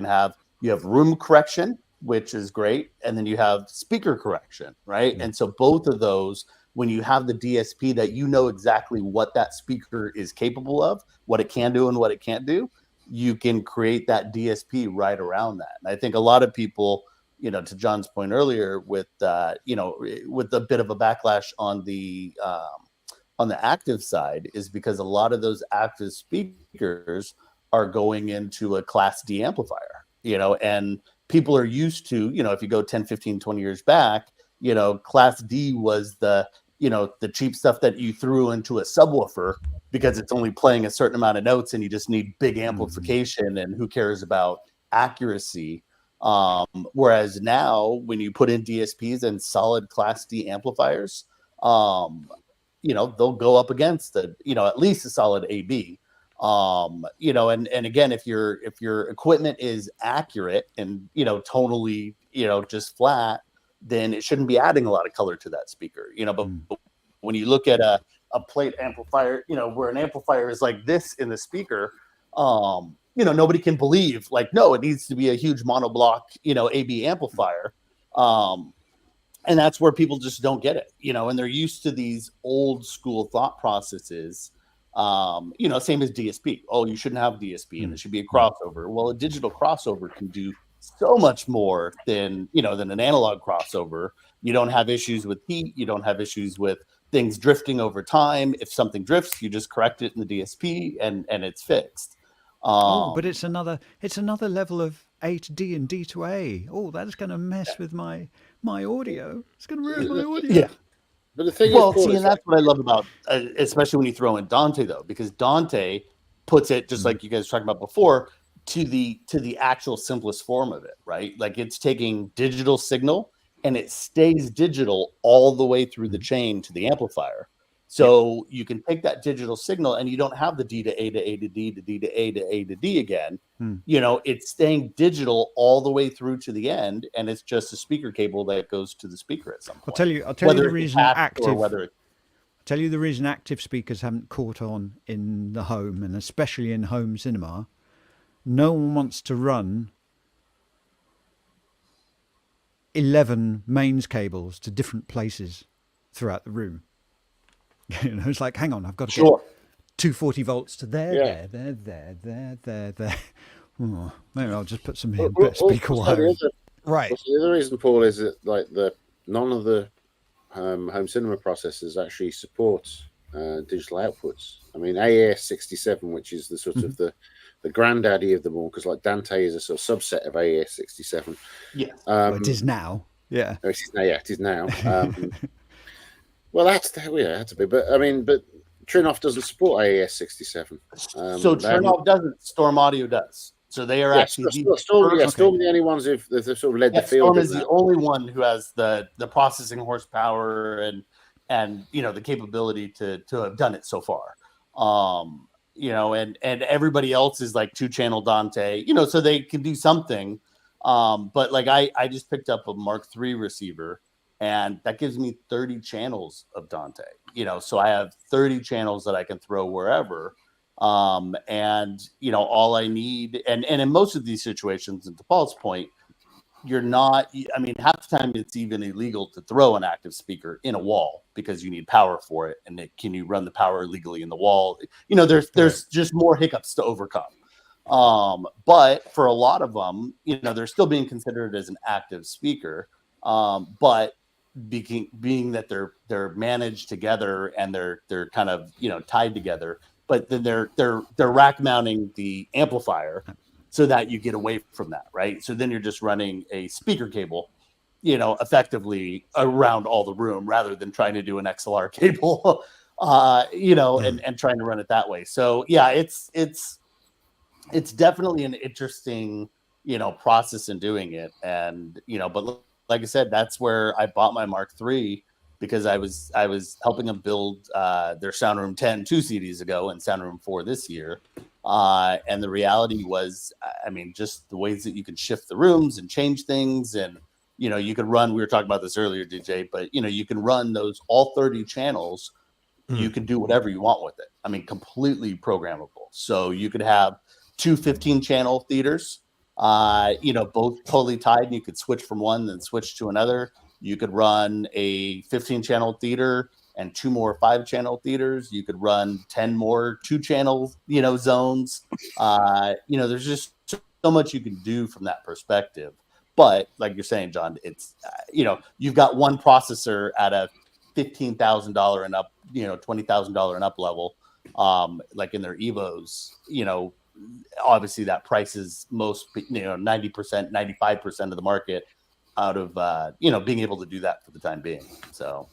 You have room correction, which is great, and then you have speaker correction, right? And so both of those, when you have the DSP that exactly what that speaker is capable of, what it can do and what it can't do, you can create that DSP right around that. And I think a lot of people, to John's point earlier, with with a bit of a backlash on the active side, is because a lot of those active speakers are going into a Class D amplifier, and people are used to, if you go 10, 15, 20 years back, Class D was the cheap stuff that you threw into a subwoofer because it's only playing a certain amount of notes and you just need big amplification, and who cares about accuracy. Whereas now, when you put in DSPs and solid Class D amplifiers, they'll go up against at least a solid AB. And again, if your equipment is accurate and tonally just flat, then it shouldn't be adding a lot of color to that speaker. But when you look at a plate amplifier, where an amplifier is like this in the speaker, nobody can believe, no, it needs to be a huge monoblock, AB amplifier. And that's where people just don't get it, and they're used to these old school thought processes, same as DSP. Oh, you shouldn't have DSP and it should be a crossover. Well, a digital crossover can do so much more than an analog crossover. You don't have issues with heat. You don't have issues with things drifting over time. If something drifts, you just correct it in the DSP and it's fixed.
But it's another level of A to D and D to A. Oh, that's going to mess with my audio. It's going to ruin my audio.
Yeah.
But the thing
and that's what I love about, especially when you throw in Dante, though, because Dante puts it, just like you guys were talking about before, to the actual simplest form of it, right? Like, it's taking digital signal and it stays digital all the way through the chain to the amplifier. So you can take that digital signal and you don't have the D to A to A to D to D to A to A to D again. It's staying digital all the way through to the end, and it's just a speaker cable that goes to the speaker at some point.
I'll tell you the reason active speakers haven't caught on in the home, and especially in home cinema. No one wants to run 11 mains cables to different places throughout the room. It's like, hang on, I've got to get 240 volts to there. Oh, maybe I'll just put some here, speaker wire.
Right. The other reason, Paul, is that none of the home cinema processors actually support digital outputs. I mean, AES-67, which is the sort of the granddaddy of them all, because like Dante is a sort of subset of AES-67.
Yeah,
well, it is now. Yeah,
it is now. Well, that's had to be, but I mean, but Trinoff doesn't support AES-67.
So Trinoff doesn't. Storm Audio does. So they are actually
Storm the only ones who've sort of led the field.
Storm is the only one who has the processing horsepower and the capability to have done it so far. And everybody else is like 2-channel Dante, so they can do something. But like I just picked up a Mark III receiver, and that gives me 30 channels of Dante. So I have 30 channels that I can throw wherever. And all I need, and in most of these situations, and to Paul's point, you're not, I mean, half the time it's even illegal to throw an active speaker in a wall because you need power for it. And can you run the power legally in the wall? There's just more hiccups to overcome. But for a lot of them, they're still being considered as an active speaker. But being that they're managed together and they're kind of, tied together, but then they're rack mounting the amplifier so that you get away from that, right? So then you're just running a speaker cable, effectively around all the room rather than trying to do an XLR cable, and trying to run it that way. So yeah, it's definitely an interesting, process in doing it. And, but like I said, that's where I bought my Mark III, because I was helping them build their Soundroom 10 2 CDs ago and Soundroom 4 this year. And the reality was, I mean, just the ways that you can shift the rooms and change things. And, you could run, we were talking about this earlier, DJ, but, you can run those all 30 channels. You can do whatever you want with it. I mean, completely programmable. So you could have 2 15-channel theaters, both totally tied, and you could switch from one, then switch to another. You could run a 15-channel theater and 2 more 5-channel theaters. You could run 10 more 2-channel, zones. There's just so much you can do from that perspective. But like you're saying, John, it's, you've got one processor at a $15,000 and up, $20,000 and up level, like in their Evos, obviously that price is most, 90%, 95% of the market out of, being able to do that for the time being. So.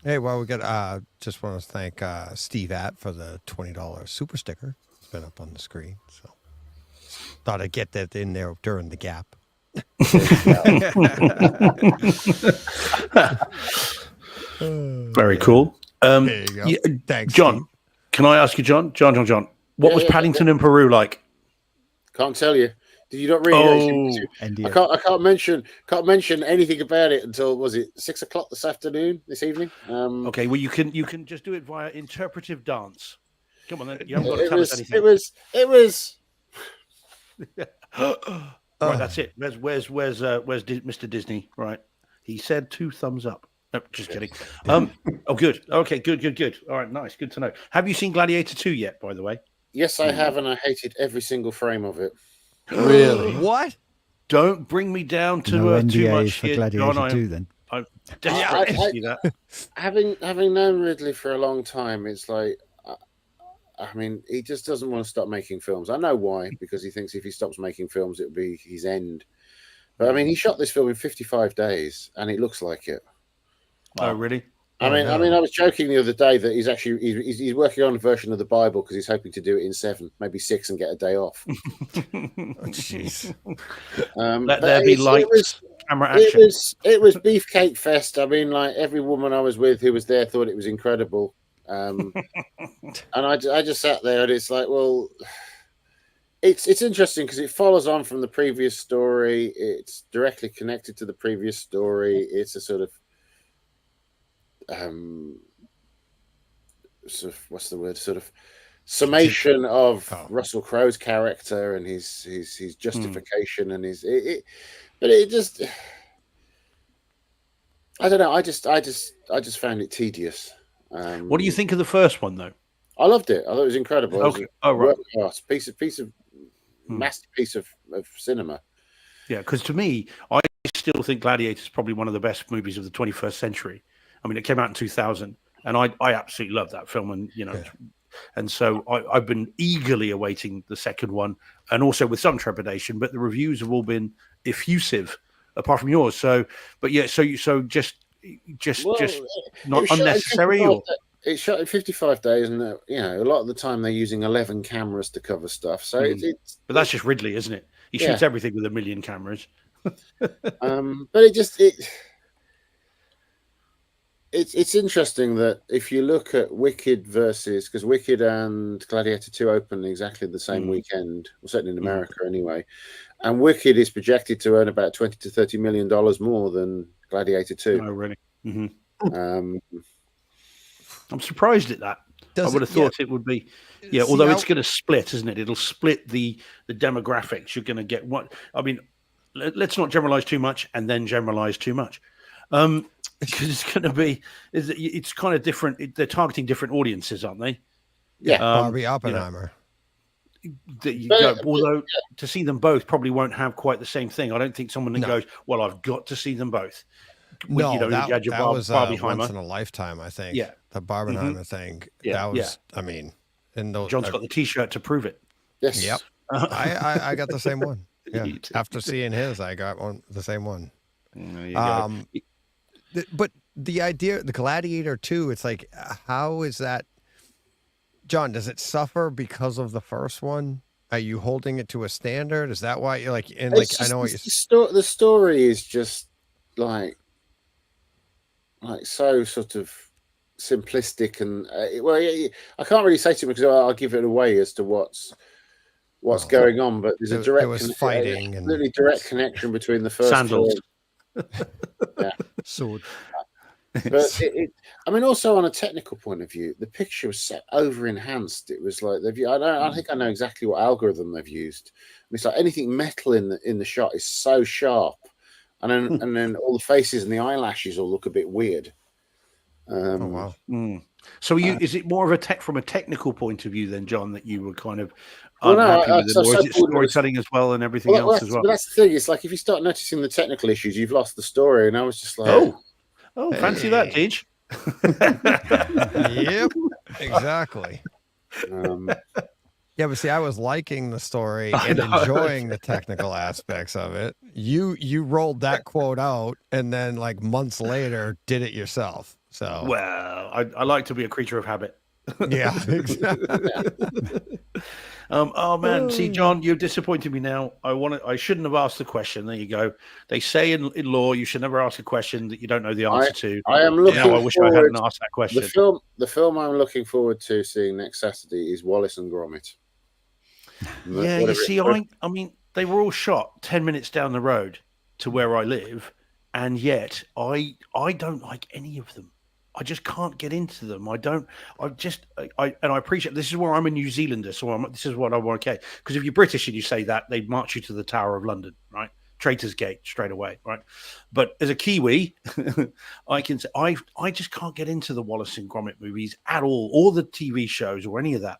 Hey, well, we got, just want to thank Steve Att for the $20 super sticker. It's been up on the screen. So thought I'd get that in there during the gap.
Very cool.
Thanks,
John.
Steve.
Can I ask you, John? John, what was Paddington in Peru like?
Can't tell you. Did you not really? I can't mention anything about it until, was it 6 o'clock this evening?
Okay, well you can just do it via interpretive dance. Come on, then. You haven't got to tell us anything.
It was.
Right, that's it. Where's Mr. Disney? Right, he said 2 thumbs up. No, just kidding. Oh, good. Okay, good. All right, nice. Good to know. Have you seen Gladiator 2 yet, by the way?
Yes, I have, and I hated every single frame of it.
Really?
What?
Don't bring me down to
no NDA
too much
for
here,
Gladiator
John.
2 then.
I'm desperate to see that.
Having known Ridley for a long time, it's like, I mean, he just doesn't want to stop making films. I know why, because he thinks if he stops making films, it'll be his end. But I mean, he shot this film in 55 days, and it looks like it.
Oh, really?
I mean, I was joking the other day that he's working on a version of the Bible because he's hoping to do it in 7, maybe 6, and get a day off.
Jeez.
Let there be light, camera action.
It was Beefcake Fest. I mean, like every woman I was with who was there thought it was incredible. And I just sat there, and it's like, well, it's interesting because it follows on from the previous story. It's directly connected to the previous story. It's a sort of what's the word? Sort of summation of Russell Crowe's character and his justification and but it just, I don't know. I just found it tedious.
What do you think of the first one, though?
I loved it. I thought it was incredible.
Okay.
It was a piece of masterpiece of cinema.
Yeah, because to me, I still think Gladiator is probably one of the best movies of the 21st century. I mean, it came out in 2000, and I absolutely love that film, and and so I've been eagerly awaiting the second one, and also with some trepidation. But the reviews have all been effusive, apart from yours. So, but yeah, so just not unnecessary.
It's shot in 55 days, and a lot of the time they're using 11 cameras to cover stuff. So
but that's just Ridley, isn't it? He shoots everything with 1 million cameras.
But it's interesting that if you look at Wicked because Wicked and Gladiator 2 opened exactly the same weekend, well, certainly in America anyway, and Wicked is projected to earn about $20 to $30 million more than Gladiator 2.
Oh, really? I'm surprised at that. I would have thought it would be, although it's going to split, isn't it? It'll split the demographics. You're going to get let's not generalize too much and then generalize too much. Because it's going to be, it's kind of different. They're targeting different audiences, aren't they?
Yeah, Barbie, Oppenheimer.
Although to see them both probably won't have quite the same thing. I don't think someone that goes, well, I've got to see them both.
That was once in a lifetime, I think.
Yeah,
the Barbenheimer thing.
Yeah,
that was. I mean, and
John's got the T-shirt to prove it.
Yes.
Yep. I got the same one. Yeah. After seeing his, I got the same one. But the idea, the Gladiator 2, it's like, how is that, John? Does it suffer because of the first one? Are you holding it to a standard? Is that why you're like? And I know what
the story is just like so sort of simplistic, and I can't really say too much because I'll give it away as to what's going on. But there's a direct, direct connection between the first
sandals,
sword.
But I mean, also on a technical point of view, the picture was so over enhanced. It was like I think I know exactly what algorithm they've used. And it's like anything metal in the shot is so sharp. And then all the faces and the eyelashes all look a bit weird.
Oh wow!
So is it more of from a technical point of view then, John, that you were kind of unhappy with it, or is it storytelling as well and everything else as well?
But that's the thing. It's like if you start noticing the technical issues, you've lost the story. And I was just like,
fancy that, Deej.
Yep, exactly. Yeah, but see, I was liking the story and enjoying the technical aspects of it. You rolled that quote out, and then like months later, did it yourself. So
well, I like to be a creature of habit.
Yeah, exactly.
Oh man, see, John, you're disappointing me now. I shouldn't have asked the question. There you go. They say in law you should never ask a question that you don't know the answer to.
I am looking.
I wish I hadn't asked that question.
The film I'm looking forward to seeing next Saturday is Wallace and Gromit.
Yeah, you see, I mean, they were all shot 10 minutes down the road to where I live, and yet I don't like any of them. I just can't get into them. I appreciate this is where I'm a New Zealander, so this is what I want. Okay, because if you're British and you say that, they'd march you to the Tower of London, right? Traitors Gate straight away, right? But as a Kiwi, I can say I just can't get into the Wallace and Gromit movies at all, or the TV shows, or any of that.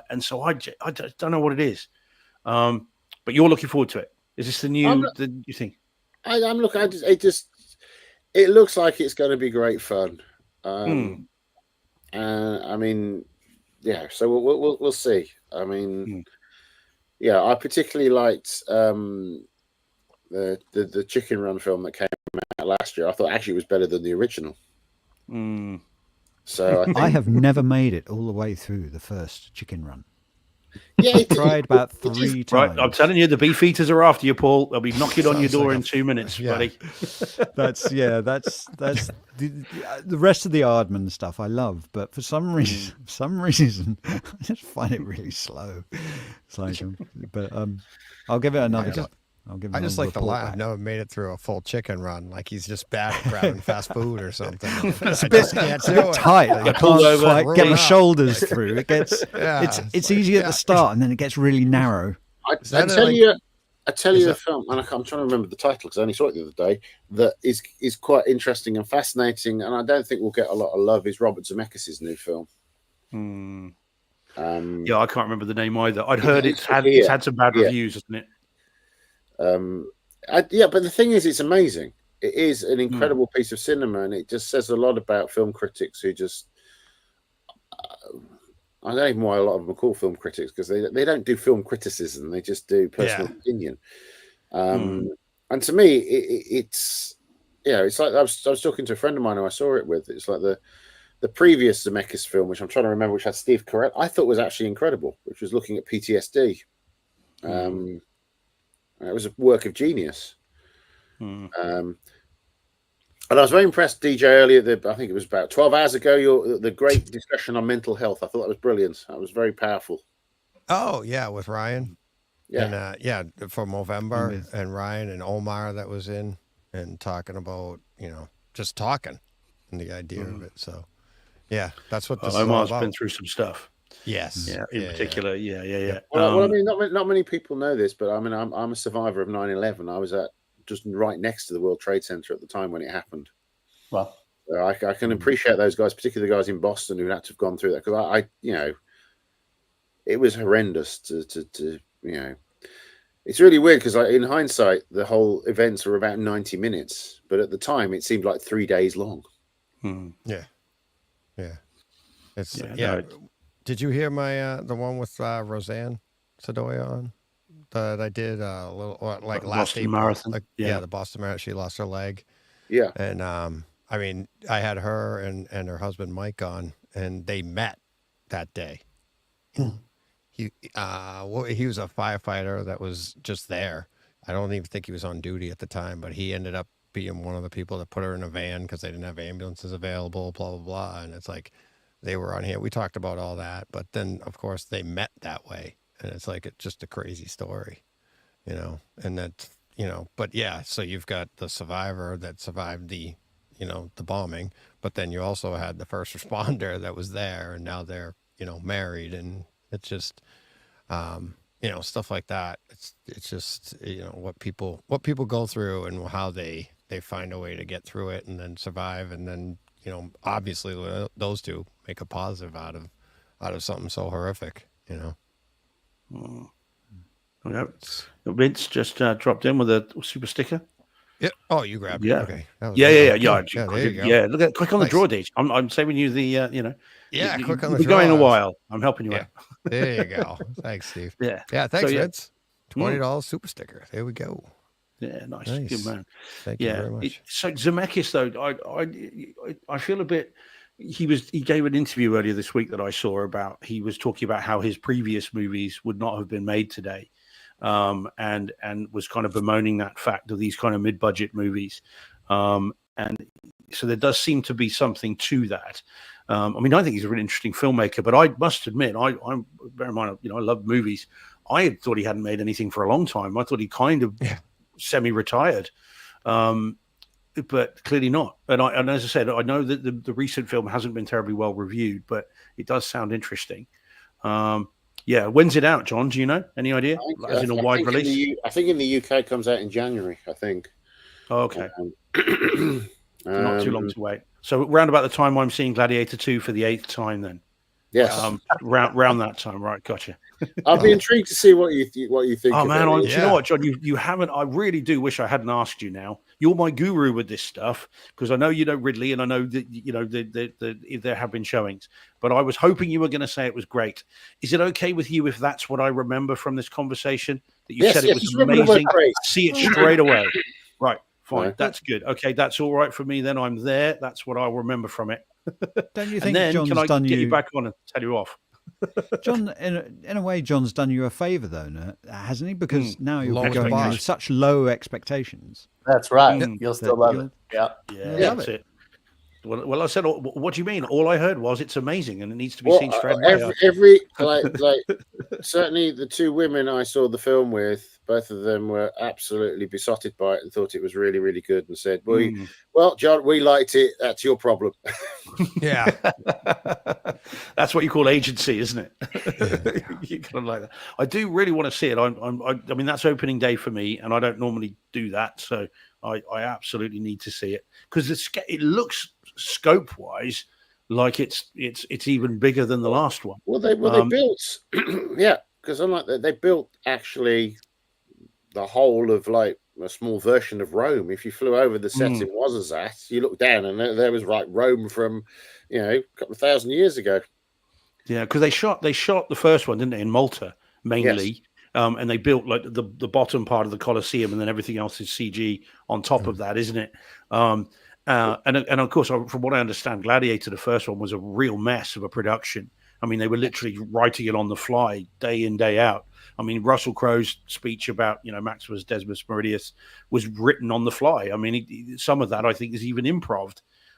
And so I just don't know what it is. But you're looking forward to it. Is this the new thing?
I'm looking. It looks like it's going to be great fun. I mean, yeah. So we'll see. I mean, yeah. I particularly liked the Chicken Run film that came out last year. I thought actually it was better than the original. So
I have never made it all the way through the first Chicken Run.
Yeah,
I tried about 3 times.
Right, I'm telling you, the beef eaters are after you, Paul. They'll be knocking on your door in 2 minutes, buddy.
That's the rest of the Aardman stuff I love, but for some reason, I just find it really slow. It's like, but I'll give it another go.
I just like the laugh. I've never made it through a full chicken run. Like he's just bad at grabbing fast food or something.
It's a bit tight. I can't quite get my shoulders through. It gets it's easy at the start, and then it gets really narrow.
I tell you a film, and I'm trying to remember the title because I only saw it the other day. That is quite interesting and fascinating, and I don't think we'll get a lot of love. Is Robert Zemeckis' new film?
Yeah, I can't remember the name either. I'd heard it's had some bad reviews, hasn't it?
Yeah, but the thing is, it's amazing. It is an incredible piece of cinema, and it just says a lot about film critics who just. I don't even know why a lot of them are called film critics, because they don't do film criticism; they just do personal opinion. And to me, it's it's like I was talking to a friend of mine who I saw it with. It's like the previous Zemeckis film, which I'm trying to remember, which had Steve Carell, I thought was actually incredible, which was looking at PTSD. It was a work of genius. And I was very impressed, DJ, earlier. I think it was about 12 hours ago. The great discussion on mental health. I thought that was brilliant. That was very powerful.
Oh yeah, with Ryan.
Yeah,
and for Movember and Ryan and Omar that was in and talking about just talking and the idea of it. So yeah, that's what this is all
Omar's
about.
been through some stuff.
Yes.
Yeah. In particular. Yeah.
Well, I mean, not many people know this, but I mean, I'm a survivor of 9/11. I was just right next to the World Trade Center at the time when it happened.
Well,
so I can appreciate those guys, particularly the guys in Boston who had to have gone through that, because it was horrendous to It's really weird because, in hindsight, the whole events were about 90 minutes, but at the time it seemed like 3 days long.
Yeah. It's Did you hear my the one with Roseanne Sadoya on that I did a little like last
Boston Marathon?
The Boston Marathon. She lost her leg.
Yeah,
and I mean, I had her and her husband Mike on, and they met that day. He was a firefighter that was just there. I don't even think he was on duty at the time, but he ended up being one of the people that put her in a van because they didn't have ambulances available, blah, blah, blah. And it's like they were on here. We talked about all that, but then of course they met that way. And it's like, it's just a crazy story, and that, but yeah, so you've got the survivor that survived the bombing, but then you also had the first responder that was there, and now they're, married, and it's just, stuff like that. It's just, what people go through and how they find a way to get through it and then survive. And then, obviously those two make a positive out of something so horrific,
Vince just dropped in with a super sticker.
Yeah. Oh, you grabbed it.
Yeah.
Okay.
Yeah. Look at quick on the draw, Deej. I'm saving you the
quick on the draw.
You're going a while. I'm helping you out.
There you go. Thanks, Steve.
Yeah.
Thanks, Vince. $20 super sticker. There we go.
Yeah, nice. Good man.
Thank you very much.
So Zemeckis, though, I feel a bit. He gave an interview earlier this week that I saw about. He was talking about how his previous movies would not have been made today, and was kind of bemoaning that fact of these kind of mid-budget movies, and so there does seem to be something to that. I mean, I think he's a really interesting filmmaker, but I must admit, I'm bear in mind, I love movies. I had thought he hadn't made anything for a long time. I thought he kind of semi-retired, but clearly not. And as I said, I know that the recent film hasn't been terribly well reviewed, but it does sound interesting. When's it out, John? Do you know? Any idea? As in a wide release?
I think in the UK it comes out in January, I think.
Oh, okay. Not too long to wait. So round about the time I'm seeing Gladiator 2 for the 8th time then.
Yes.
Round that time, right? Gotcha.
I'll be intrigued to see what you think.
Oh man, do you know what, John? You haven't. I really do wish I hadn't asked you. Now you're my guru with this stuff because I know you know Ridley, and I know that there have been showings. But I was hoping you were going to say it was great. Is it okay with you if that's what I remember from this conversation? That you said it was amazing. See it straight away. Right. Fine. That's good. Okay, that's all right for me. Then I'm there. That's what I'll remember from it.
Don't you think
John's can I done get you back on and tell you off?
John, in a way, John's done you a favor, though, hasn't he? Because now you're going with such low expectations.
That's right. You'll still love it. Yeah,
that's it. Well, I said, what do you mean? All I heard was it's amazing and it needs to be seen straight away.
Certainly the two women I saw the film with, both of them were absolutely besotted by it and thought it was really, really good and said, well, John, we liked it. That's your problem.
Yeah.
That's what you call agency, isn't it? You kind of like that. I do really want to see it. I mean, that's opening day for me, and I don't normally do that. So I absolutely need to see it because it looks scope-wise like it's even bigger than the last one.
Well, they built, because unlike that, they built actually the whole of like a small version of Rome. If you flew over the set in Ouarzazate, you look down and there was like Rome from, a couple of thousand years ago.
Yeah, because they shot the first one, didn't they, in Malta mainly,
Yes.
And they built like the bottom part of the Colosseum, and then everything else is CG on top of that, isn't it? And of course, from what I understand, Gladiator, the first one, was a real mess of a production. I mean, they were literally writing it on the fly, day in, day out. I mean, Russell Crowe's speech about, Maximus Decimus Meridius was written on the fly. I mean, some of that I think is even improv,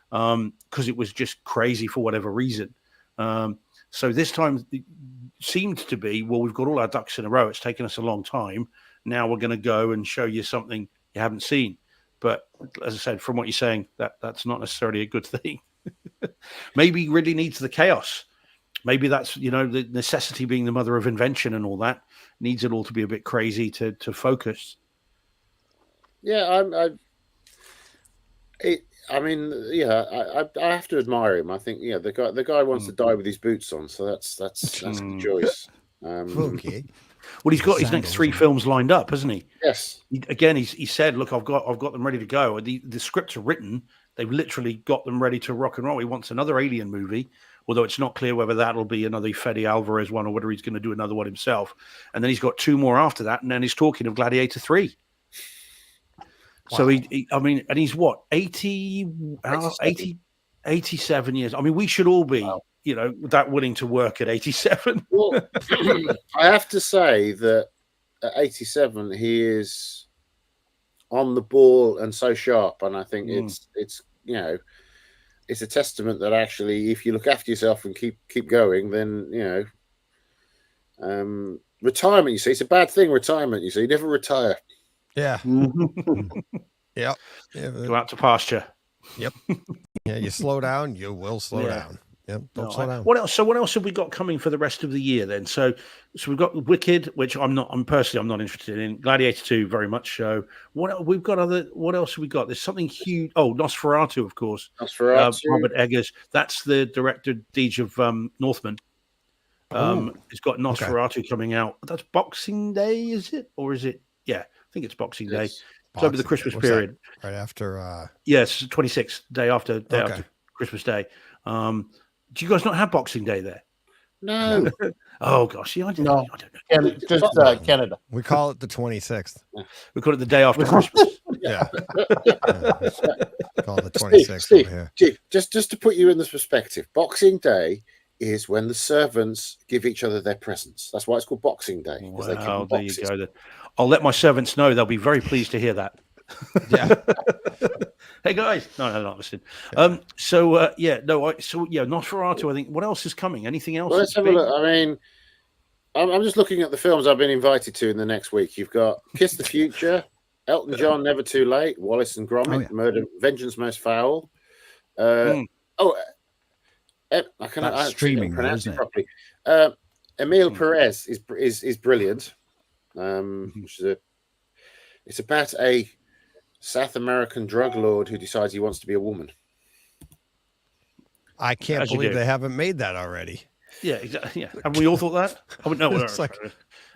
because it was just crazy for whatever reason. So this time it seemed to be, well, we've got all our ducks in a row. It's taken us a long time. Now we're going to go and show you something you haven't seen. But as I said, from what you're saying, that's not necessarily a good thing. Maybe Ridley needs the chaos. Maybe that's, the necessity being the mother of invention and all that, needs it all to be a bit crazy to focus.
Yeah, I have to admire him. I think, the guy wants to die with his boots on, so that's the choice.
Okay.
Well, he's got his next 3 films lined up, hasn't he?
Yes.
He said, "Look, I've got them ready to go. The scripts are written. They've literally got them ready to rock and roll. He wants another Alien movie, although it's not clear whether that'll be another Fede Alvarez one or whether he's going to do another one himself. And then he's got 2 more after that, and then he's talking of Gladiator 3. Wow. So and he's what, 87 years. I mean, we should all be, that willing to work at 87.
Well, I have to say that at 87, he is on the ball and so sharp. And I think it's a testament that actually, if you look after yourself and keep going, then, retirement, you see, it's a bad thing, retirement, you see, you never retire.
Yeah. Yep.
Go out to pasture.
Yep. Yeah, you slow down, you will slow down. Yep. Don't slow down.
What else? So what else have we got coming for the rest of the year then? So we've got Wicked, which I'm personally not interested in. Gladiator 2, very much so. What else have we got? There's something huge. Oh, Nosferatu, of course.
Nosferatu.
Robert Eggers. That's the director, Deej of Northman. It's got Nosferatu coming out. That's Boxing Day, is it? Or is it? Yeah, I think it's Boxing Day. It's over the Christmas period.
Right after.
Yes, 26th, day after Christmas Day. Do you guys not have Boxing Day there?
No.
Oh gosh, I don't
know. Just Canada.
We call it the 26th.
We call it the day after Christmas.
Yeah. Call it the 26th over here.
Just to put you in this perspective, Boxing Day is when the servants give each other their presents. That's why it's called Boxing Day.
Wow, there you go. I'll let my servants know. They'll be very pleased to hear that.
Yeah.
Hey guys, no, not listening. Nosferatu. I think. What else is coming? Anything else?
Well, let's have a look. I mean, I'm just looking at the films I've been invited to in the next week. You've got Kiss the Future, Elton John, Never Too Late, Wallace and Gromit, Murder, Vengeance Most Foul. I
streaming,
pronounce
isn't
it
it?
properly. Emil Perez is brilliant. It's about a South American drug lord who decides he wants to be a woman.
I can't believe they haven't made that already.
Yeah, exactly. Yeah, and we all thought that. I would know.
It's like,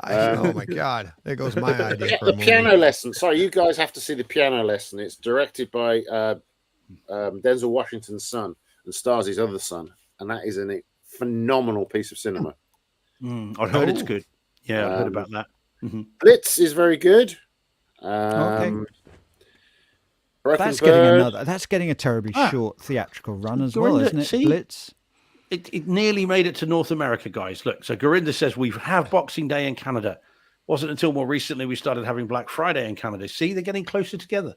oh my god, there goes my idea for a movie.
Piano lesson. Sorry, you guys have to see the piano lesson. It's directed by Denzel Washington's son and stars his other son, and that is a phenomenal piece of cinema.
I've heard it's good. Yeah, I've heard about that.
Blitz is very good.
Okay.
That's
getting a terribly short theatrical run as well, isn't it?
See?
Blitz.
It nearly made it to North America, guys. Look, so Gorinda says we have Boxing Day in Canada. Wasn't until more recently we started having Black Friday in Canada. See, they're getting closer together.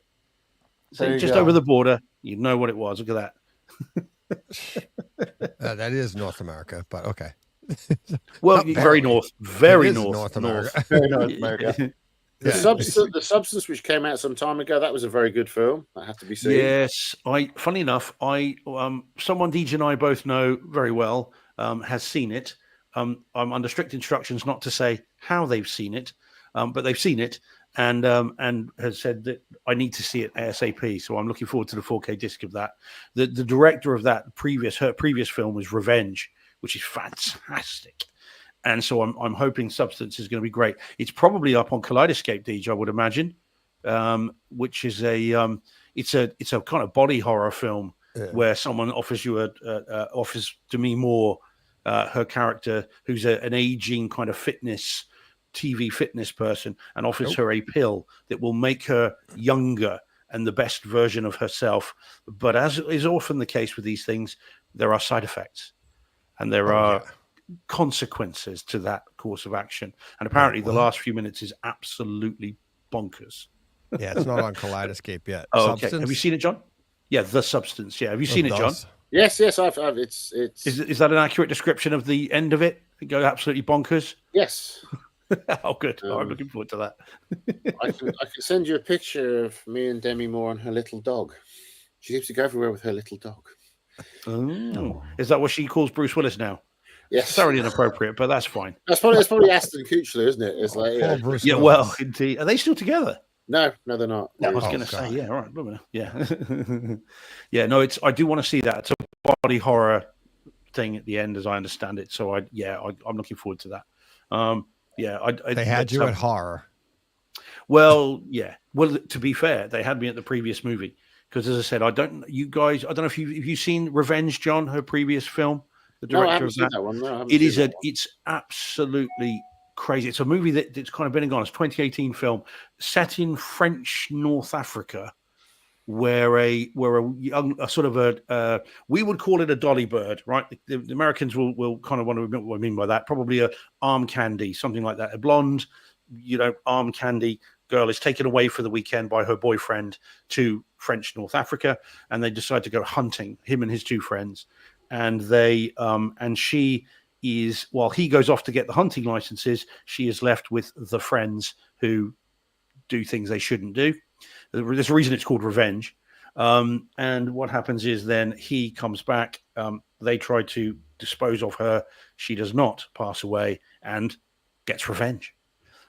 So just over the border, you know what it was. Look at
that. That is North America, but okay.
Well, very north. Very north
America.
Very North America.
The Substance, which came out some time ago, that was a very good film. That had to be seen.
Yes, funny enough, someone Deej and I both know very well has seen it. I'm under strict instructions not to say how they've seen it, but they've seen it and has said that I need to see it ASAP. So I'm looking forward to the 4K disc of that. The director of her previous film was Revenge, which is fantastic. And so I'm hoping Substance is going to be great. It's probably up on Kaleidoscape, Deej, I would imagine. which is it's a kind of body horror film where someone offers offers Demi Moore, her character, who's an aging kind of TV fitness person, and offers her a pill that will make her younger and the best version of herself. But as is often the case with these things, there are side effects and there are consequences to that course of action. And apparently the last few minutes is absolutely bonkers.
Yeah, it's not on Kaleidoscape yet.
Oh, okay. Have you seen it, John? Yeah, The Substance. Yeah. Have you seen it, John?
Yes, I've it's
Is that an accurate description of the end of it? It goes absolutely bonkers?
Yes.
Oh, good. I'm looking forward to that.
I can send you a picture of me and Demi Moore and her little dog. She seems to go everywhere with her little dog.
Oh. Is that what she calls Bruce Willis now?
Yes.
Thoroughly inappropriate, but that's fine.
That's probably Aston Kutcher, isn't it? It's like
yeah, well, indeed. Are they still together?
No, they're not.
I was going to say, yeah, all right, yeah, yeah. No, I do want to see that. It's a body horror thing at the end, as I understand it. So I'm looking forward to that.
They had you at horror.
Well, yeah. Well, to be fair, they had me at the previous movie because, as I said, I don't know if you've seen Revenge, John, her previous film. The director
I haven't
of
seen that one. No,
it's absolutely crazy. It's a movie that's kind of been and gone. It's a 2018 film set in French North Africa, where a young we would call it a dolly bird, right? The Americans will kind of want to admit what I mean by that. Probably a arm candy, something like that. A blonde, arm candy girl is taken away for the weekend by her boyfriend to French North Africa, and they decide to go hunting, him and his two friends. And she is, while he goes off to get the hunting licenses, she is left with the friends who do things they shouldn't do. There's a reason it's called Revenge. And what happens is then he comes back. They try to dispose of her. She does not pass away and gets revenge.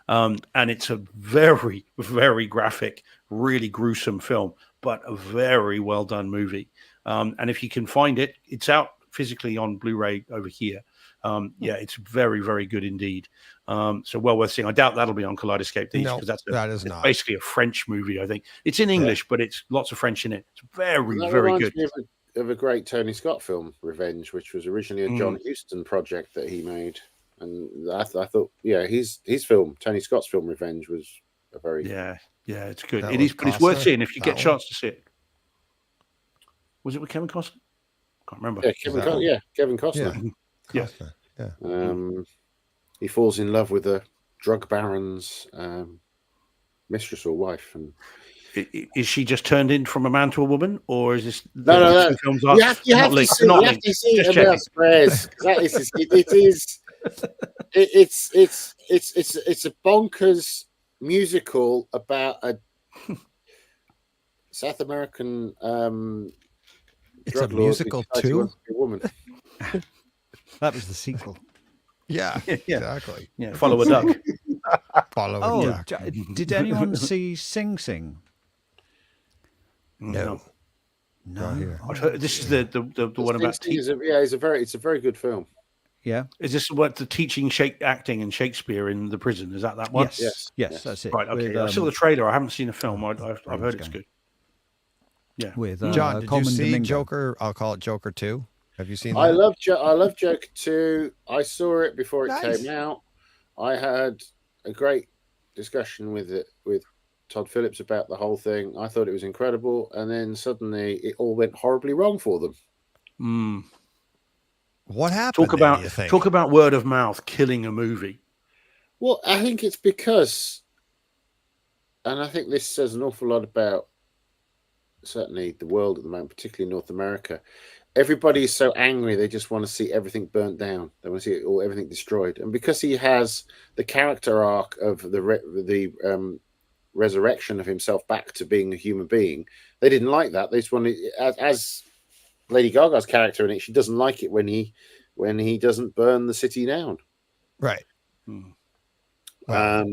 And it's a very, very graphic, really gruesome film, but a very well done movie. And if you can find it, it's out physically on Blu-ray over here. It's very, very good indeed. So well worth seeing. I doubt that'll be on Kaleidoscape because
that is not
basically a French movie. I think it's in English, but it's lots of French in it. It's very, very good.
Me of a great Tony Scott film, Revenge, which was originally a John Huston project that he made, and I thought, his film, Tony Scott's film, Revenge, was a very
it's good. It is, but it's worth seeing if you get a chance to see it. Was it with Kevin Costner? Can't remember.
Yeah, Kevin Costner.
Yeah.
He falls in love with a drug baron's mistress or wife, and
is she just turned in from a man to a woman, or is this
no?
Films
you have to see it. It's a bonkers musical about a South American
it's a musical too.
Woman.
That was the sequel.
Yeah, exactly.
Yeah, Follow a Duck.
Follow a Duck.
Did anyone see Sing Sing?
No.
I've heard, this is the one about teaching.
It's a very good film.
Yeah.
Is this what the teaching acting and Shakespeare in the prison? Is that one?
Yes, that's it.
Right. Okay. I saw the trailer. I haven't seen the film. I've heard it's good. Yeah.
With
John, did you see Joker? I'll call it Joker 2. Have you seen that?
I love Joker 2. I saw it before it came out. I had a great discussion with Todd Phillips about the whole thing. I thought it was incredible, and then suddenly it all went horribly wrong for them.
What happened?
Talk about word of mouth killing a movie.
Well, I think it's because, and I think this says an awful lot about certainly the world at the moment, particularly North America. Everybody is so angry; they just want to see everything burnt down. They want to see everything destroyed. And because he has the character arc of the resurrection of himself back to being a human being, they didn't like that. They just wanted, as Lady Gaga's character in it, she doesn't like it when he doesn't burn the city down.
Right.
Yeah.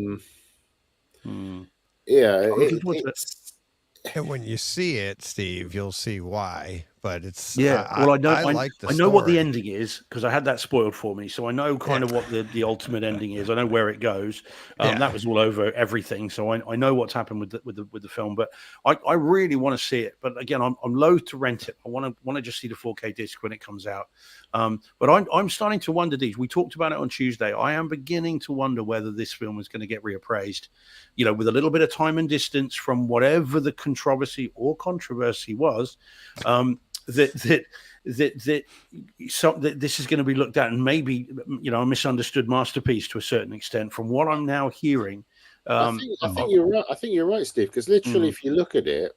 And when you see it, Steve, you'll see why. but it's
well, I
like the
I know what the
story.
ending is because I had that spoiled for me, so I know kind of what the ultimate ending is. I know where it goes. That was all over everything, so I know what's happened with the film. But I really want to see it. But again, I'm loath to rent it. I want to just see the 4K disc when it comes out. But I'm starting to wonder. We talked about it on Tuesday. I am beginning to wonder whether this film is going to get reappraised. With a little bit of time and distance from whatever the controversy or controversy was. That this is going to be looked at, and maybe a misunderstood masterpiece to a certain extent. From what I'm now hearing,
I think you're right. I think you're right, Steve. Because literally, if you look at it,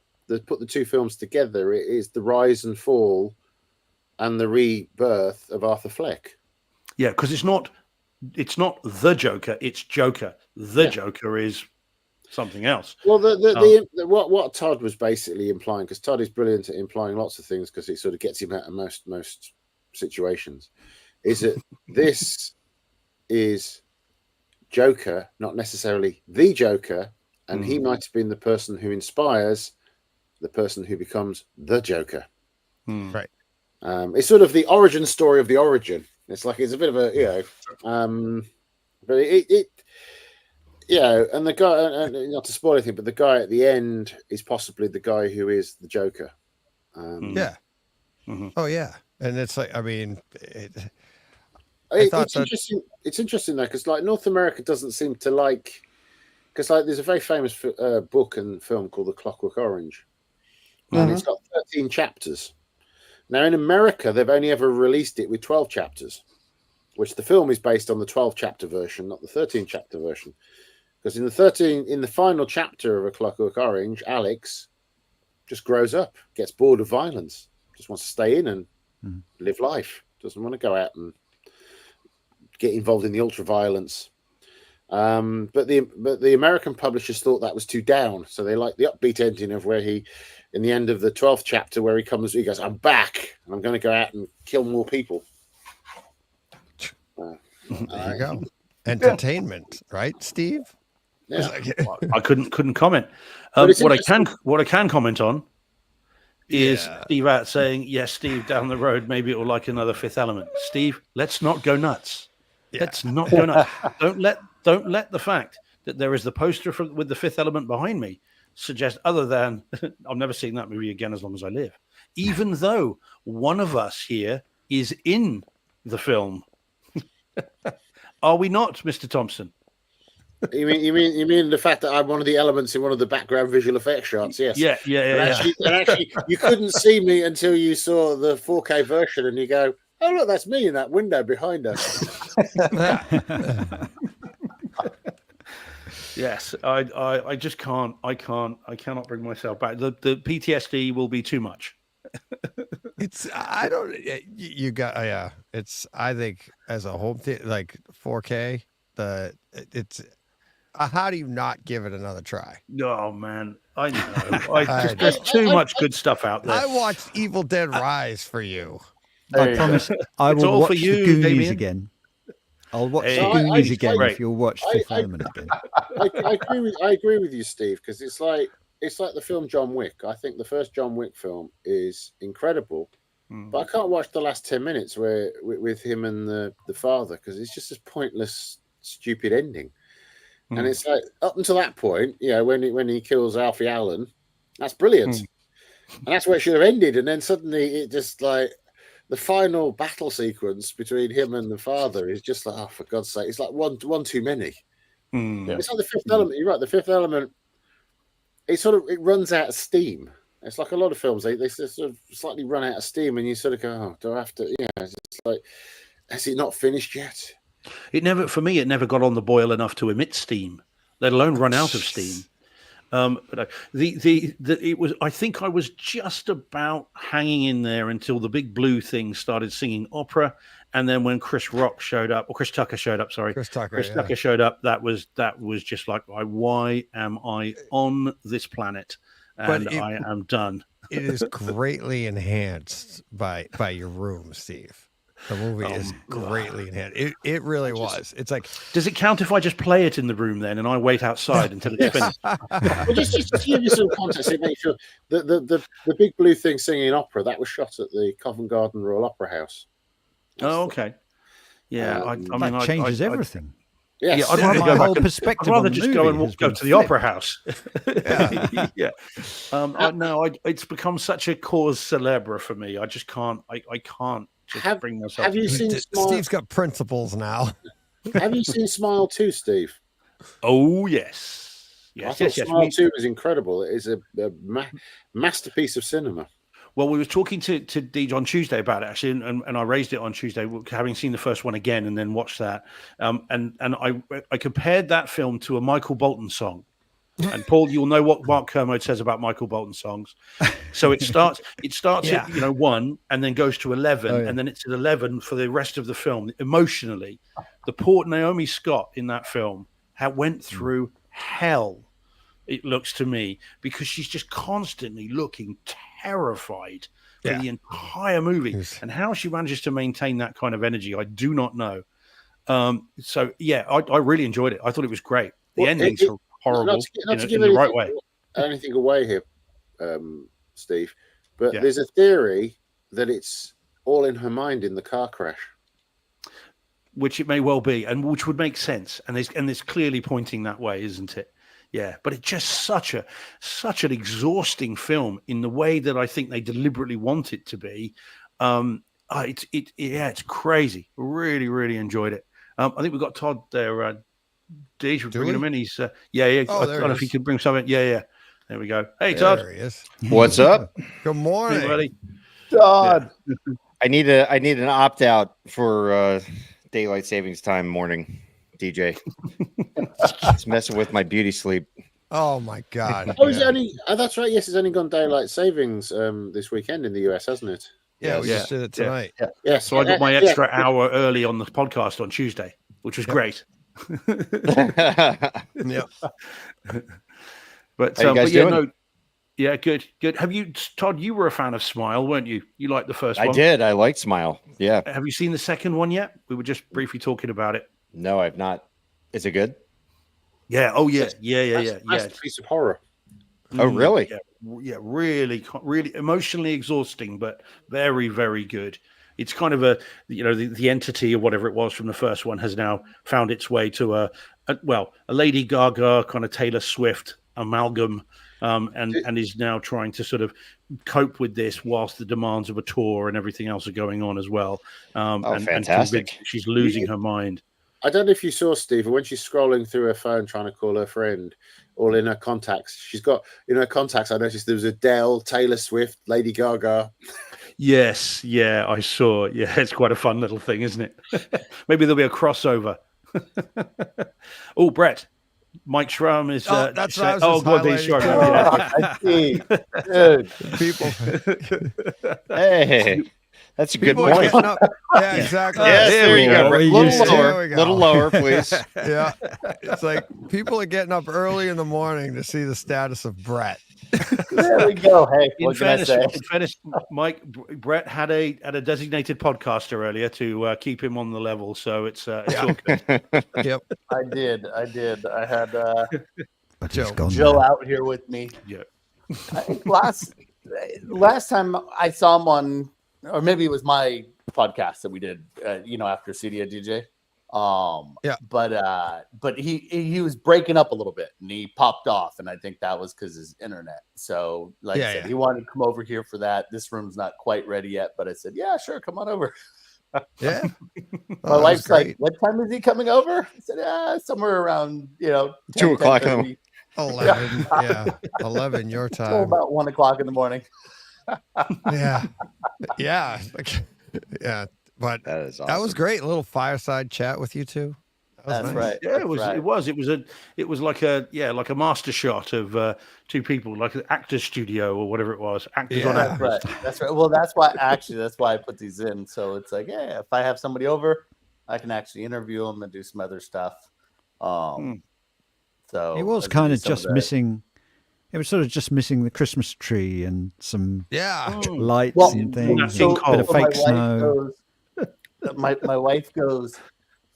put the two films together, it is the rise and fall and the rebirth of Arthur Fleck.
Yeah, because it's not the Joker; it's Joker. The Joker is something else.
Well, what Todd was basically implying, because Todd is brilliant at implying lots of things, because it sort of gets him out of most situations, is that this is Joker, not necessarily the Joker, and he might have been the person who inspires the person who becomes the Joker.
Right.
It's sort of the origin story of the origin. It's like it's a bit of a but it and the guy, and not to spoil anything, but the guy at the end is possibly the guy who is the Joker.
Oh yeah, and it's like, I mean,
it's interesting. It's interesting though, because like North America doesn't seem to like, because like there's a very famous book and film called The Clockwork Orange, and it's got 13 chapters. Now in America, they've only ever released it with 12 chapters, which the film is based on the 12 chapter version, not the 13 chapter version. Because in the final chapter of A Clockwork Orange, Alex just grows up, gets bored of violence, just wants to stay in and live life, doesn't want to go out and get involved in the ultra violence. But the American publishers thought that was too down, so they like the upbeat ending of where he, in the end of the 12th chapter, where he goes, "I'm back, and I'm going to go out and kill more people."
There you go. Entertainment, right, Steve?
Yeah.
I couldn't comment. What I can comment on is Steve out saying, "Yes, Steve, down the road, maybe it will like another Fifth Element." Steve, let's not go nuts. Let's not go nuts. Don't let the fact that there is the poster with the Fifth Element behind me suggest other than I'm never seeing that movie again as long as I live. Even though one of us here is in the film, are we not, Mr. Thompson?
You mean the fact that I'm one of the elements in one of the background visual effects shots? Yes. And actually, you couldn't see me until you saw the 4K version, and you go, "Oh look, that's me in that window behind us."
Yes, I just can't. I cannot bring myself back. The PTSD will be too much.
It's I think as a home like 4K, it's how do you not give it another try?
Oh man, I know. There's too much good stuff out there.
I watched Evil Dead Rise for you.
I promise I will watch the Goonies again. I'll watch the Goonies again if you'll watch Fifth Element again.
I agree with you, Steve, because it's like the film John Wick. I think the first John Wick film is incredible, but I can't watch the last 10 minutes with him and the father, because it's just a pointless, stupid ending. And it's like up until that point, when he kills Alfie Allen, that's brilliant, and that's where it should have ended. And then suddenly it just like the final battle sequence between him and the father is just like, oh, for God's sake, it's like one too many. It's like the Fifth Element. You're right. The Fifth Element, it runs out of steam. It's like a lot of films, they sort of slightly run out of steam, and you sort of go, "Oh, do I have to?" It's like, has it not finished yet?
It never got on the boil enough to emit steam, let alone run out of steam. But it was. I think I was just about hanging in there until the big blue thing started singing opera, and then when Chris Tucker showed up, Tucker showed up. That was just like, why am I on this planet? And I am done.
It is greatly enhanced by your room, Steve. The movie is greatly enhanced. It really was. It's like,
does it count if I just play it in the room then, and I wait outside until it's finished?
Well, just to give you some context, it makes sure the big blue thing singing opera that was shot at the Covent Garden Royal Opera House.
Oh, okay. Yeah, I mean,
that changes everything.
Yes.
Yeah, I'd rather go
whole
back
perspective
I'd rather
on the
just go
movie
and go to the opera house. Yeah. It's become such a cause célèbre for me. I just can't. I can't just bring myself.
Have you seen Smile?
Steve's got principles now.
Have you seen Smile 2, Steve?
Oh yes,
I thought Smile 2 was incredible. It is a masterpiece of cinema.
Well, we were talking to Deej on Tuesday about it actually, and I raised it on Tuesday, having seen the first one again and then watched that. And I compared that film to a Michael Bolton song. And Paul, you'll know what Mark Kermode says about Michael Bolton songs. So it starts at 1 and then goes to 11, and then it's at 11 for the rest of the film. Emotionally, the poor Naomi Scott in that film went through hell. It looks to me, because she's just constantly looking terrified for the entire movie, and how she manages to maintain that kind of energy, I do not know. So yeah, I really enjoyed it. I thought it was great. The endings are horrible
not to give
in the right way.
Anything away here, Steve, but there's a theory that it's all in her mind in the car crash,
which it may well be, and which would make sense, and there's clearly pointing that way, isn't it? Yeah, but it's just such an exhausting film in the way that I think they deliberately want it to be. It's crazy. Really, really enjoyed it. I think we've got Todd there. Deej, bringing him in. He's yeah.
Oh,
I don't know if he could bring something. Yeah. There we go. Hey, Todd.
There he is.
What's up?
Good morning,
hey, buddy.
Todd.
Yeah. I need an opt out for daylight savings time morning. DJ, it's messing with my beauty sleep.
Oh my god!
That's right. Yes, it's only gone daylight savings this weekend in the US, hasn't it?
Yeah, we just did it tonight.
Yeah.
So I got my extra hour early on the podcast on Tuesday, which was great.
Yeah.
But
how you guys doing?
Good. Have you, Todd? You were a fan of Smile, weren't you? You liked the first one.
I did. I liked Smile. Yeah.
Have you seen the second one yet? We were just briefly talking about it.
No, I've not. Is it good?
Yeah. Oh, yeah. Yeah.
That's a piece of horror.
Oh, really?
Yeah. Really emotionally exhausting, but very, very good. It's kind of the entity or whatever it was from the first one has now found its way to a Lady Gaga kind of Taylor Swift amalgam, and is now trying to sort of cope with this whilst the demands of a tour and everything else are going on as well.
Fantastic.
And she's losing her mind.
I don't know if you saw, Steve, when she's scrolling through her phone trying to call her friend, all in her contacts. She's got in her contacts. I noticed there was Adele, Taylor Swift, Lady Gaga.
Yes, yeah, I saw. Yeah, it's quite a fun little thing, isn't it? Maybe there'll be a crossover. Oh, Brett, Mike Schramm is.
That's what I was
God,
People.
Hey. That's a good point.
Yeah, exactly.
Yes, there you go. A little lower, please.
Yeah. It's like people are getting up early in the morning to see the status of Brett.
There we go. Hey,
in fairness, Mike, Brett had a designated podcaster earlier to keep him on the level, so it's all good.
Yep.
I did. I had
Joe
out here with me.
Yeah.
I think last time I saw him on, or maybe it was my podcast that we did, after CDA DJ. But he was breaking up a little bit and he popped off, and I think that was because his internet. So I said, he wanted to come over here for that. This room's not quite ready yet, but I said, yeah, sure, come on over.
Yeah.
My wife's like, what time is he coming over? I said, somewhere around
2 o'clock in the morning.
11. Yeah. 11 your time.
Till about 1 o'clock in the morning.
Yeah. But
that is awesome.
That was great. A little fireside chat with you two.
That's nice. Right.
Yeah, it was. It was like a master shot of two people, like an actor's studio or whatever it was. Actors on actors.
That's right. Well, that's why I put these in. So it's like, if I have somebody over, I can actually interview them and do some other stuff. So
it was kind of just missing. It was sort of just missing the Christmas tree and some lights and things, a bit of fake snow.
my wife goes,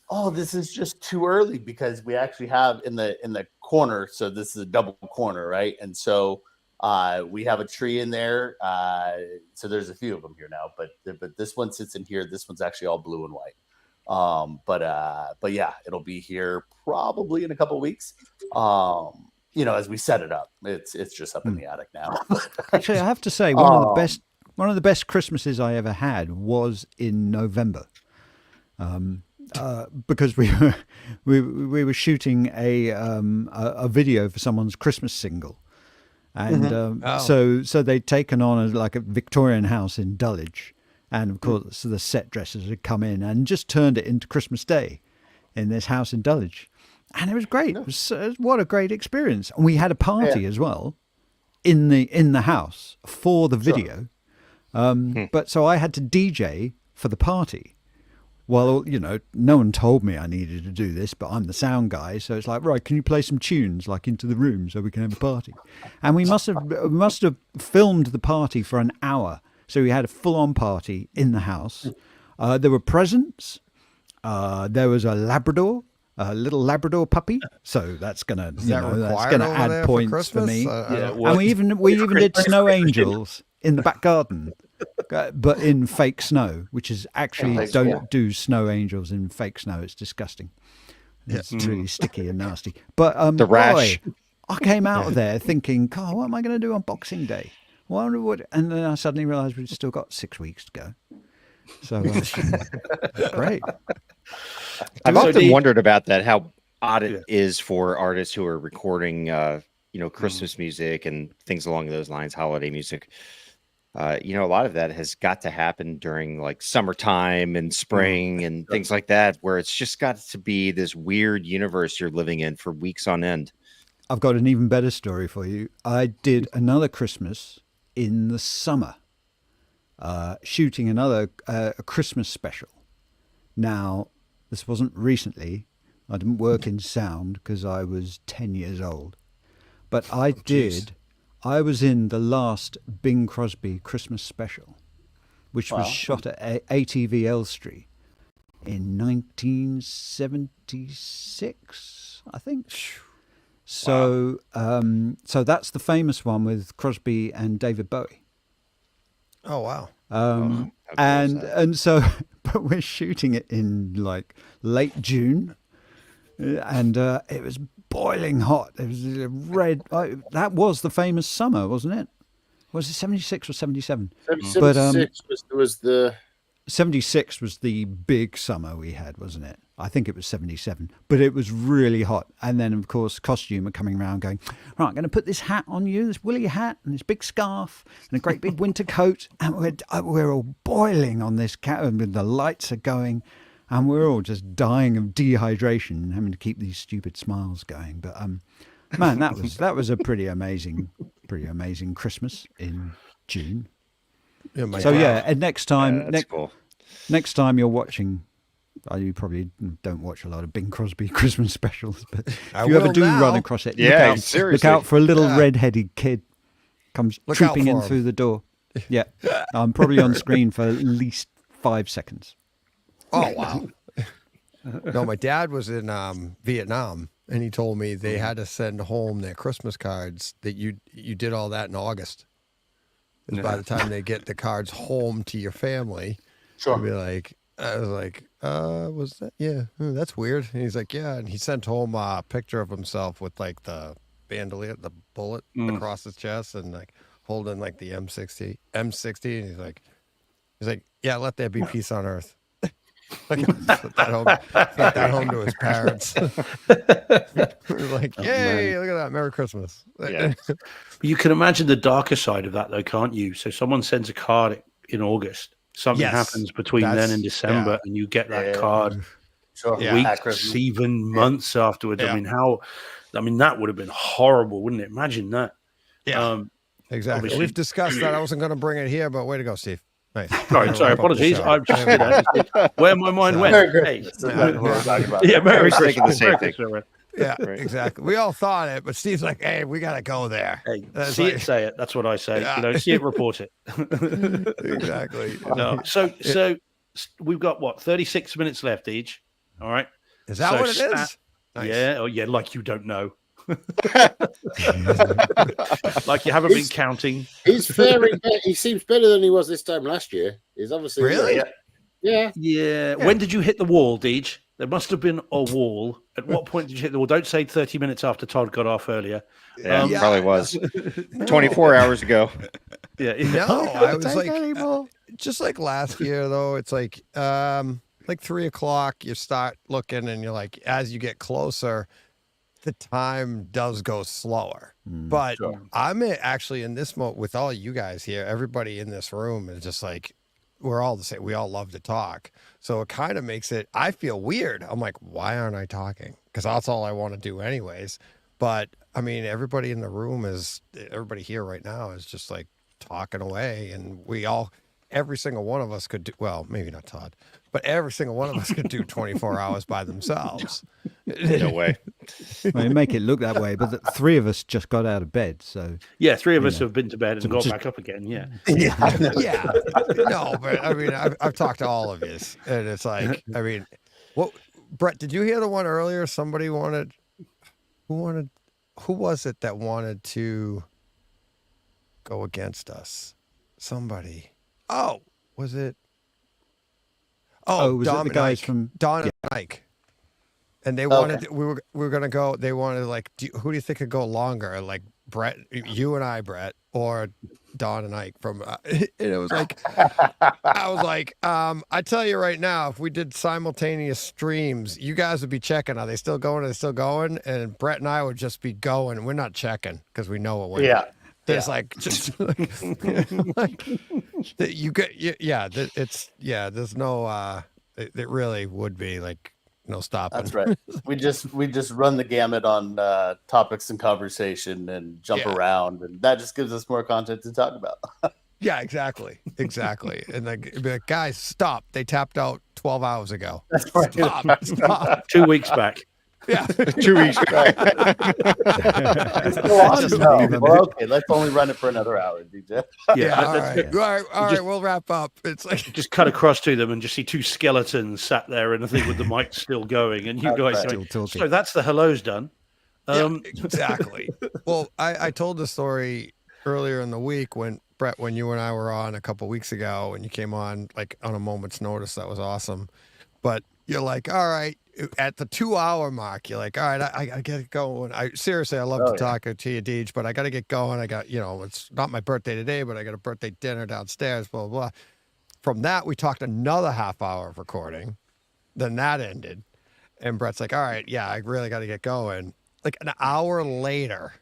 "Oh, this is just too early," because we actually have in the corner. So this is a double corner, right? And so we have a tree in there. So there's a few of them here now, but this one sits in here. This one's actually all blue and white. But yeah, it'll be here probably in a couple of weeks. As we set it up, it's just up in the attic now.
Actually, I have to say one of the best Christmases I ever had was in November, because we were shooting a video for someone's Christmas single, and so they'd taken on a Victorian house in Dulwich. And of course, the set dressers had come in and just turned it into Christmas Day in this house in Dulwich. And it was great. It was, what a great experience. And we had a party as well in the house for the video. But so I had to DJ for the party. Well, no one told me I needed to do this, but I'm the sound guy. So it's like, right, can you play some tunes into the room so we can have a party? And we must have filmed the party for an hour. So we had a full-on party in the house. There were presents. There was a little Labrador puppy. So that's gonna add points for me. And we even did snow angels in the back garden, but in fake snow, which is actually don't do snow angels in fake snow. It's disgusting. It's really sticky and nasty. But
the rash.
I came out of there thinking, God, what am I going to do on Boxing Day? And then I suddenly realized we've still got 6 weeks to go. So great.
I've often wondered about that, how odd it is for artists who are recording, Christmas music and things along those lines, holiday music. A lot of that has got to happen during summertime and spring and things like that, where it's just got to be this weird universe you're living in for weeks on end.
I've got an even better story for you. I did another Christmas in the summer, shooting a Christmas special. Now, this wasn't recently. I didn't work in sound because I was 10 years old. But I was in the last Bing Crosby Christmas special, which was shot at ATV Elstree in 1976, I think. So, so that's the famous one with Crosby and David Bowie.
Oh wow!
And so, but we're shooting it in late June, and it was boiling hot. It was red. That was the famous summer, wasn't it? Was it 76 or 77?
76 was the
76 was the big summer we had, wasn't it? I think it was 77, but it was really hot. And then, of course, costumer coming around going, right, I'm going to put this hat on you, this woolly hat and this big scarf and a great big winter coat. And we're all boiling on this and the lights are going and we're all just dying of dehydration and having to keep these stupid smiles going. But, man, that was a pretty amazing Christmas in June. And next time, next time you're watching, you probably don't watch a lot of Bing Crosby Christmas specials, but if you ever do run across it, look out for a little red-headed kid comes trooping in through the door. Yeah, I'm probably on screen for at least 5 seconds.
Oh wow! No, my dad was in Vietnam, and he told me they had to send home their Christmas cards. That you did all that in August. By the time they get the cards home to your family, you'll be like, I was like, was that? Yeah, that's weird. And he's like, yeah. And he sent home a picture of himself with the bandolier, the bullet across his chest and holding the M60. And he's like, yeah, let there be peace on earth. Sent that home to his parents. Like, yay, look at that. Merry Christmas.
Yeah. You can imagine the darker side of that, though, can't you? So someone sends a card in August. Something happens between then and December, and you get that card weeks, even months afterwards.
Yeah.
I mean, that would have been horrible, wouldn't it? Imagine that.
Yeah, exactly.
obviously-
We've discussed that. I wasn't going to bring it here, but way to go, Steve. Nice.
Sorry, apologies. I'm just where my mind went.
Merry
Hey.
Christmas. That's what we're talking about.
Yeah, Merry
Thinking
Christmas.
the same
Merry
thing.
Christmas.
Yeah,
Right.
exactly. We all thought it, but Steve's like, hey, we got to go there.
Hey,
That's
see
like-
it, say it. That's what I say.
Yeah.
See it, report it.
Exactly.
No. So we've got what 36 minutes left each. All right.
Is that what it is?
Nice. Yeah. Oh yeah. Like you don't know. Like you haven't been counting.
He's faring. He seems better than he was this time last year. He's obviously
really.
Yeah.
When did you hit the wall, Deej? There must have been a wall. At what point did you hit the wall? Don't say 30 minutes after Todd got off earlier.
Yeah, probably was 24 hours ago.
Yeah.
No, I was like, just like last year though. It's like 3 o'clock. You start looking, and you're like, as you get closer, the time does go slower. But I'm actually in this mode with all you guys here. Everybody in this room is just like, we're all the same. We all love to talk. So it kind of makes it, I feel weird. I'm like, why aren't I talking? Because that's all I want to do anyways. But I mean, everybody in the room everybody here right now is just like talking away. And every single one of us could do, well, maybe not Todd, but every single one of us could do 24 hours by themselves.
No way.
Well, you make it look that way, but the 3 of us just got out of bed. So
yeah, 3 of us have been to bed and got back up again. Yeah.
Yeah. No, but I mean, I've talked to all of you, and it's like, I mean, Brett, did you hear the one earlier? Somebody who was it that wanted to go against us? Somebody. Oh, was it? Oh,
was it the guys from
Don and Mike? And they wanted, we were going to go, they wanted like, who do you think could go longer? Like Brett, you and I, Brett, or Don and Ike from, and it was like, I was like, I tell you right now, if we did simultaneous streams, you guys would be checking. Are they still going? Are they still going? And Brett and I would just be going. We're not checking because we know what we're doing. There's like, just like you get, there's no, it really would be like, no stopping.
That's right. We just run the gamut on topics and conversation and jump around, and that just gives us more content to talk about.
Yeah, exactly. And like, be like, guys, stop. They tapped out 12 hours ago.
That's right.
Stop.
2 weeks back.
Yeah.
2 weeks back.
Well, okay, let's only run it for another hour, DJ.
All right, we'll wrap up. It's like
just cut across to them and just see 2 skeletons sat there and I think with the mic still going, and you guys going, so that's the hello's done.
Exactly. Well, I told the story earlier in the week when Brett, when you and I were on a couple weeks ago, and you came on like on a moment's notice. That was awesome. But you're like, all right, at the 2-hour mark, you're like, all right, I got to get going. I love to talk to you, Deej, but I got to get going. I got, it's not my birthday today, but I got a birthday dinner downstairs, blah, blah, blah. From that, we talked another half hour of recording. Then that ended. And Brett's like, all right, yeah, I really got to get going. Like an hour later,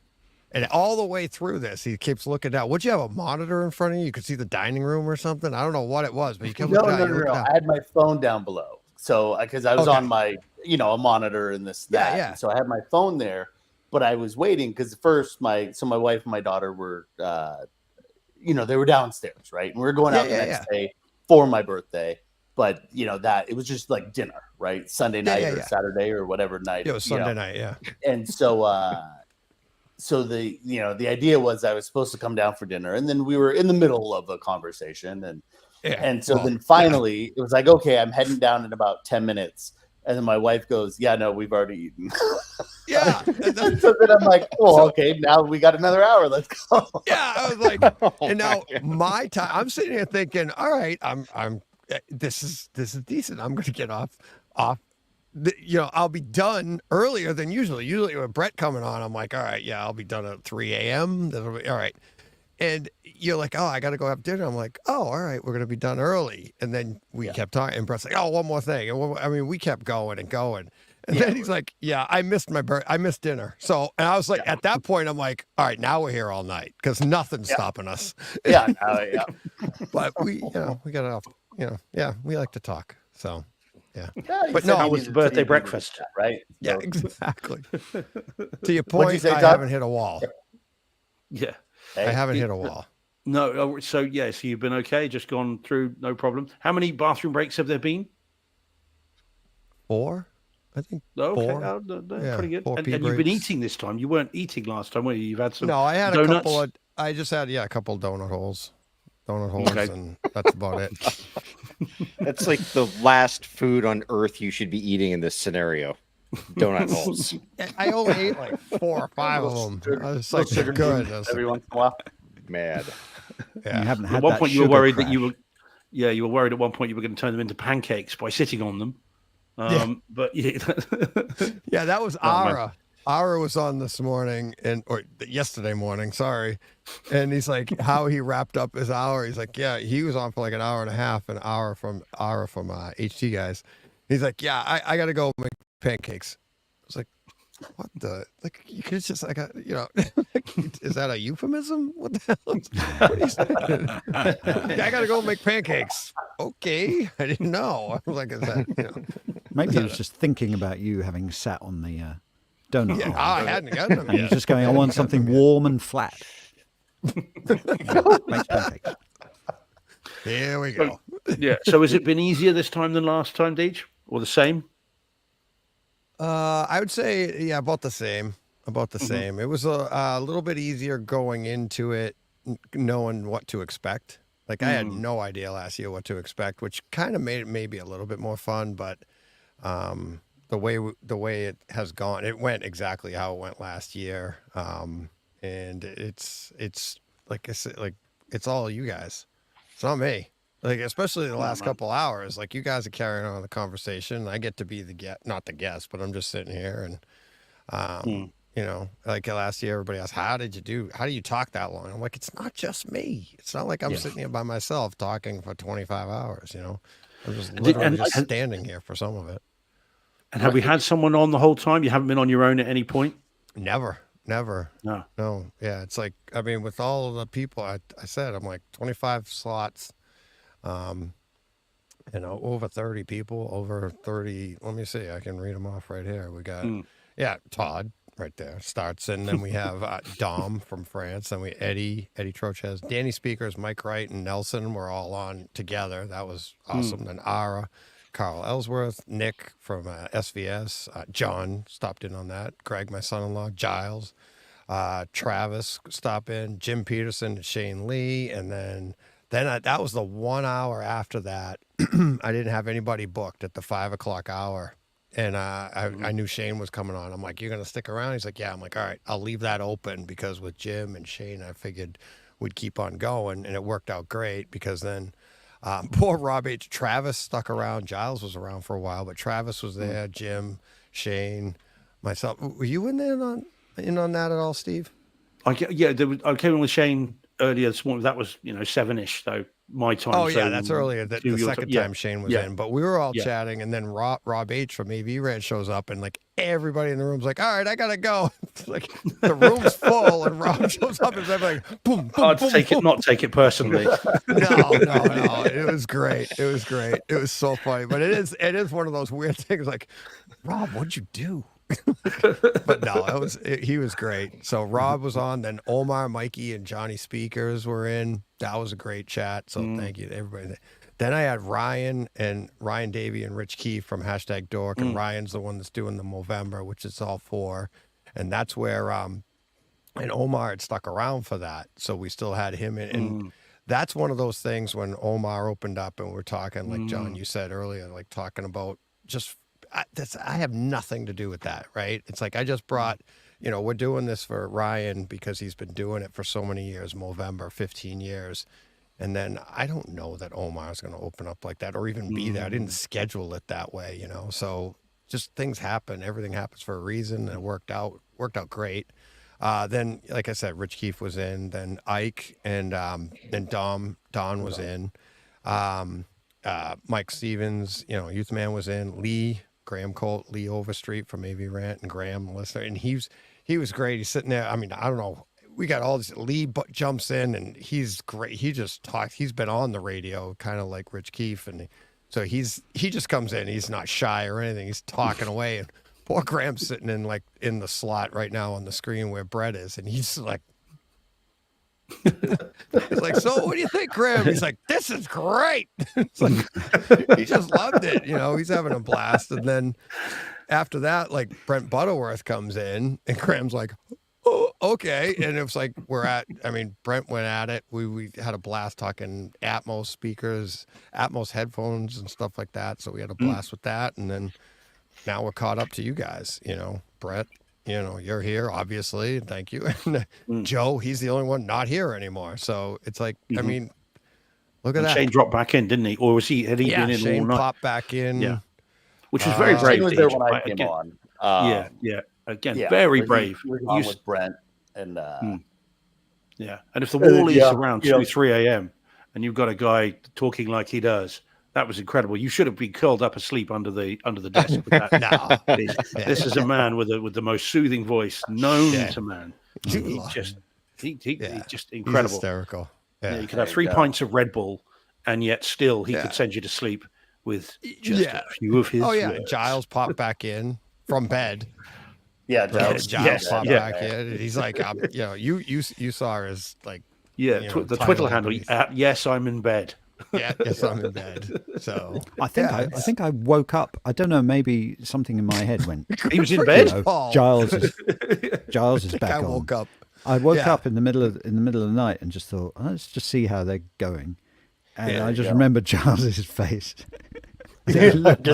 and all the way through this, he keeps looking down. Would you have a monitor in front of you? You could see the dining room or something? I don't know what it was, but you kept looking down.
No. I had my phone down below. So, because I was on my, a monitor and this, that.
Yeah.
So I had my phone there, but I was waiting because first my wife and my daughter were, they were downstairs, right? And we were going out the next day for my birthday. But, that it was just like dinner, right? Sunday night or Saturday or whatever night.
It was Sunday night, yeah.
And so, so the idea was I was supposed to come down for dinner, and then we were in the middle of a conversation, and so then finally it was like, okay, I'm heading down in about 10 minutes, and then my wife goes, yeah, no, we've already eaten.
Yeah.
So then I'm like, oh, okay, now we got another hour. Let's go.
Yeah, I was like, and now my time. I'm sitting here thinking, all right, I'm. This is decent. I'm going to get off. I'll be done earlier than usually. Usually with Brett coming on, I'm like, all right, yeah, I'll be done at 3 a.m. That'll be all right. And you're like, oh, I got to go have dinner. I'm like, oh, all right, we're going to be done early. And then we kept talking, and Brett's like, oh, one more thing. And we kept going and going. And then he's like, yeah, I missed I missed dinner. So, and I was like, at that point, I'm like, all right, now we're here all night because nothing's stopping us. But we got it off. We like to talk. So,
but no, it was the birthday breakfast,
right?
Yeah, exactly. To your point, I haven't hit a wall.
Yeah.
I haven't hit a wall.
No. So you've been okay, just gone through, no problem. How many bathroom breaks have there been?
4, I think.
Okay,
4.
Pretty good.
4
And you've been eating this time. You weren't eating last time, were you? You've had some.
No, I had
donuts?
a couple of. I just had a couple of donut holes, and that's about it.
That's like the last food on earth you should be eating in this scenario. Donut holes.
I only ate like 4 or 5 of them. I was like,
sugar
good.
every once in a while.
Mad.
Yeah.
You haven't
At
had
one
that
point, you were
sugar
worried
crash.
that you were. Yeah, you were worried at one point you were going to turn them into pancakes by sitting on them. But yeah,
yeah, that was
Oh, man.
Ara. Ara was on this morning or yesterday morning, sorry. And he's like, how he wrapped up his hour. He's like, yeah, he was on for like an hour and a half, an hour from HT guys. He's like, yeah, I got to go make pancakes. I was like, what the, like, you could just, I got, you know, is that a euphemism? What the hell? What are you saying? Yeah, I got to go make pancakes. Okay. I didn't know. I was like, is that, you know,
Maybe he was just thinking about you having sat on the donut.
Yeah,
hole.
I hadn't gotten them
And
yet.
he's just going, I want something warm and flat. Make pancakes.
Here we go.
Yeah. So has it been easier this time than last time, Deej? Or the same?
I would say, yeah, about the same. About the same. It was a little bit easier going into it, knowing what to expect. Like I had no idea last year what to expect, which kind of made it maybe a little bit more fun. But the way it has gone, it went exactly how it went last year. And it's like I said, like it's all you guys. It's not me. Like, especially the last couple hours, like you guys are carrying on the conversation. I get to be not the guest, but I'm just sitting here and, you know, like last year, everybody asked, how do you talk that long? I'm like, it's not just me. It's not like I'm sitting here by myself talking for 25 hours, you know, I'm just literally just standing here for some of it.
And have we had someone on the whole time? You haven't been on your own at any point?
Never. No. Yeah. It's like, I mean, with all of the people I said, I'm like 25 slots. You know, over 30 people, over 30. Let me see. I can read them off right here. We got, Todd right there starts. And then we have Dom from France. Then Eddie Trochez, Danny Speakers, Mike Wright, and Nelson were all on together. That was awesome. Then Ara, Carl Ellsworth, Nick from SVS, John stopped in on that. Greg, my son-in-law, Giles, Travis stopped in, Jim Peterson, and Shane Lee. And then that was the 1 hour after that. I didn't have anybody booked at the 5 o'clock hour. And I knew Shane was coming on. I'm like, you're going to stick around? He's like, yeah. I'm like, all right, I'll leave that open because with Jim and Shane, I figured we'd keep on going. And it worked out great because then poor Rob H. Travis stuck around. Giles was around for a while, but Travis was there, Jim, Shane, myself. Were you in there in on that at all, Steve?
I came in with Shane earlier this morning. That was 7-ish, though my time.
Oh
so
yeah, that's earlier. The second time Shane was in, but we were all chatting, and then Rob H from AV Red shows up, and like everybody in the room's like, "All right, I gotta go." It's like the room's full, and Rob shows up, and they're like, "Boom, boom,
I'd
boom,
take
boom."
it, not take it personally.
No. It was great. It was great. It was so funny, but it is one of those weird things. Like, Rob, what'd you do? But no, he was great. So Rob was on, then Omar, Mikey, and Johnny Speakers were in. That was a great chat. So thank you to everybody. Then I had Ryan Davey and Rich Keefe from #Dork, and Ryan's the one that's doing the Movember, which is all 4. And that's where and Omar had stuck around for that. So we still had him in. And that's one of those things when Omar opened up and we're talking, like John, you said earlier, like talking about just I have nothing to do with that, right? It's like I just brought, we're doing this for Ryan because he's been doing it for so many years, Movember, 15 years. And then I don't know that Omar's going to open up like that or even be there. I didn't schedule it that way, So just things happen. Everything happens for a reason. And it worked out great. Then, like I said, Rich Keefe was in. Then Ike and then Don was in. Mike Stevens, Youth Man was in. Graham Colt, Lee Overstreet from AV Rant, and Graham listener, and he was great. He's sitting there. I mean, I don't know. We got all this. Lee jumps in, and he's great. He just talks. He's been on the radio, kind of like Rich Keefe, and so he just comes in. He's not shy or anything. He's talking away, and poor Graham's sitting in the slot right now on the screen where Brett is, and he's like. He's like, so what do you think, Graham? He's like, this is great. It's like he just loved it. He's having a blast. And then after that, like Brent Butterworth comes in, and Graham's like, oh, okay. And it was like, Brent went at it. We had a blast talking Atmos speakers, Atmos headphones and stuff like that. So we had a blast with that. And then now we're caught up to you guys, Brett, you're here, obviously. Thank you. And Joe, he's the only one not here anymore. So it's like, look at that.
Shane dropped back in, didn't he? Or had he been in
Shane
all night?
popped back in.
Yeah. Which was very brave.
Shane was there when I came on.
Very brave.
He was on with Brent. And
and if the wall is around 2, 3 a.m. and you've got a guy talking like he does, that was incredible. You should have been curled up asleep under the desk with that. This is a man with the most soothing voice known to man. He just incredible.
He's hysterical.
You could have 3 pints of Red Bull, and yet still he could send you to sleep with just a few of his.
Oh yeah,
words.
Giles popped back in from bed.
Yeah, Giles
popped back in. He's like, you saw his like,
the Twitter handle. Yes, I'm in bed.
Yes, I'm in bed. So
I think I woke up. I don't know. Maybe something in my head went.
He was in bed.
Giles is back on.
I woke up.
I woke up in the middle of the night and just thought, let's just see how they're going. And I just remembered Giles's face. He didn't look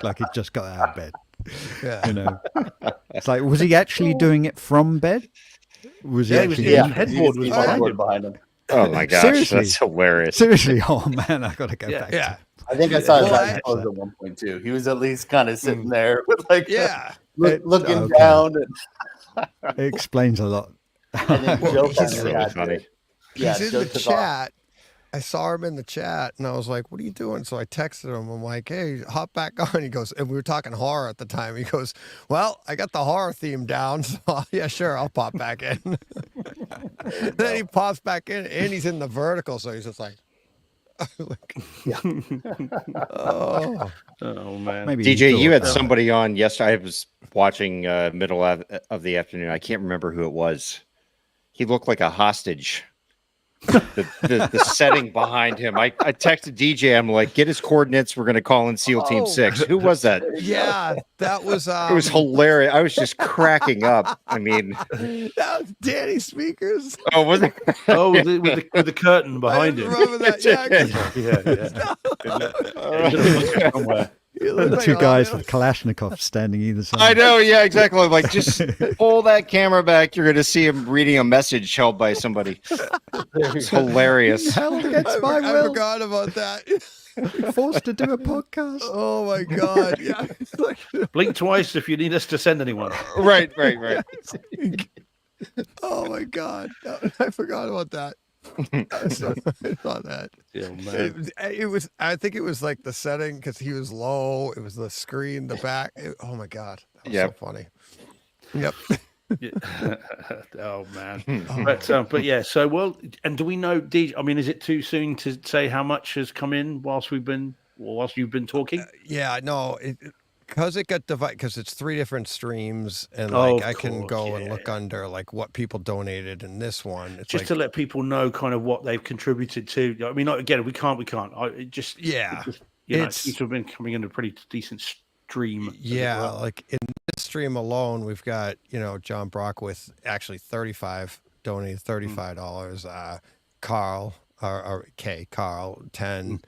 like he'd just got out of bed.
Yeah.
It's like, was he actually doing it from bed? Was he actually?
Headboard was
behind him.
Oh my gosh,
Seriously?
that's hilarious.
Seriously, oh man, I got to go back.
Yeah.
I think I saw his eyes closed at one point too. He was at least kind of sitting there with looking down.
It explains a lot.
And then Joe
He's really funny.
He's in the chat. I saw him in the chat and I was like, what are you doing? So I texted him. I'm like, hey, hop back on. He goes, and we were talking horror at the time. He goes, well, I got the horror theme down. So yeah, sure. I'll pop back in. Then he pops back in and he's in the vertical. So he's just like,
oh man.
Maybe DJ, you had somebody on yesterday. I was watching middle of the afternoon. I can't remember who it was. He looked like a hostage. The setting behind him. I texted DJ. I'm like, get his coordinates. We're going to call in SEAL Team 6. Who was that?
Yeah, that was.
It was hilarious. I was just cracking up. I mean,
that was Danny Speakers.
Oh, was it?
Oh, with the curtain behind him.
Remember that?
Yeah.
The two guys with Kalashnikov standing either side.
I know, yeah, exactly. I'm like, just pull that camera back. You're going to see him reading a message held by somebody. It's hilarious.
Hell gets my will.
I forgot about that.
Forced to do a podcast.
Oh my god! Yeah,
blink twice if you need us to send anyone.
Right.
Oh my god! I forgot about that. I saw that.
Yeah, man.
It was. I think it was like the setting because he was low. It was the screen, the back. Oh my god! That was so funny. Yep.
Oh man. But yeah. So well, and do we know? I mean, is it too soon to say how much has come in whilst you've been talking?
Yeah. No. Because it got divided, because it's 3 different streams, and like I can go and look under like what people donated in this one. It's
just to let people know kind of what they've contributed to. I mean, again, we can't. It seems to have been coming in a pretty decent stream.
Yeah,
well.
like in this stream alone, we've got John Brock with actually 35 donated $35. Carl or Carl 10.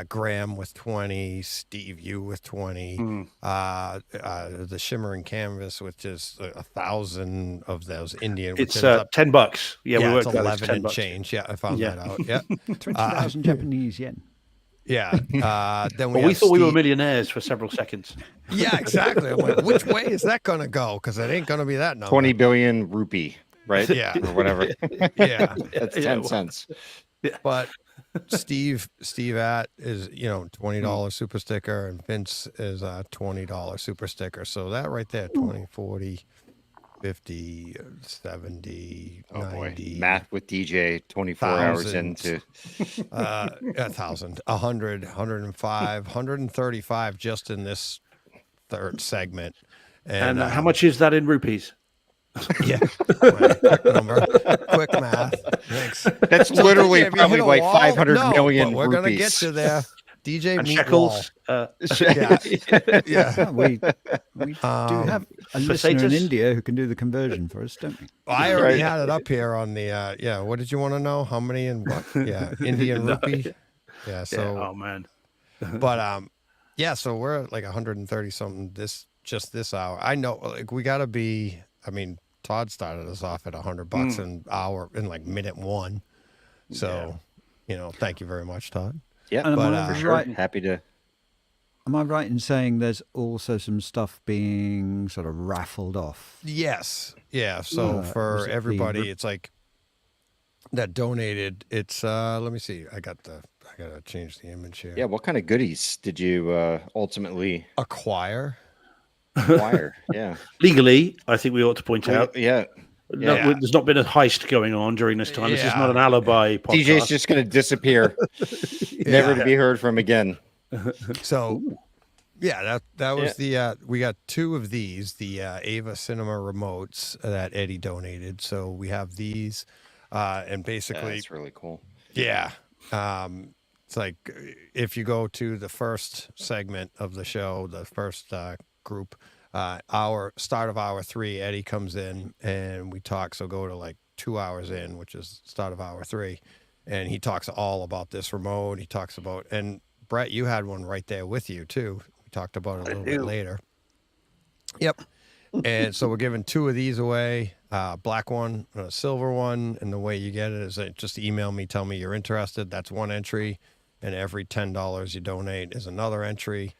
Graham with 20, Steve you with 20, the Shimmering Canvas, which is 1,000 of those Indian.
It's $10. Yeah, we
it's 11 and change. Yeah, I found that out. Yeah,
20,000 Japanese yen.
Yeah. Then
we thought we were millionaires for several seconds.
Yeah, exactly. I'm like, which way is that going to go? Because it ain't going to be that number.
20 billion rupee, right?
Yeah,
or whatever.
Yeah,
that's 10 cents.
But Steve at is $20 super sticker, and Vince is a $20 super sticker. So that right there, 20, 40, 50, 70, 90.
Boy. Math with DJ 24 hours into
1,000, 100, 105, 135 just in this third segment.
And how much is that in rupees?
Yeah, quick number, quick math. Thanks.
That's literally probably like 500 million.
We're
rupees.
Gonna get you there. DJ
and
Meatwall.
shekels.
Yeah.
We do have a listener in India who can do the conversion for us, don't we?
Well, I already had it up here on the what did you want to know? How many and what? Yeah, Indian rupee. Yeah, so
oh man.
But so we're at like 130 something this hour. I know, like, we gotta be. I mean, Todd started us off at $100 an hour in like minute one. So, thank you very much, Todd.
Yeah,
And
for sure. Happy to.
Am I right in saying there's also some stuff being sort of raffled off?
Yes. Yeah. So for everybody, it's like that donated. It's let me see. I gotta change the image here.
Yeah. What kind of goodies did you ultimately
acquire?
Yeah.
Legally, I think we ought to point out.
Yeah.
No, there's not been a heist going on during this time. This is not an alibi podcast.
DJ's just going to disappear, never to be heard from again.
So, that was the we got two of these, the Ava Cinema remotes that Eddie donated. So we have these, and basically,
that's really cool.
Yeah, it's like if you go to the first segment of the show, the first group. Our start of hour 3, Eddie comes in and we talk. So go to like 2 hours in, which is start of hour 3. And he talks all about this remote. He talks about, and Brett, you had one right there with you too. We talked about it a little bit later. Yep. And so we're giving 2 of these away, black one, a silver one. And the way you get it is just email me, tell me you're interested. That's one entry. And every $10 you donate is another entry.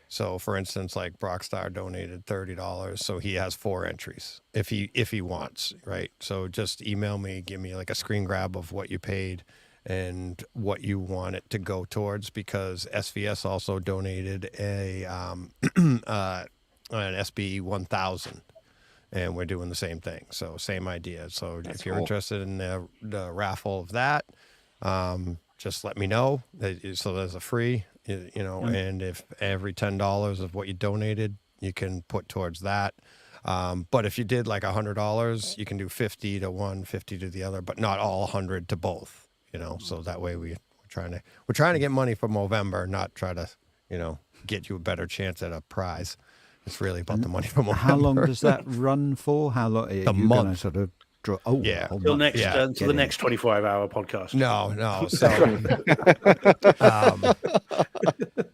So, for instance, like Brockstar donated $30, so he has 4 entries if he wants, right? So just email me, give me like a screen grab of what you paid and what you want it to go towards, because SVS also donated an SB 1000, and we're doing the same thing. So same idea. So if you're interested in the raffle of that, just let me know. So there's a free. And if every $10 of what you donated, you can put towards that. But if you did like $100, you can do 50 to one, 50 to the other, but not all 100 to both. So that way we're trying to get money for Movember, not try to get you a better chance at a prize. It's really about the money for Movember.
How long does that run for? How long?
The month.
Sort of
until the next 24-hour podcast.
No.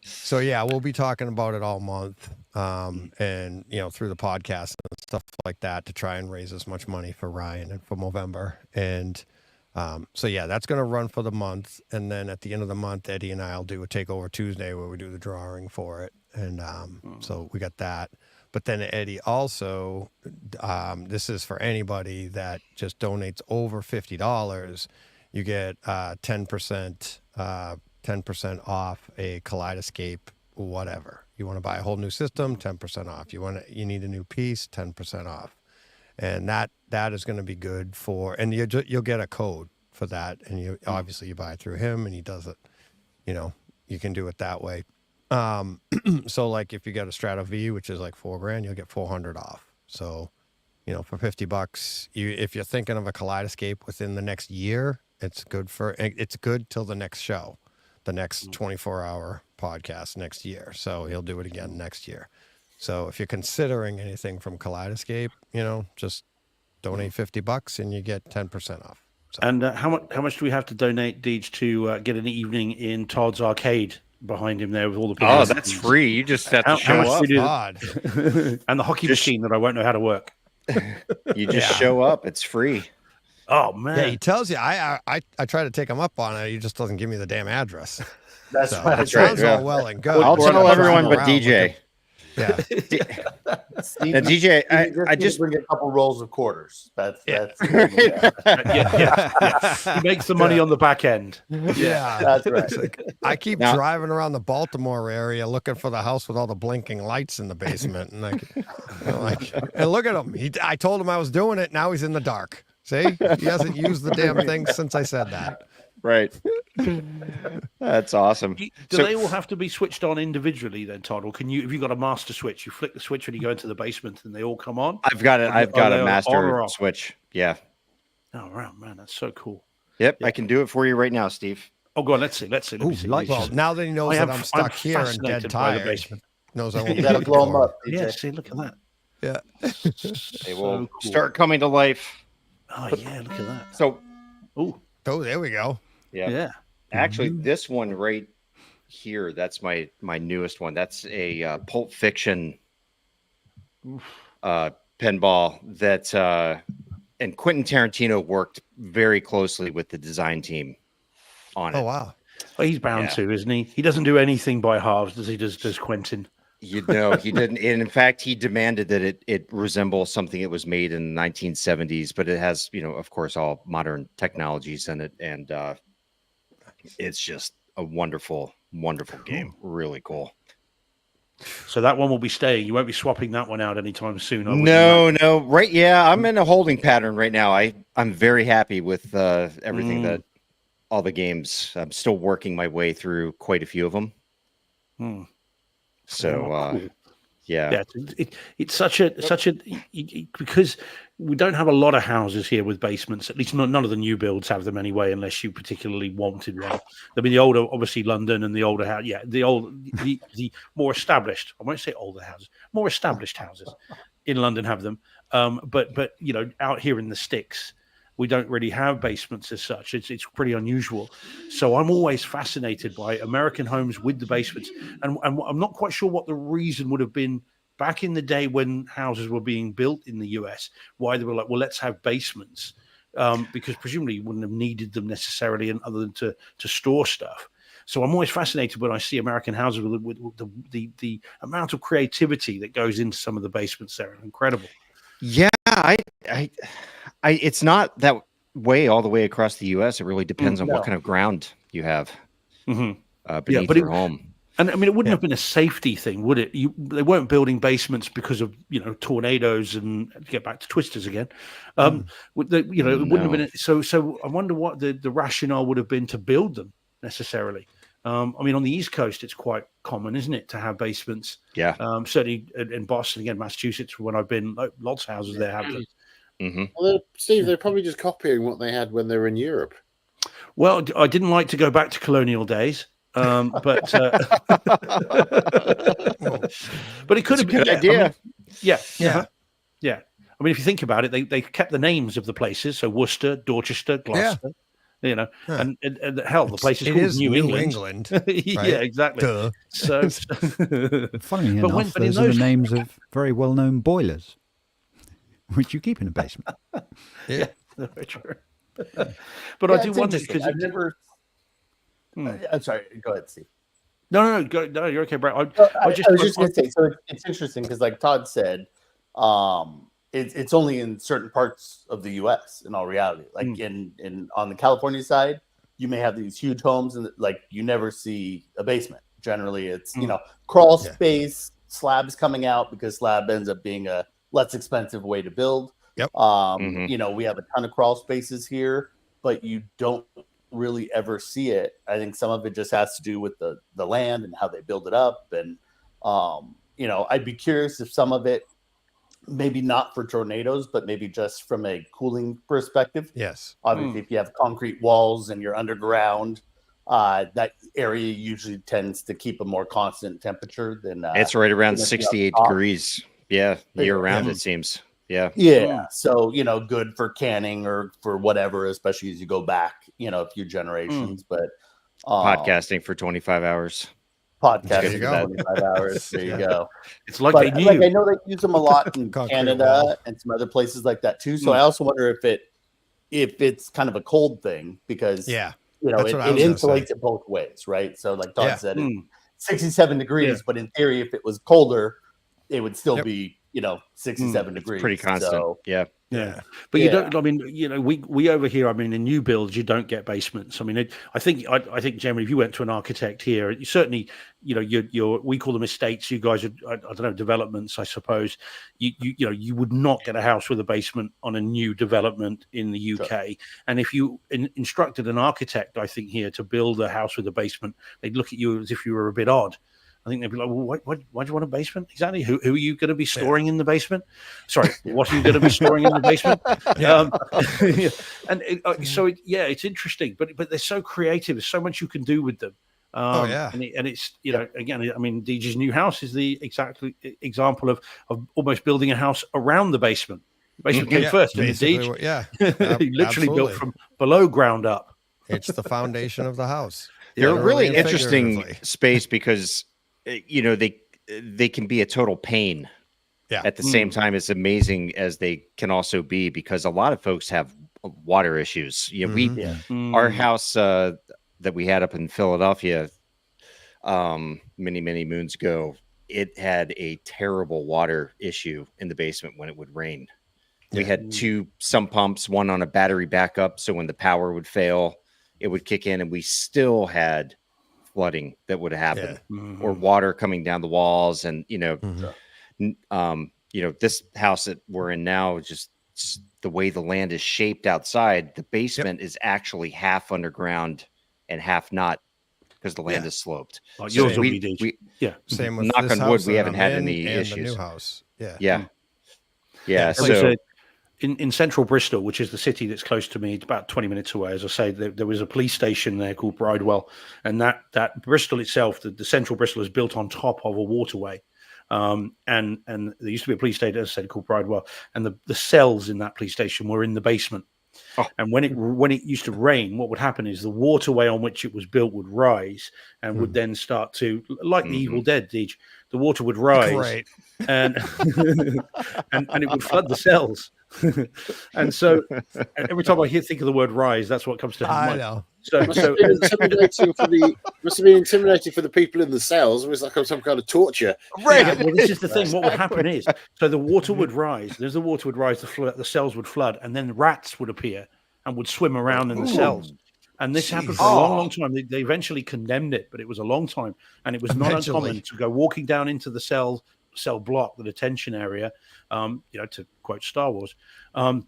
So we'll be talking about it all month, and through the podcast and stuff like that to try and raise as much money for Ryan and for Movember. And that's going to run for the month, and then at the end of the month, Eddie and I'll do a Takeover Tuesday where we do the drawing for it, and so we got that. But then Eddie also, this is for anybody that just donates over $50. You get 10% off a Kaleidoscape, whatever. You want to buy a whole new system, 10% off. You need a new piece, 10% off. And that is going to be good for, and you'll get a code for that. And you buy it through him, and he does it. You can do it that way. So like if you get a Strato V, which is like $4,000, you'll get $400 off. So, for $50, if you're thinking of a Kaleidoscape within the next year, it's good till the next show, the next 24-hour podcast next year. So he'll do it again next year. So if you're considering anything from Kaleidoscape, just donate $50 and you get 10% off. So.
And how much do we have to donate, Deej, to get an evening in Todd's arcade behind him there with all the people?
Oh, that's free. You just have to show up.
And the hockey machine that I won't know how to work.
You just show up. It's free.
Oh man.
Yeah, he tells you. I try to take him up on it. He just doesn't give me the damn address.
That's right.
It sounds all well and good.
I'll tell everyone but DJ.
Yeah.
Steve,
now, DJ, I just
bring a couple rolls of quarters. That's
yeah. He makes the money on the back end.
Yeah,
that's right.
Like, I keep driving around the Baltimore area looking for the house with all the blinking lights in the basement, and and look at him. I told him I was doing it. Now he's in the dark. See, he hasn't used the damn thing since I said that.
Right. That's awesome.
Do they all have to be switched on individually then, Todd? Or have you got a master switch? You flick the switch when you go into the basement and they all come on?
I've got a master switch. Yeah.
Oh, wow, man. That's so cool.
Yep. I can do it for you right now, Steve.
Oh, go on. Let's see.
Ooh, well, now that he knows that I'm stuck here and dead tired, knows I won't.
You gotta blow them up.
Yeah, see, look at that.
Yeah,
they will start coming to life.
Oh yeah, look at that.
So,
oh, there we go.
Yeah.
Actually, this one right here, that's my newest one. That's a Pulp Fiction pinball that and Quentin Tarantino worked very closely with the design team on it.
Oh wow.
Well, he's bound to, isn't he? He doesn't do anything by halves, does he? Does Quentin?
You know, he didn't. And in fact, he demanded that it resemble something that was made in the 1970s, but it has, of course, all modern technologies in it. And it's just a wonderful, wonderful game. Really cool.
So that one will be staying. You won't be swapping that one out anytime soon.
No. Right. Yeah. I'm in a holding pattern right now. I'm very happy with everything that all the games. I'm still working my way through quite a few of them. So,
cool.
yeah,
it's such a because we don't have a lot of houses here with basements. At least none of the new builds have them anyway, unless you particularly wanted one. I mean, the older, obviously London and the older house, the more established. I won't say older houses, more established houses in London have them. But out here in the sticks, we don't really have basements as such. It's pretty unusual. So I'm always fascinated by American homes with the basements. And I'm not quite sure what the reason would have been back in the day when houses were being built in the US, why they were like, well, let's have basements. Because presumably you wouldn't have needed them necessarily other than to store stuff. So I'm always fascinated when I see American houses with the amount of creativity that goes into some of the basements there. Incredible.
Yeah, it's not that way all the way across the U.S. It really depends on what kind of ground you have beneath your home.
And I mean, it wouldn't have been a safety thing, would it? They weren't building basements because of tornadoes and to get back to Twisters again. It wouldn't have been. So I wonder what the rationale would have been to build them necessarily. I mean, on the East Coast, it's quite common, isn't it, to have basements?
Yeah.
Certainly in Boston, again, Massachusetts, when I've been, lots of houses there have them.
Well, Steve, they're probably just copying what they had when they were in Europe.
Well, I didn't like to go back to colonial days, but but it could have been a good idea. I mean, yeah. I mean, if you think about it, they kept the names of the places, so Worcester, Dorchester, Gloucester. And hell, the place is called New England. Yeah, exactly. Duh. So,
funny enough, those are the names of very well-known boilers, which you keep in a basement.
Yeah, very true. But I do wonder because
I've never. I'm sorry. Go ahead, Steve.
No, you're okay, Brett.
I was just going to say, so it's interesting because, like Todd said, it's only in certain parts of the U.S. in all reality. Like in on the California side, you may have these huge homes and like you never see a basement. Generally, it's crawl space, slabs coming out because slab ends up being a less expensive way to build.
Yep.
We have a ton of crawl spaces here, but you don't really ever see it. I think some of it just has to do with the land and how they build it up. And I'd be curious if some of it, maybe not for tornadoes, but maybe just from a cooling perspective.
Yes.
Obviously, if you have concrete walls and you're underground, that area usually tends to keep a more constant temperature than
it's right around 68 degrees. Yeah, year round it seems. Yeah.
Yeah. So, good for canning or for whatever, especially as you go back, a few generations. But
podcasting for 25 hours.
Podcasting for 25 hours. There you go.
It's like they knew.
I know they use them a lot in Canada and some other places like that too. So I also wonder if it's kind of a cold thing because it insulates it both ways, right? So like Todd said, 67 degrees, but in theory, if it was colder, it would still be 67 degrees.
Pretty constant. So, yeah.
But you don't. I mean, we over here. I mean, in new builds, you don't get basements. I mean, I think generally, if you went to an architect here, you certainly, we call them estates. You guys are, I don't know, developments, I suppose. You would not get a house with a basement on a new development in the UK. Sure. And if you instructed an architect, I think here to build a house with a basement, they'd look at you as if you were a bit odd. I think they'd be like, well, why do you want a basement? Exactly. Who are you going to be storing in the basement? Sorry, what are you going to be storing in the basement? It's interesting, but they're so creative. There's so much you can do with them. And it's, again, I mean, DJ's new house is the example of almost building a house around the basement. The basement came first, didn't it, DJ? He literally built from below ground up.
It's the foundation of the house.
They're a really interesting space because, they can be a total pain. At the same time, it's amazing as they can also be, because a lot of folks have water issues. Our house that we had up in Philadelphia many moons ago, it had a terrible water issue in the basement when it would rain. We had 2 sump pumps, one on a battery backup, so when the power would fail, it would kick in, and we still had flooding that would happen, or water coming down the walls. And this house that we're in now, just the way the land is shaped outside, the basement is actually half underground and half not, because the land is sloped.
Yours will be
same with
knock
this
on wood,
house
we haven't had
and
any issues.
The new house.
So
in central Bristol, which is the city that's close to me, it's about 20 minutes away. As I say, there was a police station there called Bridewell, and that Bristol itself, the central Bristol, is built on top of a waterway. And there used to be a police station, as I said, called Bridewell, and the cells in that police station were in the basement. And when it used to rain, what would happen is the waterway on which it was built would rise and would then start to, like the Evil Dead, Deej, the water would rise and and it would flood the cells. And so every time I think of the word rise, that's what comes to mind.
I know.
So must have been intimidating for the people in the cells. It was like some kind of torture.
Right. Well, this is the thing. What would happen is, so the water would rise. As the water would rise, the cells would flood, and then rats would appear and would swim around in the cells. And this happened for a long time. They eventually condemned it, but it was a long time, and it was not uncommon to go walking down into the cell block, the detention area, to quote Star Wars, and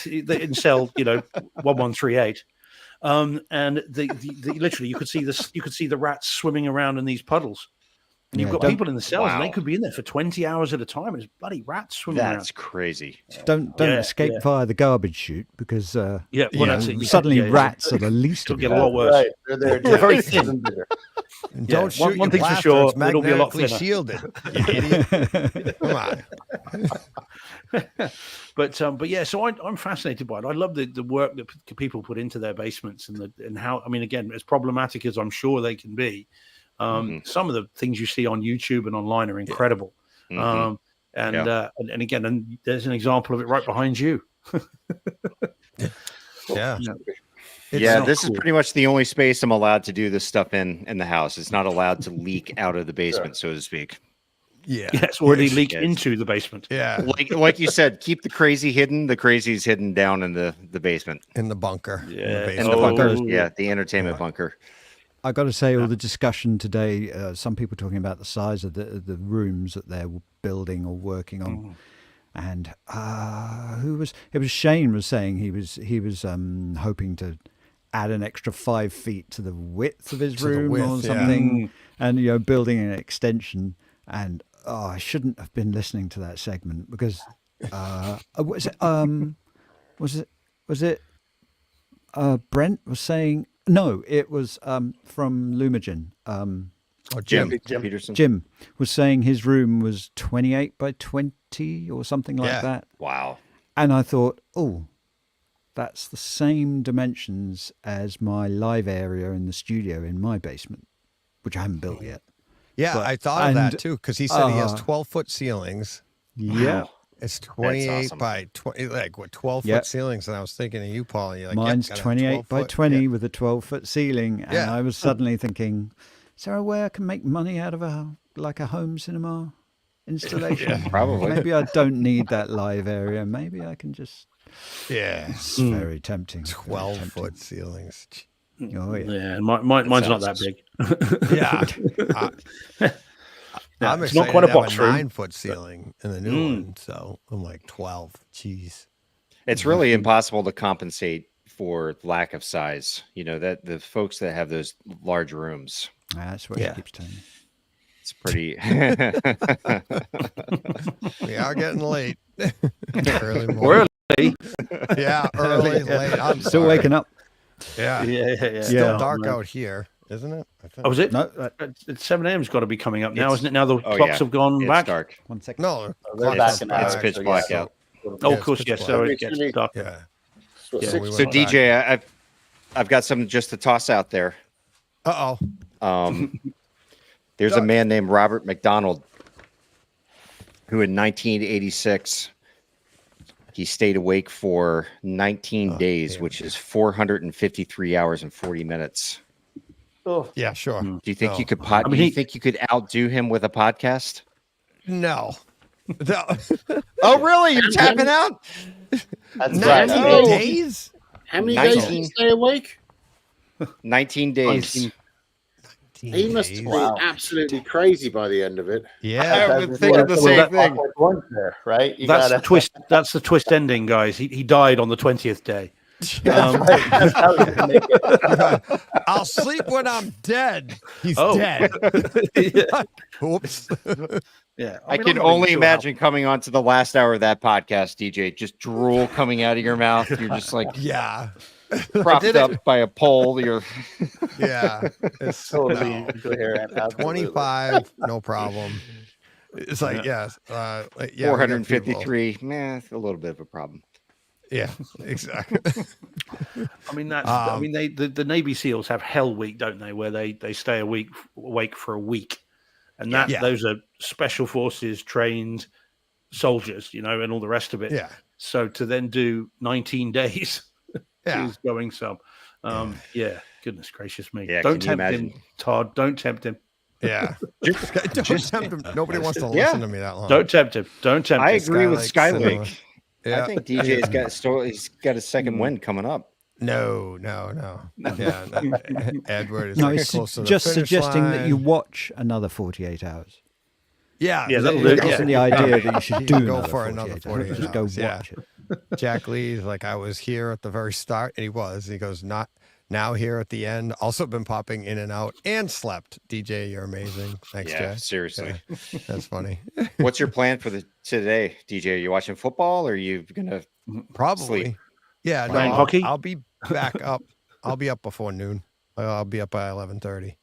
in cell 1138. And literally you could see this. You could see the rats swimming around in these puddles, and you've got people in the cells, and they could be in there for 20 hours at a time. And there's bloody rats swimming around.
That's crazy.
Don't escape via the garbage chute, because suddenly
Yeah,
rats are the least
It'll
of
get
it.
a lot worse.
Right. They're very thin and bigger.
And don't shoot
one
your
thing's for
blaster,
sure,
it's
it'll be a lot
magnetically
thinner.
shielded. You idiot. Come on.
But yeah, so I'm fascinated by it. I love the work that people put into their basements, and how, I mean, again, as problematic as I'm sure they can be, some of the things you see on YouTube and online are incredible. And again, there's an example of it right behind you.
This is pretty much the only space I'm allowed to do this stuff in the house. It's not allowed to leak out of the basement, so to speak.
It's already leaked into the basement.
Like you said, keep the crazy hidden. The crazy's hidden down in the basement,
in the bunker.
In the bunker. The entertainment bunker.
I got to say, all the discussion today, some people talking about the size of the rooms that they're building or working on, and it was Shane was saying he was hoping to add an extra 5 feet to the width of his room or something, and building an extension. And I shouldn't have been listening to that segment, because was it Brent was saying. No, it was from Lumagen.
Jim Peterson.
Jim was saying his room was 28 by 20 or something like that.
Wow.
And I thought, that's the same dimensions as my live area in the studio in my basement, which I haven't built yet.
Yeah, I thought of that too, because he said he has 12-foot ceilings.
Yeah.
It's 28 by 20, 12-foot ceilings. And I was thinking of you, Paul. You're like,
mine's 28 by 20 with a 12-foot ceiling. And I was suddenly thinking, is there a way I can make money out of a home cinema installation?
Probably.
Maybe I don't need that live area. Maybe I can just... It's very tempting.
12-foot ceilings.
Yeah, mine's not that big.
I'm
it's
excited
not quite a
to have
box room.
9-foot ceiling in the new one, so I'm like 12. Jeez,
it's really impossible to compensate for lack of size. That the folks that have those large rooms,
That's what she keeps telling me.
It's pretty.
We are getting late. Early morning.
Early.
Yeah, early, late. I'm
still
sorry.
waking up.
Yeah.
Yeah.
Still dark out here, isn't it? I think.
Oh, is it?
No.
7 a.m.'s got to be coming up now,
It's-
isn't it? Now the
oh,
clocks
yeah.
have gone
It's
back.
dark.
1 second.
No,
They're back in
It's
hours,
pitch
so
black
yeah.
out.
Oh,
Yeah,
of course,
it's
yes.
pitch
So
black.
it gets dark.
Yeah.
What,
Yeah,
six-
we
So
went back.
DJ, I've got something just to toss out there.
Uh-oh.
There's a man named Robert McDonald who in 1986 he stayed awake for 19 days, which is 453 hours and 40 minutes.
Oh.
Yeah, sure.
Do you think
No.
you could
mean,
do you think you could outdo him with a podcast?
No. No.
Oh, really? You're tapping out?
That's
19
right.
days?
How many days did you stay awake?
19 days.
He must have been
Wow.
absolutely crazy by the end of it.
Yeah.
I've been thinking the same thing.
There, right? You
That's
gotta,
the twist. That's the twist ending, guys. He died on the 20th day.
That's right. That's how you're gonna make it.
I'll sleep when I'm dead. He's
Oh.
dead. Whoops.
Yeah,
I
mean,
can
I'm not
only
even sure how-
imagine coming onto the last hour of that podcast, DJ, just drool coming out of your mouth. You're just like
Yeah.
propped up by a pole. You're
Yeah. It's
Totally
no.
incoherent. Absolutely.
25, no problem. It's like, yes. Yeah, we got people-
453. Man, a little bit of a problem.
Yeah, exactly.
I mean, that's. I mean, the Navy SEALs have Hell Week, don't they? Where they stay awake for a week, and that those are special forces trained soldiers, you know, and all the rest of it.
Yeah.
So to then do 19 days
Yeah.
is going some. Yeah. Goodness gracious me.
Yeah,
Don't
can you
tempt him,
imagine?
Todd. Don't tempt him.
Yeah. Don't tempt him. Nobody wants to listen to me that long.
Don't tempt him. Don't tempt
I
him.
agree with
Skylake
Skylake.
Yeah.
I think DJ's he's got a second win coming up.
No. Yeah, Edward is
No,
like
it's
close to the
just
finish
suggesting that you
line.
watch another 48 hours.
Yeah,
Yeah, that'll
It
do it,
wasn't the idea that you should do
go
another
for
48
another
hours.
48
Just go
hours, yeah.
watch it.
Jack Lee's like, I was here at the very start, and he was. He goes, not now here at the end. Also been popping in and out and slept. DJ, you're amazing. Thanks,
Yeah,
Jay.
seriously.
Yeah, that's funny.
What's your plan for today, DJ? Are you watching football or are you gonna
Probably.
sleep?
Yeah, no,
Playing hockey?
I'll be back up. I'll be up before noon. I'll be up by 11:30.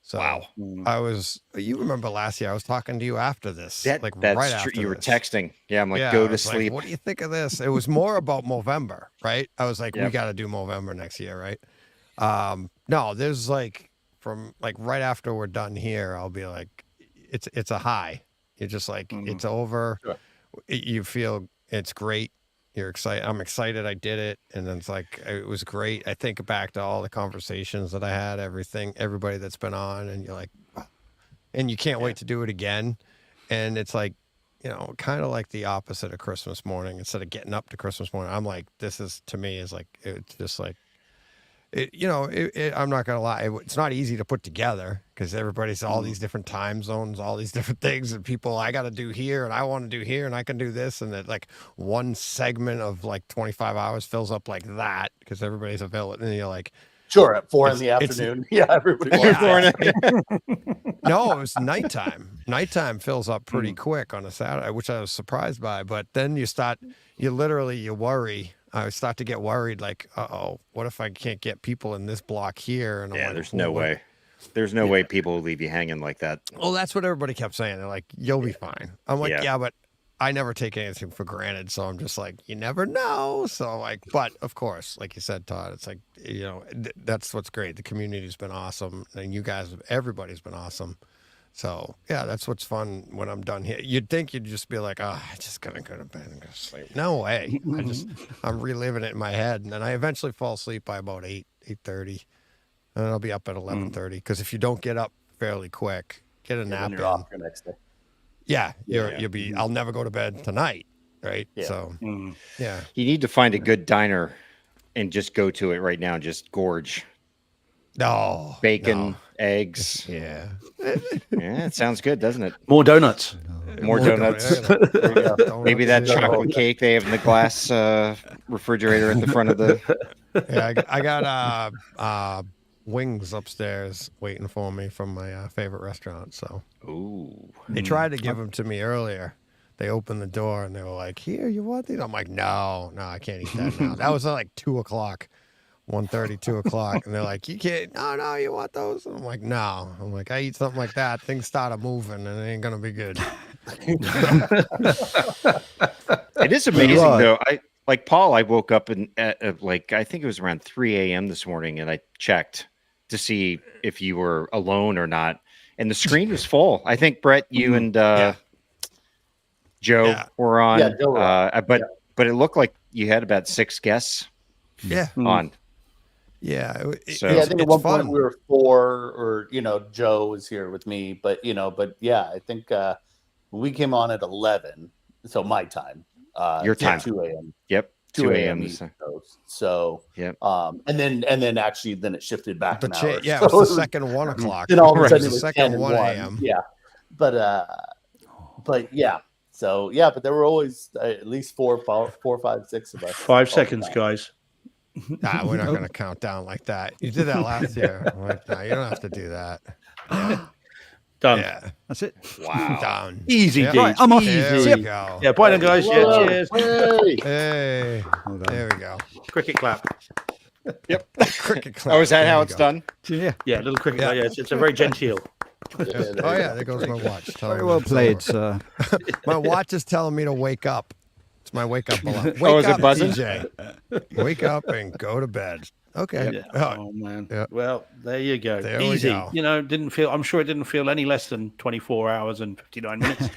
So
Wow.
I was. You remember last year? I was talking to you after this.
That's
right
true.
after
You were
this.
texting. Yeah, I'm like,
Yeah,
go
I
to
was like,
sleep.
what do you think of this? It was more about Movember, right? I was like, we
Yep.
got to do Movember next year, right? No, there's like from like right after we're done here, I'll be like, it's a high. You're just like, it's over.
Sure.
You feel it's great. You're excited. I'm excited I did it. And then it's like, it was great. I think back to all the conversations that I had, everybody that's been on, and you're like, wow. And you can't wait to do it again. And it's like, you know, kind of like the opposite of Christmas morning. Instead of getting up to Christmas morning, I'm like, this is, to me, is like, it's just like, I'm not going to lie. It's not easy to put together because everybody's all these different time zones, all these different things, and people, I got to do here and I want to do here and I can do this. And that like one segment of like 25 hours fills up like that because everybody's available. And you're like,
Sure, at 4 in the afternoon. Yeah, everybody.
No, it was nighttime. Nighttime fills up pretty quick on a Saturday, which I was surprised by. But then you worry. I start to get worried, like, uh-oh, what if I can't get people in this block here? And I'm like,
There's no way. There's no way people will leave you hanging like that.
Well, that's what everybody kept saying. They're like, you'll be fine. I'm like,
Yeah.
yeah, but I never take anything for granted. So I'm just like, you never know. So like, but of course, like you said, Todd, it's like, you know, that's what's great. The community's been awesome. And you guys, everybody's been awesome. So yeah, that's what's fun when I'm done here. You'd think you'd just be like, oh, I just gotta go to bed and go to sleep. No way. I'm reliving it in my head. And then I eventually fall asleep by about 8:30. And then I'll be up at 11:30. Because if you don't get up fairly quick, get a nap
You're
in.
off the next day.
Yeah, you'll be. I'll never go to bed tonight, right?
Yeah.
So, yeah.
You need to find a good diner and just go to it right now and just gorge.
No.
Bacon, eggs.
Yeah.
Yeah, it sounds good, doesn't it?
More donuts.
More donuts. Maybe that chocolate cake they have in the glass refrigerator at the front of the.
Yeah, I got wings upstairs waiting for me from my favorite restaurant. So, they
Ooh.
tried to give them to me earlier. They opened the door and they were like, "Here, you want these?" I'm like, "No, I can't eat that now." That was like 2 o'clock, 1:30, 2 o'clock, and they're like, "You can't. No, you want those?" And I'm like, "No." I'm like, I eat something like that, things started moving, and it ain't gonna be good.
It is amazing though. Like Paul, I woke up and like I think it was around 3 a.m. this morning, and I checked to see if you were alone or not, and the screen was full. I think Brett, you and Joe were on, but it looked like you had about 6 guests. On.
I think at one point we were 4, or Joe was here with me, but I think we came on at 11, so my time.
Your time.
2 a.m.
Yep.
2 a.m. East Coast. So and then actually it shifted back an hour.
Yeah, it was the second 1 o'clock.
Then all of a sudden it
the
was
second
10
1
and 1.
a.m.
Yeah. But yeah. So but there were always at least 4, 5, 6 of us.
5 seconds, guys.
Nah, we're not going to count down like that. You did that last year. I'm like, no, you don't have to do that.
Done.
Yeah.
That's it.
Wow. Done.
Easy,
yeah.
right,
I'm off.
There we go.
Yeah, bye then, guys. Yeah, cheers.
Hey. There we go.
Cricket clap.
Yep. Cricket clap.
Oh, is that how it's done?
Yeah.
Yeah, little cricket clap. Yeah, it's a very genteel.
There goes my watch.
Very well played, sir.
My watch is telling me to wake up. It's my wake up alarm. Wake
is
up,
it buzzing?
DJ. Wake up and go to bed. Okay.
Yeah. Oh man.
Yeah.
Well, there you go.
There
Easy.
we go.
I'm sure it didn't feel any less than 24 hours and 59 minutes.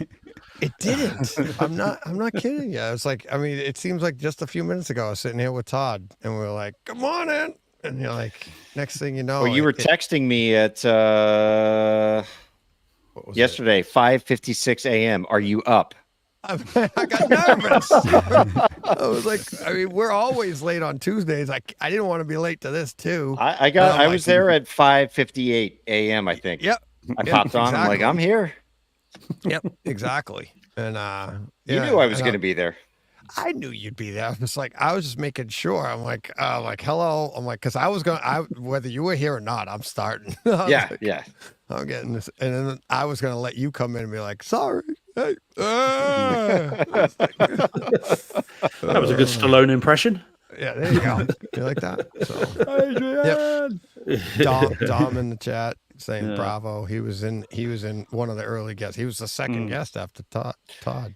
It didn't. I'm not kidding you. It's like, I mean, it seems like just a few minutes ago I was sitting here with Todd and we were like, "Good morning." And you're like, next thing you know,
Well, you were texting me at yesterday, 5:56 a.m. Are you up?
I got nervous. I was like, I mean, we're always late on Tuesdays. I didn't want to be late to this too.
I was there at 5:58 a.m. I think.
Yep.
I popped on. I'm like, I'm here.
Yep, exactly. And
you knew I was going to be there.
I knew you'd be there. I was just making sure. I'm like, hello. I'm like, because I was whether you were here or not, I'm starting.
Yeah.
I'm getting this, and then I was gonna let you come in and be like, sorry. Hey.
That was a good Stallone impression.
Yeah, there you go. You like that? So, yep. Dom in the chat saying bravo. He was in one of the early guests. He was the second guest after Todd.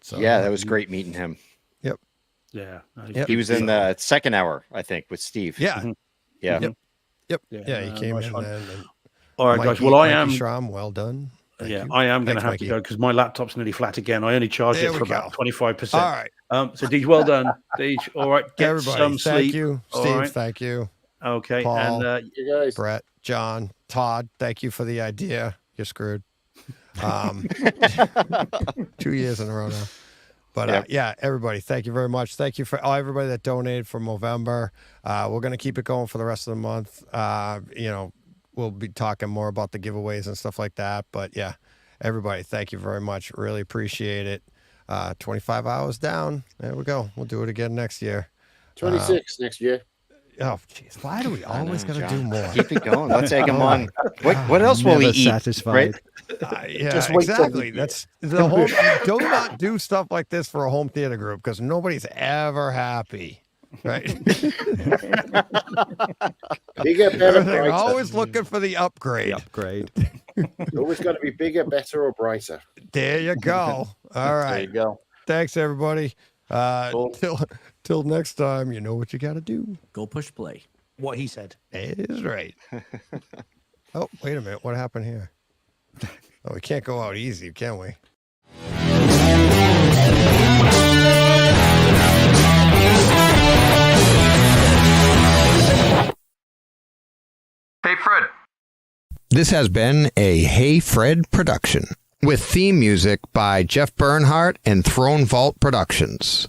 So
yeah, that was great meeting him.
Yep.
Yeah.
He was in the second hour, I think, with Steve.
Yeah.
Yeah.
Yep. Yeah, he came in then.
All right, guys. Well, I am.
Schramm, well done.
I am going to have to go because my laptop's nearly flat again. I only charged it for about 25%.
All right.
So, Deej, well done. Deej, all right. Get
everybody,
some sleep.
Thank you. Steve,
right.
thank you.
Okay.
Paul,
and
you guys.
Brett, John, Todd, thank you for the idea. You're screwed. 2 years in a row now. But everybody, thank you very much. Thank you for everybody that donated for Movember. We're going to keep it going for the rest of the month. We'll be talking more about the giveaways and stuff like that. But yeah, everybody, thank you very much. Really appreciate it. 25 hours down. There we go. We'll do it again next year.
26 next year.
Oh, jeez. Why do we always got to do more?
Keep it going. Let's egg him on. What else will he eat?
Satisfied.
Right?
Yeah, exactly. That's the whole. Do not do stuff like this for a home theater group because nobody's ever happy. Right.
Bigger, better,
They're
brighter.
always looking for the upgrade.
Always got to be bigger, better, or brighter.
There you go. All right.
There you go.
Thanks, everybody.
Cool.
Till next time, you know what you got to do.
Go push play. What he said.
It is right. Oh, wait a minute. What happened here? Oh, we can't go out easy, can we?
Hey, Fred. This has been a Hey Fred production with theme music by Jeff Bernhardt and Throne Vault Productions.